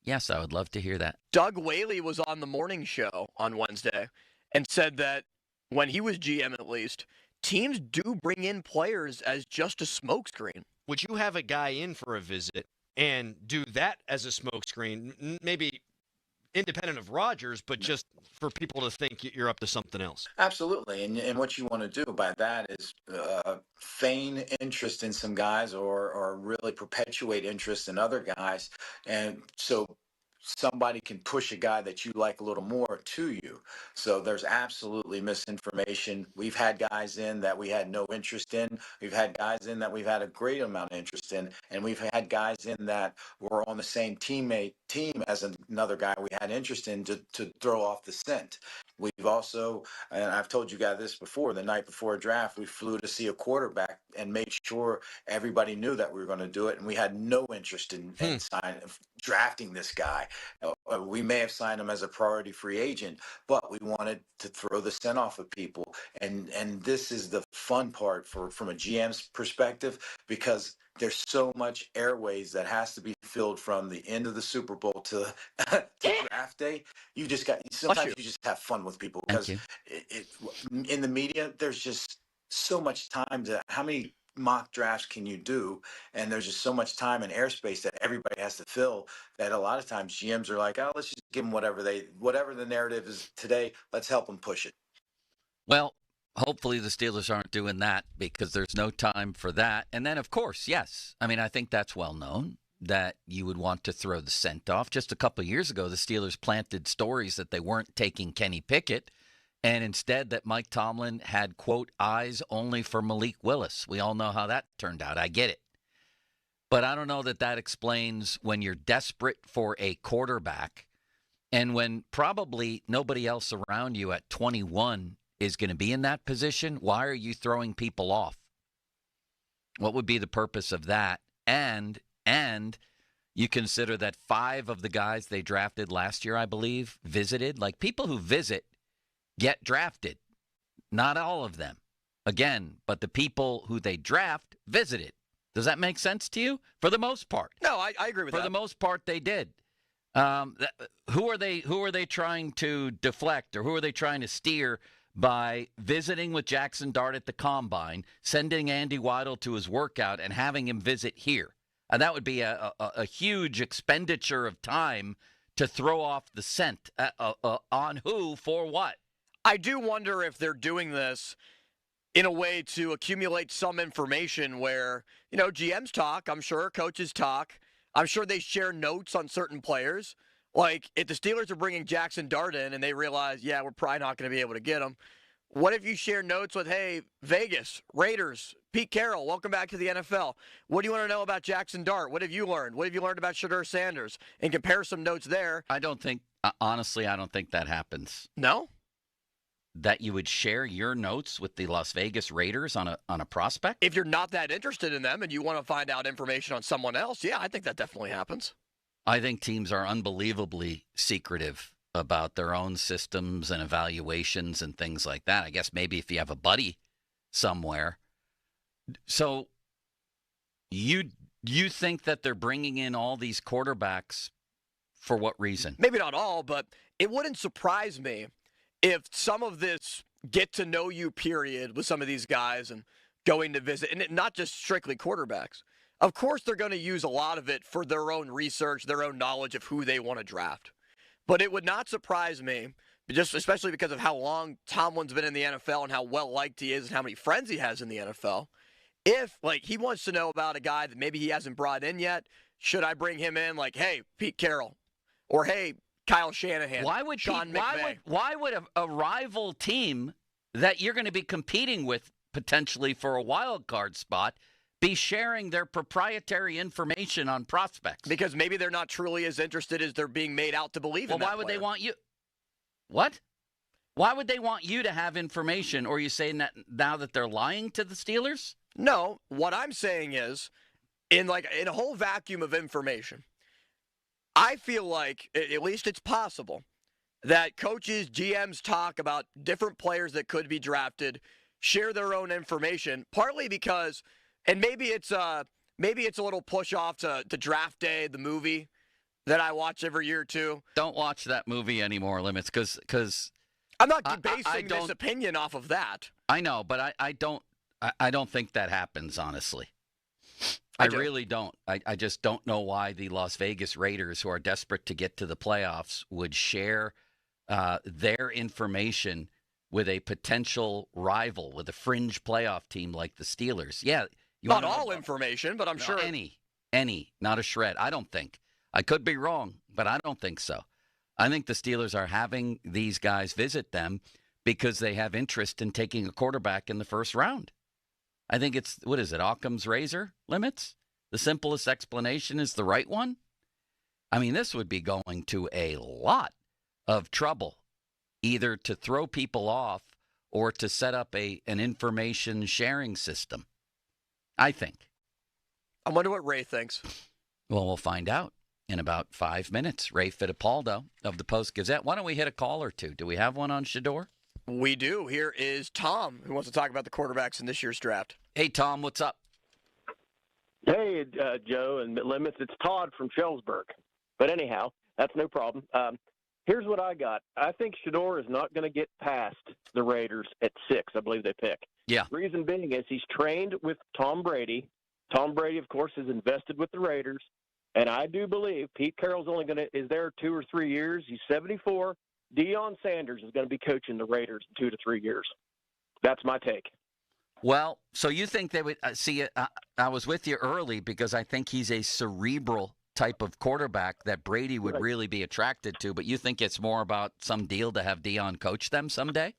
Yes, I would love to hear that. Doug Whaley was on the morning show on Wednesday and said that when he was GM at least, teams do bring in players as just a smokescreen. Would you have a guy in for a visit and do that as a smokescreen, maybe independent of Rodgers, but just for people to think you're up to something else? Absolutely. And what you want to do by that is feign interest in some guys or really perpetuate interest in other guys. And so somebody can push a guy that you like a little more to you. So there's absolutely misinformation. We've had guys in that we had no interest in. We've had guys in that we've had a great amount of interest in. And we've had guys in that were on the same team as another guy we had interest in to throw off the scent. We've also, and I've told you guys this before, the night before a draft, we flew to see a quarterback and made sure everybody knew that we were going to do it. And we had no interest in drafting this guy. We may have signed him as a priority free agent, but we wanted to throw the scent off of people. And this is the fun part from a GM's perspective, because there's so much airways that has to be filled from the end of the Super Bowl to draft day. You just have fun with people, because in the media, there's just so much time how many mock drafts can you do? And there's just so much time and airspace that everybody has to fill, that a lot of times GMs are like, oh, let's just give them whatever the narrative is today. Let's help them push it. Well, hopefully the Steelers aren't doing that, because there's no time for that. And then, of course, yes, I mean, I think that's well known that you would want to throw the scent off. Just a couple of years ago, the Steelers planted stories that they weren't taking Kenny Pickett, and instead that Mike Tomlin had, quote, eyes only for Malik Willis. We all know how that turned out. I get it. But I don't know that explains when you're desperate for a quarterback and when probably nobody else around you at 21 is going to be in that position. Why are you throwing people off? What would be the purpose of that? And you consider that 5 of the guys they drafted last year, I believe, visited. Like, people who visit get drafted. Not all of them. Again, but the people who they draft visited. Does that make sense to you? For the most part. No, I agree with that. For the most part, they did. Who are they trying to deflect, or who are they trying to steer by visiting with Jackson Dart at the Combine, sending Andy Weidel to his workout, and having him visit here? And that would be a huge expenditure of time to throw off the scent. On who, for what? I do wonder if they're doing this in a way to accumulate some information where, GMs talk, I'm sure, coaches talk. I'm sure they share notes on certain players. Like, if the Steelers are bringing Jackson Dart in and they realize, yeah, we're probably not going to be able to get him, what if you share notes with, hey, Vegas, Raiders, Pete Carroll, welcome back to the NFL. What do you want to know about Jackson Dart? What have you learned? What have you learned about Shedeur Sanders? And compare some notes there. Honestly, I don't think that happens. No? That you would share your notes with the Las Vegas Raiders on a prospect? If you're not that interested in them and you want to find out information on someone else, yeah, I think that definitely happens. I think teams are unbelievably secretive about their own systems and evaluations and things like that. I guess maybe if you have a buddy somewhere. So you think that they're bringing in all these quarterbacks for what reason? Maybe not all, but it wouldn't surprise me if some of this get-to-know-you period with some of these guys and going to visit, and not just strictly quarterbacks. Of course, they're going to use a lot of it for their own research, their own knowledge of who they want to draft. But it would not surprise me, just especially because of how long Tomlin's been in the NFL and how well-liked he is and how many friends he has in the NFL, if, he wants to know about a guy that maybe he hasn't brought in yet, should I bring him in? Like, hey, Pete Carroll, or hey, Kyle Shanahan, Sean McVay. Why would a rival team that you're going to be competing with potentially for a wild card spot be sharing their proprietary information on prospects? Because maybe they're not truly as interested as they're being made out to believe in. Well, why would they want you? What? Why would they want you to have information? Or are you saying that now that they're lying to the Steelers? No. What I'm saying is, in a whole vacuum of information, I feel like, at least it's possible, that coaches, GMs talk about different players that could be drafted, share their own information, partly because, and maybe it's a little push off to Draft Day, the movie that I watch every year too. Don't watch that movie anymore, Limits, because I'm not basing this opinion off of that. I know, but I don't think that happens, honestly. I really don't. I just don't know why the Las Vegas Raiders, who are desperate to get to the playoffs, would share their information with a potential rival, with a fringe playoff team like the Steelers. Yeah. Not all information, but I'm sure. Any, not a shred. I don't think. I could be wrong, but I don't think so. I think the Steelers are having these guys visit them because they have interest in taking a quarterback in the first round. I think it's, what is it, Occam's razor limits? The simplest explanation is the right one. I mean, this would be going to a lot of trouble, either to throw people off or to set up an information sharing system, I think. I wonder what Ray thinks. Well, we'll find out in about 5 minutes. Ray Fittipaldo of the Post-Gazette. Why don't we hit a call or two? Do we have one on Shedeur? We do. Here is Tom, who wants to talk about the quarterbacks in this year's draft. Hey, Tom, what's up? Hey, Joe and Limits. It's Todd from Shellsburg. But anyhow, that's no problem. Here's what I got. I think Shedeur is not going to get past the Raiders at 6, I believe they pick. Yeah. Reason being is he's trained with Tom Brady. Tom Brady, of course, is invested with the Raiders. And I do believe Pete Carroll's is there 2 or 3 years. He's 74. Deion Sanders is going to be coaching the Raiders in 2 to 3 years. That's my take. Well, so you think they would see it? I was with you early because I think he's a cerebral type of quarterback that Brady would really be attracted to. But you think it's more about some deal to have Deion coach them someday?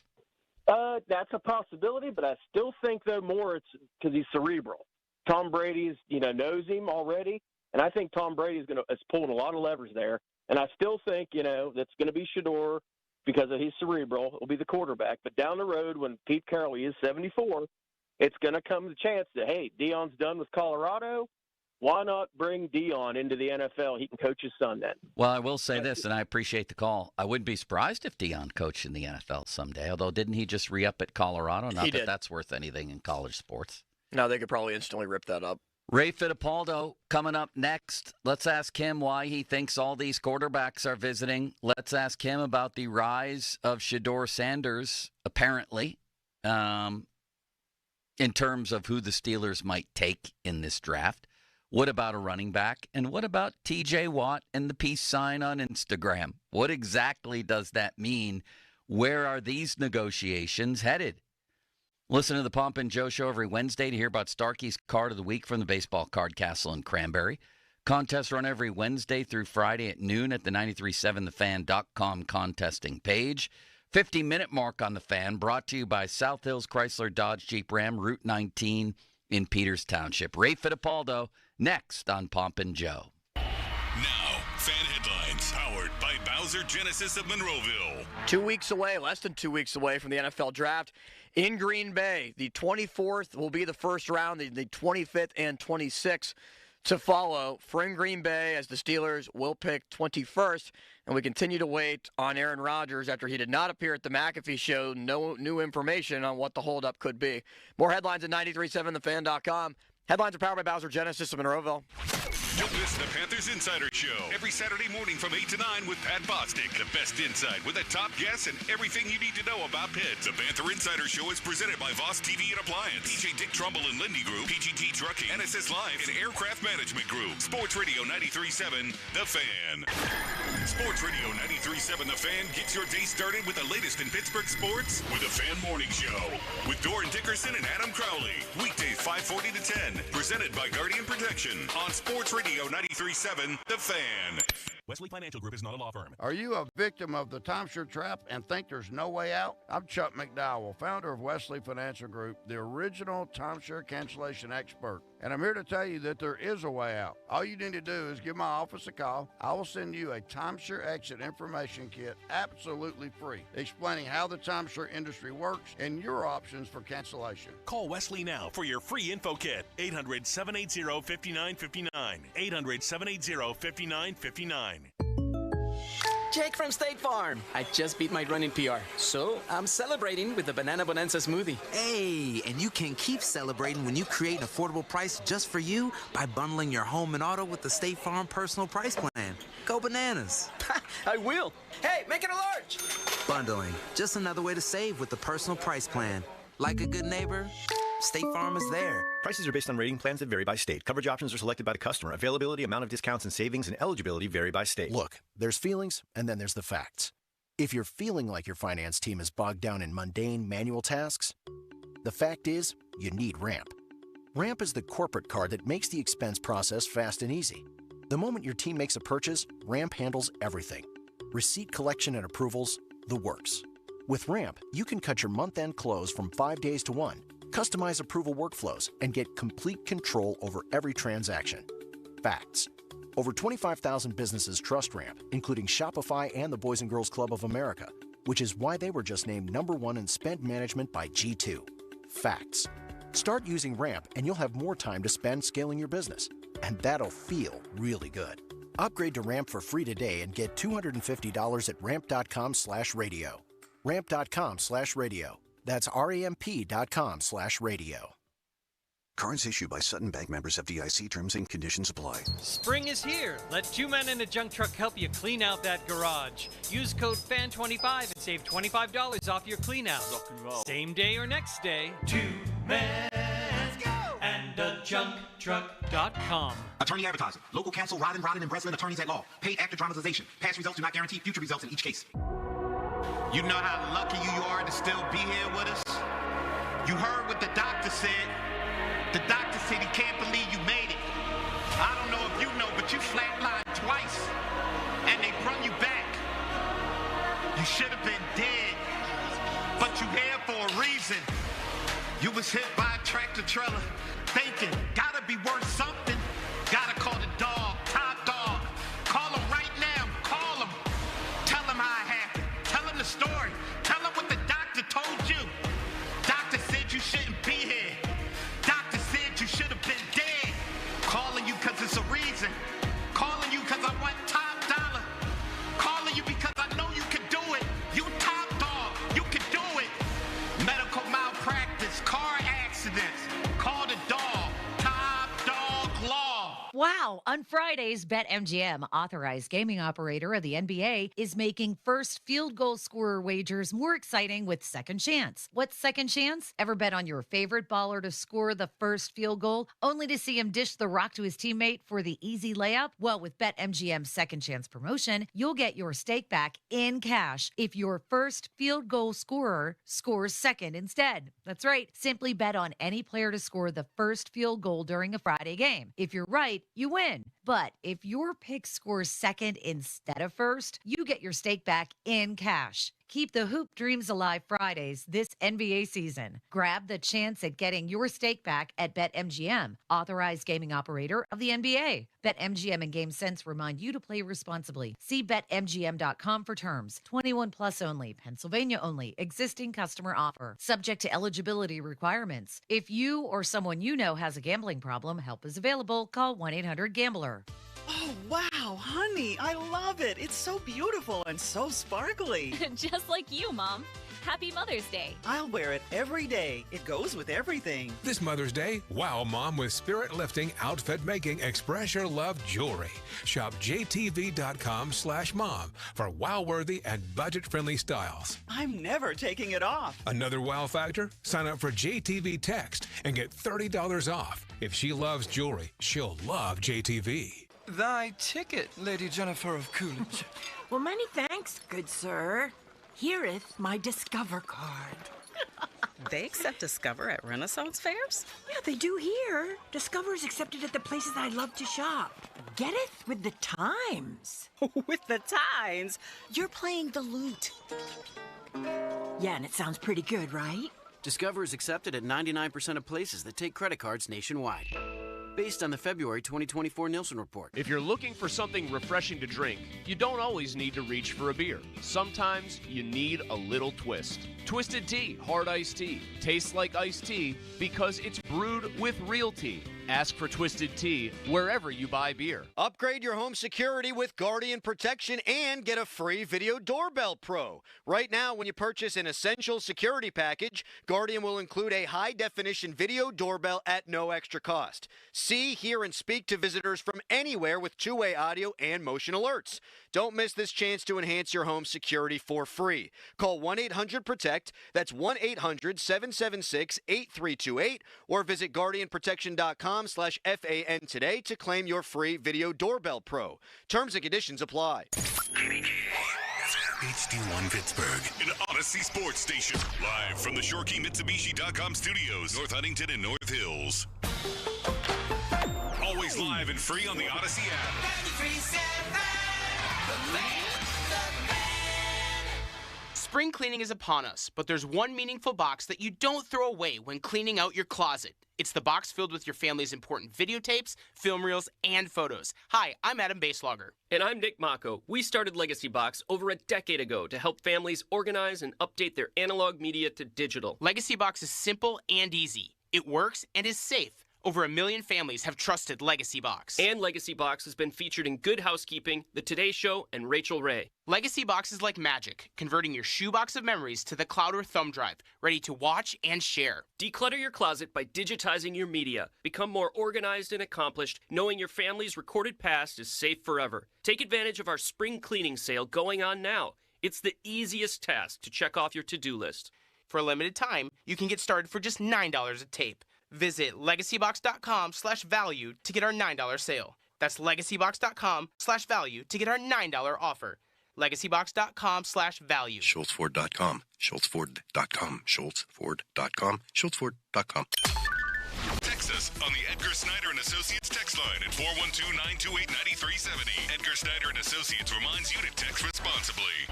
That's a possibility, but I still think, though, more it's because he's cerebral. Tom Brady's, knows him already, and I think Tom Brady's is pulling a lot of levers there. And I still think, that's going to be Shedeur because he's cerebral. Will be the quarterback. But down the road, when Pete Carroll is 74, it's going to come the chance that, hey, Deion's done with Colorado. Why not bring Deion into the NFL? He can coach his son then. Well, I will say this, and I appreciate the call. I wouldn't be surprised if Deion coached in the NFL someday, although didn't he just re-up at Colorado? Not that that's worth anything in college sports. No, they could probably instantly rip that up. Ray Fittipaldo coming up next. Let's ask him why he thinks all these quarterbacks are visiting. Let's ask him about the rise of Shedeur Sanders, apparently, in terms of who the Steelers might take in this draft. What about a running back? And what about TJ Watt and the peace sign on Instagram? What exactly does that mean? Where are these negotiations headed? Listen to the Pomp and Joe Show every Wednesday to hear about Starkey's Card of the Week from the Baseball Card Castle in Cranberry. Contests run every Wednesday through Friday at noon at the 937thefan.com contesting page. 50-minute mark on the Fan brought to you by South Hills Chrysler Dodge Jeep Ram, Route 19 in Peters Township. Ray Fittipaldo next on Pomp and Joe. Now, Fan Headlines, powered by Bowser Genesis of Monroeville. 2 weeks away, less than 2 weeks away from the NFL Draft in Green Bay. The 24th will be the first round, the 25th and 26th to follow from Green Bay, as the Steelers will pick 21st. And we continue to wait on Aaron Rodgers after he did not appear at the McAfee show. No new information on what the holdup could be. More headlines at 937thefan.com. Headlines are powered by Bowser Genesis of Monroeville. Don't miss the Panthers Insider Show every Saturday morning from 8 to 9 with Pat Bostic. The best insight with the top guests and everything you need to know about Pitt. The Panther Insider Show is presented by Voss TV and Appliance, PJ Dick Trumbull and Lindy Group, PGT Trucking, NSS Live, and Aircraft Management Group. Sports Radio 93.7 The Fan. Sports Radio 93.7 The Fan gets your day started with the latest in Pittsburgh sports with the Fan Morning Show with Doran Dickerson and Adam Crowley. Weekdays 5:40 to 10. Presented by Guardian Protection on Sports Radio 93.7 The Fan. Wesley Financial Group is not a law firm. Are you a victim of the timeshare trap and think there's no way out? I'm Chuck McDowell, founder of Wesley Financial Group, the original timeshare cancellation expert. And I'm here to tell you that there is a way out. All you need to do is give my office a call. I will send you a timeshare exit information kit absolutely free, explaining how the timeshare industry works and your options for cancellation. Call Wesley now for your free info kit. 800-780-5959. 800-780-5959. Jake from State Farm. I just beat my running PR, so I'm celebrating with the Banana Bonanza smoothie. Hey, and you can keep celebrating when you create an affordable price just for you by bundling your home and auto with the State Farm Personal Price Plan. Go bananas. I will. Hey, make it a large. Bundling, just another way to save with the Personal Price Plan. Like a good neighbor, State Farm is there. Prices are based on rating plans that vary by state. Coverage options are selected by the customer. Availability, amount of discounts and savings, and eligibility vary by state. Look, there's feelings, and then there's the facts. If you're feeling like your finance team is bogged down in mundane manual tasks, the fact is, you need Ramp. Ramp is the corporate card that makes the expense process fast and easy. The moment your team makes a purchase, Ramp handles everything. Receipt collection and approvals, the works. With Ramp, you can cut your month-end close from 5 days to 1, customize approval workflows, and get complete control over every transaction. Facts. Over 25,000 businesses trust Ramp, including Shopify and the Boys and Girls Club of America, which is why they were just named #1 in spend management by G2. Facts. Start using Ramp and you'll have more time to spend scaling your business. And that'll feel really good. Upgrade to Ramp for free today and get $250 at ramp.com/radio. Ramp.com/radio. That's RAMP.com/radio. Cards issued by Sutton Bank, members of FDIC. Terms and conditions apply. Spring is here. Let two men in a junk truck help you clean out that garage. Use code FAN25 and save $25 off your clean out. Same day or next day. Two men and a junk truck.com. Attorney advertising. Local counsel Rodden and Breslin, attorneys at law. Paid after dramatization. Past results do not guarantee future results in each case. You know how lucky you are to still be here with us? You heard what the doctor said. The doctor said he can't believe you made it. I don't know if you know, but you flatlined twice, and they brought you back. You should have been dead, but you here for a reason. You was hit by a tractor trailer, thinking, gotta be worth something. Gotta call the dog, top dog. Call him right now, call him. Tell him how it happened. Tell him the story. Tell him what the doctor told you. Doctor said you shouldn't be here. Doctor said you should have been dead. Calling you cause it's a reason. Calling you cause I want top dollar. Calling you because I know you can do it. You top dog. You can do it. Medical malpractice, car accidents. Call the dog. Top dog law. Wow. On Fridays, BetMGM, authorized gaming operator of the NBA, is making first field goal scorer wagers more exciting with Second Chance. What's Second Chance? Ever bet on your favorite baller to score the first field goal, only to see him dish the rock to his teammate for the easy layup? Well, with BetMGM's Second Chance promotion, you'll get your stake back in cash if your first field goal scorer scores second instead. That's right. Simply bet on any player to score the first field goal during a Friday game. If you're right, you win. But if your pick scores second instead of first, you get your stake back in cash. Keep the hoop dreams alive Fridays this NBA season. Grab the chance at getting your stake back at BetMGM, authorized gaming operator of the NBA. BetMGM and GameSense remind you to play responsibly. See BetMGM.com for terms. 21 plus only. Pennsylvania only. Existing customer offer. Subject to eligibility requirements. If you or someone you know has a gambling problem, help is available. Call 1-800-GAMBLER. Oh, wow, honey, I love it. It's so beautiful and so sparkly. Just like you, Mom. Happy Mother's Day. I'll wear it every day. It goes with everything. This Mother's Day, wow Mom with spirit-lifting, outfit-making, express your love jewelry. Shop jtv.com/mom for wow-worthy and budget-friendly styles. I'm never taking it off. Another wow factor? Sign up for JTV Text and get $30 off. If she loves jewelry, she'll love JTV. Thy ticket, Lady Jennifer of Coolidge. Well, many thanks, good sir. Here'th my Discover card. They accept Discover at Renaissance fairs? Yeah, they do here. Discover's accepted at the places I love to shop. Getteth with the times. With the times? You're playing the lute. Yeah, and it sounds pretty good, right? Discover is accepted at 99% of places that take credit cards nationwide. Based on the February 2024 Nielsen report. If you're looking for something refreshing to drink, you don't always need to reach for a beer. Sometimes you need a little twist. Twisted Tea Hard Iced Tea tastes like iced tea because it's brewed with real tea. Ask for Twisted Tea wherever you buy beer. Upgrade your home security with Guardian Protection and get a free Video Doorbell Pro. Right now, when you purchase an essential security package, Guardian will include a high-definition video doorbell at no extra cost. See, hear, and speak to visitors from anywhere with two-way audio and motion alerts. Don't miss this chance to enhance your home security for free. Call 1-800-PROTECT, that's 1-800-776-8328, or visit GuardianProtection.com/FAN today to claim your free Video Doorbell Pro. Terms and conditions apply. HD1 Pittsburgh, an Odyssey sports station. Live from the ShoreKeyMitsubishi.com studios, North Huntington and North Hills. Always always live and free on the Odyssey app. 93.7 The Fan. Spring cleaning is upon us, but there's one meaningful box that you don't throw away when cleaning out your closet. It's the box filled with your family's important videotapes, film reels, and photos. Hi, I'm Adam Baselogger. And I'm Nick Mako. We started Legacy Box over a decade ago to help families organize and update their analog media to digital. Legacy Box is simple and easy. It works and is safe. Over 1 million families have trusted Legacy Box. And Legacy Box has been featured in Good Housekeeping, The Today Show, and Rachel Ray. Legacy Box is like magic, converting your shoebox of memories to the cloud or thumb drive, ready to watch and share. Declutter your closet by digitizing your media. Become more organized and accomplished, knowing your family's recorded past is safe forever. Take advantage of our spring cleaning sale going on now. It's the easiest task to check off your to-do list. For a limited time, you can get started for just $9 a tape. Visit legacybox.com/value to get our $9 sale. That's legacybox.com/value to get our $9 offer. legacybox.com/value. SchultzFord.com. SchultzFord.com. SchultzFord.com. SchultzFord.com. Text us on the Edgar Snyder and Associates text line at 412-928-9370. Edgar Snyder and Associates reminds you to text responsibly.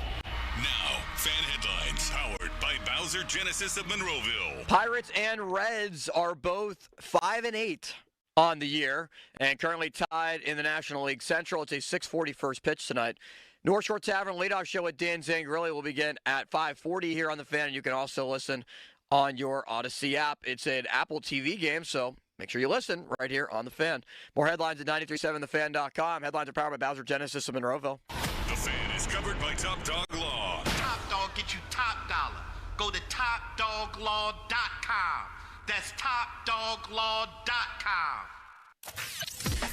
Now, fan headlines powered by Bowser Genesis of Monroeville. Pirates and Reds are both 5-8 on the year and currently tied in the National League Central. It's a 6:40 first pitch tonight. North Shore Tavern leadoff show with Dan Zangrilli will begin at 5:40 here on the Fan. And you can also listen on your Odyssey app. It's an Apple TV game, so make sure you listen right here on the Fan. More headlines at 937thefan.com. Headlines are powered by Bowser Genesis of Monroeville. The Fan is covered by Top Dog Law. Top Dog get you top dollar. Go to topdoglaw.com. That's topdoglaw.com.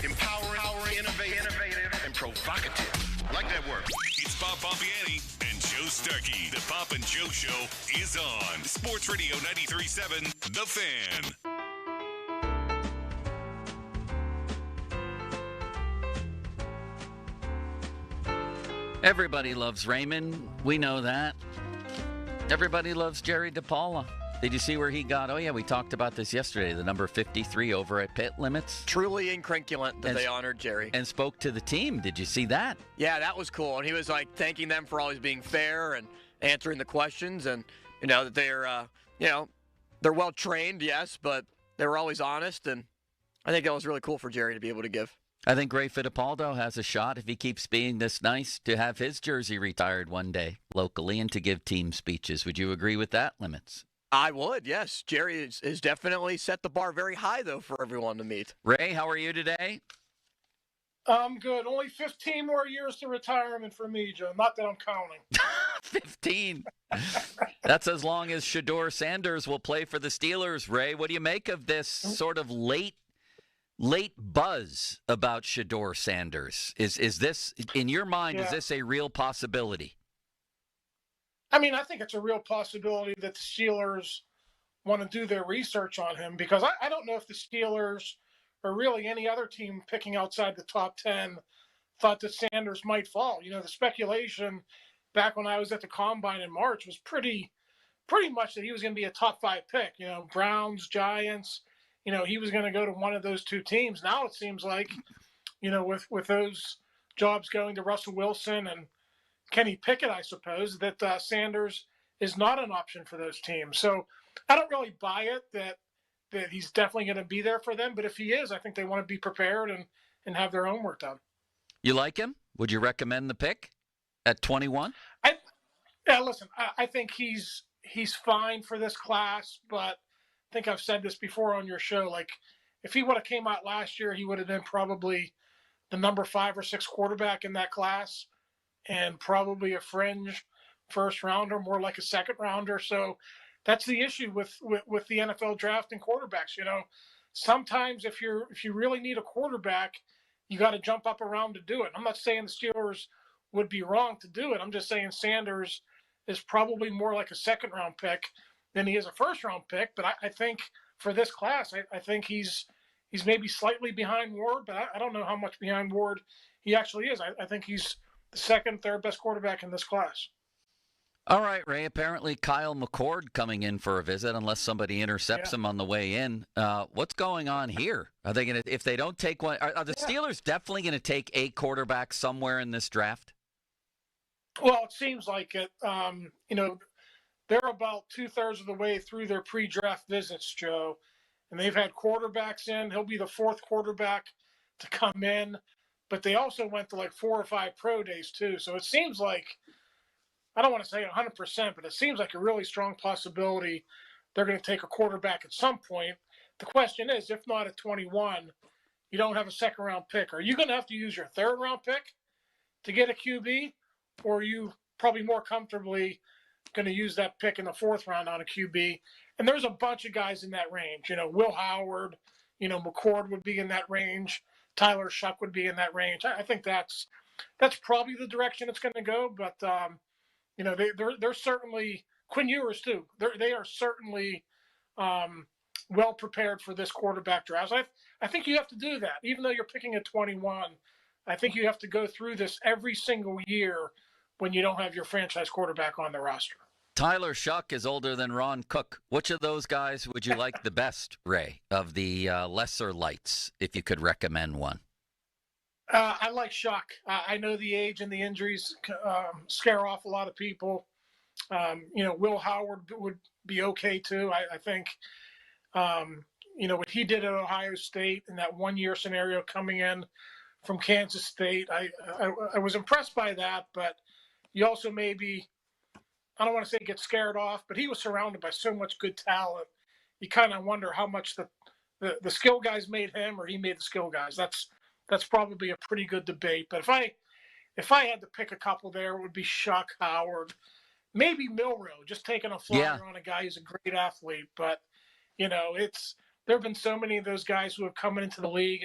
Empowering, innovative, and provocative. Like that word. It's Bob Pompiani and Joe Starkey. The Pop and Joe Show is on Sports Radio 93.7, The Fan. Everybody loves Raymond. We know that. Everybody loves Jerry DePaula. Did you see where he got? Oh, yeah, we talked about this yesterday. The number 53 over at Pit Limits. Truly incrinculant that they honored Jerry. And spoke to the team. Did you see that? Yeah, that was cool. And he was like thanking them for always being fair and answering the questions. And, you know, that they're, they're well trained, yes, but they were always honest. And I think that was really cool for Jerry to be able to give. I think Ray Fittipaldo has a shot, if he keeps being this nice, to have his jersey retired one day locally and to give team speeches. Would you agree with that, Limits? I would, yes. Jerry has definitely set the bar very high, though, for everyone to meet. Ray, how are you today? I'm good. Only 15 more years to retirement for me, Joe. Not that I'm counting. 15. That's as long as Shedeur Sanders will play for the Steelers. Ray, what do you make of this sort of late buzz about Shedeur Sanders? Is this, in your mind, is this a real possibility? I mean, I think it's a real possibility that the Steelers want to do their research on him, because I don't know if the Steelers or really any other team picking outside the top 10 thought that Sanders might fall. You know, the speculation back when I was at the Combine in March was pretty much that he was going to be a top 5 pick. You know, Browns, Giants, you know, he was going to go to one of those two teams. Now it seems like, you know, with those jobs going to Russell Wilson and Kenny Pickett, I suppose, that Sanders is not an option for those teams. So I don't really buy it that he's definitely going to be there for them. But if he is, I think they want to be prepared and have their homework done. You like him? Would you recommend the pick at 21? Listen, I think he's fine for this class, but I think I've said this before on your show. Like, if he would have came out last year, he would have been probably the number 5 or 6 quarterback in that class, and probably a fringe first rounder, more like a second rounder. So that's the issue with the NFL draft and quarterbacks. You know, sometimes if you really need a quarterback, you got to jump up around to do it. I'm not saying the Steelers would be wrong to do it. I'm just saying Sanders is probably more like a second round pick than he is a first round pick. But I think for this class, I think he's maybe slightly behind Ward, but I don't know how much behind Ward he actually is. I think he's the second, third best quarterback in this class. All right, Ray. Apparently, Kyle McCord coming in for a visit, unless somebody intercepts him on the way in. What's going on here? Are they going to, if they don't take one, are the Steelers definitely going to take a quarterback somewhere in this draft? Well, it seems like it. They're about 2/3 of the way through their pre-draft visits, Joe, and they've had quarterbacks in. He'll be the fourth quarterback to come in, but they also went to like 4 or 5 pro days too. So it seems like, I don't want to say 100%, but it seems like a really strong possibility they're going to take a quarterback at some point. The question is, if not at 21, you don't have a second-round pick. Are you going to have to use your third-round pick to get a QB, or are you probably more comfortably going to use that pick in the 4th round on a QB? And there's a bunch of guys in that range. Will Howard, McCord would be in that range. Tyler Shuck would be in that range. I think that's probably the direction it's going to go, but they're certainly, Quinn Ewers too. They are certainly well prepared for this quarterback draft. I think you have to do that, even though you're picking at 21. I think you have to go through this every single year when you don't have your franchise quarterback on the roster. Tyler Shuck is older than Ron Cook. Which of those guys would you like the best, Ray, of the lesser lights, if you could recommend one? I like Shuck. I know the age and the injuries scare off a lot of people. Will Howard would be okay too. I think, what he did at Ohio State in that 1-year scenario coming in from Kansas State, I was impressed by that. But you also maybe, I don't want to say get scared off, but he was surrounded by so much good talent. You kind of wonder how much the skill guys made him or he made the skill guys. That's probably a pretty good debate. But if I had to pick a couple there, it would be Shuck, Howard, maybe Milroe, just taking a flyer on a guy who's a great athlete. But, there have been so many of those guys who have come into the league.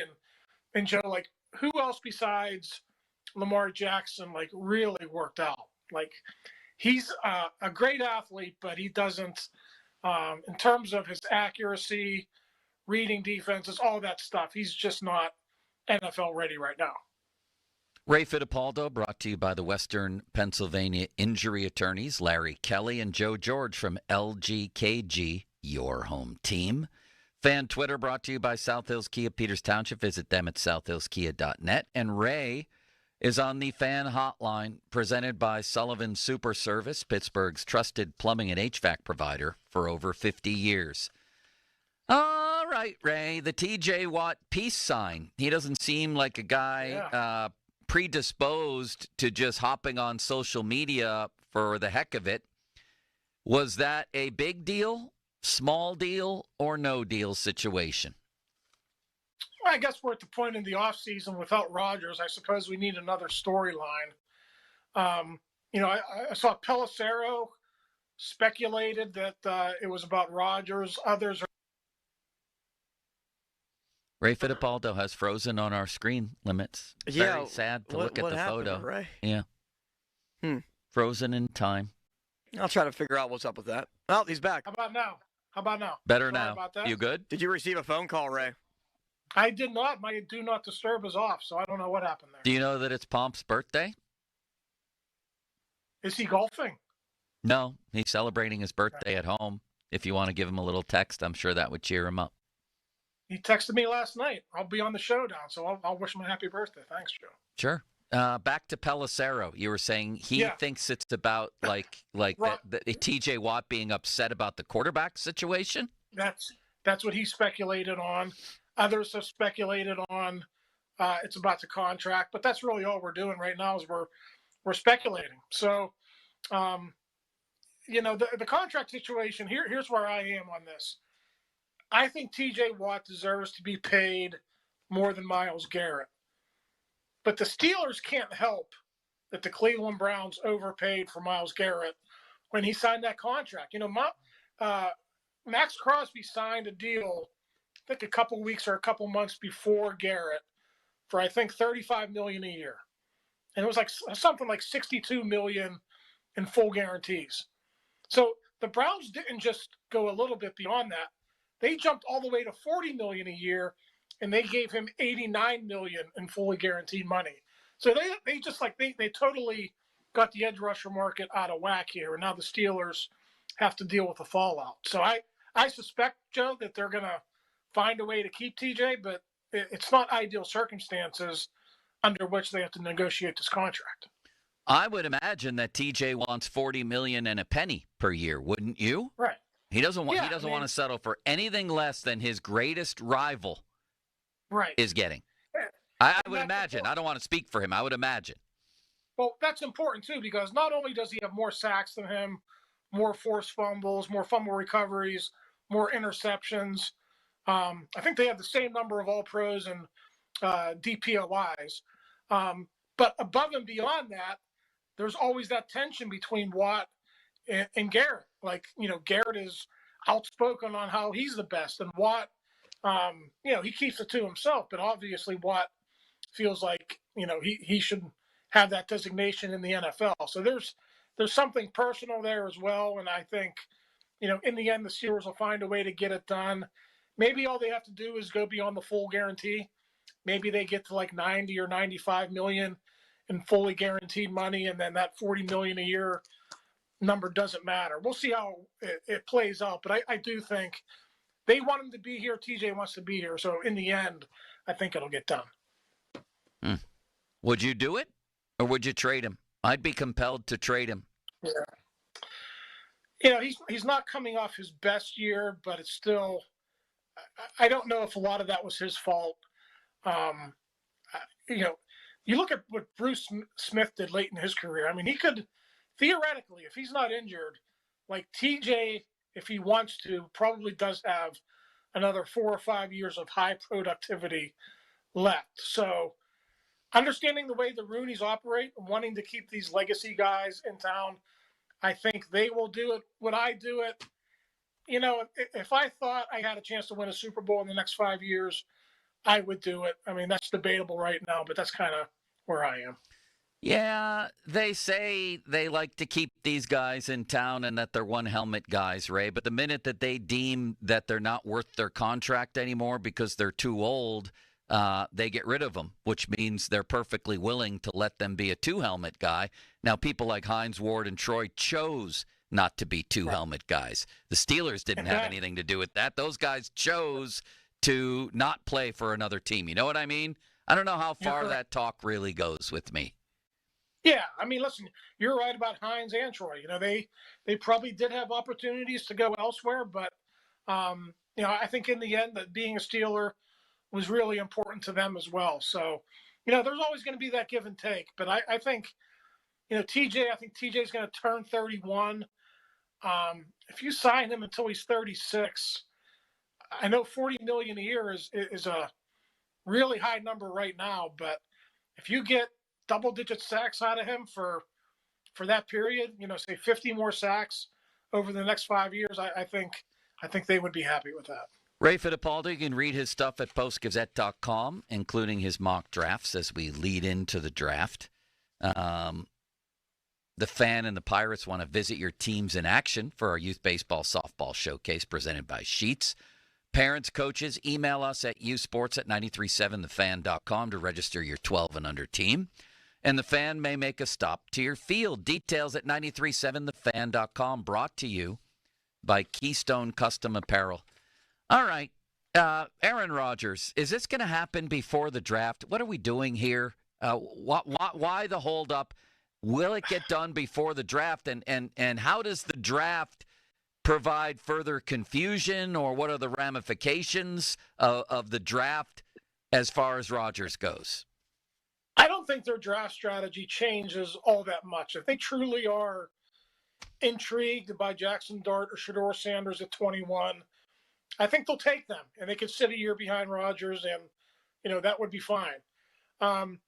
And Joe, like, who else besides Lamar Jackson, like, really worked out? Like, he's a great athlete, but he doesn't, in terms of his accuracy, reading defenses, all that stuff, he's just not NFL ready right now. Ray Fittipaldo, brought to you by the Western Pennsylvania Injury Attorneys, Larry Kelly and Joe George from LGKG, your home team. Fan Twitter brought to you by South Hills Kia, Peters Township. Visit them at southhillskia.net. And Ray is on the fan hotline presented by Sullivan Super Service, Pittsburgh's trusted plumbing and HVAC provider for over 50 years. All right, Ray, the TJ Watt peace sign. He doesn't seem like a guy predisposed to just hopping on social media for the heck of it. Was that a big deal, small deal, or no deal situation? Well, I guess we're at the point in the offseason without Rodgers. I suppose we need another storyline. I saw Pelissero speculated that it was about Rodgers. Others are. Ray Fittipaldo has frozen on our screen limits. Very sad to look at the photo. Ray? Yeah. Frozen in time. I'll try to figure out what's up with that. Oh, he's back. How about now? Better Sorry now. about that. You good? Did you receive a phone call, Ray? I did not. My do not disturb is off, so I don't know what happened there. Do you know that it's Pomp's birthday? Is he golfing? No, he's celebrating his birthday at home. If you want to give him a little text, I'm sure that would cheer him up. He texted me last night. I'll be on the showdown, so I'll wish him a happy birthday. Thanks, Joe. Sure. Back to Pelissero. You were saying he thinks it's about like the TJ Watt being upset about the quarterback situation? That's what he speculated on. Others have speculated on it's about the contract, but that's really all we're doing right now is we're speculating. So, the contract situation, here's where I am on this. I think TJ Watt deserves to be paid more than Myles Garrett. But the Steelers can't help that the Cleveland Browns overpaid for Myles Garrett when he signed that contract. Max Crosby signed a deal, I think a couple weeks or a couple months before Garrett for, I think, $35 million a year. And it was like something like $62 million in full guarantees. So the Browns didn't just go a little bit beyond that. They jumped all the way to $40 million a year, and they gave him $89 million in fully guaranteed money. So they totally got the edge rusher market out of whack here, and now the Steelers have to deal with the fallout. So I suspect, Joe, that they're going to find a way to keep TJ, but it's not ideal circumstances under which they have to negotiate this contract. I would imagine that TJ wants $40 million and a penny per year, wouldn't you? Right. He doesn't want. Want to settle for anything less than his greatest rival. Right. Is getting. I would imagine. I don't want to speak for him. I would imagine. Well, that's important too, because not only does he have more sacks than him, more forced fumbles, more fumble recoveries, more interceptions. I think they have the same number of All-Pros and DPOIs. But above and beyond that, there's always that tension between Watt and Garrett. Like, Garrett is outspoken on how he's the best, and Watt, he keeps it to himself. But obviously, Watt feels like he should have that designation in the NFL. So there's something personal there as well. And I think, in the end, the Steelers will find a way to get it done. Maybe all they have to do is go beyond the full guarantee. Maybe they get to like 90 or 95 million in fully guaranteed money, and then that 40 million a year number doesn't matter. We'll see how it plays out. But I do think they want him to be here. TJ wants to be here. So in the end, I think it'll get done. Would you do it, or would you trade him? I'd be compelled to trade him. Yeah. He's not coming off his best year, but it's still, I don't know if a lot of that was his fault. You look at what Bruce Smith did late in his career. I mean, he could, theoretically, if he's not injured, like TJ, if he wants to, probably does have another 4 or 5 years of high productivity left. So understanding the way the Rooneys operate, wanting to keep these legacy guys in town, I think they will do it. Would I do it? If I thought I had a chance to win a Super Bowl in the next 5 years, I would do it. I mean, that's debatable right now, but that's kind of where I am. Yeah, they say they like to keep these guys in town and that they're one helmet guys, Ray. But the minute that they deem that they're not worth their contract anymore because they're too old, they get rid of them, which means they're perfectly willing to let them be a two-helmet guy. Now, people like Hines Ward and Troy chose not to be two-helmet guys. The Steelers didn't have anything to do with that. Those guys chose to not play for another team. You know what I mean? I don't know how far that talk really goes with me. Yeah, I mean, listen, you're right about Hines and Troy. They probably did have opportunities to go elsewhere, but I think in the end that being a Steeler was really important to them as well. So, there's always going to be that give and take. But I think, TJ, I think TJ's going to turn 31. If you sign him until he's 36, I know 40 million a year is a really high number right now, but if you get double-digit sacks out of him for that period, say 50 more sacks over the next 5 years, I think they would be happy with that. Ray Fittipaldi, you can read his stuff at postgazette.com, including his mock drafts as we lead into the draft. The Fan and the Pirates want to visit your teams in action for our youth baseball softball showcase presented by Sheets. Parents, coaches, email us at usports@937thefan.com to register your 12 and under team. And the Fan may make a stop to your field. Details at 937thefan.com, brought to you by Keystone Custom Apparel. All right, Aaron Rodgers, is this going to happen before the draft? What are we doing here? Why the holdup? Will it get done before the draft? And how does the draft provide further confusion, or what are the ramifications of the draft as far as Rodgers goes? I don't think their draft strategy changes all that much. If they truly are intrigued by Jackson Dart or Shedeur Sanders at 21, I think they'll take them, and they could sit a year behind Rodgers, and that would be fine. And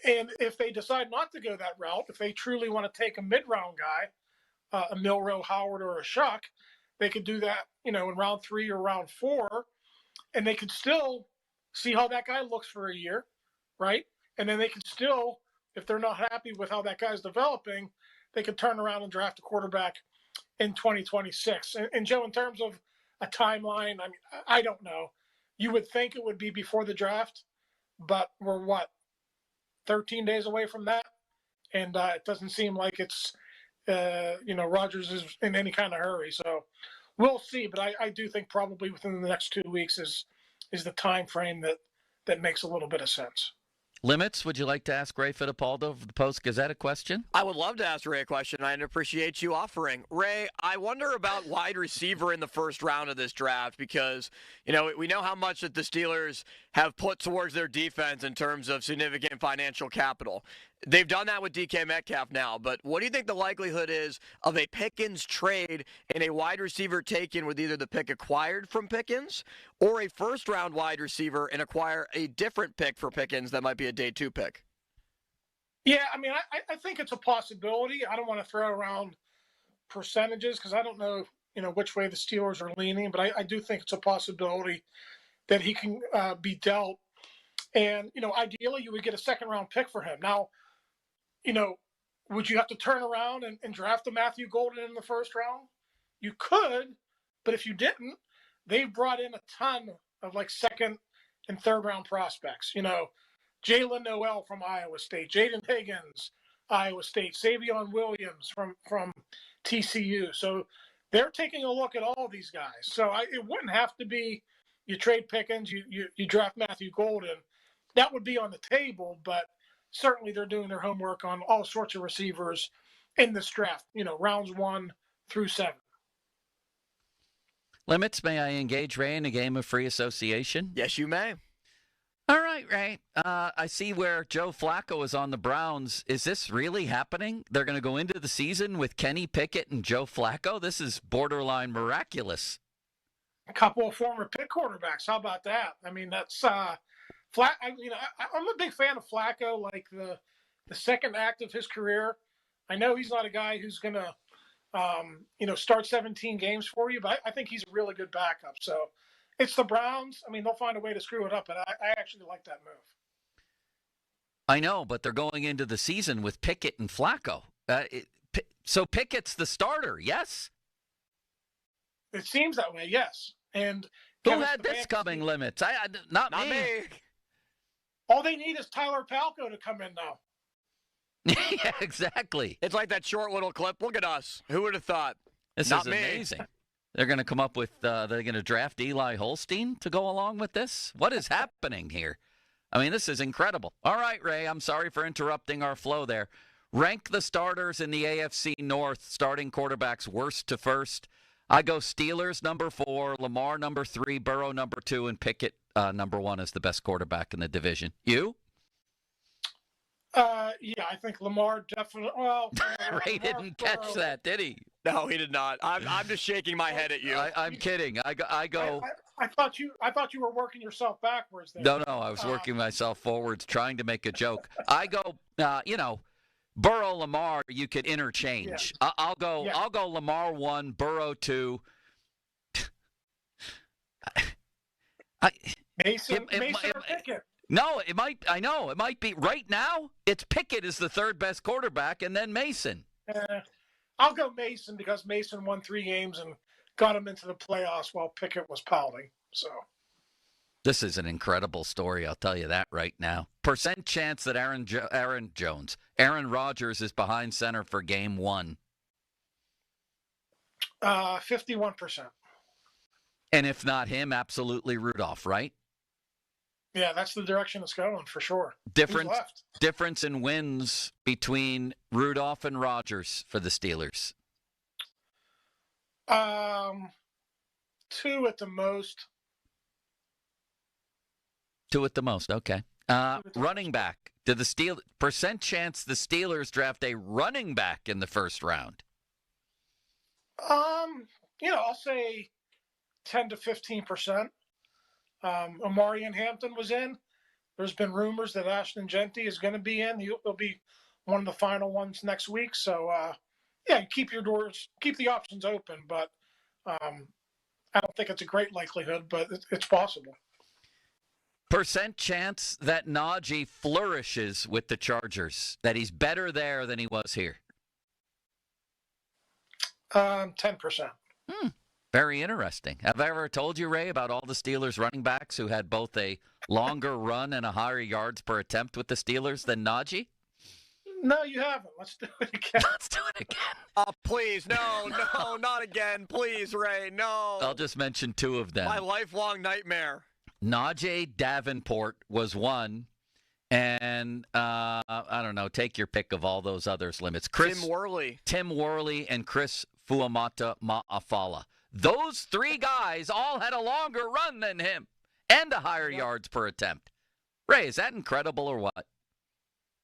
if they decide not to go that route, if they truly want to take a mid-round guy, a Milroe, Howard, or a Shuck, they could do that, in round 3 or round 4, and they could still see how that guy looks for a year, right? And then they could still, if they're not happy with how that guy's developing, they could turn around and draft a quarterback in 2026. And Joe, in terms of a timeline, I mean, I don't know. You would think it would be before the draft, but we're 13 days away from that? and it doesn't seem like it's Rodgers is in any kind of hurry. So we'll see. But I do think probably within the next 2 weeks is the time frame that makes a little bit of sense. Limits, would you like to ask Ray Fittipaldo of the Post-Gazette a question? I would love to ask Ray a question. I appreciate you offering. Ray, I wonder about wide receiver in the first round of this draft because, we know how much that the Steelers have put towards their defense in terms of significant financial capital. They've done that with DK Metcalf now, but what do you think the likelihood is of a Pickens trade and a wide receiver taken with either the pick acquired from Pickens or a first-round wide receiver and acquire a different pick for Pickens that might be a day 2 pick? Yeah, I mean, I think it's a possibility. I don't want to throw around percentages because I don't know, which way the Steelers are leaning, but I do think it's a possibility that he can be dealt. And, ideally you would get a second-round pick for him. Now, would you have to turn around and draft a Matthew Golden in the first round? You could, but if you didn't, they brought in a ton of second and third round prospects. Jalen Noel from Iowa State, Jaden Higgins, Iowa State, Savion Williams from TCU. So they're taking a look at all these guys. So it wouldn't have to be you trade Pickens, you draft Matthew Golden. That would be on the table, but certainly they're doing their homework on all sorts of receivers in this draft, rounds 1 through 7. Limits, may I engage Ray in a game of free association? Yes, you may. All right, Ray. I see where Joe Flacco is on the Browns. Is this really happening? They're going to go into the season with Kenny Pickett and Joe Flacco? This is borderline miraculous. A couple of former Pitt quarterbacks. How about that? I mean, that's I'm a big fan of Flacco, like the second act of his career. I know he's not a guy who's going to, start 17 games for you, but I think he's a really good backup. So it's the Browns. I mean, they'll find a way to screw it up, but I actually like that move. I know, but they're going into the season with Pickett and Flacco. So Pickett's the starter, yes? It seems that way, yes. And who had this coming, Limits? Not me. All they need is Tyler Palko to come in now. Yeah, exactly. It's like that short little clip. Look at us. Who would have thought? This is amazing. They're going to come up with, they're going to draft Eli Holstein to go along with this? What is happening here? I mean, this is incredible. All right, Ray, I'm sorry for interrupting our flow there. Rank the starters in the AFC North, starting quarterbacks worst to first. I go Steelers number 4, Lamar number 3, Burrow number 2, and Pickett number 1 as the best quarterback in the division. You? Yeah, I think Lamar definitely. Well, Ray didn't catch that, did he? No, he did not. I'm just shaking my head at you. I'm kidding. I go. I thought you were working yourself backwards there. No, I was working myself forwards, trying to make a joke. I go. Burrow, Lamar, you could interchange. Yeah. I'll go Lamar 1, Burrow 2. Mason or Pickett? No, it might. I know it might be right now. It's Pickett is the third best quarterback, and then Mason. I'll go Mason because Mason won 3 games and got him into the playoffs while Pickett was pouting. So this is an incredible story. I'll tell you that right now. Percent chance that Aaron Rodgers is behind center for Game 1. 51%. And if not him, absolutely Rudolph, right? Yeah, that's the direction it's going for sure. Difference in wins between Rudolph and Rodgers for the Steelers. 2 at the most. 2 at the most. Okay. Running back. Percent chance the Steelers draft a running back in the first round? I'll say 10 to 15%. Omarion Hampton was in. There's been rumors that Ashton Genty is going to be in. He'll be one of the final ones next week. So, keep the options open. But I don't think it's a great likelihood, but it's possible. Percent chance that Najee flourishes with the Chargers, that he's better there than he was here? 10%. Very interesting. Have I ever told you, Ray, about all the Steelers running backs who had both a longer run and a higher yards per attempt with the Steelers than Najee? No, you haven't. Let's do it again. Let's do it again. Oh, please. No, not again. Please, Ray. No. I'll just mention two of them. My lifelong nightmare. Najee Davenport was one. And, I don't know, take your pick of all those others limits. Tim Worley and Chris Fuamata Ma'afala. Those three guys all had a longer run than him and a higher yards per attempt. Ray, is that incredible or what?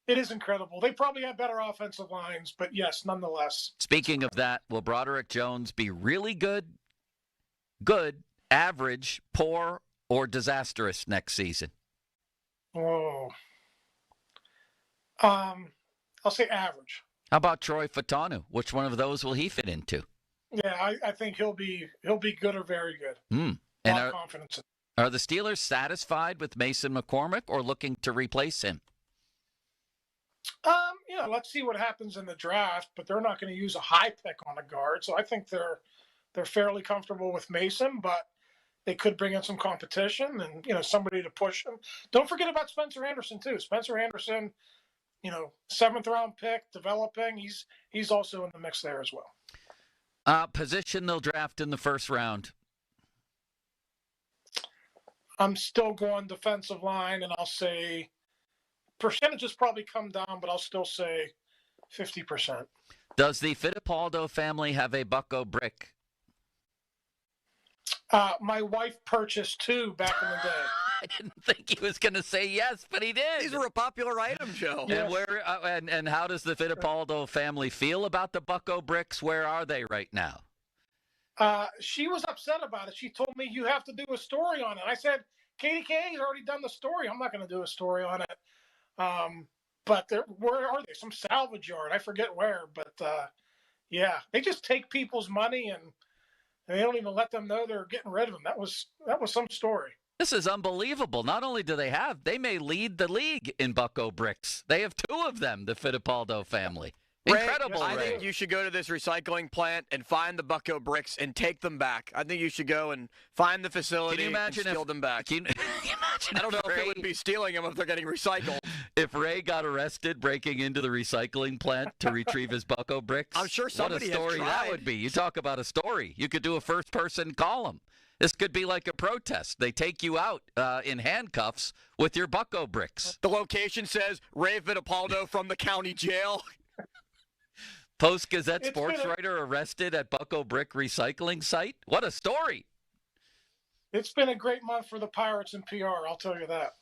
It is incredible. They probably have better offensive lines, but yes, nonetheless. Speaking of that, will Broderick Jones be really good, average, poor, or disastrous next season? Oh. I'll say average. How about Troy Fatanu? Which one of those will he fit into? Yeah, I think he'll be good or very good. And lot of confidence. Are the Steelers satisfied with Mason McCormick or looking to replace him? Let's see what happens in the draft, but they're not going to use a high pick on a guard, so I think they're fairly comfortable with Mason, but they could bring in some competition and somebody to push him. Don't forget about Spencer Anderson too. Spencer Anderson, 7th round pick, developing. He's also in the mix there as well. Position they'll draft in the first round. I'm still going defensive line, and I'll say percentages probably come down, but I'll still say 50%. Does the Fittipaldo family have a Bucko brick? My wife purchased 2 back in the day. I didn't think he was going to say yes, but he did. These are a popular item, Joe. And where and how does the Fittipaldo family feel about the Bucko bricks? Where are they right now? She was upset about it. She told me you have to do a story on it. I said, KDKA's already done the story. I'm not going to do a story on it. But where are they? Some salvage yard. I forget where. But, they just take people's money and they don't even let them know they're getting rid of them. That was some story. This is unbelievable. Not only do they may lead the league in Bucko bricks. They have 2 of them, the Fittipaldo family. Incredible, Ray. I think you should go to this recycling plant and find the Bucko bricks and take them back. I think you should go and find the facility and steal them back. Can you imagine I don't know if it would be stealing them if they're getting recycled. If Ray got arrested breaking into the recycling plant to retrieve his Bucko bricks, I'm sure somebody what a story has that tried. would be. You talk about a story. You could do a first-person column. This could be like a protest. They take you out in handcuffs with your Bucko bricks. The location says Ray Fittipaldo from the county jail. Post-Gazette sports writer arrested at Bucko Brick recycling site? What a story. It's been a great month for the Pirates in PR, I'll tell you that.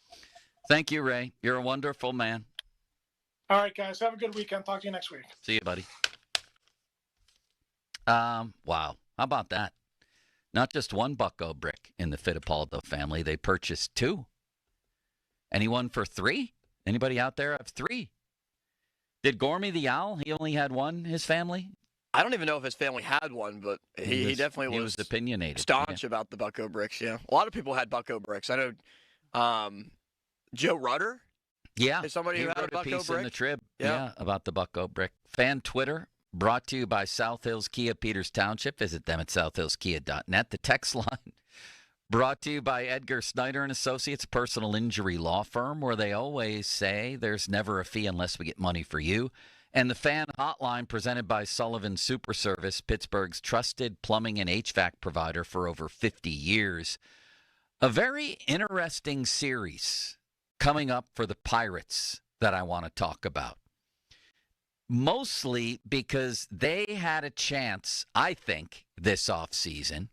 Thank you, Ray. You're a wonderful man. All right, guys. Have a good weekend. Talk to you next week. See you, buddy. Wow. How about that? Not just one Bucko brick in the Fittipaldo family. They purchased 2. Anyone for 3? Anybody out there have 3? Did Gormy the Owl, he only had 1, his family? I don't even know if his family had one, but he definitely was opinionated. Staunch about the Bucko bricks, yeah. A lot of people had Bucko bricks. I know Joe Rudder. Yeah. Is somebody he who had wrote a Bucko piece brick? in the Trib about the Bucko brick. Fan Twitter brought to you by South Hills Kia Peters Township. Visit them at southhillskia.net. The text line brought to you by Edgar Snyder and Associates, a personal injury law firm where they always say there's never a fee unless we get money for you. And the fan hotline presented by Sullivan Super Service, Pittsburgh's trusted plumbing and HVAC provider for over 50 years. A very interesting series coming up for the Pirates that I want to talk about. Mostly because they had a chance, I think, this offseason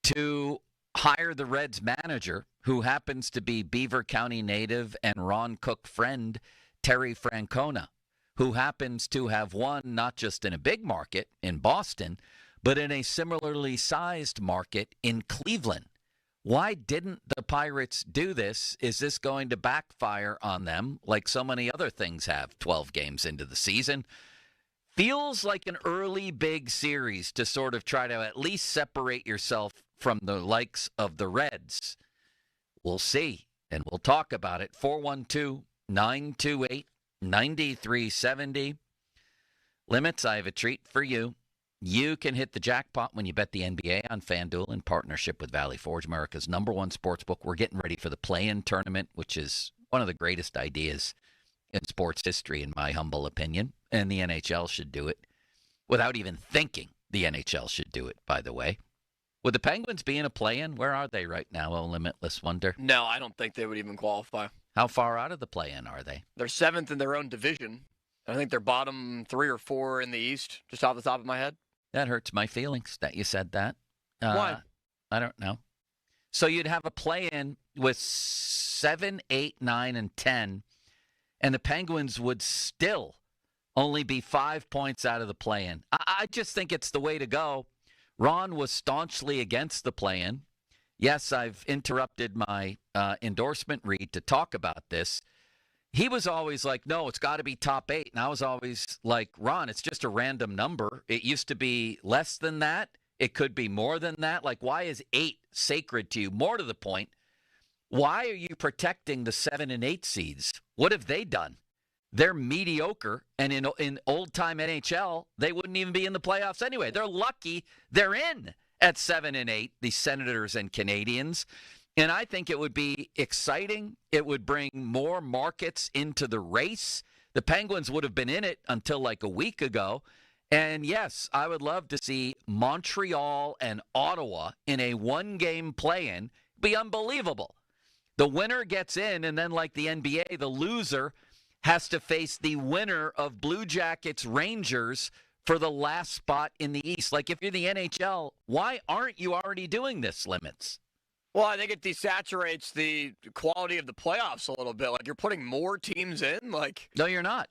to hire the Reds manager, who happens to be Beaver County native and Ron Cook friend, Terry Francona, who happens to have won not just in a big market in Boston, but in a similarly sized market in Cleveland. Why didn't the Pirates do this? Is this going to backfire on them like so many other things have 12 games into the season? Feels like an early big series to sort of try to at least separate yourself from the likes of the Reds. We'll see, and we'll talk about it. 412-928-9370. Limits, I have a treat for you. You can hit the jackpot when you bet the NBA on FanDuel in partnership with Valley Forge, America's #1 sportsbook. We're getting ready for the play-in tournament, which is one of the greatest ideas in sports history, in my humble opinion, and the NHL should do it without even thinking. The NHL should do it, by the way. Would the Penguins be in a play-in? Where are they right now, oh limitless wonder? No, I don't think they would even qualify. How far out of the play-in are they? They're 7th in their own division. I think they're bottom 3 or 4 in the East, just off the top of my head. That hurts my feelings that you said that. Why? I don't know. So you'd have a play-in with 7, 8, 9, and 10, and the Penguins would still only be 5 points out of the play-in. I just think it's the way to go. Ron was staunchly against the play-in. Yes, I've interrupted my endorsement read to talk about this. He was always like, no, it's got to be top 8. And I was always like, Ron, it's just a random number. It used to be less than that. It could be more than that. Like, why is 8 sacred to you? More to the point, why are you protecting the 7 and 8 seeds? What have they done? They're mediocre, and in old-time NHL, they wouldn't even be in the playoffs anyway. They're lucky they're in at 7 and 8, the Senators and Canadiens. And I think it would be exciting. It would bring more markets into the race. The Penguins would have been in it until like a week ago. And, yes, I would love to see Montreal and Ottawa in a one-game play-in. Be unbelievable. The winner gets in, and then like the NBA, the loser has to face the winner of Blue Jackets Rangers for the last spot in the East. Like, if you're the NHL, why aren't you already doing this, Limits? Well, I think it desaturates the quality of the playoffs a little bit. Like, you're putting more teams in. Like, no, you're not.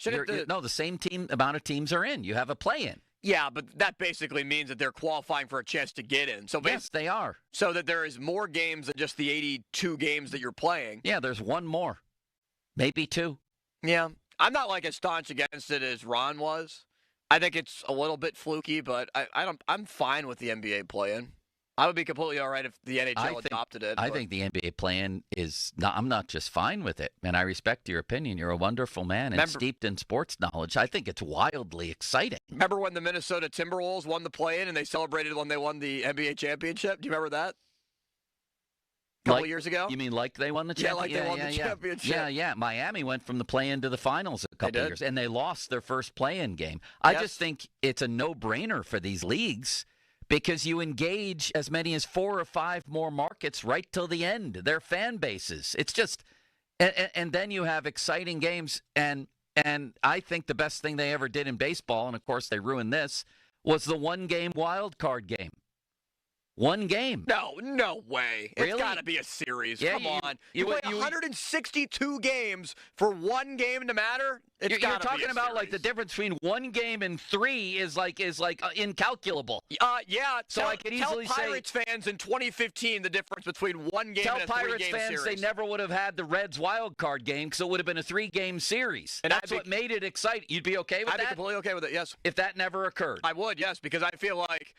No, the same amount of teams are in. You have a play-in. Yeah, but that basically means that they're qualifying for a chance to get in. So yes, they are. So that there is more games than just the 82 games that you're playing. Yeah, there's one more. Maybe 2. Yeah. I'm not like as staunch against it as Ron was. I think it's a little bit fluky, but I'm fine with the NBA play-in. I would be completely all right if the NHL adopted it. I think the NBA play-in is not. I'm not just fine with it, and I respect your opinion. You're a wonderful man and steeped in sports knowledge. I think it's wildly exciting. Remember when the Minnesota Timberwolves won the play-in and they celebrated when they won the NBA championship? Do you remember that? A couple of years ago? You mean like they won the championship? Yeah, like they won the championship. Yeah. Miami went from the play-in to the finals a couple of years, and they lost their first play-in game. I just think it's a no-brainer for these leagues because you engage as many as 4 or 5 more markets right till the end, their fan bases. It's just and then you have exciting games, and I think the best thing they ever did in baseball, and of course they ruined this, was the one-game wild card game. One game. No way. Really? It's got to be a series. Yeah, Come on. You play 162 games for one game to matter? You're talking about like the difference between one game and 3 is like incalculable. Yeah. So I could easily tell Pirates fans in 2015 the difference between one game and a 3-game series. Tell Pirates fans they never would have had the Reds wild card game because it would have been a 3-game series. And that's what made it exciting. You'd be okay with that? I'd be completely okay with it, yes. If that never occurred. I would, yes, because I feel like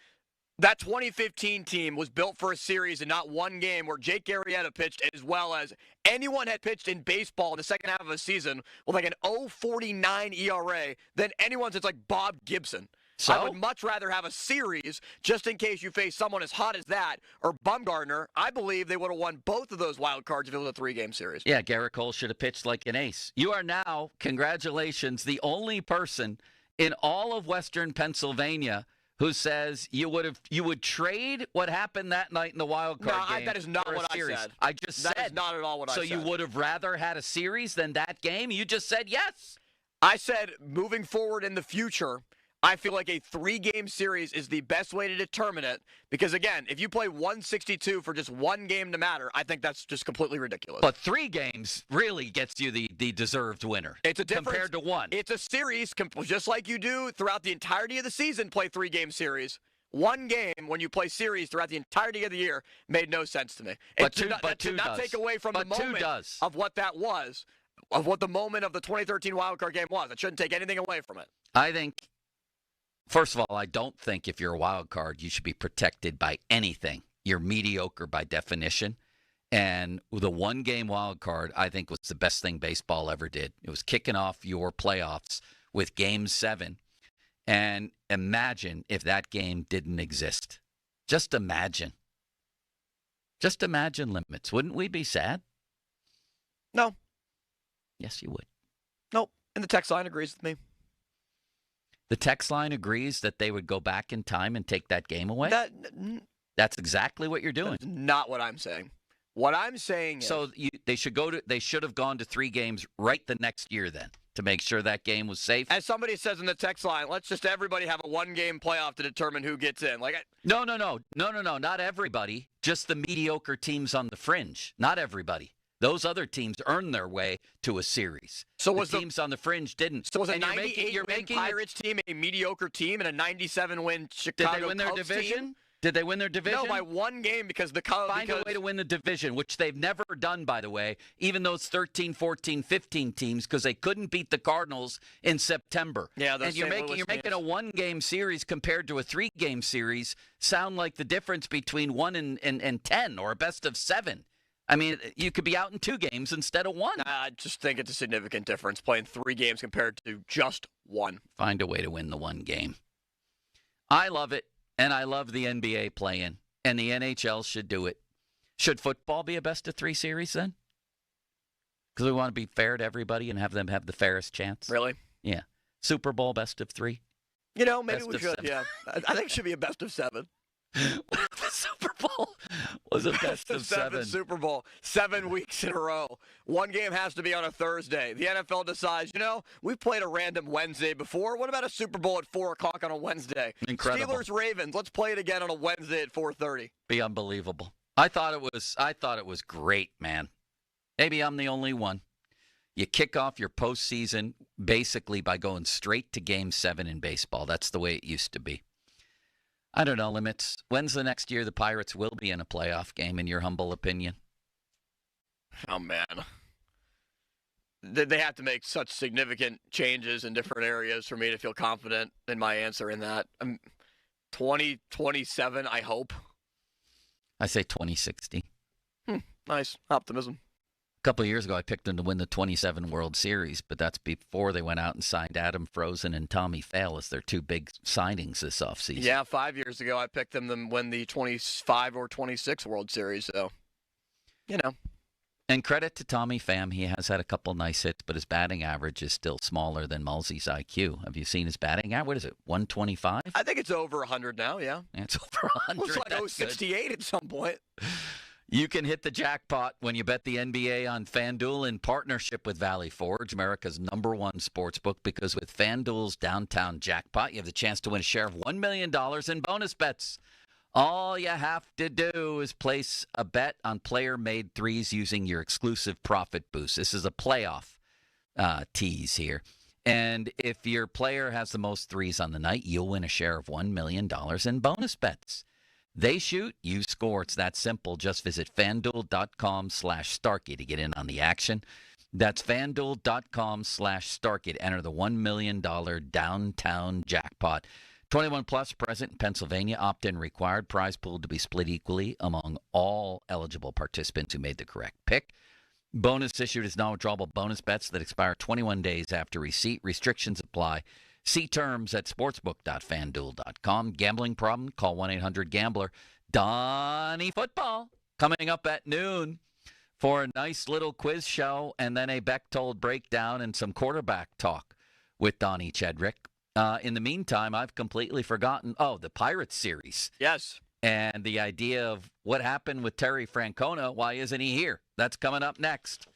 that 2015 team was built for a series and not one game where Jake Arrieta pitched as well as anyone had pitched in baseball in the second half of a season with like an 0.49 ERA than anyone since like Bob Gibson. So? I would much rather have a series just in case you face someone as hot as that or Bumgarner. I believe they would have won both of those wild cards if it was a 3-game series. Yeah, Garrett Cole should have pitched like an ace. You are now, congratulations, the only person in all of Western Pennsylvania who says you would trade what happened that night in the wild card game. That is not what I said. I just said. That is not at all what I said. So you would have rather had a series than that game? You just said yes. I said moving forward in the future, I feel like a 3-game series is the best way to determine it because, again, if you play 162 for just one game to matter, I think that's just completely ridiculous. But 3 games really gets you the deserved winner. It's a difference compared to 1. It's a series, just like you do throughout the entirety of the season, play 3-game series. One game, when you play series throughout the entirety of the year, made no sense to me. But that did not take away from the moment of what that was, of what the moment of the 2013 wildcard game was. It shouldn't take anything away from it. I think, first of all, I don't think if you're a wild card, you should be protected by anything. You're mediocre by definition. And the one-game wild card, I think, was the best thing baseball ever did. It was kicking off your playoffs with Game 7. And imagine if that game didn't exist. Just imagine. Just imagine, Limits. Wouldn't we be sad? No. Yes, you would. Nope. And the text line agrees with me. The text line agrees that they would go back in time and take that game away? That's exactly what you're doing. That's not what I'm saying. What I'm saying is... So they should have gone to 3 games right the next year then to make sure that game was safe? As somebody says in the text line, let's just everybody have a 1-game playoff to determine who gets in. No, not everybody. Just the mediocre teams on the fringe. Not everybody. Those other teams earned their way to a series. So the teams on the fringe didn't. So was a 98-win Pirates team a mediocre team and a 97-win Chicago Did they win their Cubs division? team? Did they win their division? No, by 1 game because the Cubs... Find a way to win the division, which they've never done, by the way, even those 13, 14, 15 teams, because they couldn't beat the Cardinals in September. Yeah, and you're making a 1-game series compared to a 3-game series sound like the difference between 1 and 10 or a best of 7. I mean, you could be out in 2 games instead of 1. I just think it's a significant difference playing 3 games compared to just 1. Find a way to win the 1 game. I love it, and I love the NBA play-in, and the NHL should do it. Should football be a best-of-3 series then? Because we want to be fair to everybody and have them have the fairest chance. Really? Yeah. Super Bowl best-of-3? Maybe Best we of should, 7. yeah. I think it should be a best of 7. The Super Bowl was a best of 7. Super Bowl, 7 weeks in a row. 1 game has to be on a Thursday. The NFL decides, we've played a random Wednesday before. What about a Super Bowl at 4 o'clock on a Wednesday? Incredible. Steelers-Ravens, let's play it again on a Wednesday at 4:30. Be unbelievable. I thought it was great, man. Maybe I'm the only one. You kick off your postseason basically by going straight to Game 7 in baseball. That's the way it used to be. I don't know, Limits. When's the next year the Pirates will be in a playoff game, in your humble opinion? Oh, man. They have to make such significant changes in different areas for me to feel confident in my answer in that. 2027, I hope. I say 2060. Nice. Optimism. A couple of years ago, I picked them to win the 27 World Series, but that's before they went out and signed Adam Frozen and Tommy Phale as their 2 big signings this offseason. Yeah, 5 years ago, I picked them to win the 25 or 26 World Series, so, And credit to Tommy Pham. He has had a couple nice hits, but his batting average is still smaller than Mulsey's IQ. Have you seen his batting average? What is it, 125? I think it's over 100 now, yeah. It's over 100. It was like 68 at some point. You can hit the jackpot when you bet the NBA on FanDuel in partnership with Valley Forge, America's #1 sports book, because with FanDuel's Downtown Jackpot, you have the chance to win a share of $1 million in bonus bets. All you have to do is place a bet on player-made threes using your exclusive profit boost. This is a playoff tease here. And if your player has the most threes on the night, you'll win a share of $1 million in bonus bets. They shoot, you score. It's that simple. Just visit FanDuel.com/Starkey to get in on the action. That's FanDuel.com/Starkey to enter the $1 million downtown jackpot. 21 plus, present in Pennsylvania. Opt-in required. Prize pool to be split equally among all eligible participants who made the correct pick. Bonus issued is non-withdrawable bonus bets that expire 21 days after receipt. Restrictions apply. See terms at sportsbook.fanduel.com. Gambling problem? Call 1-800-GAMBLER. Donnie Football coming up at noon for a nice little quiz show and then a Bechtold breakdown and some quarterback talk with Donnie Chedrick. In the meantime, I've completely forgotten, the Pirates series. Yes. And the idea of what happened with Terry Francona. Why isn't he here? That's coming up next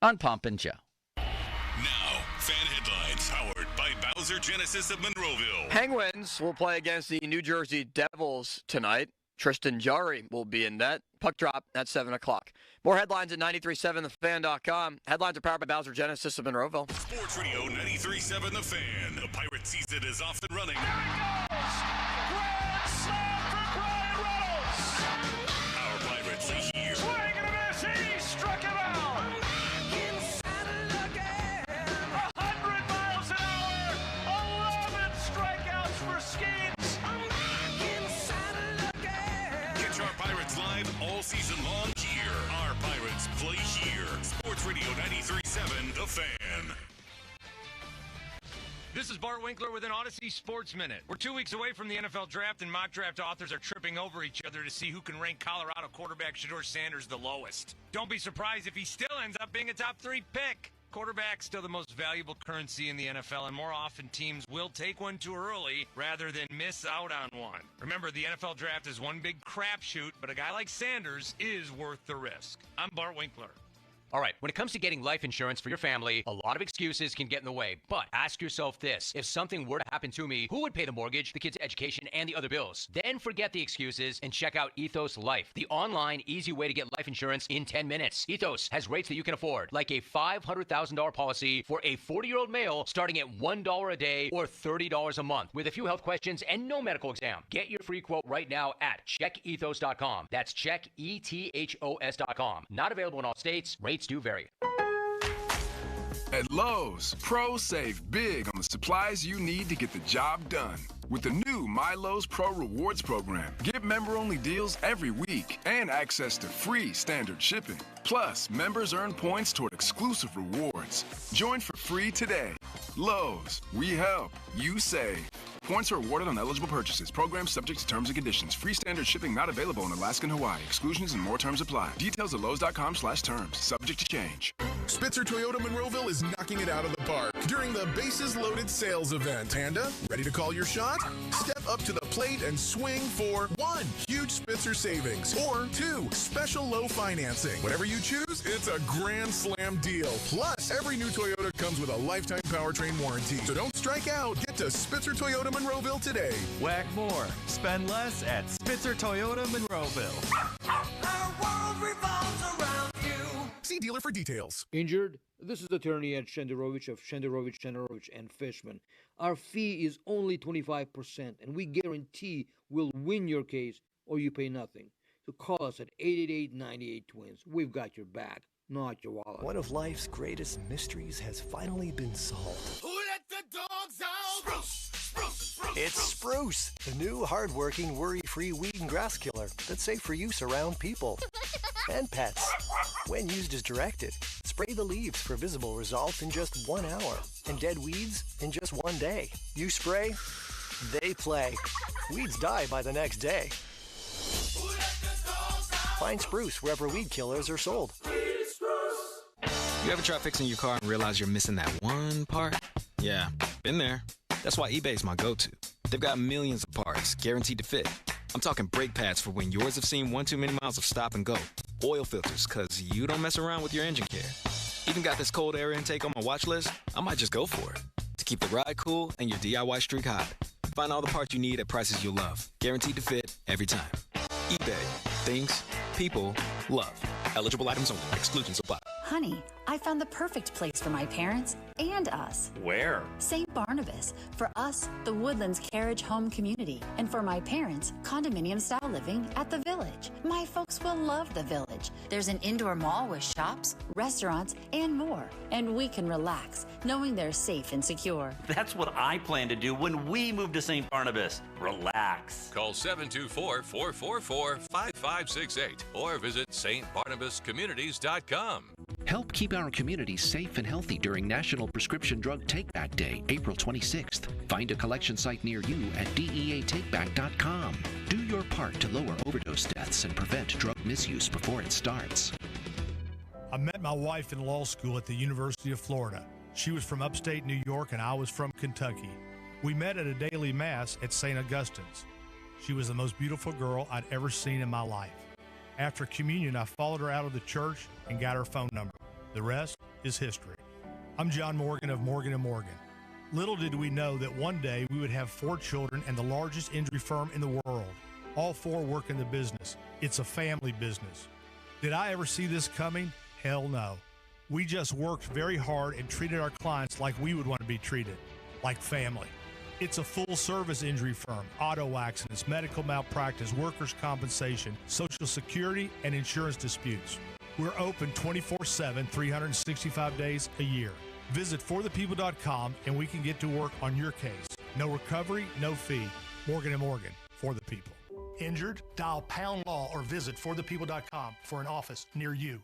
on Pomp and Joe. Now, fan headlines powered by Bowser Genesis of Monroeville. Penguins will play against the New Jersey Devils tonight. Tristan Jarry will be in net. Puck drop at 7 o'clock. More headlines at 93.7thefan.com. Headlines are powered by Bowser Genesis of Monroeville. Sports Radio 93.7 The Fan. The Pirate season is off and running. Grand slam for Brian Reynolds. Our Pirates are here. Swing and a miss. He struck him out. 100 miles an hour. 11 strikeouts for Skeets. Catch our Pirates live all season long here. Our Pirates play here. Sports Radio 93.7 The Fan. This is Bart Winkler with an Odyssey Sports Minute. We're 2 weeks away from the NFL Draft, and mock draft authors are tripping over each other to see who can rank Colorado quarterback Shedeur Sanders the lowest. Don't be surprised if he still ends up being a top 3 pick. Quarterback's still the most valuable currency in the NFL, and more often teams will take one too early rather than miss out on one. Remember, the NFL draft is one big crapshoot, but a guy like Sanders is worth the risk. I'm Bart Winkler. All right, when it comes to getting life insurance for your family, a lot of excuses can get in the way. But ask yourself this: if something were to happen to me, who would pay the mortgage, the kids' education, and the other bills? Then forget the excuses and check out Ethos Life, the online, easy way to get life insurance in 10 minutes. Ethos has rates that you can afford, like a $500,000 policy for a 40-year-old male starting at $1 a day or $30 a month, with a few health questions and no medical exam. Get your free quote right now at checkethos.com. That's checkethos.com. Not available in all states. Rates do vary. At Lowe's, pros save big on the supplies you need to get the job done. With the new My Lowe's Pro Rewards program, get member-only deals every week and access to free standard shipping. Plus, members earn points toward exclusive rewards. Join for free today. Lowe's, we help, you save. Points are awarded on eligible purchases. Program subject to terms and conditions. Free standard shipping not available in Alaska and Hawaii. Exclusions and more terms apply. Details at lowes.com/terms. Subject to change. Spitzer Toyota Monroeville is knocking it out of the park during the Bases Loaded sales event. Panda, ready to call your shot? Step up to the plate and swing for 1, huge Spitzer savings, or 2, special low financing. Whatever you choose, it's a grand slam deal. Plus, every new Toyota comes with a lifetime powertrain warranty. So don't strike out. Get to Spitzer Toyota Monroeville today. Whack more. Spend less at Spitzer Toyota Monroeville. Our world revolves around you. See dealer for details. Injured? This is attorney Ed Shenderovich of Shenderovich and Fishman. Our fee is only 25%, and we guarantee we'll win your case or you pay nothing. So call us at 888-98-TWINS. We've got your back, not your wallet. One of life's greatest mysteries has finally been solved. Who let the dogs out? Spruce! It's Spruce, the new hard-working, worry-free weed and grass killer that's safe for use around people and pets. When used as directed, spray the leaves for visible results in just 1 hour and dead weeds in just 1 day. You spray, they play. Weeds die by the next day. Find Spruce wherever weed killers are sold. You ever try fixing your car and realize you're missing that one part? Yeah, been there. That's why eBay's my go-to. They've got millions of parts, guaranteed to fit. I'm talking brake pads for when yours have seen one too many miles of stop and go. Oil filters, because you don't mess around with your engine care. Even got this cold air intake on my watch list. I might just go for it. To keep the ride cool and your DIY streak hot. Find all the parts you need at prices you'll love. Guaranteed to fit every time. eBay. Things people love. Eligible items only. Exclusions apply. Honey, I found the perfect place for my parents and us. Where? St. Barnabas. For us, the Woodlands Carriage Home Community. And for my parents, condominium-style living at the Village. My folks will love the Village. There's an indoor mall with shops, restaurants, and more. And we can relax, knowing they're safe and secure. That's what I plan to do when we move to St. Barnabas. Relax. Call 724-444-5568 or visit stbarnabascommunities.com. Help keep our community safe and healthy during National Prescription Drug Take-Back Day, April 26th. Find a collection site near you at DEATakeback.com. Do your part to lower overdose deaths and prevent drug misuse before it starts. I met my wife in law school at the University of Florida. She was from upstate New York and I was from Kentucky. We met at a daily mass at St. Augustine's. She was the most beautiful girl I'd ever seen in my life. After communion, I followed her out of the church and got her phone number. The rest is history. I'm John Morgan of Morgan & Morgan. Little did we know that one day we would have 4 children and the largest injury firm in the world. All 4 work in the business. It's a family business. Did I ever see this coming? Hell no. We just worked very hard and treated our clients like we would want to be treated, like family. It's a full-service injury firm, auto accidents, medical malpractice, workers' compensation, Social Security, and insurance disputes. We're open 24/7, 365 days a year. Visit forthepeople.com and we can get to work on your case. No recovery, no fee. Morgan & Morgan, for the people. Injured? Dial Pound Law or visit forthepeople.com for an office near you.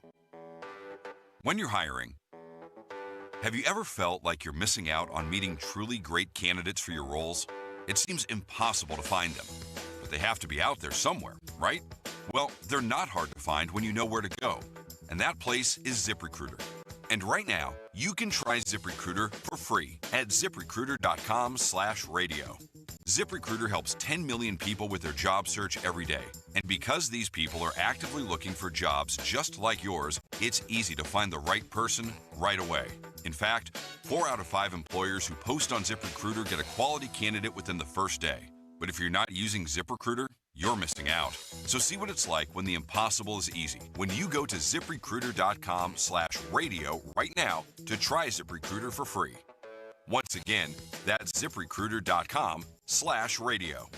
When you're hiring, have you ever felt like you're missing out on meeting truly great candidates for your roles? It seems impossible to find them, but they have to be out there somewhere, right? Well, they're not hard to find when you know where to go, and that place is ZipRecruiter. And right now, you can try ZipRecruiter for free at ZipRecruiter.com/radio. ZipRecruiter helps 10 million people with their job search every day. And because these people are actively looking for jobs just like yours, it's easy to find the right person right away. In fact, 4 out of 5 employers who post on ZipRecruiter get a quality candidate within the first day. But if you're not using ZipRecruiter, you're missing out. So see what it's like when the impossible is easy. When you go to ZipRecruiter.com/radio right now to try ZipRecruiter for free. Once again, that's ZipRecruiter.com/radio.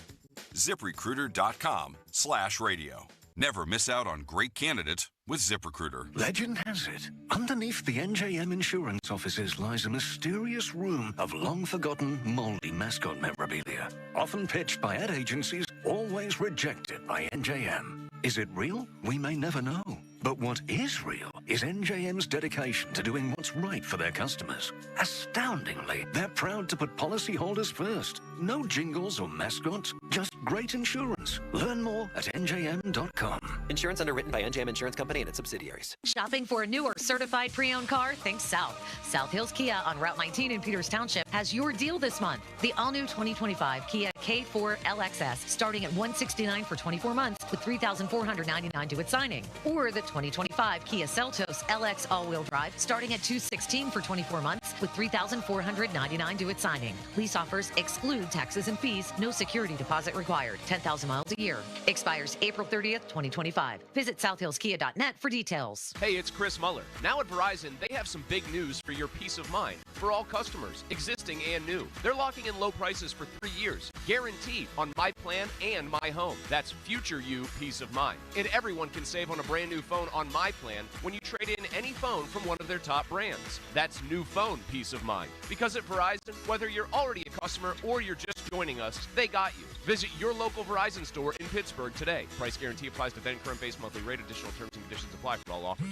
ZipRecruiter.com/radio. Never miss out on great candidates with ZipRecruiter. Legend has it, underneath the NJM insurance offices lies a mysterious room of long-forgotten, moldy mascot memorabilia. Often pitched by ad agencies, always rejected by NJM. Is it real? We may never know. But what is real is NJM's dedication to doing what's right for their customers. Astoundingly, they're proud to put policyholders first. No jingles or mascots, just great insurance. Learn more at njm.com. Insurance underwritten by NJM Insurance Company and its subsidiaries. Shopping for a new or certified pre-owned car? Think South. South Hills Kia on Route 19 in Peters Township has your deal this month. The all-new 2025 Kia K4 LXS starting at $169 for 24 months with $3,499 due at signing. Or the 2025 Kia Seltos LX all-wheel drive starting at $216 for 24 months with $3,499 due at signing. Lease offers exclude taxes and fees. No security deposit required. 10,000 miles a year. Expires April 30th, 2025. Visit southhillskia.net for details. Hey, it's Chris Muller. Now at Verizon, they have some big news for your peace of mind. For all customers, existing and new. They're locking in low prices for 3 years. Guaranteed on My Plan and My Home. That's future you peace of mind. And everyone can save on a brand new phone on My Plan when you trade in any phone from one of their top brands. That's new phone peace of mind. Because at Verizon, whether you're already a customer or you're just joining us, they got you. Visit your local Verizon store in Pittsburgh today. Price guarantee applies to then current base monthly rate. Additional terms and conditions apply for all offers.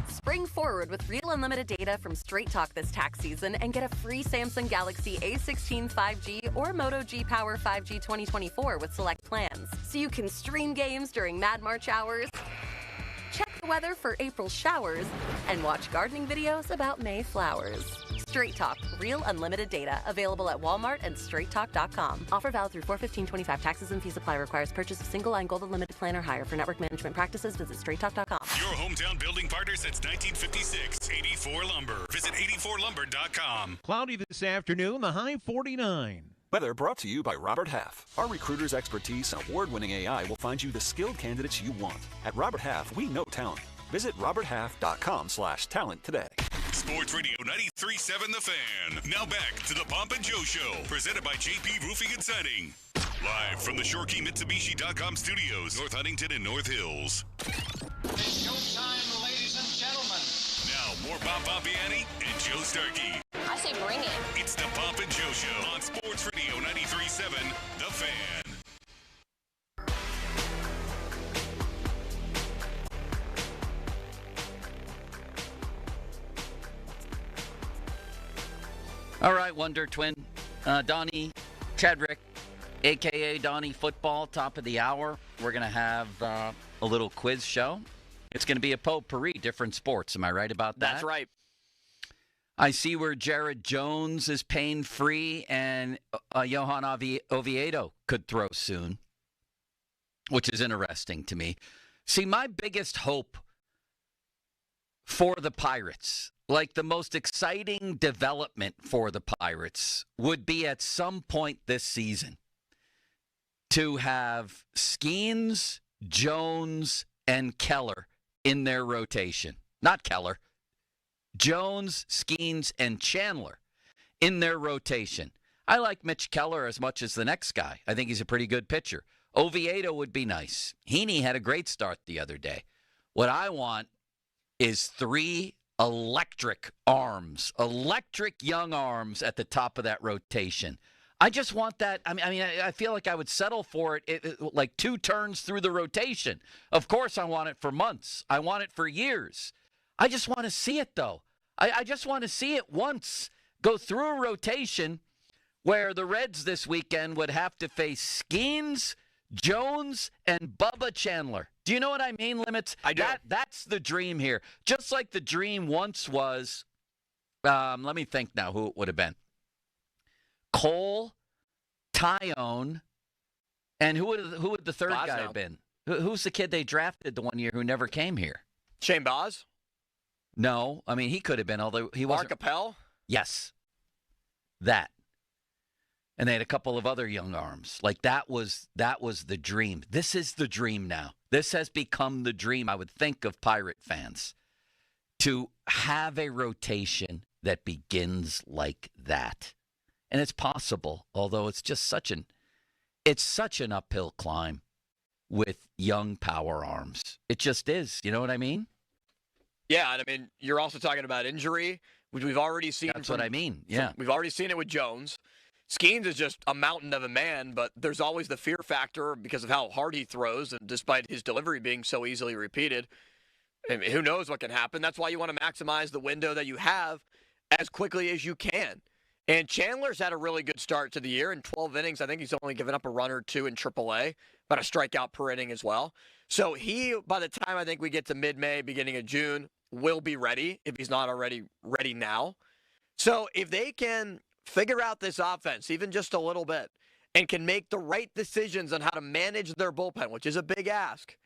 Spring forward with real unlimited data from Straight Talk this tax season and get a free Samsung Galaxy A16 5G or Moto G Power 5G 2024 with select plans. So you can stream games during Mad March hours, check the weather for April showers, and watch gardening videos about May flowers. Straight Talk, real unlimited data. Available at Walmart and straighttalk.com. Offer valid through 4/15/25. Taxes and fees apply. Requires purchase of single line gold unlimited plan or higher. For network management practices, visit straighttalk.com. Your hometown building partner since 1956. 84 Lumber. Visit 84lumber.com. Cloudy this afternoon, the high 49. Weather brought to you by Robert Half. Our recruiters' expertise and award-winning AI will find you the skilled candidates you want. At Robert Half, we know talent. Visit roberthalf.com/talent today. Sports Radio 93.7 The Fan. Now back to the Pomp and Joe Show, presented by JP Roofing and Siding. Live from the ShoreKeyMitsubishi.com studios, North Huntington and North Hills. It's showtime, ladies and gentlemen. Now, more Bob Pompiani and Joe Starkey. I say bring it. It's the Pomp and Joe Show on Sports Radio 93.7 The Fan. All right, Wonder Twin. Donnie Chadrick, a.k.a. Donnie Football, top of the hour. We're going to have a little quiz show. It's going to be a potpourri, different sports. Am I right about that? That's right. I see where Jared Jones is pain-free and Johan Oviedo could throw soon, which is interesting to me. See, my biggest hope for the Pirates, like the most exciting development for the Pirates, would be at some point this season to have Skeens, Jones, and Keller in their rotation. Not Keller. Jones, Skeens, and Chandler in their rotation. I like Mitch Keller as much as the next guy. I think he's a pretty good pitcher. Oviedo would be nice. Heaney had a great start the other day. What I want is 3 electric arms, electric young arms at the top of that rotation. I just want that. I feel like I would settle for it like 2 turns through the rotation. Of course, I want it for months. I want it for years. I just want to see it, though. I just want to see it once go through a rotation where the Reds this weekend would have to face Skeens, Jones, and Bubba Chandler Do you know what I mean, Limits? I do. That's the dream here. Just like the dream once was, let me think now who it would have been. Cole, Tyone, and who would the third guy have been? Who's the kid they drafted the one year who never came here? Shane Boz? No. I mean, he could have been, although he wasn't. Mark Appel? Yes. That. And they had a couple of other young arms. Like that was the dream. This is the dream now. This has become the dream, I would think, of Pirate fans. To have a rotation that begins like that. And it's possible, although it's just such an uphill climb with young power arms. It just is. You know what I mean? Yeah, and I mean, you're also talking about injury, which we've already seen. That's what I mean, yeah. We've already seen it with Jones. Skeens is just a mountain of a man, but there's always the fear factor because of how hard he throws, and despite his delivery being so easily repeated. I mean, who knows what can happen? That's why you want to maximize the window that you have as quickly as you can. And Chandler's had a really good start to the year. In 12 innings, I think he's only given up a run or two in AAA, but a strikeout per inning as well. So he, by the time I think we get to mid-May, beginning of June, will be ready if he's not already ready now. So if they can figure out this offense, even just a little bit, and can make the right decisions on how to manage their bullpen, which is a big ask,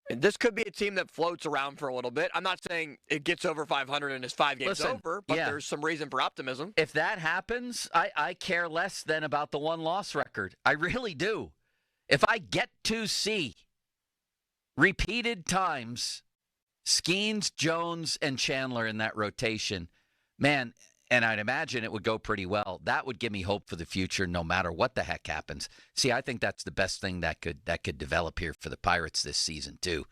and this could be a team that floats around for a little bit. I'm not saying it gets over 500 and is 5 games over, but there's some reason for optimism. If that happens, I care less than about the one-loss record. I really do. If I get to see repeated times Skeens, Jones, and Chandler in that rotation, man, and I'd imagine it would go pretty well. That would give me hope for the future no matter what the heck happens. See, I think that's the best thing that could develop here for the Pirates this season, too.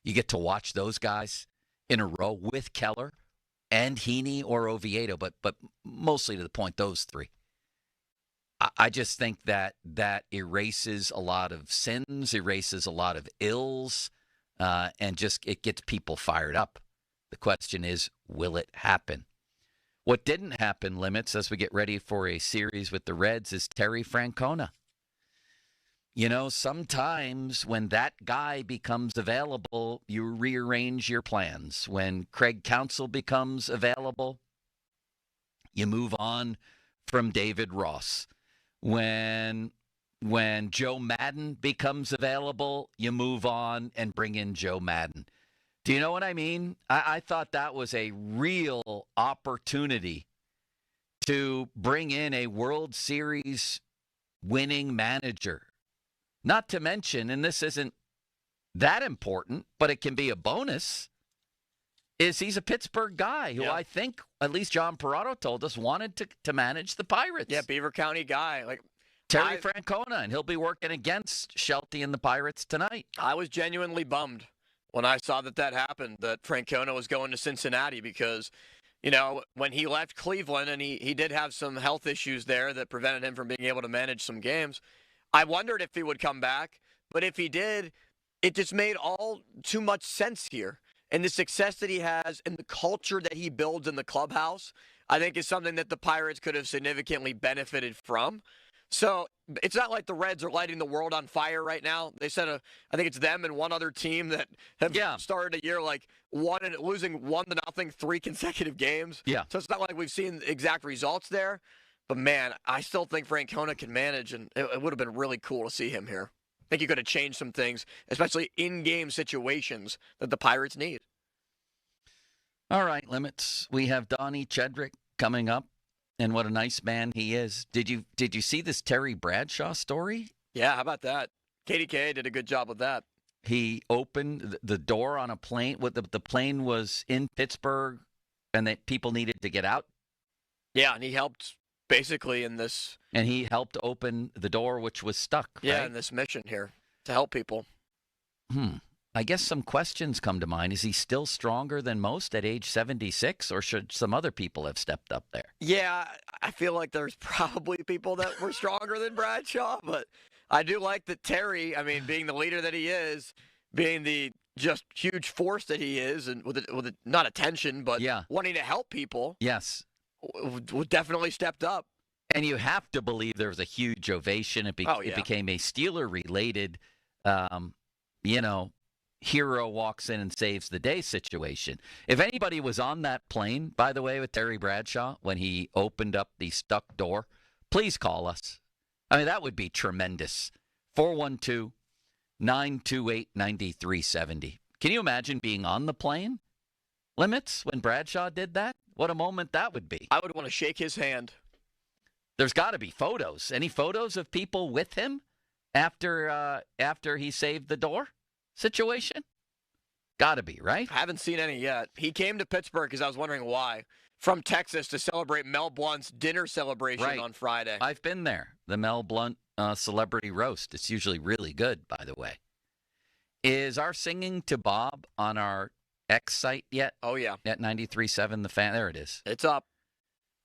You get to watch those guys in a row with Keller and Heaney or Oviedo, but mostly to the point, those three. I just think that erases a lot of sins, erases a lot of ills, and just it gets people fired up. The question is, will it happen? What didn't happen, Limits, as we get ready for a series with the Reds, is Terry Francona. You know, sometimes when that guy becomes available, you rearrange your plans. When Craig Counsell becomes available, you move on from David Ross. When Joe Madden becomes available, you move on and bring in Joe Madden. Do you know what I mean? I thought that was a real opportunity to bring in a World Series winning manager. Not to mention, and this isn't that important, but it can be a bonus, is he's a Pittsburgh guy who I think, at least John Parado told us, wanted to manage the Pirates. Yeah, Beaver County guy. Like Terry Francona, and he'll be working against Shelty and the Pirates tonight. I was genuinely bummed when I saw that happened, that Francona was going to Cincinnati because, you know, when he left Cleveland and he did have some health issues there that prevented him from being able to manage some games, I wondered if he would come back. But if he did, it just made all too much sense here. And the success that he has and the culture that he builds in the clubhouse, I think is something that the Pirates could have significantly benefited from. So it's not like the Reds are lighting the world on fire right now. They said, I think it's them and one other team that have started a year like losing 1-0, 3 consecutive games. Yeah. So it's not like we've seen exact results there. But, man, I still think Francona can manage, and it would have been really cool to see him here. I think he could have changed some things, especially in-game situations that the Pirates need. All right, Limits. We have Donnie Chedrick coming up. And what a nice man he is. Did you see this Terry Bradshaw story? Yeah, how about that? KDK did a good job with that. He opened the door on a plane. The plane was in Pittsburgh, and that people needed to get out. Yeah, and he helped basically in this. And he helped open the door, which was stuck. Yeah, right? in this mission here to help people. I guess some questions come to mind. Is he still stronger than most at age 76, or should some other people have stepped up there? Yeah, I feel like there's probably people that were stronger than Bradshaw, but I do like that Terry, I mean, being the leader that he is, being the just huge force that he is, and with not attention, but wanting to help people. Yes. Definitely stepped up. And you have to believe there was a huge ovation. It became a Steeler-related, hero walks in and saves the day situation. If anybody was on that plane, by the way, with Terry Bradshaw, when he opened up the stuck door, please call us. I mean, that would be tremendous. 412-928-9370. Can you imagine being on the plane limits when Bradshaw did that? What a moment that would be. I would want to shake his hand. There's got to be photos. Any photos of people with him after he saved the door situation? Got to be, right? I haven't seen any yet. He came to Pittsburgh because I was wondering why. From Texas to celebrate Mel Blunt's dinner celebration on Friday. I've been there. The Mel Blunt celebrity roast. It's usually really good, by the way. Is our Singing to Bob on our X site yet? Oh, yeah. At 93.7 The Fan. There it is. It's up.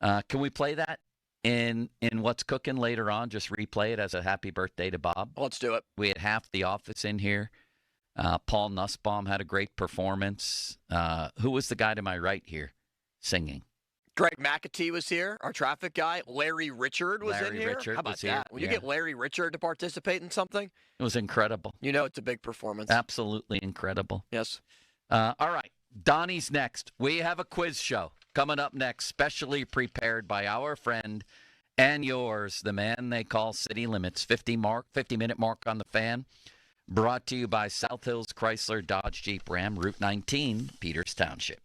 Can we play that in What's Cooking later on? Just replay it as a happy birthday to Bob. Let's do it. We had half the office in here. Paul Nussbaum had a great performance. Who was the guy to my right here singing? Greg McAtee was here, our traffic guy. Larry Richard was in here. How about that? When you get Larry Richard to participate in something, it was incredible. You know it's a big performance. Absolutely incredible. Yes. All right. Donnie's next. We have a quiz show coming up next, specially prepared by our friend and yours, the man they call City Limits. 50-minute mark on the Fan. Brought to you by South Hills Chrysler Dodge Jeep Ram, Route 19, Peters Township.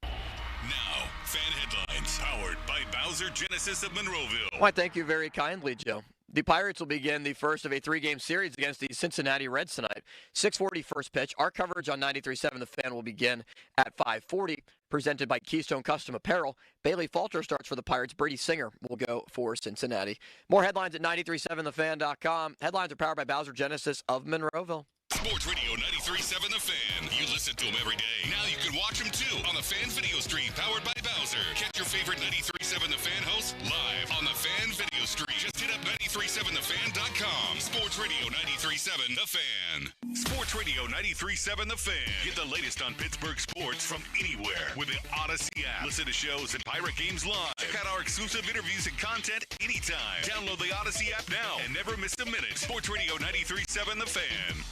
Now, Fan Headlines, powered by Bowser Genesis of Monroeville. Why, thank you very kindly, Joe. The Pirates will begin the first of a 3-game series against the Cincinnati Reds tonight. 6:40 first pitch. Our coverage on 93.7 The Fan will begin at 5:40. Presented by Keystone Custom Apparel. Bailey Falter starts for the Pirates. Brady Singer will go for Cincinnati. More headlines at 937thefan.com. Headlines are powered by Bowser Genesis of Monroeville. Sports Radio 93.7 The Fan. You listen to them every day. Now you can watch them too on the Fan Video Stream powered by Bowser. Catch your favorite 93.7 The Fan hosts live on the Fan Video Stream. Just hit up 937thefan.com. Sports Radio 93.7 The Fan. Sports Radio 93.7 The Fan. Get the latest on Pittsburgh sports from anywhere with the Odyssey app. Listen to shows and Pirate Games live. Check out our exclusive interviews and content anytime. Download the Odyssey app now and never miss a minute. Sports Radio 93.7 The Fan.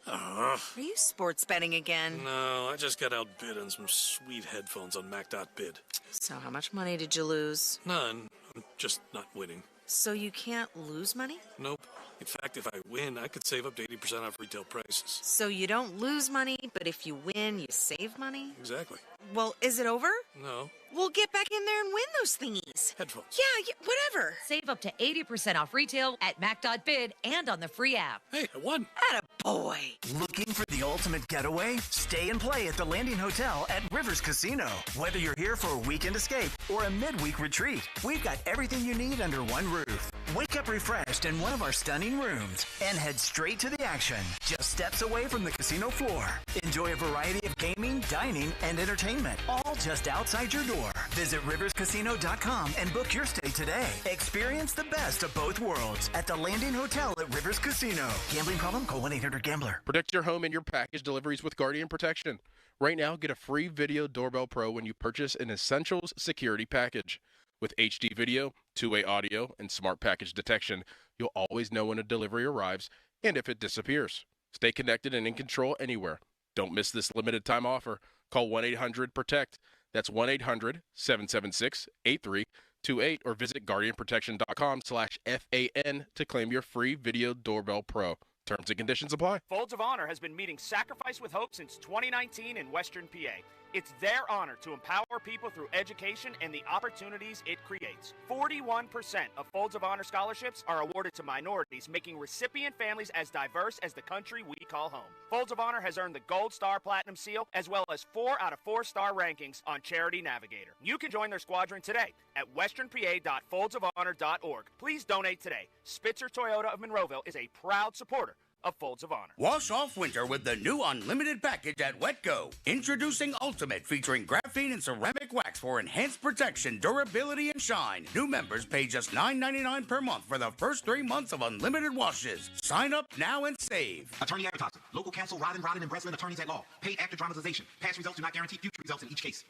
Are you sports betting again? No, I just got outbid on some sweet headphones on Mac.bid. So how much money did you lose? None. I'm just not winning. So you can't lose money? Nope. In fact, if I win, I could save up to 80% off retail prices. So you don't lose money, but if you win, you save money? Exactly. Well, is it over? No. We'll get back in there and win those thingies. Headphones. Yeah, whatever. Save up to 80% off retail at Mac.bid and on the free app. Hey, I won. Attaboy. Looking for the ultimate getaway? Stay and play at the Landing Hotel at Rivers Casino. Whether you're here for a weekend escape or a midweek retreat, we've got everything you need under one roof. Wake up refreshed in one of our stunning rooms and head straight to the action, just steps away from the casino floor. Enjoy a variety of gaming, dining, and entertainment, all just outside your door. Visit riverscasino.com and book your stay today. Experience the best of both worlds at the Landing Hotel at Rivers Casino. Gambling problem? Call 1-800-GAMBLER. Protect your home and your package deliveries with Guardian Protection. Right now, get a free Video Doorbell Pro when you purchase an Essentials security package. With HD video, two-way audio, and smart package detection, you'll always know when a delivery arrives and if it disappears. Stay connected and in control anywhere. Don't miss this limited time offer. Call 1-800-PROTECT. That's 1-800-776-8328 or visit guardianprotection.com/FAN to claim your free Video Doorbell Pro. Terms and conditions apply. Folds of Honor has been meeting Sacrifice with Hope since 2019 in Western PA. It's their honor to empower people through education and the opportunities it creates. 41% of Folds of Honor scholarships are awarded to minorities, making recipient families as diverse as the country we call home. Folds of Honor has earned the Gold Star Platinum Seal, as well as 4 out of 4-star rankings on Charity Navigator. You can join their squadron today at westernpa.foldsofhonor.org. Please donate today. Spitzer Toyota of Monroeville is a proud supporter of Folds of Honor. Wash off winter with the new unlimited package at Wetco. Introducing Ultimate, featuring graphene and ceramic wax for enhanced protection, durability, and shine. New members pay just $9.99 per month for the first 3 months of unlimited washes. Sign up now and save. Attorney advertising. Local counsel Rodden and Breslin attorneys at law. Paid after dramatization. Past results do not guarantee future results in each case.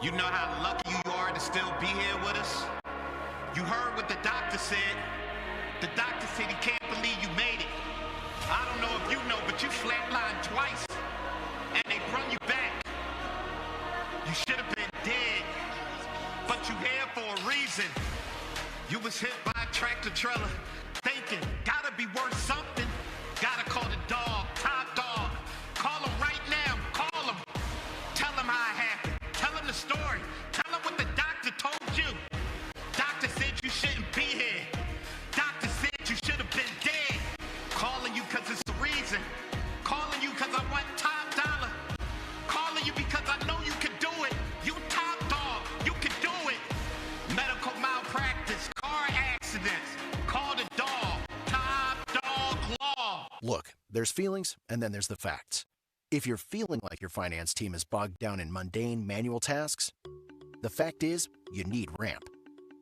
You know how lucky you are to still be here with us? You heard what the doctor said. The doctor said he can't believe you made it. I don't know if you know, but you flatlined twice, and they brought you back. You should have been dead, but you here for a reason. You was hit by a tractor trailer, thinking, gotta be worth something. Gotta call the dog, top dog. Call him right now, call him. Tell him how it happened. Tell him the story. Tell him what the doctor told you. Doctor said you shouldn't be here. Doctor said you should have been dead. Calling you cause it's the reason. Calling you cause I want top dollar. Calling you because I know you can do it. You top dog, you can do it. Medical malpractice, car accidents. Call the dog, top dog law. Look, there's feelings and then there's the facts. If you're feeling like your finance team is bogged down in mundane manual tasks, the fact is you need Ramp.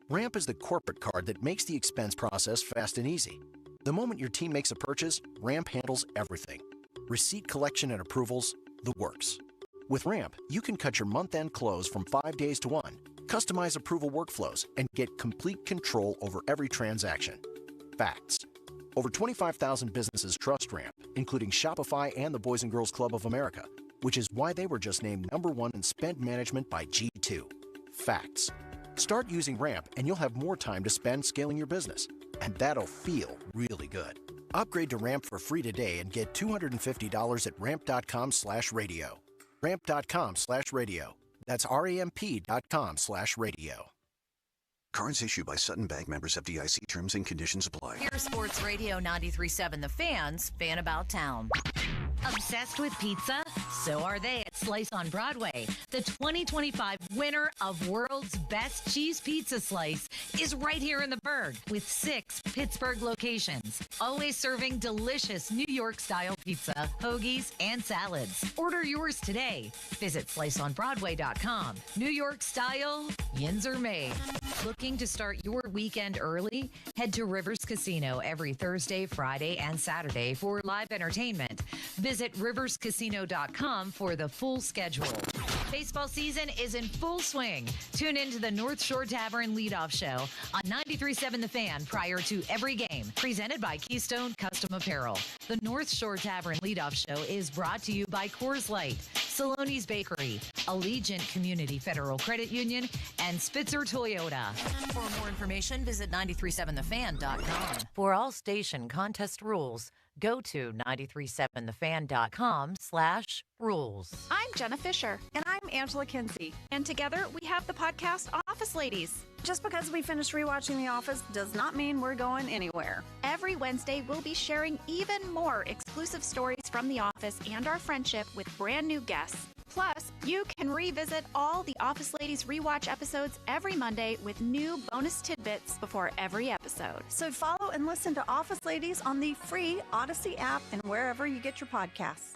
Ramp is the corporate card that makes the expense process fast and easy. The moment your team makes a purchase, Ramp handles everything. Receipt collection and approvals, the works. With Ramp, you can cut your month-end close from 5 days to 1, customize approval workflows, and get complete control over every transaction. Facts. Over 25,000 businesses trust Ramp, including Shopify and the Boys and Girls Club of America, which is why they were just named #1 in spend management by G2. Facts. Start using Ramp and you'll have more time to spend scaling your business. And that'll feel really good. Upgrade to Ramp for free today and get $250 at ramp.com/radio. Ramp.com/radio. That's ramp.com/radio. Cards issued by Sutton Bank, members FDIC. Terms and conditions apply. Here's Sports Radio 93.7 The Fan's Fan About Town. Obsessed with pizza? So are they at Slice on Broadway. The 2025 winner of World's Best Cheese Pizza Slice is right here in the Berg with 6 Pittsburgh locations. Always serving delicious New York-style pizza, hoagies, and salads. Order yours today. Visit sliceonbroadway.com. New York style, yins are made. Looking to start your weekend early? Head to Rivers Casino every Thursday, Friday, and Saturday for live entertainment. Visit riverscasino.com for the full schedule. Baseball season is in full swing. Tune in to the North Shore Tavern Leadoff Show on 93.7 The Fan prior to every game. Presented by Keystone Custom Apparel. The North Shore Tavern Leadoff Show is brought to you by Coors Light, Saloni's Bakery, Allegiant Community Federal Credit Union, and Spitzer Toyota. For more information, visit 937thefan.com. For all station contest rules, go to 937thefan.com/rules. I'm Jenna Fisher. And I'm Angela Kinsey. And together we have the podcast Office Ladies. Just because we finished rewatching The Office does not mean we're going anywhere. Every Wednesday, we'll be sharing even more exclusive stories from The Office and our friendship with brand new guests. Plus, you can revisit all the Office Ladies rewatch episodes every Monday with new bonus tidbits before every episode. So follow and listen to Office Ladies on the free Odyssey app and wherever you get your podcasts.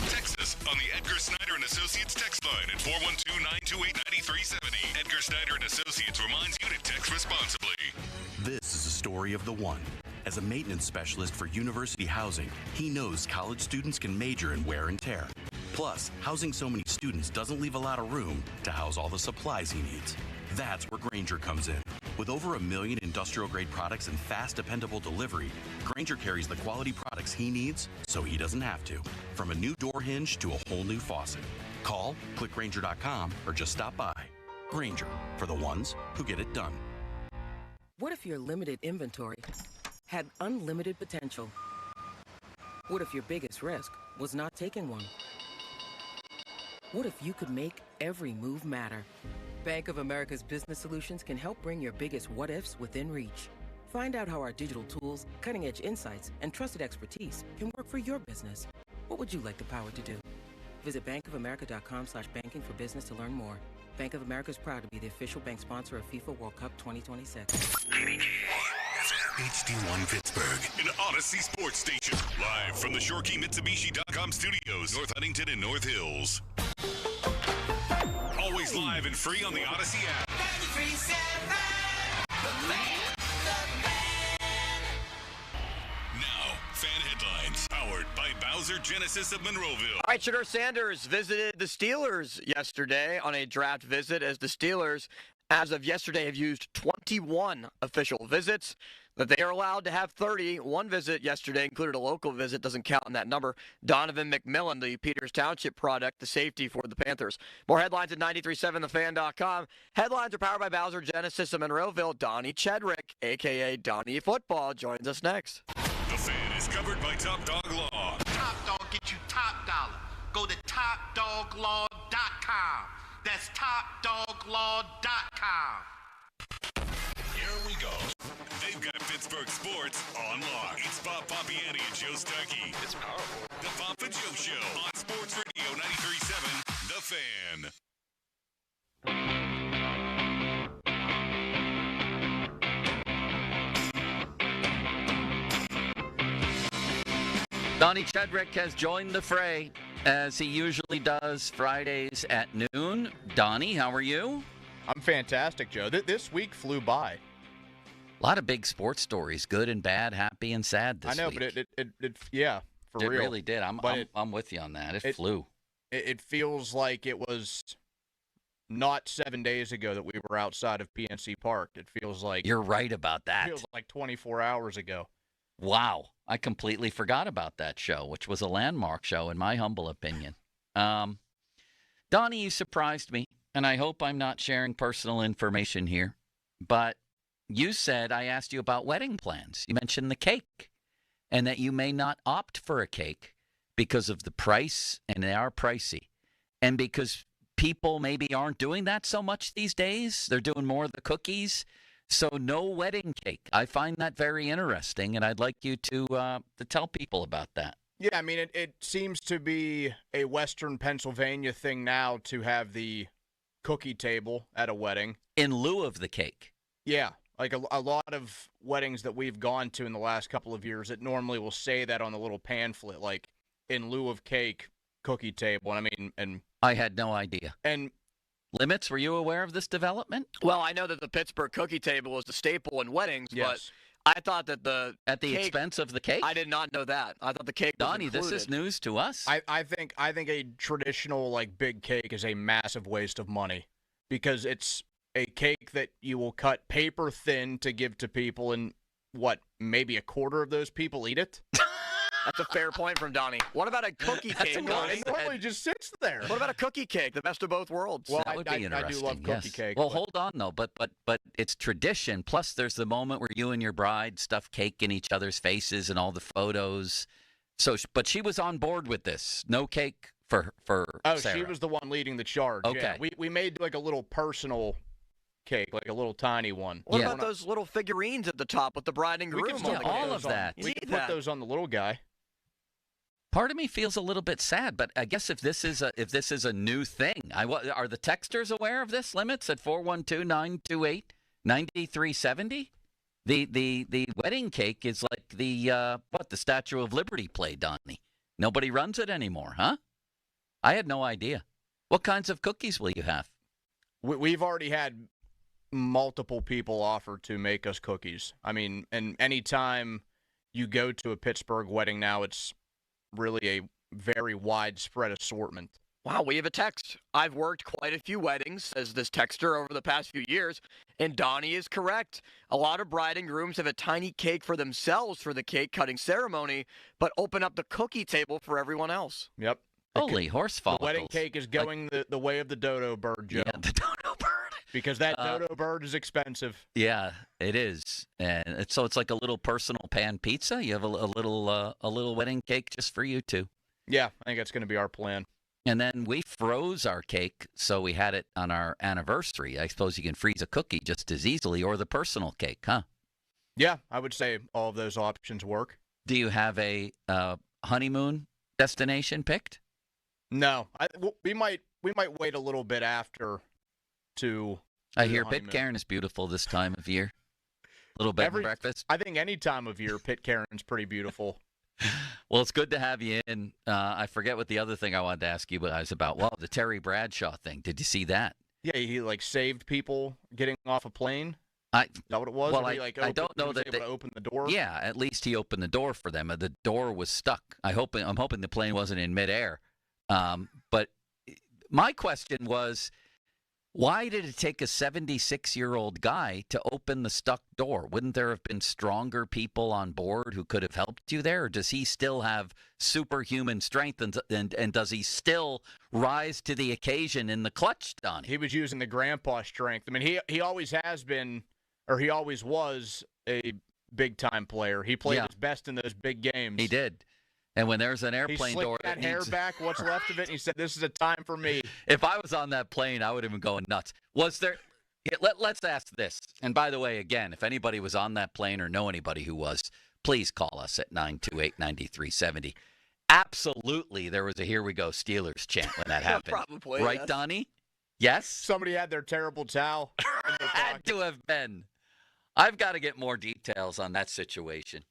Text us on the Edgar Snyder and Associates text line at 412-928-9370. Edgar Snyder and Associates reminds you to text responsibly. This is the story of the one. As a maintenance specialist for university housing, he knows college students can major in wear and tear. Plus, housing so many students doesn't leave a lot of room to house all the supplies he needs. That's where Grainger comes in. With over 1 million industrial-grade products and fast, dependable delivery, Grainger carries the quality products he needs so he doesn't have to. From a new door hinge to a whole new faucet. Call, click Grainger.com, or just stop by. Grainger, for the ones who get it done. What if your limited inventory had unlimited potential? What if your biggest risk was not taking one? What if you could make every move matter? Bank of America's business solutions can help bring your biggest what-ifs within reach. Find out how our digital tools, cutting-edge insights, and trusted expertise can work for your business. What would you like the power to do? Visit bankofamerica.com/banking for business to learn more. Bank of America is proud to be the official bank sponsor of FIFA World Cup 2026. HD1 Pittsburgh, an Odyssey sports station. Live from the ShoreKeyMitsubishi.com studios, North Huntington and North Hills. Always live and free on the Odyssey app. 93.7 Now, fan headlines powered by Bowser Genesis of Monroeville. All right, Shedeur Sanders visited the Steelers yesterday on a draft visit as the Steelers as of yesterday, have used 21 official visits. That they are allowed to have 30. One visit yesterday included a local visit, doesn't count in that number. Donovan McMillan, the Peters Township product, the safety for the Panthers. More headlines at 937thefan.com. Headlines are powered by Bowser Genesis of Monroeville. Donnie Chedrick, a.k.a. Donnie Football, joins us next. The Fan is covered by Top Dog Law. Top Dog get you top dollar. Go to TopDogLaw.com. That's TopDogLaw.com. Here we go. They've got Pittsburgh sports on lock. It's Bob Pompiani and Joe Starkey. It's powerful. The Bob and Joe Show on Sports Radio 93.7 The Fan. Donnie Chedrick has joined the fray, as he usually does Fridays at noon. Donnie, how are you? I'm fantastic, Joe. This week flew by. A lot of big sports stories, good and bad, happy and sad this week. I know, but it yeah, for real. It really did. I'm with you on that. It flew. It feels like it was not 7 days ago that we were outside of PNC Park. It feels like... You're right about that. It feels like 24 hours ago. Wow. I completely forgot about that show, which was a landmark show in my humble opinion. Donnie, you surprised me, and I hope I'm not sharing personal information here, but you said I asked you about wedding plans. You mentioned the cake, and that you may not opt for a cake because of the price, and they are pricey, and because people maybe aren't doing that so much these days. They're doing more of the cookies. So no wedding cake. I find that very interesting, and I'd like you to tell people about that. Yeah, I mean, it seems to be a Western Pennsylvania thing now to have the cookie table at a wedding. In lieu of the cake. Yeah, like a lot of weddings that we've gone to in the last couple of years, it normally will say that on the little pamphlet, like, in lieu of cake, cookie table. And I mean, and I had no idea. And Limits, were you aware of this development? Well, I know that the Pittsburgh cookie table was the staple in weddings, yes. But I thought that at the cake, expense of the cake? I did not know that. I thought the cake was Donnie, included. this is news to us. I think a traditional, like, big cake is a massive waste of money because it's a cake that you will cut paper thin to give to people, and what, maybe a quarter of those people eat it? That's a fair point from Donnie. What about a cookie cake? It normally just sits there. What about a cookie cake? The best of both worlds. Well, that would be interesting. I do love cookie cake. Well, hold on though, but it's tradition. Plus, there's the moment where you and your bride stuff cake in each other's faces and all the photos. So, but she was on board with this. No cake for Sarah. She was the one leading the charge. Okay, yeah. We made like a little personal cake, like a little tiny one. What about those little figurines at the top with the bride and groom? We can still on all of that. We can put those on the little guy. Part of me feels a little bit sad, but I guess if this is a new thing, are the texters aware of this? Limits at 412-928-9370. The wedding cake is like the Statue of Liberty play, Donnie. Nobody runs it anymore, huh? I had no idea. What kinds of cookies will you have? We've already had multiple people offer to make us cookies. I mean, and anytime you go to a Pittsburgh wedding now, it's really a very widespread assortment. Wow, we have a text. I've worked quite a few weddings, says this texter, over the past few years, and Donnie is correct. A lot of bride and grooms have a tiny cake for themselves for the cake cutting ceremony, but open up the cookie table for everyone else. Yep. Holy horse follicles. The wedding cake is going the way of the dodo bird, Joe. Yeah, the dodo bird. Because that dodo bird is expensive. Yeah, it is, and so it's like a little personal pan pizza. You have a little wedding cake just for you two. Yeah, I think that's going to be our plan. And then we froze our cake, so we had it on our anniversary. I suppose you can freeze a cookie just as easily, or the personal cake, huh? Yeah, I would say all of those options work. Do you have a honeymoon destination picked? No, we might wait a little bit after to. I hear Pitcairn is beautiful this time of year. A little bed and breakfast. I think any time of year, Pitcairn's pretty beautiful. Well, it's good to have you in. I forget what the other thing I wanted to ask you was about. Well, the Terry Bradshaw thing. Did you see that? Yeah, he like saved people getting off a plane. Is that what it was? Well, I don't know that able to open the door. Yeah, at least he opened the door for them. The door was stuck. I'm hoping the plane wasn't in midair. But my question was, Why did it take a 76-year-old guy to open the stuck door? Wouldn't there have been stronger people on board who could have helped you there? Or does he still have superhuman strength, and does he still rise to the occasion in the clutch, Donnie? He was using the grandpa strength. I mean, he always has been, or he always was a big-time player. He played his best in those big games. He did. And when there's an airplane he door that hair back, what's left of it, and he said, "This is a time for me." If I was on that plane, I would have been going nuts. Was there? Let's ask this. And by the way, again, if anybody was on that plane or know anybody who was, please call us at 928-9370. Absolutely, there was a "Here we go Steelers" chant when that happened. Probably, right, yes. Donnie? Yes. Somebody had their terrible towel. Had to have been. I've got to get more details on that situation.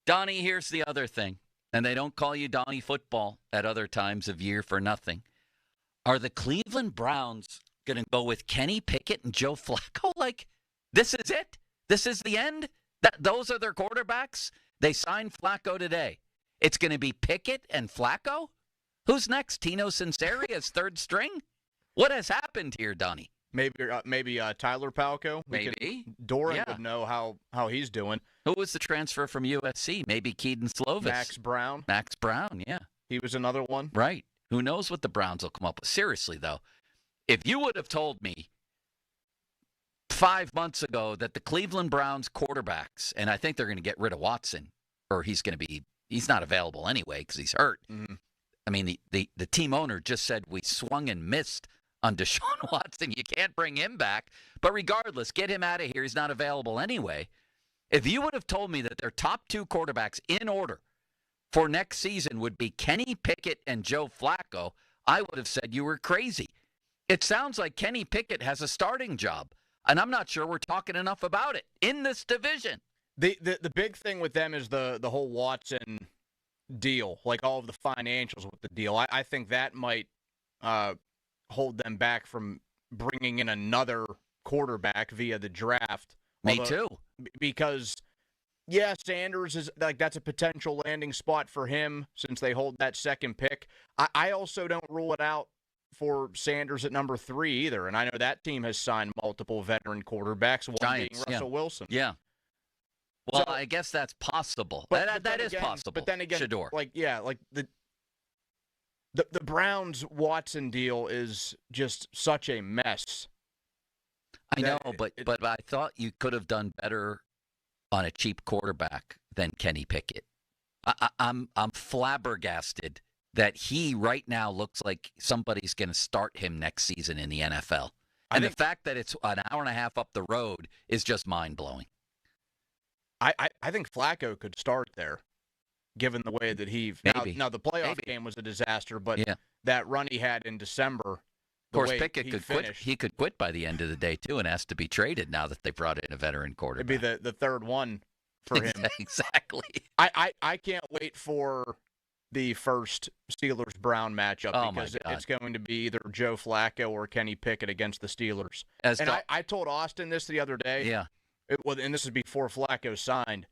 Donnie, here's the other thing. And they don't call you Donnie Football at other times of year for nothing. Are the Cleveland Browns going to go with Kenny Pickett and Joe Flacco? Like, this is it? This is the end? Those are their quarterbacks? They signed Flacco today. It's going to be Pickett and Flacco? Who's next? Tino Sinceri as third string? What has happened here, Donnie? Maybe Tyler Palco. Maybe. Doran would know how he's doing. Who was the transfer from USC? Maybe Keaton Slovis. Max Brown. Max Brown, yeah. He was another one. Right. Who knows what the Browns will come up with? Seriously, though, if you would have told me 5 months ago that the Cleveland Browns quarterbacks, and I think they're going to get rid of Watson, or he's not available anyway because he's hurt. Mm-hmm. I mean, the team owner just said we swung and missed on Deshaun Watson. You can't bring him back. But regardless, get him out of here. He's not available anyway. If you would have told me that their top two quarterbacks in order for next season would be Kenny Pickett and Joe Flacco, I would have said you were crazy. It sounds like Kenny Pickett has a starting job, and I'm not sure we're talking enough about it in this division. The big thing with them is the whole Watson deal, like all of the financials with the deal. I think that might hold them back from bringing in another quarterback via the draft. Me too. Because, Sanders is that's a potential landing spot for him since they hold that second pick. I also don't rule it out for Sanders at number 3 either. And I know that team has signed multiple veteran quarterbacks, one Giants, being Russell Wilson. Yeah. Well, I guess that's possible. That is possible. But then again, Shador. The Browns-Watson deal is just such a mess. I know, but I thought you could have done better on a cheap quarterback than Kenny Pickett. I'm flabbergasted that he right now looks like somebody's going to start him next season in the NFL. And the fact that it's an hour and a half up the road is just mind-blowing. I think Flacco could start there, given the way that now the playoff game was a disaster, but that run he had in December. Of course, Pickett could quit. He could quit by the end of the day too, and asked to be traded now that they brought in a veteran quarterback. It'd be the third one for him. Exactly. I can't wait for the first Steelers-Brown matchup because it's going to be either Joe Flacco or Kenny Pickett against the Steelers. I told Austin this the other day. Yeah. And this is before Flacco signed.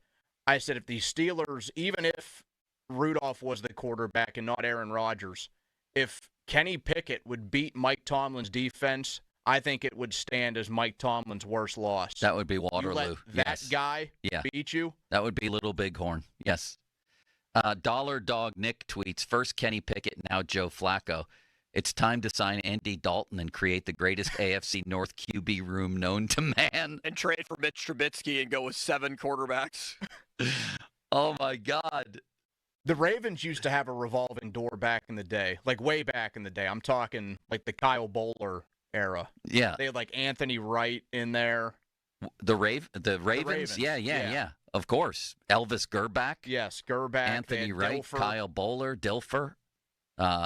I said if the Steelers, even if Rudolph was the quarterback and not Aaron Rodgers, if Kenny Pickett would beat Mike Tomlin's defense, I think it would stand as Mike Tomlin's worst loss. That would be Waterloo. You let that guy beat you? That would be Little Bighorn. Yes. Dollar Dog Nick tweets, first Kenny Pickett, now Joe Flacco. It's time to sign Andy Dalton and create the greatest AFC North QB room known to man. And trade for Mitch Trubisky and go with 7 quarterbacks. Oh, my God. The Ravens used to have a revolving door back in the day, like way back in the day. I'm talking like the Kyle Bowler era. Yeah. They had like Anthony Wright in there. The Ravens? Yeah. Of course. Elvis Gerback. Yes, Gerback. Anthony Wright, Dilfer. Kyle Bowler, Dilfer.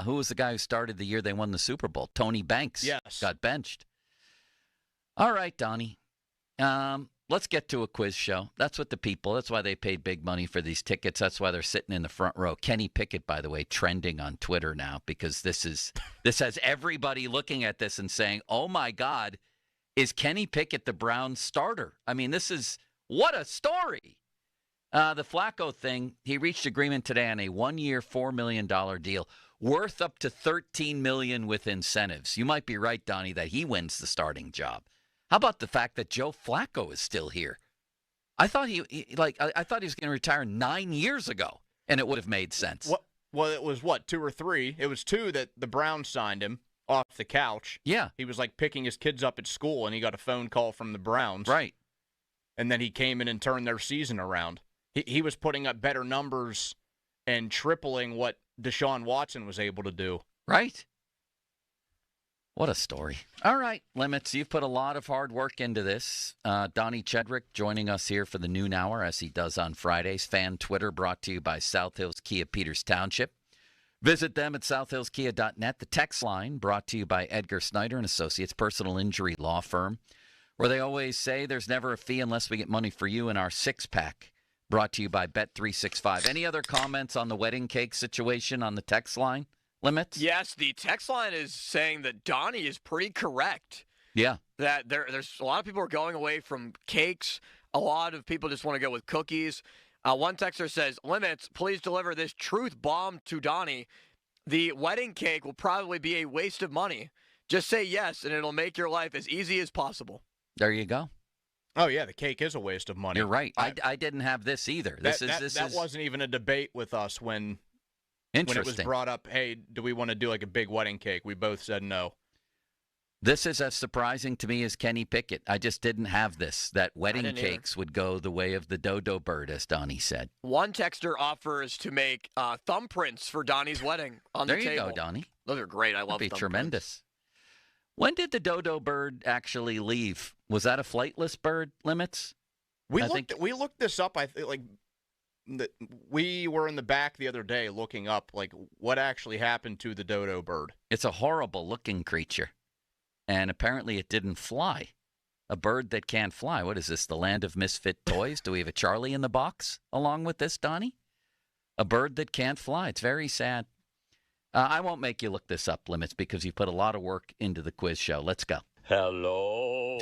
Who was the guy who started the year they won the Super Bowl? Tony Banks. Yes. Got benched. All right, Donnie. Let's get to a quiz show. That's what that's why they paid big money for these tickets. That's why they're sitting in the front row. Kenny Pickett, by the way, trending on Twitter now because this has everybody looking at this and saying, oh, my God, is Kenny Pickett the Browns starter? I mean, what a story. The Flacco thing, he reached agreement today on a 1-year, $4 million deal. worth up to $13 million with incentives. You might be right, Donnie, that he wins the starting job. How about the fact that Joe Flacco is still here? I thought I thought he was going to retire 9 years ago, and it would have made sense. Well, it was 2 or 3. It was 2 that the Browns signed him off the couch. Yeah. He was like picking his kids up at school, and he got a phone call from the Browns. Right. And then he came in and turned their season around. He was putting up better numbers and tripling what Deshaun Watson was able to do. Right. What a story. All right, Limits, you've put a lot of hard work into this. Donnie Chedrick joining us here for the noon hour, as he does on Fridays. Fan Twitter brought to you by South Hills Kia Peters Township. Visit them at southhillskia.net. The text line brought to you by Edgar Snyder and Associates, personal injury law firm, where they always say there's never a fee unless we get money for you in our six-pack. Brought to you by Bet365. Any other comments on the wedding cake situation on the text line, Limits? Yes, the text line is saying that Donnie is pretty correct. Yeah. That there's a lot of people are going away from cakes. A lot of people just want to go with cookies. One texter says, Limits, please deliver this truth bomb to Donnie. The wedding cake will probably be a waste of money. Just say yes, and it'll make your life as easy as possible. There you go. Oh, yeah, the cake is a waste of money. You're right. I didn't have this either. That wasn't even a debate with us when it was brought up, hey, do we want to do like a big wedding cake? We both said no. This is as surprising to me as Kenny Pickett. I just didn't have this, that wedding cakes would go the way of the dodo bird, as Donnie said. One texter offers to make thumbprints for Donnie's wedding on the table. There you go, Donnie. Those are great. I love That'd be thumbprints. tremendous. When did the dodo bird actually leave? Was that a flightless bird, Limits? We looked this up. We were in the back the other day looking up like what actually happened to the dodo bird. It's a horrible looking creature, and apparently it didn't fly. A bird that can't fly. What is this? The land of misfit toys? Do we have a Charlie in the box along with this, Donnie? A bird that can't fly. It's very sad. I won't make you look this up, Limits, because you put a lot of work into the quiz show. Let's go. Hello,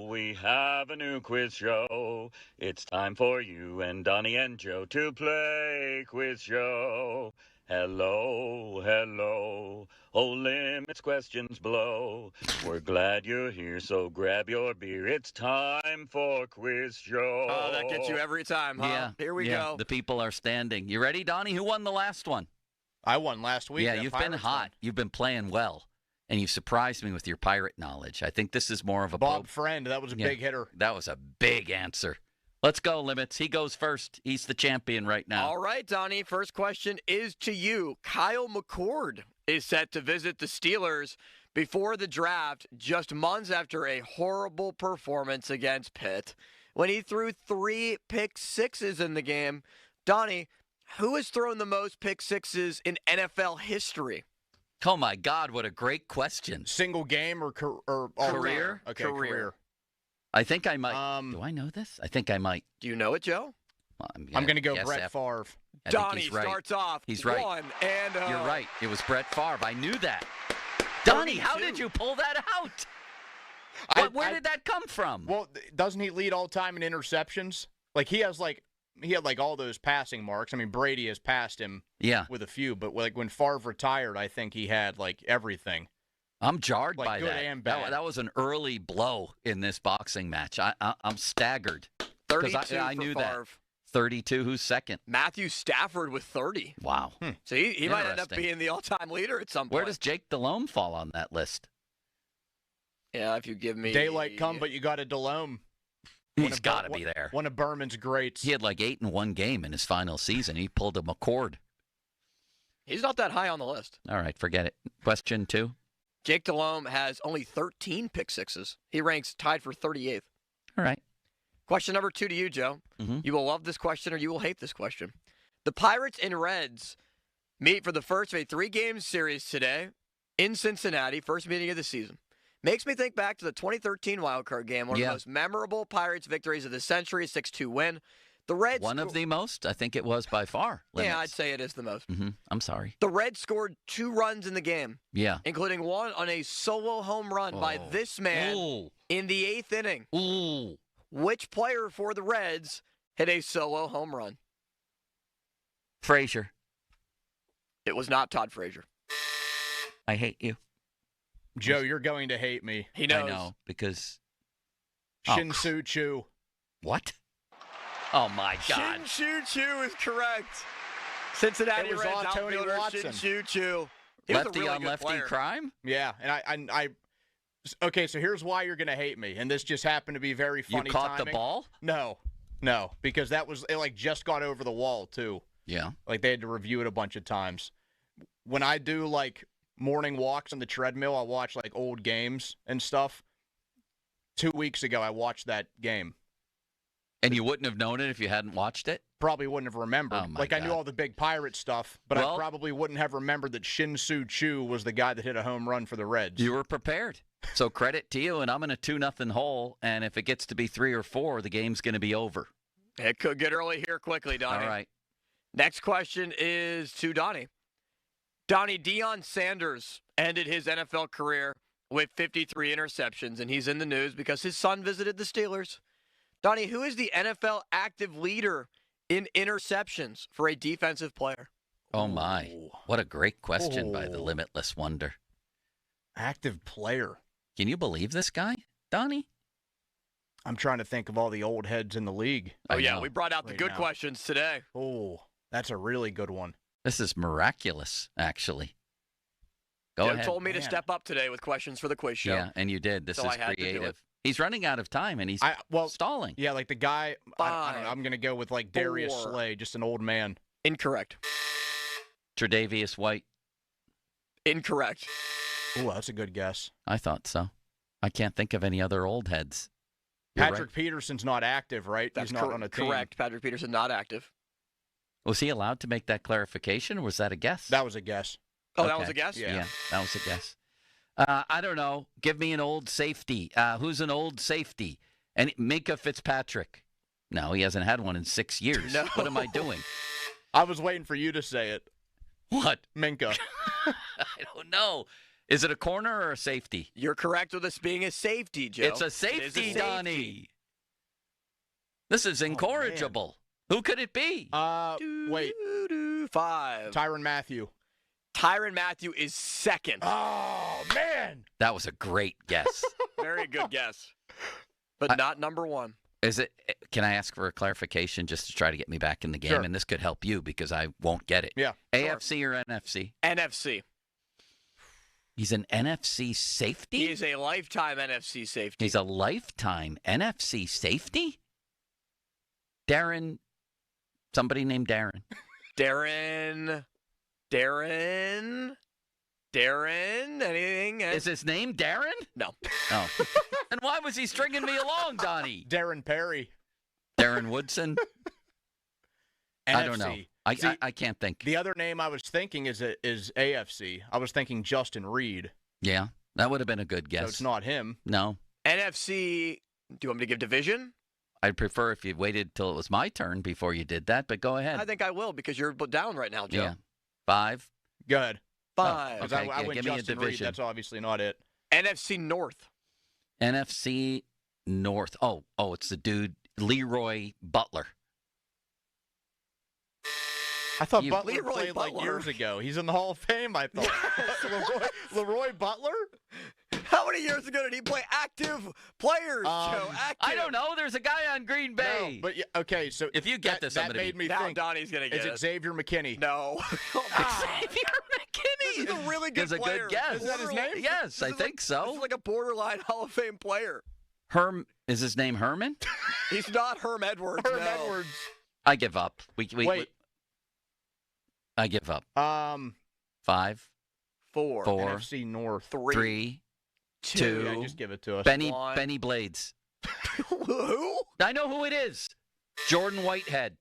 we have a new quiz show. It's time for you and Donnie and Joe to play quiz show. Hello, oh, Limits questions below. We're glad you're here, so grab your beer. It's time for quiz show. Oh, that gets you every time, huh? Yeah. Here we go. The people are standing. You ready, Donnie? Who won the last one? I won last week. Yeah, you've been hot. You've been playing well, and you've surprised me with your pirate knowledge. I think this is more of a Bob Friend. That was a big hitter. That was a big answer. Let's go, Limits. He goes first. He's the champion right now. All right, Donnie. First question is to you. Kyle McCord is set to visit the Steelers before the draft, just months after a horrible performance against Pitt, when he threw 3 pick sixes in the game. Donnie, who has thrown the most pick sixes in NFL history? Oh, my God, what a great question. Single game or all career? Okay, career. I think I might. Do I know this? I think I might. Do you know it, Joe? Well, I'm going to go Brett Favre. Donnie starts off. He's right. 1 and You're right. It was Brett Favre. I knew that. Donnie, how did you pull that out? Where did that come from? Well, doesn't he lead all time in interceptions? Like he had all those passing marks. I mean, Brady has passed him with a few, but like when Favre retired, I think he had like everything. I'm jarred by good that. And bad. That was an early blow in this boxing match. I'm staggered. 32 I knew for that. Favre. 32. Who's second? Matthew Stafford with 30. Wow. So he might end up Interesting. being the all-time leader at some point. Where does Jake Delhomme fall on that list? Yeah, if you give me Daylight come, but you got a Delhomme. He's got to be there. One of Berman's greats. He had like 8 in one game in his final season. He pulled a McCord. He's not that high on the list. All right, forget it. Question 2. Jake Delhomme has only 13 pick sixes. He ranks tied for 38th. All right. Question number 2 to you, Joe. Mm-hmm. You will love this question or you will hate this question. The Pirates and Reds meet for the first of a 3-game series today in Cincinnati, first meeting of the season. Makes me think back to the 2013 wildcard game, one of the most memorable Pirates victories of the century, 6-2 win. The Reds One of the most? I think it was by far. Limits. Yeah, I'd say it is the most. Mm-hmm. I'm sorry. The Reds scored 2 runs in the game. Yeah. Including one on a solo home run by this man in the 8th inning. Ooh. Which player for the Reds hit a solo home run? Frazier. It was not Todd Frazier. I hate you. Joe, you're going to hate me. He knows. I know, because... Shin Soo Choo. What? Oh, my God. Shin Soo Choo is correct. Cincinnati It was Reds all Tony outfielder Watson. Shin Soo Choo. He was a Lefty really on good lefty player. crime? Yeah, and I okay, so here's why you're going to hate me, and this just happened to be very funny You caught timing. the ball? No, because it just got over the wall, too. Yeah. Like, they had to review it a bunch of times. When I do, like, morning walks on the treadmill, I watch, like, old games and stuff. 2 weeks ago, I watched that game. And you wouldn't have known it if you hadn't watched it? Probably wouldn't have remembered. Oh, my like, I knew God. all the big Pirate stuff, but Well- I probably wouldn't have remembered that Shin Soo Choo was the guy that hit a home run for the Reds. You were prepared. So credit to you, and I'm in a 2-0 hole, and if it gets to be 3 or 4, the game's going to be over. It could get early here quickly, Donnie. All right. Next question is to Donnie. Donnie, Deion Sanders ended his NFL career with 53 interceptions, and he's in the news because his son visited the Steelers. Donnie, who is the NFL active leader in interceptions for a defensive player? Oh, my. What a great question by the Oh. Limitless Wonder. Active player. Can you believe this guy, Donnie? I'm trying to think of all the old heads in the league. Oh, yeah, we brought out the right good now. questions today. Oh, that's a really good one. This is miraculous, actually. Go Joe ahead. told me to step up today with questions for the quiz show. Yeah, and you did. This So is I had to do it. creative. He's running out of time, and he's stalling. Yeah, like the guy, I don't know, Five, I'm going to go with like Darius 4. Slay, just an old man. Incorrect. Tre'Davious White. Incorrect. Oh, that's a good guess. I thought so. I can't think of any other old heads. You're Patrick Peterson's not active, right? That's He's not on a team. correct. Patrick Peterson not active. Was he allowed to make that clarification, or was that a guess? That was a guess. Oh, that was a guess? Yeah, that was a guess. I don't know. Give me an old safety. Who's an old safety? And Minka Fitzpatrick. No, he hasn't had one in 6 years. No. What am I doing? I was waiting for you to say it. What? Minka. I don't know. Is it a corner or a safety? You're correct with this being a safety, Joe. It's a It is safety, Donnie. This is incorrigible. Who could it be? Wait. 5. Tyrann Mathieu. Tyrann Mathieu is second. Oh, man. That was a great guess. Very good guess. But not number 1. Is it? Can I ask for a clarification just to try to get me back in the game? Sure. And this could help you because I won't get it. Yeah. AFC or NFC? NFC. He's an NFC safety? He is a lifetime NFC safety. He's a lifetime NFC safety? Darren, somebody named Darren. Darren, anything? Is his name Darren? No. Oh. And why was he stringing me along, Donnie? Darren Perry. Darren Woodson? I don't know. NFC. I can't think. The other name I was thinking is AFC. I was thinking Justin Reed. Yeah, that would have been a good guess. So it's not him. No. NFC, do you want me to give division? I'd prefer if you waited till it was my turn before you did that, but go ahead. I think I will because you're down right now, Joe. Yeah. 5? Go ahead. 5. Because Okay, I yeah, went give me a Justin Reed. division. That's obviously not it. NFC North. NFC North. Oh, it's the dude, Leroy Butler. I thought You- Butler Leroy played like Butler. years ago. He's in the Hall of Fame, I thought. Leroy Butler? How many years ago did he play active players, Joe? Active. I don't know. There's a guy on Green Bay. No, but yeah, okay, so If you get this, I'm that gonna made be- me Now think. Donnie's going to get Is it Xavier McKinney? No. Xavier McKinney. This is a really good Is a player. good guess. Is that his name? Yes, I think This so. is like a borderline Hall of Fame player. Is his name Herman? He's not Herm Edwards. Herm no. Edwards. I give up. Wait. I give up. 5, 4. 4, NFC North. 3, 2. Yeah, just give it to us. Benny Blades. Who? I know who it is. Jordan Whitehead.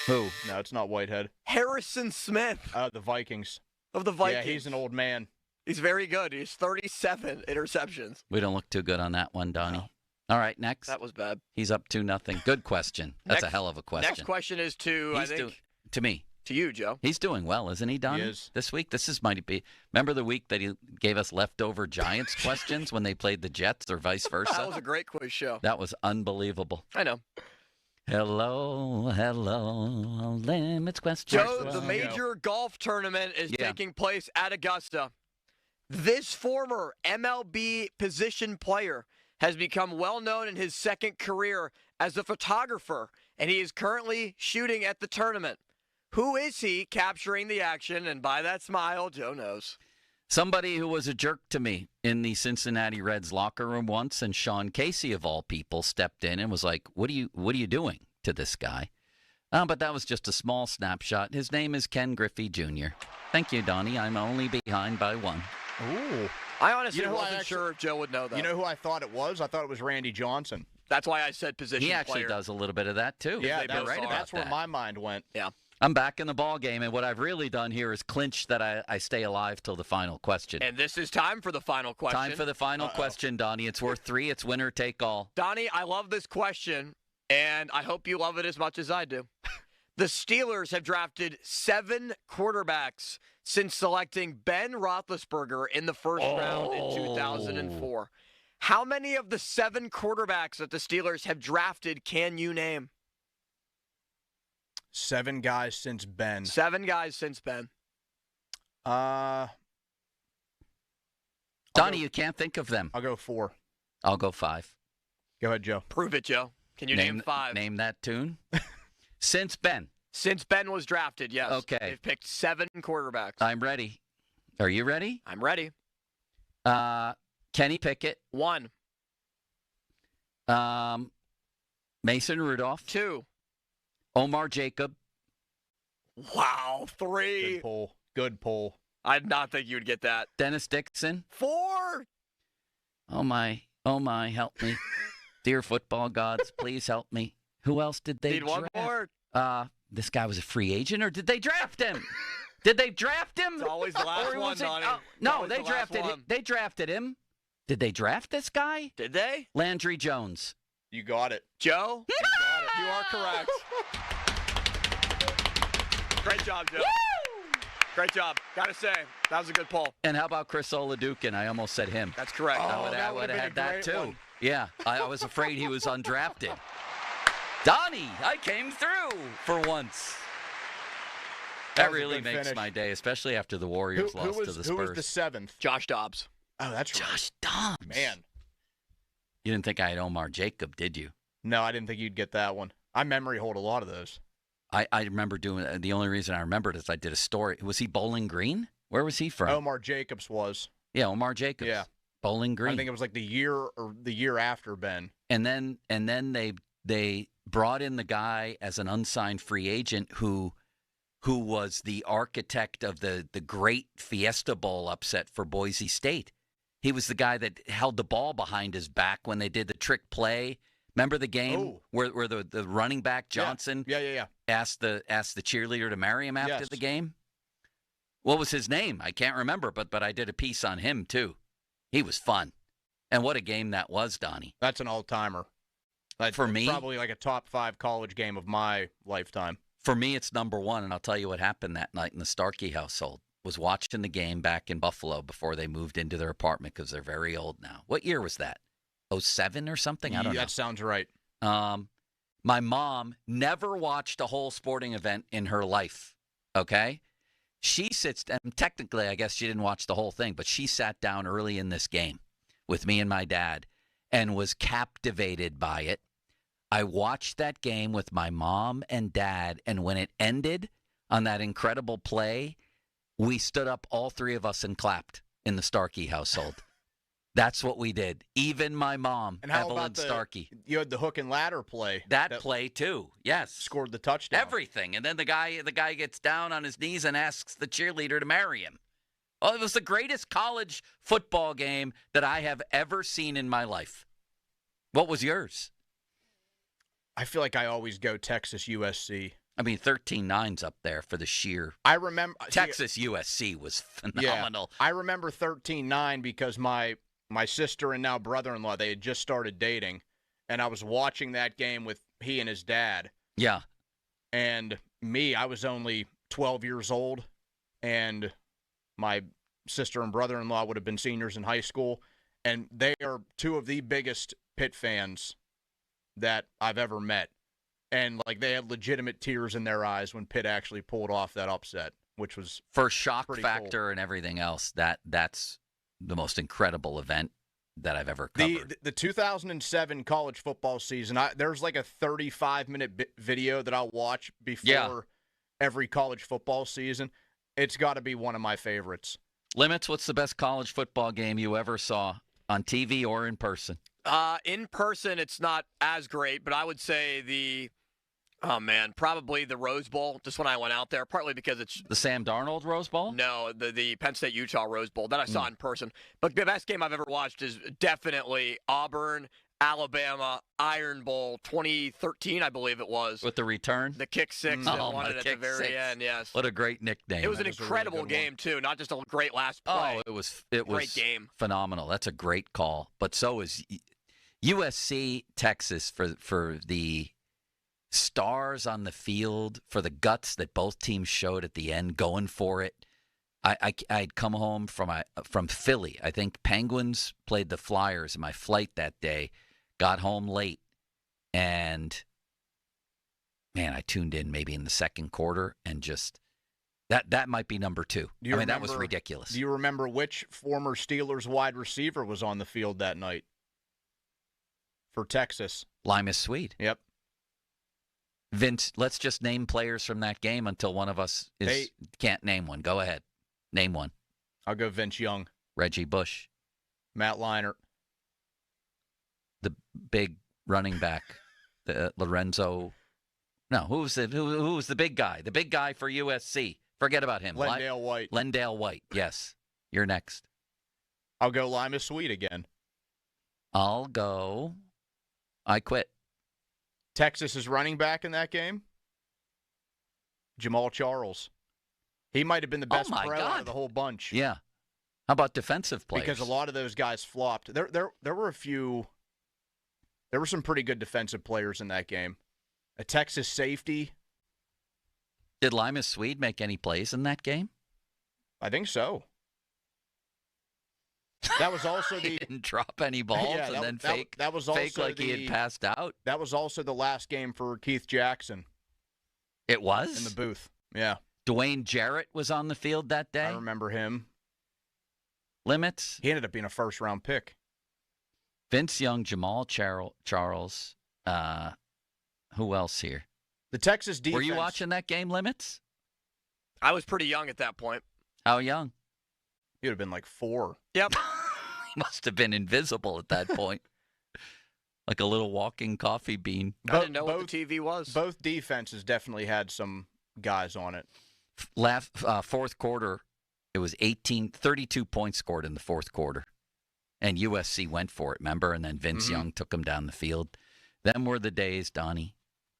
Who? No, it's not Whitehead. Harrison Smith The Vikings. of the Vikings. Yeah, he's an old man. He's very good. He's 37 interceptions. We don't look too good on that one, Donnie. All right, next. That was bad. He's up 2-0. Good question. That's a Next- hell of a question. Next question is to, He's I think, to me. to you, Joe. He's doing well, isn't he, Donnie? He is. This week? Might be. Remember the week that he gave us leftover Giants questions when they played the Jets or vice versa? That was a great quiz show. That was unbelievable. I know. Hello, limits question. Joe, the major golf tournament is taking place at Augusta. This former MLB position player has become well known in his second career as a photographer, and he is currently shooting at the tournament. Who is he capturing the action? And by that smile, Joe knows. Somebody who was a jerk to me in the Cincinnati Reds locker room once, and Sean Casey, of all people, stepped in and was like, what are you doing to this guy? But that was just a small snapshot. His name is Ken Griffey Jr. Thank you, Donnie. I'm only behind by one. Ooh. I honestly wasn't sure if Joe would know that. You know who I thought it was? I thought it was Randy Johnson. That's why I said position player. He actually does a little bit of that, too. Yeah, Right that's where my mind went. Yeah. I'm back in the ball game, and what I've really done here is clinch that I stay alive till the final question. And this is time for the final question. Time for the final question, Donnie. It's worth 3. It's winner take all. Donnie, I love this question, and I hope you love it as much as I do. The Steelers have drafted 7 quarterbacks since selecting Ben Roethlisberger in the first round in 2004. How many of the 7 quarterbacks that the Steelers have drafted can you name? 7 guys since Ben. 7 guys since Ben. Donnie, you can't think of them. I'll go 4. I'll go 5. Go ahead, Joe. Prove it, Joe. Can you name 5? Name that tune. Since Ben. Since Ben was drafted, yes. Okay. They've picked 7 quarterbacks. I'm ready. Are you ready? I'm ready. Kenny Pickett. 1. Mason Rudolph. 2. Omar Jacob. Wow, 3. Good pull. I did not think you would get that. Dennis Dixon. 4. Oh my, help me. Dear football gods, please help me. Who else did they draft? Need one more. This guy was a free agent, or did they draft him? Did they draft him? It's always the last one, Donnie. No, they drafted him. They drafted him. Did they draft this guy? Did they? Landry Jones. You got it. Joe? You got it. You are correct. Great job, Joe. Woo! Great job. Gotta say, that was a good poll. And how about Chris Oladukin? I almost said him. That's correct. I would have had that too. One. Yeah, I was afraid he was undrafted. Donnie, I came through for once. That really makes my day, especially after the Warriors lost to the Spurs. Who was the 7th? Josh Dobbs. Oh, that's right. Josh Dobbs. Man. You didn't think I had Omar Jacob, did you? No, I didn't think you'd get that one. I memory hold a lot of those. I remember doing – the only reason I remembered is I did a story. Was he Bowling Green? Where was he from? Omar Jacobs was. Yeah, Omar Jacobs. Yeah. Bowling Green. I think it was like the year after Ben. And then they brought in the guy as an unsigned free agent who was the architect of the great Fiesta Bowl upset for Boise State. He was the guy that held the ball behind his back when they did the trick play. Remember the game where the running back Johnson asked the cheerleader to marry him after the game? What was his name? I can't remember, but I did a piece on him too. He was fun. And what a game that was, Donnie. That's an all-timer. For me, probably like a top 5 college game of my lifetime. For me, it's number 1, and I'll tell you what happened that night in the Starkey household. Was watching the game back in Buffalo before they moved into their apartment because they're very old now. What year was that? 07 or something? I don't know. That sounds right. My mom never watched a whole sporting event in her life, okay? She sits down. Technically, I guess she didn't watch the whole thing, but she sat down early in this game with me and my dad and was captivated by it. I watched that game with my mom and dad, and when it ended on that incredible play, we stood up, all 3 of us, and clapped in the Starkey household. That's what we did. Even my mom, and how Evelyn about Starkey. You had the hook and ladder play. That play too. Yes. Scored the touchdown. Everything. And then the guy gets down on his knees and asks the cheerleader to marry him. Oh, it was the greatest college football game that I have ever seen in my life. What was yours? I feel like I always go Texas USC. I mean, 13-9's up there for the sheer. I remember Texas USC was phenomenal. Yeah, I remember 13-9 because my sister and now brother-in-law, they had just started dating, and I was watching that game with he and his dad. Yeah. And me, I was only 12 years old, and my sister and brother-in-law would have been seniors in high school, and they are 2 of the biggest Pitt fans that I've ever met. And, like, they had legitimate tears in their eyes when Pitt actually pulled off that upset, which was for shock pretty factor cool. and everything else. That's the most incredible event that I've ever covered. The 2007 college football season, there's like a 35-minute video that I'll watch before every college football season. It's got to be one of my favorites. Limits, what's the best college football game you ever saw on TV or in person? In person, it's not as great, but I would say probably the Rose Bowl, just when I went out there, partly because it's... The Sam Darnold Rose Bowl? No, the Penn State-Utah Rose Bowl. That I saw in person. But the best game I've ever watched is definitely Auburn, Alabama, Iron Bowl, 2013, I believe it was. With the return? The kick six that won it at the very end, yes. What a great nickname. It was an incredible game, too, not just a great last play. Oh, it was great game. Phenomenal. That's a great call. But so is USC, Texas for the stars on the field, for the guts that both teams showed at the end, going for it. I'd come home from Philly. I think Penguins played the Flyers in my flight that day. Got home late, and man, I tuned in maybe in the second quarter, and just that might be number 2. That was ridiculous. Do you remember which former Steelers wide receiver was on the field that night for Texas? Limas Swede. Yep. Vince, let's just name players from that game until one of us can't name one. Go ahead. Name one. I'll go Vince Young. Reggie Bush. Matt Leinart. The big running back. Lorenzo. No, who was the big guy? The big guy for USC. Forget about him. Lendale White. Lendale White, yes. You're next. I'll go Limas Swede again. I'll go. I quit. Texas's running back in that game? Jamal Charles. He might have been the best pro out of the whole bunch. Yeah. How about defensive players? Because a lot of those guys flopped. There were a few. There were some pretty good defensive players in that game. A Texas safety. Did Limas Swede make any plays in that game? I think so. That was also he didn't drop any balls and then fake like he had passed out. That was also the last game for Keith Jackson. It was? In the booth. Yeah. Dwayne Jarrett was on the field that day. I remember him. Limits. He ended up being a first-round pick. Vince Young, Jamal Charles. Who else here? The Texas defense. Were you watching that game, Limits? I was pretty young at that point. How young? You'd have been like 4. Yep. He must have been invisible at that point. Like a little walking coffee bean. I didn't know what the TV was. Both defenses definitely had some guys on it. Fourth quarter, it was 32 points scored in the fourth quarter. And USC went for it, remember? And then Vince Young took them down the field. Them were the days, Donnie.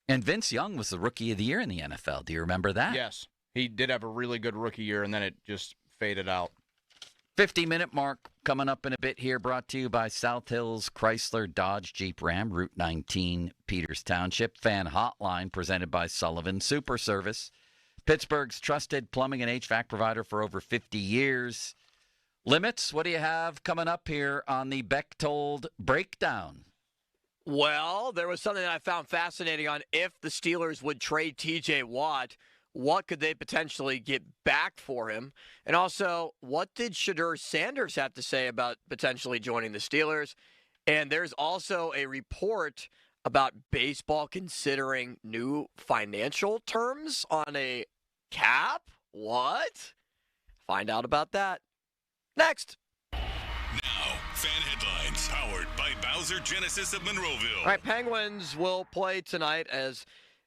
And Vince Young was the Rookie of the Year in the NFL. Do you remember that? Yes. He did have a really good rookie year, and then it just faded out. 50-minute mark coming up in a bit here, brought to you by South Hills Chrysler Dodge Jeep Ram, Route 19, Peters Township. Fan Hotline presented by Sullivan Super Service. Pittsburgh's trusted plumbing and HVAC provider for over 50 years. Limits, what do you have coming up here on the Bechtold Breakdown? Well, there was something that I found fascinating on if the Steelers would trade T.J. Watt, what could they potentially get back for him? And also, what did Shedeur Sanders have to say about potentially joining the Steelers? And there's also a report about baseball considering new financial terms on a cap? What? Find out about that next. Now, fan headlines powered by Bowser Genesis of Monroeville. All right, Penguins will play tonight as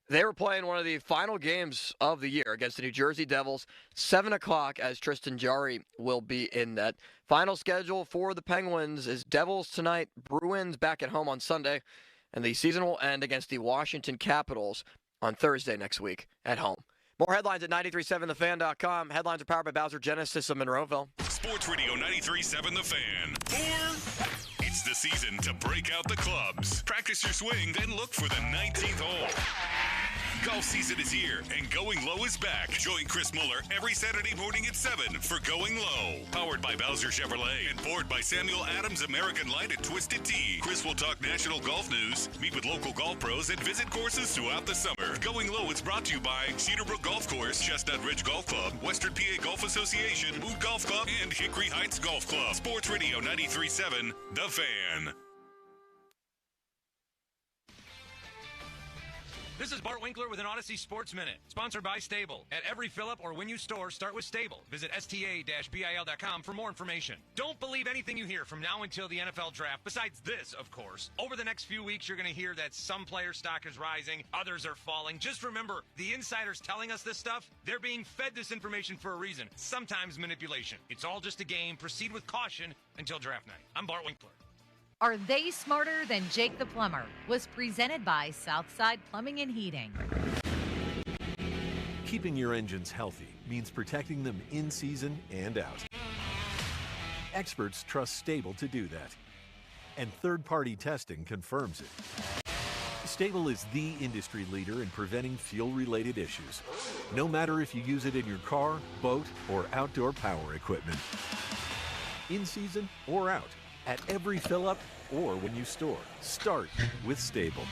they were playing one of the final games of the year against the New Jersey Devils. 7 o'clock as Tristan Jarry will be in that. Final schedule for the Penguins is Devils tonight, Bruins back at home on Sunday, and the season will end against the Washington Capitals on Thursday next week at home. More headlines at 937thefan.com. Headlines are powered by Bowser Genesis of Monroeville. Sports Radio 93.7 The Fan. It's the season to break out the clubs. Practice your swing, then look for the 19th hole. Go Golf season is here, and Going Low is back. Join Chris Muller every Saturday morning at 7 for Going Low. Powered by Bowser Chevrolet and poured by Samuel Adams American Light at Twisted Tea. Chris will talk national golf news, meet with local golf pros, and visit courses throughout the summer. Going Low is brought to you by Cedarbrook Golf Course, Chestnut Ridge Golf Club, Western PA Golf Association, Mood Golf Club, and Hickory Heights Golf Club. Sports Radio 93.7, The Fan. This is Bart Winkler with an Odyssey Sports Minute, sponsored by Stable. At every fill-up or when you store, start with Stable. Visit sta-bil.com for more information. Don't believe anything you hear from now until the NFL draft, besides this, of course. Over the next few weeks, you're going to hear that some player stock is rising, others are falling. Just remember, the insiders telling us this stuff, they're being fed this information for a reason, sometimes manipulation. It's all just a game. Proceed with caution until draft night. I'm Bart Winkler. Are They Smarter Than Jake the Plumber? Was presented by Southside Plumbing and Heating. Keeping your engines healthy means protecting them in season and out. Experts trust Stable to do that. And third-party testing confirms it. Stable is the industry leader in preventing fuel-related issues, no matter if you use it in your car, boat, or outdoor power equipment. In season or out. At every fill-up or when you store, start with Stable.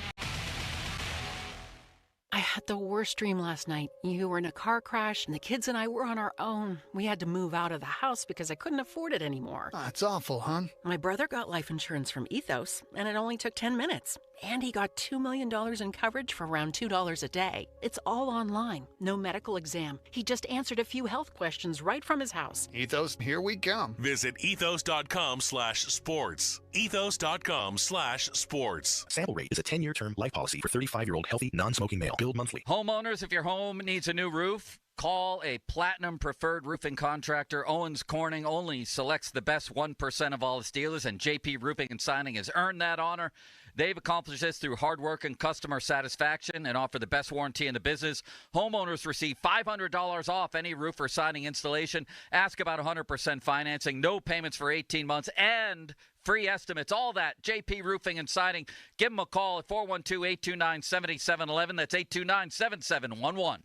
I had the worst dream last night. You were in a car crash, and the kids and I were on our own. We had to move out of the house because I couldn't afford it anymore. That's awful, hon. My brother got life insurance from Ethos, and it only took 10 minutes. And he got $2 million in coverage for around $2 a day. It's all online. No medical exam. He just answered a few health questions right from his house. Ethos, here we come. Visit ethos.com/sports. Ethos.com/sports. Sample rate is a 10-year term life policy for 35-year-old healthy, non-smoking male. Billed monthly. Homeowners, if your home needs a new roof, call a Platinum Preferred Roofing Contractor. Owens Corning only selects the best 1% of all its dealers, and JP Roofing and Signing has earned that honor. They've accomplished this through hard work and customer satisfaction and offer the best warranty in the business. Homeowners receive $500 off any roof or siding installation. Ask about 100% financing, no payments for 18 months, and free estimates. All that, JP Roofing and Siding. Give them a call at 412-829-7711. That's 829-7711.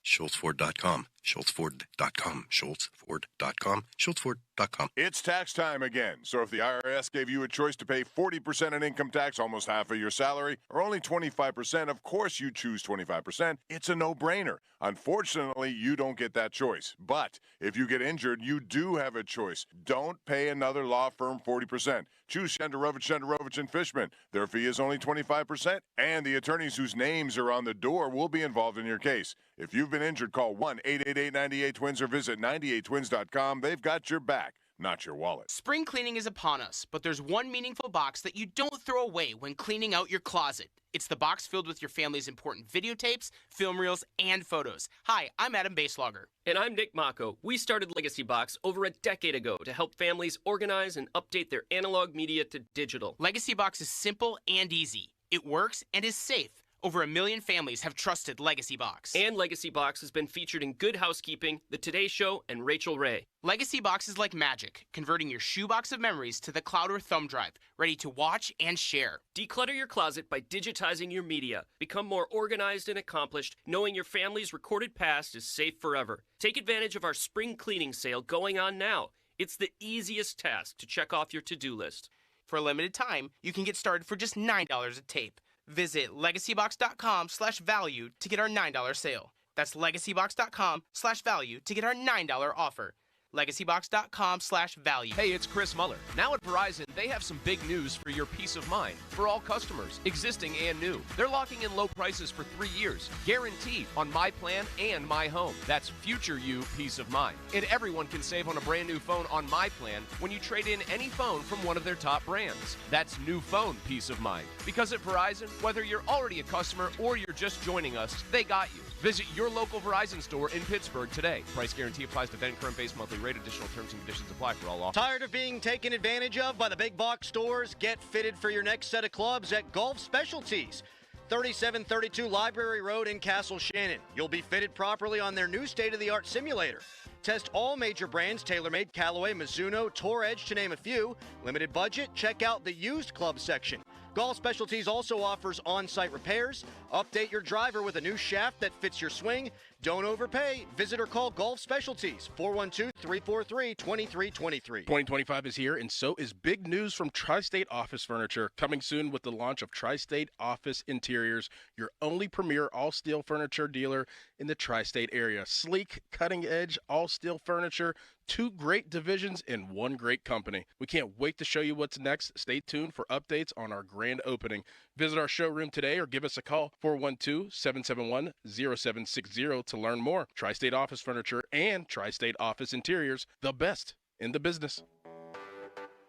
SchultzFord.com. SchultzFord.com. SchultzFord.com. SchultzFord.com. It's tax time again. So if the IRS gave you a choice to pay 40% in income tax, almost half of your salary, or only 25%, of course you choose 25%. It's a no-brainer. Unfortunately, you don't get that choice. But if you get injured, you do have a choice. Don't pay another law firm 40%. Choose Shenderovich and Fishman. Their fee is only 25%, and the attorneys whose names are on the door will be involved in your case. If you've been injured, call 1-888-98-TWINS or visit 98twins.com. They've got your back, not your wallet. Spring cleaning is upon us, but there's one meaningful box that you don't throw away when cleaning out your closet. It's the box filled with your family's important videotapes, film reels, and photos. Hi, I'm Adam Baselogger. And I'm Nick Mako. We started Legacy Box over a decade ago to help families organize and update their analog media to digital. Legacy Box is simple and easy. It works and is safe. Over 1 million families have trusted Legacy Box. And Legacy Box has been featured in Good Housekeeping, The Today Show, and Rachel Ray. Legacy Box is like magic, converting your shoebox of memories to the cloud or thumb drive, ready to watch and share. Declutter your closet by digitizing your media. Become more organized and accomplished, knowing your family's recorded past is safe forever. Take advantage of our spring cleaning sale going on now. It's the easiest task to check off your to-do list. For a limited time, you can get started for just $9 a tape. Visit legacybox.com/value to get our $9 sale. That's legacybox.com/value to get our $9 offer. LegacyBox.com/value. Hey, it's Chris Muller. Now at Verizon, they have some big news for your peace of mind. For all customers, existing and new. They're locking in low prices for 3 years, guaranteed on My Plan and My Home. That's future you peace of mind. And everyone can save on a brand new phone on My Plan when you trade in any phone from one of their top brands. That's new phone peace of mind. Because at Verizon, whether you're already a customer or you're just joining us, they got you. Visit your local Verizon store in Pittsburgh today. Price guarantee applies to then current base monthly rate. Additional terms and conditions apply for all offers. Tired of being taken advantage of by the big box stores? Get fitted for your next set of clubs at Golf Specialties. 3732 Library Road in Castle Shannon. You'll be fitted properly on their new state-of-the-art simulator. Test all major brands, TaylorMade, Callaway, Mizuno, Tour Edge, to name a few. Limited budget? Check out the used club section. Golf Specialties also offers on-site repairs. Update your driver with a new shaft that fits your swing. Don't overpay. Visit or call Golf Specialties, 412-343-2323. 2025 is here, and so is big news from Tri-State Office Furniture, coming soon with the launch of Tri-State Office Interiors, your only premier all-steel furniture dealer in the Tri-State area. Sleek, cutting-edge, all-steel furniture, 2 great divisions in 1 great company. We can't wait to show you what's next. Stay tuned for updates on our grand opening. Visit our showroom today or give us a call, 412-771-0760 to learn more. Tri-State Office Furniture and Tri-State Office Interiors, the best in the business.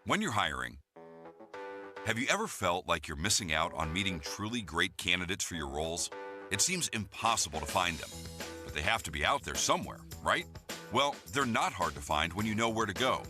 When you're hiring, have you ever felt like you're missing out on meeting truly great candidates for your roles? It seems impossible to find them, but they have to be out there somewhere, right? Well, they're not hard to find when you know where to go,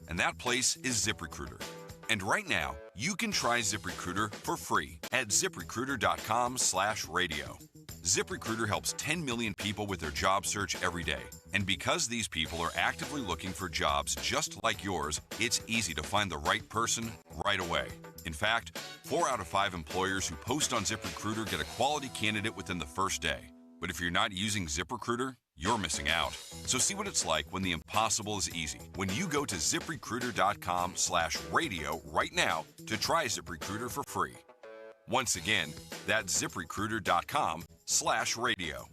and that place is ZipRecruiter. And right now, you can try ZipRecruiter for free at ZipRecruiter.com/radio. ZipRecruiter helps 10 million people with their job search every day. And because these people are actively looking for jobs just like yours, it's easy to find the right person right away. In fact, 4 out of 5 employers who post on ZipRecruiter get a quality candidate within the first day. But if you're not using ZipRecruiter, you're missing out. So see what it's like when the impossible is easy. When you go to ZipRecruiter.com/radio right now to try ZipRecruiter for free. Once again, that's ZipRecruiter.com/radio.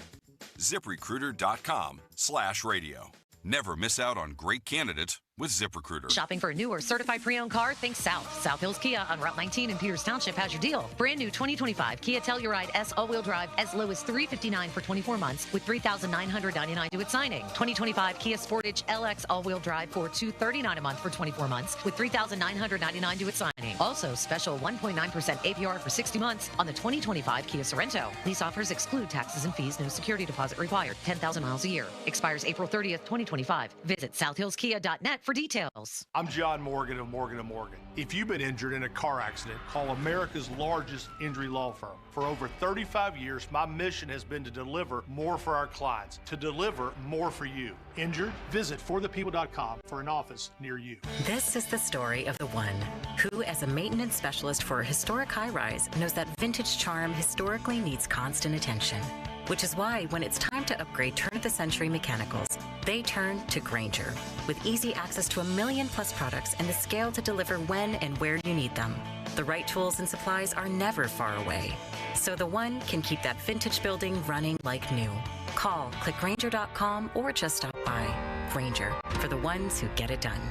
ZipRecruiter.com/radio. Never miss out on great candidates with ZipRecruiter. Shopping for a new or certified pre-owned car? Think South. South Hills Kia on Route 19 in Peters Township has your deal. Brand new 2025 Kia Telluride S all-wheel drive as low as $359 for 24 months with $3,999 due at signing. 2025 Kia Sportage LX all-wheel drive for $239 a month for 24 months with $3,999 due at signing. Also, special 1.9% APR for 60 months on the 2025 Kia Sorrento. These offers exclude taxes and fees. No security deposit required. 10,000 miles a year. Expires April 30th, 2025. Visit southhillskia.net for details. I'm John Morgan of Morgan & Morgan. If you've been injured in a car accident, call America's largest injury law firm. For over 35 years, my mission has been to deliver more for our clients, to deliver more for you. Injured? Visit forthepeople.com for an office near you. This is the story of the one who, as a maintenance specialist for a historic high-rise, knows that vintage charm historically needs constant attention. Which is why when it's time to upgrade turn-of-the-century mechanicals, they turn to Grainger. With easy access to 1 million+ products and the scale to deliver when and where you need them. The right tools and supplies are never far away. So the one can keep that vintage building running like new. Call, click Grainger.com, or just stop by. Grainger, for the ones who get it done.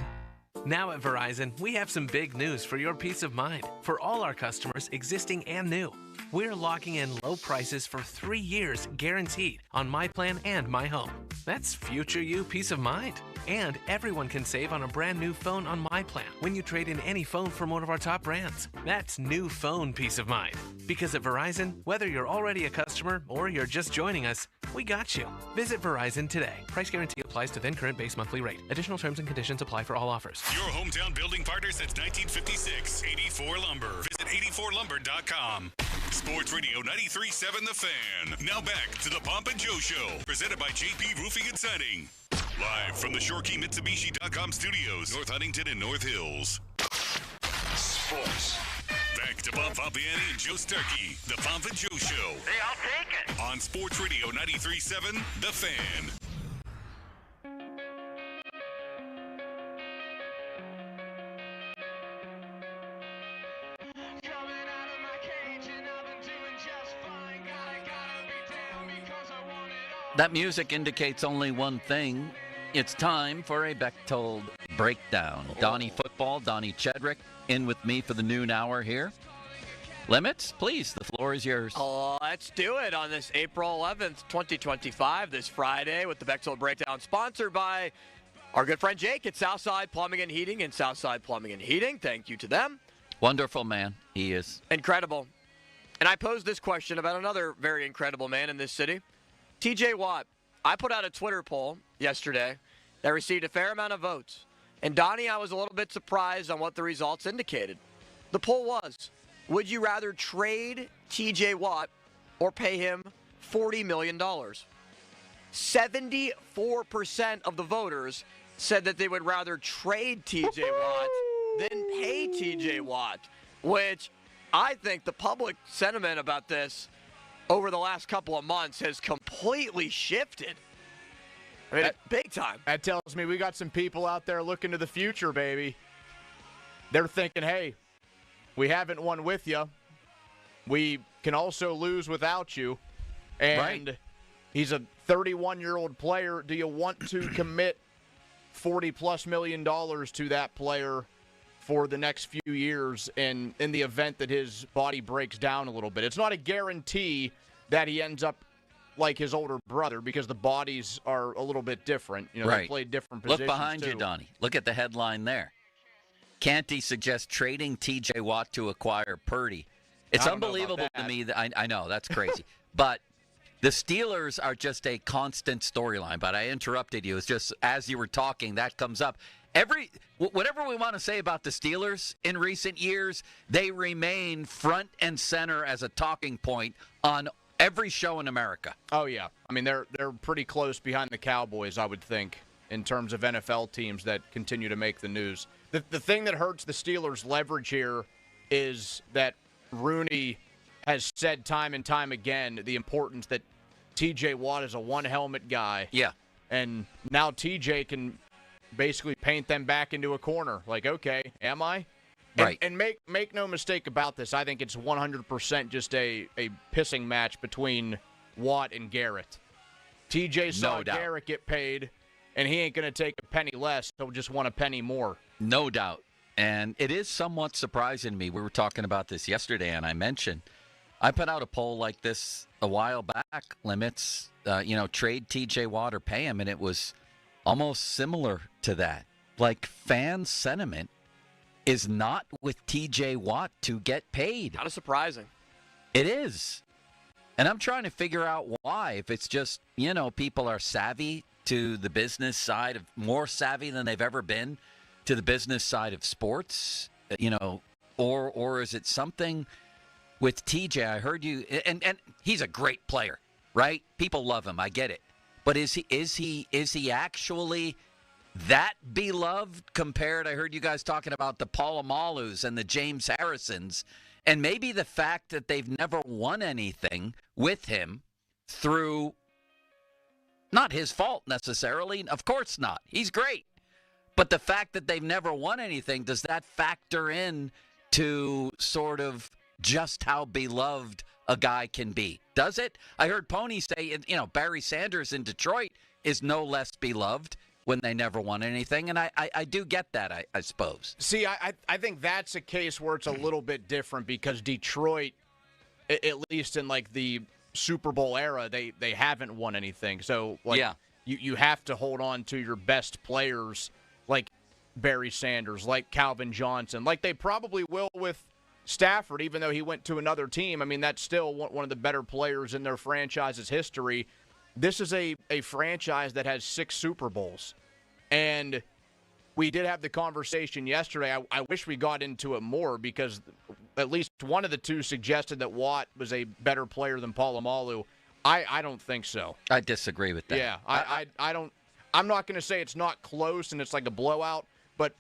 Now at Verizon, we have some big news for your peace of mind. For all our customers, existing and new. We're locking in low prices for 3 years guaranteed on My Plan and My Home. That's future you peace of mind. And everyone can save on a brand new phone on My Plan when you trade in any phone from one of our top brands. That's new phone peace of mind. Because at Verizon, whether you're already a customer or you're just joining us, we got you. Visit Verizon today. Price guarantee applies to then current base monthly rate. Additional terms and conditions apply for all offers. Your hometown building partner since 1956. 84 Lumber. Visit 84lumber.com. Sports Radio 93.7 The Fan. Now back to the Pomp and Joe Show. Presented by JP Roofing and Siding. Live from the ShoreKeyMitsubishi.com studios, North Huntington and North Hills. Sports. Back to Bob Pompiani and Joe Starkey. The Pomp and Joe Show. Hey, I'll take it. On Sports Radio 93.7 The Fan. That music indicates only one thing. It's time for a Bechtold breakdown. Donnie Football, Donnie Chedrick, in with me for the noon hour here. Limits, please, the floor is yours. Oh, let's do it on this April 11th, 2025, this Friday with the Bechtold breakdown, sponsored by our good friend Jake at Southside Plumbing and Heating and Southside Plumbing and Heating. Thank you to them. Wonderful man, he is. Incredible. And I posed this question about another very incredible man in this city. TJ Watt. I put out a Twitter poll yesterday that received a fair amount of votes. And Donnie, I was a little bit surprised on what the results indicated. The poll was, would you rather trade TJ Watt or pay him $40 million? 74% of the voters said that they would rather trade TJ Watt than pay TJ Watt, which I think the public sentiment about this over the last couple of months has completely shifted. I mean, big time. That tells me we got some people out there looking to the future, baby. They're thinking, hey, we haven't won with you. We can also lose without you. And he's a 31-year-old player. Do you want to commit $40+ million to that player for the next few years in the event that his body breaks down a little bit? It's not a guarantee that he ends up like his older brother because the bodies are a little bit different. You know, they play different positions. Look behind you, Donnie. Look at the headline there. Canty suggests trading T.J. Watt to acquire Purdy. It's unbelievable to me that I know that's crazy, but the Steelers are just a constant storyline. But I interrupted you. It's just as you were talking that comes up. Whatever we want to say about the Steelers in recent years, they remain front and center as a talking point on every show in America. Oh yeah, I mean they're pretty close behind the Cowboys, I would think, in terms of NFL teams that continue to make the news. The thing that hurts the Steelers' leverage here is that Rooney has said time and time again the importance that T.J. Watt is a one-helmet guy. Yeah. And now T.J. can basically paint them back into a corner. Like, okay, am I? Right. And make no mistake about this. I think it's 100% just a pissing match between Watt and Garrett. T.J. saw Garrett get paid, and he ain't going to take a penny less. He'll just want a penny more. No doubt. And it is somewhat surprising to me. We were talking about this yesterday, and I mentioned I put out a poll like this a while back, limits, trade T.J. Watt or pay him, and it was almost similar to that. Like, fan sentiment is not with T.J. Watt to get paid. Kind of surprising. It is. And I'm trying to figure out why. If it's just, people are savvy to the business side, more savvy than they've ever been to the business side of sports, or is it something with TJ? I heard you, and he's a great player, right? People love him. I get it. But is he actually that beloved compared? I heard you guys talking about the Palomalus and the James Harrisons, and maybe the fact that they've never won anything with him through not his fault necessarily. Of course not. He's great. But the fact that they've never won anything, does that factor in to sort of just how beloved a guy can be? Does it? I heard Pony say, Barry Sanders in Detroit is no less beloved when they never won anything, and I do get that, I suppose. See, I think that's a case where it's a little bit different because Detroit, at least in like the Super Bowl era, they haven't won anything. So you have to hold on to your best players like Barry Sanders, like Calvin Johnson, like they probably will with Stafford, even though he went to another team. I mean, that's still one of the better players in their franchise's history. This is a franchise that has 6 Super Bowls. And we did have the conversation yesterday. I wish we got into it more because at least one of the two suggested that Watt was a better player than Palomalu. I don't think so. I disagree with that. Yeah, I don't. I'm not going to say it's not close and it's like a blowout, but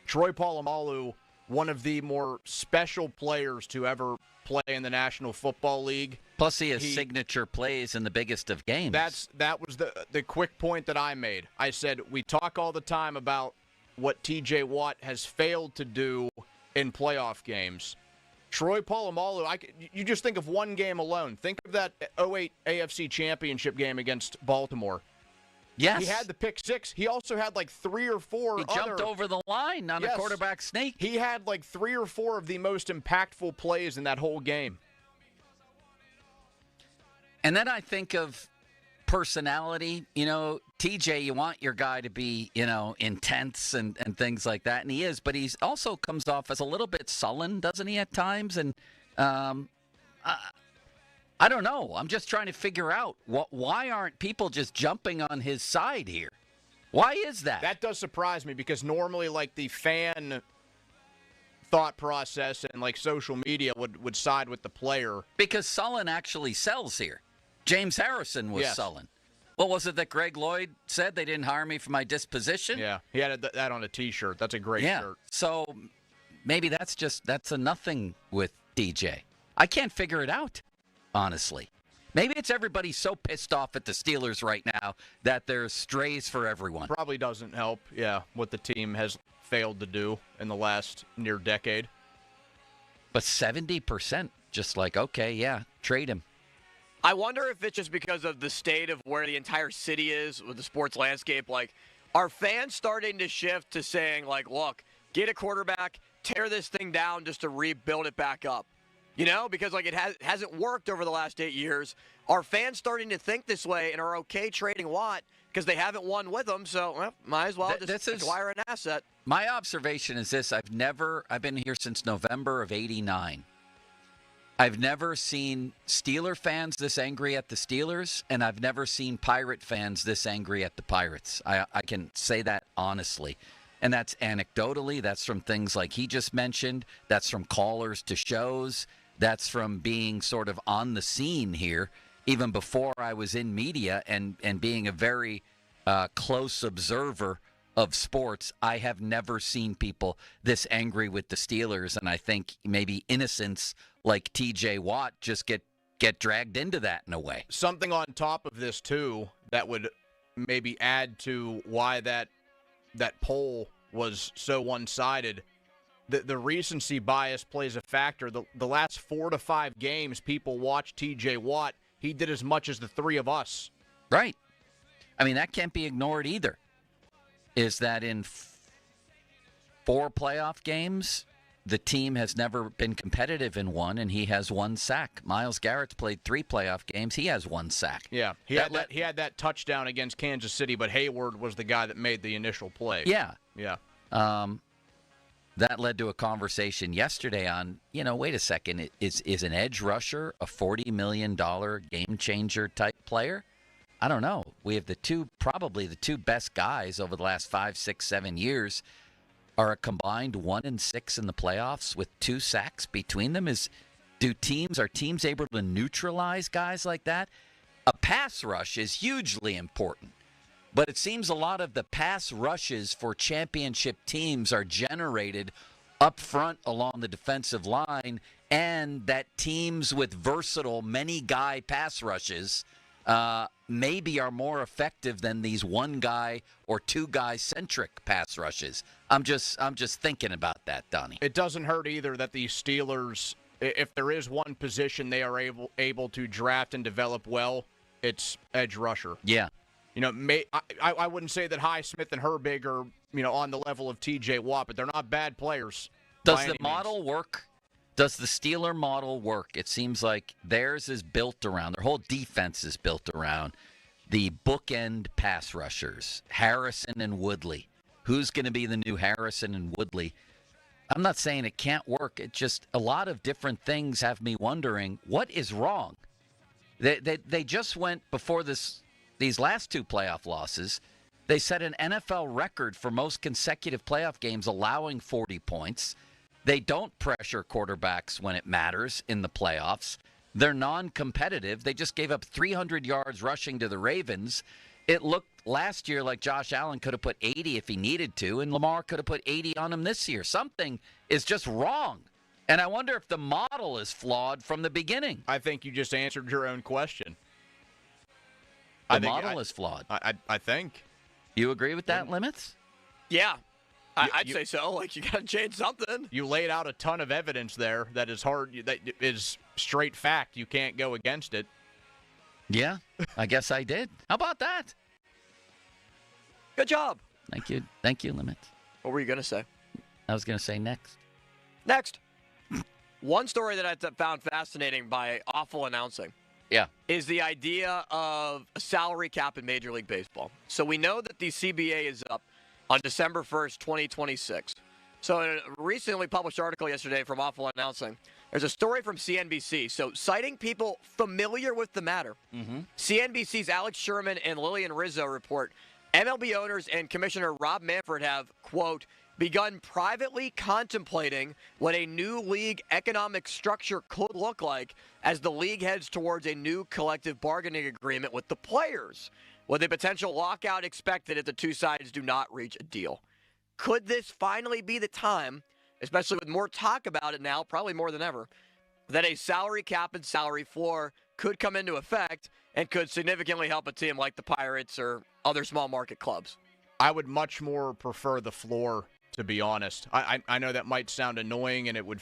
Troy Polamalu, one of the more special players to ever play in the National Football League. Plus, he has signature plays in the biggest of games. That was the quick point that I made. I said we talk all the time about what T.J. Watt has failed to do in playoff games. Troy Polamalu, you just think of one game alone. Think of that 2008 AFC Championship game against Baltimore. Yes. He had the pick 6. He also had like 3 or 4 He jumped over the line on a quarterback sneak. He had like 3 or 4 of the most impactful plays in that whole game. And then I think of personality. TJ, you want your guy to be, intense and things like that. And he is, but he also comes off as a little bit sullen, doesn't he, at times? And I don't know. I'm just trying to figure out why aren't people just jumping on his side here? Why is that? That does surprise me because normally like the fan thought process and like social media would side with the player. Because sullen actually sells here. James Harrison was sullen. What was it that Greg Lloyd said? They didn't hire me for my disposition? Yeah, he had that on a T-shirt. That's a great shirt. So maybe that's a nothing with DJ? I can't figure it out, honestly. Maybe it's everybody so pissed off at the Steelers right now that there's strays for everyone. Probably doesn't help, what the team has failed to do in the last near decade. But 70% just like, okay, yeah, trade him. I wonder if it's just because of the state of where the entire city is with the sports landscape. Like, are fans starting to shift to saying, like, look, get a quarterback, tear this thing down just to rebuild it back up? You know, because like it hasn't worked over the last 8 years. Are fans starting to think this way and are okay trading Watt because they haven't won with him? So might as well just acquire an asset. My observation is this: I've been here since November of '89. I've never seen Steeler fans this angry at the Steelers, and I've never seen Pirate fans this angry at the Pirates. I can say that honestly. And that's anecdotally. That's from things like he just mentioned. That's from callers to shows. That's from being sort of on the scene here, even before I was in media and being a very close observer of sports. I have never seen people this angry with the Steelers, and I think maybe innocents like T.J. Watt just get dragged into that in a way. Something on top of this, too, that would maybe add to why that poll was so one-sided. The recency bias plays a factor. The last 4 to 5 games people watched T.J. Watt, he did as much as the three of us. Right. I mean, that can't be ignored either. Is that in 4 playoff games, the team has never been competitive in one, and he has 1 sack. Myles Garrett's played 3 playoff games. He has 1 sack. Yeah, he had that touchdown against Kansas City, but Hayward was the guy that made the initial play. Yeah. Yeah. That led to a conversation yesterday on, wait a second, is an edge rusher a $40 million game-changer type player? I don't know. We have probably the two best guys over the last 5, 6, 7 years are a combined 1-6 in the playoffs with 2 sacks between them. Are teams able to neutralize guys like that? A pass rush is hugely important. But it seems a lot of the pass rushes for championship teams are generated up front along the defensive line, and that teams with versatile many-guy pass rushes maybe are more effective than these 1-guy or 2-guy centric pass rushes. I'm just thinking about that, Donnie. It doesn't hurt either that the Steelers, if there is one position they are able to draft and develop well, it's edge rusher. Yeah. I wouldn't say that Highsmith and Herbig are, on the level of T.J. Watt, but they're not bad players. Does the model work? Does the Steeler model work? It seems like theirs is built around, their whole defense is built around the bookend pass rushers, Harrison and Woodley. Who's going to be the new Harrison and Woodley? I'm not saying it can't work. It just, a lot of different things have me wondering, what is wrong? They just went before these last 2 playoff losses. They set an NFL record for most consecutive playoff games allowing 40 points. They don't pressure quarterbacks when it matters in the playoffs. They're non-competitive. They just gave up 300 yards rushing to the Ravens. It looked last year like Josh Allen could have put 80 if he needed to, and Lamar could have put 80 on him this year. Something is just wrong. And I wonder if the model is flawed from the beginning. I think you just answered your own question. The model is flawed. I think. You agree with that, Limits? Yeah. I'd say so. Like, you got to change something. You laid out a ton of evidence there that is that is straight fact. You can't go against it. Yeah, I guess I did. How about that? Good job. Thank you. Thank you, Limits. What were you going to say? I was going to say next. Next. One story that I found fascinating by awful announcing. Yeah. Is the idea of a salary cap in Major League Baseball. So we know that the CBA is up on December 1st, 2026. So in a recently published article yesterday from Awful Announcing, there's a story from CNBC. So citing people familiar with the matter, CNBC's Alex Sherman and Lillian Rizzo report, MLB owners and Commissioner Rob Manfred have, quote, begun privately contemplating what a new league economic structure could look like as the league heads towards a new collective bargaining agreement with the players, with a potential lockout expected if the two sides do not reach a deal. Could this finally be the time, especially with more talk about it now, probably more than ever, that a salary cap and salary floor could come into effect and could significantly help a team like the Pirates or other small market clubs. I would much more prefer the floor, to be honest. I know that might sound annoying, and it would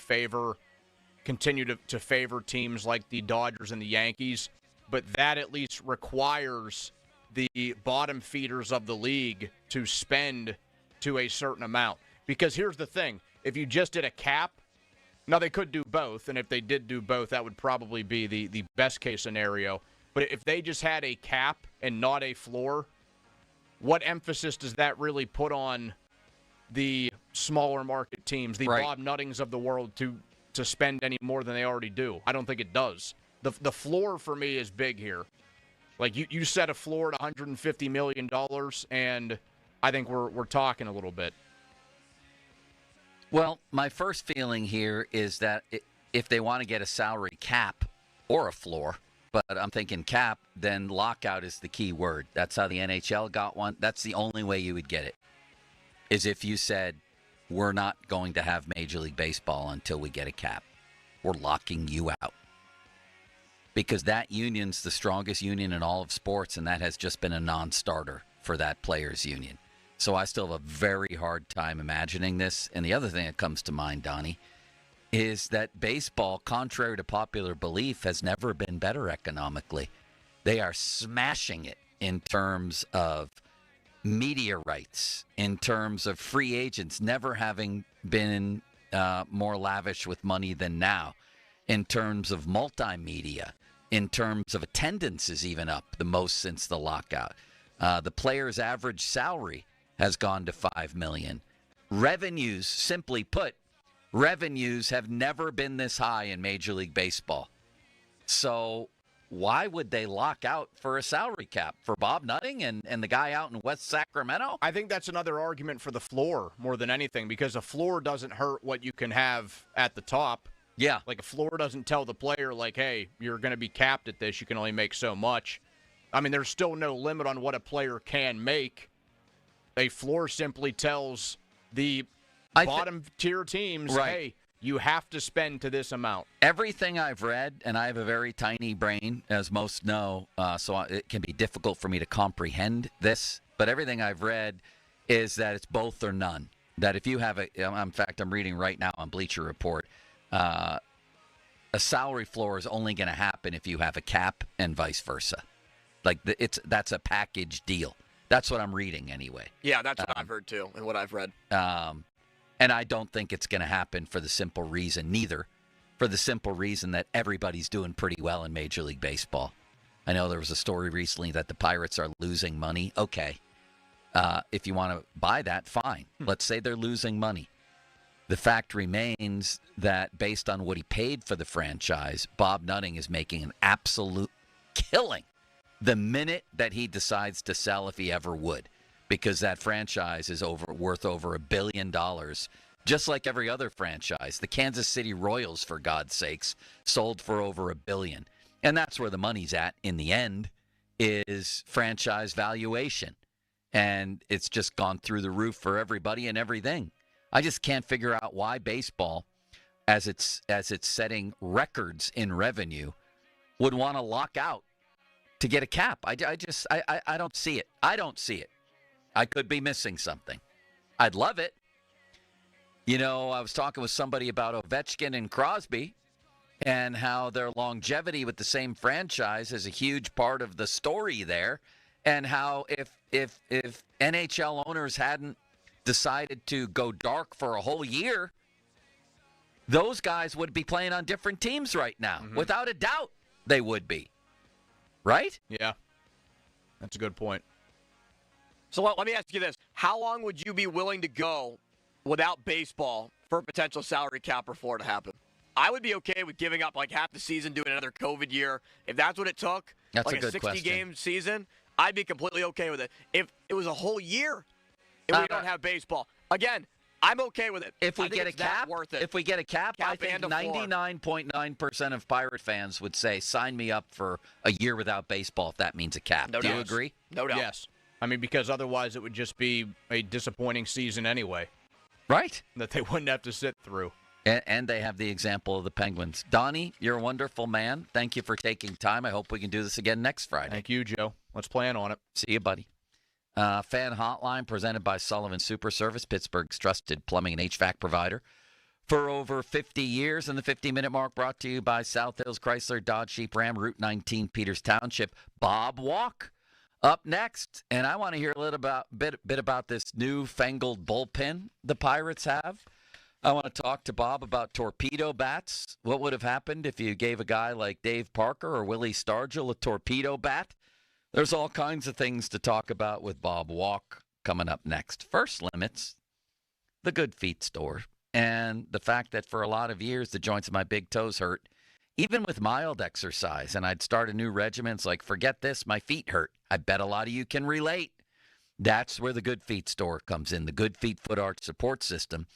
continue to favor teams like the Dodgers and the Yankees, but that at least requires the bottom feeders of the league to spend to a certain amount. Because here's the thing. If you just did a cap, now they could do both, and if they did do both, that would probably be the best case scenario. But if they just had a cap and not a floor, what emphasis does that really put on the smaller market teams, the Bob Nuttings of the world, to spend any more than they already do? I don't think it does. The floor for me is big here. Like you set a floor at $150 million, and I think we're talking a little bit. Well, my first feeling here is that if they want to get a salary cap or a floor, but I'm thinking cap, then lockout is the key word. That's how the NHL got one. That's the only way you would get it, is if you said, we're not going to have Major League Baseball until we get a cap. We're locking you out. Because that union's the strongest union in all of sports, and that has just been a non-starter for that players' union. So I still have a very hard time imagining this. And the other thing that comes to mind, Donnie, is that baseball, contrary to popular belief, has never been better economically. They are smashing it in terms of media rights, in terms of free agents never having been more lavish with money than now, in terms of multimedia, in terms of attendance is even up the most since the lockout. The players' average salary has gone to $5 million. Revenues, simply put, revenues have never been this high in Major League Baseball. So why would they lock out for a salary cap? For Bob Nutting and the guy out in West Sacramento? I think that's another argument for the floor more than anything, because a floor doesn't hurt what you can have at the top. Yeah. Like a floor doesn't tell the player, like, hey, you're going to be capped at this. You can only make so much. I mean, there's still no limit on what a player can make. A floor simply tells the bottom-tier teams, hey, you have to spend to this amount. Everything I've read, and I have a very tiny brain, as most know, so it can be difficult for me to comprehend this, but everything I've read is that it's both or none. That if you have in fact, I'm reading right now on Bleacher Report, a salary floor is only going to happen if you have a cap and vice versa. Like that's a package deal. That's what I'm reading anyway. Yeah, that's what I've heard too and what I've read. And I don't think it's going to happen for the simple reason that everybody's doing pretty well in Major League Baseball. I know there was a story recently that the Pirates are losing money. Okay. If you want to buy that, fine. Let's say they're losing money. The fact remains that based on what he paid for the franchise, Bob Nutting is making an absolute killing the minute that he decides to sell, if he ever would, because that franchise is worth over $1 billion, just like every other franchise. The Kansas City Royals, for God's sakes, sold for over $1 billion. And that's where the money's at in the end, is franchise valuation. And it's just gone through the roof for everybody and everything. I just can't figure out why baseball, as it's setting records in revenue, would want to lock out to get a cap. I don't see it. I don't see it. I could be missing something. I'd love it. You know, I was talking with somebody about Ovechkin and Crosby and how their longevity with the same franchise is a huge part of the story there, and how if NHL owners hadn't decided to go dark for a whole year, those guys would be playing on different teams right now. Mm-hmm. Without a doubt, they would be. Right? Yeah. That's a good point. So let me ask you this. How long would you be willing to go without baseball for a potential salary cap or floor to happen? I would be okay with giving up like half the season, doing another COVID year. If that's what it took, that's like a 60-game season, I'd be completely okay with it. If it was a whole year and we don't have baseball, again, I'm okay with it. If we get a cap, worth it. I think 99.9% of Pirate fans would say, sign me up for a year without baseball if that means a cap. No Do doubt. you agree? No doubt. Yes. I mean, because otherwise it would just be a disappointing season anyway. Right. That they wouldn't have to sit through. And they have the example of the Penguins. Donnie, you're a wonderful man. Thank you for taking time. I hope we can do this again next Friday. Thank you, Joe. Let's plan on it. See you, buddy. Fan Hotline presented by Sullivan Super Service, Pittsburgh's trusted plumbing and HVAC provider for over 50 years. And the 50-minute mark brought to you by South Hills Chrysler Dodge Jeep Ram, Route 19, Peters Township. Bob Walk up next. And I want to hear a little bit about this newfangled bullpen the Pirates have. I want to talk to Bob about torpedo bats. What would have happened if you gave a guy like Dave Parker or Willie Stargell a torpedo bat? There's all kinds of things to talk about with Bob Walk coming up next. First Limits, the Good Feet store, and the fact that for a lot of years the joints of my big toes hurt, even with mild exercise. And I'd start a new regimen. It's like, forget this, my feet hurt. I bet a lot of you can relate. That's where the Good Feet store comes in, the Good Feet Foot Arch Support System,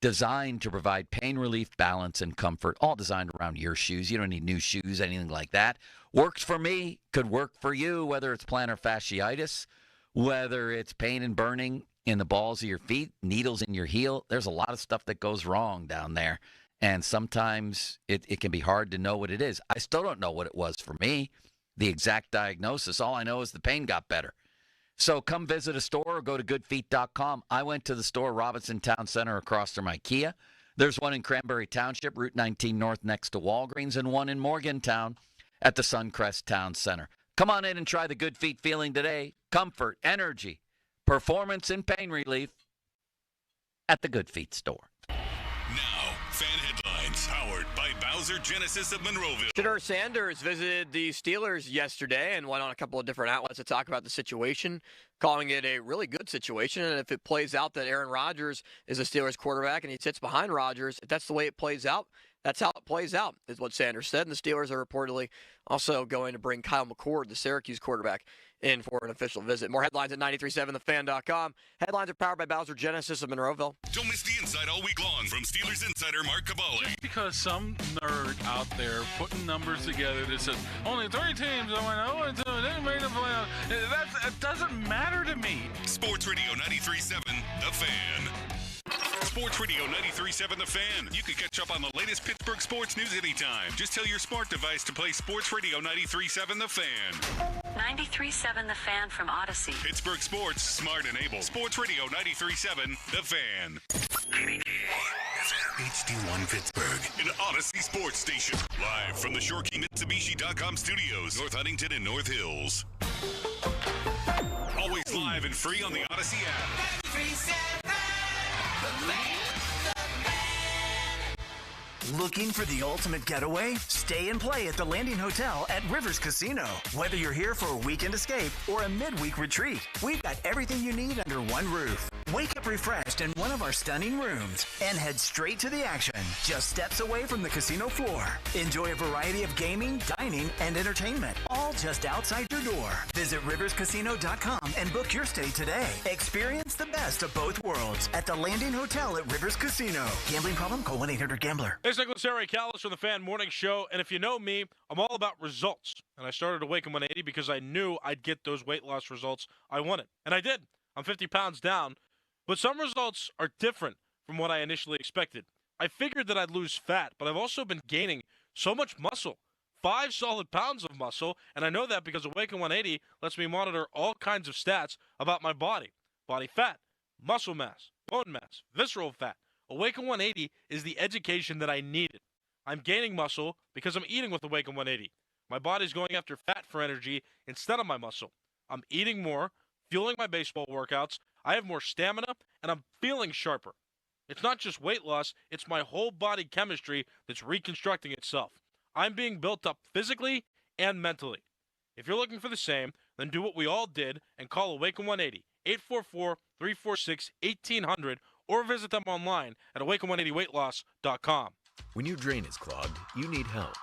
designed to provide pain relief, balance, and comfort, all designed around your shoes. You don't need new shoes, anything like that. Works for me, could work for you, whether it's plantar fasciitis, whether it's pain and burning in the balls of your feet, needles in your heel. There's a lot of stuff that goes wrong down there, and sometimes it can be hard to know what it is. I still don't know what it was for me, the exact diagnosis. All I know is the pain got better. So come visit a store or go to goodfeet.com. I went to the store, Robinson Town Center, across from IKEA. There's one in Cranberry Township, Route 19 North, next to Walgreens, and one in Morgantown at the Suncrest Town Center. Come on in and try the Good Feet feeling today. Comfort, energy, performance, and pain relief at the Good Feet store. Now, fan headlines powered by Bowser Genesis of Monroeville. Shedeur Sanders visited the Steelers yesterday and went on a couple of different outlets to talk about the situation, calling it a really good situation. And if it plays out that Aaron Rodgers is a Steelers quarterback and he sits behind Rodgers, if that's the way it plays out, that's how it plays out, is what Sanders said. And the Steelers are reportedly also going to bring Kyle McCord, the Syracuse quarterback, in for an official visit. More headlines at 937thefan.com. Headlines are powered by Bowser Genesis of Monroeville. Don't miss the inside all week long from Steelers insider Mark Cavalli. Just because some nerd out there putting numbers together that says only 3 teams that went 0-2, they made the playoffs, that doesn't matter to me. Sports Radio 93.7 The Fan. Sports Radio 93.7 The Fan. You can catch up on the latest Pittsburgh sports news anytime. Just tell your smart device to play Sports Radio 93.7 The Fan. 93.7 The Fan from Odyssey. Pittsburgh sports, smart and able. Sports Radio 93.7 The Fan. HD1 Pittsburgh, an Odyssey sports station. Live from the ShoreKeyMitsubishi.com studios, North Huntington and North Hills. Always live and free on the Odyssey app. 93.7 The Fan. Looking for the ultimate getaway? Stay and play at the Landing Hotel at Rivers Casino. Whether you're here for a weekend escape or a midweek retreat, we've got everything you need under one roof. Wake up refreshed in one of our stunning rooms and head straight to the action, just steps away from the casino floor. Enjoy a variety of gaming, dining, and entertainment, all just outside your door. Visit riverscasino.com and book your stay today. Experience the best of both worlds at the Landing Hotel at Rivers Casino. Gambling problem? Call 1-800-GAMBLER. Hey, Nicholas Harry Callis from the Fan Morning Show, and if you know me, I'm all about results. And I started Awaken 180 because I knew I'd get those weight loss results I wanted. And I did. I'm 50 pounds down. But some results are different from what I initially expected. I figured that I'd lose fat, but I've also been gaining so much muscle. 5 solid pounds of muscle, and I know that because Awaken 180 lets me monitor all kinds of stats about my body. Body fat, muscle mass, bone mass, visceral fat. Awaken 180 is the education that I needed. I'm gaining muscle because I'm eating with Awaken 180. My body's going after fat for energy instead of my muscle. I'm eating more, fueling my baseball workouts. I have more stamina, and I'm feeling sharper. It's not just weight loss, it's my whole body chemistry that's reconstructing itself. I'm being built up physically and mentally. If you're looking for the same, then do what we all did and call Awaken 180, 844-346-1800, or visit them online at awaken180weightloss.com. When your drain is clogged, you need help.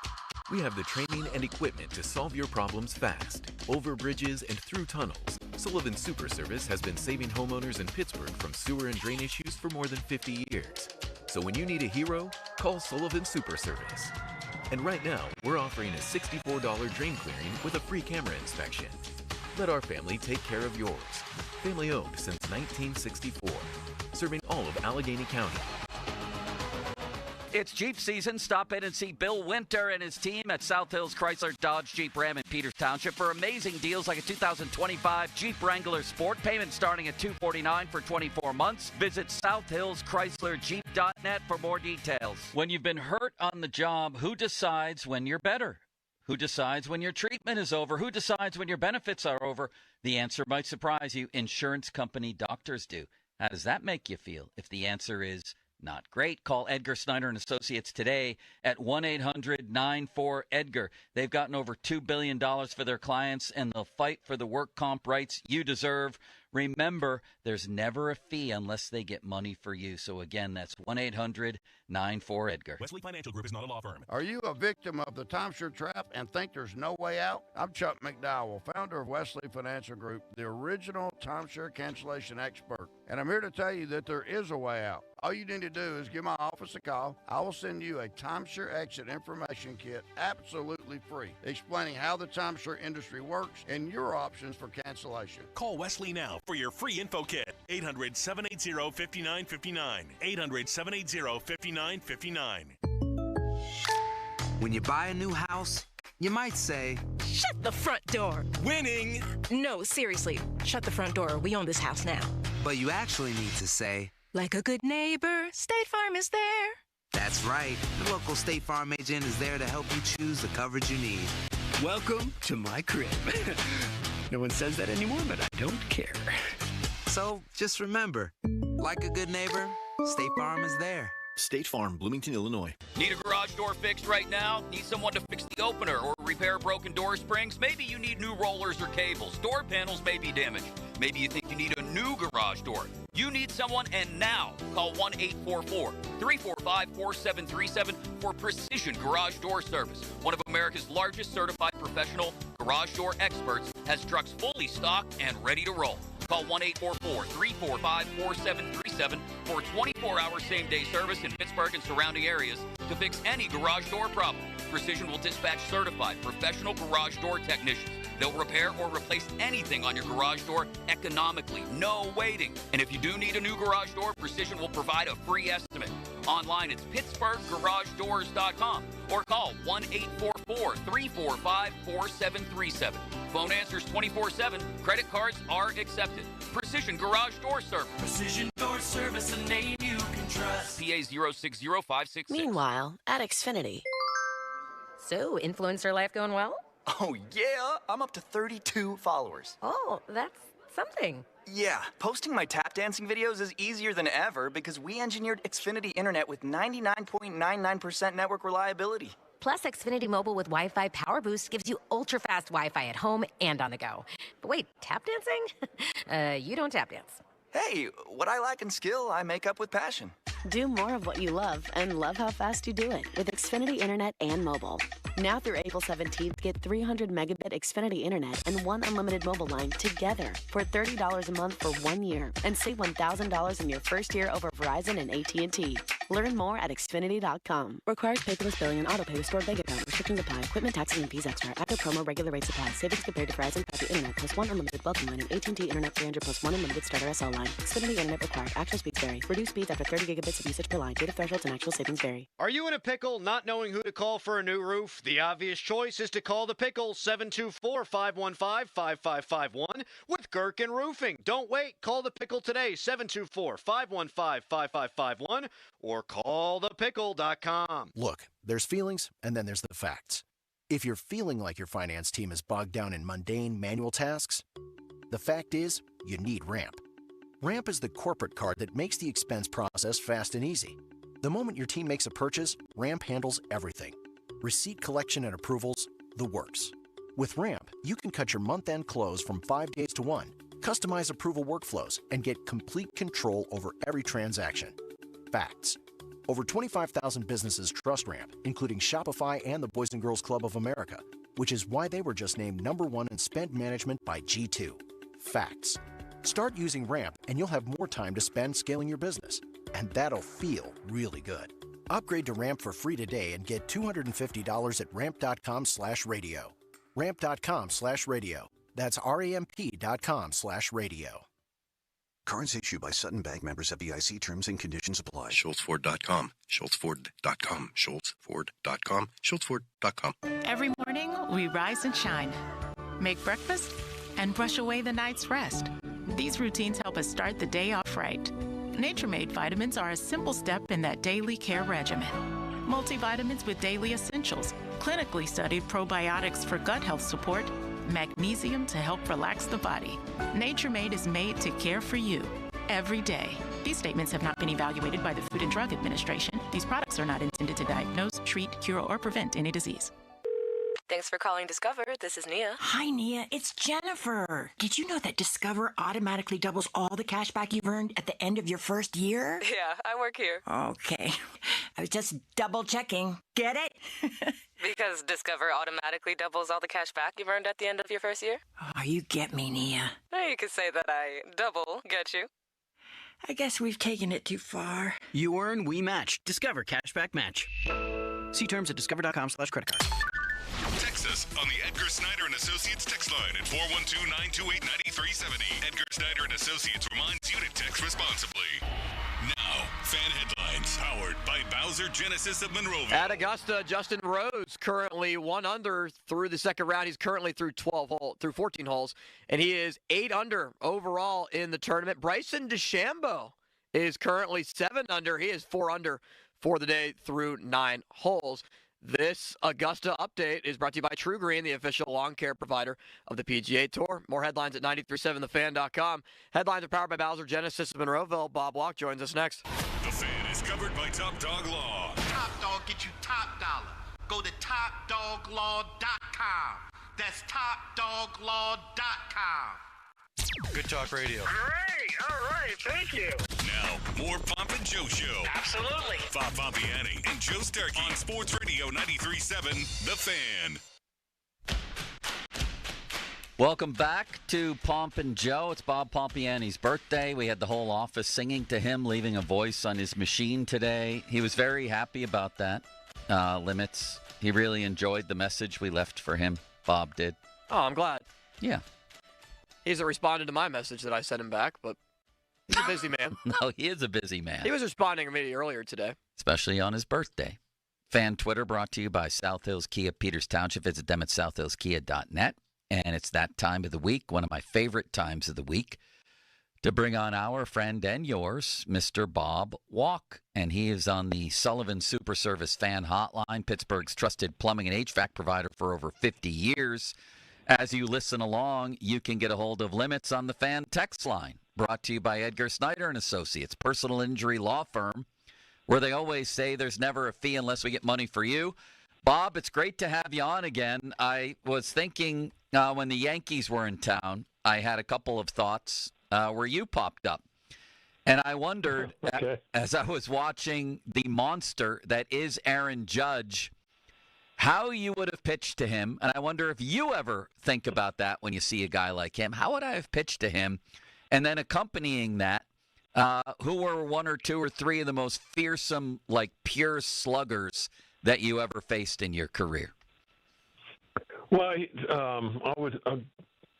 We have the training and equipment to solve your problems fast, over bridges and through tunnels. Sullivan Super Service has been saving homeowners in Pittsburgh from sewer and drain issues for more than 50 years. So when you need a hero, call Sullivan Super Service. And right now, we're offering a $64 drain clearing with a free camera inspection. Let our family take care of yours. Family owned since 1964. Serving all of Allegheny County. It's Jeep season. Stop in and see Bill Winter and his team at South Hills Chrysler Dodge Jeep Ram in Peters Township for amazing deals like a 2025 Jeep Wrangler Sport. Payment starting at $249 for 24 months. Visit SouthHillsChryslerJeep.net for more details. When you've been hurt on the job, who decides when you're better? Who decides when your treatment is over? Who decides when your benefits are over? The answer might surprise you. Insurance company doctors do. How does that make you feel? If the answer is not great, call Edgar Snyder and Associates today at 1-800-94-EDGAR. They've gotten over $2 billion for their clients, and they'll fight for the work comp rights you deserve. Remember, there's never a fee unless they get money for you. So again, that's 1-800-94-EDGAR. Wesley Financial Group is not a law firm. Are you a victim of the timeshare trap and think there's no way out? I'm Chuck McDowell, founder of Wesley Financial Group, the original timeshare cancellation expert. And I'm here to tell you that there is a way out. All you need to do is give my office a call. I will send you a timeshare exit information kit absolutely free, explaining how the timeshare industry works and your options for cancellation. Call Wesley now for your free info kit. 800-780-5959. 800-780-5959. When you buy a new house, you might say, "Shut the front door." Winning. No, seriously. Shut the front door. We own this house now. But you actually need to say, "Like a good neighbor, State Farm is there." That's right. The local State Farm agent is there to help you choose the coverage you need. Welcome to my crib. No one says that anymore, but I don't care. So just remember, like a good neighbor, State Farm is there. State Farm, Bloomington, Illinois. Need a garage door fixed right now? Need someone to fix the opener or repair broken door springs? Maybe you need new rollers or cables. Door panels may be damaged. Maybe you think you need a new garage door. You need someone, and now call 1-844-345-4737 for Precision Garage Door Service. One of America's largest certified professional garage door experts has trucks fully stocked and ready to roll. Call 1-844-345-4737 for 24-hour same-day service in Pittsburgh and surrounding areas to fix any garage door problem. Precision will dispatch certified professional garage door technicians. They'll repair or replace anything on your garage door economically, no waiting. And if you do need a new garage door, Precision will provide a free estimate. Online, it's PittsburghGarageDoors.com or call 1-844-345-4737. Phone answers 24/7. Credit cards are accepted. Precision Garage Door Service. Precision Door Service, a name you can trust. PA 060566. Meanwhile, at Xfinity. So, influencer life going well? Oh, yeah. I'm up to 32 followers. Oh, that's something. Yeah, posting my tap dancing videos is easier than ever because we engineered Xfinity Internet with 99.99% network reliability. Plus, Xfinity Mobile with Wi-Fi Power Boost gives you ultra-fast Wi-Fi at home and on the go. But wait, tap dancing? You don't tap dance. Hey, what I lack in skill, I make up with passion. Do more of what you love and love how fast you do it with Xfinity Internet and mobile. Now through April 17th, get 300 megabit Xfinity Internet and one unlimited mobile line together for $30 a month for 1 year and save $1,000 in your first year over Verizon and AT&T. Learn more at Xfinity.com. Requires paperless billing and autopay with stored bank account. Restrictions apply. Equipment, taxes, and fees extra. After promo, regular rates apply. Savings compared to Verizon Private Internet plus one unlimited welcome line and AT&T Internet 300 plus one unlimited starter SL line. Xfinity Internet required. Actual speeds vary. Reduced speeds after 30 gigabits of usage per line. Data thresholds and actual savings vary. Are you in a pickle not knowing who to call for a new roof? The obvious choice is to call the Pickle 724-515-5551 with Gherkin Roofing. Don't wait. Call the Pickle today 724-515-5551 or call thepickle.com. Look, there's feelings and then there's the facts. If you're feeling like your finance team is bogged down in mundane manual tasks, the fact is you need Ramp. Ramp is the corporate card that makes the expense process fast and easy. The moment your team makes a purchase, Ramp handles everything. Receipt collection and approvals, the works. With Ramp, you can cut your month-end close from 5 days to 1, customize approval workflows, and get complete control over every transaction. Facts. Over 25,000 businesses trust Ramp, including Shopify and the Boys and Girls Club of America, which is why they were just named #1 in spend management by G2. Facts. Start using Ramp and you'll have more time to spend scaling your business. And that'll feel really good. Upgrade to Ramp for free today and get $250 at ramp.com/radio. Ramp.com/radio. That's RAMP.com/radio. Cards issued by Sutton Bank, members FDIC. Terms and conditions apply. SchultzFord.com. SchultzFord.com. SchultzFord.com. SchultzFord.com. Every morning, we rise and shine, make breakfast, and brush away the night's rest. These routines help us start the day off right. Nature Made vitamins are a simple step in that daily care regimen. Multivitamins with daily essentials, clinically studied probiotics for gut health support, magnesium to help relax the body. Nature Made is made to care for you every day. These statements have not been evaluated by the Food and Drug Administration. These products are not intended to diagnose, treat, cure, or prevent any disease. Thanks for calling Discover. This is Nia. Hi, Nia. It's Jennifer. Did you know that Discover automatically doubles all the cash back you've earned at the end of your first year? Yeah, I work here. Okay. I was just double checking. Get it? Because Discover automatically doubles all the cash back you've earned at the end of your first year? Oh, you get me, Nia. You could say that I double get you. I guess we've taken it too far. You earn, we match. Discover Cashback Match. See terms at discover.com/credit card. Text us on the Edgar Snyder and Associates text line at 412-928-9370. Edgar Snyder and Associates reminds you to text responsibly. Now, fan headlines powered by Bowser Genesis of Monroeville. At Augusta, Justin Rose currently 1 under through the second round. He's currently through 14 holes, and he is 8 under overall in the tournament. Bryson DeChambeau is currently 7 under. He is 4 under for the day through 9 holes. This Augusta update is brought to you by True Green, the official lawn care provider of the PGA Tour. More headlines at 937thefan.com. Headlines are powered by Bowser Genesis of Monroeville. Bob Walk joins us next. The Fan is covered by Top Dog Law. Top Dog get you top dollar. Go to TopDogLaw.com. That's TopDogLaw.com. Good Talk Radio. Great. All right. Thank you. Now, more Pomp and Joe Show. Absolutely. Bob Pompiani and Joe Starkey on Sports Radio 93.7 The Fan. Welcome back to Pomp and Joe. It's Bob Pompiani's birthday. We had the whole office singing to him, leaving a voice on his machine today. He was very happy about that. Limits. He really enjoyed the message we left for him. Bob did. Oh, I'm glad. Yeah. He hasn't responded to my message that I sent him back, but he's a busy man. No, he is a busy man. He was responding to me earlier today. Especially on his birthday. Fan Twitter brought to you by South Hills Kia, Peters Township. Visit them at southhillskia.net. And it's that time of the week, one of my favorite times of the week, to bring on our friend and yours, Mr. Bob Walk. And he is on the Sullivan Super Service Fan Hotline, Pittsburgh's trusted plumbing and HVAC provider for over 50 years. As you listen along, you can get a hold of Limits on the Fan text line, brought to you by Edgar Snyder and Associates, personal injury law firm, where they always say there's never a fee unless we get money for you. Bob, it's great to have you on again. I was thinking when the Yankees were in town, I had a couple of thoughts where you popped up. And I wondered, as I was watching the monster that is Aaron Judge, how you would have pitched to him. And I wonder if you ever think about that when you see a guy like him. How would I have pitched to him? And then accompanying that, who were 1 or 2 or 3 of the most fearsome, like pure sluggers that you ever faced in your career? Well, I would,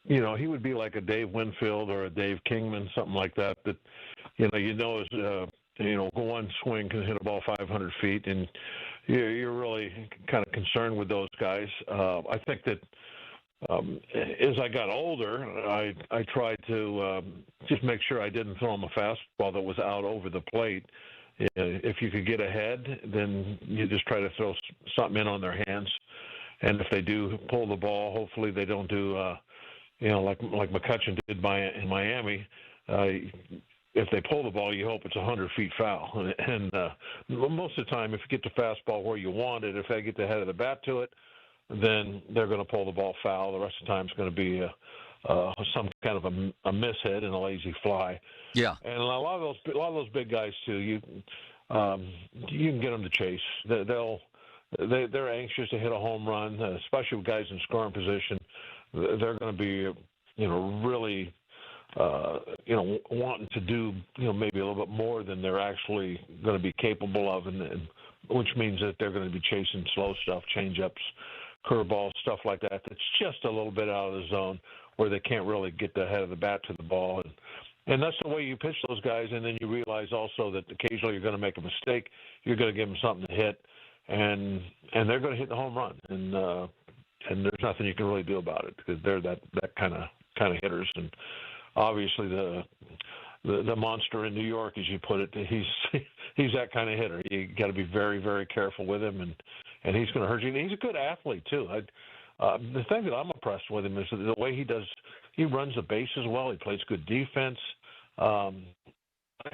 he would be like a Dave Winfield or a Dave Kingman, something like that. That, is, go one swing can hit a ball 500 feet, and you're really kind of concerned with those guys. I think that as I got older, I tried to just make sure I didn't throw them a fastball that was out over the plate. If you could get ahead, then you just try to throw something in on their hands. And if they do pull the ball, hopefully they don't do, like McCutchen did in Miami. If they pull the ball, you hope it's 100 feet foul. And most of the time, if you get the fastball where you want it, if they get the head of the bat to it, then they're going to pull the ball foul. The rest of the time, it's going to be some kind of a miss hit and a lazy fly. Yeah. And a lot of those big guys too. You can get them to chase. They're anxious to hit a home run, especially with guys in scoring position. They're going to be, really, wanting to do, maybe a little bit more than they're actually going to be capable of, and which means that they're going to be chasing slow stuff, change-ups, curveballs, stuff like that. That's just a little bit out of the zone where they can't really get the head of the bat to the ball. And that's the way you pitch those guys, and then you realize also that occasionally you're going to make a mistake. You're going to give them something to hit, and they're going to hit the home run, and there's nothing you can really do about it because they're that kind of hitters. And obviously the monster in New York, as you put it, he's that kind of hitter. You got to be very, very careful with him, and he's going to hurt you. And he's a good athlete too. The thing that I'm impressed with him is the way he runs the bases well. He plays good defense. I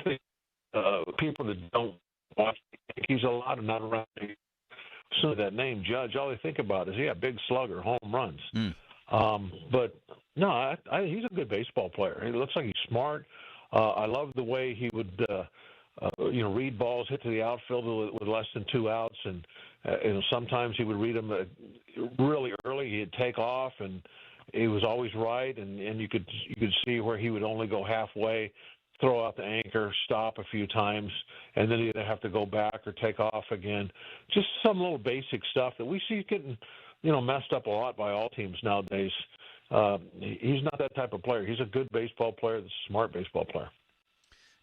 think people that don't watch, he's a lot of not around. So that name, Judge, all they think about is, big slugger, home runs. But no, he's a good baseball player. He looks like he's smart. I love the way he would, read balls, hit to the outfield with less than 2 outs, and sometimes he would read them really early. He'd take off, and he was always right. And you could see where he would only go halfway, throw out the anchor, stop a few times, and then he'd have to go back or take off again. Just some little basic stuff that we see getting, messed up a lot by all teams nowadays. He's not that type of player. He's a good baseball player, a smart baseball player.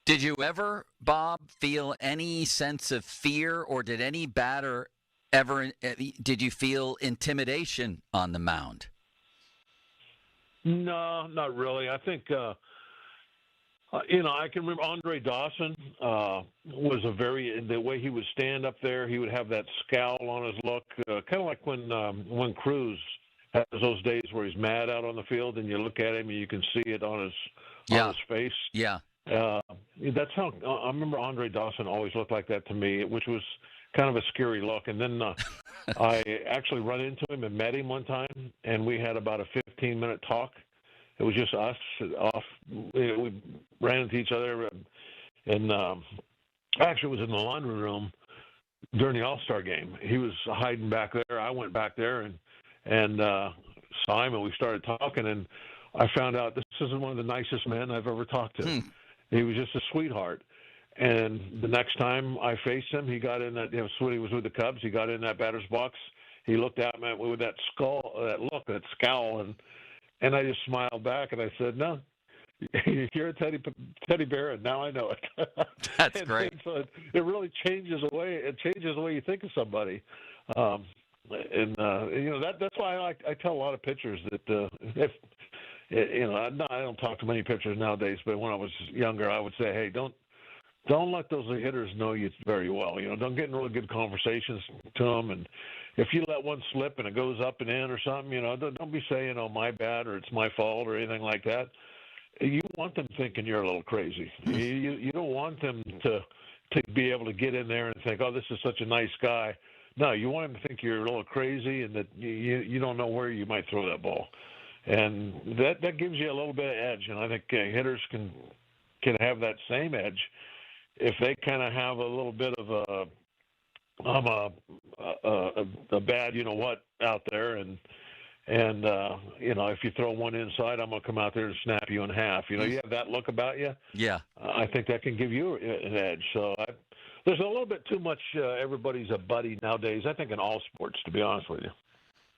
Did you ever, Bob, feel any sense of fear, or did any batter did you feel intimidation on the mound? No, not really. I think, I can remember Andre Dawson was the way he would stand up there, he would have that scowl on his look, kind of like when Cruz has those days where he's mad out on the field, and you look at him and you can see it on his face. Yeah. That's how I remember Andre Dawson always looked like that to me, which was kind of a scary look. And then I actually run into him and met him one time, and we had about a 15-minute talk. It was just us off. We ran into each other, and actually was in the laundry room during the All-Star game. He was hiding back there. I went back there and saw him, and we started talking, and I found out this is one of the nicest men I've ever talked to. He was just a sweetheart. And the next time I faced him, he got in that, he was with the Cubs, he got in that batter's box. He looked at me with that that scowl, and I just smiled back, and I said, no, you're a teddy bear, and now I know it. That's great. So it really changes the way you think of somebody. That's why I tell a lot of pitchers that I don't talk to many pitchers nowadays, but when I was younger, I would say, hey, don't let those hitters know you very well. Don't get in really good conversations to them, and if you let one slip and it goes up and in or something, don't be saying, oh, my bad, or it's my fault, or anything like that. You want them thinking you're a little crazy. You don't want them to be able to get in there and think, oh, this is such a nice guy. No, you want them to think you're a little crazy and that you don't know where you might throw that ball. And that gives you a little bit of edge, and I think hitters can have that same edge if they kind of have a little bit of a bad you-know-what out there, and if you throw one inside, I'm going to come out there and snap you in half. You have that look about you. Yeah. I think that can give you an edge. So there's a little bit too much everybody's a buddy nowadays, I think, in all sports, to be honest with you.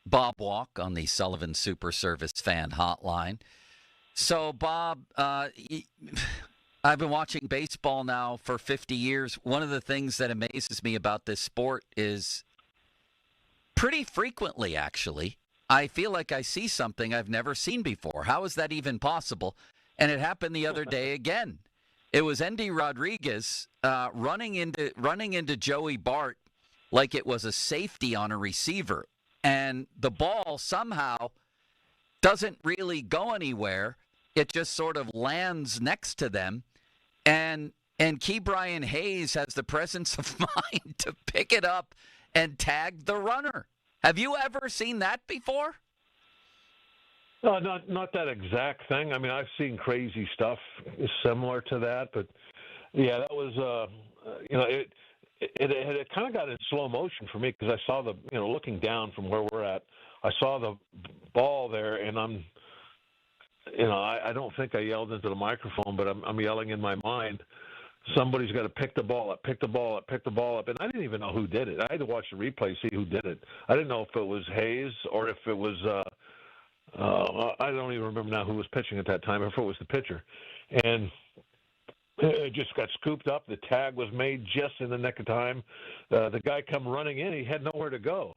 Bob Walk on the Sullivan Super Service Fan Hotline. So, Bob, I've been watching baseball now for 50 years. One of the things that amazes me about this sport is pretty frequently, actually, I feel like I see something I've never seen before. How is that even possible? And it happened the other day again. It was Endy Rodriguez running into Joey Bart like it was a safety on a receiver. And the ball somehow doesn't really go anywhere. It just sort of lands next to them. And Ke'Bryan Hayes has the presence of mind to pick it up and tag the runner. Have you ever seen that before? No, not that exact thing. I mean, I've seen crazy stuff similar to that, but yeah, that was it kind of got in slow motion for me because I saw looking down from where we're at, I saw the ball there, and I don't think I yelled into the microphone, but I'm yelling in my mind, somebody's got to pick the ball up, pick the ball up, pick the ball up. And I didn't even know who did it. I had to watch the replay, see who did it. I didn't know if it was Hayes or if it was I don't even remember now who was pitching at that time, if it was the pitcher. And it just got scooped up. The tag was made just in the nick of time. The guy come running in. He had nowhere to go.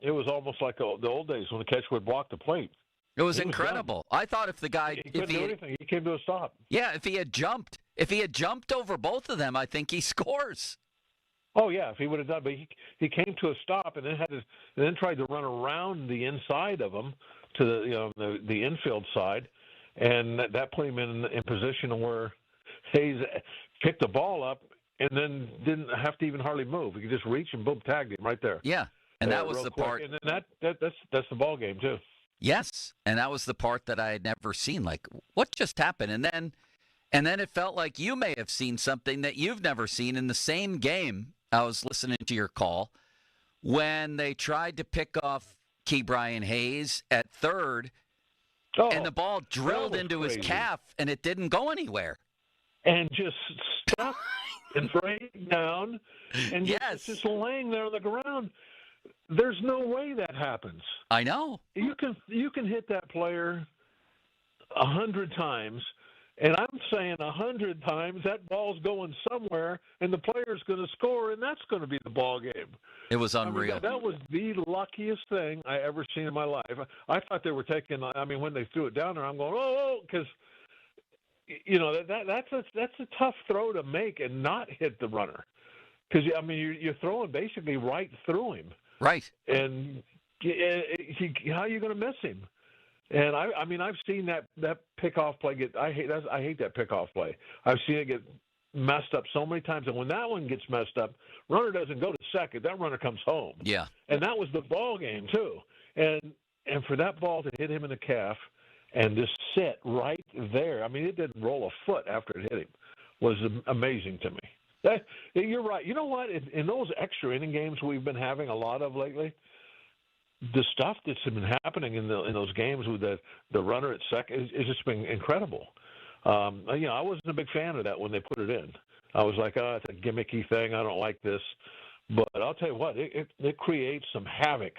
It was almost like the old days when the catcher would walk the plate. It was incredible. I thought if the guy, he couldn't do anything, he came to a stop. Yeah, if he had jumped over both of them, I think he scores. Oh yeah, if he would have done, but he came to a stop and then tried to run around the inside of him to the infield side, and that put him in position where Hayes picked the ball up and then didn't have to even hardly move. He could just reach and boom, tagged him right there. Yeah, and that was the quick. part. And then that's the ball game too. Yes, and that was the part that I had never seen. Like, what just happened? And then it felt like you may have seen something that you've never seen in the same game. I was listening to your call when they tried to pick off Ke'Bryan Hayes at third, and the ball drilled into his calf, and it didn't go anywhere. And just stuck and break down, and just laying there on the ground. There's no way that happens. I know. You can hit that player 100 times, and I'm saying 100 times that ball's going somewhere, and the player's going to score, and that's going to be the ball game. It was unreal. I mean, that was the luckiest thing I ever seen in my life. I thought they were taking. I mean, when they threw it down there, I'm going, oh, because that's a tough throw to make and not hit the runner, because I mean you're throwing basically right through him. Right. And how are you going to miss him? And I mean, I've seen that pickoff play get. I hate that pickoff play. I've seen it get messed up so many times, and when that one gets messed up, runner doesn't go to second. That runner comes home. Yeah. And that was the ball game too. And for that ball to hit him in the calf and just sit right there. I mean, it didn't roll a foot after it hit him. Was amazing to me. You're right. You know what? In those extra inning games we've been having a lot of lately, the stuff that's been happening in those games with the runner at second has just been incredible. I wasn't a big fan of that when they put it in. I was like, oh, it's a gimmicky thing. I don't like this. But I'll tell you what, it creates some havoc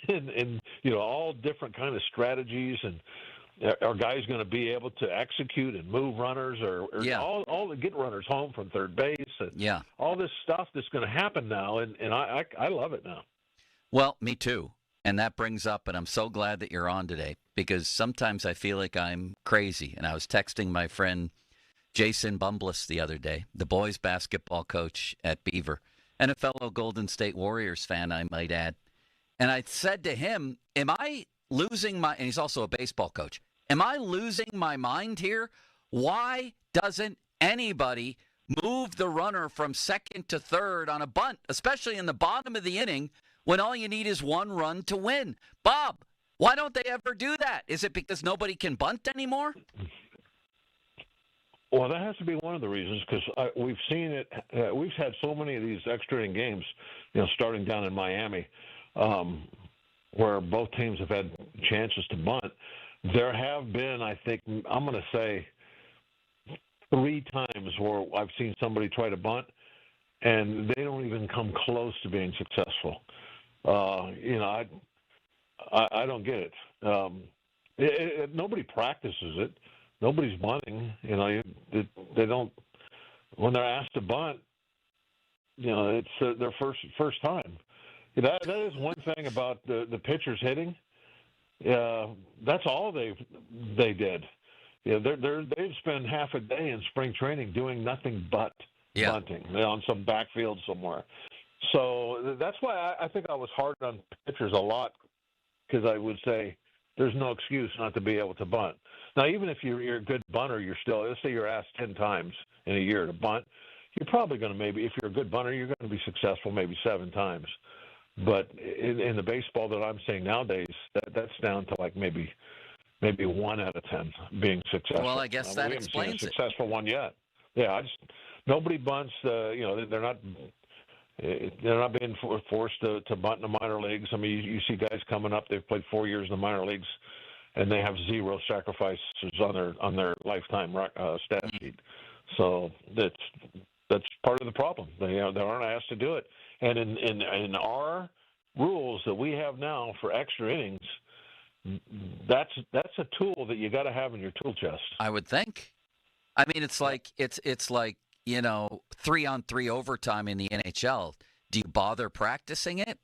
in all different kind of strategies. And are guys going to be able to execute and move runners or all to get runners home from third base? And all this stuff that's going to happen now, and I love it now. Well, me too. And that brings up, and I'm so glad that you're on today, because sometimes I feel like I'm crazy. And I was texting my friend Jason Bumbliss the other day, the boys basketball coach at Beaver, and a fellow Golden State Warriors fan, I might add. And I said to him, am I losing my, and he's also a baseball coach, am I losing my mind here? Why doesn't anybody move the runner from second to third on a bunt, especially in the bottom of the inning, when all you need is one run to win? Bob, why don't they ever do that? Is it because nobody can bunt anymore? Well, that has to be one of the reasons, because we've seen it. We've had so many of these extra inning games, starting down in Miami, where both teams have had chances to bunt. There have been, I think, I'm going to say 3 times where I've seen somebody try to bunt, and they don't even come close to being successful. I don't get it. Nobody practices it. Nobody's bunting. They don't. When they're asked to bunt, it's their first time. That is one thing about the pitchers hitting. That's all they did. They'd spend half a day in spring training doing nothing but bunting on some backfield somewhere. So that's why I think I was hard on pitchers a lot, because I would say there's no excuse not to be able to bunt. Now, even if you're a good bunter, you're still, let's say you're asked 10 times in a year to bunt, you're probably going to if you're a good bunter, you're going to be successful maybe 7 times. But in the baseball that I'm seeing nowadays, that's down to like maybe 1 out of 10 being successful. Well, I guess that explains it. Successful one yet? Yeah, nobody bunts. They're not being forced to bunt in the minor leagues. I mean, you see guys coming up. They've played 4 years in the minor leagues, and they have 0 sacrifices on their lifetime stat sheet. So that's part of the problem. They aren't asked to do it. And in our rules that we have now for extra innings, that's a tool that you got to have in your tool chest. I would think. I mean, it's like 3-on-3 overtime in the NHL. Do you bother practicing it?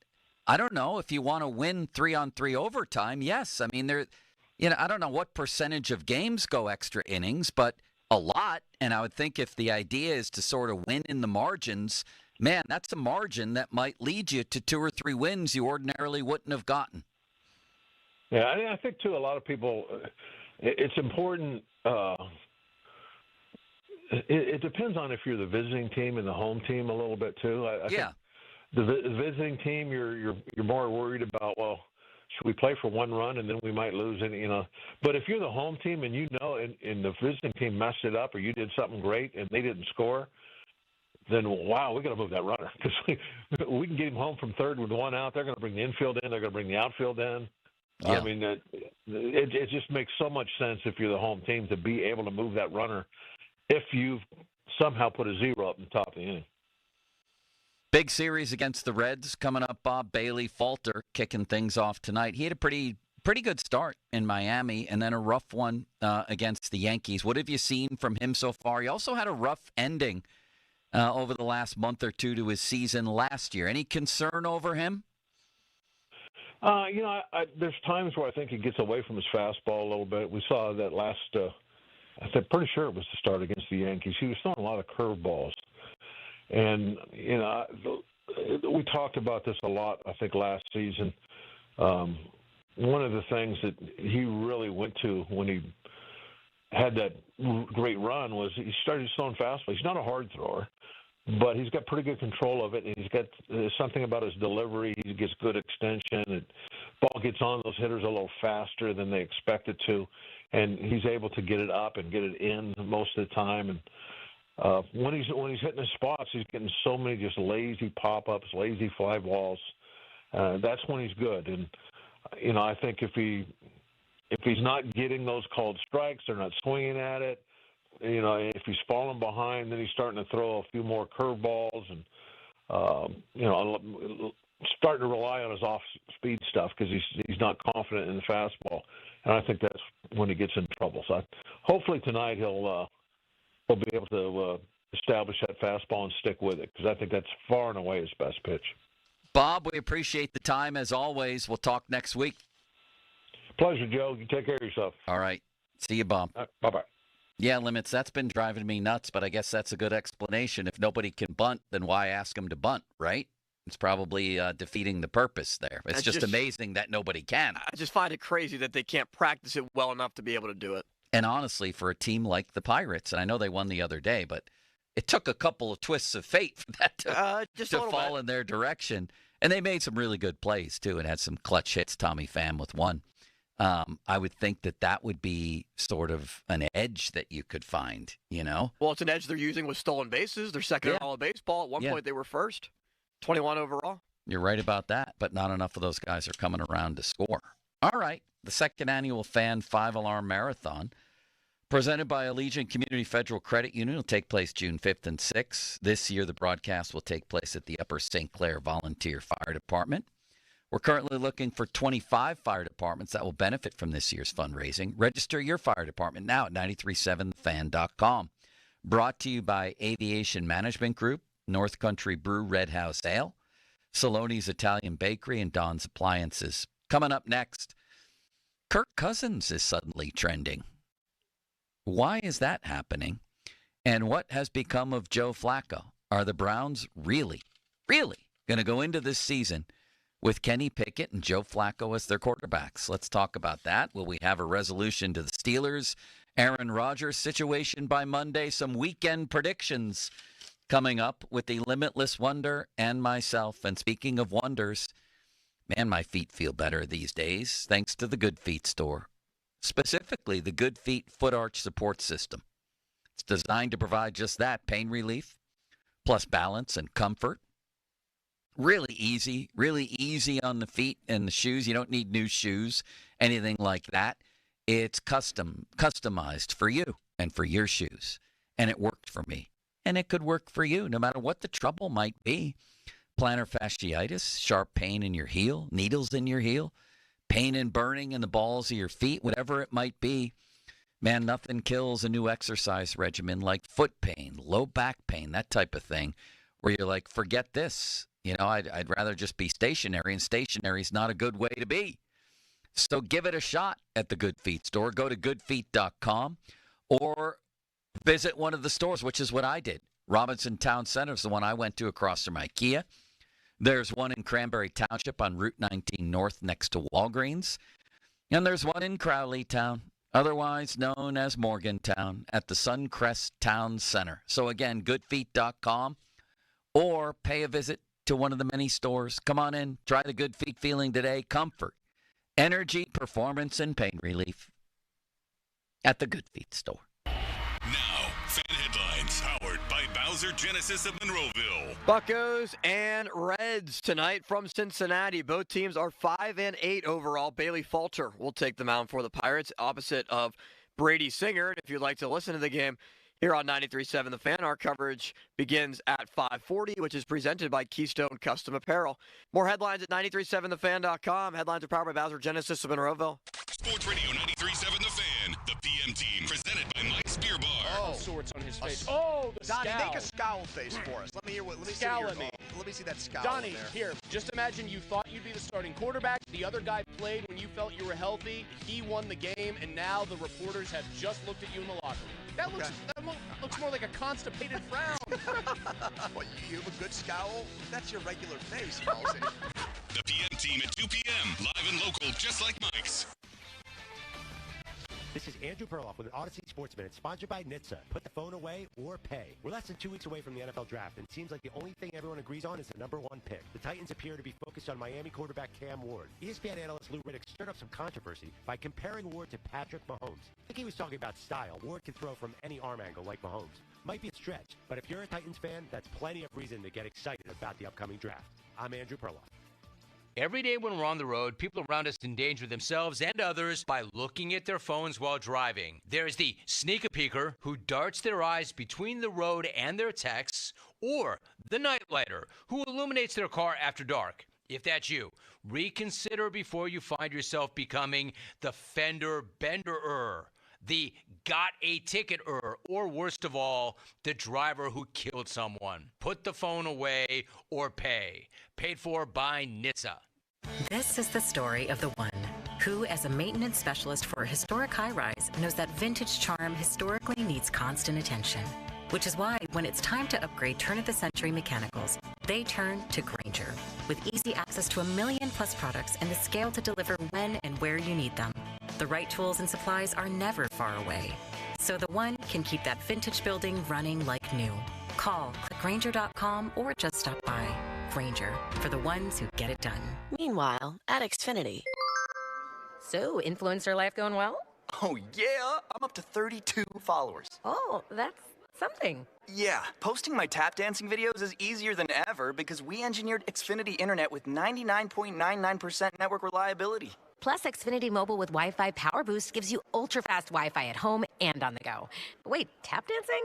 I don't know. If you want to win 3-on-3 overtime, yes. I mean, I don't know what percentage of games go extra innings, but a lot. And I would think if the idea is to sort of win in the margins, man, that's a margin that might lead you to 2 or 3 wins you ordinarily wouldn't have gotten. Yeah, I think, too, a lot of people, it's important. It depends on if you're the visiting team and the home team a little bit, too. I think the visiting team, you're more worried about, well, should we play for one run and then we might lose any, But if you're the home team and and the visiting team messed it up or you did something great and they didn't score, then, wow, we got to move that runner because we can get him home from third with 1 out. They're going to bring the infield in. They're going to bring the outfield in. Yeah. I mean, it just makes so much sense if you're the home team to be able to move that runner if you've somehow put a 0 up in the top of the inning. Big series against the Reds coming up. Bob Bailey, Falter kicking things off tonight. He had a pretty good start in Miami and then a rough one against the Yankees. What have you seen from him so far? He also had a rough ending over the last month or two to his season last year. Any concern over him? There's times where I think he gets away from his fastball a little bit. We saw that last, I'm pretty sure it was the start against the Yankees. He was throwing a lot of curveballs. And, we talked about this a lot, I think, last season. One of the things that he really went to when he had that great run was he started throwing fastball. He's not a hard thrower, but he's got pretty good control of it. And he's got something about his delivery. He gets good extension. And ball gets on those hitters a little faster than they expect it to. And he's able to get it up and get it in most of the time. And when he's hitting his spots, he's getting so many just lazy pop-ups, lazy fly balls. That's when he's good. And, I think if he's not getting those called strikes, they're not swinging at it, if he's falling behind, then he's starting to throw a few more curveballs and, starting to rely on his off-speed stuff because he's not confident in the fastball. And I think that's when he gets in trouble. So hopefully tonight he'll be able to establish that fastball and stick with it because I think that's far and away his best pitch. Bob, we appreciate the time as always. We'll talk next week. Pleasure, Joe. You take care of yourself. All right. See you, Bob. Bye-bye. Yeah, Limits, that's been driving me nuts, but I guess that's a good explanation. If nobody can bunt, then why ask them to bunt, right? It's probably defeating the purpose there. It's just amazing that nobody can. I just find it crazy that they can't practice it well enough to be able to do it. And honestly, for a team like the Pirates, and I know they won the other day, but it took a couple of twists of fate for that to fall in their direction. And they made some really good plays, too, and had some clutch hits, Tommy Pham with one. I would think that would be sort of an edge that you could find, Well, it's an edge they're using with stolen bases. They're second in all of baseball. At one point, they were first. 21 overall. You're right about that, but not enough of those guys are coming around to score. All right, the second annual Fan 5-Alarm Marathon, presented by Allegiant Community Federal Credit Union, will take place June 5th and 6th. This year, the broadcast will take place at the Upper St. Clair Volunteer Fire Department. We're currently looking for 25 fire departments that will benefit from this year's fundraising. Register your fire department now at 937thefan.com. Brought to you by Aviation Management Group, North Country Brew Red House Ale, Saloni's Italian Bakery, and Don's Appliances. Coming up next, Kirk Cousins is suddenly trending. Why is that happening? And what has become of Joe Flacco? Are the Browns really going to go into this season with Kenny Pickett and Joe Flacco as their quarterbacks? Let's talk about that. Will we have a resolution to the Steelers' Aaron Rodgers situation by Monday? Some weekend predictions coming up with the Limitless Wonder and myself. And speaking of wonders, man, my feet feel better these days thanks to the Good Feet store. Specifically, the Good Feet Foot Arch Support System. It's designed to provide just that, pain relief, plus balance and comfort. Really easy on the feet and the shoes. You don't need new shoes, anything like that. It's customized for you and for your shoes. And it worked for me. And it could work for you, no matter what the trouble might be. Plantar fasciitis, sharp pain in your heel, needles in your heel, pain and burning in the balls of your feet, whatever it might be. Man, nothing kills a new exercise regimen like foot pain, low back pain, that type of thing, where you're like, forget this. I'd rather just be stationary, and stationary is not a good way to be. So give it a shot at the Good Feet store. Go to goodfeet.com or visit one of the stores, which is what I did. Robinson Town Center is the one I went to across from IKEA. There's one in Cranberry Township on Route 19 North next to Walgreens. And there's one in Crowleytown, otherwise known as Morgantown, at the Suncrest Town Center. So again, goodfeet.com, or pay a visit to one of the many stores. Come on in, try the Good Feet feeling today. Comfort, energy, performance, and pain relief at the Good Feet store. Now, fan headlines powered by Bowser Genesis of Monroeville. Buccos and Reds tonight from Cincinnati. Both teams are 5-8 overall. Bailey Falter will take the mound for the Pirates, opposite of Brady Singer. If you'd like to listen to the game here on 93.7 The Fan, our coverage begins at 5:40, which is presented by Keystone Custom Apparel. More headlines at 937thefan.com. Headlines are powered by Bowser Genesis of Monroeville. Sports Radio 93.7 The Fan. The PM team presented by Mike's Beer Bar. All sorts on his face. Oh, the Donnie, scowl. make a scowl face for us. Let me hear what. Let me Scowl see at me. Let me see that scowl. Donnie, there. here, just imagine you thought you'd be the starting quarterback. The other guy played when you felt you were healthy. He won the game, and now the reporters have just looked at you in the locker room. That looks more like a constipated frown. What, you have a good scowl? That's your regular face, Halsey. The PM team at 2 p.m. Live and local, just like Mike's. This is Andrew Perloff with an Odyssey Sports Minute, sponsored by NHTSA. Put the phone away or pay. We're less than 2 weeks away from the NFL Draft, and it seems like the only thing everyone agrees on is the #1 pick. The Titans appear to be focused on Miami quarterback Cam Ward. ESPN analyst Lou Riddick stirred up some controversy by comparing Ward to Patrick Mahomes. I think he was talking about style. Ward can throw from any arm angle like Mahomes. Might be a stretch, but if you're a Titans fan, that's plenty of reason to get excited about the upcoming draft. I'm Andrew Perloff. Every day when we're on the road, people around us endanger themselves and others by looking at their phones while driving. There's the sneak-a-peeker who darts their eyes between the road and their texts, or the nightlighter who illuminates their car after dark. If that's you, reconsider before you find yourself becoming the fender bender-er, the got a ticket-er, or worst of all, the driver who killed someone. Put the phone away or pay. Paid for by NHTSA. This is the story of the one who, as a maintenance specialist for a historic high-rise, knows that vintage charm historically needs constant attention. Which is why, when it's time to upgrade turn-of-the-century mechanicals, they turn to Grainger. With easy access to 1 million-plus products and the scale to deliver when and where you need them. The right tools and supplies are never far away. So the one can keep that vintage building running like new. Call, click Grainger.com, or just stop by. Grainger, for the ones who get it done. Meanwhile, at Xfinity. So, influencer life going well? Oh, yeah. I'm up to 32 followers. Oh, that's something. Yeah, posting my tap dancing videos is easier than ever because we engineered Xfinity Internet with 99.99% network reliability. Plus, Xfinity Mobile with Wi-Fi Power Boost gives you ultra-fast Wi-Fi at home and on the go. But wait, tap dancing?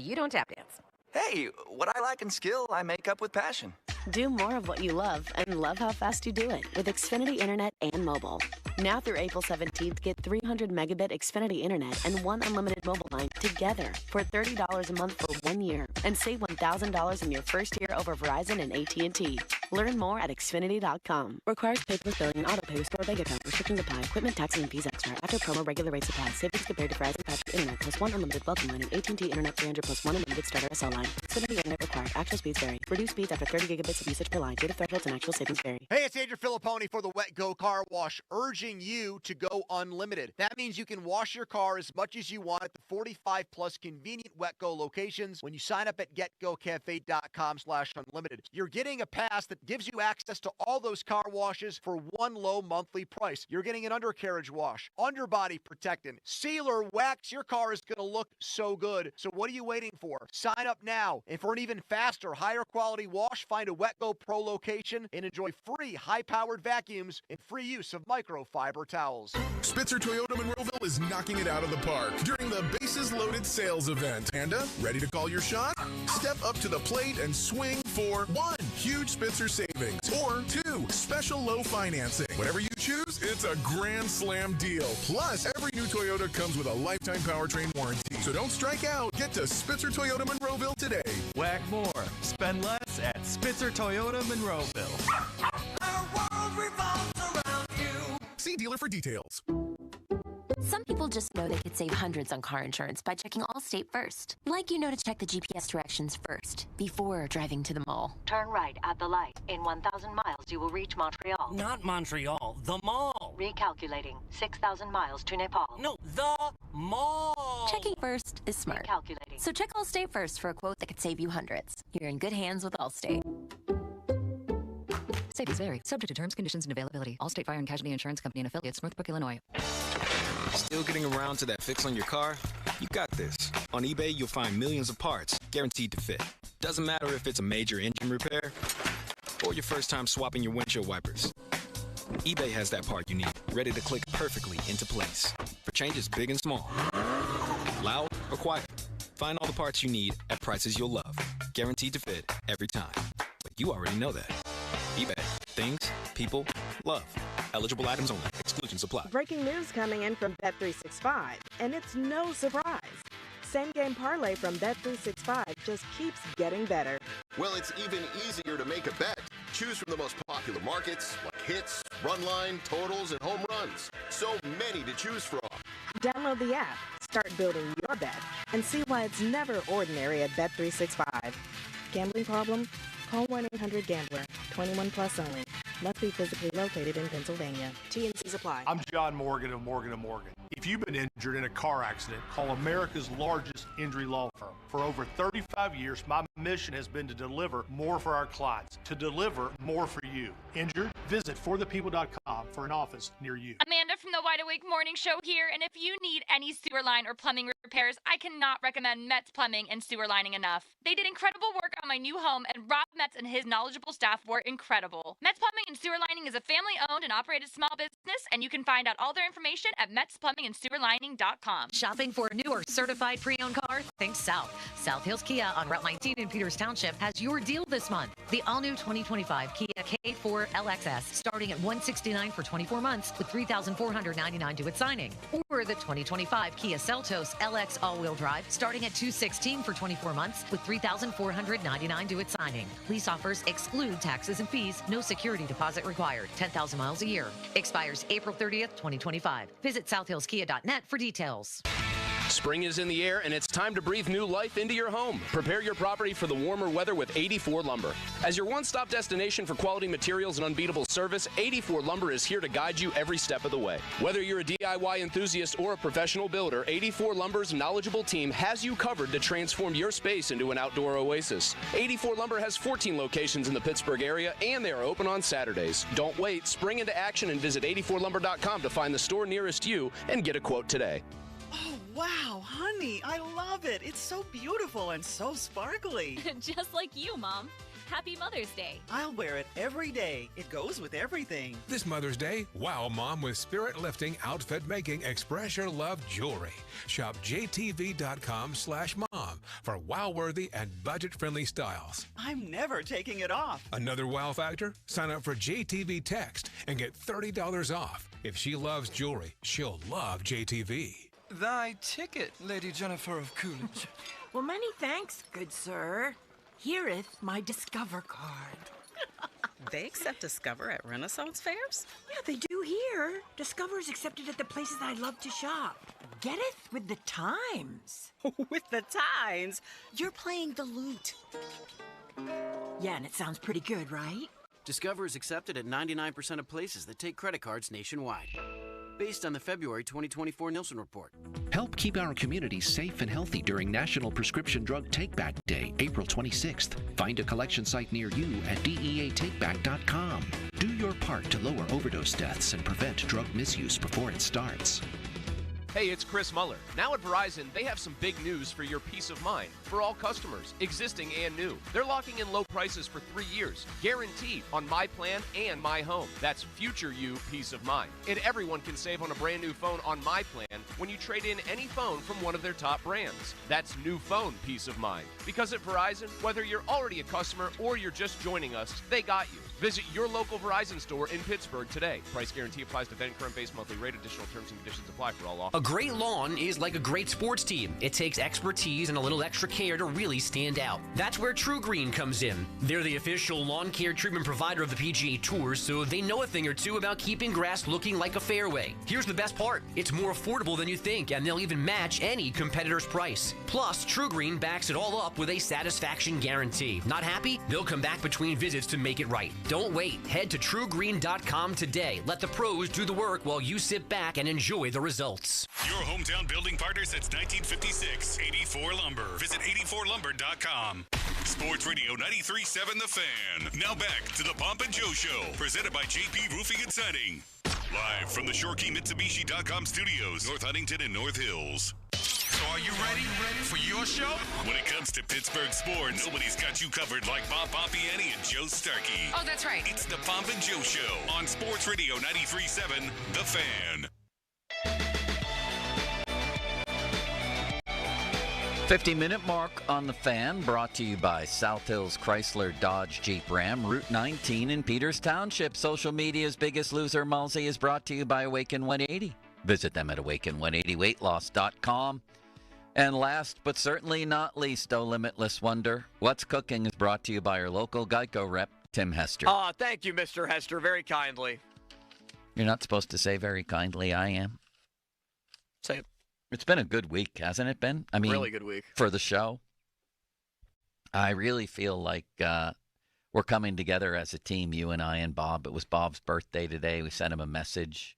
You don't tap dance. Hey, what I lack in skill, I make up with passion. Do more of what you love and love how fast you do it with Xfinity Internet and mobile. Now through April 17th, get 300 megabit Xfinity Internet and 1 unlimited mobile line together for $30 a month for 1 year and save $1,000 in your first year over Verizon and AT&T. Learn more at Xfinity.com. Requires paperless billing and auto pay with store bank account. Restrictions apply. Equipment, taxes, and fees extra. After promo, regular rates apply. Savings compared to Verizon Patrick Internet plus 1 unlimited welcome line and AT&T Internet 300 plus 1 unlimited starter SL line. Xfinity Internet required. Actual speeds vary. Reduced speeds after 30 gigabits of usage per line. Data thresholds and actual savings vary. Hey, it's Andrew Filipponi for the Wet Go Car Wash, urging you to go unlimited. That means you can wash your car as much as you want at the 45-plus convenient Wet Go locations when you sign up at getgocafe.com/unlimited. You're getting a pass that gives you access to all those car washes for one low monthly price. You're getting an undercarriage wash, underbody protectant, sealer, wax. Your car is going to look so good. So what are you waiting for? Sign up now. And for an even faster, higher quality wash, find a Wet Go Pro location and enjoy free high-powered vacuums and free use of microfiber towels. Spitzer Toyota Monroeville is knocking it out of the park during the Bases Loaded sales event. Panda, ready to call your shot? Step up to the plate and swing for 1, huge Spitzer savings, or 2, special low financing. Whatever you choose. choose, it's a grand slam deal. Plus, every new Toyota comes with a lifetime powertrain warranty. So don't strike out. Get to Spitzer Toyota Monroeville today. Whack more. Spend less at Spitzer Toyota Monroeville. Our world revolves around you. See dealer for details. Some people just know they could save hundreds on car insurance by checking Allstate first. Like you know to check the GPS directions first, before driving to the mall. Turn right at the light. In 1,000 miles, you will reach Montreal. Not Montreal, the mall. Recalculating. 6,000 miles to Nepal. No, the mall. Checking first is smart. Recalculating. So check Allstate first for a quote that could save you hundreds. You're in good hands with Allstate. Savings vary. Subject to terms, conditions, and availability. Allstate Fire and Casualty Insurance Company and Affiliates, Northbrook, Illinois. Still getting around to that fix on your car? You got this. On eBay, you'll find millions of parts, guaranteed to fit. Doesn't matter if it's a major engine repair or your first time swapping your windshield wipers. eBay has that part you need, ready to click perfectly into place for changes big and small, loud or quiet. Find all the parts you need at prices you'll love, guaranteed to fit every time. But you already know that. eBay. Things, people, love. Eligible items only. Exclusions apply. Breaking news coming in from Bet365, and it's no surprise. Same game parlay from Bet365 just keeps getting better. Well, it's even easier to make a bet. Choose from the most popular markets like hits, run line, totals, and home runs. So many to choose from. Download the app, start building your bet, and see why it's never ordinary at Bet365. Gambling problem? Call 1-800-GAMBLER. 21 plus only. Must be physically located in Pennsylvania. T&Cs apply. I'm John Morgan of Morgan & Morgan. If you've been injured in a car accident, call America's largest injury law firm. For over 35 years, my mission has been to deliver more for our clients, to deliver more for you. Injured? Visit forthepeople.com for an office near you. Amanda from the Wide Awake Morning Show here, and if you need any sewer line or plumbing repairs, I cannot recommend Metz Plumbing and Sewer Lining enough. They did incredible work on my new home, and Rob Metz and his knowledgeable staff were incredible. Metz Plumbing and Sewer Lining is a family-owned and operated small business, and you can find out all their information at metzplumbingandsewerlining.com. Shopping for a new or certified pre-owned car? Think South. South Hills Kia on Route 19 in Peters Township has your deal this month. The all-new 2025 Kia K4 LXS starting at $169 for 24 months with $3,499 due at signing. Or the 2025 Kia Seltos LX all-wheel drive starting at $216 for 24 months with $3,499 due at signing. Lease offers exclude taxes and fees. No security deposit required. 10,000 miles a year. Expires April 30th, 2025. Visit southhillskia.net for details. Spring is in the air, and it's time to breathe new life into your home. Prepare your property for the warmer weather with 84 Lumber. As your one-stop destination for quality materials and unbeatable service, 84 Lumber is here to guide you every step of the way. Whether you're a DIY enthusiast or a professional builder, 84 Lumber's knowledgeable team has you covered to transform your space into an outdoor oasis. 84 Lumber has 14 locations in the Pittsburgh area, and they are open on Saturdays. Don't wait. Spring into action and visit 84lumber.com to find the store nearest you and get a quote today. Oh, wow, honey, I love it. It's so beautiful and so sparkly. Just like you, Mom. Happy Mother's Day. I'll wear it every day. It goes with everything. This Mother's Day, wow Mom with spirit-lifting, outfit-making, express your love jewelry. Shop jtv.com/mom for wow-worthy and budget-friendly styles. I'm never taking it off. Another wow factor? Sign up for JTV Text and get $30 off. If she loves jewelry, she'll love JTV. Thy ticket, Lady Jennifer of Coolidge. Well, many thanks, good sir. Here'th my Discover card. They accept Discover at Renaissance fairs? Yeah, they do here. Discover's accepted at the places I love to shop. Getteth with the times. With the times? You're playing the lute. Yeah, and it sounds pretty good, right? Discover is accepted at 99% of places that take credit cards nationwide. Based on the February 2024 Nielsen report. Help keep our community safe and healthy during National Prescription Drug Take-Back Day, April 26th. Find a collection site near you at DEATakeback.com. Do your part to lower overdose deaths and prevent drug misuse before it starts. Hey, it's Chris Muller. Now at Verizon, they have some big news for your peace of mind. For all customers, existing and new. They're locking in low prices for 3 years, guaranteed on My Plan and My Home. That's future you peace of mind. And everyone can save on a brand new phone on My Plan when you trade in any phone from one of their top brands. That's new phone peace of mind. Because at Verizon, whether you're already a customer or you're just joining us, they got you. Visit your local Verizon store in Pittsburgh today. Price guarantee applies to then current base monthly rate. Additional terms and conditions apply for all offers. A great lawn is like a great sports team. It takes expertise and a little extra care to really stand out. That's where True Green comes in. They're the official lawn care treatment provider of the PGA Tour, so they know a thing or two about keeping grass looking like a fairway. Here's the best part. It's more affordable than you think, and they'll even match any competitor's price. Plus, True Green backs it all up with a satisfaction guarantee. Not happy? They'll come back between visits to make it right. Don't wait. Head to truegreen.com today. Let the pros do the work while you sit back and enjoy the results. Your hometown building partner since 1956, 84 Lumber. Visit 84lumber.com. Sports Radio 93.7 The Fan. Now back to the Pomp and Joe Show, presented by JP Roofing and Siding. Live from the ShoreKeyMitsubishi.com studios, North Huntington and North Hills. So are you ready for your show? When it comes to Pittsburgh sports, nobody's got you covered like Bob Pompiani and Joe Starkey. Oh, that's right. It's the Pomp and Joe Show on Sports Radio 93.7 The Fan. 50-minute mark on The Fan, brought to you by South Hills Chrysler Dodge Jeep Ram, Route 19 in Peters Township. Social media's biggest loser, Mulsey, is brought to you by Awaken 180. Visit them at awaken180weightloss.com. And last but certainly not least, oh limitless wonder, What's Cooking is brought to you by our local Geico rep, Tim Hester. Thank you, Mr. Hester, very kindly. You're not supposed to say very kindly, I am. Say it. It's been a good week, hasn't it been? I mean, really good week. For the show. I really feel like we're coming together as a team, you and I and Bob. It was Bob's birthday today. We sent him a message.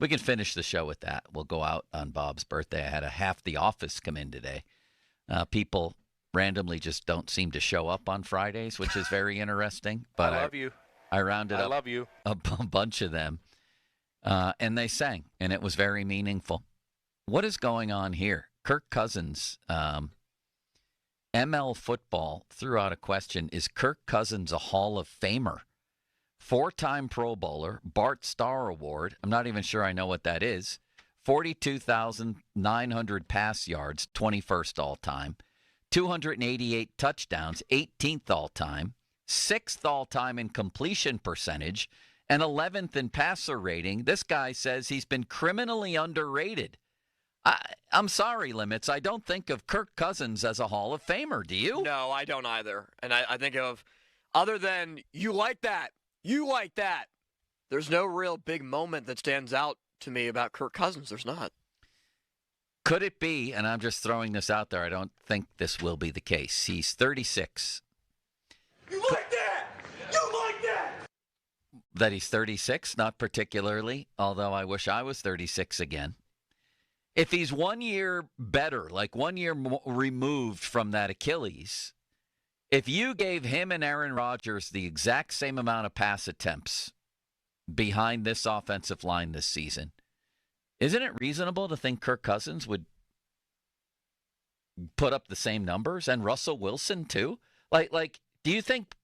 We can finish the show with that. We'll go out on Bob's birthday. I had half the office come in today. People randomly just don't seem to show up on Fridays, which is very interesting. But I love you. I rounded up love you. a bunch of them, and they sang, and it was very meaningful. What is going on here? Kirk Cousins, ML football threw out a question. Is Kirk Cousins a Hall of Famer? 4-time Pro Bowler, Bart Starr Award. I'm not even sure I know what that is. 42,900 pass yards, 21st all-time. 288 touchdowns, 18th all-time. 6th all-time in completion percentage, and 11th in passer rating. This guy says he's been criminally underrated. I'm sorry, Limits. I don't think of Kirk Cousins as a Hall of Famer. Do you? No, I don't either. And I think of, other than you like that, there's no real big moment that stands out to me about Kirk Cousins. There's not. Could it be, and I'm just throwing this out there, I don't think this will be the case. He's 36. You like that? You like that? That he's 36? Not particularly, although I wish I was 36 again. If he's 1 year better, like 1 year removed from that Achilles, if you gave him and Aaron Rodgers the exact same amount of pass attempts behind this offensive line this season, isn't it reasonable to think Kirk Cousins would put up the same numbers, and Russell Wilson too? Like, do you think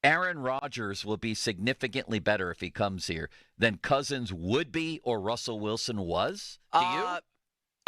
Aaron Rodgers will be significantly better if he comes here than Cousins would be or Russell Wilson was? Do you?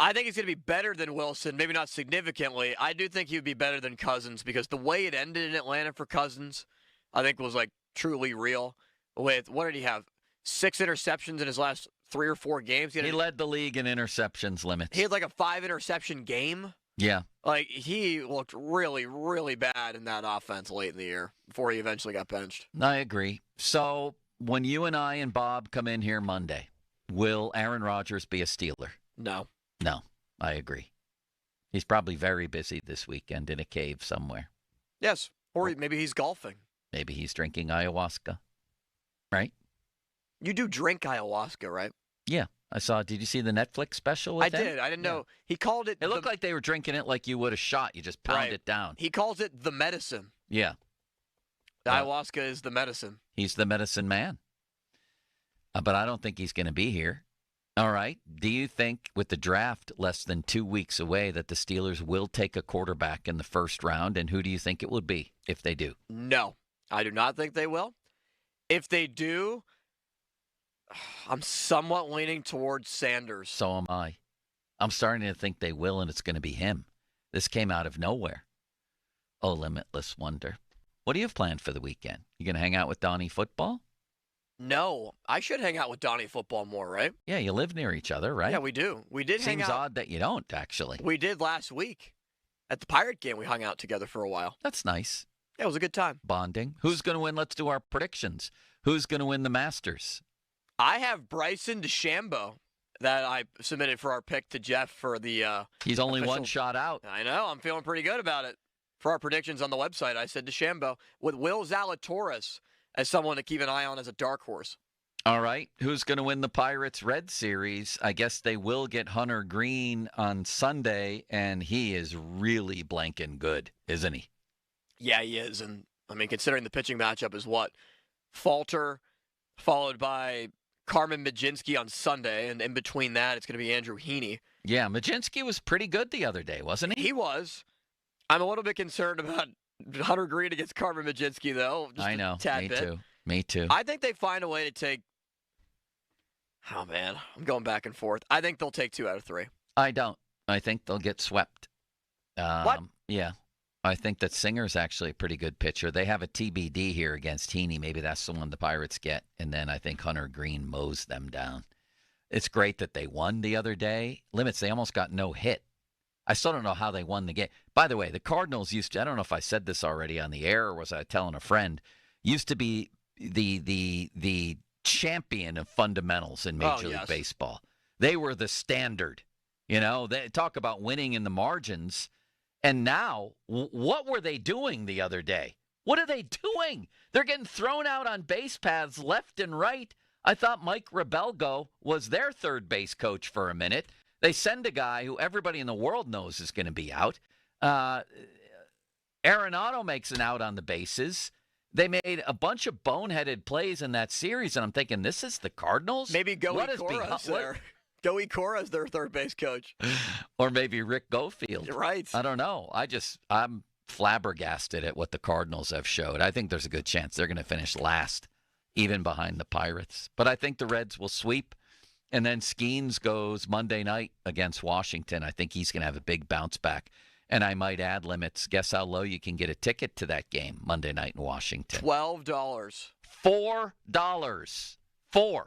I think he's going to be better than Wilson, maybe not significantly. I do think he would be better than Cousins because the way it ended in Atlanta for Cousins, I think was like truly real. With, what did he have? 6 interceptions in his last 3 or 4 games. He led the league in interceptions limits. He had like a 5-interception game. Yeah. Like, he looked really, really bad in that offense late in the year before he eventually got benched. I agree. So when you and I and Bob come in here Monday, will Aaron Rodgers be a Steeler? No. No, I agree. He's probably very busy this weekend in a cave somewhere. Yes, or maybe he's golfing. Maybe he's drinking ayahuasca, right? You do drink ayahuasca, right? Yeah, I saw. Did you see the Netflix special with him? I did. I didn't know. He called it... It looked like they were drinking it like you would a shot. You just pound it down. He calls it the medicine. Yeah. The ayahuasca is the medicine. He's the medicine man. But I don't think he's going to be here. All right. Do you think with the draft less than 2 weeks away that the Steelers will take a quarterback in the first round? And who do you think it would be if they do? No, I do not think they will. If they do, I'm somewhat leaning towards Sanders. So am I. I'm starting to think they will, and it's going to be him. This came out of nowhere. Oh, limitless wonder. What do you have planned for the weekend? You going to hang out with Donnie Football? No, I should hang out with Donnie Football more, right? Yeah, you live near each other, right? Yeah, we do. We did hang out. Seems odd that you don't, actually. We did last week. At the Pirate game, we hung out together for a while. That's nice. Yeah, it was a good time. Bonding. Who's going to win? Let's do our predictions. Who's going to win the Masters? I have Bryson DeChambeau that I submitted for our pick to Jeff for the He's only one shot out. I know. I'm feeling pretty good about it. For our predictions on the website, I said DeChambeau with Will Zalatoris as someone to keep an eye on as a dark horse. All right. Who's going to win the Pirates-Red Series? I guess they will get Hunter Green on Sunday, and he is really blanking good, isn't he? Yeah, he is. And, I mean, considering the pitching matchup is what? Falter, followed by Carmen Mlodzinski on Sunday, and in between that, it's going to be Andrew Heaney. Yeah, Mlodzinski was pretty good the other day, wasn't he? He was. I'm a little bit concerned about Hunter Green against Carmen Mlodzinski, though. I know. Me too. Me too. I think they find a way to take. Oh, man. I'm going back and forth. I think they'll take 2 out of 3. I don't. I think they'll get swept. What? Yeah. I think that Singer's actually a pretty good pitcher. They have a TBD here against Heaney. Maybe that's the one the Pirates get. And then I think Hunter Green mows them down. It's great that they won the other day. Limits, they almost got no hit. I still don't know how they won the game. By the way, the Cardinals used to, I don't know if I said this already on the air or was I telling a friend, used to be the champion of fundamentals in Major League Baseball. They were the standard. You know, they talk about winning in the margins. And now, what were they doing the other day? What are they doing? They're getting thrown out on base paths left and right. I thought Mike Rebelgo was their third base coach for a minute. They send a guy who everybody in the world knows is going to be out. Arenado makes an out on the bases. They made a bunch of boneheaded plays in that series, and I'm thinking, this is the Cardinals? Maybe Goey Cora's there. Goey Cora's their third base coach. Or maybe Rick Gofield. You're right. I don't know. I'm flabbergasted at what the Cardinals have showed. I think there's a good chance they're going to finish last, even behind the Pirates. But I think the Reds will sweep. And then Skeens goes Monday night against Washington. I think he's going to have a big bounce back. And I might add, Limits, guess how low you can get a ticket to that game Monday night in Washington? $12. $4. $4.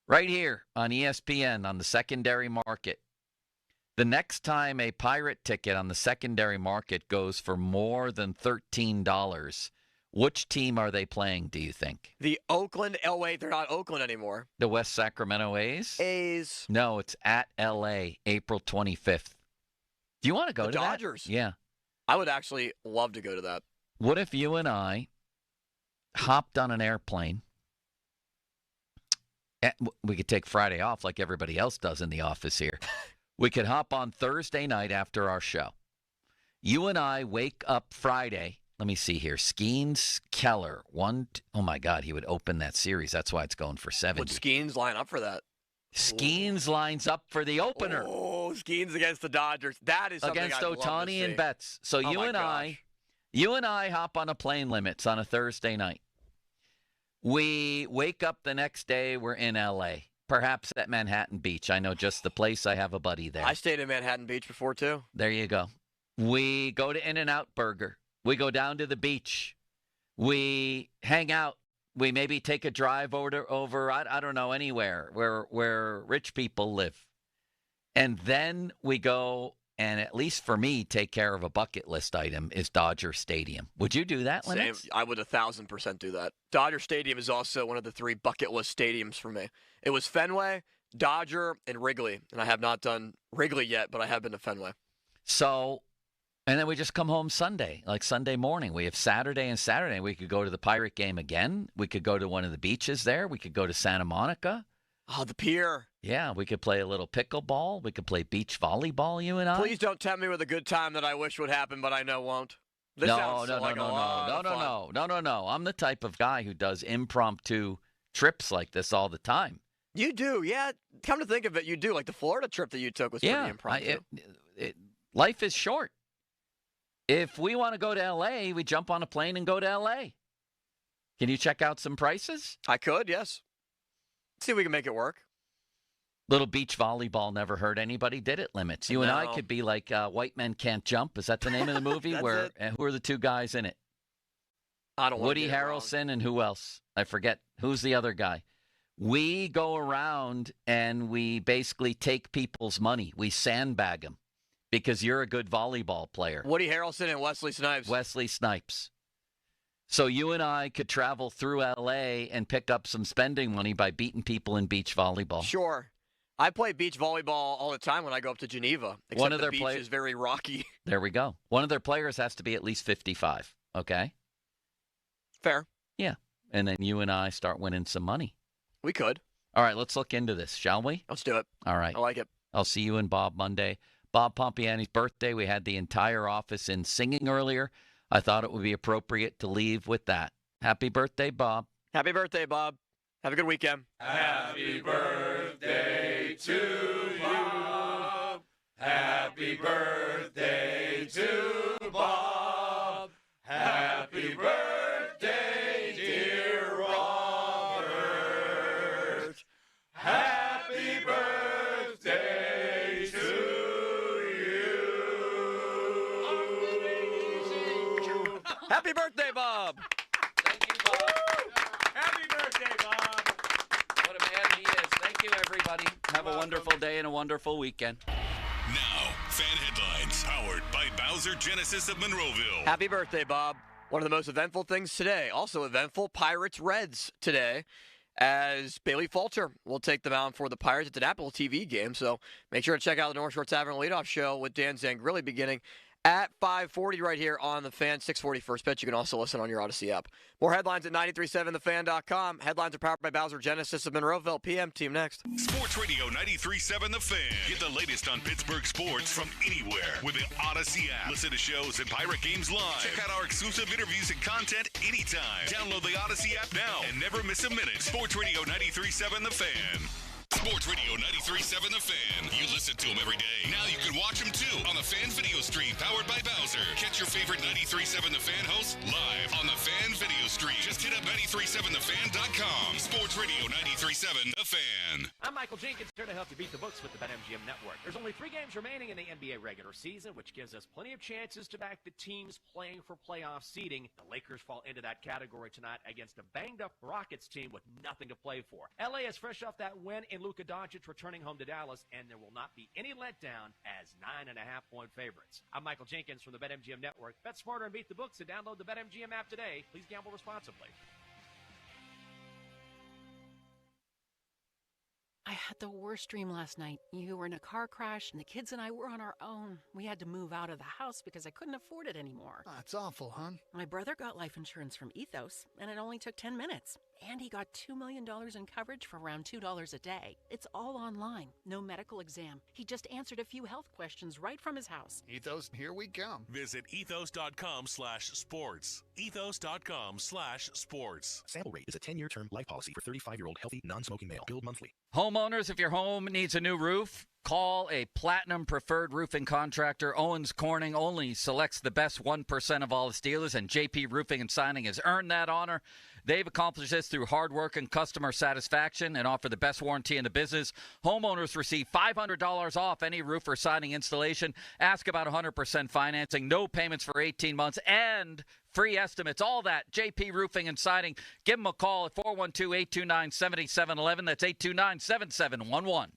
Right here on ESPN on the secondary market. The next time a Pirate ticket on the secondary market goes for more than $13, which team are they playing, do you think? The Oakland, wait, they're not Oakland anymore. The West Sacramento A's? A's. No, it's at L.A., April 25th. Do you want to go to Dodgers? That? Yeah. I would actually love to go to that. What if you and I hopped on an airplane? We could take Friday off like everybody else does in the office here. We could hop on Thursday night after our show. You and I wake up Friday. Let me see here. Skeens, Keller. Oh, my God, he would open that series. That's why it's going for 70. Would Skeens line up for that? Skeens lines up for the opener. Oh, Skeens against the Dodgers. That is something against I'd Ohtani love and Betts. So you and I hop on a plane, Limits, on a Thursday night. We wake up the next day, we're in L.A., perhaps at Manhattan Beach. I know just the place. I have a buddy there. I stayed in Manhattan Beach before, too. There you go. We go to In-N-Out Burger. We go down to the beach. We hang out. We maybe take a drive over I don't know, anywhere where rich people live. And then we go, and at least for me, take care of a bucket list item is Dodger Stadium. Would you do that, Limits? Same. I would 1,000% do that. Dodger Stadium is also one of the 3 bucket list stadiums for me. It was Fenway, Dodger, and Wrigley. And I have not done Wrigley yet, but I have been to Fenway. So, and then we just come home Sunday, like Sunday morning. We have Saturday and Saturday. We could go to the Pirate game again. We could go to one of the beaches there. We could go to Santa Monica. Oh, the pier. Yeah, we could play a little pickleball. We could play beach volleyball, you and I. Please don't tempt me with a good time that I wish would happen, but I know won't. This No. I'm the type of guy who does impromptu trips like this all the time. You do, yeah. Come to think of it, you do. Like the Florida trip that you took was pretty impromptu. Life is short. If we want to go to L.A., we jump on a plane and go to L.A. Can you check out some prices? I could, yes. See if we can make it work. Little beach volleyball never hurt anybody, did it, Limits? You and I could be like White Men Can't Jump. Is that the name of the movie? Who are the 2 guys in it? I don't want Woody Harrelson and who else? I forget. Who's the other guy? We go around and we basically take people's money. We sandbag them because you're a good volleyball player. Woody Harrelson and Wesley Snipes. Wesley Snipes. So you and I could travel through L.A. and pick up some spending money by beating people in beach volleyball. Sure. I play beach volleyball all the time when I go up to Geneva. Except One of the their beach is very rocky. There we go. One of their players has to be at least 55, okay? Fair. Yeah. And then you and I start winning some money. We could. All right, let's look into this, shall we? Let's do it. All right. I like it. I'll see you and Bob Monday. Bob Pompiani's birthday. We had the entire office in singing earlier. I thought it would be appropriate to leave with that. Happy birthday, Bob. Happy birthday, Bob. Have a good weekend. Happy birthday to you. Happy birthday to Bob. Happy birthday, dear Robert. Happy birthday to you. Happy birthday, Bob. Thank you, Bob. Happy birthday, Bob. What a man he is. Thank you, everybody. Have a wonderful day and a wonderful weekend. Now, fan headlines powered by Bowser Genesis of Monroeville. Happy birthday, Bob. One of the most eventful things today. Also eventful, Pirates-Reds today, as Bailey Falter will take the mound for the Pirates. It's an Apple TV game, so make sure to check out the North Shore Tavern Leadoff Show with Dan Zangrilli beginning at 5:40 right here on The Fan, 6:40 first pitch. You can also listen on your Odyssey app. More headlines at 937thefan.com. Headlines are powered by Bowser Genesis of Monroeville. PM team next. Sports Radio 93.7 The Fan. Get the latest on Pittsburgh sports from anywhere with the Odyssey app. Listen to shows and Pirate games live. Check out our exclusive interviews and content anytime. Download the Odyssey app now and never miss a minute. Sports Radio 93.7 The Fan. Sports Radio 93.7 The Fan. You listen to them every day. Now you can watch them too on the Fan video stream powered by Bowser. Catch your favorite 93.7 The Fan hosts live on the Fan video stream. Just hit up 937thefan.com. Sports Radio 93.7 The Fan. I'm Michael Jenkins, here to help you beat the books with the BetMGM Network. There's only 3 games remaining in the NBA regular season, which gives us plenty of chances to back the teams playing for playoff seeding. The Lakers fall into that category tonight against a banged-up Rockets team with nothing to play for. LA is fresh off that win in Luka Doncic returning home to Dallas, and there will not be any letdown as 9.5-point favorites. I'm Michael Jenkins from the BetMGM Network. Bet smarter and beat the books and download the BetMGM app today. Please gamble responsibly. I had the worst dream last night. You were in a car crash, and the kids and I were on our own. We had to move out of the house because I couldn't afford it anymore. That's awful, hon. My brother got life insurance from Ethos, and it only took 10 minutes. And he got $2 million in coverage for around $2 a day. It's all online. No medical exam. He just answered a few health questions right from his house. Ethos, here we come. Visit ethos.com/sports. Ethos.com/sports. Sample rate is a 10-year term life policy for 35-year-old healthy, non-smoking male. Billed monthly. Homeowners, if your home needs a new roof, call a Platinum Preferred Roofing Contractor. Owens Corning only selects the best 1% of all its dealers, and JP Roofing and Signing has earned that honor. They've accomplished this through hard work and customer satisfaction and offer the best warranty in the business. Homeowners receive $500 off any roof or siding installation. Ask about 100% financing, no payments for 18 months, and free estimates. All that, JP Roofing and Siding. Give them a call at 412-829-7711. That's 829-7711.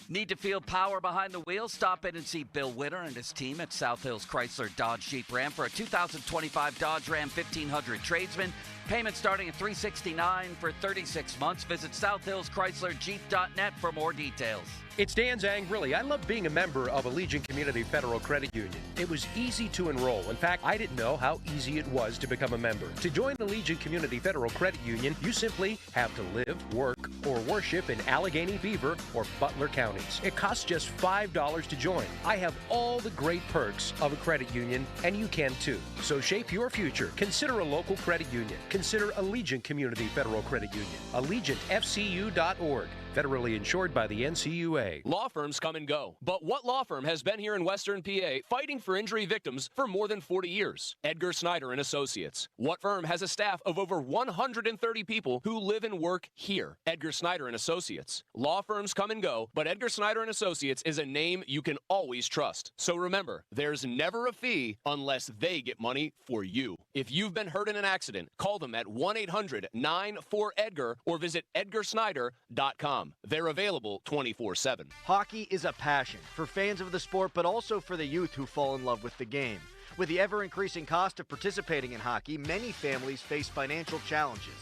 Need to feel power behind the wheel? Stop in and see Bill Witter and his team at South Hills Chrysler Dodge Jeep Ram for a 2025 Dodge Ram 1500 Tradesman. Payment starting at $369 for 36 months. Visit SouthHillsChryslerJeep.net for more details. It's Dan Zangrilli. I love being a member of Allegiant Community Federal Credit Union. It was easy to enroll. In fact, I didn't know how easy it was to become a member. To join Allegiant Community Federal Credit Union, you simply have to live, work, or worship in Allegheny, Beaver, or Butler counties. It costs just $5 to join. I have all the great perks of a credit union, and you can too. So shape your future. Consider a local credit union. Consider Allegiant Community Federal Credit Union. AllegiantFCU.org. Federally insured by the NCUA. Law firms come and go, but what law firm has been here in Western PA fighting for injury victims for more than 40 years? Edgar Snyder and Associates. What firm has a staff of over 130 people who live and work here? Edgar Snyder and Associates. Law firms come and go, but Edgar Snyder and Associates is a name you can always trust. So remember, there's never a fee unless they get money for you. If you've been hurt in an accident, call them at 1-800-94-EDGAR or visit edgarsnyder.com. They're available 24/7. Hockey is a passion for fans of the sport, but also for the youth who fall in love with the game. With the ever-increasing cost of participating in hockey, many families face financial challenges.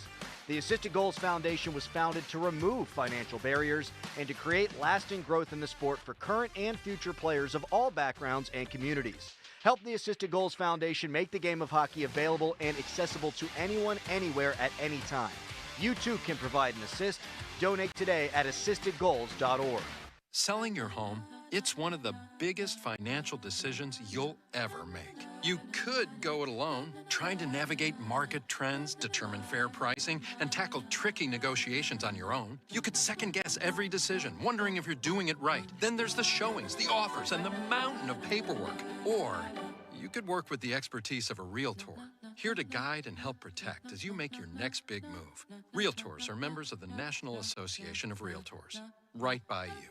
The Assisted Goals Foundation was founded to remove financial barriers and to create lasting growth in the sport for current and future players of all backgrounds and communities. Help the Assisted Goals Foundation make the game of hockey available and accessible to anyone, anywhere, at any time. You too can provide an assist. Donate today at assistedgoals.org. Selling your home, it's one of the biggest financial decisions you'll ever make. You could go it alone, trying to navigate market trends, determine fair pricing, and tackle tricky negotiations on your own. You could second-guess every decision, wondering if you're doing it right. Then there's the showings, the offers, and the mountain of paperwork. Or you could work with the expertise of a realtor, here to guide and help protect as you make your next big move. Realtors are members of the National Association of Realtors. Right by you.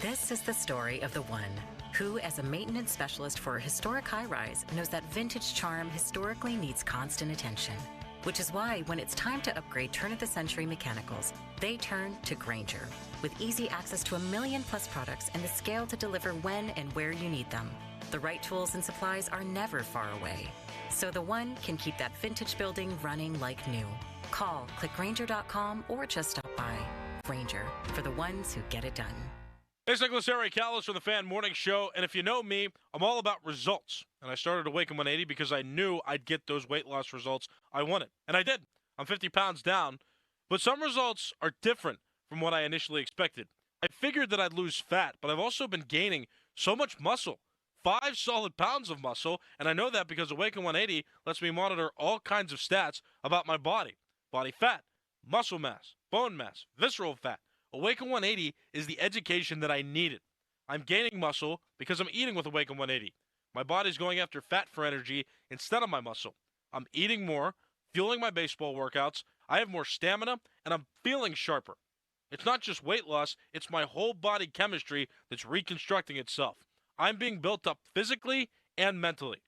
This is the story of the one who, as a maintenance specialist for a historic high-rise, knows that vintage charm historically needs constant attention. Which is why, when it's time to upgrade turn-of-the-century mechanicals, they turn to Grainger. With easy access to 1 million-plus products and the scale to deliver when and where you need them. The right tools and supplies are never far away. So the one can keep that vintage building running like new. Call, click Grainger.com, or just stop by. Grainger, for the ones who get it done. Hey, it's Nicholas Harry Callis from the Fan Morning Show, and if you know me, I'm all about results. And I started Awaken 180 because I knew I'd get those weight loss results I wanted. And I did. I'm 50 pounds down, but some results are different from what I initially expected. I figured that I'd lose fat, but I've also been gaining so much muscle. 5 solid pounds of muscle, and I know that because Awaken 180 lets me monitor all kinds of stats about my body. Body fat, muscle mass, bone mass, visceral fat. Awaken 180 is the education that I needed. I'm gaining muscle because I'm eating with Awaken 180. My body's going after fat for energy instead of my muscle. I'm eating more, fueling my baseball workouts, I have more stamina, and I'm feeling sharper. It's not just weight loss, it's my whole body chemistry that's reconstructing itself. I'm being built up physically and mentally.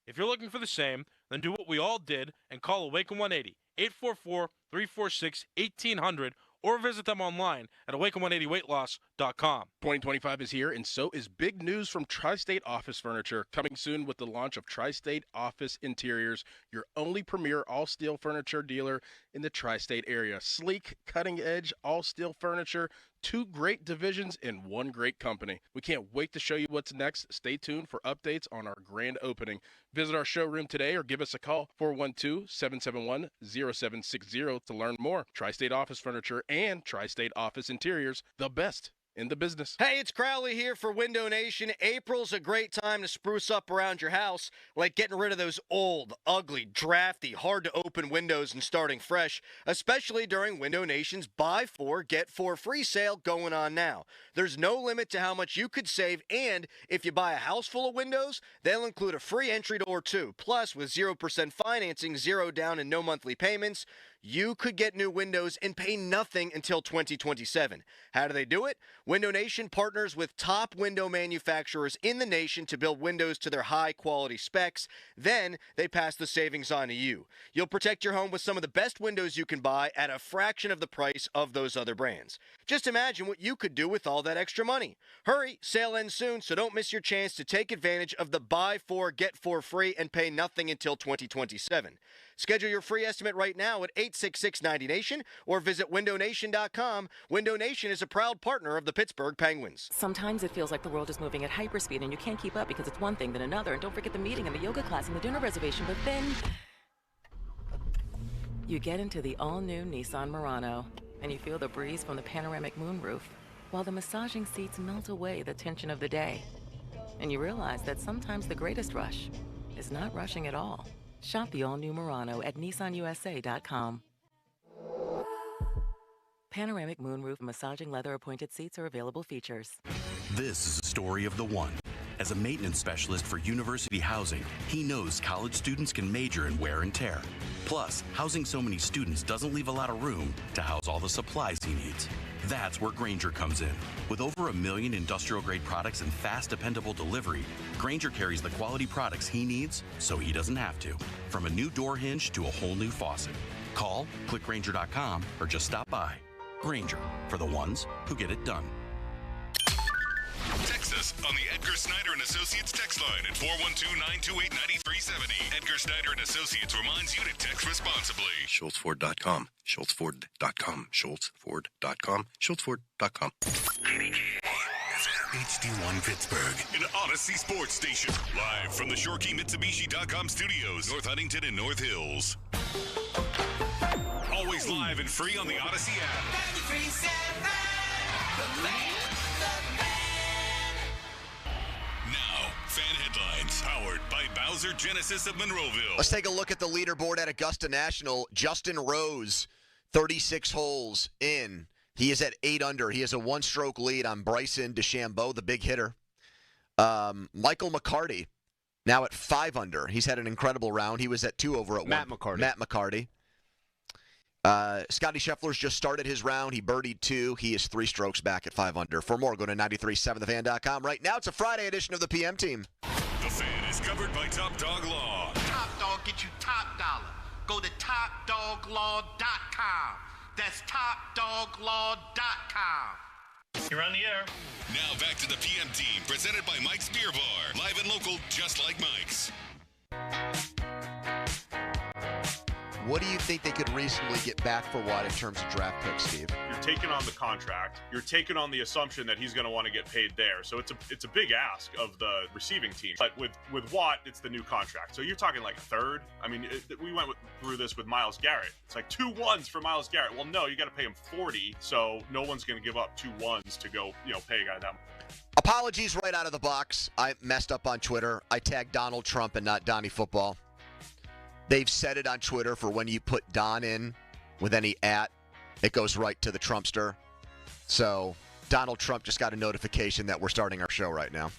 If you're looking for the same, then do what we all did and call Awaken 180, 844-346-1800, or visit them online at awaken180weightloss.com. 2025 is here, and so is big news from Tri-State Office Furniture, coming soon with the launch of Tri-State Office Interiors, your only premier all-steel furniture dealer in the Tri-State area. Sleek, cutting-edge, all-steel furniture, 2 great divisions in 1 great company. We can't wait to show you what's next. Stay tuned for updates on our grand opening. Visit our showroom today or give us a call, 412-771-0760, to learn more. Tri-State Office Furniture and Tri-State Office Interiors, the best in the business. Hey, it's Crowley here for Window Nation. April's a great time to spruce up around your house, like getting rid of those old, ugly, drafty, hard-to-open windows and starting fresh, especially during Window Nation's Buy 4, Get 4 free sale going on now. There's no limit to how much you could save, and if you buy a house full of windows, they'll include a free entry door too. Plus, with 0% financing, 0 down, and no monthly payments, you could get new windows and pay nothing until 2027. How do they do it? Window Nation partners with top window manufacturers in the nation to build windows to their high-quality specs. Then they pass the savings on to you. You'll protect your home with some of the best windows you can buy at a fraction of the price of those other brands. Just imagine what you could do with all that extra money. Hurry, sale ends soon, so don't miss your chance to take advantage of the Buy 4, Get 4 free and pay nothing until 2027. Schedule your free estimate right now at 866-90Nation or visit windownation.com. Window Nation is a proud partner of the Pittsburgh Penguins. Sometimes it feels like the world is moving at hyperspeed and you can't keep up because it's one thing then another. And don't forget the meeting and the yoga class and the dinner reservation. But then you get into the all-new Nissan Murano and you feel the breeze from the panoramic moonroof while the massaging seats melt away the tension of the day. And you realize that sometimes the greatest rush is not rushing at all. Shop the all-new Murano at nissanusa.com. Panoramic moonroof massaging leather appointed seats are available features. This is a story of the one. As a maintenance specialist for University Housing, he knows college students can major in wear and tear. Plus, housing so many students doesn't leave a lot of room to house all the supplies he needs. That's where Grainger comes in. With over 1 million industrial-grade products and fast, dependable delivery, Grainger carries the quality products he needs so he doesn't have to. From a new door hinge to a whole new faucet. Call, click Grainger.com, or just stop by. Grainger, for the ones who get it done. Text us on the Edgar Snyder and Associates text line at 412-928-9370. Edgar Snyder and Associates reminds you to text responsibly. SchultzFord.com. SchultzFord.com. SchultzFord.com. SchultzFord.com. HD1 Pittsburgh, an Odyssey sports station. Live from the ShoreKeyMitsubishi.com studios, North Huntington and North Hills. Always live and free on the Odyssey app. Now, fan headlines powered by Bowser Genesis of Monroeville. Let's take a look at the leaderboard at Augusta National. Justin Rose, 36 holes in. He is at 8 under. He has a one-stroke lead on Bryson DeChambeau, the big hitter. Michael McCarty, now at 5 under. He's had an incredible round. He was at 2 over at Matt McCarty. Matt McCarty. Scotty Scheffler's just started his round. He birdied 2. He is 3 strokes back at 5 under. For more, go to 937thefan.com. Right now, it's a Friday edition of the PM Team. The Fan is covered by Top Dog Law. Top Dog get you top dollar. Go to TopDogLaw.com. That's TopDogLaw.com. You're on the air. Now back to the PM Team, presented by Mike's Beer Bar. Live and local, just like Mike's. What do you think they could reasonably get back for Watt in terms of draft picks, Steve? You're taking on the contract. You're taking on the assumption that he's going to want to get paid there. So it's a big ask of the receiving team. But with Watt, it's the new contract. So you're talking like a third. I mean, we went through this with Myles Garrett. It's like 2 ones for Myles Garrett. Well, no, you got to pay him 40. So no one's going to give up 2 ones to go, pay a guy that much. Apologies right out of the box. I messed up on Twitter. I tagged Donald Trump and not Donnie Football. They've said it on Twitter for when you put Don in with any @ it goes right to the Trumpster. So Donald Trump just got a notification that we're starting our show right now.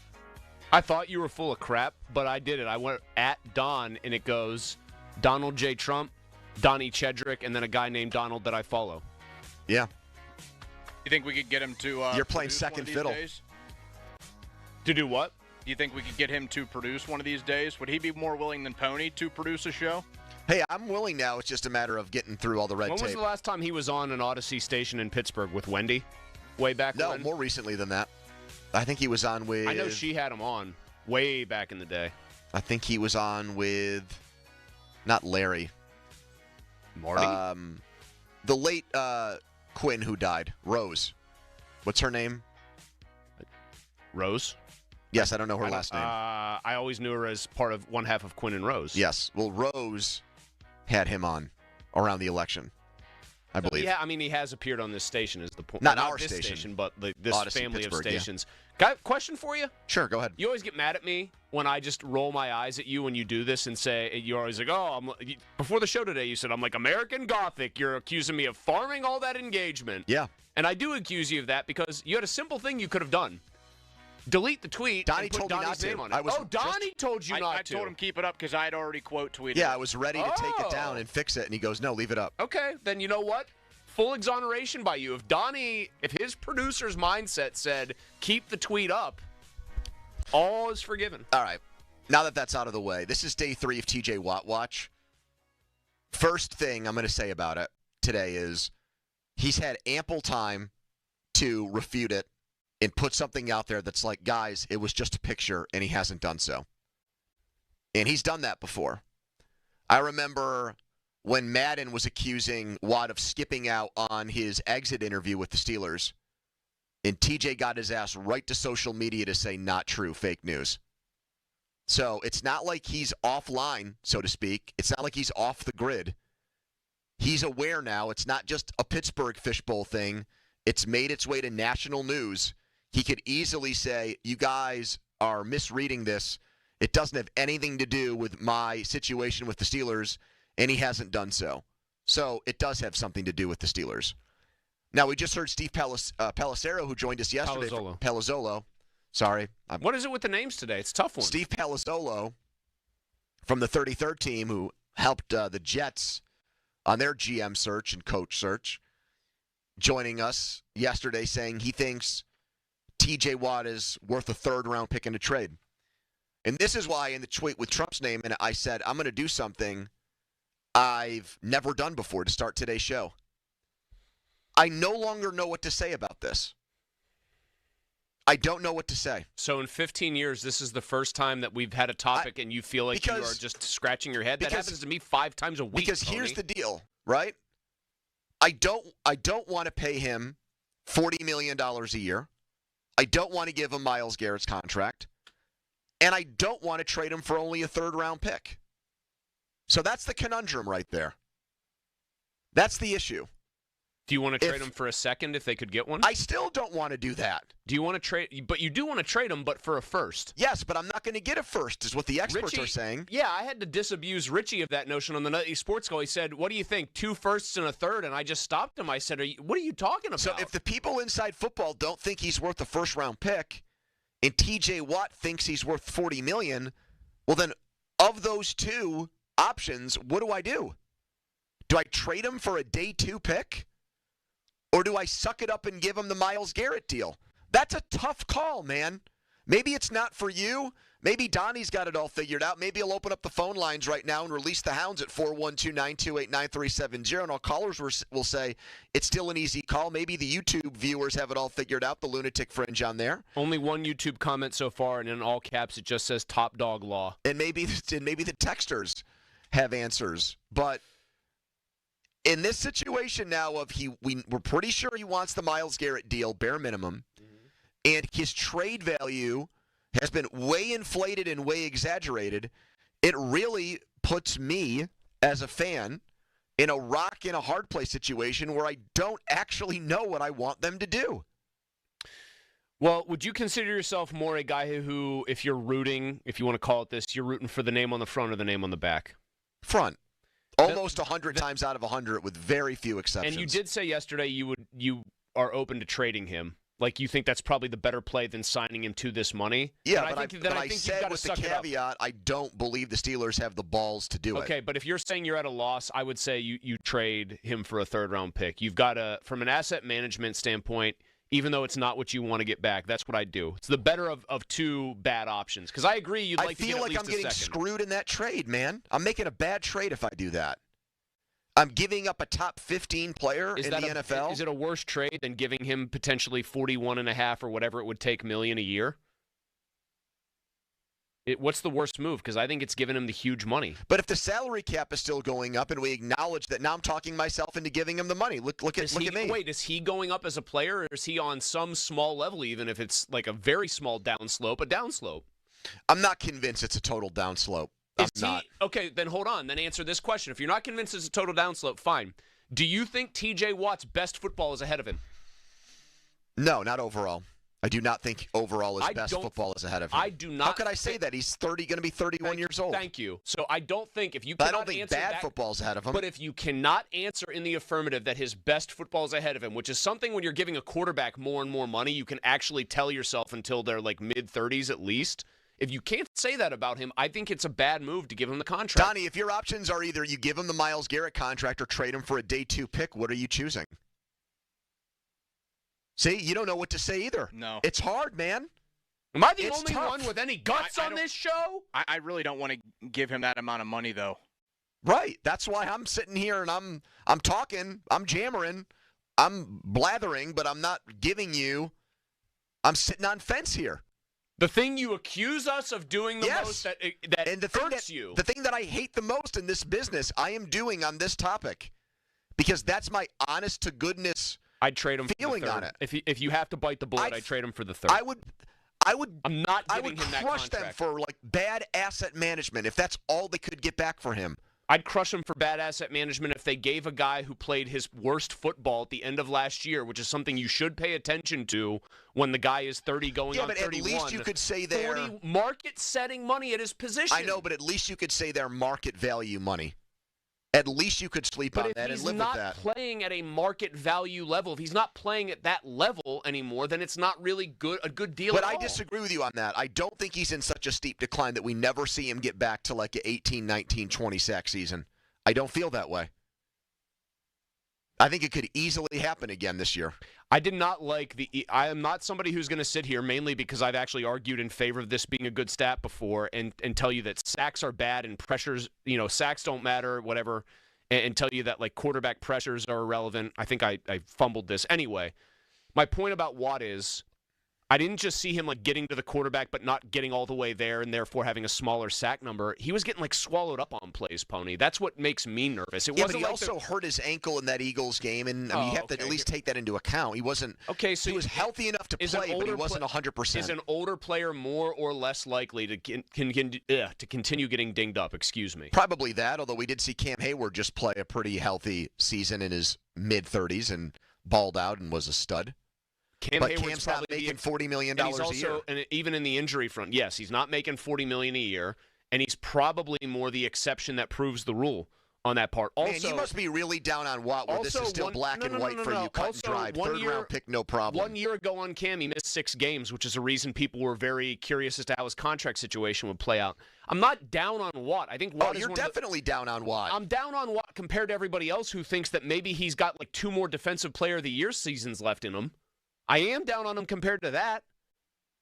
I thought you were full of crap, but I did it. I went at Don, and it goes Donald J. Trump, Donnie Chedrick, and then a guy named Donald that I follow. Yeah. You think we could get him to You're playing second fiddle. Days? To do what? Do you think we could get him to produce one of these days? Would he be more willing than Pony to produce a show? Hey, I'm willing now. It's just a matter of getting through all the red tape. When was the last time he was on an Odyssey station in Pittsburgh with Wendy? Way back when? No, more recently than that. I think he was on with... I know she had him on way back in the day. I think he was on with... Not Larry. Marty? The late Quinn who died. Rose. What's her name? Rose? Yes, I don't know her last name. I always knew her as part of one half of Quinn and Rose. Yes. Well, Rose had him on around the election, I believe. Yeah, I mean, he has appeared on this station is the point. Not Not our this station. but this Odyssey, family of Pittsburgh, stations. Got a question for you? Sure, go ahead. You always get mad at me when I just roll my eyes at you when you do this and say, you're always like, before the show today, you said, I'm like American Gothic. You're accusing me of farming all that engagement. Yeah. And I do accuse you of that because you had a simple thing you could have done. Delete the tweet Donnie and put told me Donnie's not name to. on it. Donnie told you not to. I told him keep it up because I had already quote tweeted Yeah, it. I was ready to take it down and fix it, and he goes, no, leave it up. Okay, then you know what? Full exoneration by you. If his producer's mindset said, keep the tweet up, all is forgiven. All right. Now that that's out of the way, this is day 3 of TJ Watt Watch. First thing I'm going to say about it today is he's had ample time to refute it and put something out there that's like, guys, it was just a picture, and he hasn't done so. And he's done that before. I remember when Madden was accusing Watt of skipping out on his exit interview with the Steelers, and TJ got his ass right to social media to say not true, fake news. So it's not like he's offline, so to speak. It's not like he's off the grid. He's aware now. It's not just a Pittsburgh fishbowl thing. It's made its way to national news. He could easily say, you guys are misreading this. It doesn't have anything to do with my situation with the Steelers, and he hasn't done so. So it does have something to do with the Steelers. Now, we just heard Steve Palazzolo, who joined us yesterday. Palazzolo. Sorry. What is it with the names today? It's a tough one. Steve Palazzolo from the 33rd team, who helped the Jets on their GM search and coach search, joining us yesterday saying he thinks T.J. Watt is worth a third-round pick in a trade. And this is why in the tweet with Trump's name, and I said, I'm going to do something I've never done before to start today's show. I no longer know what to say about this. I don't know what to say. So in 15 years, this is the first time that we've had a topic and you feel like you are just scratching your head? That happens to me 5 times a week, Because Tony. here's the deal, right? I don't want to pay him $40 million a year. I don't want to give him Myles Garrett's contract. And I don't want to trade him for only a third-round pick. So that's the conundrum right there. That's the issue. Do you want to trade him for a second if they could get one? I still don't want to do that. Do you want to trade? But you do want to trade him, but for a first. Yes, but I'm not going to get a first, is what the experts are saying. Yeah, I had to disabuse Richie of that notion on the Nutty Sports Call. He said, "What do you think? 2 firsts and a third?" And I just stopped him. I said, "What are you talking about?" So if the people inside football don't think he's worth a first-round pick, and T.J. Watt thinks he's worth $40 million, well then, of those 2 options, what do I do? Do I trade him for a day 2 pick? Or do I suck it up and give him the Myles Garrett deal? That's a tough call, man. Maybe it's not for you. Maybe Donnie's got it all figured out. Maybe he'll open up the phone lines right now and release the hounds at 412-928-9370, and all callers will say it's still an easy call. Maybe the YouTube viewers have it all figured out, the lunatic fringe on there. Only one YouTube comment so far, and in all caps it just says top dog law. And maybe the texters have answers. But in this situation now of we're pretty sure he wants the Myles Garrett deal, bare minimum, and his trade value has been way inflated and way exaggerated. It really puts me as a fan in a rock and a hard place situation where I don't actually know what I want them to do. Well, would you consider yourself more a guy who, if you're rooting, if you want to call it this, you're rooting for the name on the front or the name on the back? Front. Almost 100 times out of 100 with very few exceptions. And you did say yesterday you are open to trading him. Like, you think that's probably the better play than signing him to this money? Yeah, but I said with the caveat, I don't believe the Steelers have the balls to do it. Okay, but if you're saying you're at a loss, I would say you trade him for a third-round pick. You've got from an asset management standpoint, even though it's not what you want to get back, that's what I do. It's the better of 2 bad options. Because I agree, you'd like to get at least a second. I feel like I'm getting screwed in that trade, man. I'm making a bad trade if I do that. I'm giving up a top 15 player in the NFL. Is it a worse trade than giving him potentially 41.5 or whatever it would take million a year? What's the worst move? Because I think it's giving him the huge money. But if the salary cap is still going up and we acknowledge that, now I'm talking myself into giving him the money. Look at me. Wait, is he going up as a player, or is he on some small level, even if it's like a very small downslope, a downslope? I'm not convinced it's a total downslope. Okay, then hold on. Then answer this question. If you're not convinced it's a total downslope, fine. Do you think T.J. Watt's best football is ahead of him? No, not overall. I do not think overall his best football is ahead of him. I do not. How could I say that? He's going to be 31 years old. Thank you. So I don't think if you but cannot I don't think answer bad that, football's ahead of him. But if you cannot answer in the affirmative that his best football is ahead of him, which is something when you're giving a quarterback more and more money, you can actually tell yourself until they're like mid-30s at least. If you can't say that about him, I think it's a bad move to give him the contract. Donnie, if your options are either you give him the Myles Garrett contract or trade him for a day 2 pick, what are you choosing? See, you don't know what to say either. No. It's hard, man. Am I the only one with any guts on this show? I really don't want to give him that amount of money, though. Right. That's why I'm sitting here and I'm talking, I'm jammering, I'm blathering, but I'm not giving you, I'm sitting on fence here. The thing you accuse us of doing the most that hurts you. The thing that I hate the most in this business, I am doing on this topic, because that's my honest to goodness I'd trade him feeling for the third. on it. If you have to bite the bullet, I'd trade him for the third. I would. I'm not giving him that crush contract. them for like bad asset management if that's all they could get back for him. I'd crush him for bad asset management if they gave a guy who played his worst football at the end of last year, which is something you should pay attention to when the guy is 30 going on 31. Yeah, but at least you could say they're 40 market-setting money at his position. I know, but at least you could say they're market value money. At least you could sleep But on if that and he's live not with that. playing at a market value level, if he's not playing at that level anymore, then it's not really a good deal But at I all. disagree with you on that. I don't think he's in such a steep decline that we never see him get back to like an 18, 19, 20 sack season. I don't feel that way. I think it could easily happen again this year. I did not like I am not somebody who's going to sit here mainly because I've actually argued in favor of this being a good stat before and tell you that sacks are bad and pressures, sacks don't matter, whatever, and tell you that like quarterback pressures are irrelevant. I think I fumbled this. Anyway, my point about Watt is I didn't just see him like getting to the quarterback but not getting all the way there and therefore having a smaller sack number. He was getting like swallowed up on plays, Pony. That's what makes me nervous. It Yeah, wasn't but he like also hurt his ankle in that Eagles game, and you have to at least take that into account. He wasn't. Okay, so he was healthy enough to play, but he wasn't 100%. Is an older player more or less likely to continue getting dinged up? Excuse me. Probably that, although we did see Cam Hayward just play a pretty healthy season in his mid-30s and balled out and was a stud. But Cam's not making $40 million and he's a also, year. And even in the injury front, yes, he's not making $40 million a year, and he's probably more the exception that proves the rule on that part. Also, Man, you must be really down on Watt where this is still black and white for you, cut and dried. Third-round pick, no problem. 1 year ago on Cam, he missed 6 games, which is a reason people were very curious as to how his contract situation would play out. I'm not down on Watt. I think Watt you're is definitely down on Watt. I'm down on Watt compared to everybody else who thinks that maybe he's got like 2 more Defensive Player of the Year seasons left in him. I am down on him compared to that.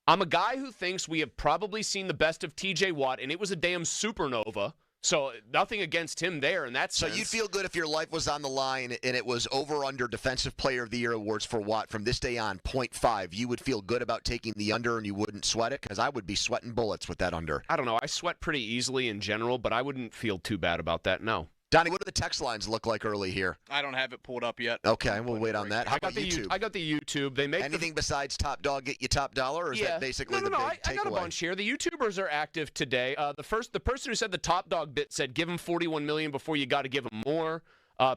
I'm a guy who thinks we have probably seen the best of TJ Watt, and it was a damn supernova. So nothing against him there in that sense. So you'd feel good if your life was on the line and it was over/under Defensive Player of the Year awards for Watt from this day on, 0.5. You would feel good about taking the under and you wouldn't sweat it? Because I would be sweating bullets with that under. I don't know. I sweat pretty easily in general, but I wouldn't feel too bad about that, no. Donnie, what do the text lines look like early here? I don't have it pulled up yet. Okay, we'll wait on that. How about YouTube? I got the YouTube. They make anything besides Top Dog get you top dollar, or is that basically the big takeaway? I got a bunch here. The YouTubers are active today. The person who said the Top Dog bit said, "Give him $41 million before you got to give him more."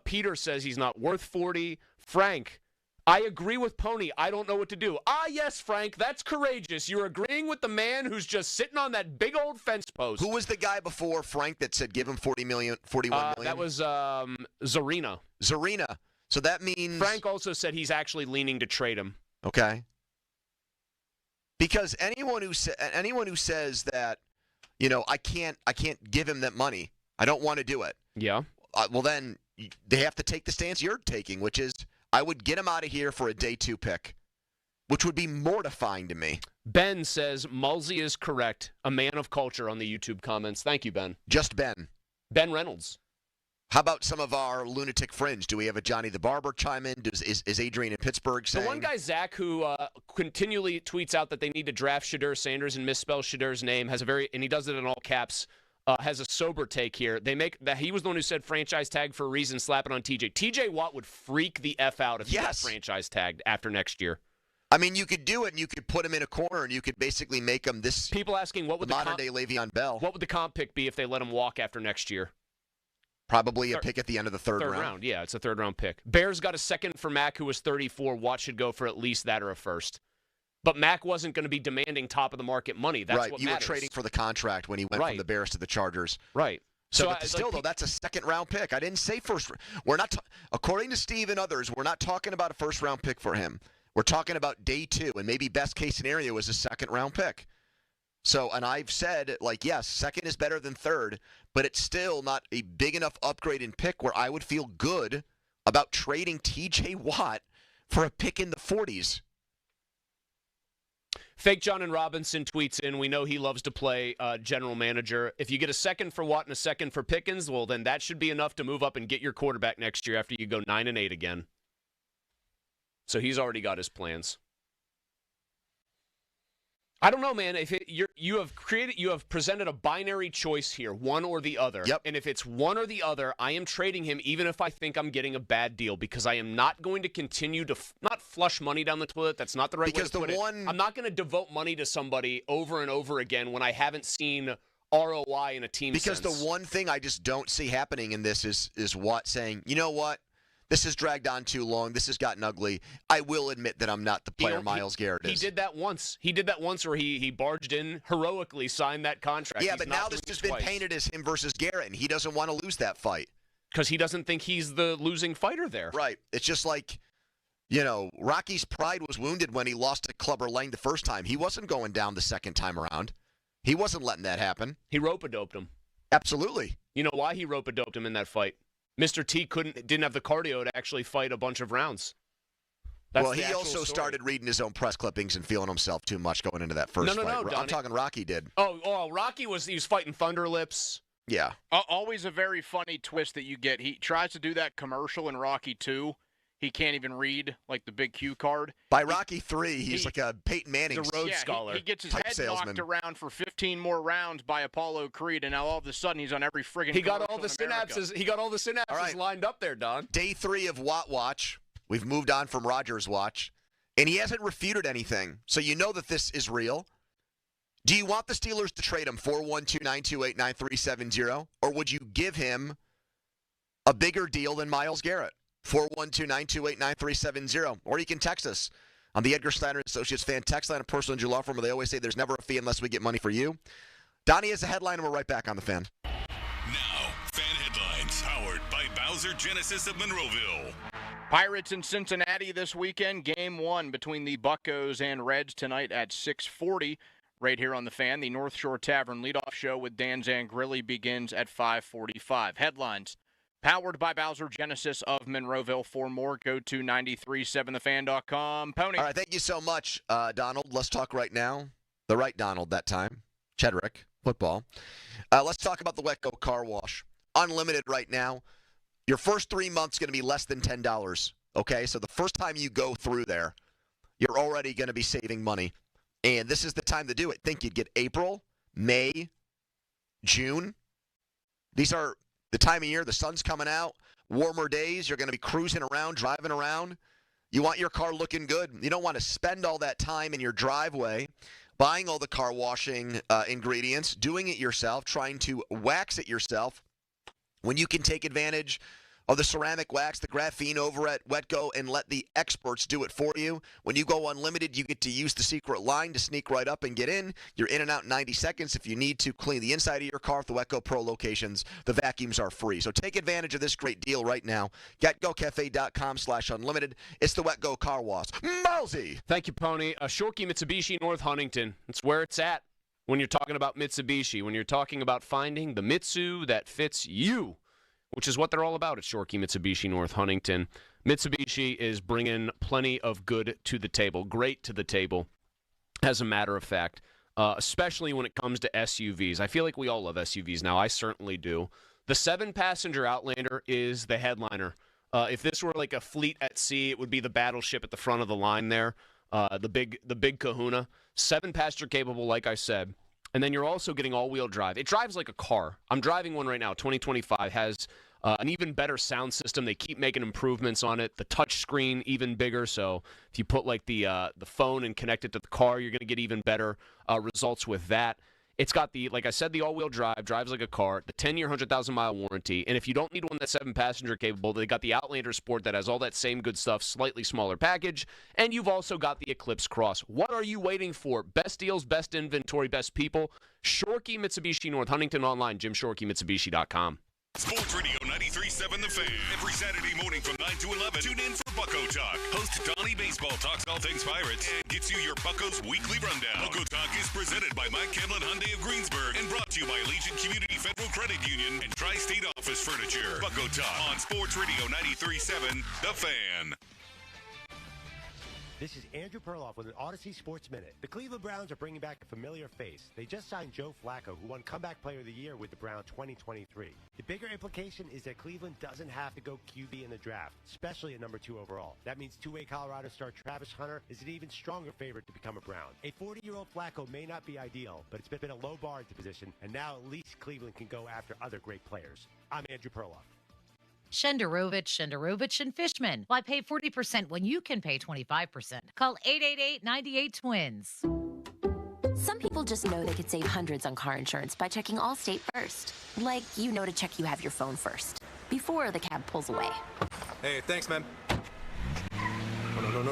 Peter says he's not worth 40. Frank, I agree with Pony. I don't know what to do. Ah, yes, Frank, that's courageous. You're agreeing with the man who's just sitting on that big old fence post. Who was the guy before Frank that said give him $41 million? That was Zarina. Zarina. So that means Frank also said he's actually leaning to trade him. Okay. Because anyone who says that, I can't give him that money. I don't want to do it. Yeah. Well, then they have to take the stance you're taking, which is I would get him out of here for a day 2 pick, which would be mortifying to me. Ben says Mulsey is correct. A man of culture on the YouTube comments. Thank you, Ben. Just Ben. Ben Reynolds. How about some of our lunatic fringe? Do we have a Johnny the Barber chime in? Is Adrian in Pittsburgh saying? The one guy, Zach, who continually tweets out that they need to draft Shadur Sanders and misspell Shadur's name, and he does it in all caps, has a sober take here. He was the one who said franchise tag for a reason, slap it on TJ. TJ Watt would freak the F out if he got franchise tagged after next year. I mean, you could do it, and you could put him in a corner, and you could basically make him this. People asking what would the modern-day Le'Veon Bell. What would the comp pick be if they let him walk after next year? Probably a pick at the end of the third round. Yeah, it's a third-round pick. Bears got a second for Mac, who was 34. Watt should go for at least that or a first. But Mac wasn't going to be demanding top-of-the-market money. That's right. what You matters. were trading for the contract when he went from the Bears to the Chargers. Right. So still, though, that's a second-round pick. I didn't say first. We're not. According to Steve and others, we're not talking about a first-round pick for him. We're talking about day 2, and maybe best-case scenario is a second-round pick. So, and I've said, yes, second is better than third, but it's still not a big enough upgrade in pick where I would feel good about trading T.J. Watt for a pick in the 40s. Fake John and Robinson tweets in, we know he loves to play general manager. If you get a second for Watt and a second for Pickens, well, then that should be enough to move up and get your quarterback next year after you go 9-8 again. So he's already got his plans. I don't know, man. If you have presented a binary choice here, one or the other. Yep. And if it's one or the other, I am trading him even if I think I'm getting a bad deal because I am not going to continue to not flush money down the toilet. That's not the right way to put it. I'm not going to devote money to somebody over and over again when I haven't seen ROI in a team because sense. The one thing I just don't see happening in this is Watt saying, you know what? This has dragged on too long. This has gotten ugly. I will admit that I'm not the player Myles Garrett is. He did that once. He did that once where he barged in, heroically signed that contract. Yeah, but now this has been painted as him versus Garrett, and he doesn't want to lose that fight. because he doesn't think he's the losing fighter there. Right. It's just like, Rocky's pride was wounded when he lost to Clubber Lang the first time. He wasn't going down the second time around. He wasn't letting that happen. He rope-a-doped him. Absolutely. You know why he rope-a-doped him in that fight? Mr. T didn't have the cardio to actually fight a bunch of rounds. Well, he also started reading his own press clippings and feeling himself too much going into that first fight. No, I'm talking Rocky did. Oh, Rocky was fighting Thunder Lips. Yeah. Always a very funny twist that you get. He tries to do that commercial in Rocky 2. He can't even read, like, the big cue card. By Rocky 3, he's like a Peyton Manning. The Rhodes Scholar. He gets his head knocked around for 15 more rounds by Apollo Creed, and now all of a sudden he's on every friggin' He got all the synapses. He got all the synapses lined up there, Don. Day 3 of Watt Watch. We've moved on from Rogers Watch. And he hasn't refuted anything, so you know that this is real. Do you want the Steelers to trade him 412-928-9370, or would you give him a bigger deal than Myles Garrett? 412-928-9370. Or you can text us on the Edgar Steiner Associates fan text line, a personal injury law firm where they always say there's never a fee unless we get money for you. Donnie has a headline, and we're right back on the Fan. Now, Fan Headlines, powered by Bowser Genesis of Monroeville. Pirates in Cincinnati this weekend. Game 1 between the Buccos and Reds tonight at 6:40. Right here on the Fan. The North Shore Tavern leadoff show with Dan Zangrilli begins at 5:45. Headlines. Powered by Bowser Genesis of Monroeville. For more, go to 937thefan.com. Pony. All right, thank you so much, Donald. Let's talk right now. The right Donald that time. Chedrick, football. Let's talk about the Wetco Car Wash. Unlimited right now. Your first 3 months going to be less than $10, okay? So the first time you go through there, you're already going to be saving money. And this is the time to do it. Think you'd get April, May, June. These are the time of year, the sun's coming out, warmer days, you're going to be cruising around, driving around. You want your car looking good. You don't want to spend all that time in your driveway buying all the car washing ingredients, doing it yourself, trying to wax it yourself, when you can take advantage of the ceramic wax, the graphene over at Wetco, and let the experts do it for you. When you go unlimited, you get to use the secret line to sneak right up and get in. You're in and out in 90 seconds. If you need to clean the inside of your car at the Wetco Pro locations, the vacuums are free. So take advantage of this great deal right now. GetGoCafe.com/unlimited. It's the Wetco Car Wash. Malsey! Thank you, Pony. Shorkey Mitsubishi North Huntington. It's where it's at when you're talking about Mitsubishi, when you're talking about finding the Mitsu that fits you, which is what they're all about at Shorkey Mitsubishi North Huntington. Mitsubishi is bringing plenty of good to the table, great to the table, as a matter of fact, especially when it comes to SUVs. I feel like we all love SUVs now. I certainly do. The 7-passenger Outlander is the headliner. If this were like a fleet at sea, it would be the battleship at the front of the line there, the big kahuna. 7-passenger capable, like I said. And then you're also getting all-wheel drive. It drives like a car. I'm driving one right now. 2025 has an even better sound system. They keep making improvements on it. The touch screen even bigger. So if you put like the phone and connect it to the car, you're going to get even better results with that. It's got the, like I said, the all-wheel drive, drives like a car, the 10-year, 100,000-mile warranty. And if you don't need one that's 7-passenger capable, they got the Outlander Sport that has all that same good stuff, slightly smaller package. And you've also got the Eclipse Cross. What are you waiting for? Best deals, best inventory, best people. Shorkey Mitsubishi North Huntington online, JimShorkeyMitsubishi.com. Sports Radio 93.7 The Fan. Every Saturday morning from 9 to 11. Tune in for Bucko Talk. Host Donnie Baseball talks all things Pirates and gets you your Buccos weekly rundown. Bucko Talk is presented by Mike Kemlin Hyundai of Greensburg and brought to you by Allegiant Community Federal Credit Union and Tri-State Office Furniture. Bucko Talk on Sports Radio 93.7 The Fan. This is Andrew Perloff with an Odyssey Sports Minute. The Cleveland Browns are bringing back a familiar face. They just signed Joe Flacco, who won Comeback Player of the Year with the Browns 2023. The bigger implication is that Cleveland doesn't have to go QB in the draft, especially at number 2 overall. That means two-way Colorado star Travis Hunter is an even stronger favorite to become a Brown. A 40-year-old Flacco may not be ideal, but it's been a low bar at the position, and now at least Cleveland can go after other great players. I'm Andrew Perloff. Shenderovich, and Fishman. Why pay 40% when you can pay 25%? Call 888-98-TWINS. Some people just know they could save hundreds on car insurance by checking Allstate first. Like, you know to check you have your phone first, before the cab pulls away. Hey, thanks, man.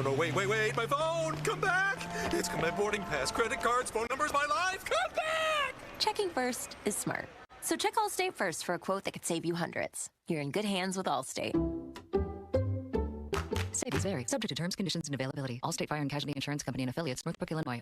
No, wait, my phone! Come back! It's my boarding pass, credit cards, phone numbers, my life! Come back! Checking first is smart. So check Allstate first for a quote that could save you hundreds. You're in good hands with Allstate. Savings vary. Subject to terms, conditions, and availability. Allstate Fire and Casualty Insurance Company and affiliates, Northbrook, Illinois.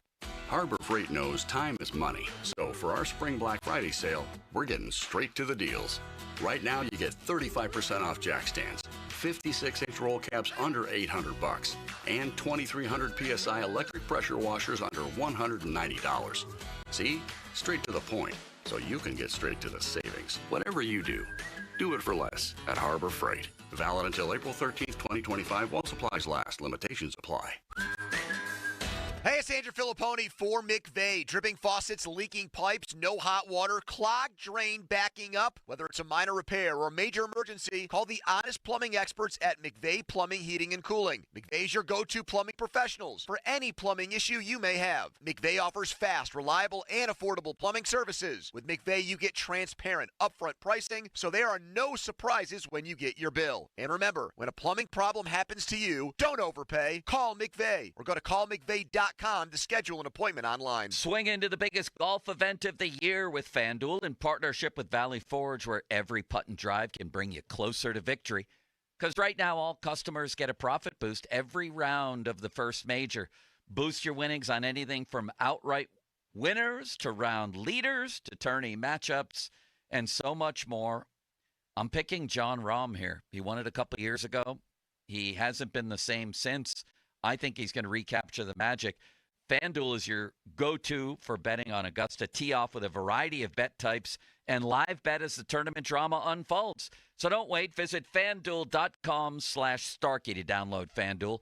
Harbor Freight knows time is money. So for our Spring Black Friday sale, we're getting straight to the deals. Right now, you get 35% off jack stands, 56-inch roll caps under $800, and 2,300 PSI electric pressure washers under $190. See? Straight to the point, so you can get straight to the savings. Whatever you do, do it for less at Harbor Freight. Valid until April 13th, 2025, while supplies last. Limitations apply. Hey, it's Andrew Filipponi for McVay. Dripping faucets, leaking pipes, no hot water, clogged drain backing up. Whether it's a minor repair or a major emergency, call the honest plumbing experts at McVay Plumbing, Heating, and Cooling. McVay's your go-to plumbing professionals for any plumbing issue you may have. McVay offers fast, reliable, and affordable plumbing services. With McVay, you get transparent, upfront pricing, so there are no surprises when you get your bill. And remember, when a plumbing problem happens to you, don't overpay. Call McVay or go to callmcvay.com to schedule an appointment online. Swing into the biggest golf event of the year with FanDuel in partnership with Valley Forge, where every putt and drive can bring you closer to victory. Because right now, all customers get a profit boost every round of the first major. Boost your winnings on anything from outright winners to round leaders to tourney matchups and so much more. I'm picking Jon Rahm here. He won it a couple years ago. He hasn't been the same since. I think he's going to recapture the magic. FanDuel is your go-to for betting on Augusta. Tee off with a variety of bet types and live bet as the tournament drama unfolds. So don't wait. Visit FanDuel.com/Starkey to download FanDuel,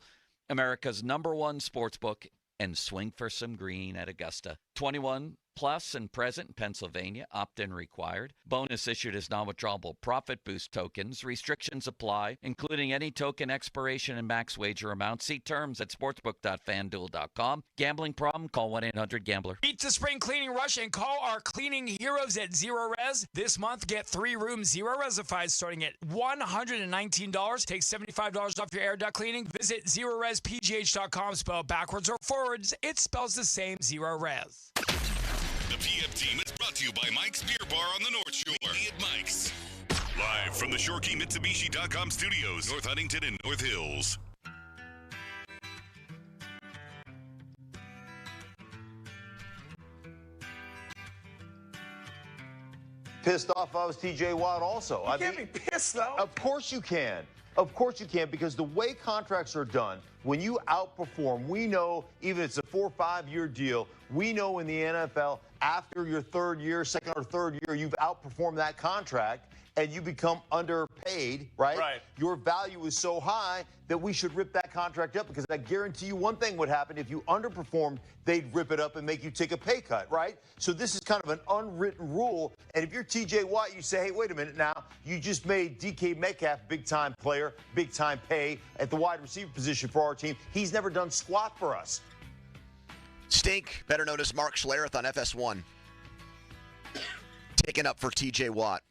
America's #1 sportsbook, and swing for some green at Augusta. 21 plus and present in Pennsylvania. Opt-in required. Bonus issued as non-withdrawable profit boost tokens. Restrictions apply, including any token expiration and max wager amount. See terms at sportsbook.fanduel.com. Gambling problem? Call 1-800-GAMBLER. Beat the spring cleaning rush and call our cleaning heroes at Zero Res. This month, get 3 rooms Zero Resified starting at $119. Take $75 off your air duct cleaning. Visit ZeroResPGH.com. Spell backwards or forwards. It spells the same, Zero Res. The PF Team is brought to you by Mike's Beer Bar on the North Shore. Meet me at Mike's. Live from the ShoreKeyMitsubishi.com studios, North Huntington and North Hills. Pissed off I was TJ Watt also. You can't be pissed, though. Of course you can. Of course you can, because the way contracts are done, when you outperform, we know, even if it's a 4 or 5 year deal, we know in the NFL, after your second or third year, you've outperformed that contract and you become underpaid, right? Right. Your value is so high that we should rip that contract up, because I guarantee you one thing would happen. If you underperformed, they'd rip it up and make you take a pay cut, right? So this is kind of an unwritten rule. And if you're TJ Watt, you say, hey, wait a minute now. You just made DK Metcalf big-time player, big-time pay at the wide receiver position for our team. He's never done squat for us. Stink, better known as Mark Schlereth on FS1. Taken up for TJ Watt.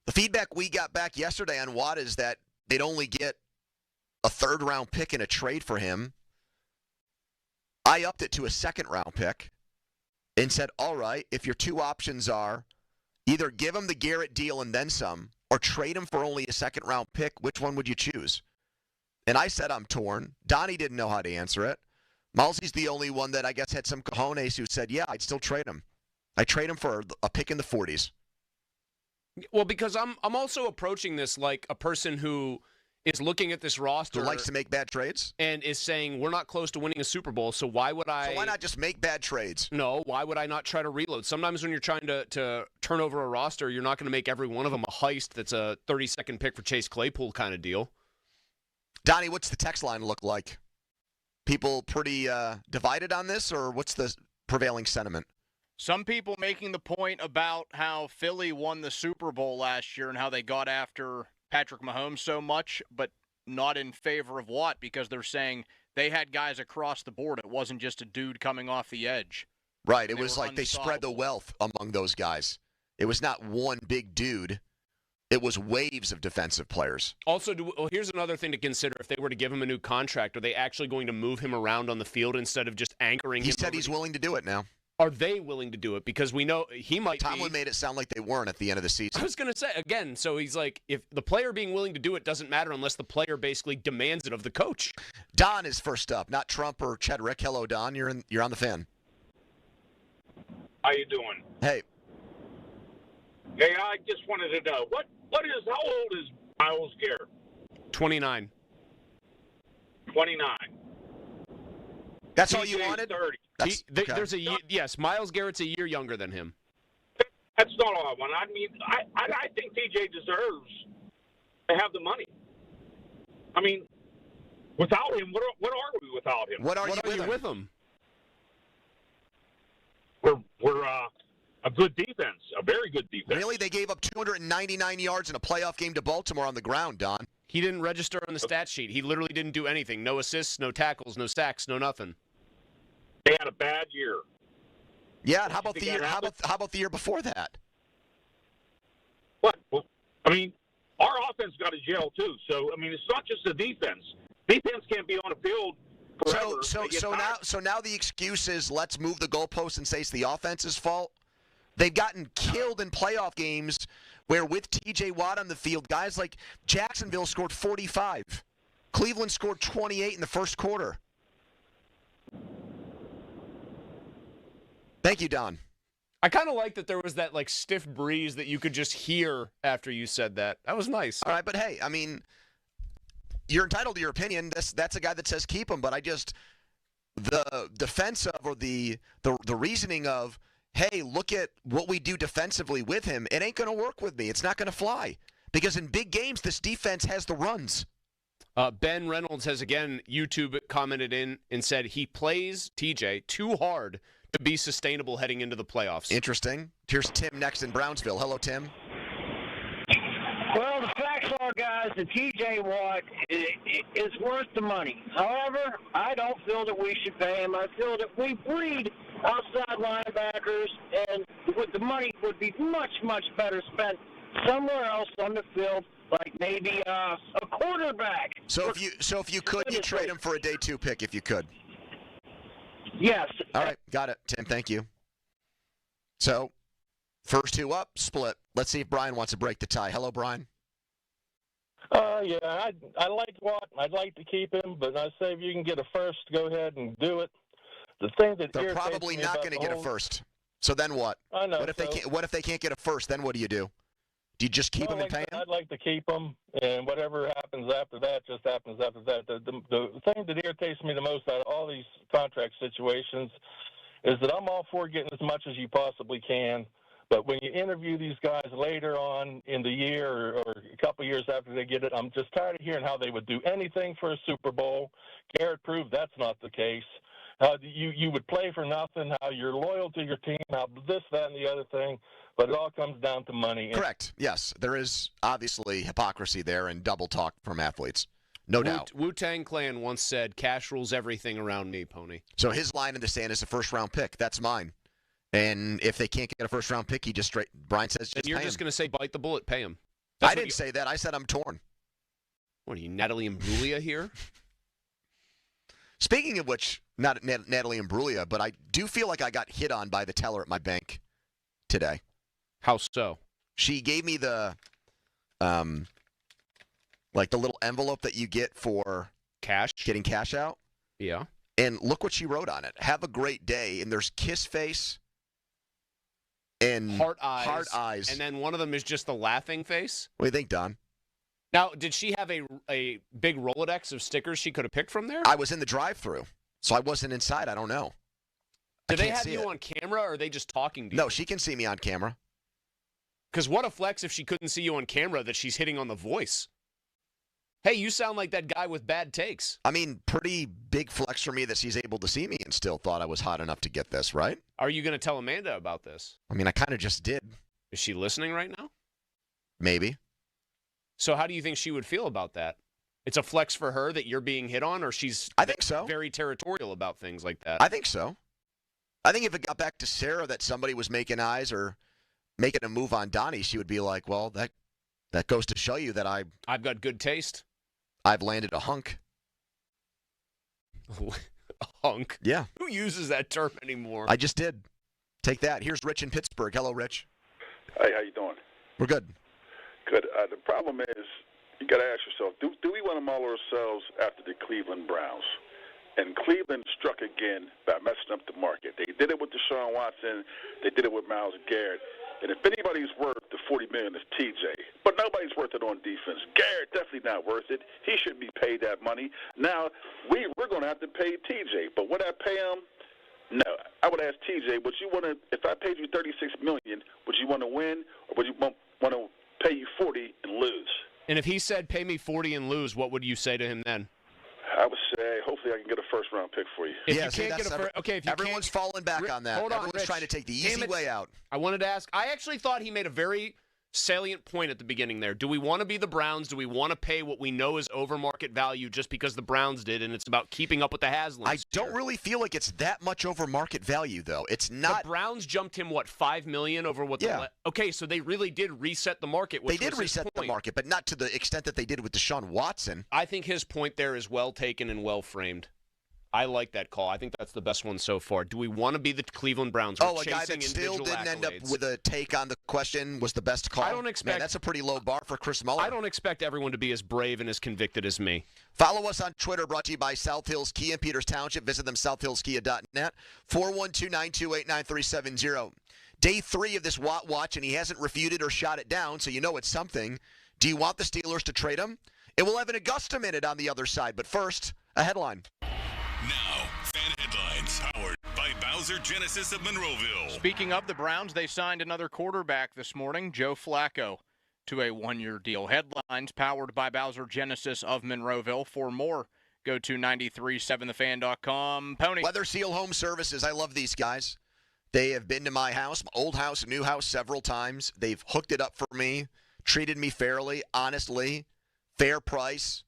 The feedback we got back yesterday on Watt is that they'd only get a third-round pick in a trade for him. I upped it to a second-round pick and said, all right, if your two options are either give him the Garrett deal and then some, or trade him for only a second-round pick, which one would you choose? And I said I'm torn. Donnie didn't know how to answer it. Malsey's the only one that I guess had some cojones who said, yeah, I'd still trade him. I'd trade him for a pick in the 40s. Well, because I'm also approaching this like a person who is looking at this roster. Who likes to make bad trades? And is saying, we're not close to winning a Super Bowl, so why would I... So why not just make bad trades? No, why would I not try to reload? Sometimes when you're trying to turn over a roster, you're not going to make every one of them a heist that's a 30-second pick for Chase Claypool kind of deal. Donnie, what's the text line look like? People pretty divided on this, or what's the prevailing sentiment? Some people making the point about how Philly won the Super Bowl last year and how they got after Patrick Mahomes so much, but not in favor of Watt, because they're saying they had guys across the board. It wasn't just a dude coming off the edge. Right. It was like they spread the wealth among those guys. It was not one big dude. It was waves of defensive players. Also, here's another thing to consider. If they were to give him a new contract, are they actually going to move him around on the field instead of just anchoring him? He said he's willing to do it now. Are they willing to do it? Because we know he might Tomlin made it sound like they weren't at the end of the season. I was going to say, again, so he's like, if the player being willing to do it doesn't matter unless the player basically demands it of the coach. Don is first up, not Trump or Chedrick. Hello, Don. You're on the Fan. How you doing? Hey. Hey, I just wanted to know, how old is Myles Garrett? 29. 29. That's all you wanted? 30. There's yes, Myles Garrett's a year younger than him. That's not all I want. I mean, I think TJ deserves to have the money. I mean, without him, what are we without him? What are you with him? We're a good defense, a very good defense. Really? They gave up 299 yards in a playoff game to Baltimore on the ground, Don. He didn't register on the stat sheet. He literally didn't do anything. No assists, no tackles, no sacks, no nothing. They had a bad year. Yeah, and how about the year? How about the year before that? What? Well, I mean, our offense got to gel too. So I mean, it's not just the defense. Defense can't be on the field forever. So now the excuse is let's move the goalposts and say it's the offense's fault. They've gotten killed in playoff games where with T.J. Watt on the field, guys like Jacksonville scored 45. Cleveland scored 28 in the first quarter. Thank you, Don. I kind of like that there was that like stiff breeze that you could just hear after you said that. That was nice. All right, but hey, I mean, you're entitled to your opinion. That's a guy that says keep him, but the defense of or the reasoning of, hey, look at what we do defensively with him. It ain't going to work with me. It's not going to fly because in big games, this defense has the runs. Ben Reynolds has again YouTube commented in and said he plays TJ too hard to be sustainable heading into the playoffs. Interesting. Here's Tim next in Brownsville. Hello, Tim. Well, the facts are, guys, that T.J. Watt is worth the money. However, I don't feel that we should pay him. I feel that we breed outside linebackers, and the money would be much, much better spent somewhere else on the field, like maybe a quarterback. So if you could, you trade him for a day 2 pick if you could. Yes. All right, got it, Tim. Thank you. So, first two up, split. Let's see if Brian wants to break the tie. Hello, Brian. Yeah, I like Watt. I'd like to keep him, but I say if you can get a first, go ahead and do it. The thing that they're probably not going to get a first. So then what? I know. What if they can't get a first? Then what do? Do you just keep him and pay him? I'd like to keep him, and whatever happens after that just happens after that. The thing that irritates me the most out of all these contract situations is that I'm all for getting as much as you possibly can, but when you interview these guys later on in the year or a couple years after they get it, I'm just tired of hearing how they would do anything for a Super Bowl. Garrett proved that's not the case. How you would play for nothing, how you're loyal to your team, how this, that, and the other thing, but it all comes down to money. Correct. Yes, there is obviously hypocrisy there and double talk from athletes. No doubt. Wu-Tang Clan once said, cash rules everything around me, Pony. So his line in the sand is a first-round pick. That's mine. And if they can't get a first-round pick, Brian says, and you're just going to say, bite the bullet, pay him. I didn't say that. I said I'm torn. What are you, Natalie Imbruglia here? Speaking of which, not Natalie Imbruglia, but I do feel like I got hit on by the teller at my bank today. How so? She gave me the, like the little envelope that you get for cash, getting cash out. Yeah. And look what she wrote on it. Have a great day. And there's kiss face and heart eyes. And then one of them is just the laughing face. What do you think, Don? Now, did she have a big Rolodex of stickers she could have picked from there? I was in the drive-thru, so I wasn't inside. I don't know. Do they have you on camera, or are they just talking to you? No, she can see me on camera. Because what a flex if she couldn't see you on camera that she's hitting on the voice. Hey, you sound like that guy with bad takes. I mean, pretty big flex for me that she's able to see me and still thought I was hot enough to get this, right? Are you going to tell Amanda about this? I mean, I kind of just did. Is she listening right now? Maybe. So how do you think she would feel about that? It's a flex for her that you're being hit on, or she's I think so. Very territorial about things like that? I think so. I think if it got back to Sarah that somebody was making eyes or making a move on Donnie, she would be like, well, that goes to show you that I've got good taste. I've landed a hunk. A hunk? Yeah. Who uses that term anymore? I just did. Take that. Here's Rich in Pittsburgh. Hello, Rich. Hey, how you doing? We're good. Good. The problem is, you got to ask yourself, do we want to model ourselves after the Cleveland Browns? And Cleveland struck again by messing up the market. They did it with Deshaun Watson. They did it with Myles Garrett. And if anybody's worth the $40 million, it's TJ. But nobody's worth it on defense. Garrett definitely not worth it. He shouldn't be paid that money. Now, we're going to have to pay TJ. But would I pay him? No. I would ask TJ, would you want to, if I paid you $36 million, would you want to win, or would you want to pay you $40 and lose? And if he said, pay me $40 and lose, what would you say to him then? I would say, hopefully I can get a first-round pick for you. If you can't get a okay, if you everyone's falling back on that. Hold on, Everyone's Rich. trying to take the easy way out. I wanted to ask. I actually thought he made a very salient point at the beginning there. Do we want to be the Browns? Do we want to pay what we know is over market value just because the Browns did, and it's about keeping up with the Haslams? I don't really feel like it's that much over market value, though. It's not. The Browns jumped him, what, $5 million over what? Yeah. Okay, so they really did reset the market. Which They did reset the market, but not to the extent that they did with Deshaun Watson. I think his point there is well taken and well framed. I like that call. I think that's the best one so far. Do we want to be the Cleveland Browns? A guy that still didn't end up with a take on the question was the best call. I don't expect. Man, that's a pretty low bar for Chris Muller. I don't expect everyone to be as brave and as convicted as me. Follow us on Twitter, brought to you by South Hills Kia in Peters Township. Visit them, southhillskia.net, 412-928-9370. Day 3 of this Watt Watch, and he hasn't refuted or shot it down, so you know it's something. Do you want the Steelers to trade him? It will have an Augusta minute on the other side, but first, a headline. Now, fan headlines powered by Bowser Genesis of Monroeville. Speaking of the Browns, they signed another quarterback this morning, Joe Flacco, to a one-year deal. Headlines powered by Bowser Genesis of Monroeville. For more, go to 937thefan.com. Pony. Weather Seal Home Services. I love these guys. They have been to my house, my old house, new house, several times. They've hooked it up for me, treated me fairly, honestly, fair price,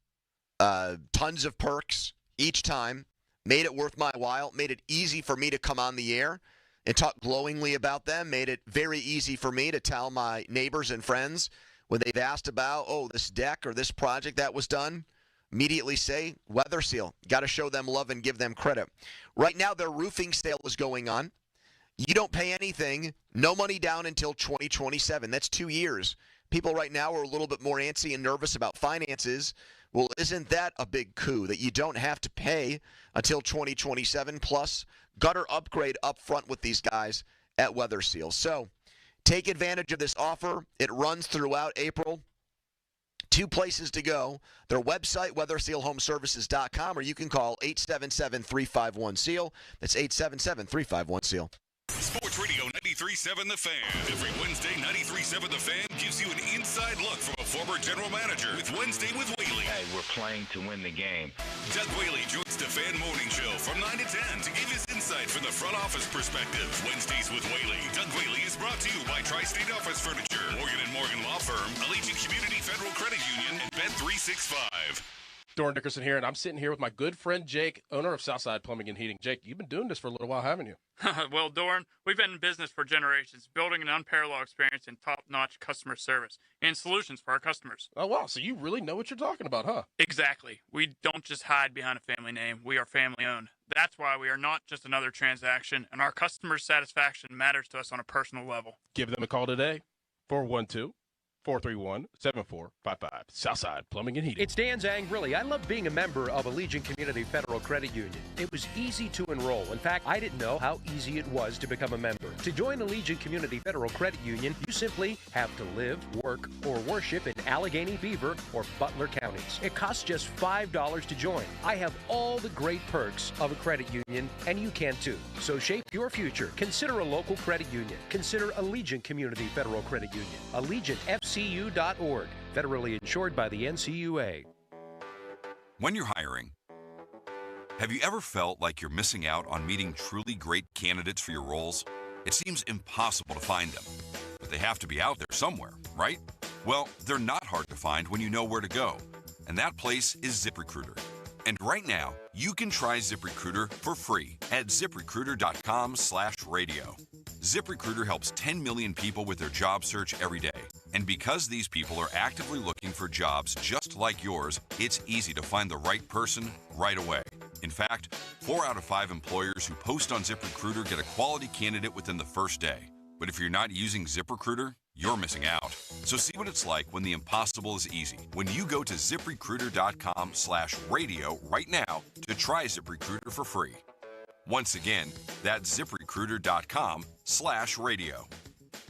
tons of perks each time. Made it worth my while, made it easy for me to come on the air and talk glowingly about them, made it very easy for me to tell my neighbors and friends when they've asked about, this deck or this project that was done, immediately say, Weather Seal. Got to show them love and give them credit. Right now, their roofing sale is going on. You don't pay anything, no money down until 2027. That's 2 years. People right now are a little bit more antsy and nervous about finances. Well, isn't that a big coup that you don't have to pay until 2027, plus gutter upgrade up front with these guys at Weather Seal? So take advantage of this offer. It runs throughout April. 2 places to go. Their website, weathersealhomeservices.com, or you can call 877-351-SEAL. That's 877-351-SEAL. Sports Radio 93.7 The Fan. Every Wednesday, 93.7 The Fan gives you an inside look from a former general manager with Wednesday with Whaley. Hey, we're playing to win the game. Doug Whaley joins the Fan Morning Show from 9 to 10 to give his insight from the front office perspective. Wednesdays with Whaley. Doug Whaley is brought to you by Tri-State Office Furniture, Morgan & Morgan Law Firm, Allegiant Community Federal Credit Union, and Bet365. Doran Dickerson here, and I'm sitting here with my good friend Jake, owner of Southside Plumbing and Heating. Jake, you've been doing this for a little while, haven't you? Well, Doran, we've been in business for generations, building an unparalleled experience in top-notch customer service and solutions for our customers. Oh, wow. So you really know what you're talking about, huh? Exactly. We don't just hide behind a family name. We are family-owned. That's why we are not just another transaction, and our customer satisfaction matters to us on a personal level. Give them a call today, 412-431-7455. Southside Plumbing and Heating. It's Dan Zangrilli. I love being a member of Allegiant Community Federal Credit Union. It was easy to enroll. In fact, I didn't know how easy it was to become a member. To join Allegiant Community Federal Credit Union, you simply have to live, work, or worship in Allegheny, Beaver, or Butler counties. It costs just $5 to join. I have all the great perks of a credit union, and you can too. So shape your future. Consider a local credit union. Consider Allegiant Community Federal Credit Union. AllegiantFCU.org. Federally insured by the NCUA. When you're hiring, have you ever felt like you're missing out on meeting truly great candidates for your roles? It seems impossible to find them, but they have to be out there somewhere, right? Well, they're not hard to find when you know where to go, and that place is ZipRecruiter. And right now, you can try ZipRecruiter for free at ZipRecruiter.com/radio. ZipRecruiter helps 10 million people with their job search every day. And because these people are actively looking for jobs just like yours, it's easy to find the right person right away. In fact, fact, 4 out of 5 employers who post on ZipRecruiter get a quality candidate within the first day. But if you're not using ZipRecruiter, you're missing out. So see what it's like when the impossible is easy. When you go to ZipRecruiter.com/radio right now to try ZipRecruiter for free. Once again, that's ZipRecruiter.com/radio.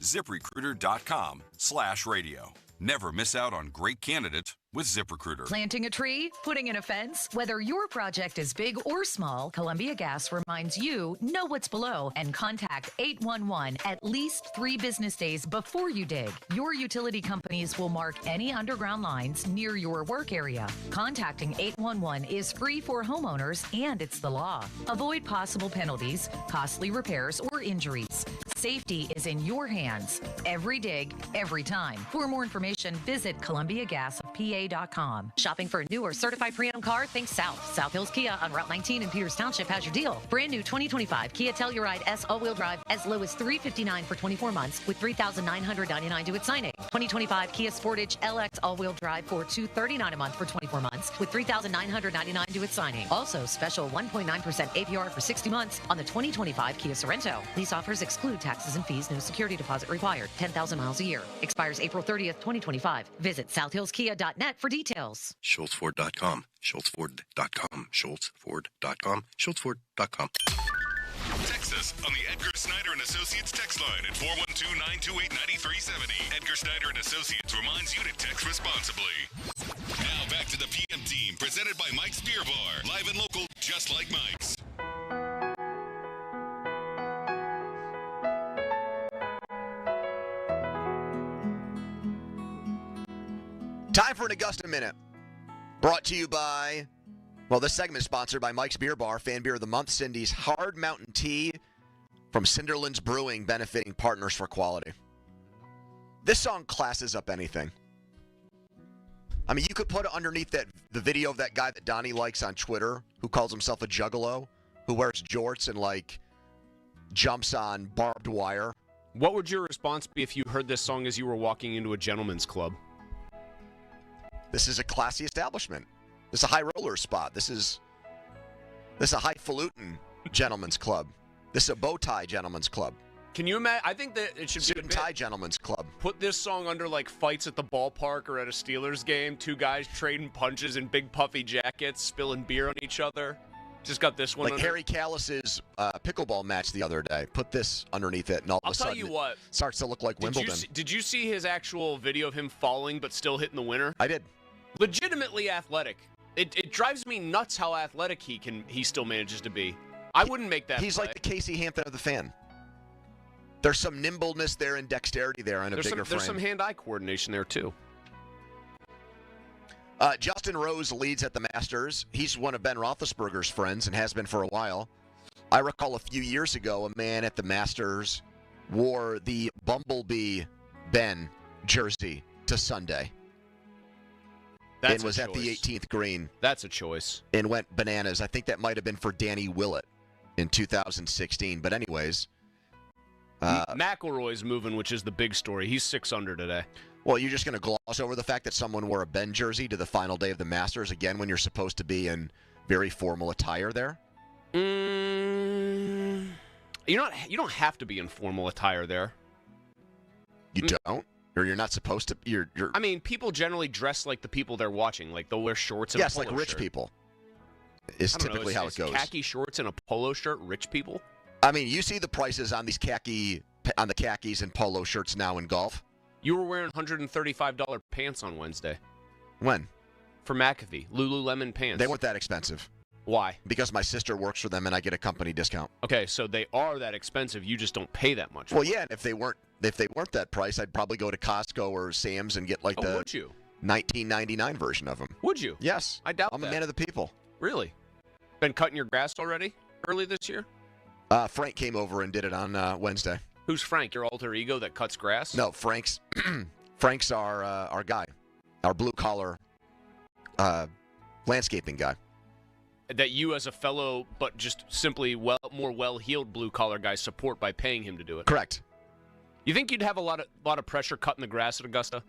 ZipRecruiter.com/radio. Never miss out on great candidates with ZipRecruiter. Planting a tree, putting in a fence, whether your project is big or small, Columbia Gas reminds you know what's below and contact 811 at least 3 business days before you dig. Your utility companies will mark any underground lines near your work area. Contacting 811 is free for homeowners and it's the law. Avoid possible penalties, costly repairs, or injuries. Safety is in your hands. Every dig, every time. For more information, visit ColumbiaGasofPA.com. Shopping for a new or certified pre-owned car? Think South. South Hills Kia on Route 19 in Peters Township has your deal. Brand new 2025 Kia Telluride S all-wheel drive as low as $359 for 24 months with $3,999 due at signing. 2025 Kia Sportage LX all-wheel drive for $239 a month for 24 months with $3,999 due at signing. Also, special 1.9% APR for 60 months on the 2025 Kia Sorento. These offers exclude taxes and fees. No security deposit required. 10,000 miles a year. Expires April 30th, 2025. Visit southhillskia.net for details. SchultzFord.com. SchultzFord.com. SchultzFord.com. SchultzFord.com. Text us on the Edgar Snyder and Associates text line at 412-928-9370. Edgar Snyder and Associates reminds you to text responsibly. Now back to the PM team, presented by Mike's Beer Bar. Live and local, just like Mike's. Time for an Augusta Minute. Brought to you by, well, this segment is sponsored by Mike's Beer Bar, Fan Beer of the Month, Cindy's Hard Mountain Tea from Cinderlands Brewing, benefiting Partners for Quality. This song classes up anything. I mean, you could put it underneath the video of that guy that Donnie likes on Twitter, who calls himself a juggalo, who wears jorts and, jumps on barbed wire. What would your response be if you heard this song as you were walking into a gentleman's club? This is a classy establishment. This is a high roller spot. This is a highfalutin gentleman's club. This is a bow tie gentleman's club. Can you imagine? I think that it should Suit be and tie gentleman's club. Put this song under fights at the ballpark or at a Steelers game. 2 guys trading punches in big puffy jackets, spilling beer on each other. Just got this one. Like Harry Callis's pickleball match the other day. Put this underneath it, and all of a sudden I'll tell you what, it starts to look like Wimbledon. Did you see his actual video of him falling but still hitting the winner? I did. Legitimately athletic. It drives me nuts how athletic he still manages to be. I wouldn't make that. He's play. like the Casey Hampton of the fan. There's some nimbleness there and dexterity there on a bigger frame. There's some hand-eye coordination there too. Justin Rose leads at the Masters. He's one of Ben Roethlisberger's friends and has been for a while. I recall a few years ago, a man at the Masters wore the Bumblebee Ben jersey to Sunday. That's and was a at the choice. 18th green. That's a choice. And went bananas. I think that might have been for Danny Willett in 2016. But anyways. McIlroy's moving, which is the big story. He's 6 under today. Well, you're just going to gloss over the fact that someone wore a Ben jersey to the final day of the Masters, again, when you're supposed to be in very formal attire there? You don't have to be in formal attire there. You don't? Or you're not supposed to? You're. I mean, people generally dress like the people they're watching. Like, they'll wear shorts and a polo like rich shirt. people. Is typically how it goes. Khaki shorts and a polo shirt, rich people? I mean, you see the prices on these on the khakis and polo shirts now in golf. You were wearing $135 pants on Wednesday. When? For McAfee. Lululemon pants. They weren't that expensive. Why? Because my sister works for them and I get a company discount. Okay, so they are that expensive. You just don't pay that much. Well, yeah, and if they weren't that price, I'd probably go to Costco or Sam's and get the would you? $19.99 version of them. Would you? Yes. I doubt I'm that. a man of the people. Really? Been cutting your grass already? Early this year? Frank came over and did it on Wednesday. Who's Frank? Your alter ego that cuts grass? No, Frank's our guy, our blue collar landscaping guy. That you, as a fellow, but just simply more well-heeled blue collar guy, support by paying him to do it. Correct. You think you'd have a lot of pressure cutting the grass at Augusta?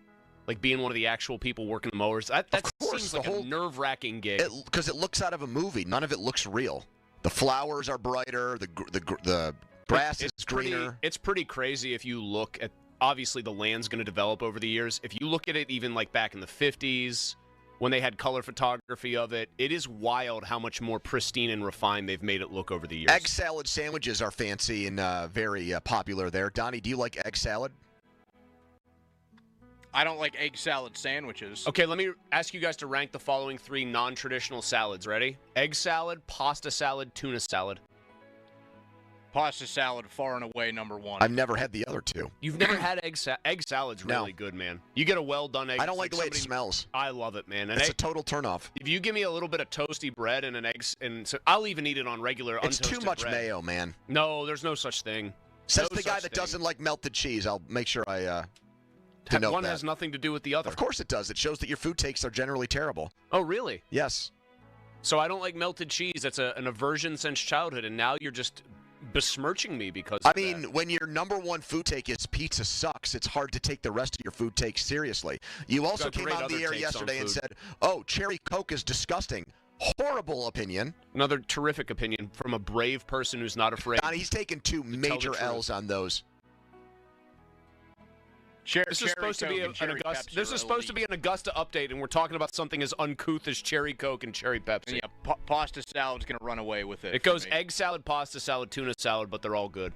Like being one of the actual people working the mowers. That seems like a nerve-wracking gig. Because it looks out of a movie. None of it looks real. The flowers are brighter. The grass is greener. It's pretty crazy if you look at. Obviously, the land's going to develop over the years. If you look at it, even like back in the 50s, when they had color photography of it, it is wild how much more pristine and refined they've made it look over the years. Egg salad sandwiches are fancy and very popular there. Donnie, do you like egg salad? I don't like egg salad sandwiches. Okay, let me ask you guys to rank the following 3 non-traditional salads. Ready? Egg salad, pasta salad, tuna salad. Pasta salad, far and away number 1. I've never had the other 2. You've never had egg salad's really good, man. You get a well-done egg. I don't like the way it smells. I love it, man. It's a total turnoff. If you give me a little bit of toasty bread and an egg, and so I'll even eat it on regular untoasted bread. It's too much mayo, man. No, there's no such thing. Says the guy that doesn't like melted cheese. I'll make sure I denote one that. has nothing to do with the other. Of course it does. It shows that your food takes are generally terrible. Oh, really? Yes. So I don't like melted cheese. That's an aversion since childhood, and now you're just besmirching me because I mean, when your number 1 food take is pizza sucks, it's hard to take the rest of your food takes seriously. You also came on the air yesterday and said, oh, cherry Coke is disgusting. Horrible opinion. Another terrific opinion from a brave person who's not afraid. Donnie, he's taken 2 major L's on those. This is supposed to be an Augusta. This is supposed to be an Augusta update, and we're talking about something as uncouth as cherry Coke and cherry Pepsi. Yeah, pasta salad's going to run away with it. It goes egg salad, pasta salad, tuna salad, but they're all good.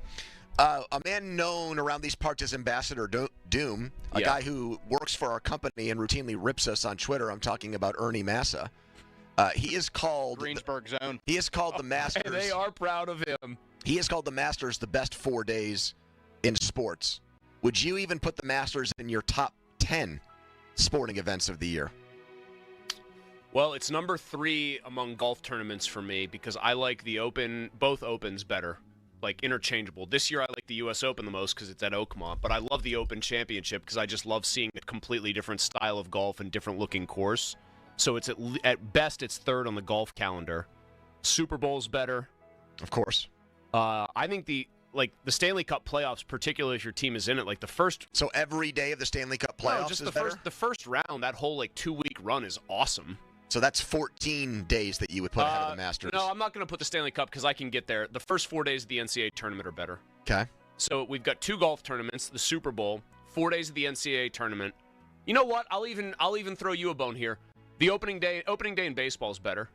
A man known around these parts as Ambassador Doom, a guy who works for our company and routinely rips us on Twitter. I'm talking about Ernie Massa. He is called Greensburg Zone. He is called the Masters. And they are proud of him. He is called the Masters the best 4 days in sports. Would you even put the Masters in your top 10 sporting events of the year? Well, it's number 3 among golf tournaments for me because I like the Open, both Opens better, like interchangeable. This year I like the U.S. Open the most because it's at Oakmont, but I love the Open Championship because I just love seeing a completely different style of golf and different looking course. So it's at best it's 3rd on the golf calendar. Super Bowl's better. Of course. I think the Stanley Cup playoffs, particularly if your team is in it, like the first. So every day of the Stanley Cup playoffs just is the first round, that whole 2-week run is awesome. So that's 14 days that you would put ahead of the Masters. No, I'm not going to put the Stanley Cup because I can get there. The first 4 days of the NCAA tournament are better. Okay. So we've got 2 golf tournaments, the Super Bowl, 4 days of the NCAA tournament. You know what? I'll even throw you a bone here. The opening day in baseball is better.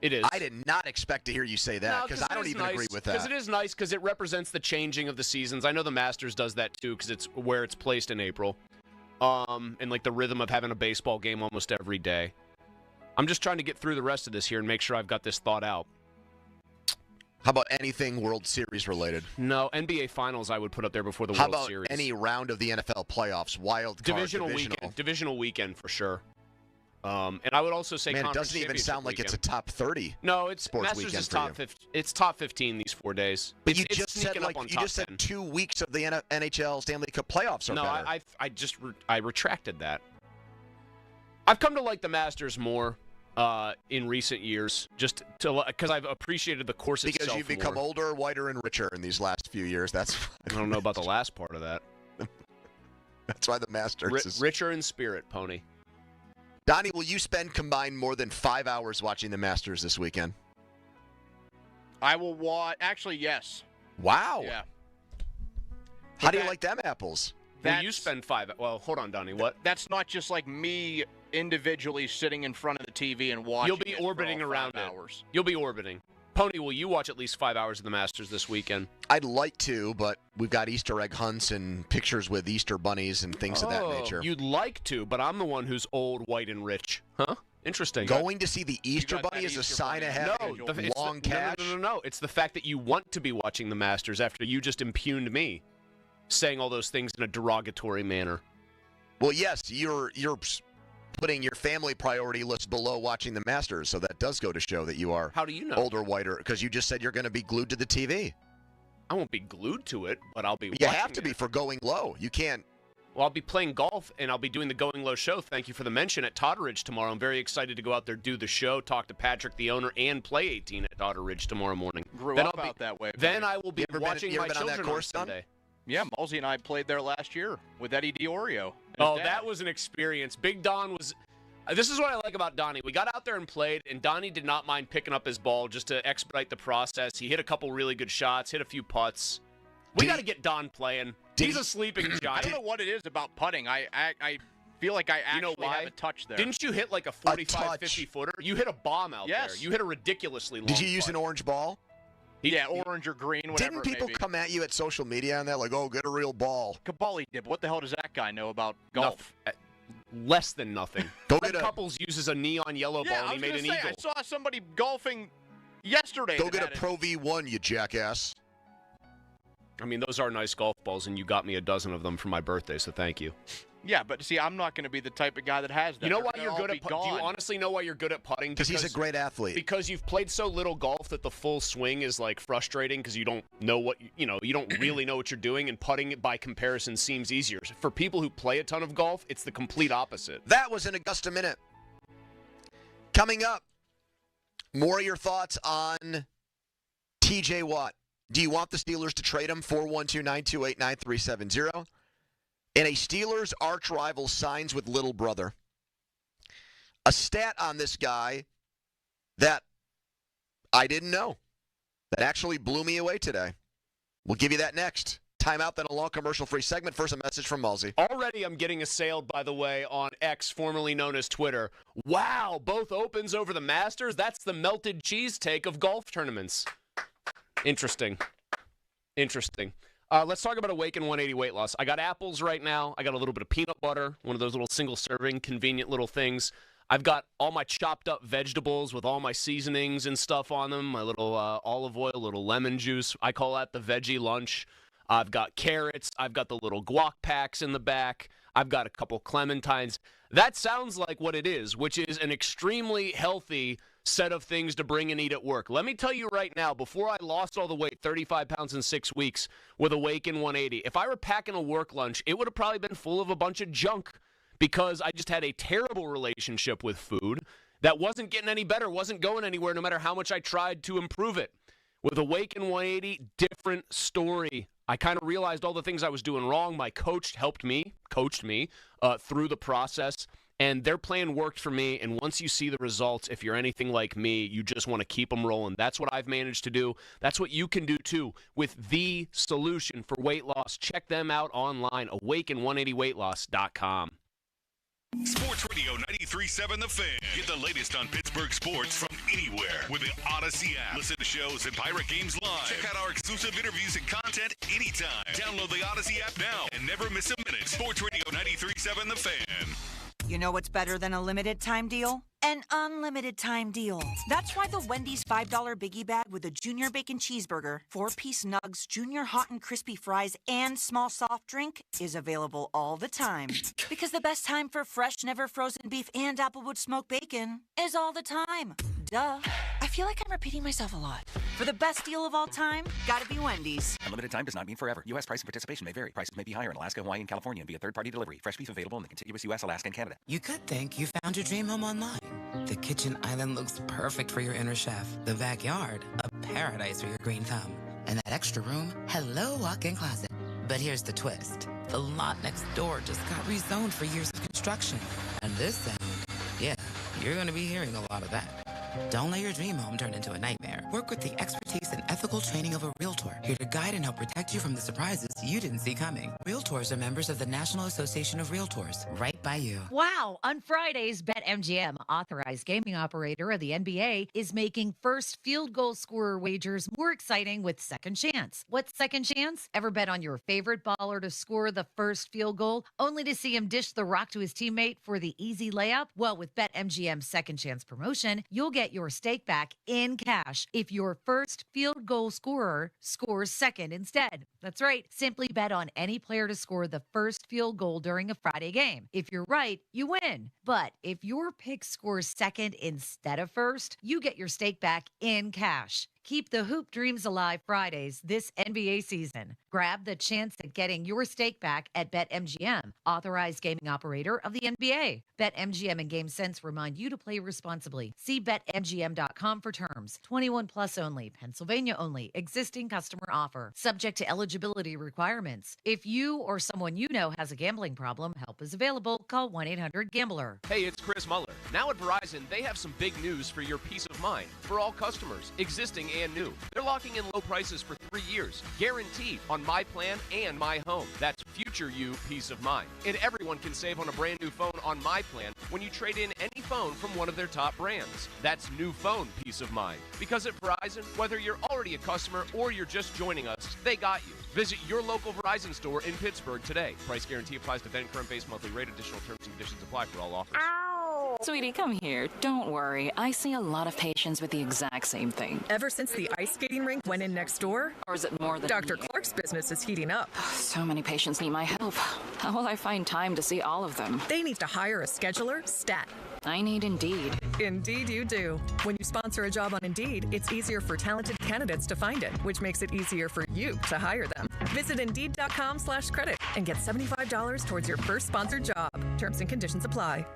It is. I did not expect to hear you say that because I don't even agree with that. Because it is nice because it represents the changing of the seasons. I know the Masters does that too because it's where it's placed in April. And the rhythm of having a baseball game almost every day. I'm just trying to get through the rest of this here and make sure I've got this thought out. How about anything World Series related? No, NBA Finals I would put up there before the World Series. How about any round of the NFL playoffs? Wild card, divisional weekend for sure. And I would also say, man, it doesn't even sound like it's a top 30. No, it's sports Masters weekend is top 15. It's top 15 these 4 days. But you just said 2 weeks of the NHL Stanley Cup playoffs are better. I retracted that. I've come to like the Masters more in recent years, just because I've appreciated the course itself. Because you've become older, whiter, and richer in these last few years. I don't know about the last part of that. That's why the Masters is richer in spirit, Pony. Donnie, will you spend combined more than 5 hours watching the Masters this weekend? I will watch. Actually, yes. Wow. Yeah. How do you like them apples? Will you spend 5? Well, hold on, Donnie. What? That's not just like me individually sitting in front of the TV and watching. You'll be orbiting around hours. You'll be orbiting. Pony, will you watch at least 5 hours of the Masters this weekend? I'd like to, but we've got Easter egg hunts and pictures with Easter bunnies and things of that nature. You'd like to, but I'm the one who's old, white, and rich. Huh? Interesting. Going to see the Easter bunny is a sign of having long cash? No. It's the fact that you want to be watching the Masters after you just impugned me, saying all those things in a derogatory manner. Well, yes, you're putting your family priority list below watching the Masters, so that does go to show that you are How do you know? older, whiter, because you just said you're going to be glued to the TV. I won't be glued to it, but I'll be You have to be for Going Low. You can't. Well, I'll be playing golf, and I'll be doing the Going Low show. Thank you for the mention at Totteridge tomorrow. I'm very excited to go out there, do the show, talk to Patrick, the owner, and play 18 at Totteridge tomorrow morning. Grew up out that way. Then I will be watching my been children on that course, on Sunday. Yeah, Malsey and I played there last year with Eddie DiOrio. Oh, that was an experience. Big Don was. This is what I like about Donnie. We got out there and played, and Donnie did not mind picking up his ball just to expedite the process. He hit a couple really good shots, hit a few putts. We got to get Don playing. He's a sleeping giant. I don't know what it is about putting. I feel like I actually have a touch there. Didn't you hit like a 45, 50-footer? You hit a bomb out there. You hit a ridiculously long Did you use an orange ball? Orange or green, whatever. Didn't people come at you at social media on that, like, oh, get a real ball? Cabali did. What the hell does that guy know about golf? Less than nothing. Fred Couples uses a neon yellow ball, and he made an eagle. I saw somebody golfing yesterday. Go get a Pro V1, you jackass. I mean, those are nice golf balls, and you got me a dozen of them for my birthday, so thank you. Yeah, but see, I'm not going to be the type of guy that has that. You know why you're good at putting? Do you honestly know why you're good at putting? Because he's a great athlete. Because you've played so little golf that the full swing is like frustrating because you don't know what you don't really know what you're doing, and putting it by comparison seems easier. For people who play a ton of golf, it's the complete opposite. That was an Augusta Minute. Coming up, more of your thoughts on TJ Watt. Do you want the Steelers to trade him? 412-928-9370. And a Steelers arch rival signs with little brother. A stat on this guy that I didn't know, that actually blew me away today. We'll give you that next. Time out, then a long commercial-free segment. First, a message from Mulsey. Already I'm getting assailed, by the way, on X, formerly known as Twitter. Wow, both Opens over the Masters? That's the melted cheese take of golf tournaments. Interesting. Let's talk about Awaken 180 weight loss. I got apples right now. I got a little bit of peanut butter, one of those little single-serving, convenient little things. I've got all my chopped up vegetables with all my seasonings and stuff on them, my little olive oil, little lemon juice. I call that the veggie lunch. I've got carrots. I've got the little guac packs in the back. I've got a couple clementines. That sounds like what it is, which is an extremely healthy set of things to bring and eat at work. Let me tell you right now, before I lost all the weight, 35 pounds in 6 weeks with Awaken 180, if I were packing a work lunch, it would have probably been full of a bunch of junk because I just had a terrible relationship with food that wasn't getting any better, wasn't going anywhere no matter how much I tried to improve it. With Awaken 180, different story. I kind of realized all the things I was doing wrong. My coach coached me through the process. And their plan worked for me, and once you see the results, if you're anything like me, you just want to keep them rolling. That's what I've managed to do. That's what you can do, too, with The Solution for Weight Loss. Check them out online, awaken180weightloss.com. Sports Radio 93.7 The Fan. Get the latest on Pittsburgh sports from anywhere with the Odyssey app. Listen to shows and Pirate Games live. Check out our exclusive interviews and content anytime. Download the Odyssey app now and never miss a minute. Sports Radio 93.7 The Fan. You know what's better than a limited time deal? An unlimited time deal. That's why the Wendy's $5 Biggie Bag with a Junior Bacon Cheeseburger, 4-piece nugs, Junior Hot and Crispy Fries, and small soft drink is available all the time. Because the best time for fresh, never frozen beef and Applewood smoked bacon is all the time. Duh. I feel like I'm repeating myself a lot. For the best deal of all time, gotta be Wendy's. Unlimited time does not mean forever. U.S. price and participation may vary. Prices may be higher in Alaska, Hawaii, and California and via third-party delivery. Fresh beef available in the contiguous U.S., Alaska, and Canada. You could think you found your dream home online. The kitchen island looks perfect for your inner chef. The backyard, a paradise for your green thumb. And that extra room, hello walk-in closet. But here's the twist. The lot next door just got rezoned for years of construction. And this sound, yeah, you're going to be hearing a lot of that. Don't let your dream home turn into a nightmare. Work with the expertise and ethical training of a Realtor, here to guide and help protect you from the surprises you didn't see coming. Realtors are members of the National Association of Realtors, right by you. Wow. On Fridays, BetMGM, authorized gaming operator of the NBA, is making first field goal scorer wagers more exciting with Second Chance. What's Second Chance? Ever bet on your favorite baller to score the first field goal, only to see him dish the rock to his teammate for the easy layup? Well, with BetMGM's Second Chance promotion, you'll get your stake back in cash if your first field goal scorer scores second instead. That's right. Simply bet on any player to score the first field goal during a Friday game. If you're right, you win. But if your pick scores second instead of first, you get your stake back in cash. Keep the hoop dreams alive Fridays this NBA season. Grab the chance at getting your stake back at BetMGM, authorized gaming operator of the NBA. BetMGM and GameSense remind you to play responsibly. See BetMGM.com for terms. 21 plus only. Pennsylvania only. Existing customer offer. Subject to eligibility requirements. If you or someone you know has a gambling problem, help is is available. Call 1-800-GAMBLER. Hey, it's Chris Muller. Now at Verizon, they have some big news for your peace of mind. For all customers, existing and new. They're locking in low prices for 3 years, guaranteed on My Plan and My Home. That's future you peace of mind. And everyone can save on a brand new phone on My Plan when you trade in any phone from one of their top brands. That's new phone peace of mind. Because at Verizon, whether you're already a customer or you're just joining us, they got you. Visit your local Verizon store in Pittsburgh today. Price guarantee applies to then current base monthly rate. Additional terms and conditions apply for all offers. Sweetie, come here. Don't worry. I see a lot of patients with the exact same thing. Ever since the ice skating rink went in next door? Or is it more than Dr. Clark's business is heating up. So many patients need my help. How will I find time to see all of them? They need to hire a scheduler, stat. I need Indeed. Indeed you do. When you sponsor a job on Indeed, it's easier for talented candidates to find it, which makes it easier for you to hire them. Visit Indeed.com/credit and get $75 towards your first sponsored job. Terms and conditions apply.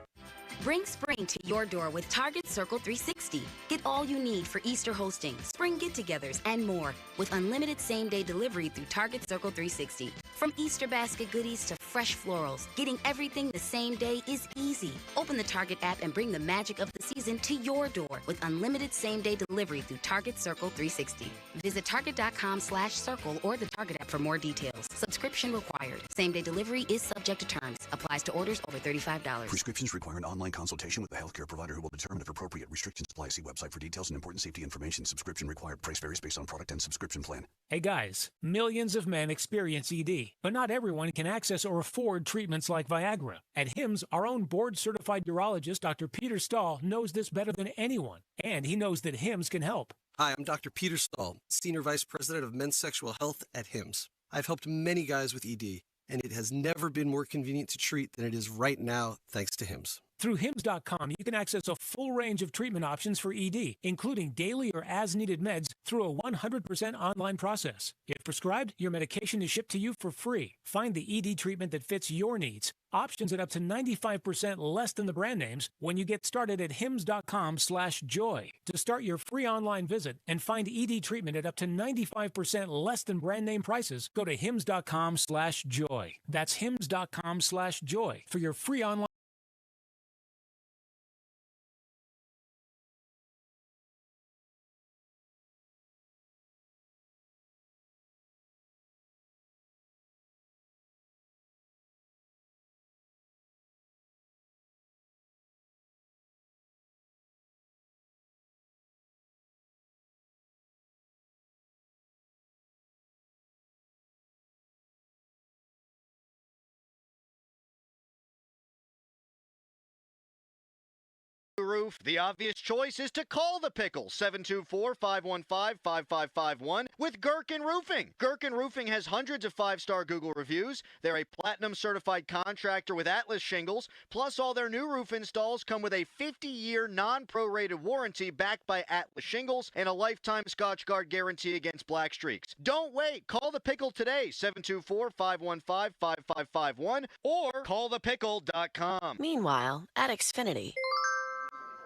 Bring spring to your door with Target Circle 360. Get all you need for Easter hosting, spring get-togethers, and more with unlimited same-day delivery through Target Circle 360. From Easter basket goodies to fresh florals, getting everything the same day is easy. Open the Target app and bring the magic of the season to your door with unlimited same-day delivery through Target Circle 360. Visit Target.com/circle or the Target app for more details. Subscription required. Same-day delivery is subject to terms. Applies to orders over $35. Prescriptions require an online consultation with the healthcare provider who will determine if appropriate. Restrictions apply. See website for details and important safety information. Subscription required. Price varies based on product and subscription plan. Hey guys, millions of men experience ED, but not everyone can access or afford treatments like Viagra. At HIMSS, our own board-certified urologist, Dr. Peter Stahl, knows this better than anyone, and he knows that HIMSS can help. Hi, I'm Dr. Peter Stahl, Senior Vice President of Men's Sexual Health at HIMSS. I've helped many guys with ED, and it has never been more convenient to treat than it is right now, thanks to HIMSS. Through HIMSS.com, you can access a full range of treatment options for ED, including daily or as-needed meds through a 100% online process. If prescribed, your medication is shipped to you for free. Find the ED treatment that fits your needs. Options at up to 95% less than the brand names when you get started at HIMSS.com/joy. To start your free online visit and find ED treatment at up to 95% less than brand name prices, go to HIMSS.com/joy. That's HIMSS.com/joy for your free online. Roof, the obvious choice is to call the Pickle, 724-515-5551 with Gherkin Roofing. Gherkin Roofing has hundreds of 5-star Google reviews. They're a platinum certified contractor with Atlas shingles, plus all their new roof installs come with a 50-year non-prorated warranty backed by Atlas shingles and a lifetime Scotchgard guarantee against black streaks. Don't wait. Call the Pickle today, 724-515-5551 or callthepickle.com. Meanwhile, at Xfinity.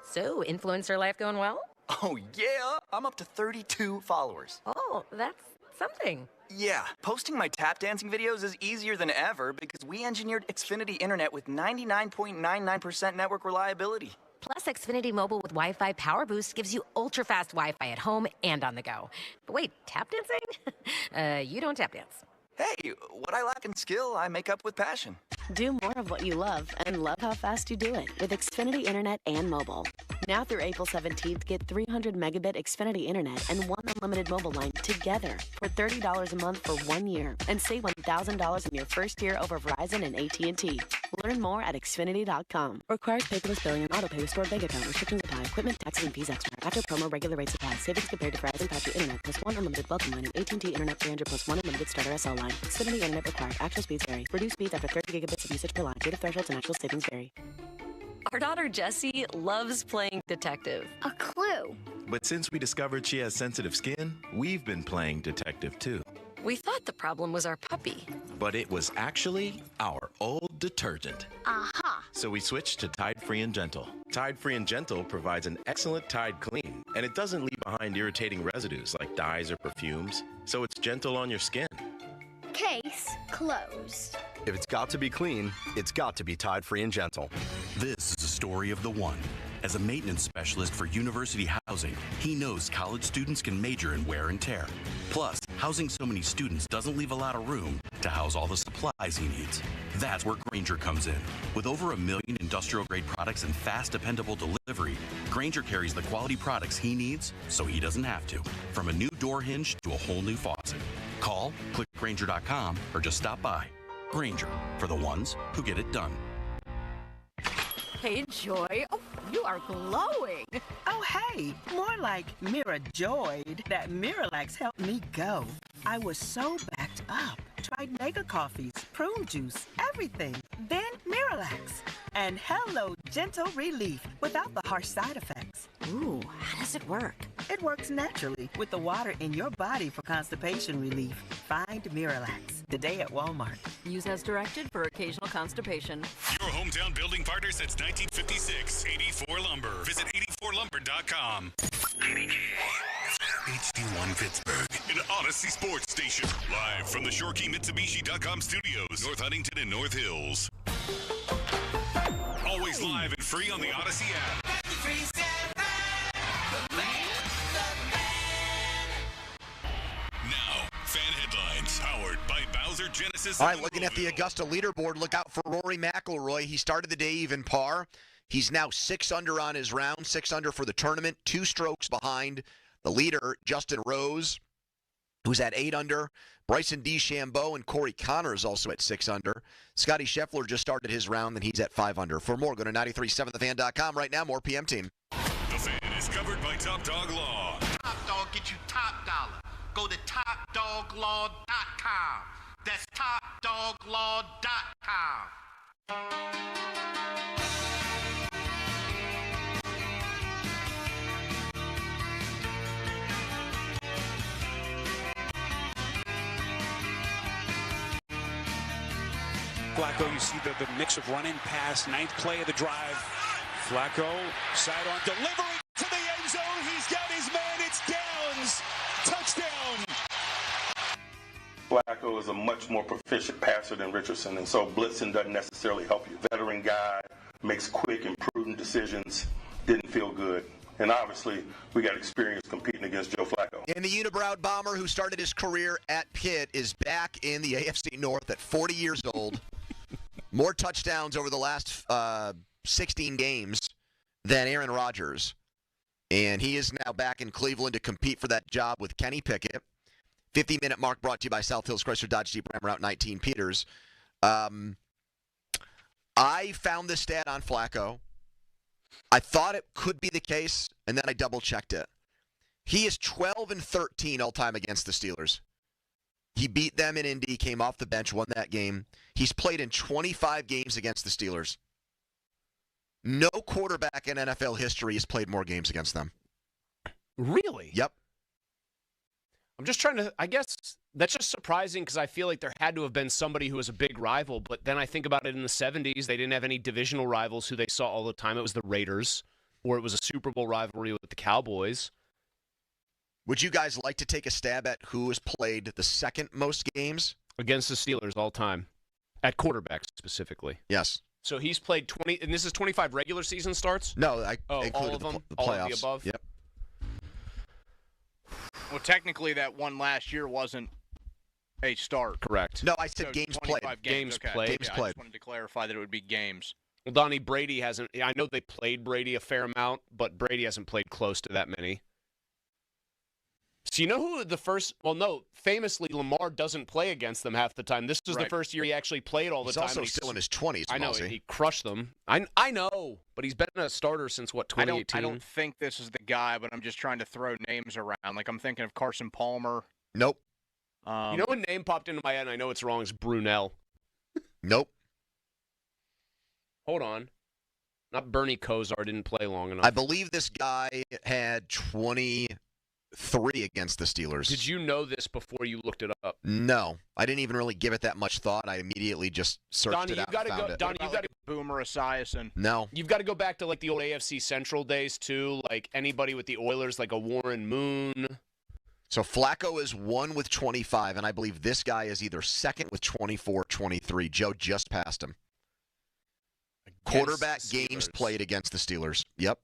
So, influencer life going well? Oh, yeah. I'm up to 32 followers. Oh, that's something. Yeah. Posting my tap dancing videos is easier than ever because we engineered Xfinity Internet with 99.99% network reliability. Plus, Xfinity Mobile with Wi-Fi Power Boost gives you ultra-fast Wi-Fi at home and on the go. But wait, tap dancing? You don't tap dance. Hey, what I lack in skill, I make up with passion. Do more of what you love and love how fast you do it with Xfinity Internet and mobile. Now through April 17th, get 300 megabit Xfinity Internet and one unlimited mobile line together for $30 a month for 1 year and save $1,000 in your first year over Verizon and AT&T. Learn more at Xfinity.com. Requires paperless billing and autopay with stored bank account. Restrictions apply. Equipment, taxes, and fees extra. After promo, regular rates apply. Savings compared to Verizon 5G Internet plus one unlimited welcome line and AT&T Internet 300 plus one unlimited starter SL line. Xfinity Internet required. Actual speeds vary. Reduced speeds after 30 gigabits of usage per line. Data thresholds and actual savings vary. Our daughter Jessie loves playing detective. A clue. But since we discovered she has sensitive skin, we've been playing detective too. We thought the problem was our puppy. But it was actually our old detergent. Aha! So we switched to Tide Free and Gentle. Tide Free and Gentle provides an excellent Tide clean, and it doesn't leave behind irritating residues like dyes or perfumes, so it's gentle on your skin. Case closed. If it's got to be clean, it's got to be Tide Free and Gentle. This is a story of the one. As a maintenance specialist for university housing, he knows college students can major in wear and tear. Plus, housing so many students doesn't leave a lot of room to house all the supplies he needs. That's where Grainger comes in. With over 1 million industrial-grade products and fast, dependable delivery, Grainger carries the quality products he needs so he doesn't have to. From a new door hinge to a whole new faucet. Call, click Grainger.com, or just stop by. Grainger, for the ones who get it done. Hey, Joy. Oh, you are glowing. Oh, hey. More like Mira Joyed. That Miralax helped me go. I was so backed up. Tried mega coffees, prune juice, everything. Then Miralax. And hello, gentle relief without the harsh side effects. Ooh, how does it work? It works naturally with the water in your body for constipation relief. Find Miralax today at Walmart. Use as directed for occasional constipation. Your hometown building partner since 1956, 84 Lumber. Visit 84lumber.com. HD1 Pittsburgh, an Odyssey Sports Station. Live from the ShoreKeyMitsubishi.com studios, North Huntington and North Hills. Always live and free on the Odyssey app. Now, fan headlines powered by Bowser Genesis. All right, looking at the Augusta leaderboard, look out for Rory McIlroy. He started the day even par. He's now 6 under on his round, 6 under for the tournament, 2 strokes behind the leader, Justin Rose, who's at 8 under. Bryson DeChambeau and Corey Connors also at 6 under. Scotty Scheffler just started his round, and he's at 5 under. For more, go to 937thefan.com. Right now, more PM Team. The Fan is covered by Top Dog Law. Top Dog get you top dollar. Go to TopDogLaw.com. That's TopDogLaw.com. Flacco, you see the mix of running, pass, ninth play of the drive. Flacco, sidearm delivery to the end zone. He's got his man. It's Downs. Touchdown. Flacco is a much more proficient passer than Richardson, and so blitzing doesn't necessarily help you. Veteran guy, makes quick and prudent decisions, didn't feel good. And obviously, we got experience competing against Joe Flacco. And the unibrow bomber who started his career at Pitt is back in the AFC North at 40 years old. More touchdowns over the last 16 games than Aaron Rodgers. And he is now back in Cleveland to compete for that job with Kenny Pickett. 50-minute mark brought to you by South Hills Chrysler Dodge Jeep Ram Route 19 Peters. I found this stat on Flacco. I thought it could be the case, and then I double-checked it. He is 12-13 all-time against the Steelers. He beat them in Indy, came off the bench, won that game. He's played in 25 games against the Steelers. No quarterback in NFL history has played more games against them. Really? Yep. I'm just trying to, I guess that's just surprising because I feel like there had to have been somebody who was a big rival, but then I think about it in the 70s, they didn't have any divisional rivals who they saw all the time. It was the Raiders, or it was a Super Bowl rivalry with the Cowboys. Would you guys like to take a stab at who has played the second most games? Against the Steelers all time. At quarterback specifically. Yes. So he's played 20, and this is 25 regular season starts? No, I included all of them? The all playoffs. of the above? Yep. Well, technically, that one last year wasn't a start. Correct. No, I said So games 25 played. Games okay. played. Games Yeah, I played. just wanted to clarify that it would be games. Well, Donnie, Brady hasn't, I know they played Brady a fair amount, but Brady hasn't played close to that many. So you know who the first, well, no, famously, Lamar doesn't play against them half the time. This was the first year he actually played all the He's time. also still in his 20s, I know, Mousy. he crushed them. I know, but he's been a starter since, what, 2018? I don't think this is the guy, but I'm just trying to throw names around. Like, I'm thinking of Carson Palmer. Nope. You know what name popped into my head, and I know it's wrong, is Brunell. Nope. Hold on. Not Bernie Kosar, didn't play long enough. I believe this guy had 23 against the Steelers. Did you know this before you looked it up? No. I didn't even really give it that much thought. I immediately just searched Donnie, it out you gotta and found go, it. Donnie, you got to Boomer Esiason. No. You've got to go back to like the old AFC Central days too, like anybody with the Oilers, like a Warren Moon. So Flacco is 1 with 25, and I believe this guy is either second with 24, 23. Joe just passed him. Quarterback games played against the Steelers. Yep.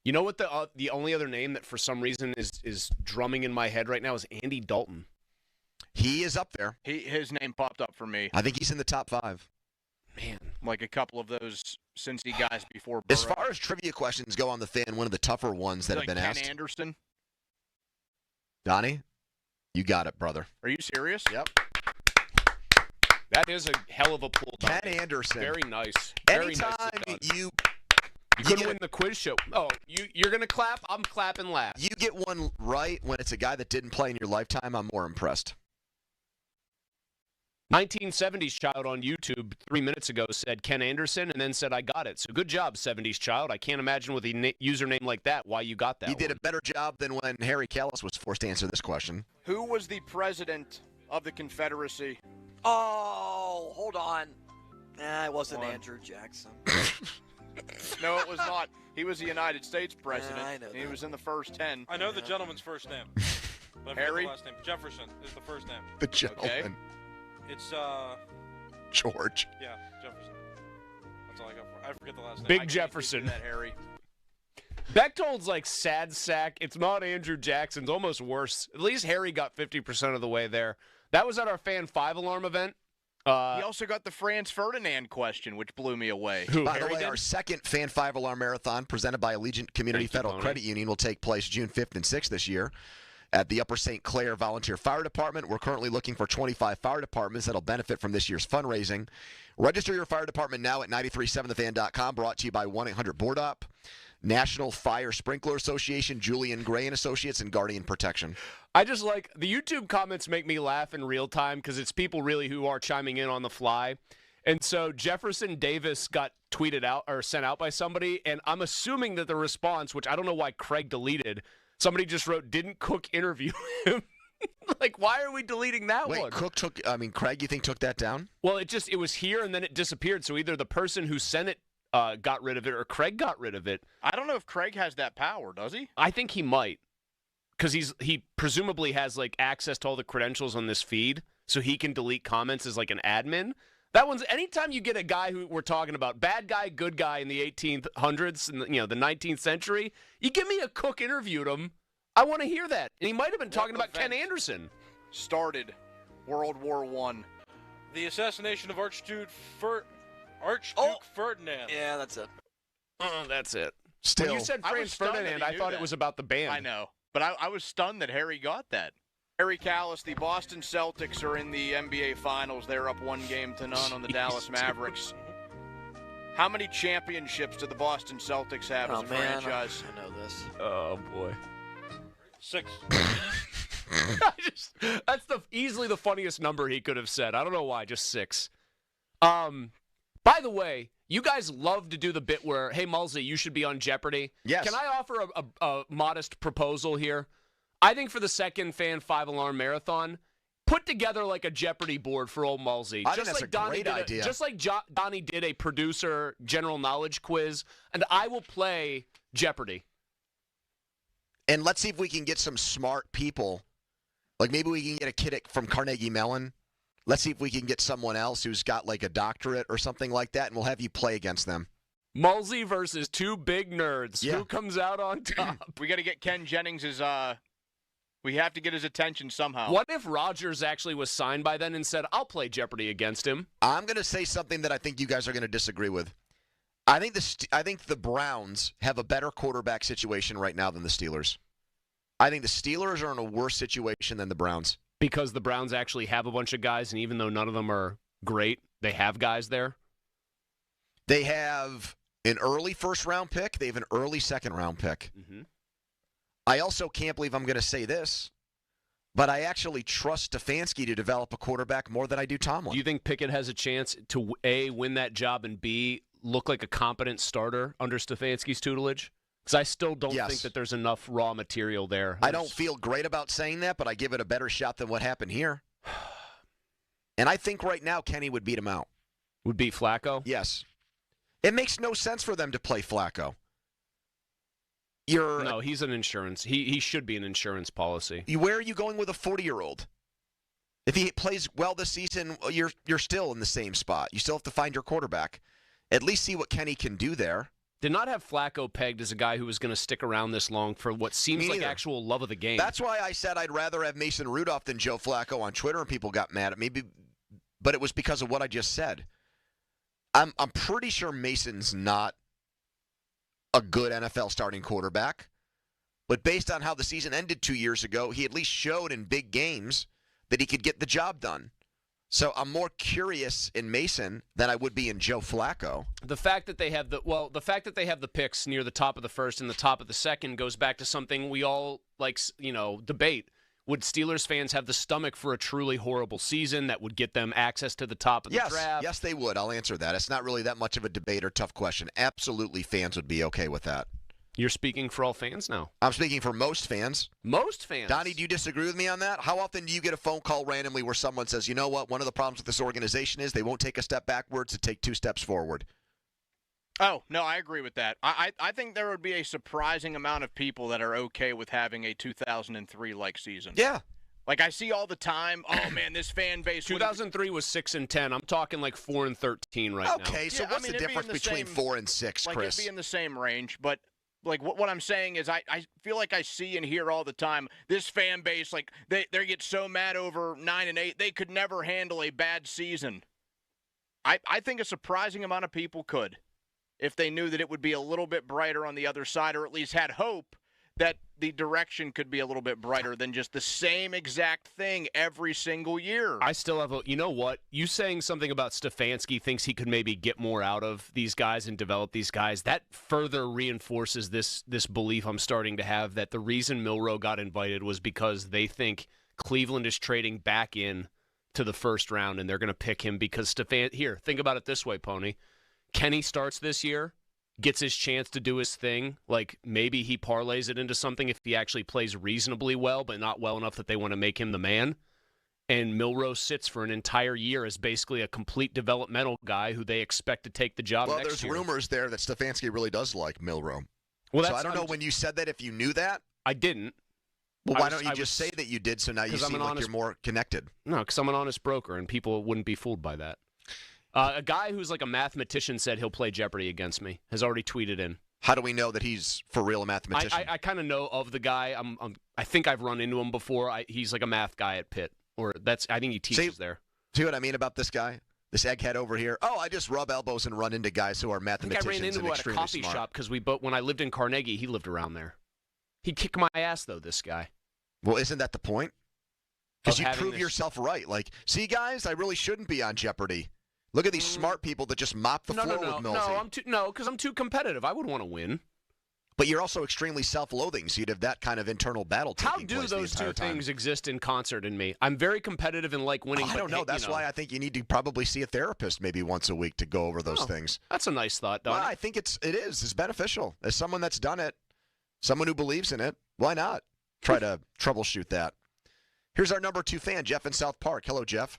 You know what the only other name that for some reason is drumming in my head right now is Andy Dalton. He is up there. His name popped up for me. I think he's in the top 5. Man. Like a couple of those Cincy guys before Burrow. As far as trivia questions go on the fan, one of the tougher ones that have been Ken asked. Anderson? Donnie, you got it, brother. Are you serious? Yep. That is a hell of a pull. Ken Anderson. Very nice. Very Anytime nicely done. you couldn't win the quiz show. Oh, you're going to clap? I'm clapping last. You get one right when it's a guy that didn't play in your lifetime, I'm more impressed. 1970s Child on YouTube 3 minutes ago said Ken Anderson and then said, I got it. So good job, 70s Child. I can't imagine with a username like that why you got that You did a better job than when Harry Callis was forced to answer this question. Who was the president of the Confederacy? Oh, hold on. It wasn't Andrew Jackson. No, it was not. He was the United States president. I know and he was in the first 10. I know the gentleman's first name. But I forget Harry? the last name. Jefferson is the first name. The gentleman. It's George. Yeah, Jefferson. That's all I got for. I forget the last name. Big Jefferson. That Harry. Bechtold's like sad sack. It's not Andrew Jackson's. Almost worse. At least Harry got 50% of the way there. That was at our Fan 5 Alarm event. He also got the Franz Ferdinand question, which blew me away. By the way, our second Fan 5 Alarm Marathon presented by Allegiant Community Federal Credit Union will take place June 5th and 6th this year at the Upper St. Clair Volunteer Fire Department. We're currently looking for 25 fire departments that'll benefit from this year's fundraising. Register your fire department now at 937thefan.com, brought to you by 1-800-BOARD-UP, National Fire Sprinkler Association, Julian Gray and Associates, and Guardian Protection. I just like the YouTube comments make me laugh in real time because it's people really who are chiming in on the fly. And so Jefferson Davis got tweeted out or sent out by somebody, and I'm assuming that the response, which I don't know why Craig deleted, somebody just wrote, didn't Cook interview him? Like, why are we deleting that one? Wait, Craig, you think took that down? Well, it was here and then it disappeared. So either the person who sent it got rid of it or Craig got rid of it. I don't know if Craig has that power, does he? I think he might. Because he presumably has like access to all the credentials on this feed, so he can delete comments as like an admin. That one's anytime you get a guy who we're talking about, bad guy, good guy in the 1800s and the 19th century, you give me a Cook interviewed him, I want to hear that. And he might have been talking about Ken Anderson. Started World War I. The assassination of Archduke Ferdinand. Yeah, that's it. That's it. Still, when you said Franz Ferdinand, I thought it was about the band. I know. But I was stunned that Harry got that. Harry Callis, the Boston Celtics are in the NBA Finals. They're up 1-0 on the Dallas Mavericks. How many championships do the Boston Celtics have as a franchise? I know this. Oh, boy. 6. That's easily the funniest number he could have said. I don't know why, just 6. By the way, you guys love to do the bit where, hey, Mulsey, you should be on Jeopardy. Yes. Can I offer a modest proposal here? I think for the second Fan 5 Alarm Marathon, put together like a Jeopardy board for old Mulsey. I think that's a great idea. Just like Donnie did a producer general knowledge quiz, and I will play Jeopardy. And let's see if we can get some smart people. Like maybe we can get a kid from Carnegie Mellon. Let's see if we can get someone else who's got like a doctorate or something like that, and we'll have you play against them. Mulsey versus two big nerds. Yeah. Who comes out on top? We got to get Ken Jennings' we have to get his attention somehow. What if Rodgers actually was signed by then and said, I'll play Jeopardy against him? I'm going to say something that I think you guys are going to disagree with. I think the Browns have a better quarterback situation right now than the Steelers. I think the Steelers are in a worse situation than the Browns. Because the Browns actually have a bunch of guys, and even though none of them are great, they have guys there? They have an early first-round pick. They have an early second-round pick. Mm-hmm. I also can't believe I'm going to say this, but I actually trust Stefanski to develop a quarterback more than I do Tomlin. Do you think Pickett has a chance to, A, win that job, and B, look like a competent starter under Stefanski's tutelage? Because I still don't think that there's enough raw material there. I don't feel great about saying that, but I give it a better shot than what happened here. And I think right now Kenny would beat him out. Would beat Flacco? Yes. It makes no sense for them to play Flacco. No, he's an insurance. He should be an insurance policy. Where are you going with a 40-year-old? If he plays well this season, you're still in the same spot. You still have to find your quarterback. At least see what Kenny can do there. Did not have Flacco pegged as a guy who was going to stick around this long for what seems like actual love of the game. That's why I said I'd rather have Mason Rudolph than Joe Flacco on Twitter, and people got mad at me. But it was because of what I just said. I'm pretty sure Mason's not a good NFL starting quarterback. But based on how the season ended 2 years ago, he at least showed in big games that he could get the job done. So I'm more curious in Mason than I would be in Joe Flacco. The fact that they have the picks near the top of the first and the top of the second goes back to something we all debate. Would Steelers fans have the stomach for a truly horrible season that would get them access to the top of the draft? Yes, they would. I'll answer that. It's not really that much of a debate or tough question. Absolutely, fans would be okay with that. You're speaking for all fans now. I'm speaking for most fans. Most fans? Donnie, do you disagree with me on that? How often do you get a phone call randomly where someone says, you know what, one of the problems with this organization is they won't take a step backwards to take 2 steps forward? Oh, no, I agree with that. I think there would be a surprising amount of people that are okay with having a 2003-like season. Yeah. Like, I see all the time, oh, man, this fan base. 2003 was 6-10. I'm talking like 4-13 right now. Okay, so what's the difference between 4 and 6, Chris? Like, it'd be in the same range, but like what I'm saying is I feel like I see and hear all the time this fan base, like they get so mad over 9 and 8 they could never handle a bad season. I think a surprising amount of people could if they knew that it would be a little bit brighter on the other side, or at least had hope that the direction could be a little bit brighter than just the same exact thing every single year. I still have you know what? You saying something about Stefanski thinks he could maybe get more out of these guys and develop these guys, that further reinforces this belief I'm starting to have that the reason Milroe got invited was because they think Cleveland is trading back in to the first round and they're going to pick him because Here, think about it this way, Pony. Kenny starts this year, gets his chance to do his thing, like maybe he parlays it into something if he actually plays reasonably well, but not well enough that they want to make him the man. And Milroe sits for an entire year as basically a complete developmental guy who they expect to take the job next year. Well, there's rumors there that Stefanski really does like Milroe. Well, so I don't know when you said that if you knew that. I didn't. Well, why don't you just say that you did so now you seem like you're more connected? No, because I'm an honest broker and people wouldn't be fooled by that. A guy who's like a mathematician said he'll play Jeopardy against me has already tweeted in. How do we know that he's for real a mathematician? I kind of know of the guy. I think I've run into him before. He's like a math guy at Pitt, I think he teaches there. See what I mean about this guy? This egghead over here. Oh, I just rub elbows and run into guys who are mathematicians. I think I ran into him at a coffee shop because when I lived in Carnegie, he lived around there. He'd kick my ass though. This guy. Well, isn't that the point? Because you prove yourself right. Like, see, guys, I really shouldn't be on Jeopardy. Look at these smart people that just mop the floor with Millsy. Because I'm too competitive. I would want to win. But you're also extremely self-loathing, so you'd have that kind of internal battle taking place the entire time. How do those two things exist in concert in me? I'm very competitive and like winning. I don't know. That's why I think you need to probably see a therapist maybe once a week to go over those things. That's a nice thought, Don. Well, I think it is. It's beneficial. As someone that's done it, someone who believes in it, why not try to troubleshoot that? Here's our number 2 fan, Jeff in South Park. Hello, Jeff.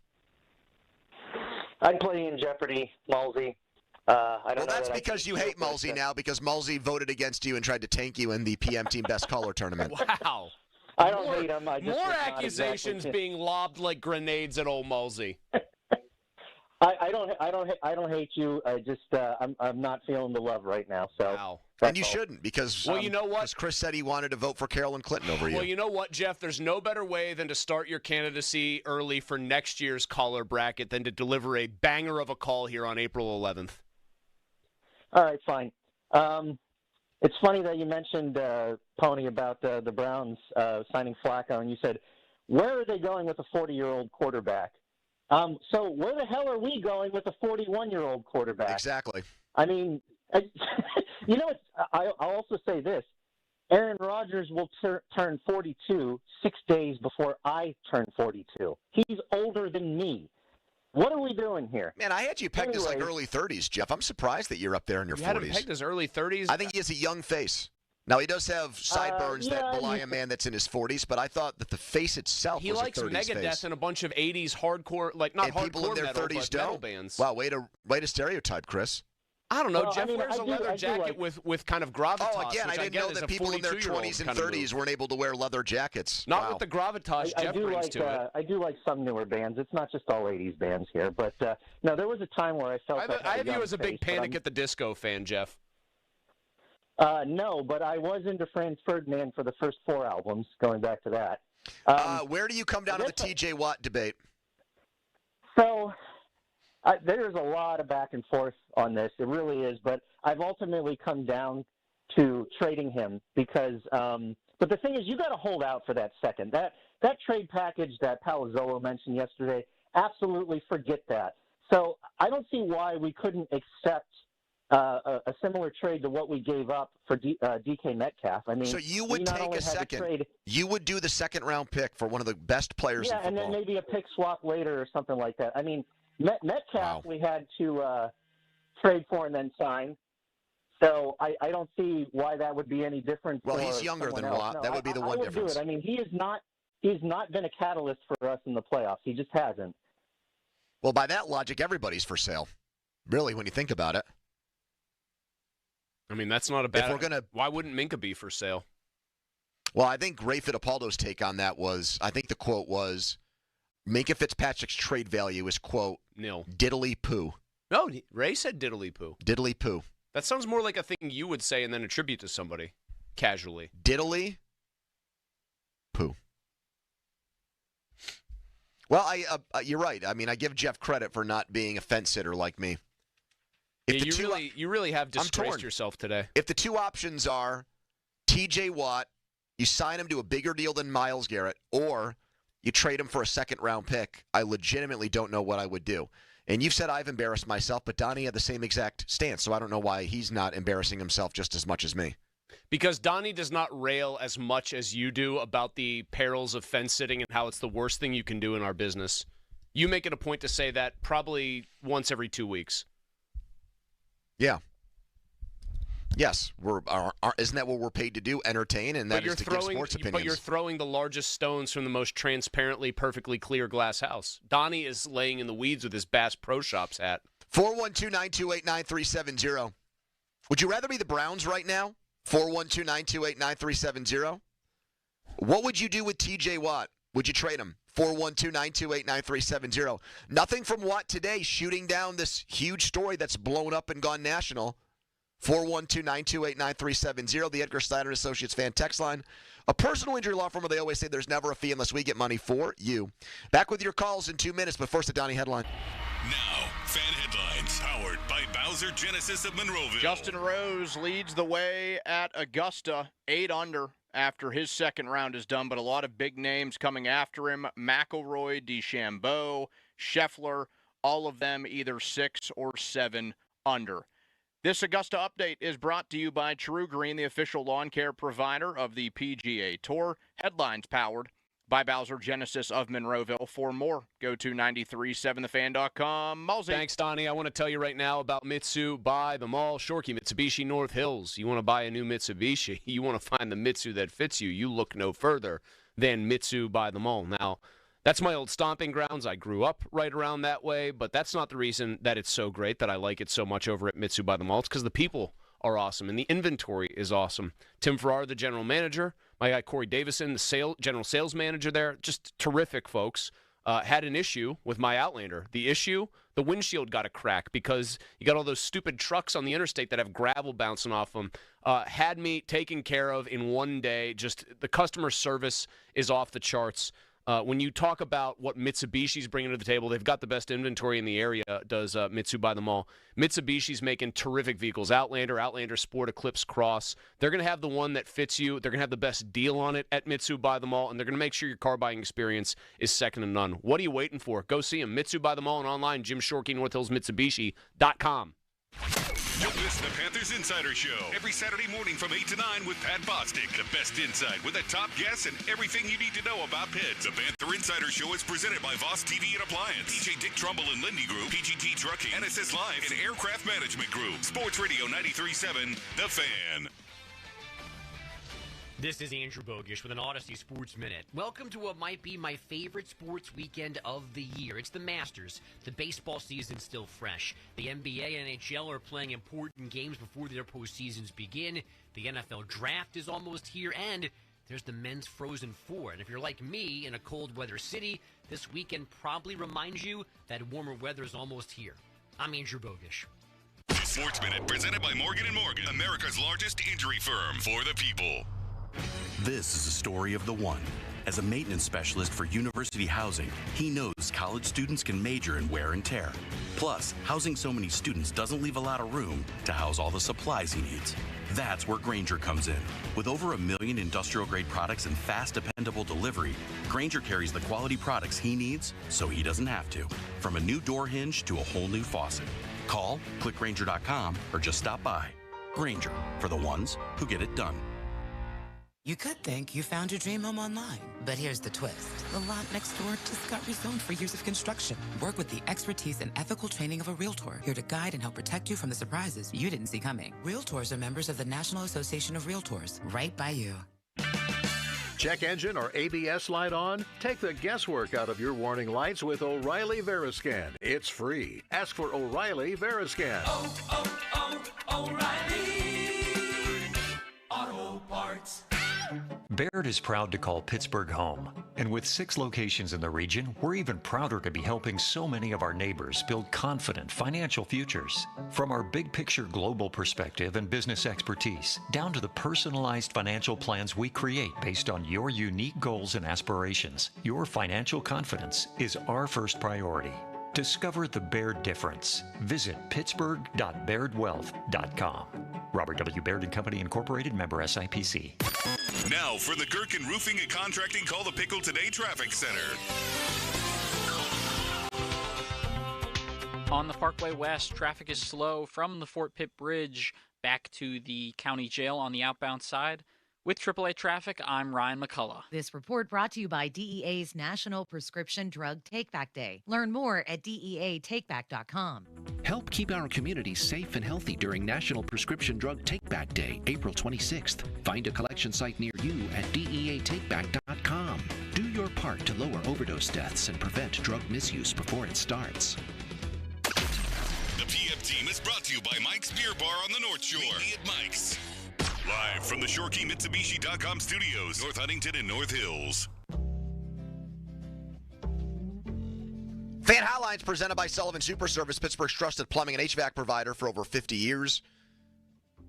I'd play in Jeopardy, Mulsey. That's because you hate Mulsey now because Mulsey voted against you and tried to tank you in the PM Team Best Caller tournament. Wow. I don't hate him. More accusations being lobbed like grenades at old Mulsey. I don't hate you. I'm not feeling the love right now. So. Wow. And you shouldn't because you know what? Because Chris said he wanted to vote for Carolyn Clinton over you. Well, you know what, Jeff? There's no better way than to start your candidacy early for next year's caller bracket than to deliver a banger of a call here on April 11th. All right, fine. It's funny that you mentioned, Pony, about the Browns signing Flacco, and you said, where are they going with a 40-year-old quarterback? So where the hell are we going with a 41-year-old quarterback? Exactly. I mean, you know, I'll also say this. Aaron Rodgers will turn 42 6 days before I turn 42. He's older than me. What are we doing here? Man, I had you pegged as like early 30s, Jeff. I'm surprised that you're up there in your 40s. You had him pegged as early 30s? I think he has a young face. Now, he does have sideburns that belie a man that's in his 40s, but I thought that the face itself was a 30s face. He likes Megadeth and a bunch of 80s hardcore, like not and hardcore people in their metal, 30s but don't. Metal bands. Wow, way to stereotype, Chris. I don't know. Well, Jeff wears a leather jacket like... with kind of gravitas. Oh, again, I didn't know that people in their 20s and 30s weren't able to wear leather jackets. Not with the gravitas Jeff brings to it. I do like some newer bands. It's not just all 80s bands here. But, no, there was a time where I felt I have you as a big Panic at the Disco fan, Jeff. No, but I was into Franz Ferdinand for the first 4 albums, going back to that. Where do you come down on the T.J. Watt debate? So... there's a lot of back and forth on this. It really is. But I've ultimately come down to trading him because but the thing is, you got to hold out for that second. That trade package that Palazzolo mentioned yesterday, absolutely forget that. So I don't see why we couldn't accept a similar trade to what we gave up for DK Metcalf. I mean, so you would take a second. You would do the second-round pick for one of the best players in football. Yeah, and then maybe a pick swap later or something like that. I mean, Metcalf we had to trade for and then sign. So I don't see why that would be any different. Well, he's younger than Watt. No, that would be the one difference. Do it. I mean, he's not been a catalyst for us in the playoffs. He just hasn't. Well, by that logic, everybody's for sale. Really, when you think about it. I mean, that's not a bad. Why wouldn't Minka be for sale? Well, I think Ray Fittipaldo's take on that was, I think the quote was, Minka Fitzpatrick's trade value is, quote, nil. Diddly poo. No, Ray said diddly poo. Diddly poo. That sounds more like a thing you would say and then attribute to somebody casually. Diddly poo. Well, you're right. I mean, I give Jeff credit for not being a fence sitter like me. You really have disgraced yourself today. If the two options are T.J. Watt, you sign him to a bigger deal than Myles Garrett, or you trade him for a second-round pick, I legitimately don't know what I would do. And you've said I've embarrassed myself, but Donnie had the same exact stance, so I don't know why he's not embarrassing himself just as much as me. Because Donnie does not rail as much as you do about the perils of fence-sitting and how it's the worst thing you can do in our business. You make it a point to say that probably once every 2 weeks. Yeah. Yes, isn't that what we're paid to do? Entertain, and that is to give sports opinions. But you're throwing the largest stones from the most transparently, perfectly clear glass house. Donnie is laying in the weeds with his Bass Pro Shops hat. 412-928-9370. Would you rather be the Browns right now? 412-928-9370. What would you do with T.J. Watt? Would you trade him? 412-928-9370. Nothing from Watt today shooting down this huge story that's blown up and gone national. 412-928-9370, the Edgar Steiner Associates fan text line. A personal injury law firm where they always say there's never a fee unless we get money for you. Back with your calls in 2 minutes, but first a Donnie headline. Now, fan headlines powered by Bowser Genesis of Monroeville. Justin Rose leads the way at Augusta, 8 under after his second round is done, but a lot of big names coming after him. McIlroy, DeChambeau, Scheffler, all of them either 6 or 7 under. This Augusta update is brought to you by True Green, the official lawn care provider of the PGA Tour. Headlines powered by Bowser Genesis of Monroeville. For more, go to 937thefan.com. Mulsey. Thanks, Donnie. I want to tell you right now about Mitsu by the Mall. Shorkey, Mitsubishi North Hills. You want to buy a new Mitsubishi. You want to find the Mitsu that fits you. You look no further than Mitsu by the Mall. Now, that's my old stomping grounds. I grew up right around that way, but that's not the reason that it's so great, that I like it so much over at Mitsu by the Mall. It's because the people are awesome, and the inventory is awesome. Tim Farrar, the general manager, my guy Corey Davison, the general sales manager there, just terrific folks, had an issue with my Outlander. The issue, the windshield got a crack because you got all those stupid trucks on the interstate that have gravel bouncing off them. Had me taken care of in one day. Just the customer service is off the charts. When you talk about what Mitsubishi's bringing to the table, they've got the best inventory in the area, does Mitsu by the Mall. Mitsubishi's making terrific vehicles. Outlander Sport, Eclipse Cross. They're going to have the one that fits you. They're going to have the best deal on it at Mitsu by the Mall, and they're going to make sure your car buying experience is second to none. What are you waiting for? Go see them. Mitsu by the Mall and online, Jim Shorkey, NorthHillsMitsubishi.com. Don't miss the Panthers Insider Show every Saturday morning from 8 to 9 with Pat Bostic. The best insight with the top guests and everything you need to know about Pitt. The Panther Insider Show is presented by Voss TV and Appliance, DJ Dick Trumbull and Lindy Group, PGT Trucking, NSS Live, and Aircraft Management Group. Sports Radio 93.7, The Fan. This is Andrew Bogish with an Odyssey Sports Minute. Welcome to what might be my favorite sports weekend of the year. It's the Masters. The baseball season's still fresh. The NBA and NHL are playing important games before their postseasons begin. The NFL draft is almost here, and there's the men's Frozen Four. And if you're like me in a cold weather city, this weekend probably reminds you that warmer weather is almost here. I'm Andrew Bogish. Sports Minute presented by Morgan & Morgan, America's largest injury firm for the people. This is a story of the one. As a maintenance specialist for university housing, he knows college students can major in wear and tear. Plus, housing so many students doesn't leave a lot of room to house all the supplies he needs. That's where Grainger comes in. With over 1 million industrial-grade products and fast, dependable delivery, Grainger carries the quality products he needs so he doesn't have to. From a new door hinge to a whole new faucet. Call, click Grainger.com, or just stop by. Grainger, for the ones who get it done. You could think you found your dream home online, but here's the twist. The lot next door just got rezoned for years of construction. Work with the expertise and ethical training of a Realtor, here to guide and help protect you from the surprises you didn't see coming. Realtors are members of the National Association of Realtors, right by you. Check engine or ABS light on? Take the guesswork out of your warning lights with O'Reilly Veriscan. It's free. Ask for O'Reilly Veriscan. O'Reilly Auto Parts. Baird is proud to call Pittsburgh home. And with 6 locations in the region, we're even prouder to be helping so many of our neighbors build confident financial futures. From our big picture global perspective and business expertise, down to the personalized financial plans we create based on your unique goals and aspirations, your financial confidence is our first priority. Discover the Baird difference. Visit pittsburgh.bairdwealth.com. Robert W. Baird & Company Incorporated, member SIPC. Now for the Gherkin Roofing and Contracting Call the Pickle Today Traffic Center. On the Parkway West, traffic is slow from the Fort Pitt Bridge back to the county jail on the outbound side. With AAA Traffic, I'm Ryan McCullough. This report brought to you by DEA's National Prescription Drug Takeback Day. Learn more at DEATakeback.com. Help keep our community safe and healthy during National Prescription Drug Takeback Day, April 26th. Find a collection site near you at DEATakeback.com. Do your part to lower overdose deaths and prevent drug misuse before it starts. The PM team is brought to you by Mike's Beer Bar on the North Shore. Meet me at Mike's. Live from the ShoreKeyMitsubishi.com studios, North Huntington and North Hills. Fan Hotlines presented by Sullivan Super Service, Pittsburgh's trusted plumbing and HVAC provider for over 50 years.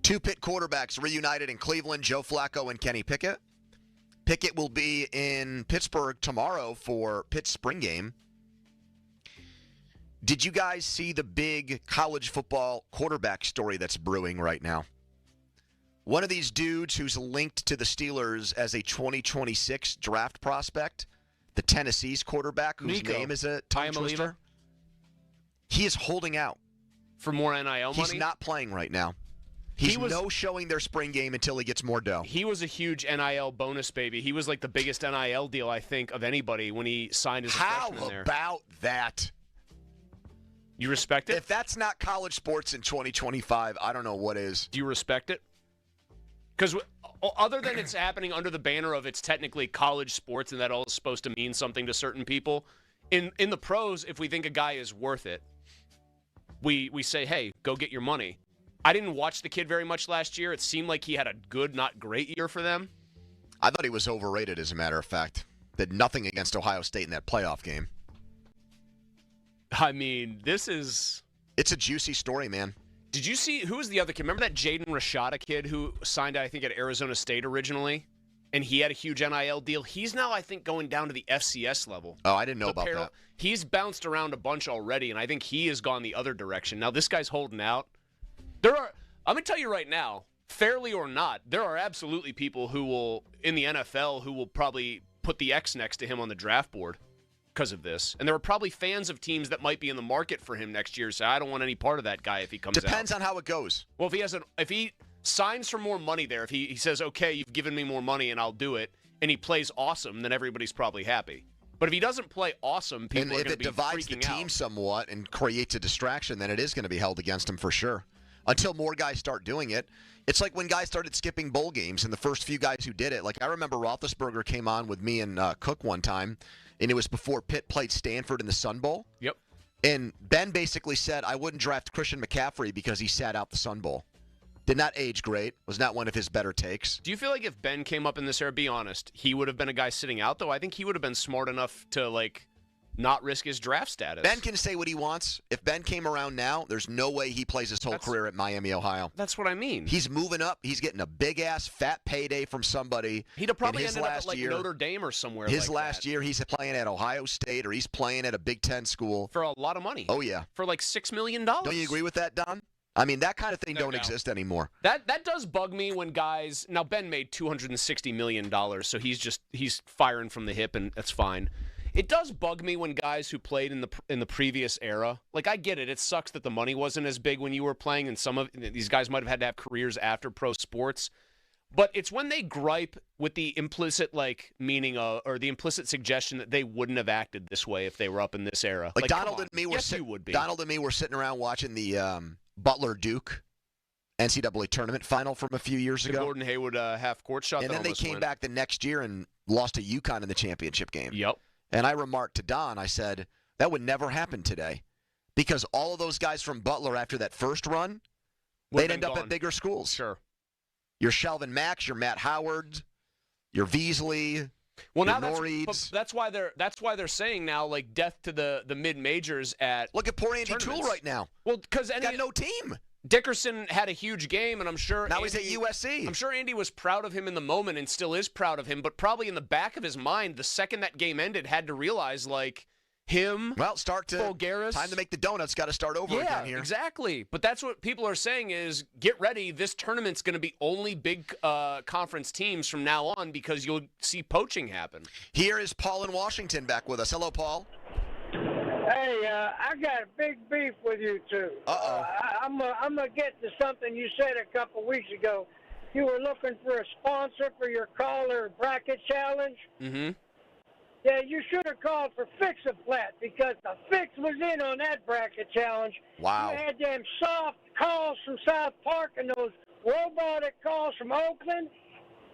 2 Pitt quarterbacks reunited in Cleveland, Joe Flacco and Kenny Pickett. Pickett will be in Pittsburgh tomorrow for Pitt's spring game. Did you guys see the big college football quarterback story that's brewing right now? One of these dudes who's linked to the Steelers as a 2026 draft prospect, the Tennessee's quarterback, whose name is a tongue twister. He is holding out. For more NIL money? He's not playing right now. He's no-showing their spring game until he gets more dough. He was a huge NIL bonus baby. He was like the biggest NIL deal, I think, of anybody when he signed as a freshman there. How about that? You respect it? If that's not college sports in 2025, I don't know what is. Do you respect it? Because other than it's happening under the banner of it's technically college sports and that all is supposed to mean something to certain people, in the pros, if we think a guy is worth it, we say, hey, go get your money. I didn't watch the kid very much last year. It seemed like he had a good, not great year for them. I thought he was overrated, as a matter of fact. Did nothing against Ohio State in that playoff game. I mean, this is... It's a juicy story, man. Did you see, who was the other kid? Remember that Jaden Rashada kid who signed, I think, at Arizona State originally? And he had a huge NIL deal. He's now, I think, going down to the FCS level. Oh, I didn't know about that. He's bounced around a bunch already, and I think he has gone the other direction. Now, this guy's holding out. I'm going to tell you right now, fairly or not, there are absolutely people who will, in the NFL, who will probably put the X next to him on the draft board because of this. And there are probably fans of teams that might be in the market for him next year. So I don't want any part of that guy if he comes out. Depends on how it goes. Well, if he signs for more money there, if he says, okay, you've given me more money and I'll do it, and he plays awesome, then everybody's probably happy. But if he doesn't play awesome, people are going to be freaking out. And if it divides the team somewhat and creates a distraction, then it is going to be held against him for sure. until more guys start doing it. It's like when guys started skipping bowl games, and the first few guys who did it. Like I remember Roethlisberger came on with me and Cook one time, and it was before Pitt played Stanford in the Sun Bowl. Yep. And Ben basically said, I wouldn't draft Christian McCaffrey because he sat out the Sun Bowl. Did not age great. Was not one of his better takes. Do you feel like if Ben came up in this era, be honest, he would have been a guy sitting out, though? I think he would have been smart enough to, like, not risk his draft status. Ben can say what he wants. If Ben came around now, there's no way he plays his whole career at Miami, Ohio. That's what I mean. He's moving up. He's getting a big-ass fat payday from somebody. He'd have probably in his ended up last at, like, year. Notre Dame or somewhere His like last that. year, he's playing at Ohio State, or he's playing at a Big Ten school. For a lot of money. Oh, yeah. For, like, $6 million. Don't you agree with that, Don? I mean, that kind of thing don't doubt. exist anymore. That does bug me when guys. Now Ben made $260 million, so he's firing from the hip, and that's fine. It does bug me when guys who played in the previous era, like I get it. It sucks that the money wasn't as big when you were playing, and some of these guys might have had to have careers after pro sports. But it's when they gripe with the implicit meaning or the implicit suggestion that they wouldn't have acted this way if they were up in this era. Like come Donald on. and me were Yes, you would be. Donald and me were sitting around watching the Butler Duke NCAA tournament final from a few years The ago. Gordon Hayward half-court shot. And that then they almost came went. back the next year and lost to UConn in the championship game. Yep. And I remarked to Don, I said, that would never happen today. Because all of those guys from Butler after that first run, they'd end up at bigger schools. Sure. Your Shelvin Max, your Matt Howard, your Veasley, Well, your now Norreeds. that's why they're saying now like death to the mid majors at. Look at poor Andy tournaments. Toole right now. Well, because got no team. Dickerson had a huge game, and I'm sure Now he's at USC. I'm sure Andy was proud of him in the moment and still is proud of him, but probably in the back of his mind, the second that game ended, had to realize like him. Well, Fulgaris. Time to make the donuts. Got to start over again here. Exactly. But that's what people are saying is get ready. This tournament's going to be only big conference teams from now on because you'll see poaching happen. Here is Paul in Washington back with us. Hello, Paul. Hey, I got a big beef with you two. Uh-oh. I'm gonna get to something you said a couple weeks ago. You were looking for a sponsor for your caller bracket challenge. Mm-hmm. Yeah, you should have called for Fix-A-Flat because the Fix was in on that bracket challenge. Wow. You had them soft calls from South Park and those robotic calls from Oakland,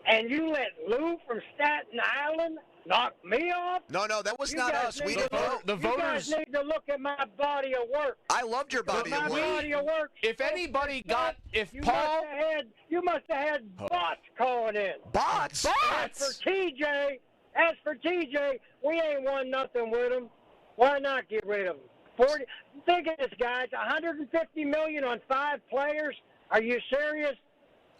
and you let Lou from Staten Island knock me off? No, that was not us. We didn't know. The You voters. guys need to look at my body of work. I loved your body of work. Body of work. If anybody got, if You Paul, you must have had bots calling in. Bots? As for TJ, we ain't won nothing with him. Why not get rid of him? 40. Think of this, guys. $150 million on 5 players. Are you serious?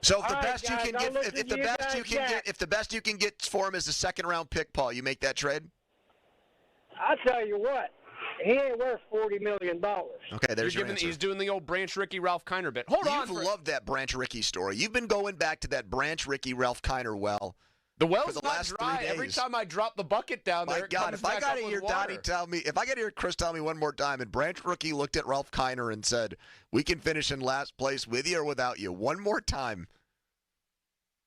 So if the All right, best guys, you I'll can get, listen if the to you best guys you can back. get, if the best you can get for him is a second-round pick, Paul, you make that trade? I'll tell you what. He ain't worth $40 million. Okay, there's your answer. he's doing the old Branch Rickey Ralph Kiner bit. Hold on. You've loved that Branch Rickey story. You've been going back to that Branch Rickey Ralph Kiner well. The well's for the not last dry. 3 days. Every time I drop the bucket down there, My it God, comes if I back got up to with hear water. Donnie tell me, if I got to hear Chris tell me one more time, and Branch Rickey looked at Ralph Kiner and said, "We can finish in last place with you or without you." One more time.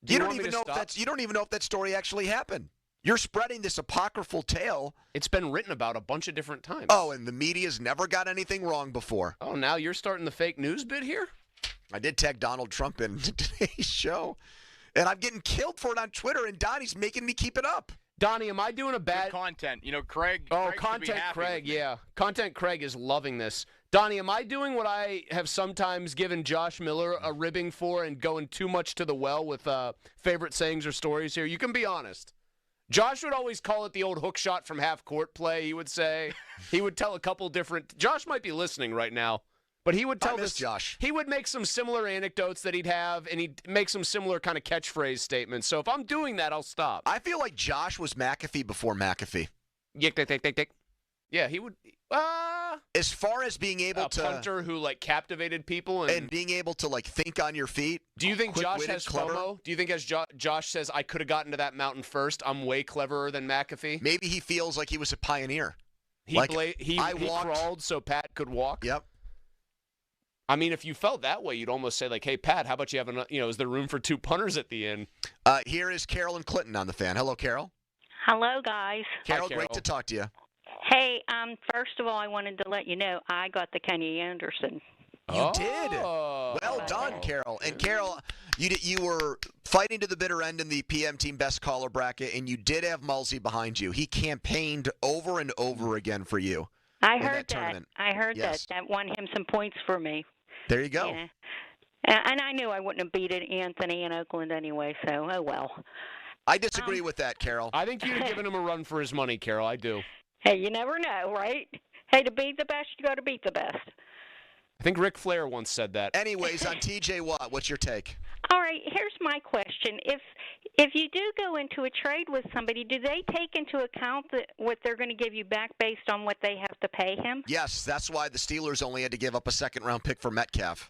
Do You you don't want me even to know stop? if you don't even know if that story actually happened. You're spreading this apocryphal tale. It's been written about a bunch of different times. Oh, and the media's never got anything wrong before. Oh, now you're starting the fake news bit here? I did tag Donald Trump in today's show, and I'm getting killed for it on Twitter, and Donnie's making me keep it up. Donnie, am I doing a bad content? You know, Craig. Oh, Craig should be Content happy Craig, with me. yeah. Content Craig is loving this. Donnie, am I doing what I have sometimes given Josh Miller a ribbing for and going too much to the well with favorite sayings or stories here? You can be honest. Josh would always call it the old hook shot from half court play, he would say. He would tell a couple different. Josh might be listening right now, but he would tell I miss this. Josh. He would make some similar anecdotes that he'd have, and he'd make some similar kind of catchphrase statements. So if I'm doing that, I'll stop. I feel like Josh was McAfee before McAfee. Yick, tick, tick, tick, tick. Yeah, he would. As far as being able A to punter who like captivated people and being able to like think on your feet. Do you think Josh quick-witted, has clever. FOMO? Do you think as Josh says, I could have gotten to that mountain first, I'm way cleverer than McAfee? Maybe he feels like he was a pioneer. He Like, he walked- crawled so Pat could walk? Yep. I mean, if you felt that way, you'd almost say like, hey, Pat, how about you have is there room for 2 punters at the end? Here is Carolyn Clinton on the fan. Hello, Carol. Hello, guys. Carol, great to talk to you. Hey, first of all, I wanted to let you know I got the Kenny Anderson You did. Well done, Carol. And Carol, you were fighting to the bitter end in the PM Team Best Caller bracket, and you did have Mulsey behind you. He campaigned over and over again for you. I in heard that. tournament. I heard Yes. that. That won him some points for me. There you go. Yeah. And I knew I wouldn't have beaten Anthony in Oakland anyway, so oh well. I disagree with that, Carol. I think you'd have given him a run for his money, Carol. I do. Hey, you never know, right? Hey, to beat the best, you got to beat the best. I think Ric Flair once said that. Anyways, on TJ Watt, what's your take? All right, here's my question. If you do go into a trade with somebody, do they take into account what they're going to give you back based on what they have to pay him? Yes, that's why the Steelers only had to give up a second-round pick for Metcalf.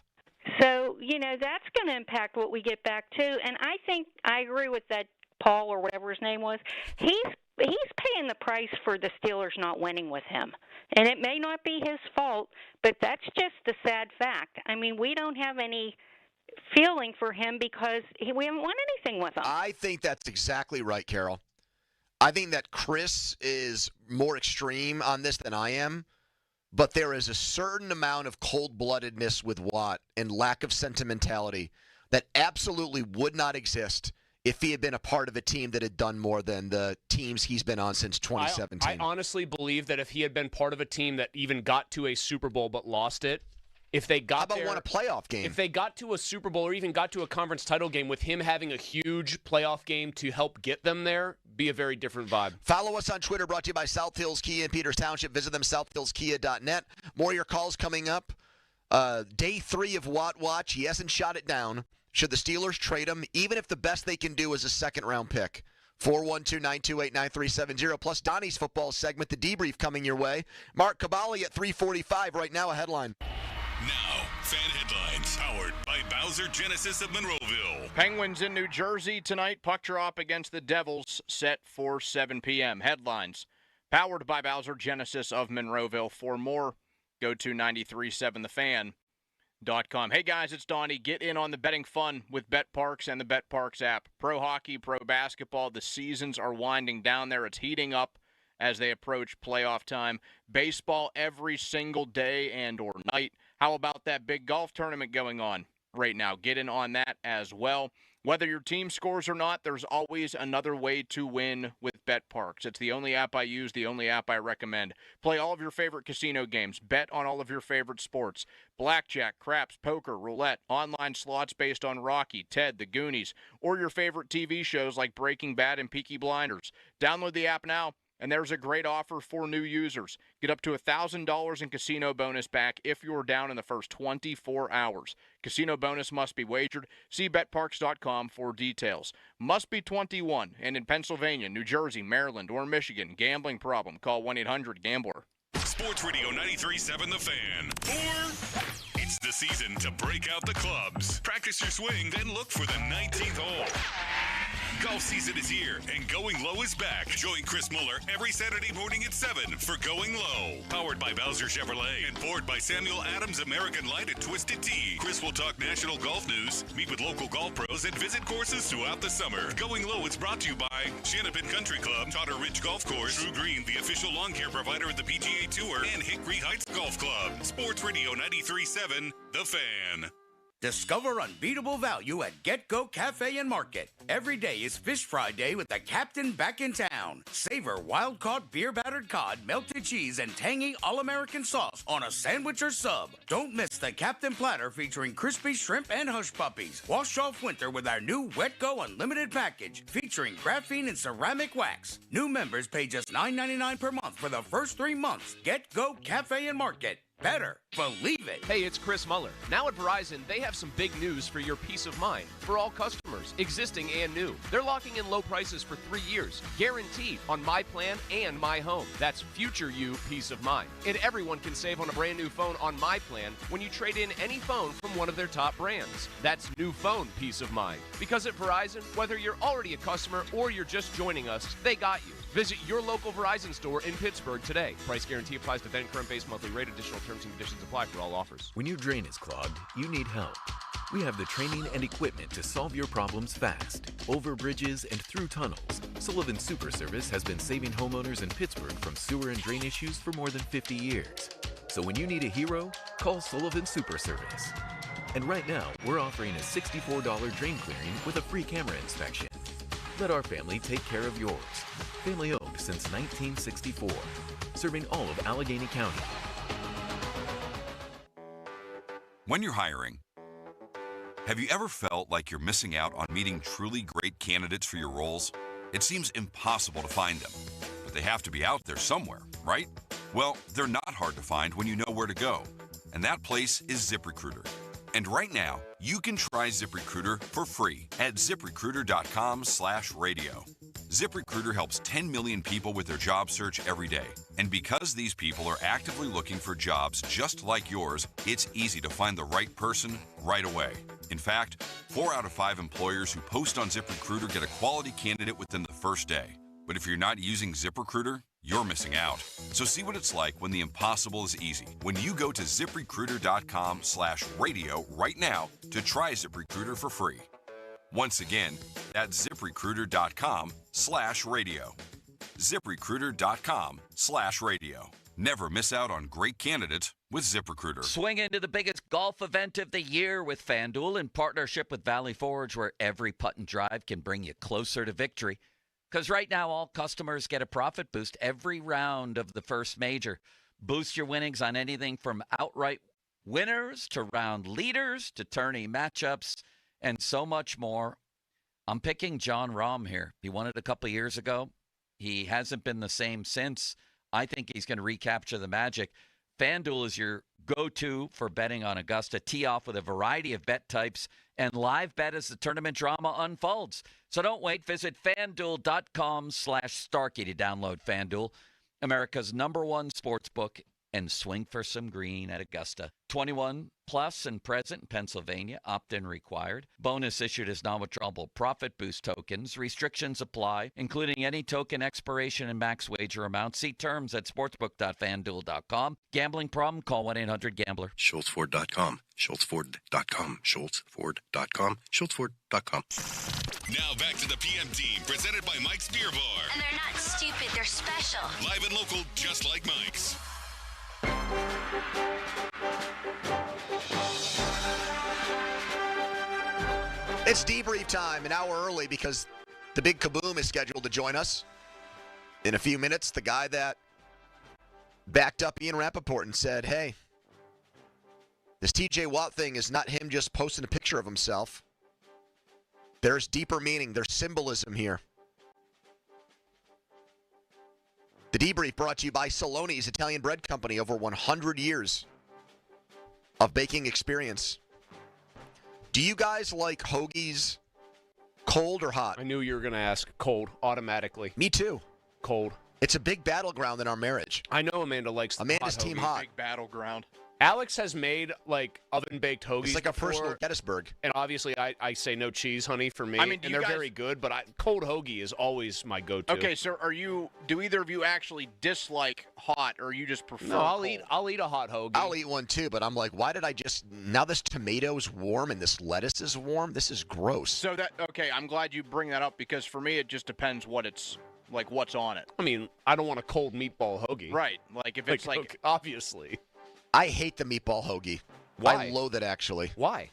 So, that's going to impact what we get back too. And I think I agree with that Paul or whatever his name was. He's paying the price for the Steelers not winning with him. And it may not be his fault, but that's just the sad fact. I mean, we don't have any feeling for him because we haven't won anything with him. I think that's exactly right, Carol. I think that Chris is more extreme on this than I am, but there is a certain amount of cold-bloodedness with Watt and lack of sentimentality that absolutely would not exist if he had been a part of a team that had done more than the teams he's been on since 2017. I honestly believe that if he had been part of a team that even got to a Super Bowl but lost it, if they got How about won a playoff game? If they got to a Super Bowl or even got to a conference title game with him having a huge playoff game to help get them there, be a very different vibe. Follow us on Twitter, brought to you by South Hills Kia in Peters Township. Visit them, southhillskia.net. More of your calls coming up. Day 3 of Watt Watch. He hasn't shot it down. Should the Steelers trade him, even if the best they can do is a second-round pick? 412-928-9370. Plus Donnie's football segment, The Debrief, coming your way. Mark Caballi at 3:45. Right now, a headline. Now, fan headlines powered by Bowser Genesis of Monroeville. Penguins in New Jersey tonight. Puck drop against the Devils set for 7 p.m. Headlines powered by Bowser Genesis of Monroeville. For more, go to 937thefan.com. Hey guys, it's Donnie. Get in on the betting fun with BetParx and the BetParx app. Pro hockey, pro basketball, the seasons are winding down there. It's heating up as they approach playoff time. Baseball every single day and or night. How about that big golf tournament going on right now? Get in on that as well. Whether your team scores or not, there's always another way to win with BetParx. It's the only app I use, the only app I recommend. Play all of your favorite casino games. Bet on all of your favorite sports. Blackjack, craps, poker, roulette, online slots based on Rocky, Ted, The Goonies, or your favorite TV shows like Breaking Bad and Peaky Blinders. Download the app now. And there's a great offer for new users. Get up to $1,000 in casino bonus back if you're down in the first 24 hours. Casino bonus must be wagered. See BetParx.com for details. Must be 21 and in Pennsylvania, New Jersey, Maryland, or Michigan. Gambling problem? Call 1-800-GAMBLER. Sports Radio 93.7 The Fan. It's the season to break out the clubs. Practice your swing, then look for the 19th hole. Golf season is here, and Going Low is back. Join Chris Muller every Saturday morning at 7 for Going Low. Powered by Bowser Chevrolet and poured by Samuel Adams American Light at Twisted Tea. Chris will talk national golf news, meet with local golf pros, and visit courses throughout the summer. Going Low is brought to you by Shanapin Country Club, Totter Ridge Golf Course, True Green, the official lawn care provider of the PGA Tour, and Hickory Heights Golf Club. Sports Radio 93.7 The Fan. Discover unbeatable value at Get Go Cafe and Market. Every day is Fish Fry Day with the Captain back in town. Savor wild-caught beer-battered cod, melted cheese, and tangy all-American sauce on a sandwich or sub. Don't miss the Captain Platter featuring crispy shrimp and hush puppies. Wash off winter with our new Wet Go Unlimited package featuring graphene and ceramic wax. New members pay just $9.99 per month for the first 3 months. Get Go Cafe and Market. Better believe it. Hey, it's Chris Muller. Now at Verizon, they have some big news for your peace of mind. For all customers, existing and new. They're locking in low prices for 3 years, guaranteed on My Plan and My Home. That's future you peace of mind. And everyone can save on a brand new phone on My Plan when you trade in any phone from one of their top brands. That's new phone peace of mind. Because at Verizon, whether you're already a customer or you're just joining us, they got you. Visit your local Verizon store in Pittsburgh today. Price guarantee applies to then current base monthly rate. Additional terms and conditions apply for all offers. When your drain is clogged, you need help. We have the training and equipment to solve your problems fast, over bridges and through tunnels. Sullivan Super Service has been saving homeowners in Pittsburgh from sewer and drain issues for more than 50 years. So when you need a hero, call Sullivan Super Service. And right now, we're offering a $64 drain clearing with a free camera inspection. Let our family take care of yours. Family owned since 1964. Serving all of Allegheny County. When you're hiring, have you ever felt like you're missing out on meeting truly great candidates for your roles? It seems impossible to find them, but they have to be out there somewhere, right? Well, they're not hard to find when you know where to go, and that place is ZipRecruiter. And right now, you can try ZipRecruiter for free at ZipRecruiter.com/radio. ZipRecruiter helps 10 million people with their job search every day. And because these people are actively looking for jobs just like yours, it's easy to find the right person right away. In fact, 4 out of 5 employers who post on ZipRecruiter get a quality candidate within the first day. But if you're not using ZipRecruiter, you're missing out. So see what it's like when the impossible is easy. When you go to ZipRecruiter.com/radio right now to try ZipRecruiter for free. Once again, that's ZipRecruiter.com/radio. ZipRecruiter.com/radio. Never miss out on great candidates with ZipRecruiter. Swing into the biggest golf event of the year with FanDuel in partnership with Valley Forge, where every putt and drive can bring you closer to victory. Because right now, all customers get a profit boost every round of the first major. Boost your winnings on anything from outright winners to round leaders to tourney matchups and so much more. I'm picking Jon Rahm here. He won it a couple years ago. He hasn't been the same since. I think he's going to recapture the magic. FanDuel is your go-to for betting on Augusta. Tee off with a variety of bet types and live bet as the tournament drama unfolds. So don't wait. Visit FanDuel.com/Starkey to download FanDuel, America's #1 sportsbook, and swing for some green at Augusta. 21 plus and present in Pennsylvania. Opt-in required. Bonus issued as non-withdrawable profit boost tokens. Restrictions apply, including any token expiration and max wager amount. See terms at sportsbook.fanduel.com. Gambling problem? Call 1-800-GAMBLER. SchultzFord.com. SchultzFord.com. SchultzFord.com. SchultzFord.com. Now back to the PM team, presented by Mike's Beer Bar. And they're not stupid, they're special. Live and local, just like Mike's. It's debrief time, an hour early because the big kaboom is scheduled to join us in a few minutes. The guy that backed up Ian Rappaport and said, hey, this TJ Watt thing is not him just posting a picture of himself. There's deeper meaning. There's symbolism here. The debrief brought to you by Saloni's Italian Bread Company. Over 100 years of baking experience. Do you guys like hoagies cold or hot? I knew you were going to ask cold automatically. Me too. Cold. It's a big battleground in our marriage. I know Amanda likes the Amanda's hot team hoagie. hot. Big battleground. Alex has made like oven-baked hoagies It's like a before, personal Gettysburg. And obviously, I say no cheese, honey, for me. I mean, and they're very good, but cold hoagie is always my go-to. Okay, so do either of you actually dislike hot, or you just prefer? No, cold? I'll eat a hot hoagie. I'll eat one too, but I'm like, why did I just? Now this tomato's warm and this lettuce is warm. This is gross. So I'm glad you bring that up because for me it just depends what's on it. I mean, I don't want a cold meatball hoagie. Right, like if it's okay, obviously. I hate the meatball hoagie. Why? I loathe it actually. Why?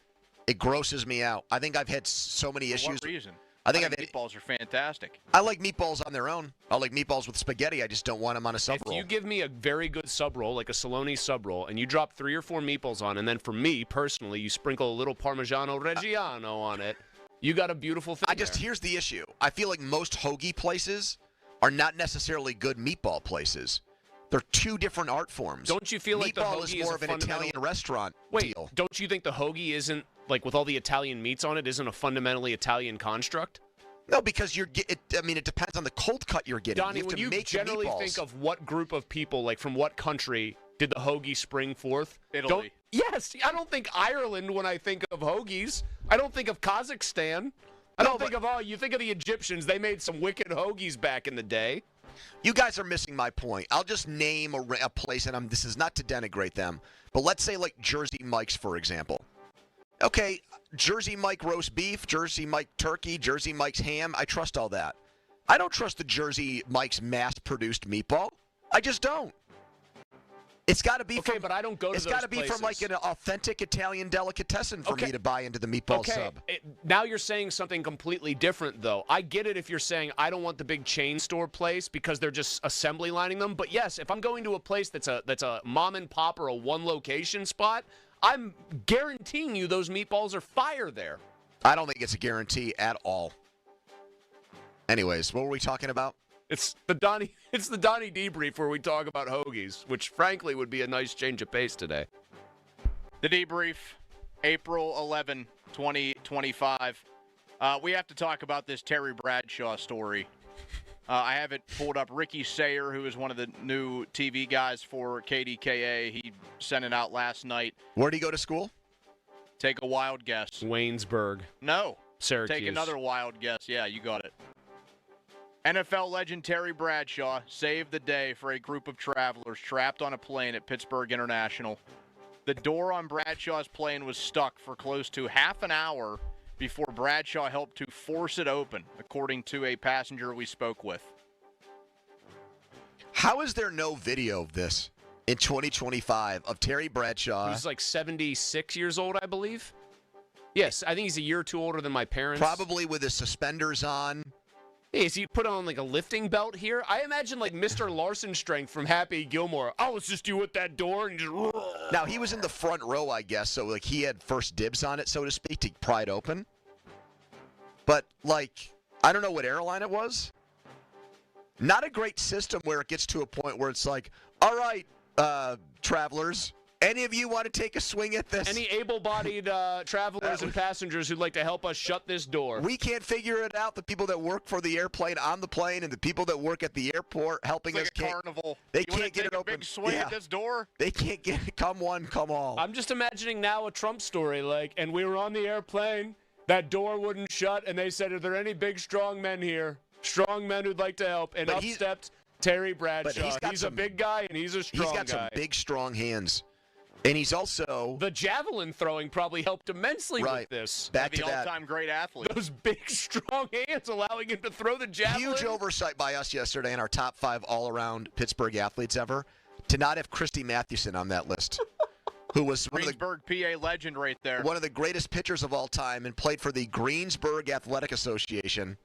It grosses me out. I think I've had so many For issues. what reason? I think meatballs are fantastic. I like meatballs on their own. I like meatballs with spaghetti. I just don't want them on a sub roll. If you give me a very good sub roll, like a Saloni sub roll, and you drop 3 or 4 meatballs on, and then for me personally, you sprinkle a little Parmigiano Reggiano on it, you got a beautiful thing. Here's the issue. I feel like most hoagie places are not necessarily good meatball places. They're two different art forms. Don't you feel like the meatball hoagie is more is of a an Italian restaurant Wait, deal? don't you think the hoagie isn't, like with all the Italian meats on it, isn't a fundamentally Italian construct? No, because it depends on the cold cut you're getting. Donnie, when you make generally think of what group of people, like from what country did the hoagie spring forth? Italy. Yes, I don't think Ireland when I think of hoagies. I don't think of Kazakhstan. I don't think of, you think of the Egyptians. They made some wicked hoagies back in the day. You guys are missing my point. I'll just name a place, and this is not to denigrate them, but let's say like Jersey Mike's, for example. Okay, Jersey Mike roast beef, Jersey Mike turkey, Jersey Mike's ham, I trust all that. I don't trust the Jersey Mike's mass-produced meatball. I just don't. It's got to be okay, but I don't go to It's those got to be places. from like an authentic Italian delicatessen for me to buy into the meatball sub. Now you're saying something completely different, though. I get it if you're saying I don't want the big chain store place because they're just assembly lining them. But yes, if I'm going to a place that's a mom and pop or a one location spot, I'm guaranteeing you those meatballs are fire there. I don't think it's a guarantee at all. Anyways, what were we talking about? It's the Donnie debrief where we talk about hoagies, which frankly would be a nice change of pace today. The debrief, April 11, 2025. We have to talk about this Terry Bradshaw story. I have it pulled up. Ricky Sayer, who is one of the new TV guys for KDKA, he sent it out last night. Where did he go to school? Take a wild guess. Waynesburg. No. Syracuse. Take another wild guess. Yeah, you got it. NFL legend Terry Bradshaw saved the day for a group of travelers trapped on a plane at Pittsburgh International. The door on Bradshaw's plane was stuck for close to half an hour before Bradshaw helped to force it open, according to a passenger we spoke with. How is there no video of this in 2025 of Terry Bradshaw? He's like 76 years old, I believe. Yes, I think he's a year or two older than my parents. Probably with his suspenders on. Hey, is he put on like a lifting belt here? I imagine like Mr. Larson strength from Happy Gilmore. I'll assist you with that door and just. Now he was in the front row, I guess, so like he had first dibs on it, so to speak, to pry it open. But like, I don't know what airline it was. Not a great system where it gets to a point where it's like, all right, travelers, any of you want to take a swing at this? Any able-bodied travelers and passengers who'd like to help us shut this door? We can't figure it out. The people that work for the airplane on the plane and the people that work at the airport helping It's like us a carnival. They You can't wanna get take it a open. Big swing at this door? They can't get it. Come one, come all. I'm just imagining now a Trump story like, and we were on the airplane, that door wouldn't shut, and they said, are there any big, strong men here? Strong men who'd like to help. And up stepped Terry Bradshaw. He's a big guy, and he's a strong guy. He's got some big, strong hands. And he's also... The javelin throwing probably helped immensely with this. Back the to that. all-time great athlete. Those big, strong hands allowing him to throw the javelin. Huge oversight by us yesterday in our top 5 all-around Pittsburgh athletes ever to not have Christy Mathewson on that list, who was Greensburg, PA legend right there. one of the greatest pitchers of all time and played for the Greensburg Athletic Association.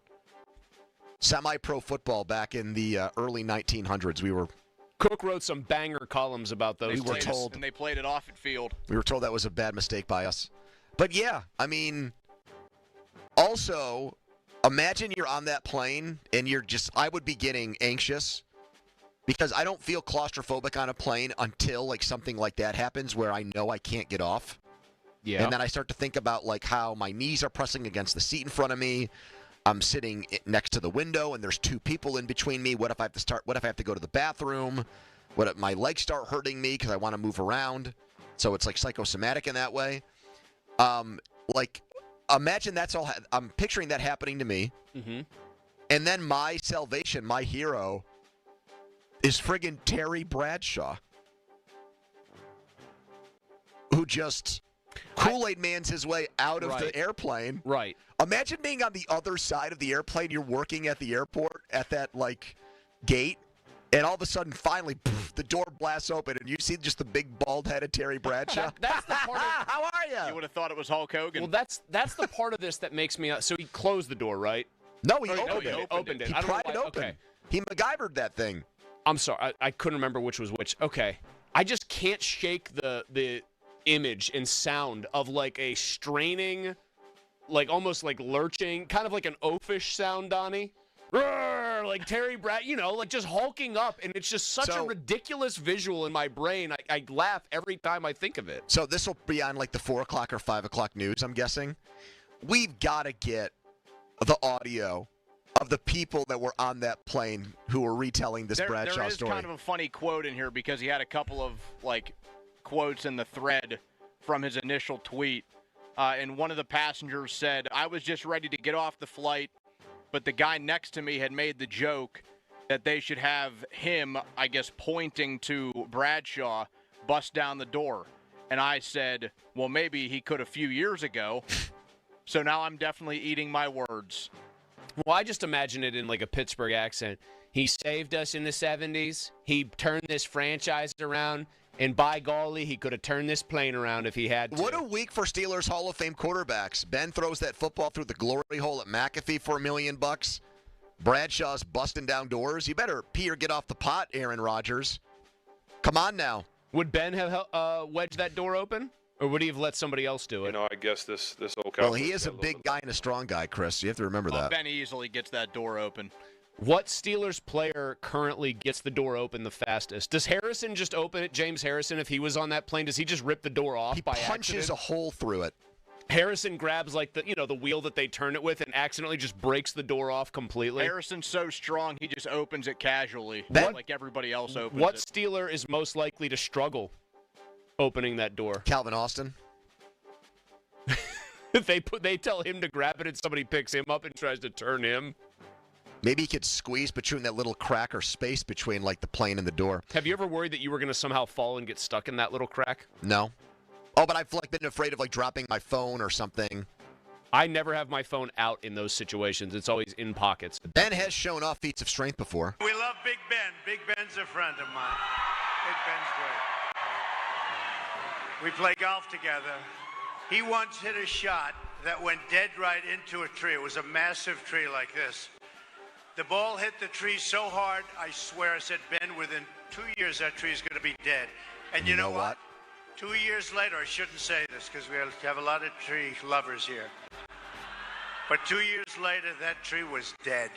Semi-pro football back in the early 1900s. Cook wrote some banger columns about those. We were told. And they played it off at field. We were told that was a bad mistake by us. But yeah, I mean, also, imagine you're on that plane and I would be getting anxious because I don't feel claustrophobic on a plane until like something like that happens where I know I can't get off. Yeah. And then I start to think about like how my knees are pressing against the seat in front of me. I'm sitting next to the window, and there's 2 people in between me. What if I have to go to the bathroom? What if my legs start hurting me because I want to move around? So it's like psychosomatic in that way. Like, imagine that's all. I'm picturing that happening to me. Mm-hmm. And then my salvation, my hero, is friggin' Terry Bradshaw, who just Kool-Aid Man's his way out of the airplane. Right. Imagine being on the other side of the airplane. You're working at the airport at that, like, gate, and all of a sudden, finally, the door blasts open, and you see just the big, bald-headed Terry Bradshaw. That's the part of How are you? You would have thought it was Hulk Hogan. Well, that's the part of this that makes me. So he closed the door, right? No, he opened it. Opened it. He I don't know pried it why. open. Okay. He MacGyvered that thing. I'm sorry. I couldn't remember which was which. Okay. I just can't shake the image and sound of like a straining, like almost like lurching, kind of like an oafish sound, Donnie. Roar, like Terry like just hulking up, and it's just such a ridiculous visual in my brain. I laugh every time I think of it. So this will be on like the 4 o'clock or 5 o'clock news, I'm guessing. We've got to get the audio of the people that were on that plane who were retelling this Bradshaw there is story. kind of a funny quote in here because he had a couple of like quotes in the thread from his initial tweet. And one of the passengers said, I was just ready to get off the flight, but the guy next to me had made the joke that they should have him, I guess, pointing to Bradshaw, bust down the door. And I said, well, maybe he could a few years ago. So now I'm definitely eating my words. Well, I just imagine it in like a Pittsburgh accent. He saved us in the 70s. He turned this franchise around. And by golly, he could have turned this plane around if he had to. What a week for Steelers Hall of Fame quarterbacks. Ben throws that football through the glory hole at McAfee for $1 million. Bradshaw's busting down doors. You better pee or get off the pot, Aaron Rodgers. Come on now. Would Ben have wedged that door open? Or would he have let somebody else do it? I guess this old Well, he is a big guy and a strong guy, Chris. You have to remember that. Ben easily gets that door open. What Steelers player currently gets the door open the fastest? Does Harrison just open it? James Harrison, if he was on that plane, does he just rip the door off by accident? He punches a hole through it. Harrison grabs like the wheel that they turn it with and accidentally just breaks the door off completely. Harrison's so strong he just opens it casually, like everybody else opens What it. Steeler is most likely to struggle opening that door? Calvin Austin. They tell him to grab it and somebody picks him up and tries to turn him. Maybe he could squeeze between that little crack or space between like the plane and the door. Have you ever worried that you were going to somehow fall and get stuck in that little crack? No. Oh, but I've been afraid of dropping my phone or something. I never have my phone out in those situations. It's always in pockets. Ben has shown off feats of strength before. We love Big Ben. Big Ben's a friend of mine. Big Ben's great. We play golf together. He once hit a shot that went dead right into a tree. It was a massive tree like this. The ball hit the tree so hard, I swear, I said, Ben, within 2 years, that tree is going to be dead. And you know what? 2 years later, I shouldn't say this because we have a lot of tree lovers here. But 2 years later, that tree was dead.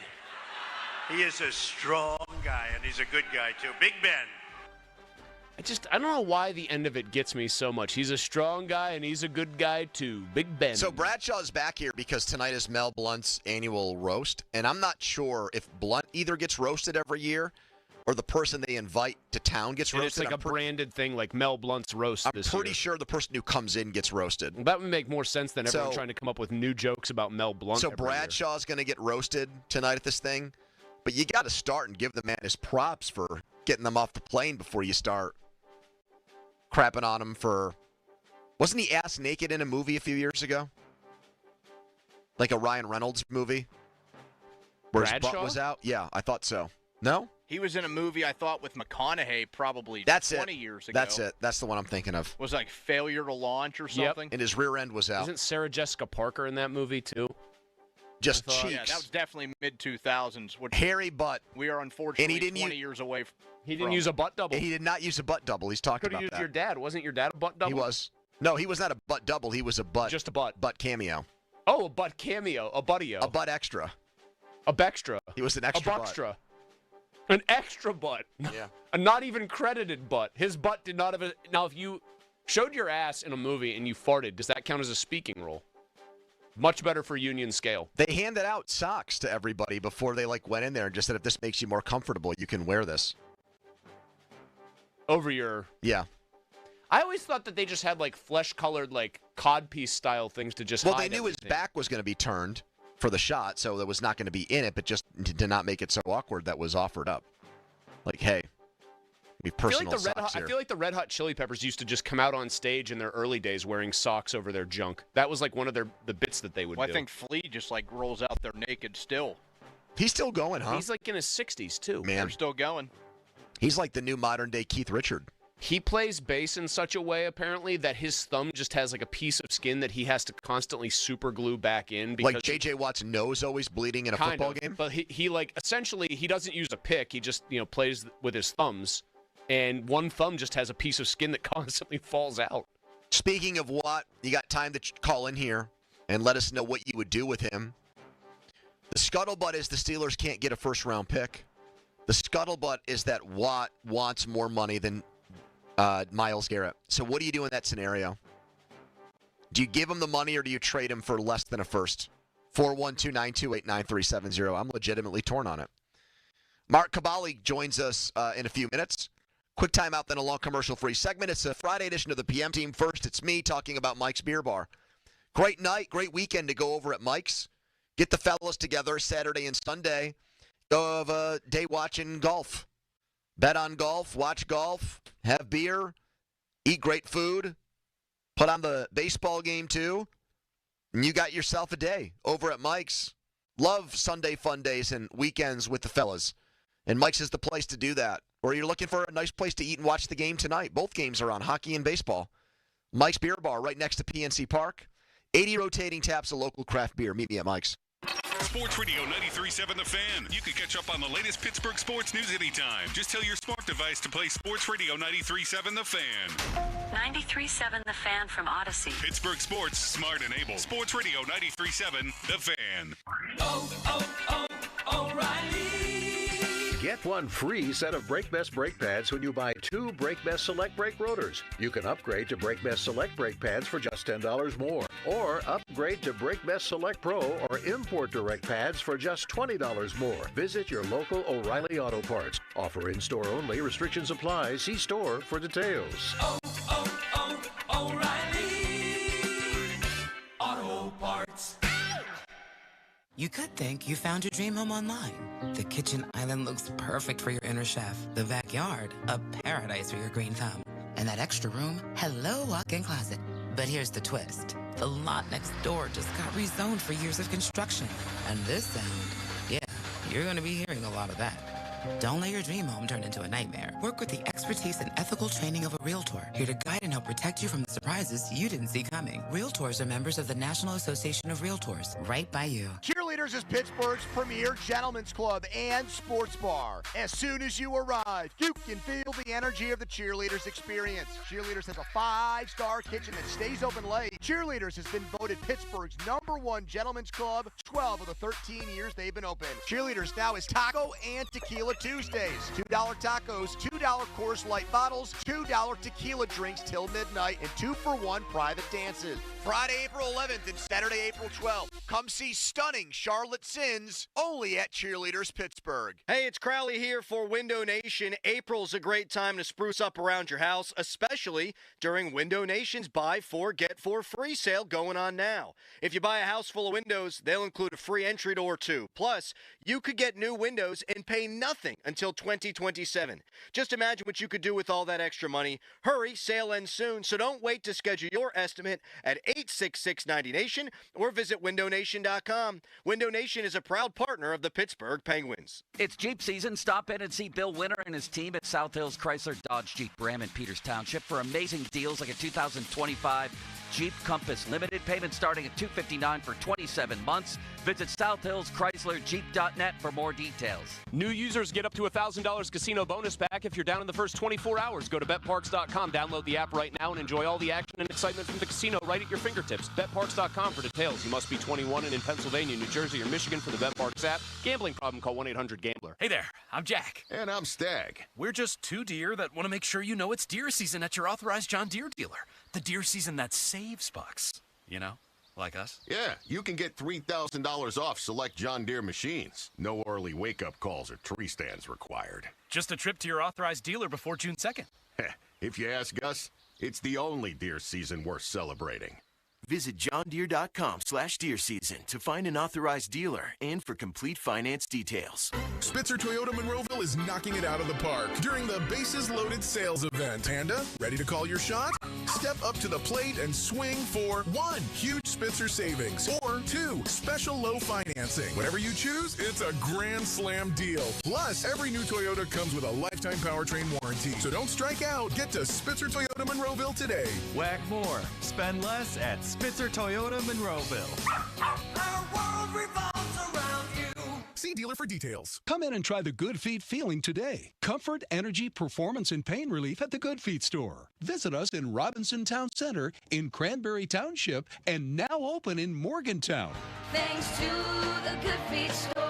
He is a strong guy, and he's a good guy, too. Big Ben. I don't know why the end of it gets me so much. He's a strong guy, and he's a good guy, too. Big Ben. So Bradshaw's back here because tonight is Mel Blount's annual roast, and I'm not sure if Blount either gets roasted every year or the person they invite to town gets and roasted. It's like a branded thing, like Mel Blount's roast this year. I'm pretty sure the person who comes in gets roasted. Well, that would make more sense than everyone trying to come up with new jokes about Mel Blount. So Bradshaw's going to get roasted tonight at this thing, but you got to start and give the man his props for getting them off the plane before you start crapping on him for... Wasn't he ass naked in a movie a few years ago? Like a Ryan Reynolds movie? Where his butt was out? Yeah, I thought so. No? He was in a movie, I thought, with McConaughey probably 20 years ago. That's it. That's the one I'm thinking of. Was like Failure to Launch or something? And his rear end was out. Isn't Sarah Jessica Parker in that movie, too? Just cheeks. Yeah, that was definitely mid-2000s. Hairy butt. We are unfortunately 20 years away from. He didn't use a butt double. He did not use a butt double. He's talking about that. Could have used your dad. Wasn't your dad a butt double? He was. No, he was not a butt double. He was a butt. Just a butt. Butt cameo. Oh, a butt cameo. A buttio. A butt extra. A bextra. He was an extra butt. A buckstra. An extra butt. Yeah. A not even credited butt. His butt did not have a... Now, if you showed your ass in a movie and you farted, does that count as a speaking role? Much better for union scale. They handed out socks to everybody before they went in there and just said, if this makes you more comfortable, you can wear this. Over your... Yeah. I always thought that they just had flesh-colored codpiece style things to just hide Well, they knew everything. his back was going to be turned for the shot, so that was not going to be in it, but just to not make it so awkward, that was offered up. Hey, we personal socks here. I feel like the Red Hot Chili Peppers used to just come out on stage in their early days wearing socks over their junk. That was one of the bits that they would do. I think Flea just rolls out there naked still. He's still going, huh? He's in his 60s too. Man, they're still going. He's like the new modern day Keith Richard. He plays bass in such a way, apparently, that his thumb just has a piece of skin that he has to constantly super glue back in. Because like J.J. Watt's nose always bleeding in a football game? But he essentially, he doesn't use a pick. He just, plays with his thumbs. And one thumb just has a piece of skin that constantly falls out. Speaking of Watt, you got time to call in here and let us know what you would do with him. The scuttlebutt is the Steelers can't get a first-round pick. The scuttlebutt is that Watt wants more money than Myles Garrett. So what do you do in that scenario? Do you give him the money or do you trade him for less than a first? 412-928-9370. I'm legitimately torn on it. Mark Cabali joins us in a few minutes. Quick timeout, then a long commercial-free segment. It's a Friday edition of the PM Team. First, it's me talking about Mike's Beer Bar. Great night, great weekend to go over at Mike's. Get the fellas together Saturday and Sunday. Go have a day watching golf. Bet on golf, watch golf, have beer, eat great food, put on the baseball game too, and you got yourself a day over at Mike's. Love Sunday fun days and weekends with the fellas, and Mike's is the place to do that. or you're looking for a nice place to eat and watch the game tonight, both games are on, hockey and baseball. Mike's Beer Bar right next to PNC Park. 80 rotating taps of local craft beer. Meet me at Mike's. Sports Radio 93.7 The Fan. You can catch up on the latest Pittsburgh sports news anytime. Just tell your smart device to play Sports Radio 93.7 The Fan. 93.7 The Fan from Odyssey. Pittsburgh sports, smart and able. Sports Radio 93.7 The Fan. O'Reilly. Get one free set of Brake Best brake pads when you buy 2 Brake Best Select brake rotors. You can upgrade to Brake Best Select brake pads for just $10 more. Or upgrade to Brake Best Select Pro or Import Direct pads for just $20 more. Visit your local O'Reilly Auto Parts. Offer in-store only. Restrictions apply. See store for details. O'Reilly Auto Parts. You could think you found your dream home online. The kitchen island looks perfect for your inner chef. The backyard, a paradise for your green thumb. And that extra room, hello walk-in closet. But here's the twist. The lot next door just got rezoned for years of construction. And this sound, yeah, you're going to be hearing a lot of that. Don't let your dream home turn into a nightmare. Work with the expertise and ethical training of a Realtor, here to guide and help protect you from the surprises you didn't see coming. Realtors are members of the National Association of Realtors, right by you. Cheerleaders is Pittsburgh's premier gentlemen's club and sports bar. As soon as you arrive, you can feel the energy of the Cheerleaders experience. Cheerleaders has a 5-star kitchen that stays open late. Cheerleaders has been voted Pittsburgh's #1 gentlemen's club 12 of the 13 years they've been open. Cheerleaders now is Taco and Tequila Tuesdays. $2 tacos, $2 Coors Light bottles, $2 tequila drinks till midnight, and 2-for-1 private dances. Friday, April 11th and Saturday, April 12th. Come see stunning Charlotte Sins only at Cheerleaders Pittsburgh. Hey, it's Crowley here for Window Nation. April's a great time to spruce up around your house, especially during Window Nation's Buy 4, Get 4 free sale going on now. If you buy a house full of windows, they'll include a free entry door too. Plus, you could get new windows and pay nothing until 2027. Just imagine what you could do with all that extra money. Hurry, sale ends soon, so don't wait to schedule your estimate at 866-90Nation or visit windownation.com. Window Nation is a proud partner of the Pittsburgh Penguins. It's Jeep season. Stop in and see Bill Winter and his team at South Hills Chrysler Dodge Jeep Ram in Peters Township for amazing deals like a 2025 Jeep Compass. Limited payment starting at $259 for 27 months. Visit SouthHillsChryslerJeep.net for more details. New users get up to $1,000 casino bonus back if you're down in the first 24 hours. Go to BetParks.com, download the app right now, and enjoy all the action and excitement from the casino right at your fingertips. BetParks.com for details. You must be 21 and in Pennsylvania, New Jersey, or Michigan for the BetParks app. Gambling problem, call 1-800-GAMBLER. Hey there, I'm Jack. And I'm Stag. We're just two deer that want to make sure you know it's deer season at your authorized John Deere dealer. The deer season that saves bucks, you know? Like us? Yeah, you can get $3,000 off select John Deere machines. No early wake-up calls or tree stands required. Just a trip to your authorized dealer before June 2nd. If you ask us, it's the only deer season worth celebrating. Visit johndeere.com/deer season to find an authorized dealer and for complete finance details. Spitzer Toyota Monroeville is knocking it out of the park during the Bases Loaded sales event. Panda, ready to call your shot? Step up to the plate and swing for 1, huge Spitzer savings, or 2, special low financing. Whatever you choose, it's a grand slam deal. Plus, every new Toyota comes with a lifetime powertrain warranty. So don't strike out. Get to Spitzer Toyota Monroeville today. Whack more. Spend less at Spitzer Toyota Monroeville. Our world revolves around you. See dealer for details. Come in and try the Good Feet feeling today. Comfort, energy, performance, and pain relief at the Good Feet store. Visit us in Robinson Town Center in Cranberry Township and now open in Morgantown. Thanks to the Good Feet store.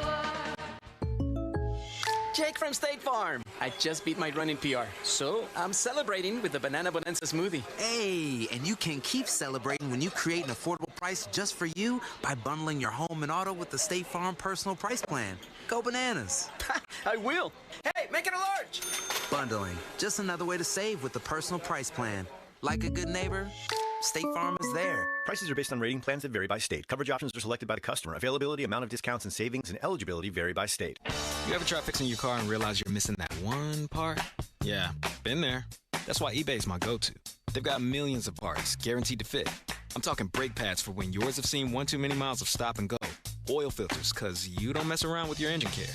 Jake from State Farm. I just beat my running PR, so I'm celebrating with the Banana Bonanza smoothie. Hey, and you can keep celebrating when you create an affordable price just for you by bundling your home and auto with the State Farm Personal Price Plan. Go bananas. I will. Hey, make it a large. Bundling, just another way to save with the Personal Price Plan. Like a good neighbor, State Farm is there. Prices are based on rating plans that vary by state. Coverage options are selected by the customer. Availability, amount of discounts and savings, and eligibility vary by state. You ever try fixing your car and realize you're missing that one part? Yeah, been there. That's why eBay's my go-to. They've got millions of parts, guaranteed to fit. I'm talking brake pads for when yours have seen one too many miles of stop and go. Oil filters, because you don't mess around with your engine care.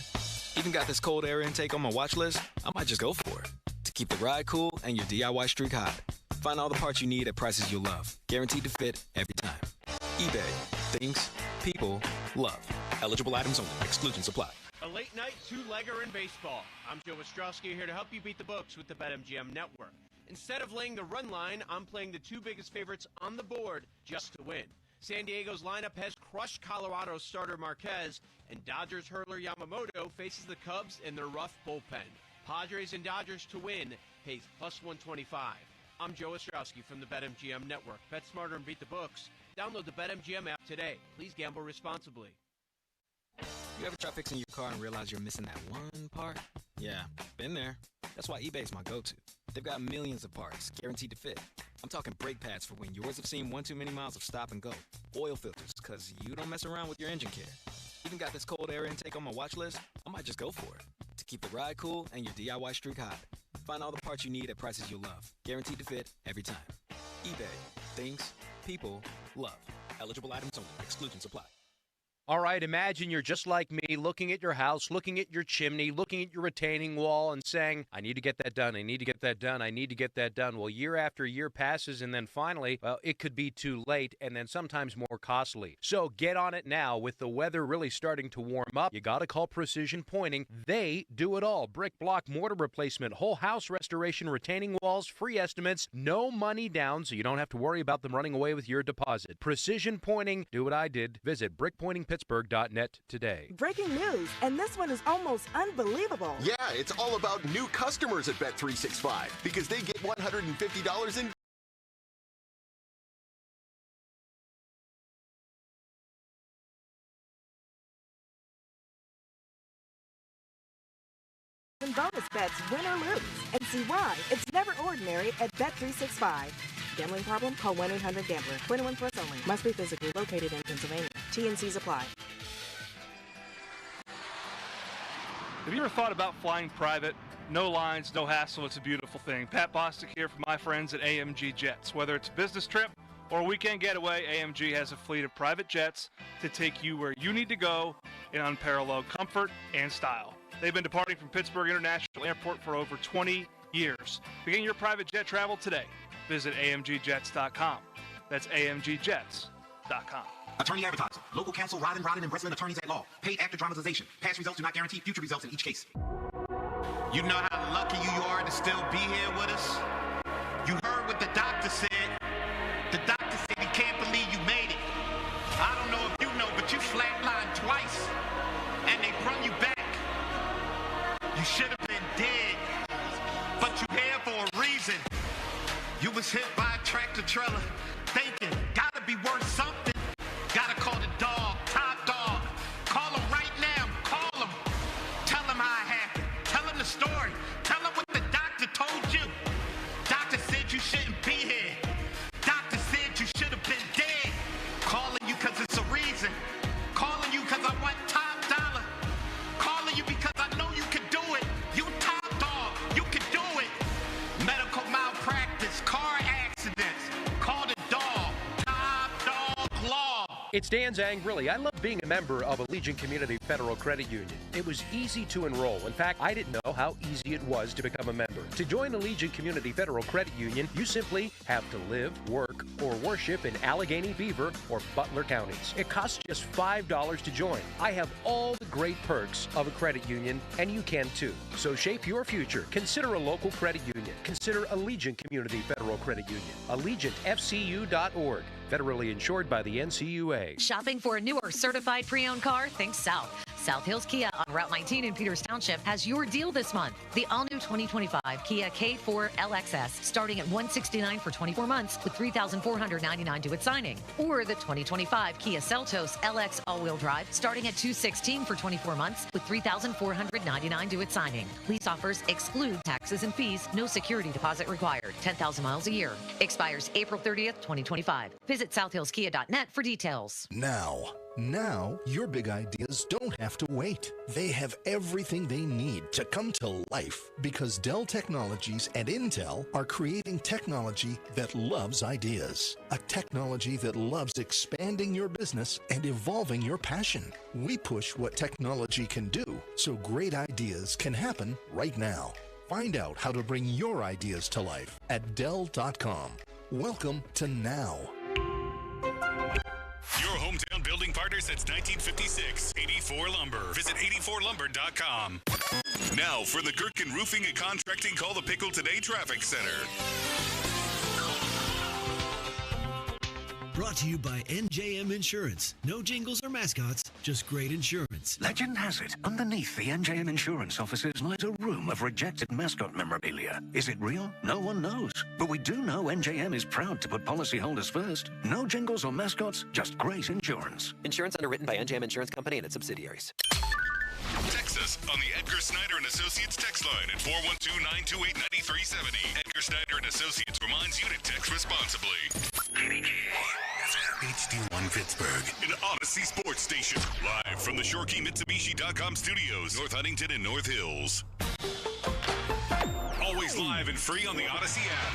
Even got this cold air intake on my watch list? I might just go for it. To keep the ride cool and your DIY streak hot. Find all the parts you need at prices you'll love. Guaranteed to fit every time. eBay. Things people love. Eligible items only. Exclusions apply. A late night two-legger in baseball. I'm Joe Ostrowski here to help you beat the books with the BetMGM Network. Instead of laying the run line, I'm playing the two biggest favorites on the board just to win. San Diego's lineup has crushed Colorado starter Marquez, and Dodgers hurler Yamamoto faces the Cubs in their rough bullpen. Padres and Dodgers to win pays plus 125. I'm Joe Ostrowski from the BetMGM Network. Bet smarter and beat the books. Download the BetMGM app today. Please gamble responsibly. You ever try fixing your car and realize you're missing that one part? Yeah, been there. That's why eBay's my go-to. They've got millions of parts, guaranteed to fit. I'm talking brake pads for when yours have seen one too many miles of stop and go. Oil filters, because you don't mess around with your engine care. Even got this cold air intake on my watch list? I might just go for it. To keep the ride cool and your DIY streak hot. Find all the parts you need at prices you'll love. Guaranteed to fit every time. eBay. Things people love. Eligible items only. Exclusions apply. All right, imagine you're just like me, looking at your house, looking at your chimney, looking at your retaining wall, and saying, I need to get that done, I need to get that done, I need to get that done. Well, year after year passes, and then finally, well, it could be too late, and then sometimes more costly. So get on it now. With the weather really starting to warm up, you got to call Precision Pointing. They do it all. Brick, block, mortar replacement, whole house restoration, retaining walls, free estimates, no money down, so you don't have to worry about them running away with your deposit. Precision Pointing, do what I did. Visit brickpointingpittsburgh.net today. Breaking news, and this one is almost unbelievable. Yeah, it's all about new customers at Bet365 because they get $150 in bonus bets, win or lose. And see why it's never ordinary at Bet365. Gambling problem? Call 1-800-GAMBLER. 21 plus only. Must be physically located in Pennsylvania. T&Cs apply. Have you ever thought about flying private? No lines, no hassle, it's a beautiful thing. Pat Bostic here from my friends at AMG Jets. Whether it's a business trip or a weekend getaway, AMG has a fleet of private jets to take you where you need to go in unparalleled comfort and style. They've been departing from Pittsburgh International Airport for over 20 years. Begin your private jet travel today. Visit AMGJets.com. That's AMGJets.com. Attorney advertising. Local counsel, Rodden and Wrestling attorneys at law. Paid after dramatization. Past results do not guarantee future results in each case. You know how lucky you are to still be here with us? You heard what the doctor said. The doctor said he can't believe you made it. I don't know if you know, but you flatlined twice. And they brought you back. You should have been dead. But you here for a reason. You was hit by a tractor trailer. Thinking, gotta be worth something. Gotta call the dog, top dog. Call him right now, call him. Tell him how it happened. Tell him the story. Tell him what the doctor told you. Doctor said you shouldn't be here. Doctor said you should have been dead. Calling you cause it's a reason. Calling you cause I want top dollar. Calling you because I know you can do it. You top dog, you can do it. Medical malpractice, car accidents. Call the dog, top dog law. It's Dan Zangrilli. I love being a member of Allegiant Community Federal Credit Union. It was easy to enroll. In fact, I didn't know how easy it was to become a member. To join Allegiant Community Federal Credit Union, you simply have to live, work, or worship in Allegheny, Beaver, or Butler counties. It costs just $5 to join. I have all the great perks of a credit union, and you can too. So shape your future. Consider a local credit union. Consider Allegiant Community Federal Credit Union. AllegiantFCU.org. Federally insured by the NCUA. Shopping for a new or certified pre-owned car? Think South. South Hills Kia on Route 19 in Peters Township has your deal this month. The all-new 2025 Kia K4 LXS starting at $169 for 24 months with $3,499 due at signing. Or the 2025 Kia Seltos LX all-wheel drive starting at $216 for 24 months with $3,499 due at signing. Lease offers exclude taxes and fees. No security deposit required. 10,000 miles a year. Expires April 30th, 2025. Visit southhillskia.net for details. Now, Now, your big ideas don't have to wait. They have everything they need to come to life because Dell Technologies and Intel are creating technology that loves ideas. A technology that loves expanding your business and evolving your passion. We push what technology can do so great ideas can happen right now. Find out how to bring your ideas to life at Dell.com. Welcome to Now. Your hometown building partner since 1956, 84 Lumber. Visit 84lumber.com. Now for the Gherkin Roofing and Contracting Call the Pickle Today Traffic Center. Brought to you by NJM Insurance. No jingles or mascots, just great insurance. Legend has it, underneath the NJM Insurance offices lies a room of rejected mascot memorabilia. Is it real? No one knows. But we do know NJM is proud to put policyholders first. No jingles or mascots, just great insurance. Insurance underwritten by NJM Insurance Company and its subsidiaries. Text us on the Edgar Snyder and Associates text line at 412-928-9370. Edgar Snyder and Associates reminds you to text responsibly. HD1 Pittsburgh, an Odyssey sports station. Live from the ShoreKeyMitsubishi.com studios, North Huntington and North Hills. Always live and free on the Odyssey app.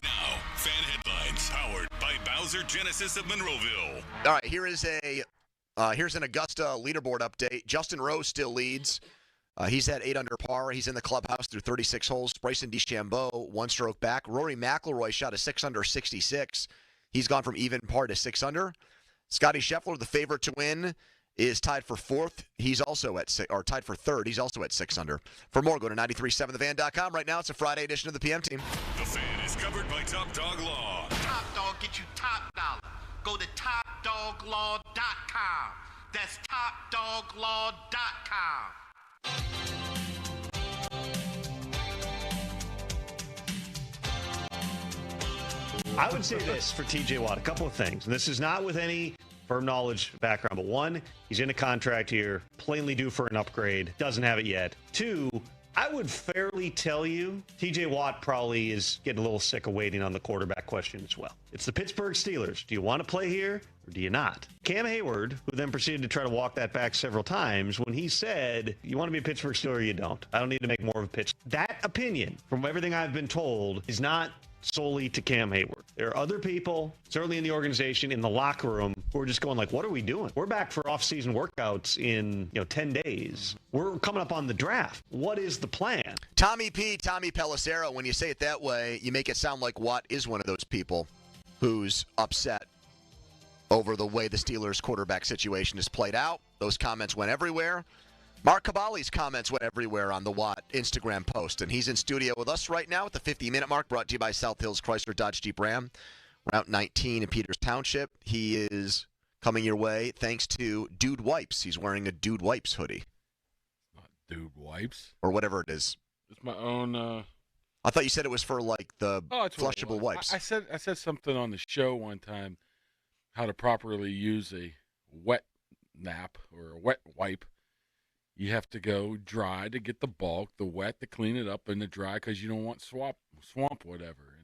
Now, fan headlines powered by Bowser Genesis of Monroeville. All right, here's an Augusta leaderboard update. Justin Rose still leads. He's at 8 under par. He's in the clubhouse through 36 holes. Bryson DeChambeau, 1 stroke back. Rory McIlroy shot a 6 under 66. He's gone from even par to 6 under. Scotty Scheffler, the favorite to win, is tied for 4th. He's also at tied for 3rd. He's also at 6 under. For more, go to 937thevan.com. Right now, it's a Friday edition of the PM Team. The Fan is covered by Top Dog Law. Top Dog get you top dollar. Go to TopDogLaw.com. That's TopDogLaw.com. I would say this for TJ Watt, a couple of things. And this is not with any firm knowledge background, but one, he's in a contract here, plainly due for an upgrade, doesn't have it yet. 2, I would fairly tell you TJ Watt probably is getting a little sick of waiting on the quarterback question as well. It's the Pittsburgh Steelers. Do you want to play here or do you not? Cam Hayward, who then proceeded to try to walk that back several times, when he said, you want to be a Pittsburgh Steeler or you don't. I don't need to make more of a pitch. That opinion, from everything I've been told, is not solely to Cam Hayward. There are other people, certainly in the organization, in the locker room, who are just going like, what are we doing? We're back for off-season workouts in 10 days. We're coming up on the draft. What is the plan? Tommy Pelissero, when you say it that way, you make it sound like Watt is one of those people who's upset over the way the Steelers' quarterback situation is played out. Those comments went everywhere. Mark Caballi's comments went everywhere on the Watt Instagram post, and he's in studio with us right now at the 50-minute mark, brought to you by South Hills Chrysler Dodge Jeep Ram, Route 19 in Peters Township. He is coming your way thanks to Dude Wipes. He's wearing a Dude Wipes hoodie. Not Dude Wipes? Or whatever it is. It's my own... I thought you said it was for, like, the flushable wipes. I said something on the show one time, how to properly use a wet nap or a wet wipe. You have to go dry to get the bulk, the wet to clean it up, and the dry because you don't want swamp whatever.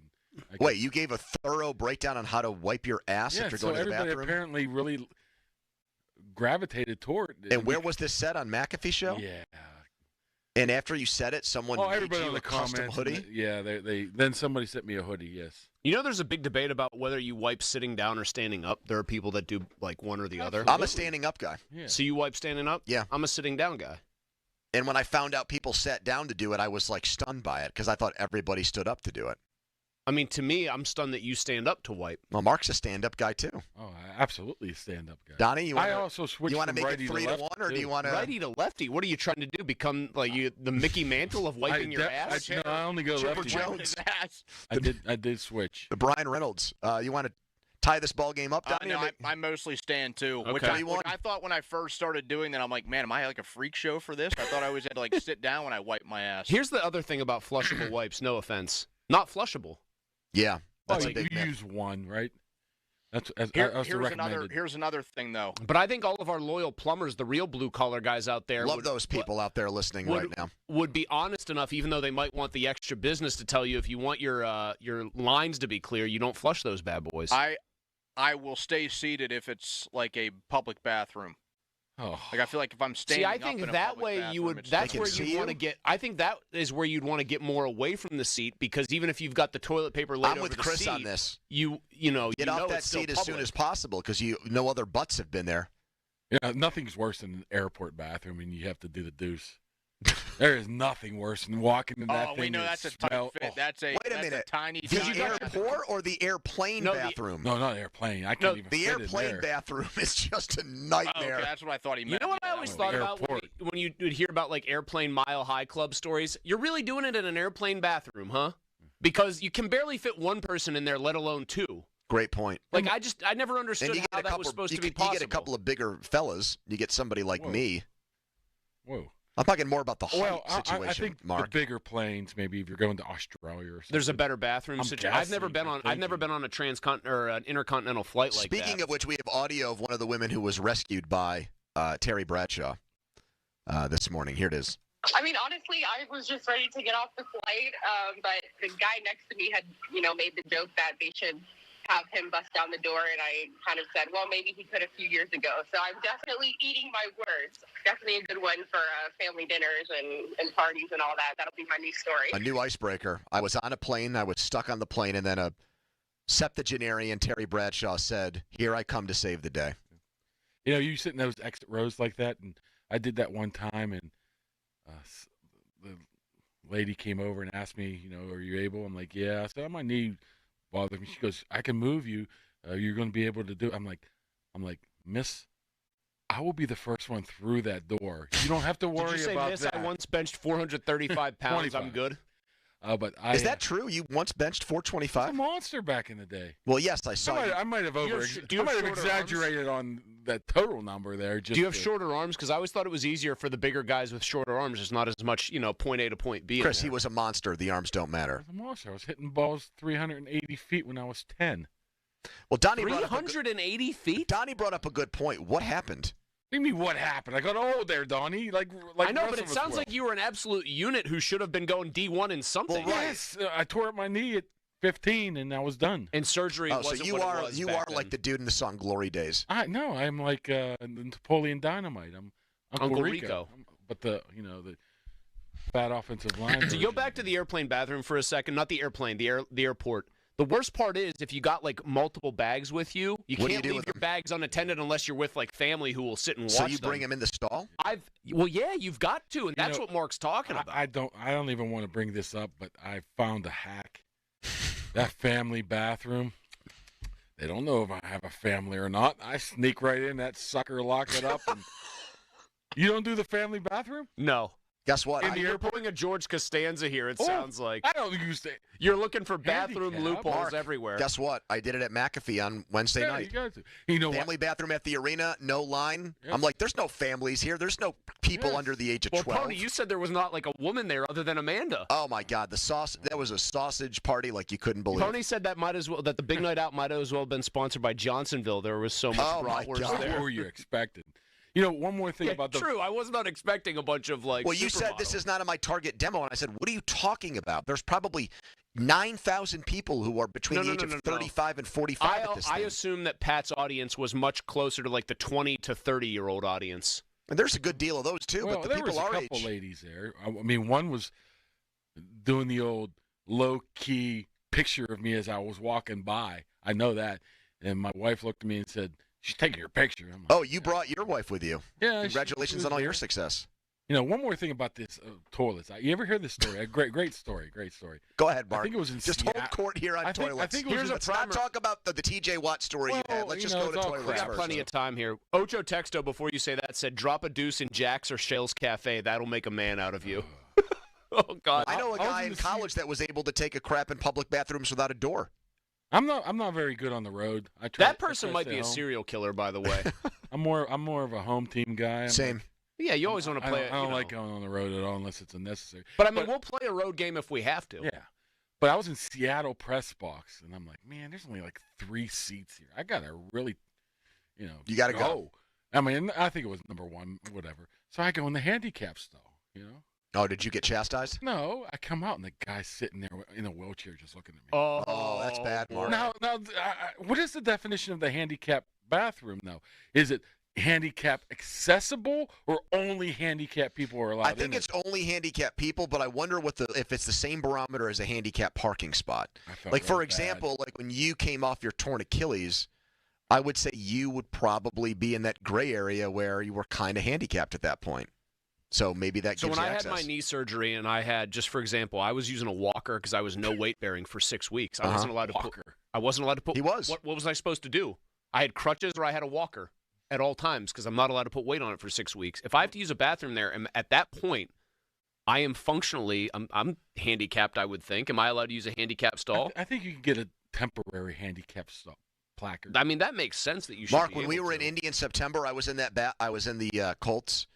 And wait, you gave a thorough breakdown on how to wipe your ass after going to the bathroom? Everybody apparently really gravitated toward it. And where was this set on McAfee Show? Yeah. And after you said it, someone made you a custom hoodie? Then somebody sent me a hoodie, yes. You know there's a big debate about whether you wipe sitting down or standing up. There are people that do like one or the other. I'm a standing up guy. Yeah. So you wipe standing up? Yeah. I'm a sitting down guy. And when I found out people sat down to do it, I was like stunned by it because I thought everybody stood up to do it. I mean, to me, I'm stunned that you stand up to wipe. Well, Mark's a stand-up guy, too. Oh, absolutely a stand-up guy. Donnie, I also switched you want to from make righty it to 3-1, or do you want to... Righty to lefty? What are you trying to do? Become like the Mickey Mantle of wiping your ass? No, I only go Chipper lefty. Jones. I did switch. The Brian Reynolds. You want to tie this ball game up, Donnie? No, I mostly stand, too. Okay. Which I thought when I first started doing that, I'm like, man, am I like a freak show for this? I thought I always had to like sit down when I wipe my ass. Here's the other thing about flushable wipes. No offense. Not flushable. Yeah. That's you use one, right? That's Here's another thing, though. But I think all of our loyal plumbers, the real blue-collar guys out there, Love those people out there listening right now. Would be honest enough, even though they might want the extra business, to tell you if you want your lines to be clear, you don't flush those bad boys. I will stay seated if it's like a public bathroom. Oh. Like I feel like if I'm standing I think up in that a public way bathroom, you would. it's That's different. where you want to get. I think that is where you'd want to get more away from the seat, because even if you've got the toilet paper laid I'm over with the Chris seat, on this. You Get off that seat as soon as possible, because no other butts have been there. Yeah, nothing's worse than an airport bathroom and you have to do the deuce. There is nothing worse than walking in that thing. We know that's a tight fit. That's a Wait a minute. tiny. The airport or the airplane bathroom? No, not airplane. I can't even the fit airplane in there. bathroom is just a nightmare. Okay, that's what I thought he meant. You know what I always thought about when you would hear about like airplane Mile High Club stories? You're really doing it in an airplane bathroom, huh? Because you can barely fit one person in there, let alone two. Great point. Like I never understood how that was supposed to be possible. You get a couple of bigger fellas. You get somebody like me. Whoa. I'm talking more about the height situation, I think Mark. the bigger planes, maybe if you're going to Australia or something. There's a better bathroom situation. I've never been on a transcontinental or an intercontinental flight like that. Speaking of which, we have audio of one of the women who was rescued by Terry Bradshaw this morning. Here it is. I mean, honestly, I was just ready to get off the flight, but the guy next to me had, made the joke that they should have him bust down the door, and I kind of said, well, maybe he could a few years ago. So I'm definitely eating my words. Definitely a good one for family dinners and parties and all that. That'll be my new story. A new icebreaker. I was on a plane. I was stuck on the plane, and then a septuagenarian, Terry Bradshaw, said, here I come to save the day. You sit in those exit rows like that, and I did that one time, and the lady came over and asked me, are you able? I'm like, yeah. I said, I might need bothering me. She goes, I can move you. You're going to be able to do it. I'm like, miss, I will be the first one through that door. You don't have to worry Did you say, about miss, that. I once benched 435 pounds. 25. I'm good. But Is that true? You once benched 425? I was a monster back in the day. Well, yes, I saw you. I might have exaggerated on that total number there. Do you have shorter arms? Because I always thought it was easier for the bigger guys with shorter arms. There's not as much, point A to point B. Chris, he was a monster. The arms don't matter. I was a monster. I was hitting balls 380 feet when I was 10. Well, Donnie 380 feet? Donnie brought up a good point. What happened? What do you mean, what happened? I got old there, Donnie. Like I know, but it sounds like you were an absolute unit who should have been going D1 in something. Well, yes, I tore up my knee at 15, and I was done. And surgery wasn't so you what are it was you back are then. like the dude in the song Glory Days. No, I'm like Napoleon Dynamite. I'm Uncle Rico. But the fat offensive line. To go back to the airplane bathroom for a second, not the airplane, the airport. The worst part is if you got like multiple bags with you, you What do can't you do leave with your them? bags unattended unless you're with like family who will sit and watch So you them. bring him in the stall? Yeah, you've got to, and that's what Mark's talking about. I don't even want to bring this up, but I found a hack. That family bathroom. They don't know if I have a family or not. I sneak right in that sucker, lock it up, and you don't do the family bathroom? No. Guess what? You're pulling a George Costanza here, it sounds like. I don't use that. You're looking for bathroom Handicap. loopholes Mark, everywhere. Guess what? I did it at McAfee on Wednesday night. You got to. You know Family bathroom at the arena, no line. Yes. I'm like, there's no families here. There's no people under the age of 12. Pony, you said there was not like a woman there other than Amanda. Oh my God, that was a sausage party like you couldn't believe. Pony said that the big night out might as well have been sponsored by Johnsonville. There was so much bratwurst there. What were you expecting? One more thing about the. True, I was not expecting a bunch of like. Well, you said this is not in my target demo, and I said, what are you talking about? There's probably 9,000 people who are between the age of 35 and 45 at this I thing. assume that Pat's audience was much closer to like the 20 to 30-year-old audience. And there's a good deal of those too, Well, but the there people was a our couple age. ladies there. I mean, one was doing the old low-key picture of me as I was walking by. I know that. And my wife looked at me and said, she's taking your picture. I'm like, Oh, you brought your wife with you. Yeah. Congratulations on all your success. One more thing about this toilets. You ever hear this story? A great story. Go ahead, Mark. I think it was in Just hold court here on toilets. I think it was Let's not talk about the TJ Watt story you had. Let's just go to toilets We got first. plenty of time here. Ocho Texto, before you say that, said, drop a deuce in Jack's or Shell's Cafe. That'll make a man out of you. Oh, God. I know a guy in college that was able to take a crap in public bathrooms without a door. I'm not very good on the road. That person might be a serial killer, by the way. I'm more of a home team guy. Same. Yeah, you always want to play. I don't like going on the road at all unless it's unnecessary. But I mean, we'll play a road game if we have to. Yeah, But I was in Seattle press box, and I'm like, man, there's only like 3 seats here. I gotta really, you gotta go. I mean, I think it was number 1, whatever. So I go in the handicap stall, Oh, did you get chastised? No, I come out and the guy's sitting there in a wheelchair just looking at me. Oh, that's bad, Mark. Now, what is the definition of the handicap bathroom, though? Is it handicap accessible or only handicap people are allowed I think it's only handicap people, but I wonder if it's the same barometer as a handicap parking spot. Like, for example, like when you came off your torn Achilles, I would say you would probably be in that gray area where you were kind of handicapped at that point. So maybe that gives you access. So when I had my knee surgery and I had, just for example, I was using a walker because I was no weight bearing for 6 weeks. I wasn't allowed to put. I wasn't allowed to put. He was. What was I supposed to do? I had crutches or I had a walker at all times because I'm not allowed to put weight on it for 6 weeks. If I have to use a bathroom there, and at that point, I am functionally, I'm handicapped. I would think. Am I allowed to use a handicap stall? I think you can get a temporary handicap stall placard. I mean, that makes sense that you should. Mark, when we were in Indy in September, I was in I was in the Colts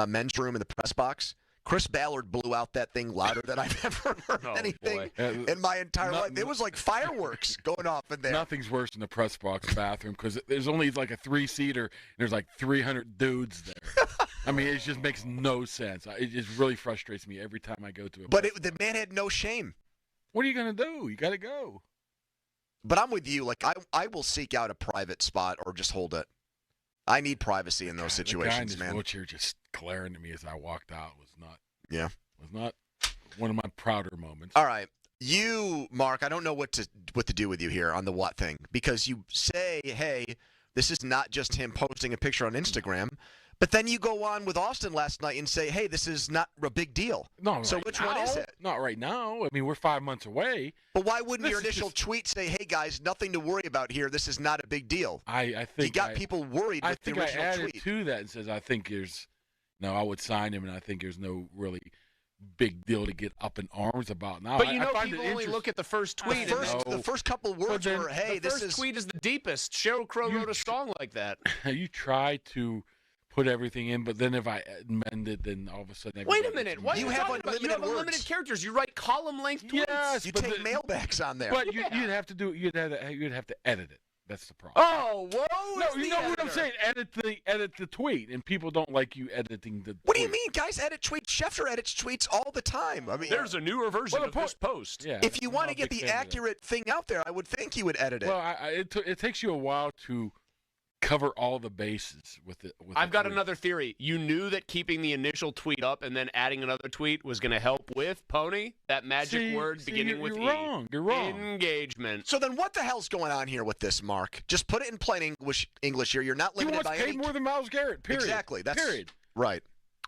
men's room in the press box. Chris Ballard blew out that thing louder than I've ever heard anything in my entire life. It was like fireworks going off in there. Nothing's worse than the press box bathroom because there's only like a 3-seater and there's like 300 dudes there. I mean, it just makes no sense. It just really frustrates me every time I go to it. But the man had no shame. What are you going to do? You got to go. But I'm with you. Like, I will seek out a private spot or just hold it. I need privacy in those situations, the guy in man. his wheelchair just glaring at me as I walked out was not one of my prouder moments. All right. You, Mark, I don't know what to do with you here on the what thing, because you say, hey, this is not just him posting a picture on Instagram, but then you go on with Austin last night and say, hey, this is not a big deal. No, so right which now, one is it? Not right now. I mean, we're 5 months away. But why wouldn't your initial tweet say, hey, guys, nothing to worry about here. This is not a big deal? I think you got people worried with the original tweet. I think I added tweet. to that and says, I think I would sign him, and I think there's no really big deal to get up in arms about. Now, but people only look at the first tweet. The first couple of words were, hey, the first tweet is the deepest. Sheryl Crow wrote a song like that. You try to put everything in, but then if I amend it, then all of a sudden... Wait a minute. What you have unlimited You have unlimited characters. You write column-length tweets. Yes, you take mailbacks on there. But you'd have to edit it. That's the problem. Oh, whoa! No, you know what I'm saying? Edit the tweet, and people don't like you editing the. What do you mean, guys? Edit tweets. Schefter edits tweets all the time. I mean, there's a newer version of this post. Yeah, if you want to get the accurate thing out there, I would think you would edit it. Well, it takes you a while to cover all the bases with it. I've got another theory. You knew that keeping the initial tweet up and then adding another tweet was going to help with Pony, that magic word beginning with E. You're wrong. Engagement. So then, what the hell's going on here with this, Mark? Just put it in plain English here. You're not limited by any. He wants paid more than Myles Garrett. Period. Exactly. That's period. Right.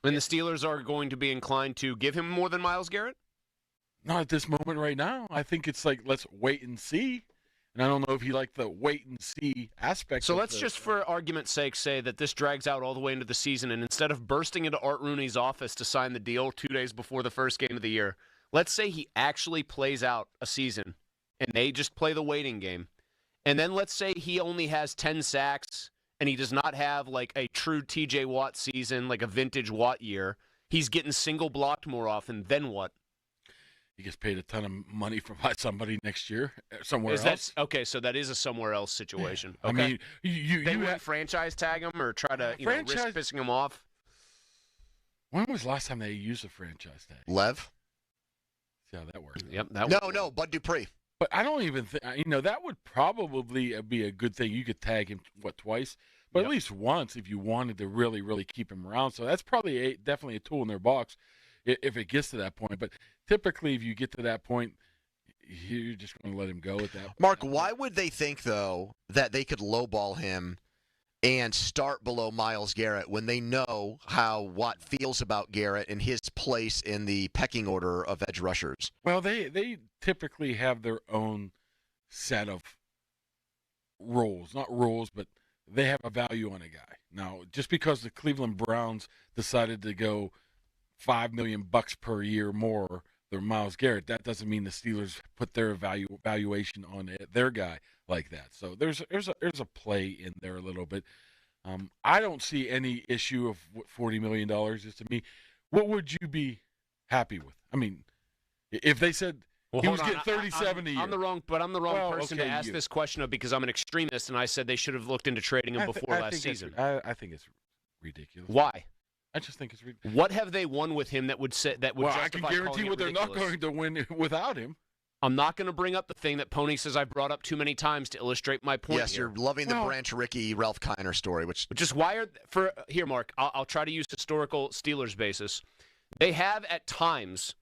And the Steelers are going to be inclined to give him more than Myles Garrett? Not at this moment right now. I think it's like, let's wait and see. And I don't know if you like the wait and see aspect. So let's just, for argument's sake, say that this drags out all the way into the season, and instead of bursting into Art Rooney's office to sign the deal 2 days before the first game of the year, let's say he actually plays out a season, and they just play the waiting game. And then let's say he only has 10 sacks, and he does not have like a true TJ Watt season, like a vintage Watt year. He's getting single blocked more often. Then what? He gets paid a ton of money by somebody next year somewhere else. Okay, so that is a somewhere else situation. Yeah. Okay. I mean, you wouldn't franchise tag him or try to risk pissing him off? When was the last time they used a franchise tag? Lev? See how that works. Yep. No, Bud Dupree. But I don't even think, that would probably be a good thing. You could tag him, twice? But at least once if you wanted to really, really keep him around. So that's probably definitely a tool in their box if it gets to that point. But typically, if you get to that point, you're just going to let him go at that point. Mark, why would they think, though, that they could lowball him and start below Myles Garrett when they know how Watt feels about Garrett and his place in the pecking order of edge rushers? Well, they typically have their own set of roles. Not rules, but they have a value on a guy. Now, just because the Cleveland Browns decided to go $5 million per year more than Myles Garrett, that doesn't mean the Steelers put their valuation on their guy like that. So there's a play in there a little bit. I don't see any issue of what $40 million is to me. What would you be happy with? I mean, if they said Well, he hold was on. getting 37 a year. I'm the wrong person to ask you. this question of because I'm an extremist and I said they should have looked into trading him before last season. I think it's ridiculous. Why? I just think it's ridiculous. What have they won with him that would Well, I can guarantee what they're not going to win without him. I'm not going to bring up the thing that Pony says I brought up too many times to illustrate my point. Yes, you're loving the Branch Rickey, Ralph Kiner story, which is why here, Mark. I'll try to use historical Steelers basis. They have at times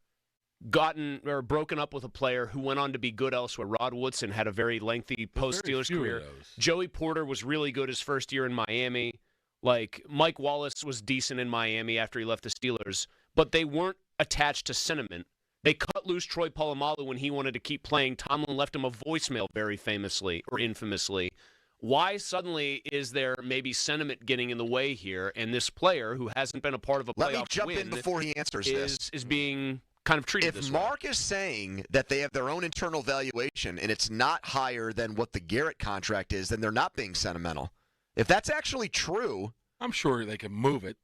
gotten or broken up with a player who went on to be good elsewhere. Rod Woodson had a very lengthy post-Steelers career. Joey Porter was really good his first year in Miami. Like Mike Wallace was decent in Miami after he left the Steelers, but they weren't attached to sentiment. They cut loose Troy Polamalu when he wanted to keep playing. Tomlin left him a voicemail very famously or infamously. Why suddenly is there maybe sentiment getting in the way here, and this player who hasn't been a part of a playoff Let me jump win in before he answers this. Is being kind of treated this If way. Mark is saying that they have their own internal valuation and it's not higher than what the Garrett contract is, then they're not being sentimental. If that's actually true, I'm sure they can move it,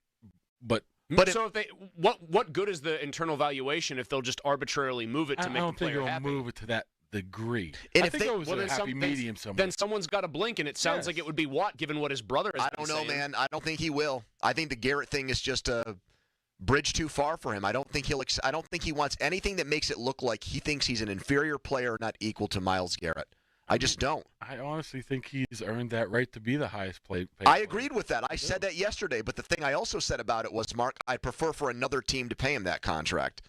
but so if they what good is the internal valuation if they'll just arbitrarily move it to make the player I don't think happy? they'll move it to that degree. And I if think they- it was well, a then happy medium somewhere. Then someone's got to blink, and it sounds like it would be Watt, given what his brother has I been don't know, saying. man. I don't think he will. I think the Garrett thing is just a bridge too far for him. I don't think I don't think he wants anything that makes it look like he thinks he's an inferior player, not equal to Myles Garrett. I just don't. I honestly think he's earned that right to be the highest paid I player. agreed with that. I said that yesterday, but the thing I also said about it was, Mark, I'd prefer for another team to pay him that contract.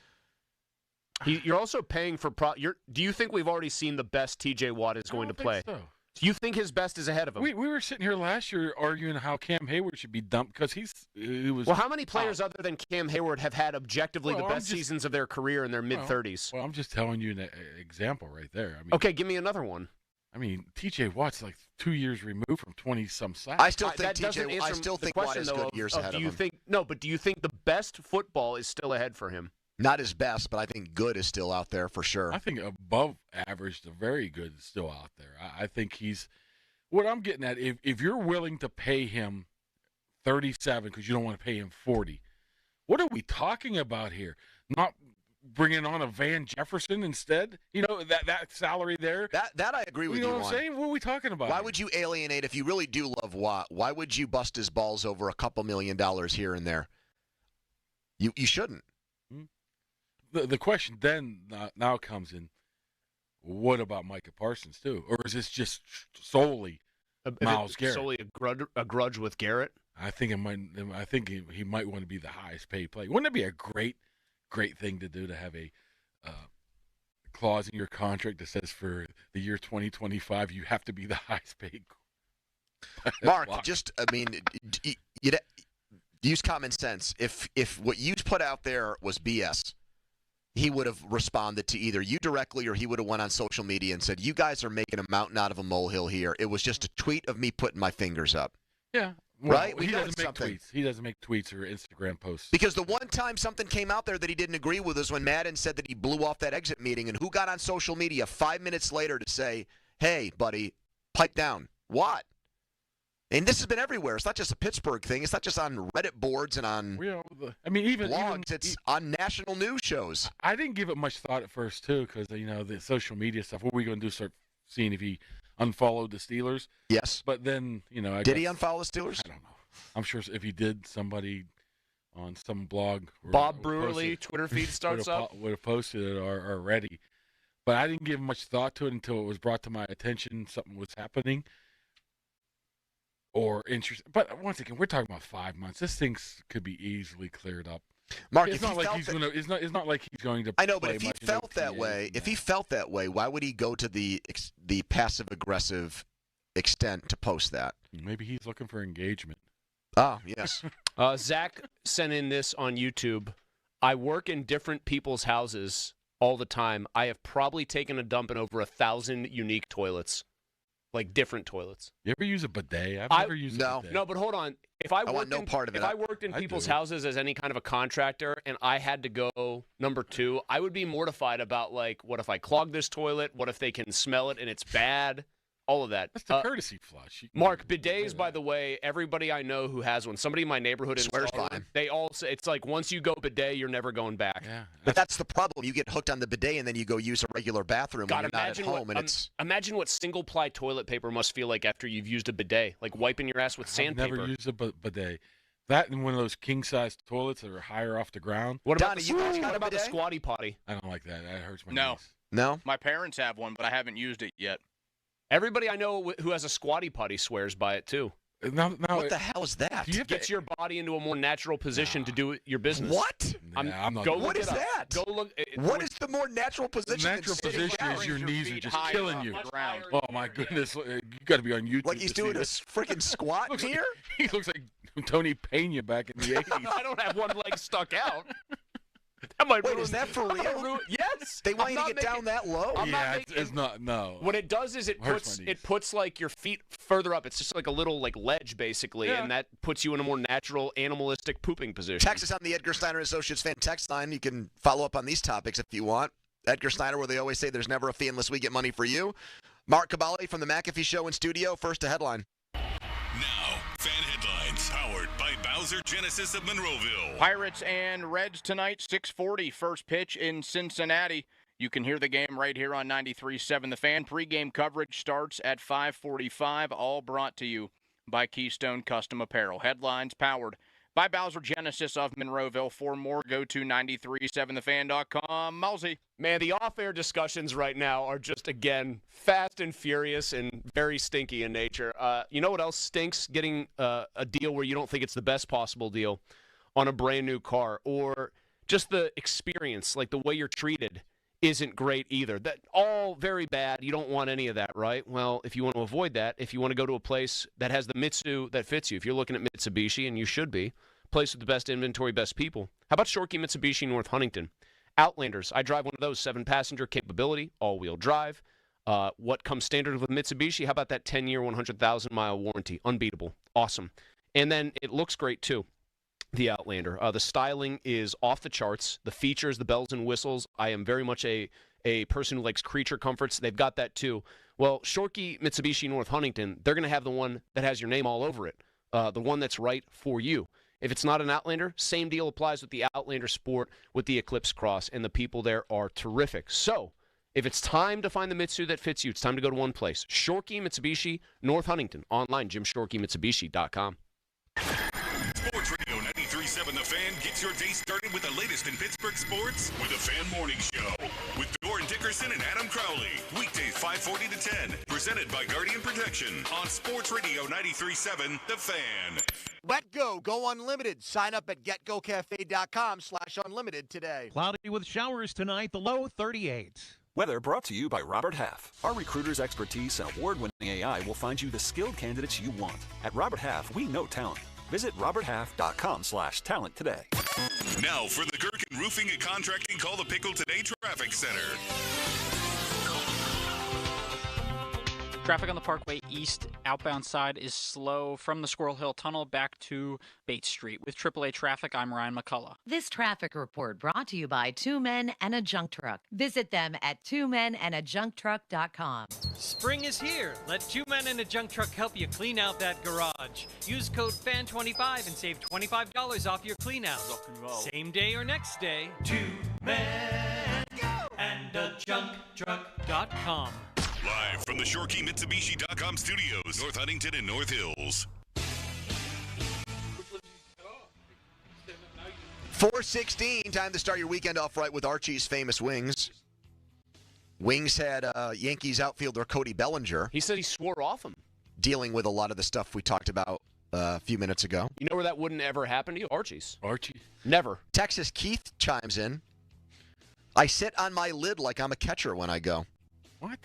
You're also paying for. Do you think we've already seen the best T.J. Watt is going to play? So. Do you think his best is ahead of him? We were sitting here last year arguing how Cam Hayward should be dumped because he was. Well, how many players other than Cam Hayward have had objectively Well, the best seasons of their career in their mid-30s? Well, I'm just telling you an example right there. I mean, Okay, give me another one. I mean, T.J. Watt's like 2 years removed from 20-some sacks. I still think That doesn't TJ. I answer still the think Watt question, is though, good of- years of ahead do of you him. think no? But do you think the best football is still ahead for him? Not his best, but I think good is still out there for sure. I think above average to very good is still out there. I think he's what I'm getting at. If you're willing to pay him 37 because you don't want to pay him 40, what are we talking about here? Not bringing on a Van Jefferson instead? You know that salary there. That I agree with you know what on. I'm saying? What are we talking about? Why here? would you alienate if you really do love Watt? Why would you bust his balls over a couple $1 million here and there? You shouldn't. The question then now comes in, what about Micah Parsons too? Or is this just solely Myles Garrett? Solely a grudge with Garrett? I think it might. I think he might want to be the highest paid player. Wouldn't it be a great thing to do to have a clause in your contract that says for the year 2025 you have to be the highest paid? Mark, you'd use common sense. If what you put out there was BS, he would have responded to either you directly or he would have went on social media and said, "You guys are making a mountain out of a molehill here. It was just a tweet of me putting my fingers up." Yeah. Right? He We know doesn't it's make something. tweets. He doesn't make tweets or Instagram posts. Because the one time something came out there that he didn't agree with was when Madden said that he blew off that exit meeting, and who got on social media 5 minutes later to say, "Hey, buddy, pipe down." What? And this has been everywhere. It's not just a Pittsburgh thing. It's not just on Reddit boards and on even blogs. It's on national news shows. I didn't give it much thought at first too, because the social media stuff. What are we going to do? Start seeing if he unfollowed the Steelers? Yes. But then Did he unfollow the Steelers? I don't know. I'm sure if he did, somebody on some blog, Bob Brewerly Twitter feed starts up. would have posted it already. But I didn't give much thought to it until it was brought to my attention something was happening. Or interest, but once again, we're talking about 5 months. This thing could be easily cleared up. Mark, it's if not he like felt he's that- going to. It's not like he's going to. I know, but play if he much in felt that OTAs. way, why would he go to the passive aggressive extent to post that? Maybe he's looking for engagement. Oh, yes. Zach sent in this on YouTube. I work in different people's houses all the time. I have probably taken a dump in over 1,000 unique toilets, like different toilets. You ever use a bidet? I've never used a bidet. No, but hold on. If I want worked no in, part of it. If I worked in I people's do. houses as any kind of a contractor and I had to go number 2, I would be mortified about, like, what if I clog this toilet? What if they can smell it and it's bad? all of that. That's the courtesy flush. Mark, bidets, by the way, everybody I know who has one, somebody in my neighborhood swears installed by one, they all say it's like once you go bidet, you're never going back. Yeah. But that's the problem. You get hooked on the bidet and then you go use a regular bathroom when you're not at home. Imagine what single-ply toilet paper must feel like after you've used a bidet, like wiping your ass with sandpaper. I've never used a bidet. That and one of those king-size toilets that are higher off the ground. What about, the squatty potty? I don't like that. That hurts my No. knees. No? My parents have one, but I haven't used it yet. Everybody I know who has a squatty potty swears by it, too. What the hell is that? Gets your body into a more natural position to do your business. What? I'm not. What is that? Go look. What is the more natural position? Natural than sitting position down? is your knees are just higher killing off you. the ground. Oh my goodness! You got to be on YouTube. Like he's to see doing a this. freaking squat Looks here? He looks like Tony Pena back in the 80s. I don't have one leg stuck out. That might Wait, ruin, is that for real? Yes. They want I'm you to not get making- down that low? I'm not Yeah, making- it's not. No. What it does is Hurts my it puts like your feet further up. It's just like a little like ledge basically, Yeah. and that puts you in a more natural animalistic pooping position. Text us on the Edgar Steiner Associates fan text line. You can follow up on these topics if you want. Edgar Steiner, where they always say there's never a fee unless we get money for you. Mark Cabali from the McAfee Show in studio. First to headline. Now, fan headlines powered by Bowser Genesis of Monroeville. Pirates and Reds tonight, 6:40, first pitch in Cincinnati. You can hear the game right here on 93.7 The Fan. Pre-game coverage starts at 5:45, all brought to you by Keystone Custom Apparel. Headlines powered by Bowser Genesis of Monroeville. For more, go to 937thefan.com. Mulsey. Man, the off-air discussions right now are just, again, fast and furious and very stinky in nature. You know what else stinks? Getting a deal where you don't think it's the best possible deal on a brand-new car, or just the experience, like the way you're treated, isn't great either. That all very bad. You don't want any of that, right? Well, if you want to avoid that, if you want to go to a place that has the Mitsu that fits you, if you're looking at Mitsubishi, and you should be, place with the best inventory, best people, how about Shorkey Mitsubishi North Huntington? Outlanders. I drive one of those, 7-passenger capability, all-wheel drive. What comes standard with Mitsubishi? How about that 10-year, 100,000-mile warranty? Unbeatable. Awesome. And then it looks great, too, the Outlander. The styling is off the charts. The features, the bells and whistles. I am very much a person who likes creature comforts. They've got that, too. Well, Shorkey Mitsubishi North Huntington, they're going to have the one that has your name all over it, the one that's right for you. If it's not an Outlander, same deal applies with the Outlander Sport, with the Eclipse Cross, and the people there are terrific. So, if it's time to find the Mitsu that fits you, it's time to go to one place. Shorkey Mitsubishi, North Huntington. Online, JimShorkeyMitsubishi.com. Sports Radio 93.7 The Fan gets your day started with the latest in Pittsburgh sports with the Fan Morning Show with Doran Dickerson and Adam Crowley. Weekdays 5:40 to 10. Presented by Guardian Protection on Sports Radio 93.7 The Fan. Let go. Go unlimited. Sign up at getgocafe.com/unlimited today. Cloudy with showers tonight, the low 38. Weather brought to you by Robert Half. Our recruiters' expertise and award-winning AI will find you the skilled candidates you want. At Robert Half, we know talent. Visit roberthalf.com/talent today. Now for the Gherkin Roofing and Contracting Call the Pickle Today Traffic Center. Traffic on the Parkway East outbound side is slow from the Squirrel Hill Tunnel back to Bates Street. With AAA Traffic, I'm Ryan McCullough. This traffic report brought to you by Two Men and a Junk Truck. Visit them at twomenandajuncktruck.com. Spring is here. Let Two Men and a Junk Truck help you clean out that garage. Use code FAN25 and save $25 off your clean out. Same day or next day. Two Men and a junktruck.com. Live from the ShorkeyMitsubishi.com studios, North Huntington and North Hills. 4:16, time to start your weekend off right with Archie's Famous Wings. Wings had Yankees outfielder Cody Bellinger. He said he swore off him. Dealing with a lot of the stuff we talked about a few minutes ago. You know where that wouldn't ever happen to you? Archie's. Archie? Never. Texas Keith chimes in. I sit on my lid like I'm a catcher when I go. What?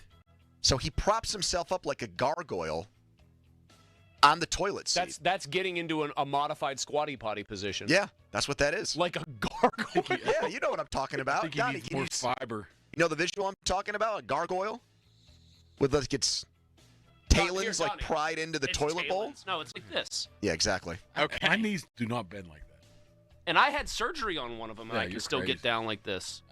So he props himself up like a gargoyle on the toilet seat. That's getting into a modified squatty potty position. Yeah, that's what that is. Like a gargoyle. Yeah, you know what I'm talking about. I think he Donnie, needs more fiber. You know the visual I'm talking about? A gargoyle? With like its talons like pried into the toilet bowl? No, it's like this. Yeah, exactly. Okay. My knees do not bend like that. And I had surgery on one of them, and Yeah, I can you're still crazy. get down like this.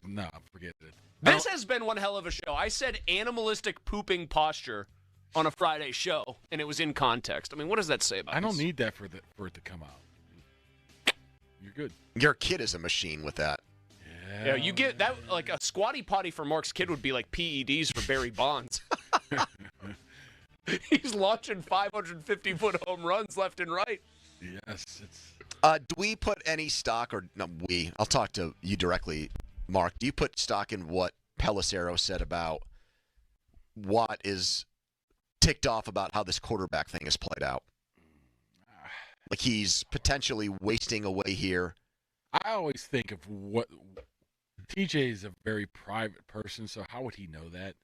No, forget it. This has been one hell of a show. I said animalistic pooping posture on a Friday show, and it was in context. I mean, what does that say about I don't us? need that for it to come out. You're good. Your kid is a machine with that. Yeah, you get that like a squatty potty for Mark's kid would be like PEDs for Barry Bonds. He's launching 550-foot home runs left and right. Yes, it's. Do we put any stock, or no, I'll talk to you directly, Mark. Do you put stock in what Pelissero said about what is ticked off about how this quarterback thing is played out? Like he's potentially wasting away here. I always think of what TJ is a very private person, so how would he know that,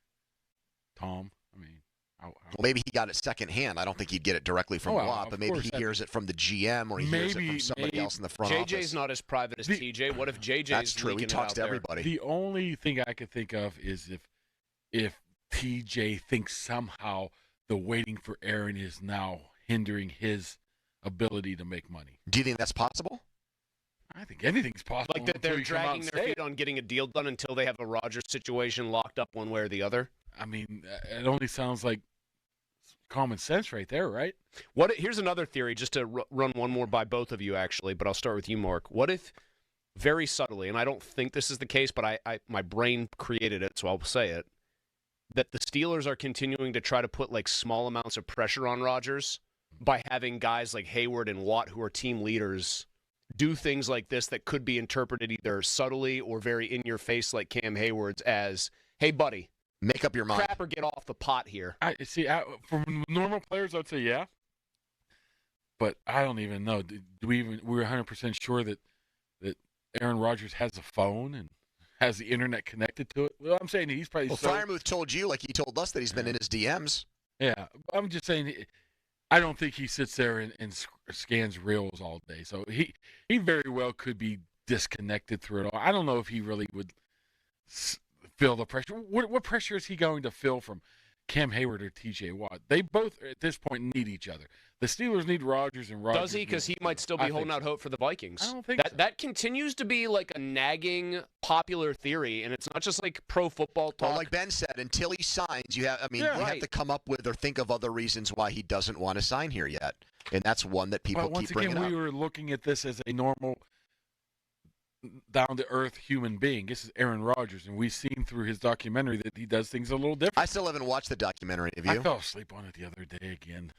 Tom? I mean, well, maybe he got it secondhand. I don't think he'd get it directly from Watt, but maybe he hears it from the GM or he hears it from somebody else in the front office. JJ's not as private as TJ. What if JJ's That's true. He talks to everybody. The only thing I could think of is if TJ thinks somehow the waiting for Aaron is now hindering his ability to make money. Do you think that's possible? I think anything's possible. Like that they're dragging their feet on getting a deal done until they have a Rodgers situation locked up one way or the other? I mean, it only sounds like common sense right there, right? Here's another theory, just to run one more by both of you, actually, but I'll start with you, Mark. What if, very subtly, and I don't think this is the case, but my brain created it, so I'll say it, that the Steelers are continuing to try to put like small amounts of pressure on Rodgers by having guys like Hayward and Watt, who are team leaders, do things like this that could be interpreted either subtly or very in your face, like Cam Hayward's, as, hey, buddy, make up your mind. Crap or get off the pot here. I see. From normal players, I'd say yeah. But I don't even know. We're 100% sure that Aaron Rodgers has a phone and has the internet connected to it? Well, I'm saying he's probably. Well, Freiermuth told you, like he told us, that he's been in his DMs. Yeah, I'm just saying. I don't think he sits there and scans reels all day. So he very well could be disconnected through it all. I don't know if he really would feel the pressure. What pressure is he going to feel from Cam Hayward or T.J. Watt? They both, at this point, need each other. The Steelers need Rodgers, and Rodgers. Does he? Because he might still be holding out hope for the Vikings. I don't think so. That continues to be like a nagging popular theory, and it's not just like pro football talk. Well, like Ben said, until he signs, you have to come up with or think of other reasons why he doesn't want to sign here yet, and that's one that people keep bringing up. Once again, we were looking at this as a normal, down-to-earth human being. This is Aaron Rodgers, and we've seen through his documentary that he does things a little different. I still haven't watched the documentary. Have you? I fell asleep on it the other day again.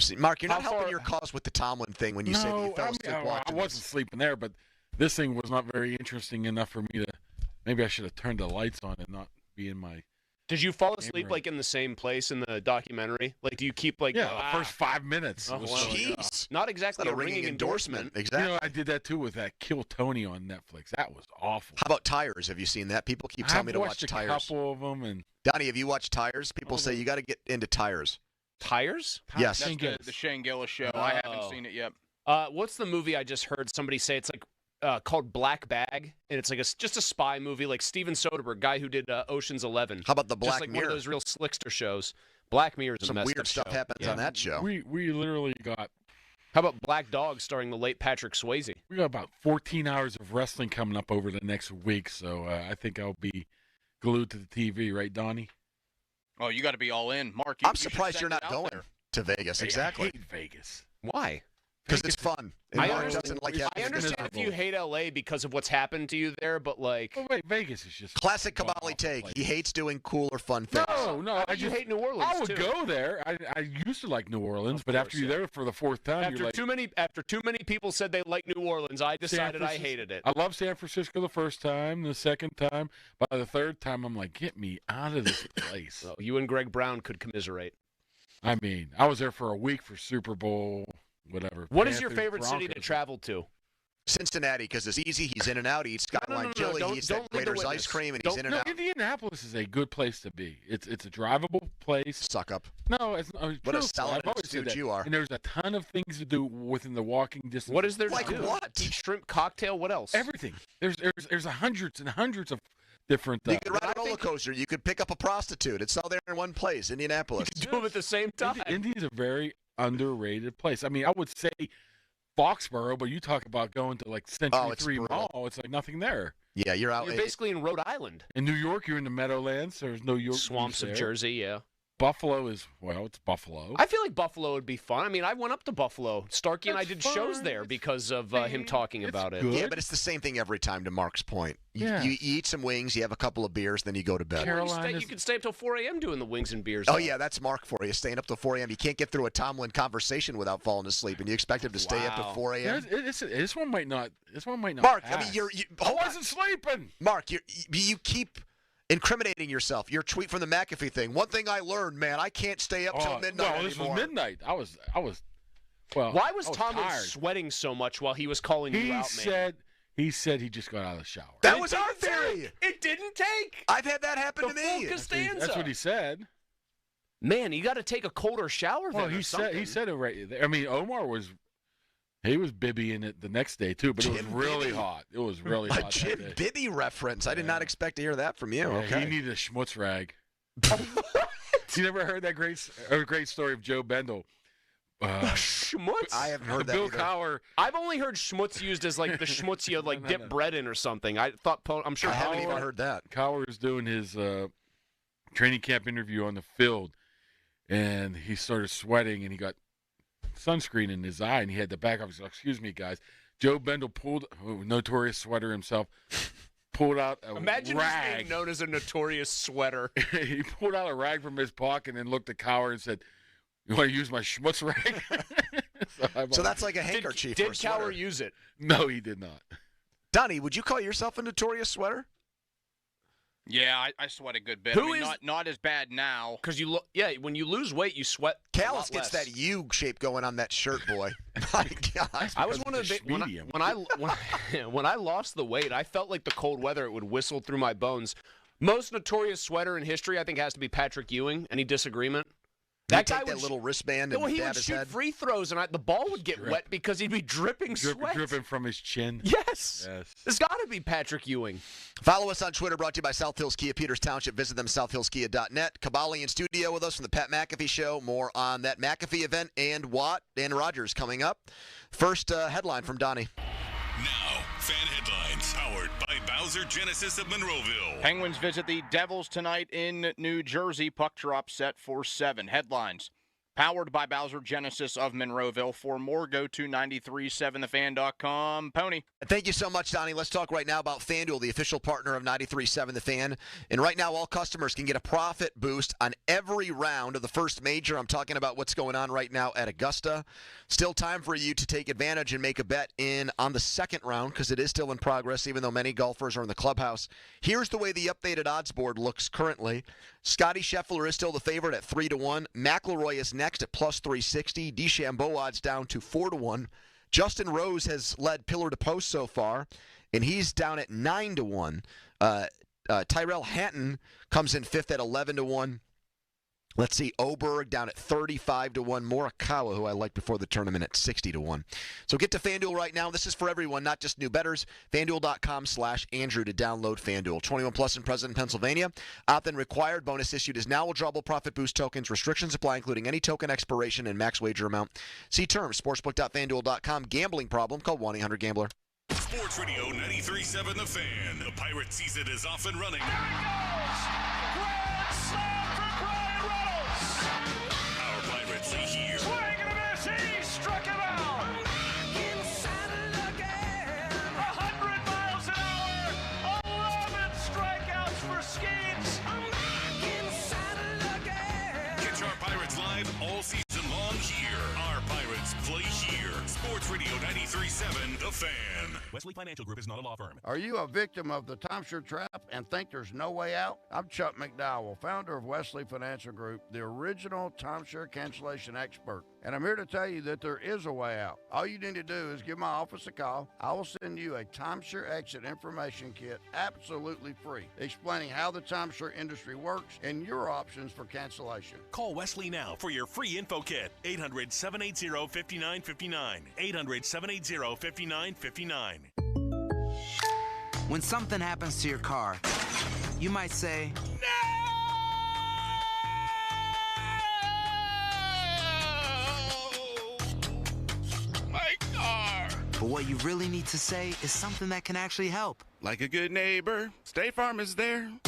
See, Mark, you're not helping your cause with the Tomlin thing when you say that you fell asleep watching I wasn't sleeping there, but this thing was not very interesting enough for me to. Maybe I should have turned the lights on and not be in my. Did you fall asleep like in the same place in the documentary? Like, do you keep like? Yeah, the first 5 minutes. Oh, jeez, not exactly a ringing endorsement. Exactly. You know, I did that too with that Kill Tony on Netflix. That was awful. How about Tires? Have you seen that? People keep telling me to watch Tires. I've watched a couple of them, and Donnie, have you watched Tires? People say you got to get into Tires. Tires? Yes. That's the Shane Gillis show. I haven't seen it yet. What's the movie I just heard somebody say? It's like called Black Bag, and it's like just a spy movie, like Steven Soderbergh, guy who did Ocean's 11. How about the Black just like Mirror? One of those real slickster shows. Black Mirror is some a weird stuff happens on that show. We literally got. How about Black Dog, starring the late Patrick Swayze? We got about 14 hours of wrestling coming up over the next week, so I think I'll be glued to the TV, right, Donnie? Oh, you got to be all in, Mark. I'm surprised you're not going to Vegas. Hey, exactly. I hate Vegas. Why? Because it's fun. I understand if you hate LA because of what's happened to you there, but like. Oh, wait, Vegas is just. Classic Cavalli take. He hates doing cool or fun things. No. You hate New Orleans. I would go there. I used to like New Orleans, but after you're there for the fourth time, after too many people said they liked New Orleans, I decided I hated it. I love San Francisco the first time, the second time. By the third time, I'm like, get me out of this place. Well, you and Greg Brown could commiserate. I mean, I was there for a week for Super Bowl, whatever. What is your favorite city to travel to? Cincinnati, because it's easy. He's in and out. He eats Skyline chili. He eats that Grater's ice cream, and he's in and out. Indianapolis is a good place to be. It's a drivable place. Suck up. No, it's not. What a salad dude you are. And there's a ton of things to do within the walking distance. What is there like to do? What? Eat shrimp cocktail. What else? Everything. There's hundreds and hundreds of different. You could ride a roller coaster. You could pick up a prostitute. It's all there in one place, Indianapolis. You can do them at the same time. Indy is a very underrated place. I mean, I would say Foxborough, but you talk about going to like Century 3 Mall. It's like nothing there. Yeah, you're out. You're basically in Rhode Island. In New York, you're in the Meadowlands. There's no York swamps of Jersey. Yeah. Buffalo is, well, it's Buffalo. I feel like Buffalo would be fun. I mean, I went up to Buffalo. Starkey and I did shows there because of him talking about it. Yeah, but it's the same thing every time, to Mark's point. You, Yeah. you eat some wings, you have a couple of beers, then you go to bed. You can stay up till 4 a.m. doing the wings and beers. Oh, yeah, that's Mark for you, staying up till 4 a.m. You can't get through a Tomlin conversation without falling asleep, and you expect him to stay up till 4 a.m.? This one might not. Mark, pass. I mean, I wasn't sleeping. Mark, you keep incriminating yourself. Your tweet from the McAfee thing. One thing I learned, man, I can't stay up till midnight Well, this anymore. was midnight. I was. Well, Why was I Tomlin tired. sweating so much while he was calling you out, man? He said he just got out of the shower. That was our theory. It didn't take. I've had that happen The to full me. Costanza. That's what he said. Man, you got to take a colder shower. Well, then or he something. said it right there. I mean, Omar was. He was bibbying it the next day too, but it was Jim really Bibby. hot. It was really A hot. Jim that day. Bibby reference. I did not expect to hear that from you. Yeah, Okay. He needed a schmutz rag. You never heard that great story of Joe Bendel? Schmutz? I haven't heard that Bill either. Cowher. I've only heard schmutz used as like the schmutz you dip bread in or something. I thought I'm sure. I haven't even heard that. Cowher was doing his training camp interview on the field, and he started sweating, and he got sunscreen in his eye, and he had to back up. He's like, "Excuse me, guys." Joe Bendel notorious sweater himself, pulled out a Imagine rag. just being known as a notorious sweater. He pulled out a rag from his pocket and looked at Cowher and said, "You want to use my schmutz rag?" So that's like a handkerchief. Did or a sweater. Cowher use it? No, he did not. Donnie, would you call yourself a notorious sweater? Yeah, I sweat a good bit. Who I mean, is- not as bad now. Because when you lose weight, you sweat. Callus a lot gets less. that U shape going on that shirt, boy. My God. I was one of the when I lost the weight, I felt like the cold weather it would whistle through my bones. Most notorious sweater in history, I think, has to be Patrick Ewing. Any disagreement? That guy take that would little wristband No, and he dab would his shoot head. free throws, and the ball would get wet because he'd be dripping sweat. Dripping from his chin. Yes. Yes. It's got to be Patrick Ewing. Follow us on Twitter, brought to you by South Hills Kia, Peters Township. Visit them, southhillskia.net. Kabali in studio with us from the Pat McAfee Show. More on that McAfee event and Watt and Rogers coming up. First headline from Donnie. Now, fan headlines powered by Bowser Genesis of Monroeville. Penguins visit the Devils tonight in New Jersey. Puck drop set for 7. Headlines. Powered by Bowser Genesis of Monroeville. For more, go to 937thefan.com. Pony. Thank you so much, Donnie. Let's talk right now about FanDuel, the official partner of 93.7 The Fan. And right now, all customers can get a profit boost on every round of the first major. I'm talking about what's going on right now at Augusta. Still time for you to take advantage and make a bet on the second round because it is still in progress, even though many golfers are in the clubhouse. Here's the way the updated odds board looks currently. Scotty Scheffler is still the favorite at 3-1. McIlroy is next at plus 360. DeChambeau odds down to 4-1. Justin Rose has led pillar to post so far, and he's down at 9-1. Tyrell Hatton comes in fifth at 11-1. Let's see, Oberg down at 35-1. Morikawa, who I liked before the tournament, at 60-1. So get to FanDuel right now. This is for everyone, not just new bettors. FanDuel.com/Andrew to download FanDuel. 21 plus and present in Pennsylvania. Opt-in required. Bonus issued is now withdrawable profit boost tokens. Restrictions apply, including any token expiration and max wager amount. See terms. Sportsbook.FanDuel.com. Gambling problem? Call 1-800-GAMBLER. Sports Radio 93.7 The Fan. The Pirate season is off and running. Our Pirates are here. Swing and a miss. He struck him out. 100 miles an hour. 11 strikeouts for Skeets. Catch our Pirates live all season long here. Our Pirates play here. Sports Radio 93.7 The Fan. Wesley Financial Group is not a law firm. Are you a victim of the timeshare trap and think there's no way out? I'm Chuck McDowell, founder of Wesley Financial Group, the original timeshare cancellation expert. And I'm here to tell you that there is a way out. All you need to do is give my office a call. I will send you a timeshare exit information kit absolutely free, explaining how the timeshare industry works and your options for cancellation. Call Wesley now for your free info kit. 800-780-5959. 800-780-5959. When something happens to your car, you might say, My car! but what you really need to say is something that can actually help. Like a good neighbor, State Farm is there. And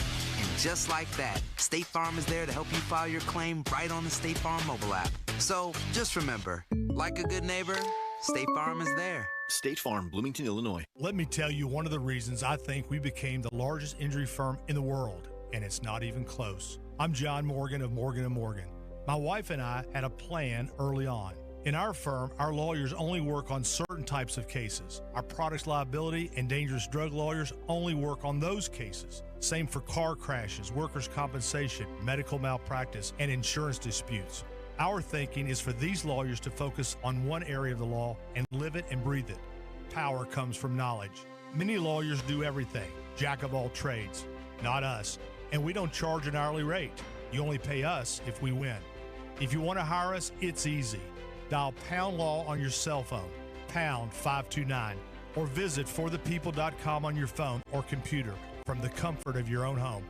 Just like that, State Farm is there to help you file your claim right on the State Farm mobile app. So just remember, like a good neighbor, State Farm is there. State Farm, Bloomington, Illinois. Let me tell you one of the reasons I think we became the largest injury firm in the world, and it's not even close. I'm John Morgan of Morgan & Morgan. My wife and I had a plan early on. In our firm, our lawyers only work on certain types of cases. Our products liability and dangerous drug lawyers only work on those cases. Same for car crashes, workers' compensation, medical malpractice, and insurance disputes. Our thinking is for these lawyers to focus on one area of the law and live it and breathe it. Power comes from knowledge. Many lawyers do everything, jack of all trades. Not us. And we don't charge an hourly rate. You only pay us if we win. If you want to hire us, it's easy. Dial Pound Law on your cell phone, pound 529, or visit forthepeople.com on your phone or computer from the comfort of your own home.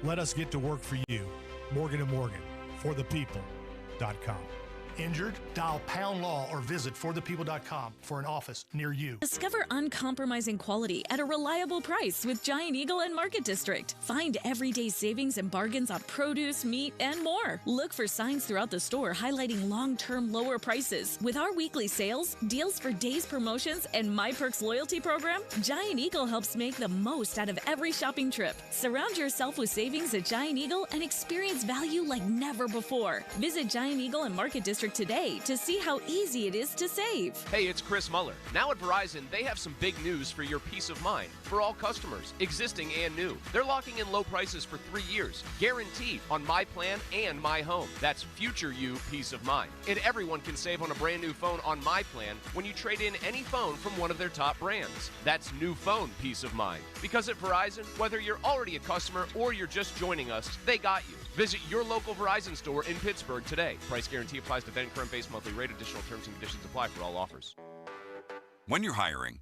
Let us get to work for you. Morgan & Morgan, forthepeople.com. Injured? Dial Pound Law or visit forthepeople.com for an office near you. Discover uncompromising quality at a reliable price with Giant Eagle and Market District. Find everyday savings and bargains on produce, meat, and more. Look for signs throughout the store highlighting long-term lower prices. With our weekly sales, deals for days promotions, and My Perks loyalty program, Giant Eagle helps make the most out of every shopping trip. Surround yourself with savings at Giant Eagle and experience value like never before. Visit Giant Eagle and Market District today to see how easy it is to save. Hey, it's Chris Muller. Now at Verizon, they have some big news for your peace of mind. For all customers, existing and new. They're locking in low prices for 3 years, guaranteed on My Plan and My Home. That's future you peace of mind. And everyone can save on a brand new phone on My Plan when you trade in any phone from one of their top brands. That's new phone peace of mind. Because at Verizon, whether you're already a customer or you're just joining us, they got you. Visit your local Verizon store in Pittsburgh today. Price guarantee applies to then current base monthly rate. Additional terms and conditions apply for all offers. When you're hiring,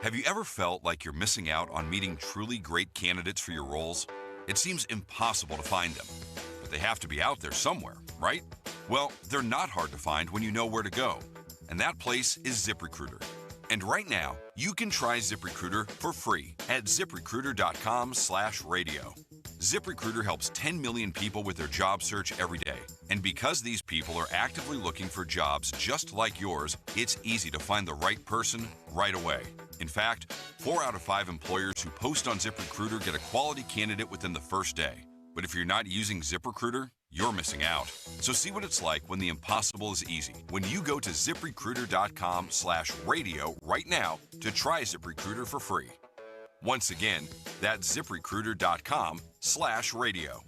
have you ever felt like you're missing out on meeting truly great candidates for your roles? It seems impossible to find them, but they have to be out there somewhere, right? Well, they're not hard to find when you know where to go, and that place is ZipRecruiter. And right now, you can try ZipRecruiter for free at ZipRecruiter.com/radio. ZipRecruiter helps 10 million people with their job search every day. And because these people are actively looking for jobs just like yours, it's easy to find the right person right away. In fact, 4 out of 5 employers who post on ZipRecruiter get a quality candidate within the first day. But if you're not using ZipRecruiter, you're missing out. So see what it's like when the impossible is easy. When you go to ZipRecruiter.com/radio right now to try ZipRecruiter for free. Once again, that's ZipRecruiter.com/radio.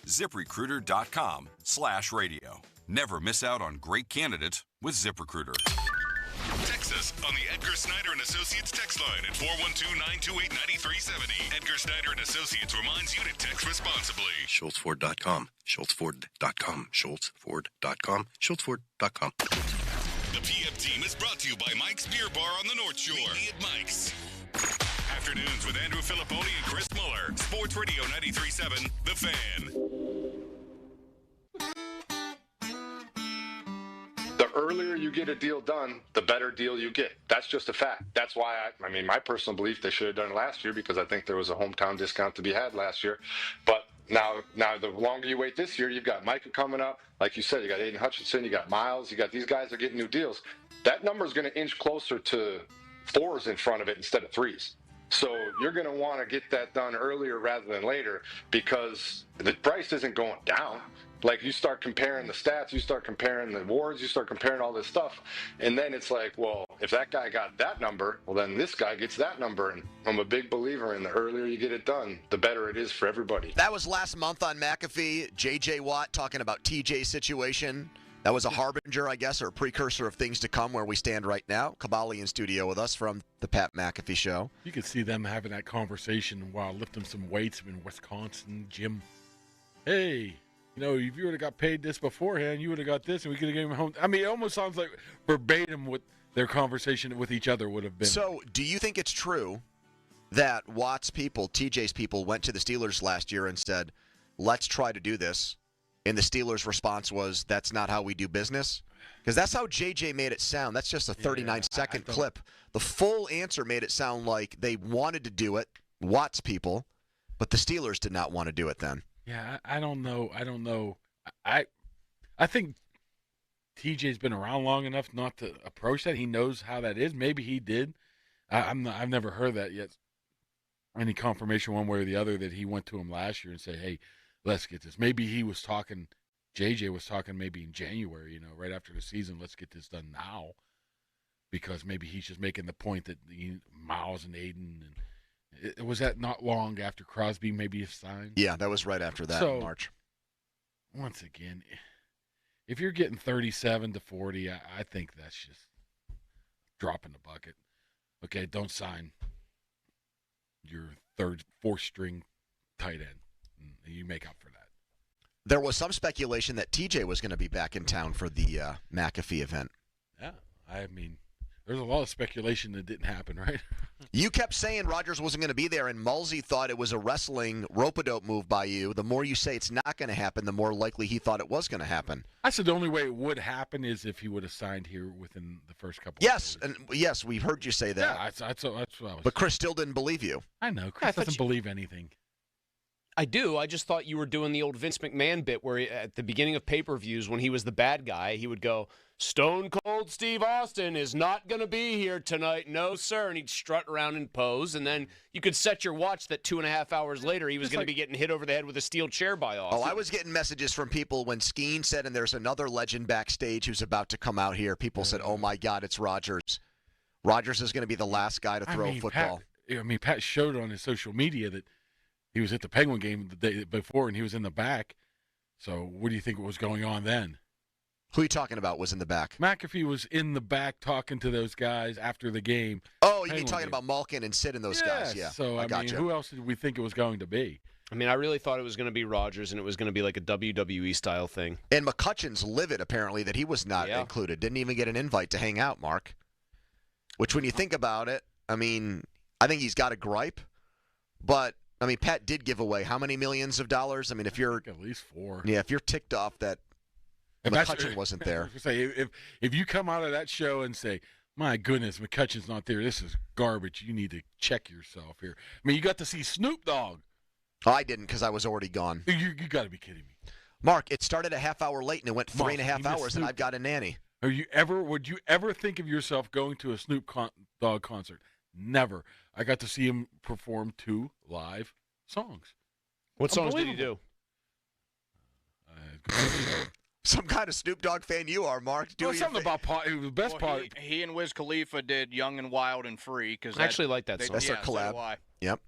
ZipRecruiter.com/radio. Never miss out on great candidates with ZipRecruiter. Text us on the Edgar Snyder and Associates text line at 412-928-9370. Edgar Snyder and Associates reminds you to text responsibly. SchultzFord.com. SchultzFord.com. SchultzFord.com. SchultzFord.com. The PF team is brought to you by Mike's Beer Bar on the North Shore. Meet me at Mike's. Afternoons with Andrew Filipponi and Chris Muller. Sports Radio 93.7, The Fan. The earlier you get a deal done, the better deal you get. That's just a fact. That's why I mean, my personal belief, they should have done it last year because I think there was a hometown discount to be had last year. But now the longer you wait this year, you've got Micah coming up. Like you said, you got Aiden Hutchinson, you got Miles, you got these guys are getting new deals. That number is going to inch closer to 4s in front of it instead of 3s. So you're going to want to get that done earlier rather than later because the price isn't going down. Like you start comparing the stats, you start comparing the awards, you start comparing all this stuff. And then it's like, well, if that guy got that number, well, then this guy gets that number. And I'm a big believer in the earlier you get it done, the better it is for everybody. That was last month on McAfee. J.J. Watt talking about TJ's situation. That was a harbinger, I guess, or a precursor of things to come where we stand right now. Kabali in studio with us from the Pat McAfee Show. You could see them having that conversation while lifting some weights in Wisconsin gym. Hey, you know, if you would have got paid this beforehand, you would have got this, and we could have given him home. I mean, it almost sounds like verbatim what their conversation with each other would have been. So, do you think it's true that Watt's people, TJ's people, went to the Steelers last year and said, let's try to do this? And the Steelers' response was, that's not how we do business? Because that's how JJ made it sound. That's just a 39-second clip. The full answer made it sound like they wanted to do it, Watt's people, But the Steelers did not want to do it then. Yeah, I don't know. I think TJ's been around long enough not to approach that. He knows how that is. Maybe he did. I've never heard that yet. Any confirmation one way or the other that he went to him last year and said, "Hey, let's get this." Maybe he was talking. JJ was talking maybe in January, right after the season. Let's get this done now, because maybe he's just making the point that Miles and Aiden and was that not long after Crosby maybe signed? Yeah, that was right after that in March. Once again, if you're getting 37 to 40, I think that's just dropping the bucket. Okay, don't sign your fourth string tight end. You make up for that. There was some speculation that TJ was going to be back in town for the McAfee event. Yeah, I mean, there's a lot of speculation that didn't happen, right? You kept saying Rodgers wasn't going to be there, and Mulsey thought it was a wrestling rope-a-dope move by you. The more you say it's not going to happen, the more likely he thought it was going to happen. I said the only way it would happen is if he would have signed here within the first couple Yes, of days. And yes, we heard you say that. Yeah, that's what I was. But Chris still didn't believe you. I know. Chris doesn't believe anything. I do. I just thought you were doing the old Vince McMahon bit where at the beginning of pay-per-views when he was the bad guy, he would go, "Stone Cold Steve Austin is not going to be here tonight. No, sir." And he'd strut around and pose. And then you could set your watch that 2.5 hours later he was going to be getting hit over the head with a steel chair by Austin. Oh, I was getting messages from people when Skeen said, and there's another legend backstage who's about to come out here. People said, "Oh, my God, it's Rodgers. Rodgers is going to be the last guy to throw a football." Pat showed on his social media that he was at the Penguin game the day before, and he was in the back. So what do you think was going on then? Who are you talking about was in the back? McAfee was in the back talking to those guys after the game. Oh, you mean talking about Malkin and Sid and those guys? Yeah. So, I mean, who else did we think it was going to be? I mean, I really thought it was going to be Rodgers, and it was going to be like a WWE-style thing. And McCutcheon's livid, apparently, that he was not included. Didn't even get an invite to hang out, Mark. Which, when you think about it, I mean, I think he's got a gripe. But, I mean, Pat did give away how many millions of dollars? I mean, if you're... at least 4. Yeah, if you're ticked off that McCutcheon wasn't there. If you come out of that show and say, "My goodness, McCutcheon's not there. This is garbage," you need to check yourself here. I mean, you got to see Snoop Dogg. Oh, I didn't because I was already gone. You got to be kidding me. Mark, it started a half hour late and it went 3.5 hours, and I've got a nanny. Would you ever think of yourself going to a Snoop Dogg concert? Never. I got to see him perform 2 live songs. What songs did he do? Some kind of Snoop Dogg fan you are, Mark. Something about the best part. He and Wiz Khalifa did "Young and Wild and Free" because I actually like that song. That's their collab. So yep.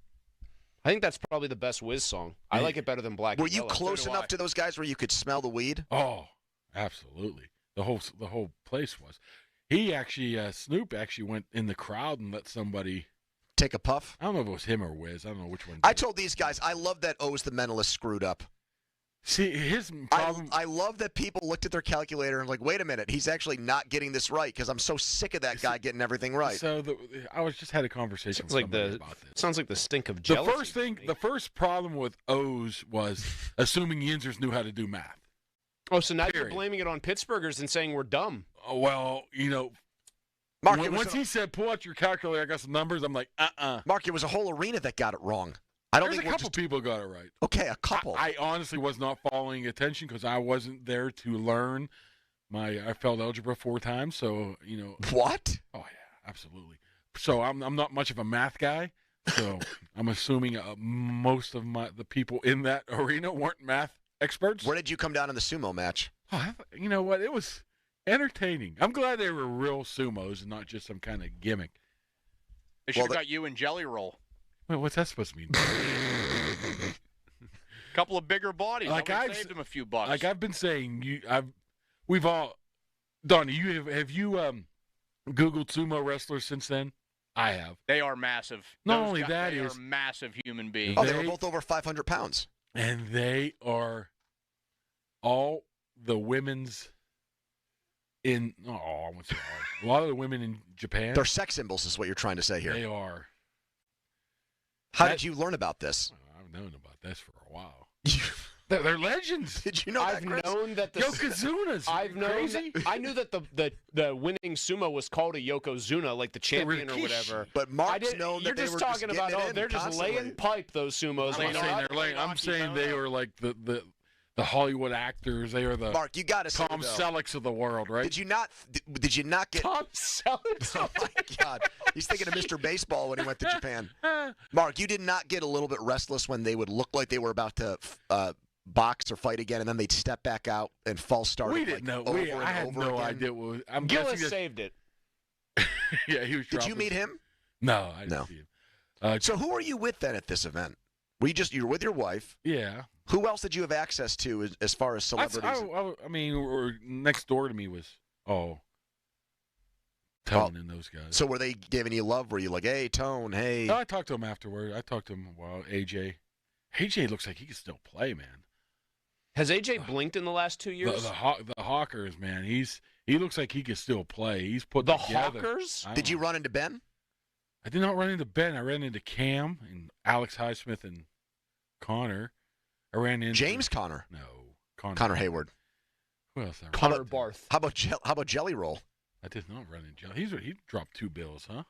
I think that's probably the best Wiz song. I like it better than Black. Were you close enough to those guys where you could smell the weed? Oh, absolutely. The whole place was. He actually, Snoop actually went in the crowd and let somebody take a puff. I don't know if it was him or Wiz. I don't know which one. I told these guys, I love that O's the Mentalist screwed up. See, his problem. I love that people looked at their calculator and like, wait a minute, he's actually not getting this right because I'm so sick of that guy getting everything right. So I just had a conversation with somebody about this. Sounds like the stink of jealousy. The first problem with O's was assuming Yinzers knew how to do math. Oh, so now you're blaming it on Pittsburghers and saying we're dumb. Oh, well, Mark, once he said, "Pull out your calculator, I got some numbers," I'm like, Mark, it was a whole arena that got it wrong. There's a couple people got it right. Okay, a couple. I honestly was not following attention because I wasn't there to learn. I failed algebra 4 times, so What? Oh yeah, absolutely. So I'm not much of a math guy. So I'm assuming most of the people in that arena weren't math experts. Where did you come down in the sumo match? Oh, you know what? It was entertaining. I'm glad they were real sumos and not just some kind of gimmick. They should have got you and Jelly Roll. Wait, what's that supposed to mean? A couple of bigger bodies. I saved him a few bucks. Like I've been saying, we've all, Donnie, have you Googled sumo wrestlers since then? I have. They are massive. Not only that they are massive human beings. Oh, they were both over 500 pounds. And they are all the women's in. Oh, I won't say all. A lot of the women in Japan. They're sex symbols, is what you're trying to say here. They are. How did you learn about this? I've known about this for a while. They're legends. Did you know I've that, Chris? known that the Yokozunas. I've known Crazy? that, I knew that the winning sumo was called a Yokozuna, like the champion or Rikishi. whatever. But Mark's known You're that they just were talking just about getting it in they're just constantly. laying pipe, those sumos. I'm saying they were like the Hollywood actors. They are the Mark, you got to say Tom though, Sellecks of the world, right? Did you not get Tom Selleck? Oh my God, he's thinking of Mr. Baseball when he went to Japan. Mark, you did not get a little bit restless when they would look like they were about to box or fight again, and then they'd step back out and false start. We didn't know. I had no idea what was. I'm Gillis guessing that- saved it. Yeah, he was. Did you dropping- meet him? No, I didn't see him. So who are you with then at this event? You're with your wife? Yeah. Who else did you have access to as far as celebrities? I mean, or next door to me was Tone and those guys. So were they giving you love? Were you like, hey, Tone, hey? No, I talked to him afterward. I talked to him while AJ. AJ looks like he can still play, man. Has AJ blinked in the last 2 years? The Hawkers, man. He looks like he can still play. He's put the together. Hawkers. Did you run into Ben? I did not run into Ben. I ran into Cam and Alex Highsmith and Connor. I ran into James Connor. No, Connor Hayward. Who else? Connor Barth. How about Jelly Roll? I did not run into Jelly. He dropped 2 bills, huh?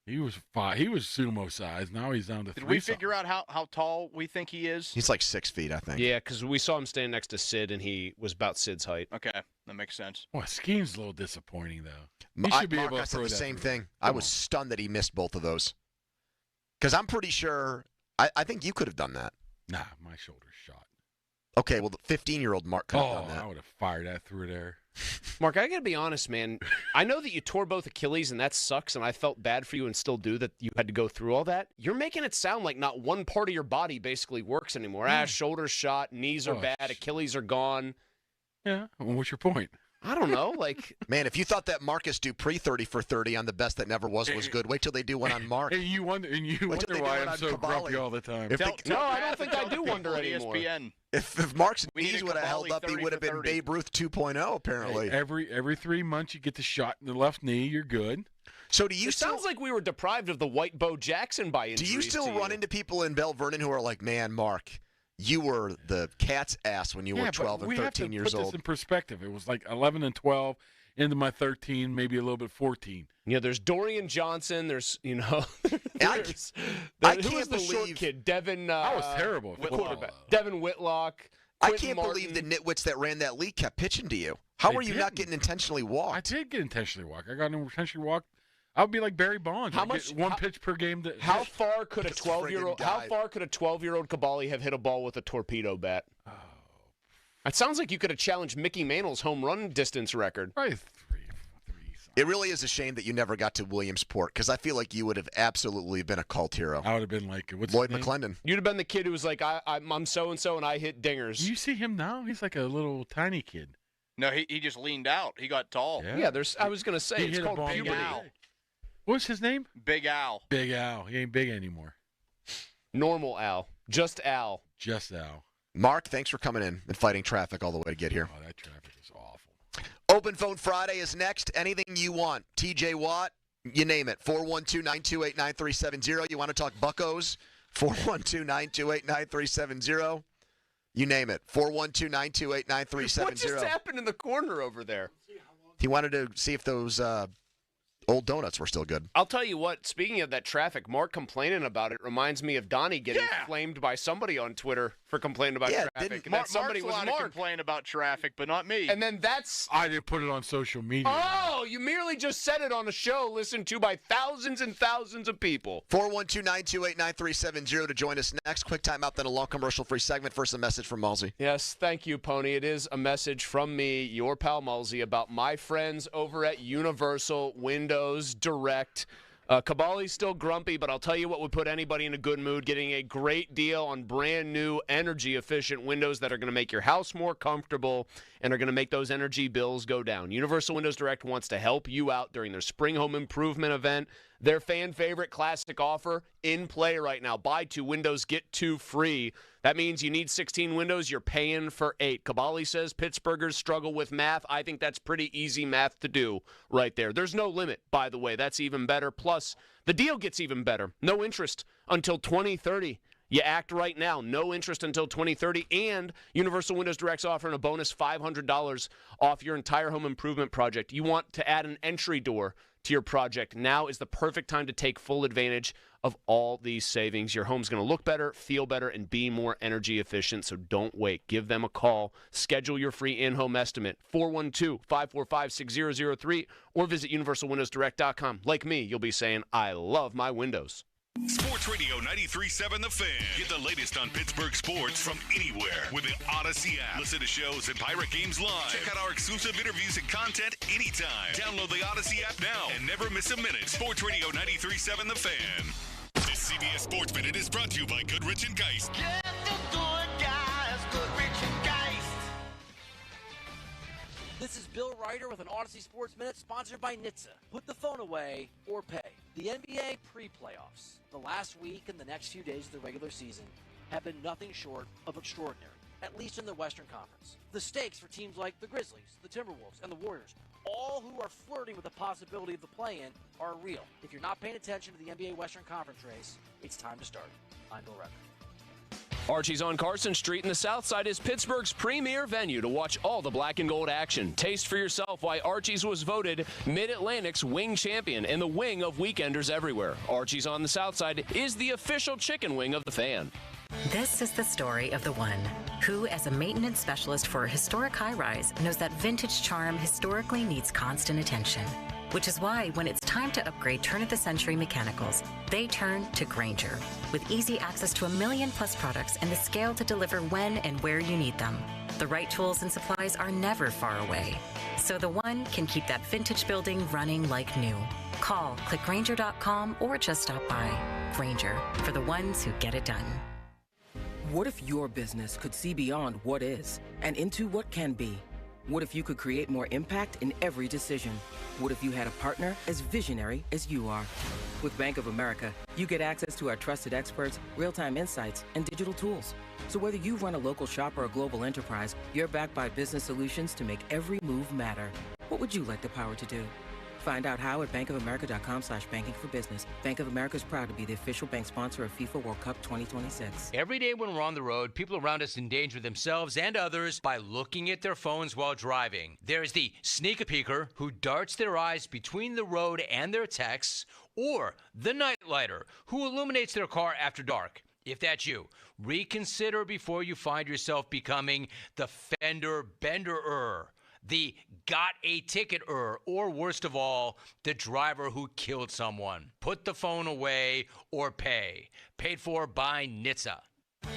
He was sumo size. Now he's down to 3. Did we figure out how tall we think he is? He's like 6 feet, I think. Yeah, because we saw him standing next to Sid, and he was about Sid's height. Okay, that makes sense. Well, Skeen's a little disappointing, though. He should be Mark, able to I said throw the that same through. thing. I was stunned that he missed both of those. Because I'm pretty sure, I think you could have done that. Nah, my shoulder's shot. Okay, well, the 15-year-old Mark could have done that. I would have fired that through there. Mark, I got to be honest, man. I know that you tore both Achilles, and that sucks, and I felt bad for you and still do that you had to go through all that. You're making it sound like not one part of your body basically works anymore. Shoulder's shot, knees are bad, Achilles are gone. Yeah, well, what's your point? I don't know. Man, if you thought that Marcus Dupree 30 for 30 on the best that never was good, wait till they do one on Mark. And you wonder why I'm so grumpy all the time. No, I don't think I do wonder anymore. ESPN. If Mark's We need knees a would have held Cavalli up, he 30 would have for been 30. Babe Ruth 2.0, apparently. Hey, every 3 months you get the shot in the left knee, you're good. So do you It sounds like we were deprived of the white Bo Jackson by Do injuries. you still run into people in Bell Vernon who are like, man, Mark, you were the cat's ass when you were 12 and 13 years We have to put this old? in perspective. It was like 11 and 12, into my 13, maybe a little bit 14. Yeah, there's Dorian Johnson. There's, I who can't was the short believe- kid? Devin. I was terrible at the football. quarterback. Devin Whitlock. I Quentin can't Martin. believe the nitwits that ran that league kept pitching to you. How They are you not didn't. getting intentionally walked? I did get intentionally walked. I got intentionally walked. I would be like Barry Bonds. How I'd much- get one pitch per game? How far could a This 12-year-old? friggin' How guy. far could a 12-year-old Cavalli have hit a ball with a torpedo bat? Oh. It sounds like you could have challenged Mickey Mantle's home run distance record. Right. It really is a shame that you never got to Williamsport because I feel like you would have absolutely been a cult hero. I would have been like, what's Lloyd his name? McClendon. You'd have been the kid who was like, I'm so-and-so, and I hit dingers. You see him now? He's like a little tiny kid. No, he just leaned out. He got tall. Yeah, I was going to say, He it's hit a called ball Big puberty. Al. What's his name? Big Al. Big Al. He ain't big anymore. Normal Al. Just Al. Just Al. Mark, thanks for coming in and fighting traffic all the way to get here. Oh, that traffic is awful. Open Phone Friday is next. Anything you want. TJ Watt, you name it. 412-928-9370. You want to talk Buccos? 412-928-9370. You name it. 412-928-9370. What just happened in the corner over there? He wanted to see if those old donuts were still good. I'll tell you what, speaking of that traffic, Mark complaining about it reminds me of Donnie getting flamed by somebody on Twitter for complaining about traffic. And that somebody was Mark's allowed to Mark. complain about traffic, but not me. And then that's... I didn't put it on social media. Oh, you merely just said it on a show listened to by thousands and thousands of people. 412-928-9370 to join us next. Quick timeout, then a long commercial-free segment. First, a message from Malsey. Yes, thank you, Pony. It is a message from me, your pal Mulsey, about my friends over at Universal Windows Direct. Cavalli's still grumpy, but I'll tell you what would put anybody in a good mood, getting a great deal on brand new energy-efficient windows that are going to make your house more comfortable and are going to make those energy bills go down. Universal Windows Direct wants to help you out during their spring home improvement event. Their fan-favorite classic offer in play right now. Buy 2 windows, get 2 free. That means you need 16 windows, you're paying for 8. Cavalli says Pittsburghers struggle with math. I think that's pretty easy math to do right there. There's no limit, by the way. That's even better. Plus, the deal gets even better. No interest until 2030. You act right now. No interest until 2030. And Universal Windows Direct's offering a bonus $500 off your entire home improvement project. You want to add an entry door to your project. Now is the perfect time to take full advantage of all these savings. Your home's going to look better, feel better, and be more energy efficient. So don't wait. Give them a call. Schedule your free in-home estimate. 412-545-6003 or visit universalwindowsdirect.com. Like me, you'll be saying, I love my windows. Sports Radio 93.7 The Fan. Get the latest on Pittsburgh sports from anywhere with the Odyssey app. Listen to shows and Pirate Games live. Check out our exclusive interviews and content anytime. Download the Odyssey app now and never miss a minute. Sports Radio 93.7 The Fan. This CBS Sports Minute is brought to you by Goodrich and Geist. Get the good guys, Goodrich and Geist. This is Bill Ryder with an Odyssey Sports Minute sponsored by NHTSA. Put the phone away or pay. The NBA pre-playoffs, the last week and the next few days of the regular season, have been nothing short of extraordinary, at least in the Western Conference. The stakes for teams like the Grizzlies, the Timberwolves, and the Warriors, all who are flirting with the possibility of the play-in, are real. If you're not paying attention to the NBA Western Conference race, it's time to start. I'm Bill Ryder. Archie's on Carson Street in the South Side is Pittsburgh's premier venue to watch all the black and gold action. Taste for yourself why Archie's was voted Mid-Atlantic's wing champion and the wing of weekenders everywhere. Archie's on the South Side is the official chicken wing of the Fan. This is the story of the one who, as a maintenance specialist for a historic high-rise, knows that vintage charm historically needs constant attention. Which is why, when it's time to upgrade turn-of-the-century mechanicals, they turn to Grainger. With easy access to 1 million-plus products and the scale to deliver when and where you need them. The right tools and supplies are never far away. So the one can keep that vintage building running like new. Call, click Grainger.com, or just stop by. Grainger, for the ones who get it done. What if your business could see beyond what is and into what can be? What if you could create more impact in every decision? What if you had a partner as visionary as you are? With Bank of America, you get access to our trusted experts, real-time insights, and digital tools. So whether you run a local shop or a global enterprise, you're backed by business solutions to make every move matter. What would you like the power to do? Find out how at bankofamerica.com/banking for business. Bank of America is proud to be the official bank sponsor of FIFA World Cup 2026. Every day when we're on the road, people around us endanger themselves and others by looking at their phones while driving. There's the sneaker peeker who darts their eyes between the road and their texts, or the nightlighter who illuminates their car after dark. If that's you, reconsider before you find yourself becoming the fender bender-er. The got a ticket-er, or worst of all, the driver who killed someone. Put the phone away or pay. Paid for by NHTSA.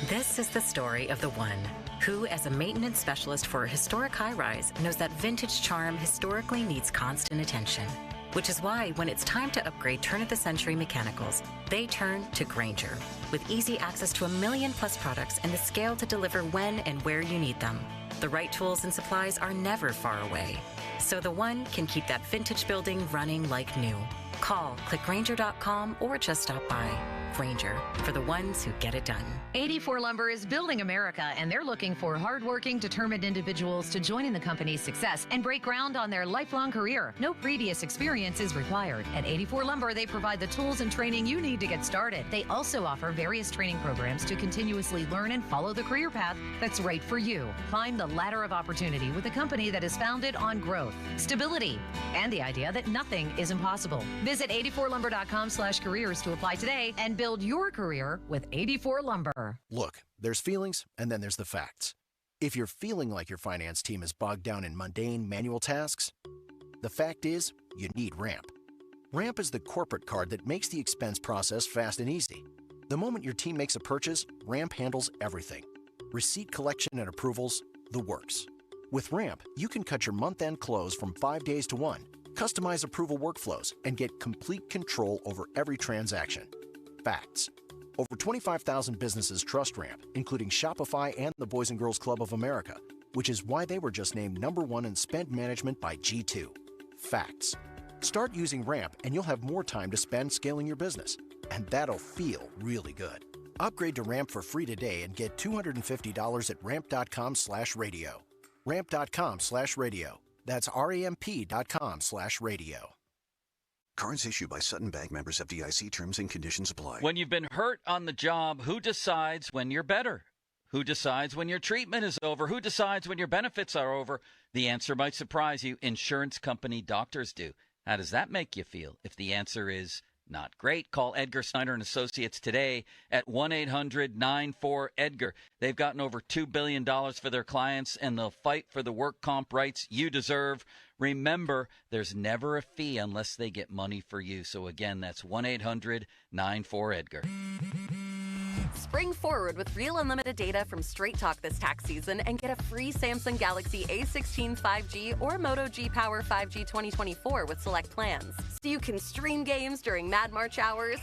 This is the story of the one who, as a maintenance specialist for a historic high-rise, knows that vintage charm historically needs constant attention. Which is why, when it's time to upgrade turn-of-the-century mechanicals, they turn to Grainger. With easy access to 1 million-plus products and the scale to deliver when and where you need them. The right tools and supplies are never far away. So the one can keep that vintage building running like new. Call, click Grainger.com, or just stop by. Grainger, for the ones who get it done. 84 Lumber is building America, and they're looking for hardworking, determined individuals to join in the company's success and break ground on their lifelong career. No previous experience is required. At 84 Lumber, they provide the tools and training you need to get started. They also offer various training programs to continuously learn and follow the career path that's right for you. Climb the ladder of opportunity with a company that is founded on growth, stability, and the idea that nothing is impossible. Visit 84lumber.com/careers to apply today and build your career with 84 Lumber. Look, there's feelings and then there's the facts. If you're feeling like your finance team is bogged down in mundane manual tasks, the fact is you need Ramp. Ramp is the corporate card that makes the expense process fast and easy. The moment your team makes a purchase, Ramp handles everything. Receipt collection and approvals, the works. With Ramp, you can cut your month-end close from 5 days to 1, customize approval workflows, and get complete control over every transaction. Facts. Over 25,000 businesses trust Ramp, including Shopify and the Boys and Girls Club of America, which is why they were just named #1 in spend management by G2. Facts. Start using Ramp and you'll have more time to spend scaling your business. And that'll feel really good. Upgrade to Ramp for free today and get $250 at ramp.com/radio. Ramp.com/radio. That's RAMP.com/radio. Cards issued by Sutton Bank, members FDIC. Terms and conditions apply. When you've been hurt on the job, who decides when you're better? Who decides when your treatment is over? Who decides when your benefits are over? The answer might surprise you. Insurance company doctors do. How does that make you feel? If the answer is not great, call Edgar Snyder and Associates today at 1-800-94-EDGAR. They've gotten over $2 billion for their clients, and they'll fight for the work comp rights you deserve. Remember, there's never a fee unless they get money for you. So again, that's 1-800-94-EDGAR. Spring forward with real unlimited data from Straight Talk this tax season and get a free Samsung Galaxy A16 5G or Moto G Power 5G 2024 with select plans. So you can stream games during Mad March hours,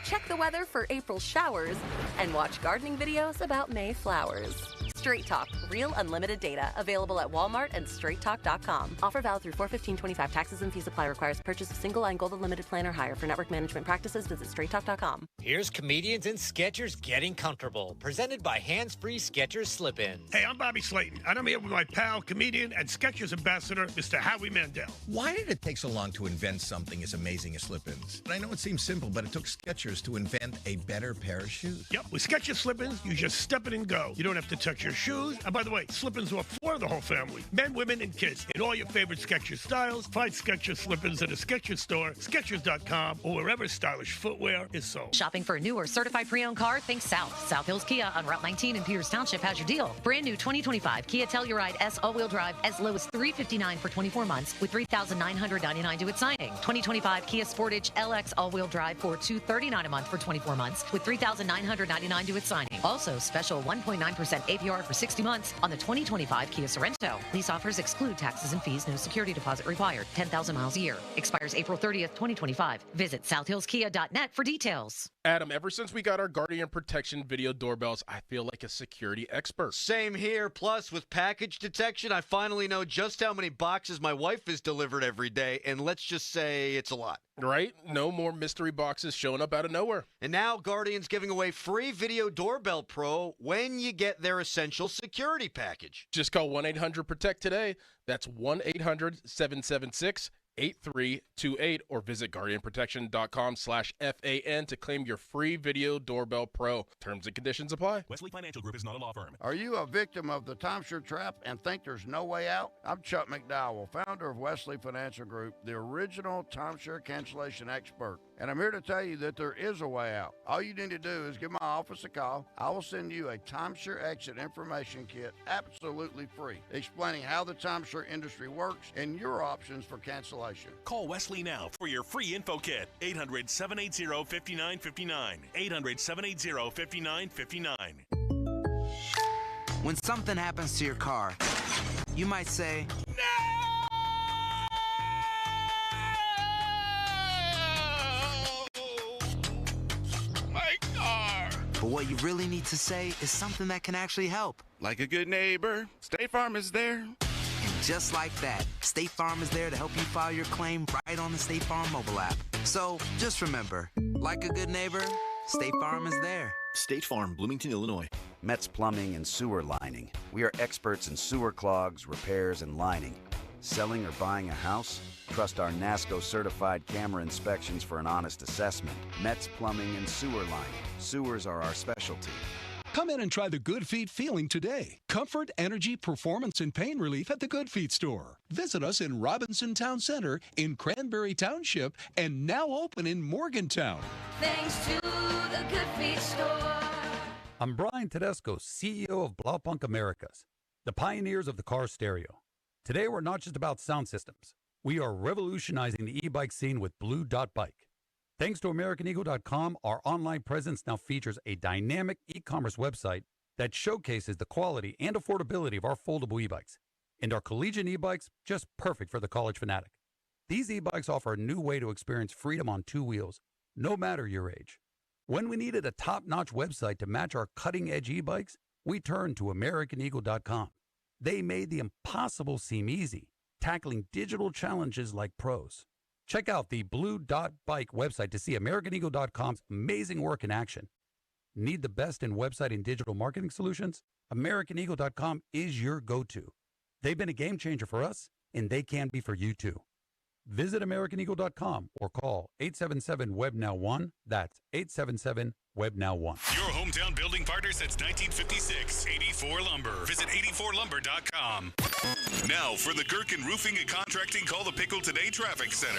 check the weather for April showers, and watch gardening videos about May flowers. Straight Talk, real unlimited data. Available at Walmart and StraightTalk.com. Offer valid through 4/15/25. Taxes and fees apply. Requires purchase of single line gold unlimited plan or higher. For network management practices, visit StraightTalk.com. Here's Comedians and Sketchers Getting Comfortable, presented by Hands-Free Skechers Slip-Ins. Hey, I'm Bobby Slayton, and I'm here with my pal, comedian, and Skechers ambassador, Mr. Howie Mandel. Why did it take so long to invent something as amazing as slip-ins? I know it seems simple, but it took Skechers to invent a better pair of shoes. Yep, with Skechers Slip-Ins, you just step it and go. You don't have to touch your shoes. And by the way, Slip-Ins are for the whole family. Men, women, and kids. In all your favorite Skechers styles, find Skechers Slip-Ins at a Skechers store, Skechers.com, or wherever stylish footwear is sold. Shopping for a new or certified pre-owned car? Think South. South Hills Kia on Route 19 in Peters Township has your deal. Brand new 2025 Kia Telluride S all-wheel drive as low as $359 for 24 months with $3,999 due at signing. 2025 Kia Sportage LX all-wheel drive for $239 a month for 24 months with $3,999 due at signing. Also, special 1.9% APR for 60 months on the 2025 Kia Sorento. These offers exclude taxes and fees. No security deposit required. 10,000 miles a year. Expires April 30th, 2025. Visit southhillskia.net for details. Adam, ever since we got our Guardian Protection video doorbells, I feel like a security expert. Same here. Plus, with package detection, I finally know just how many boxes my wife has delivered every day, and let's just say it's a lot. Right? No more mystery boxes showing up out of nowhere. And now Guardian's giving away free Video Doorbell Pro when you get their Essential Security Package. Just call 1-800-PROTECT today. That's 1-800-776-8328 or visit guardianprotection.com/FAN to claim your free Video Doorbell Pro. Terms and conditions apply. Wesley Financial Group is not a law firm. Are you a victim of the timeshare trap and think there's no way out? I'm Chuck McDowell, founder of Wesley Financial Group, the original timeshare cancellation expert. And I'm here to tell you that there is a way out. All you need to do is give my office a call. I will send you a timeshare exit information kit absolutely free, explaining how the timeshare industry works and your options for cancellation. Call Wesley now for your free info kit. 800-780-5959. 800-780-5959. When something happens to your car, you might say, My car! but what you really need to say is something that can actually help. Like a good neighbor, State Farm is there. And just like that, State Farm is there to help you file your claim right on the State Farm mobile app. So just remember, like a good neighbor, State Farm is there. State Farm, Bloomington, Illinois. Metz Plumbing and Sewer Lining. We are experts in sewer clogs, repairs, and lining. Selling or buying a house? Trust our NASCO certified camera inspections for an honest assessment. Metz Plumbing and Sewer Lining. Sewers are our specialty. Come in and try the Good Feet feeling today. Comfort, energy, performance, and pain relief at the Good Feet store. Visit us in Robinson Town Center, in Cranberry Township, and now open in Morgantown. Thanks to the Good Feet store. I'm Brian Tedesco, CEO of Blaupunkt Americas, the pioneers of the car stereo. Today, we're not just about sound systems. We are revolutionizing the e-bike scene with Blue Dot Bike. Thanks to AmericanEagle.com, our online presence now features a dynamic e-commerce website that showcases the quality and affordability of our foldable e-bikes. And our collegiate e-bikes, just perfect for the college fanatic. These e-bikes offer a new way to experience freedom on two wheels, no matter your age. When we needed a top-notch website to match our cutting-edge e-bikes, we turned to AmericanEagle.com. They made the impossible seem easy, tackling digital challenges like pros. Check out the Blue Dot Bike website to see AmericanEagle.com's amazing work in action. Need the best in website and digital marketing solutions? AmericanEagle.com is your go-to. They've been a game changer for us, and they can be for you too. Visit AmericanEagle.com or call 877-WEB-NOW1. That's 877-WEB-NOW1. Your hometown building partner since 1956. 84 Lumber. Visit 84lumber.com. Now for the Gherkin Roofing and Contracting Call the Pickle Today Traffic Center.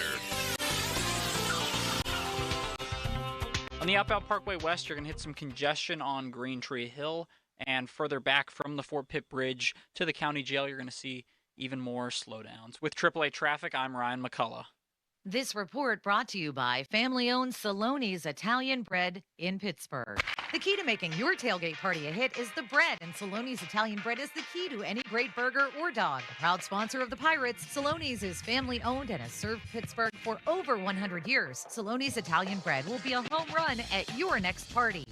On the outbound Parkway West, you're going to hit some congestion on Green Tree Hill. And further back from the Fort Pitt Bridge to the county jail, you're going to see even more slowdowns. With AAA Traffic, I'm Ryan McCullough. This report brought to you by family-owned Saloni's Italian Bread in Pittsburgh. The key to making your tailgate party a hit is the bread, and Saloni's Italian Bread is the key to any great burger or dog. A proud sponsor of the Pirates, Saloni's is family-owned and has served Pittsburgh for over 100 years. Saloni's Italian Bread will be a home run at your next party.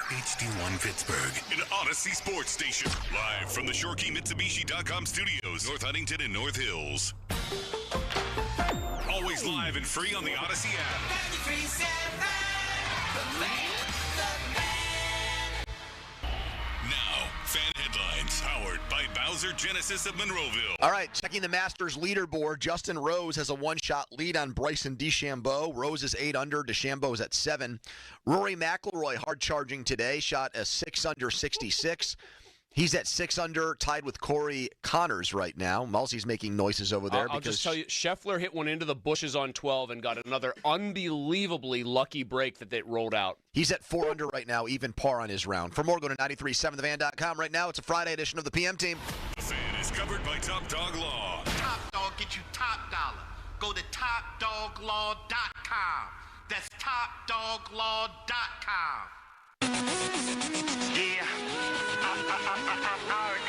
HD1 Pittsburgh, an Odyssey sports station. Live from the ShoreKeyMitsubishi.com studios, North Huntington and North Hills. Always live and free on the Odyssey app. Now, fan headlines powered by Bowser Genesis of Monroeville. All right, checking the Masters leaderboard. Justin Rose has a one-shot lead on Bryson DeChambeau. Rose is 8 under. DeChambeau is at 7. Rory McIlroy hard charging today. Shot a 6 under 66. He's at 6 under, tied with Corey Connors right now. Mullsy's making noises over there. I'll just tell you, Scheffler hit one into the bushes on 12 and got another unbelievably lucky break that they rolled out. He's at 4 under right now, even par on his round. For more, go to 937thevan.com. Right now, it's a Friday edition of the PM Team. The Fan is covered by Top Dog Law. Top Dog get you top dollar. Go to TopDogLaw.com. That's TopDogLaw.com. Yeah. Art.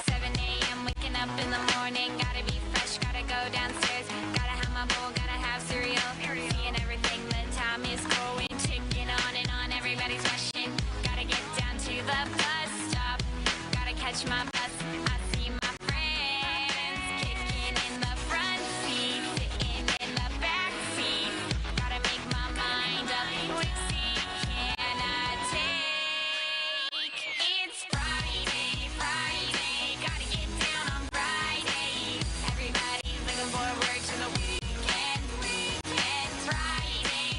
7 a.m. waking up in the morning, gotta be fresh, gotta go downstairs, gotta have my bowl, gotta have cereal, seeing everything, the time is going, ticking on and on, everybody's rushing, gotta get down to the bus stop, gotta catch my bus, I see my friends, kicking in the front seat, sitting in the back seat, gotta make my mind up, which seat can I take? It's Friday, gotta get down on Friday, everybody's looking forward to the weekend, Friday,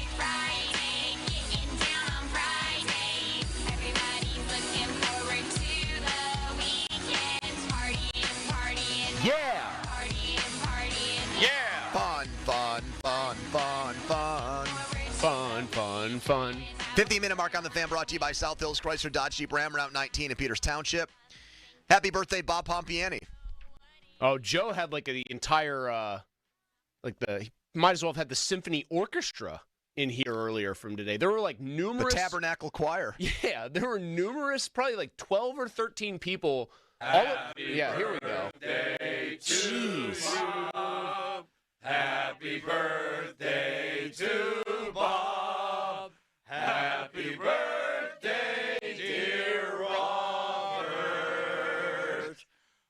getting down on Friday, everybody's looking forward to the weekend, partying, Yeah! partying, Yeah! Fun. 15-minute mark on the Fan, brought to you by South Hills Chrysler Dodge Jeep Ram, Route 19 in Peters Township. Happy birthday, Bob Pompiani. Oh, Joe had like the entire, he might as well have had the symphony orchestra in here earlier from today. There were like numerous. The Tabernacle Choir. Yeah, there were numerous, probably like 12 or 13 people. Yeah, here we go. Jeez. Happy birthday to Bob. Happy birthday, dear Robert.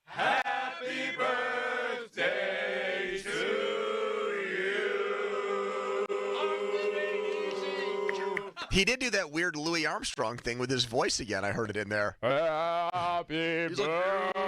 Happy birthday to you. He did do that weird Louis Armstrong thing with his voice again. I heard it in there. Happy birthday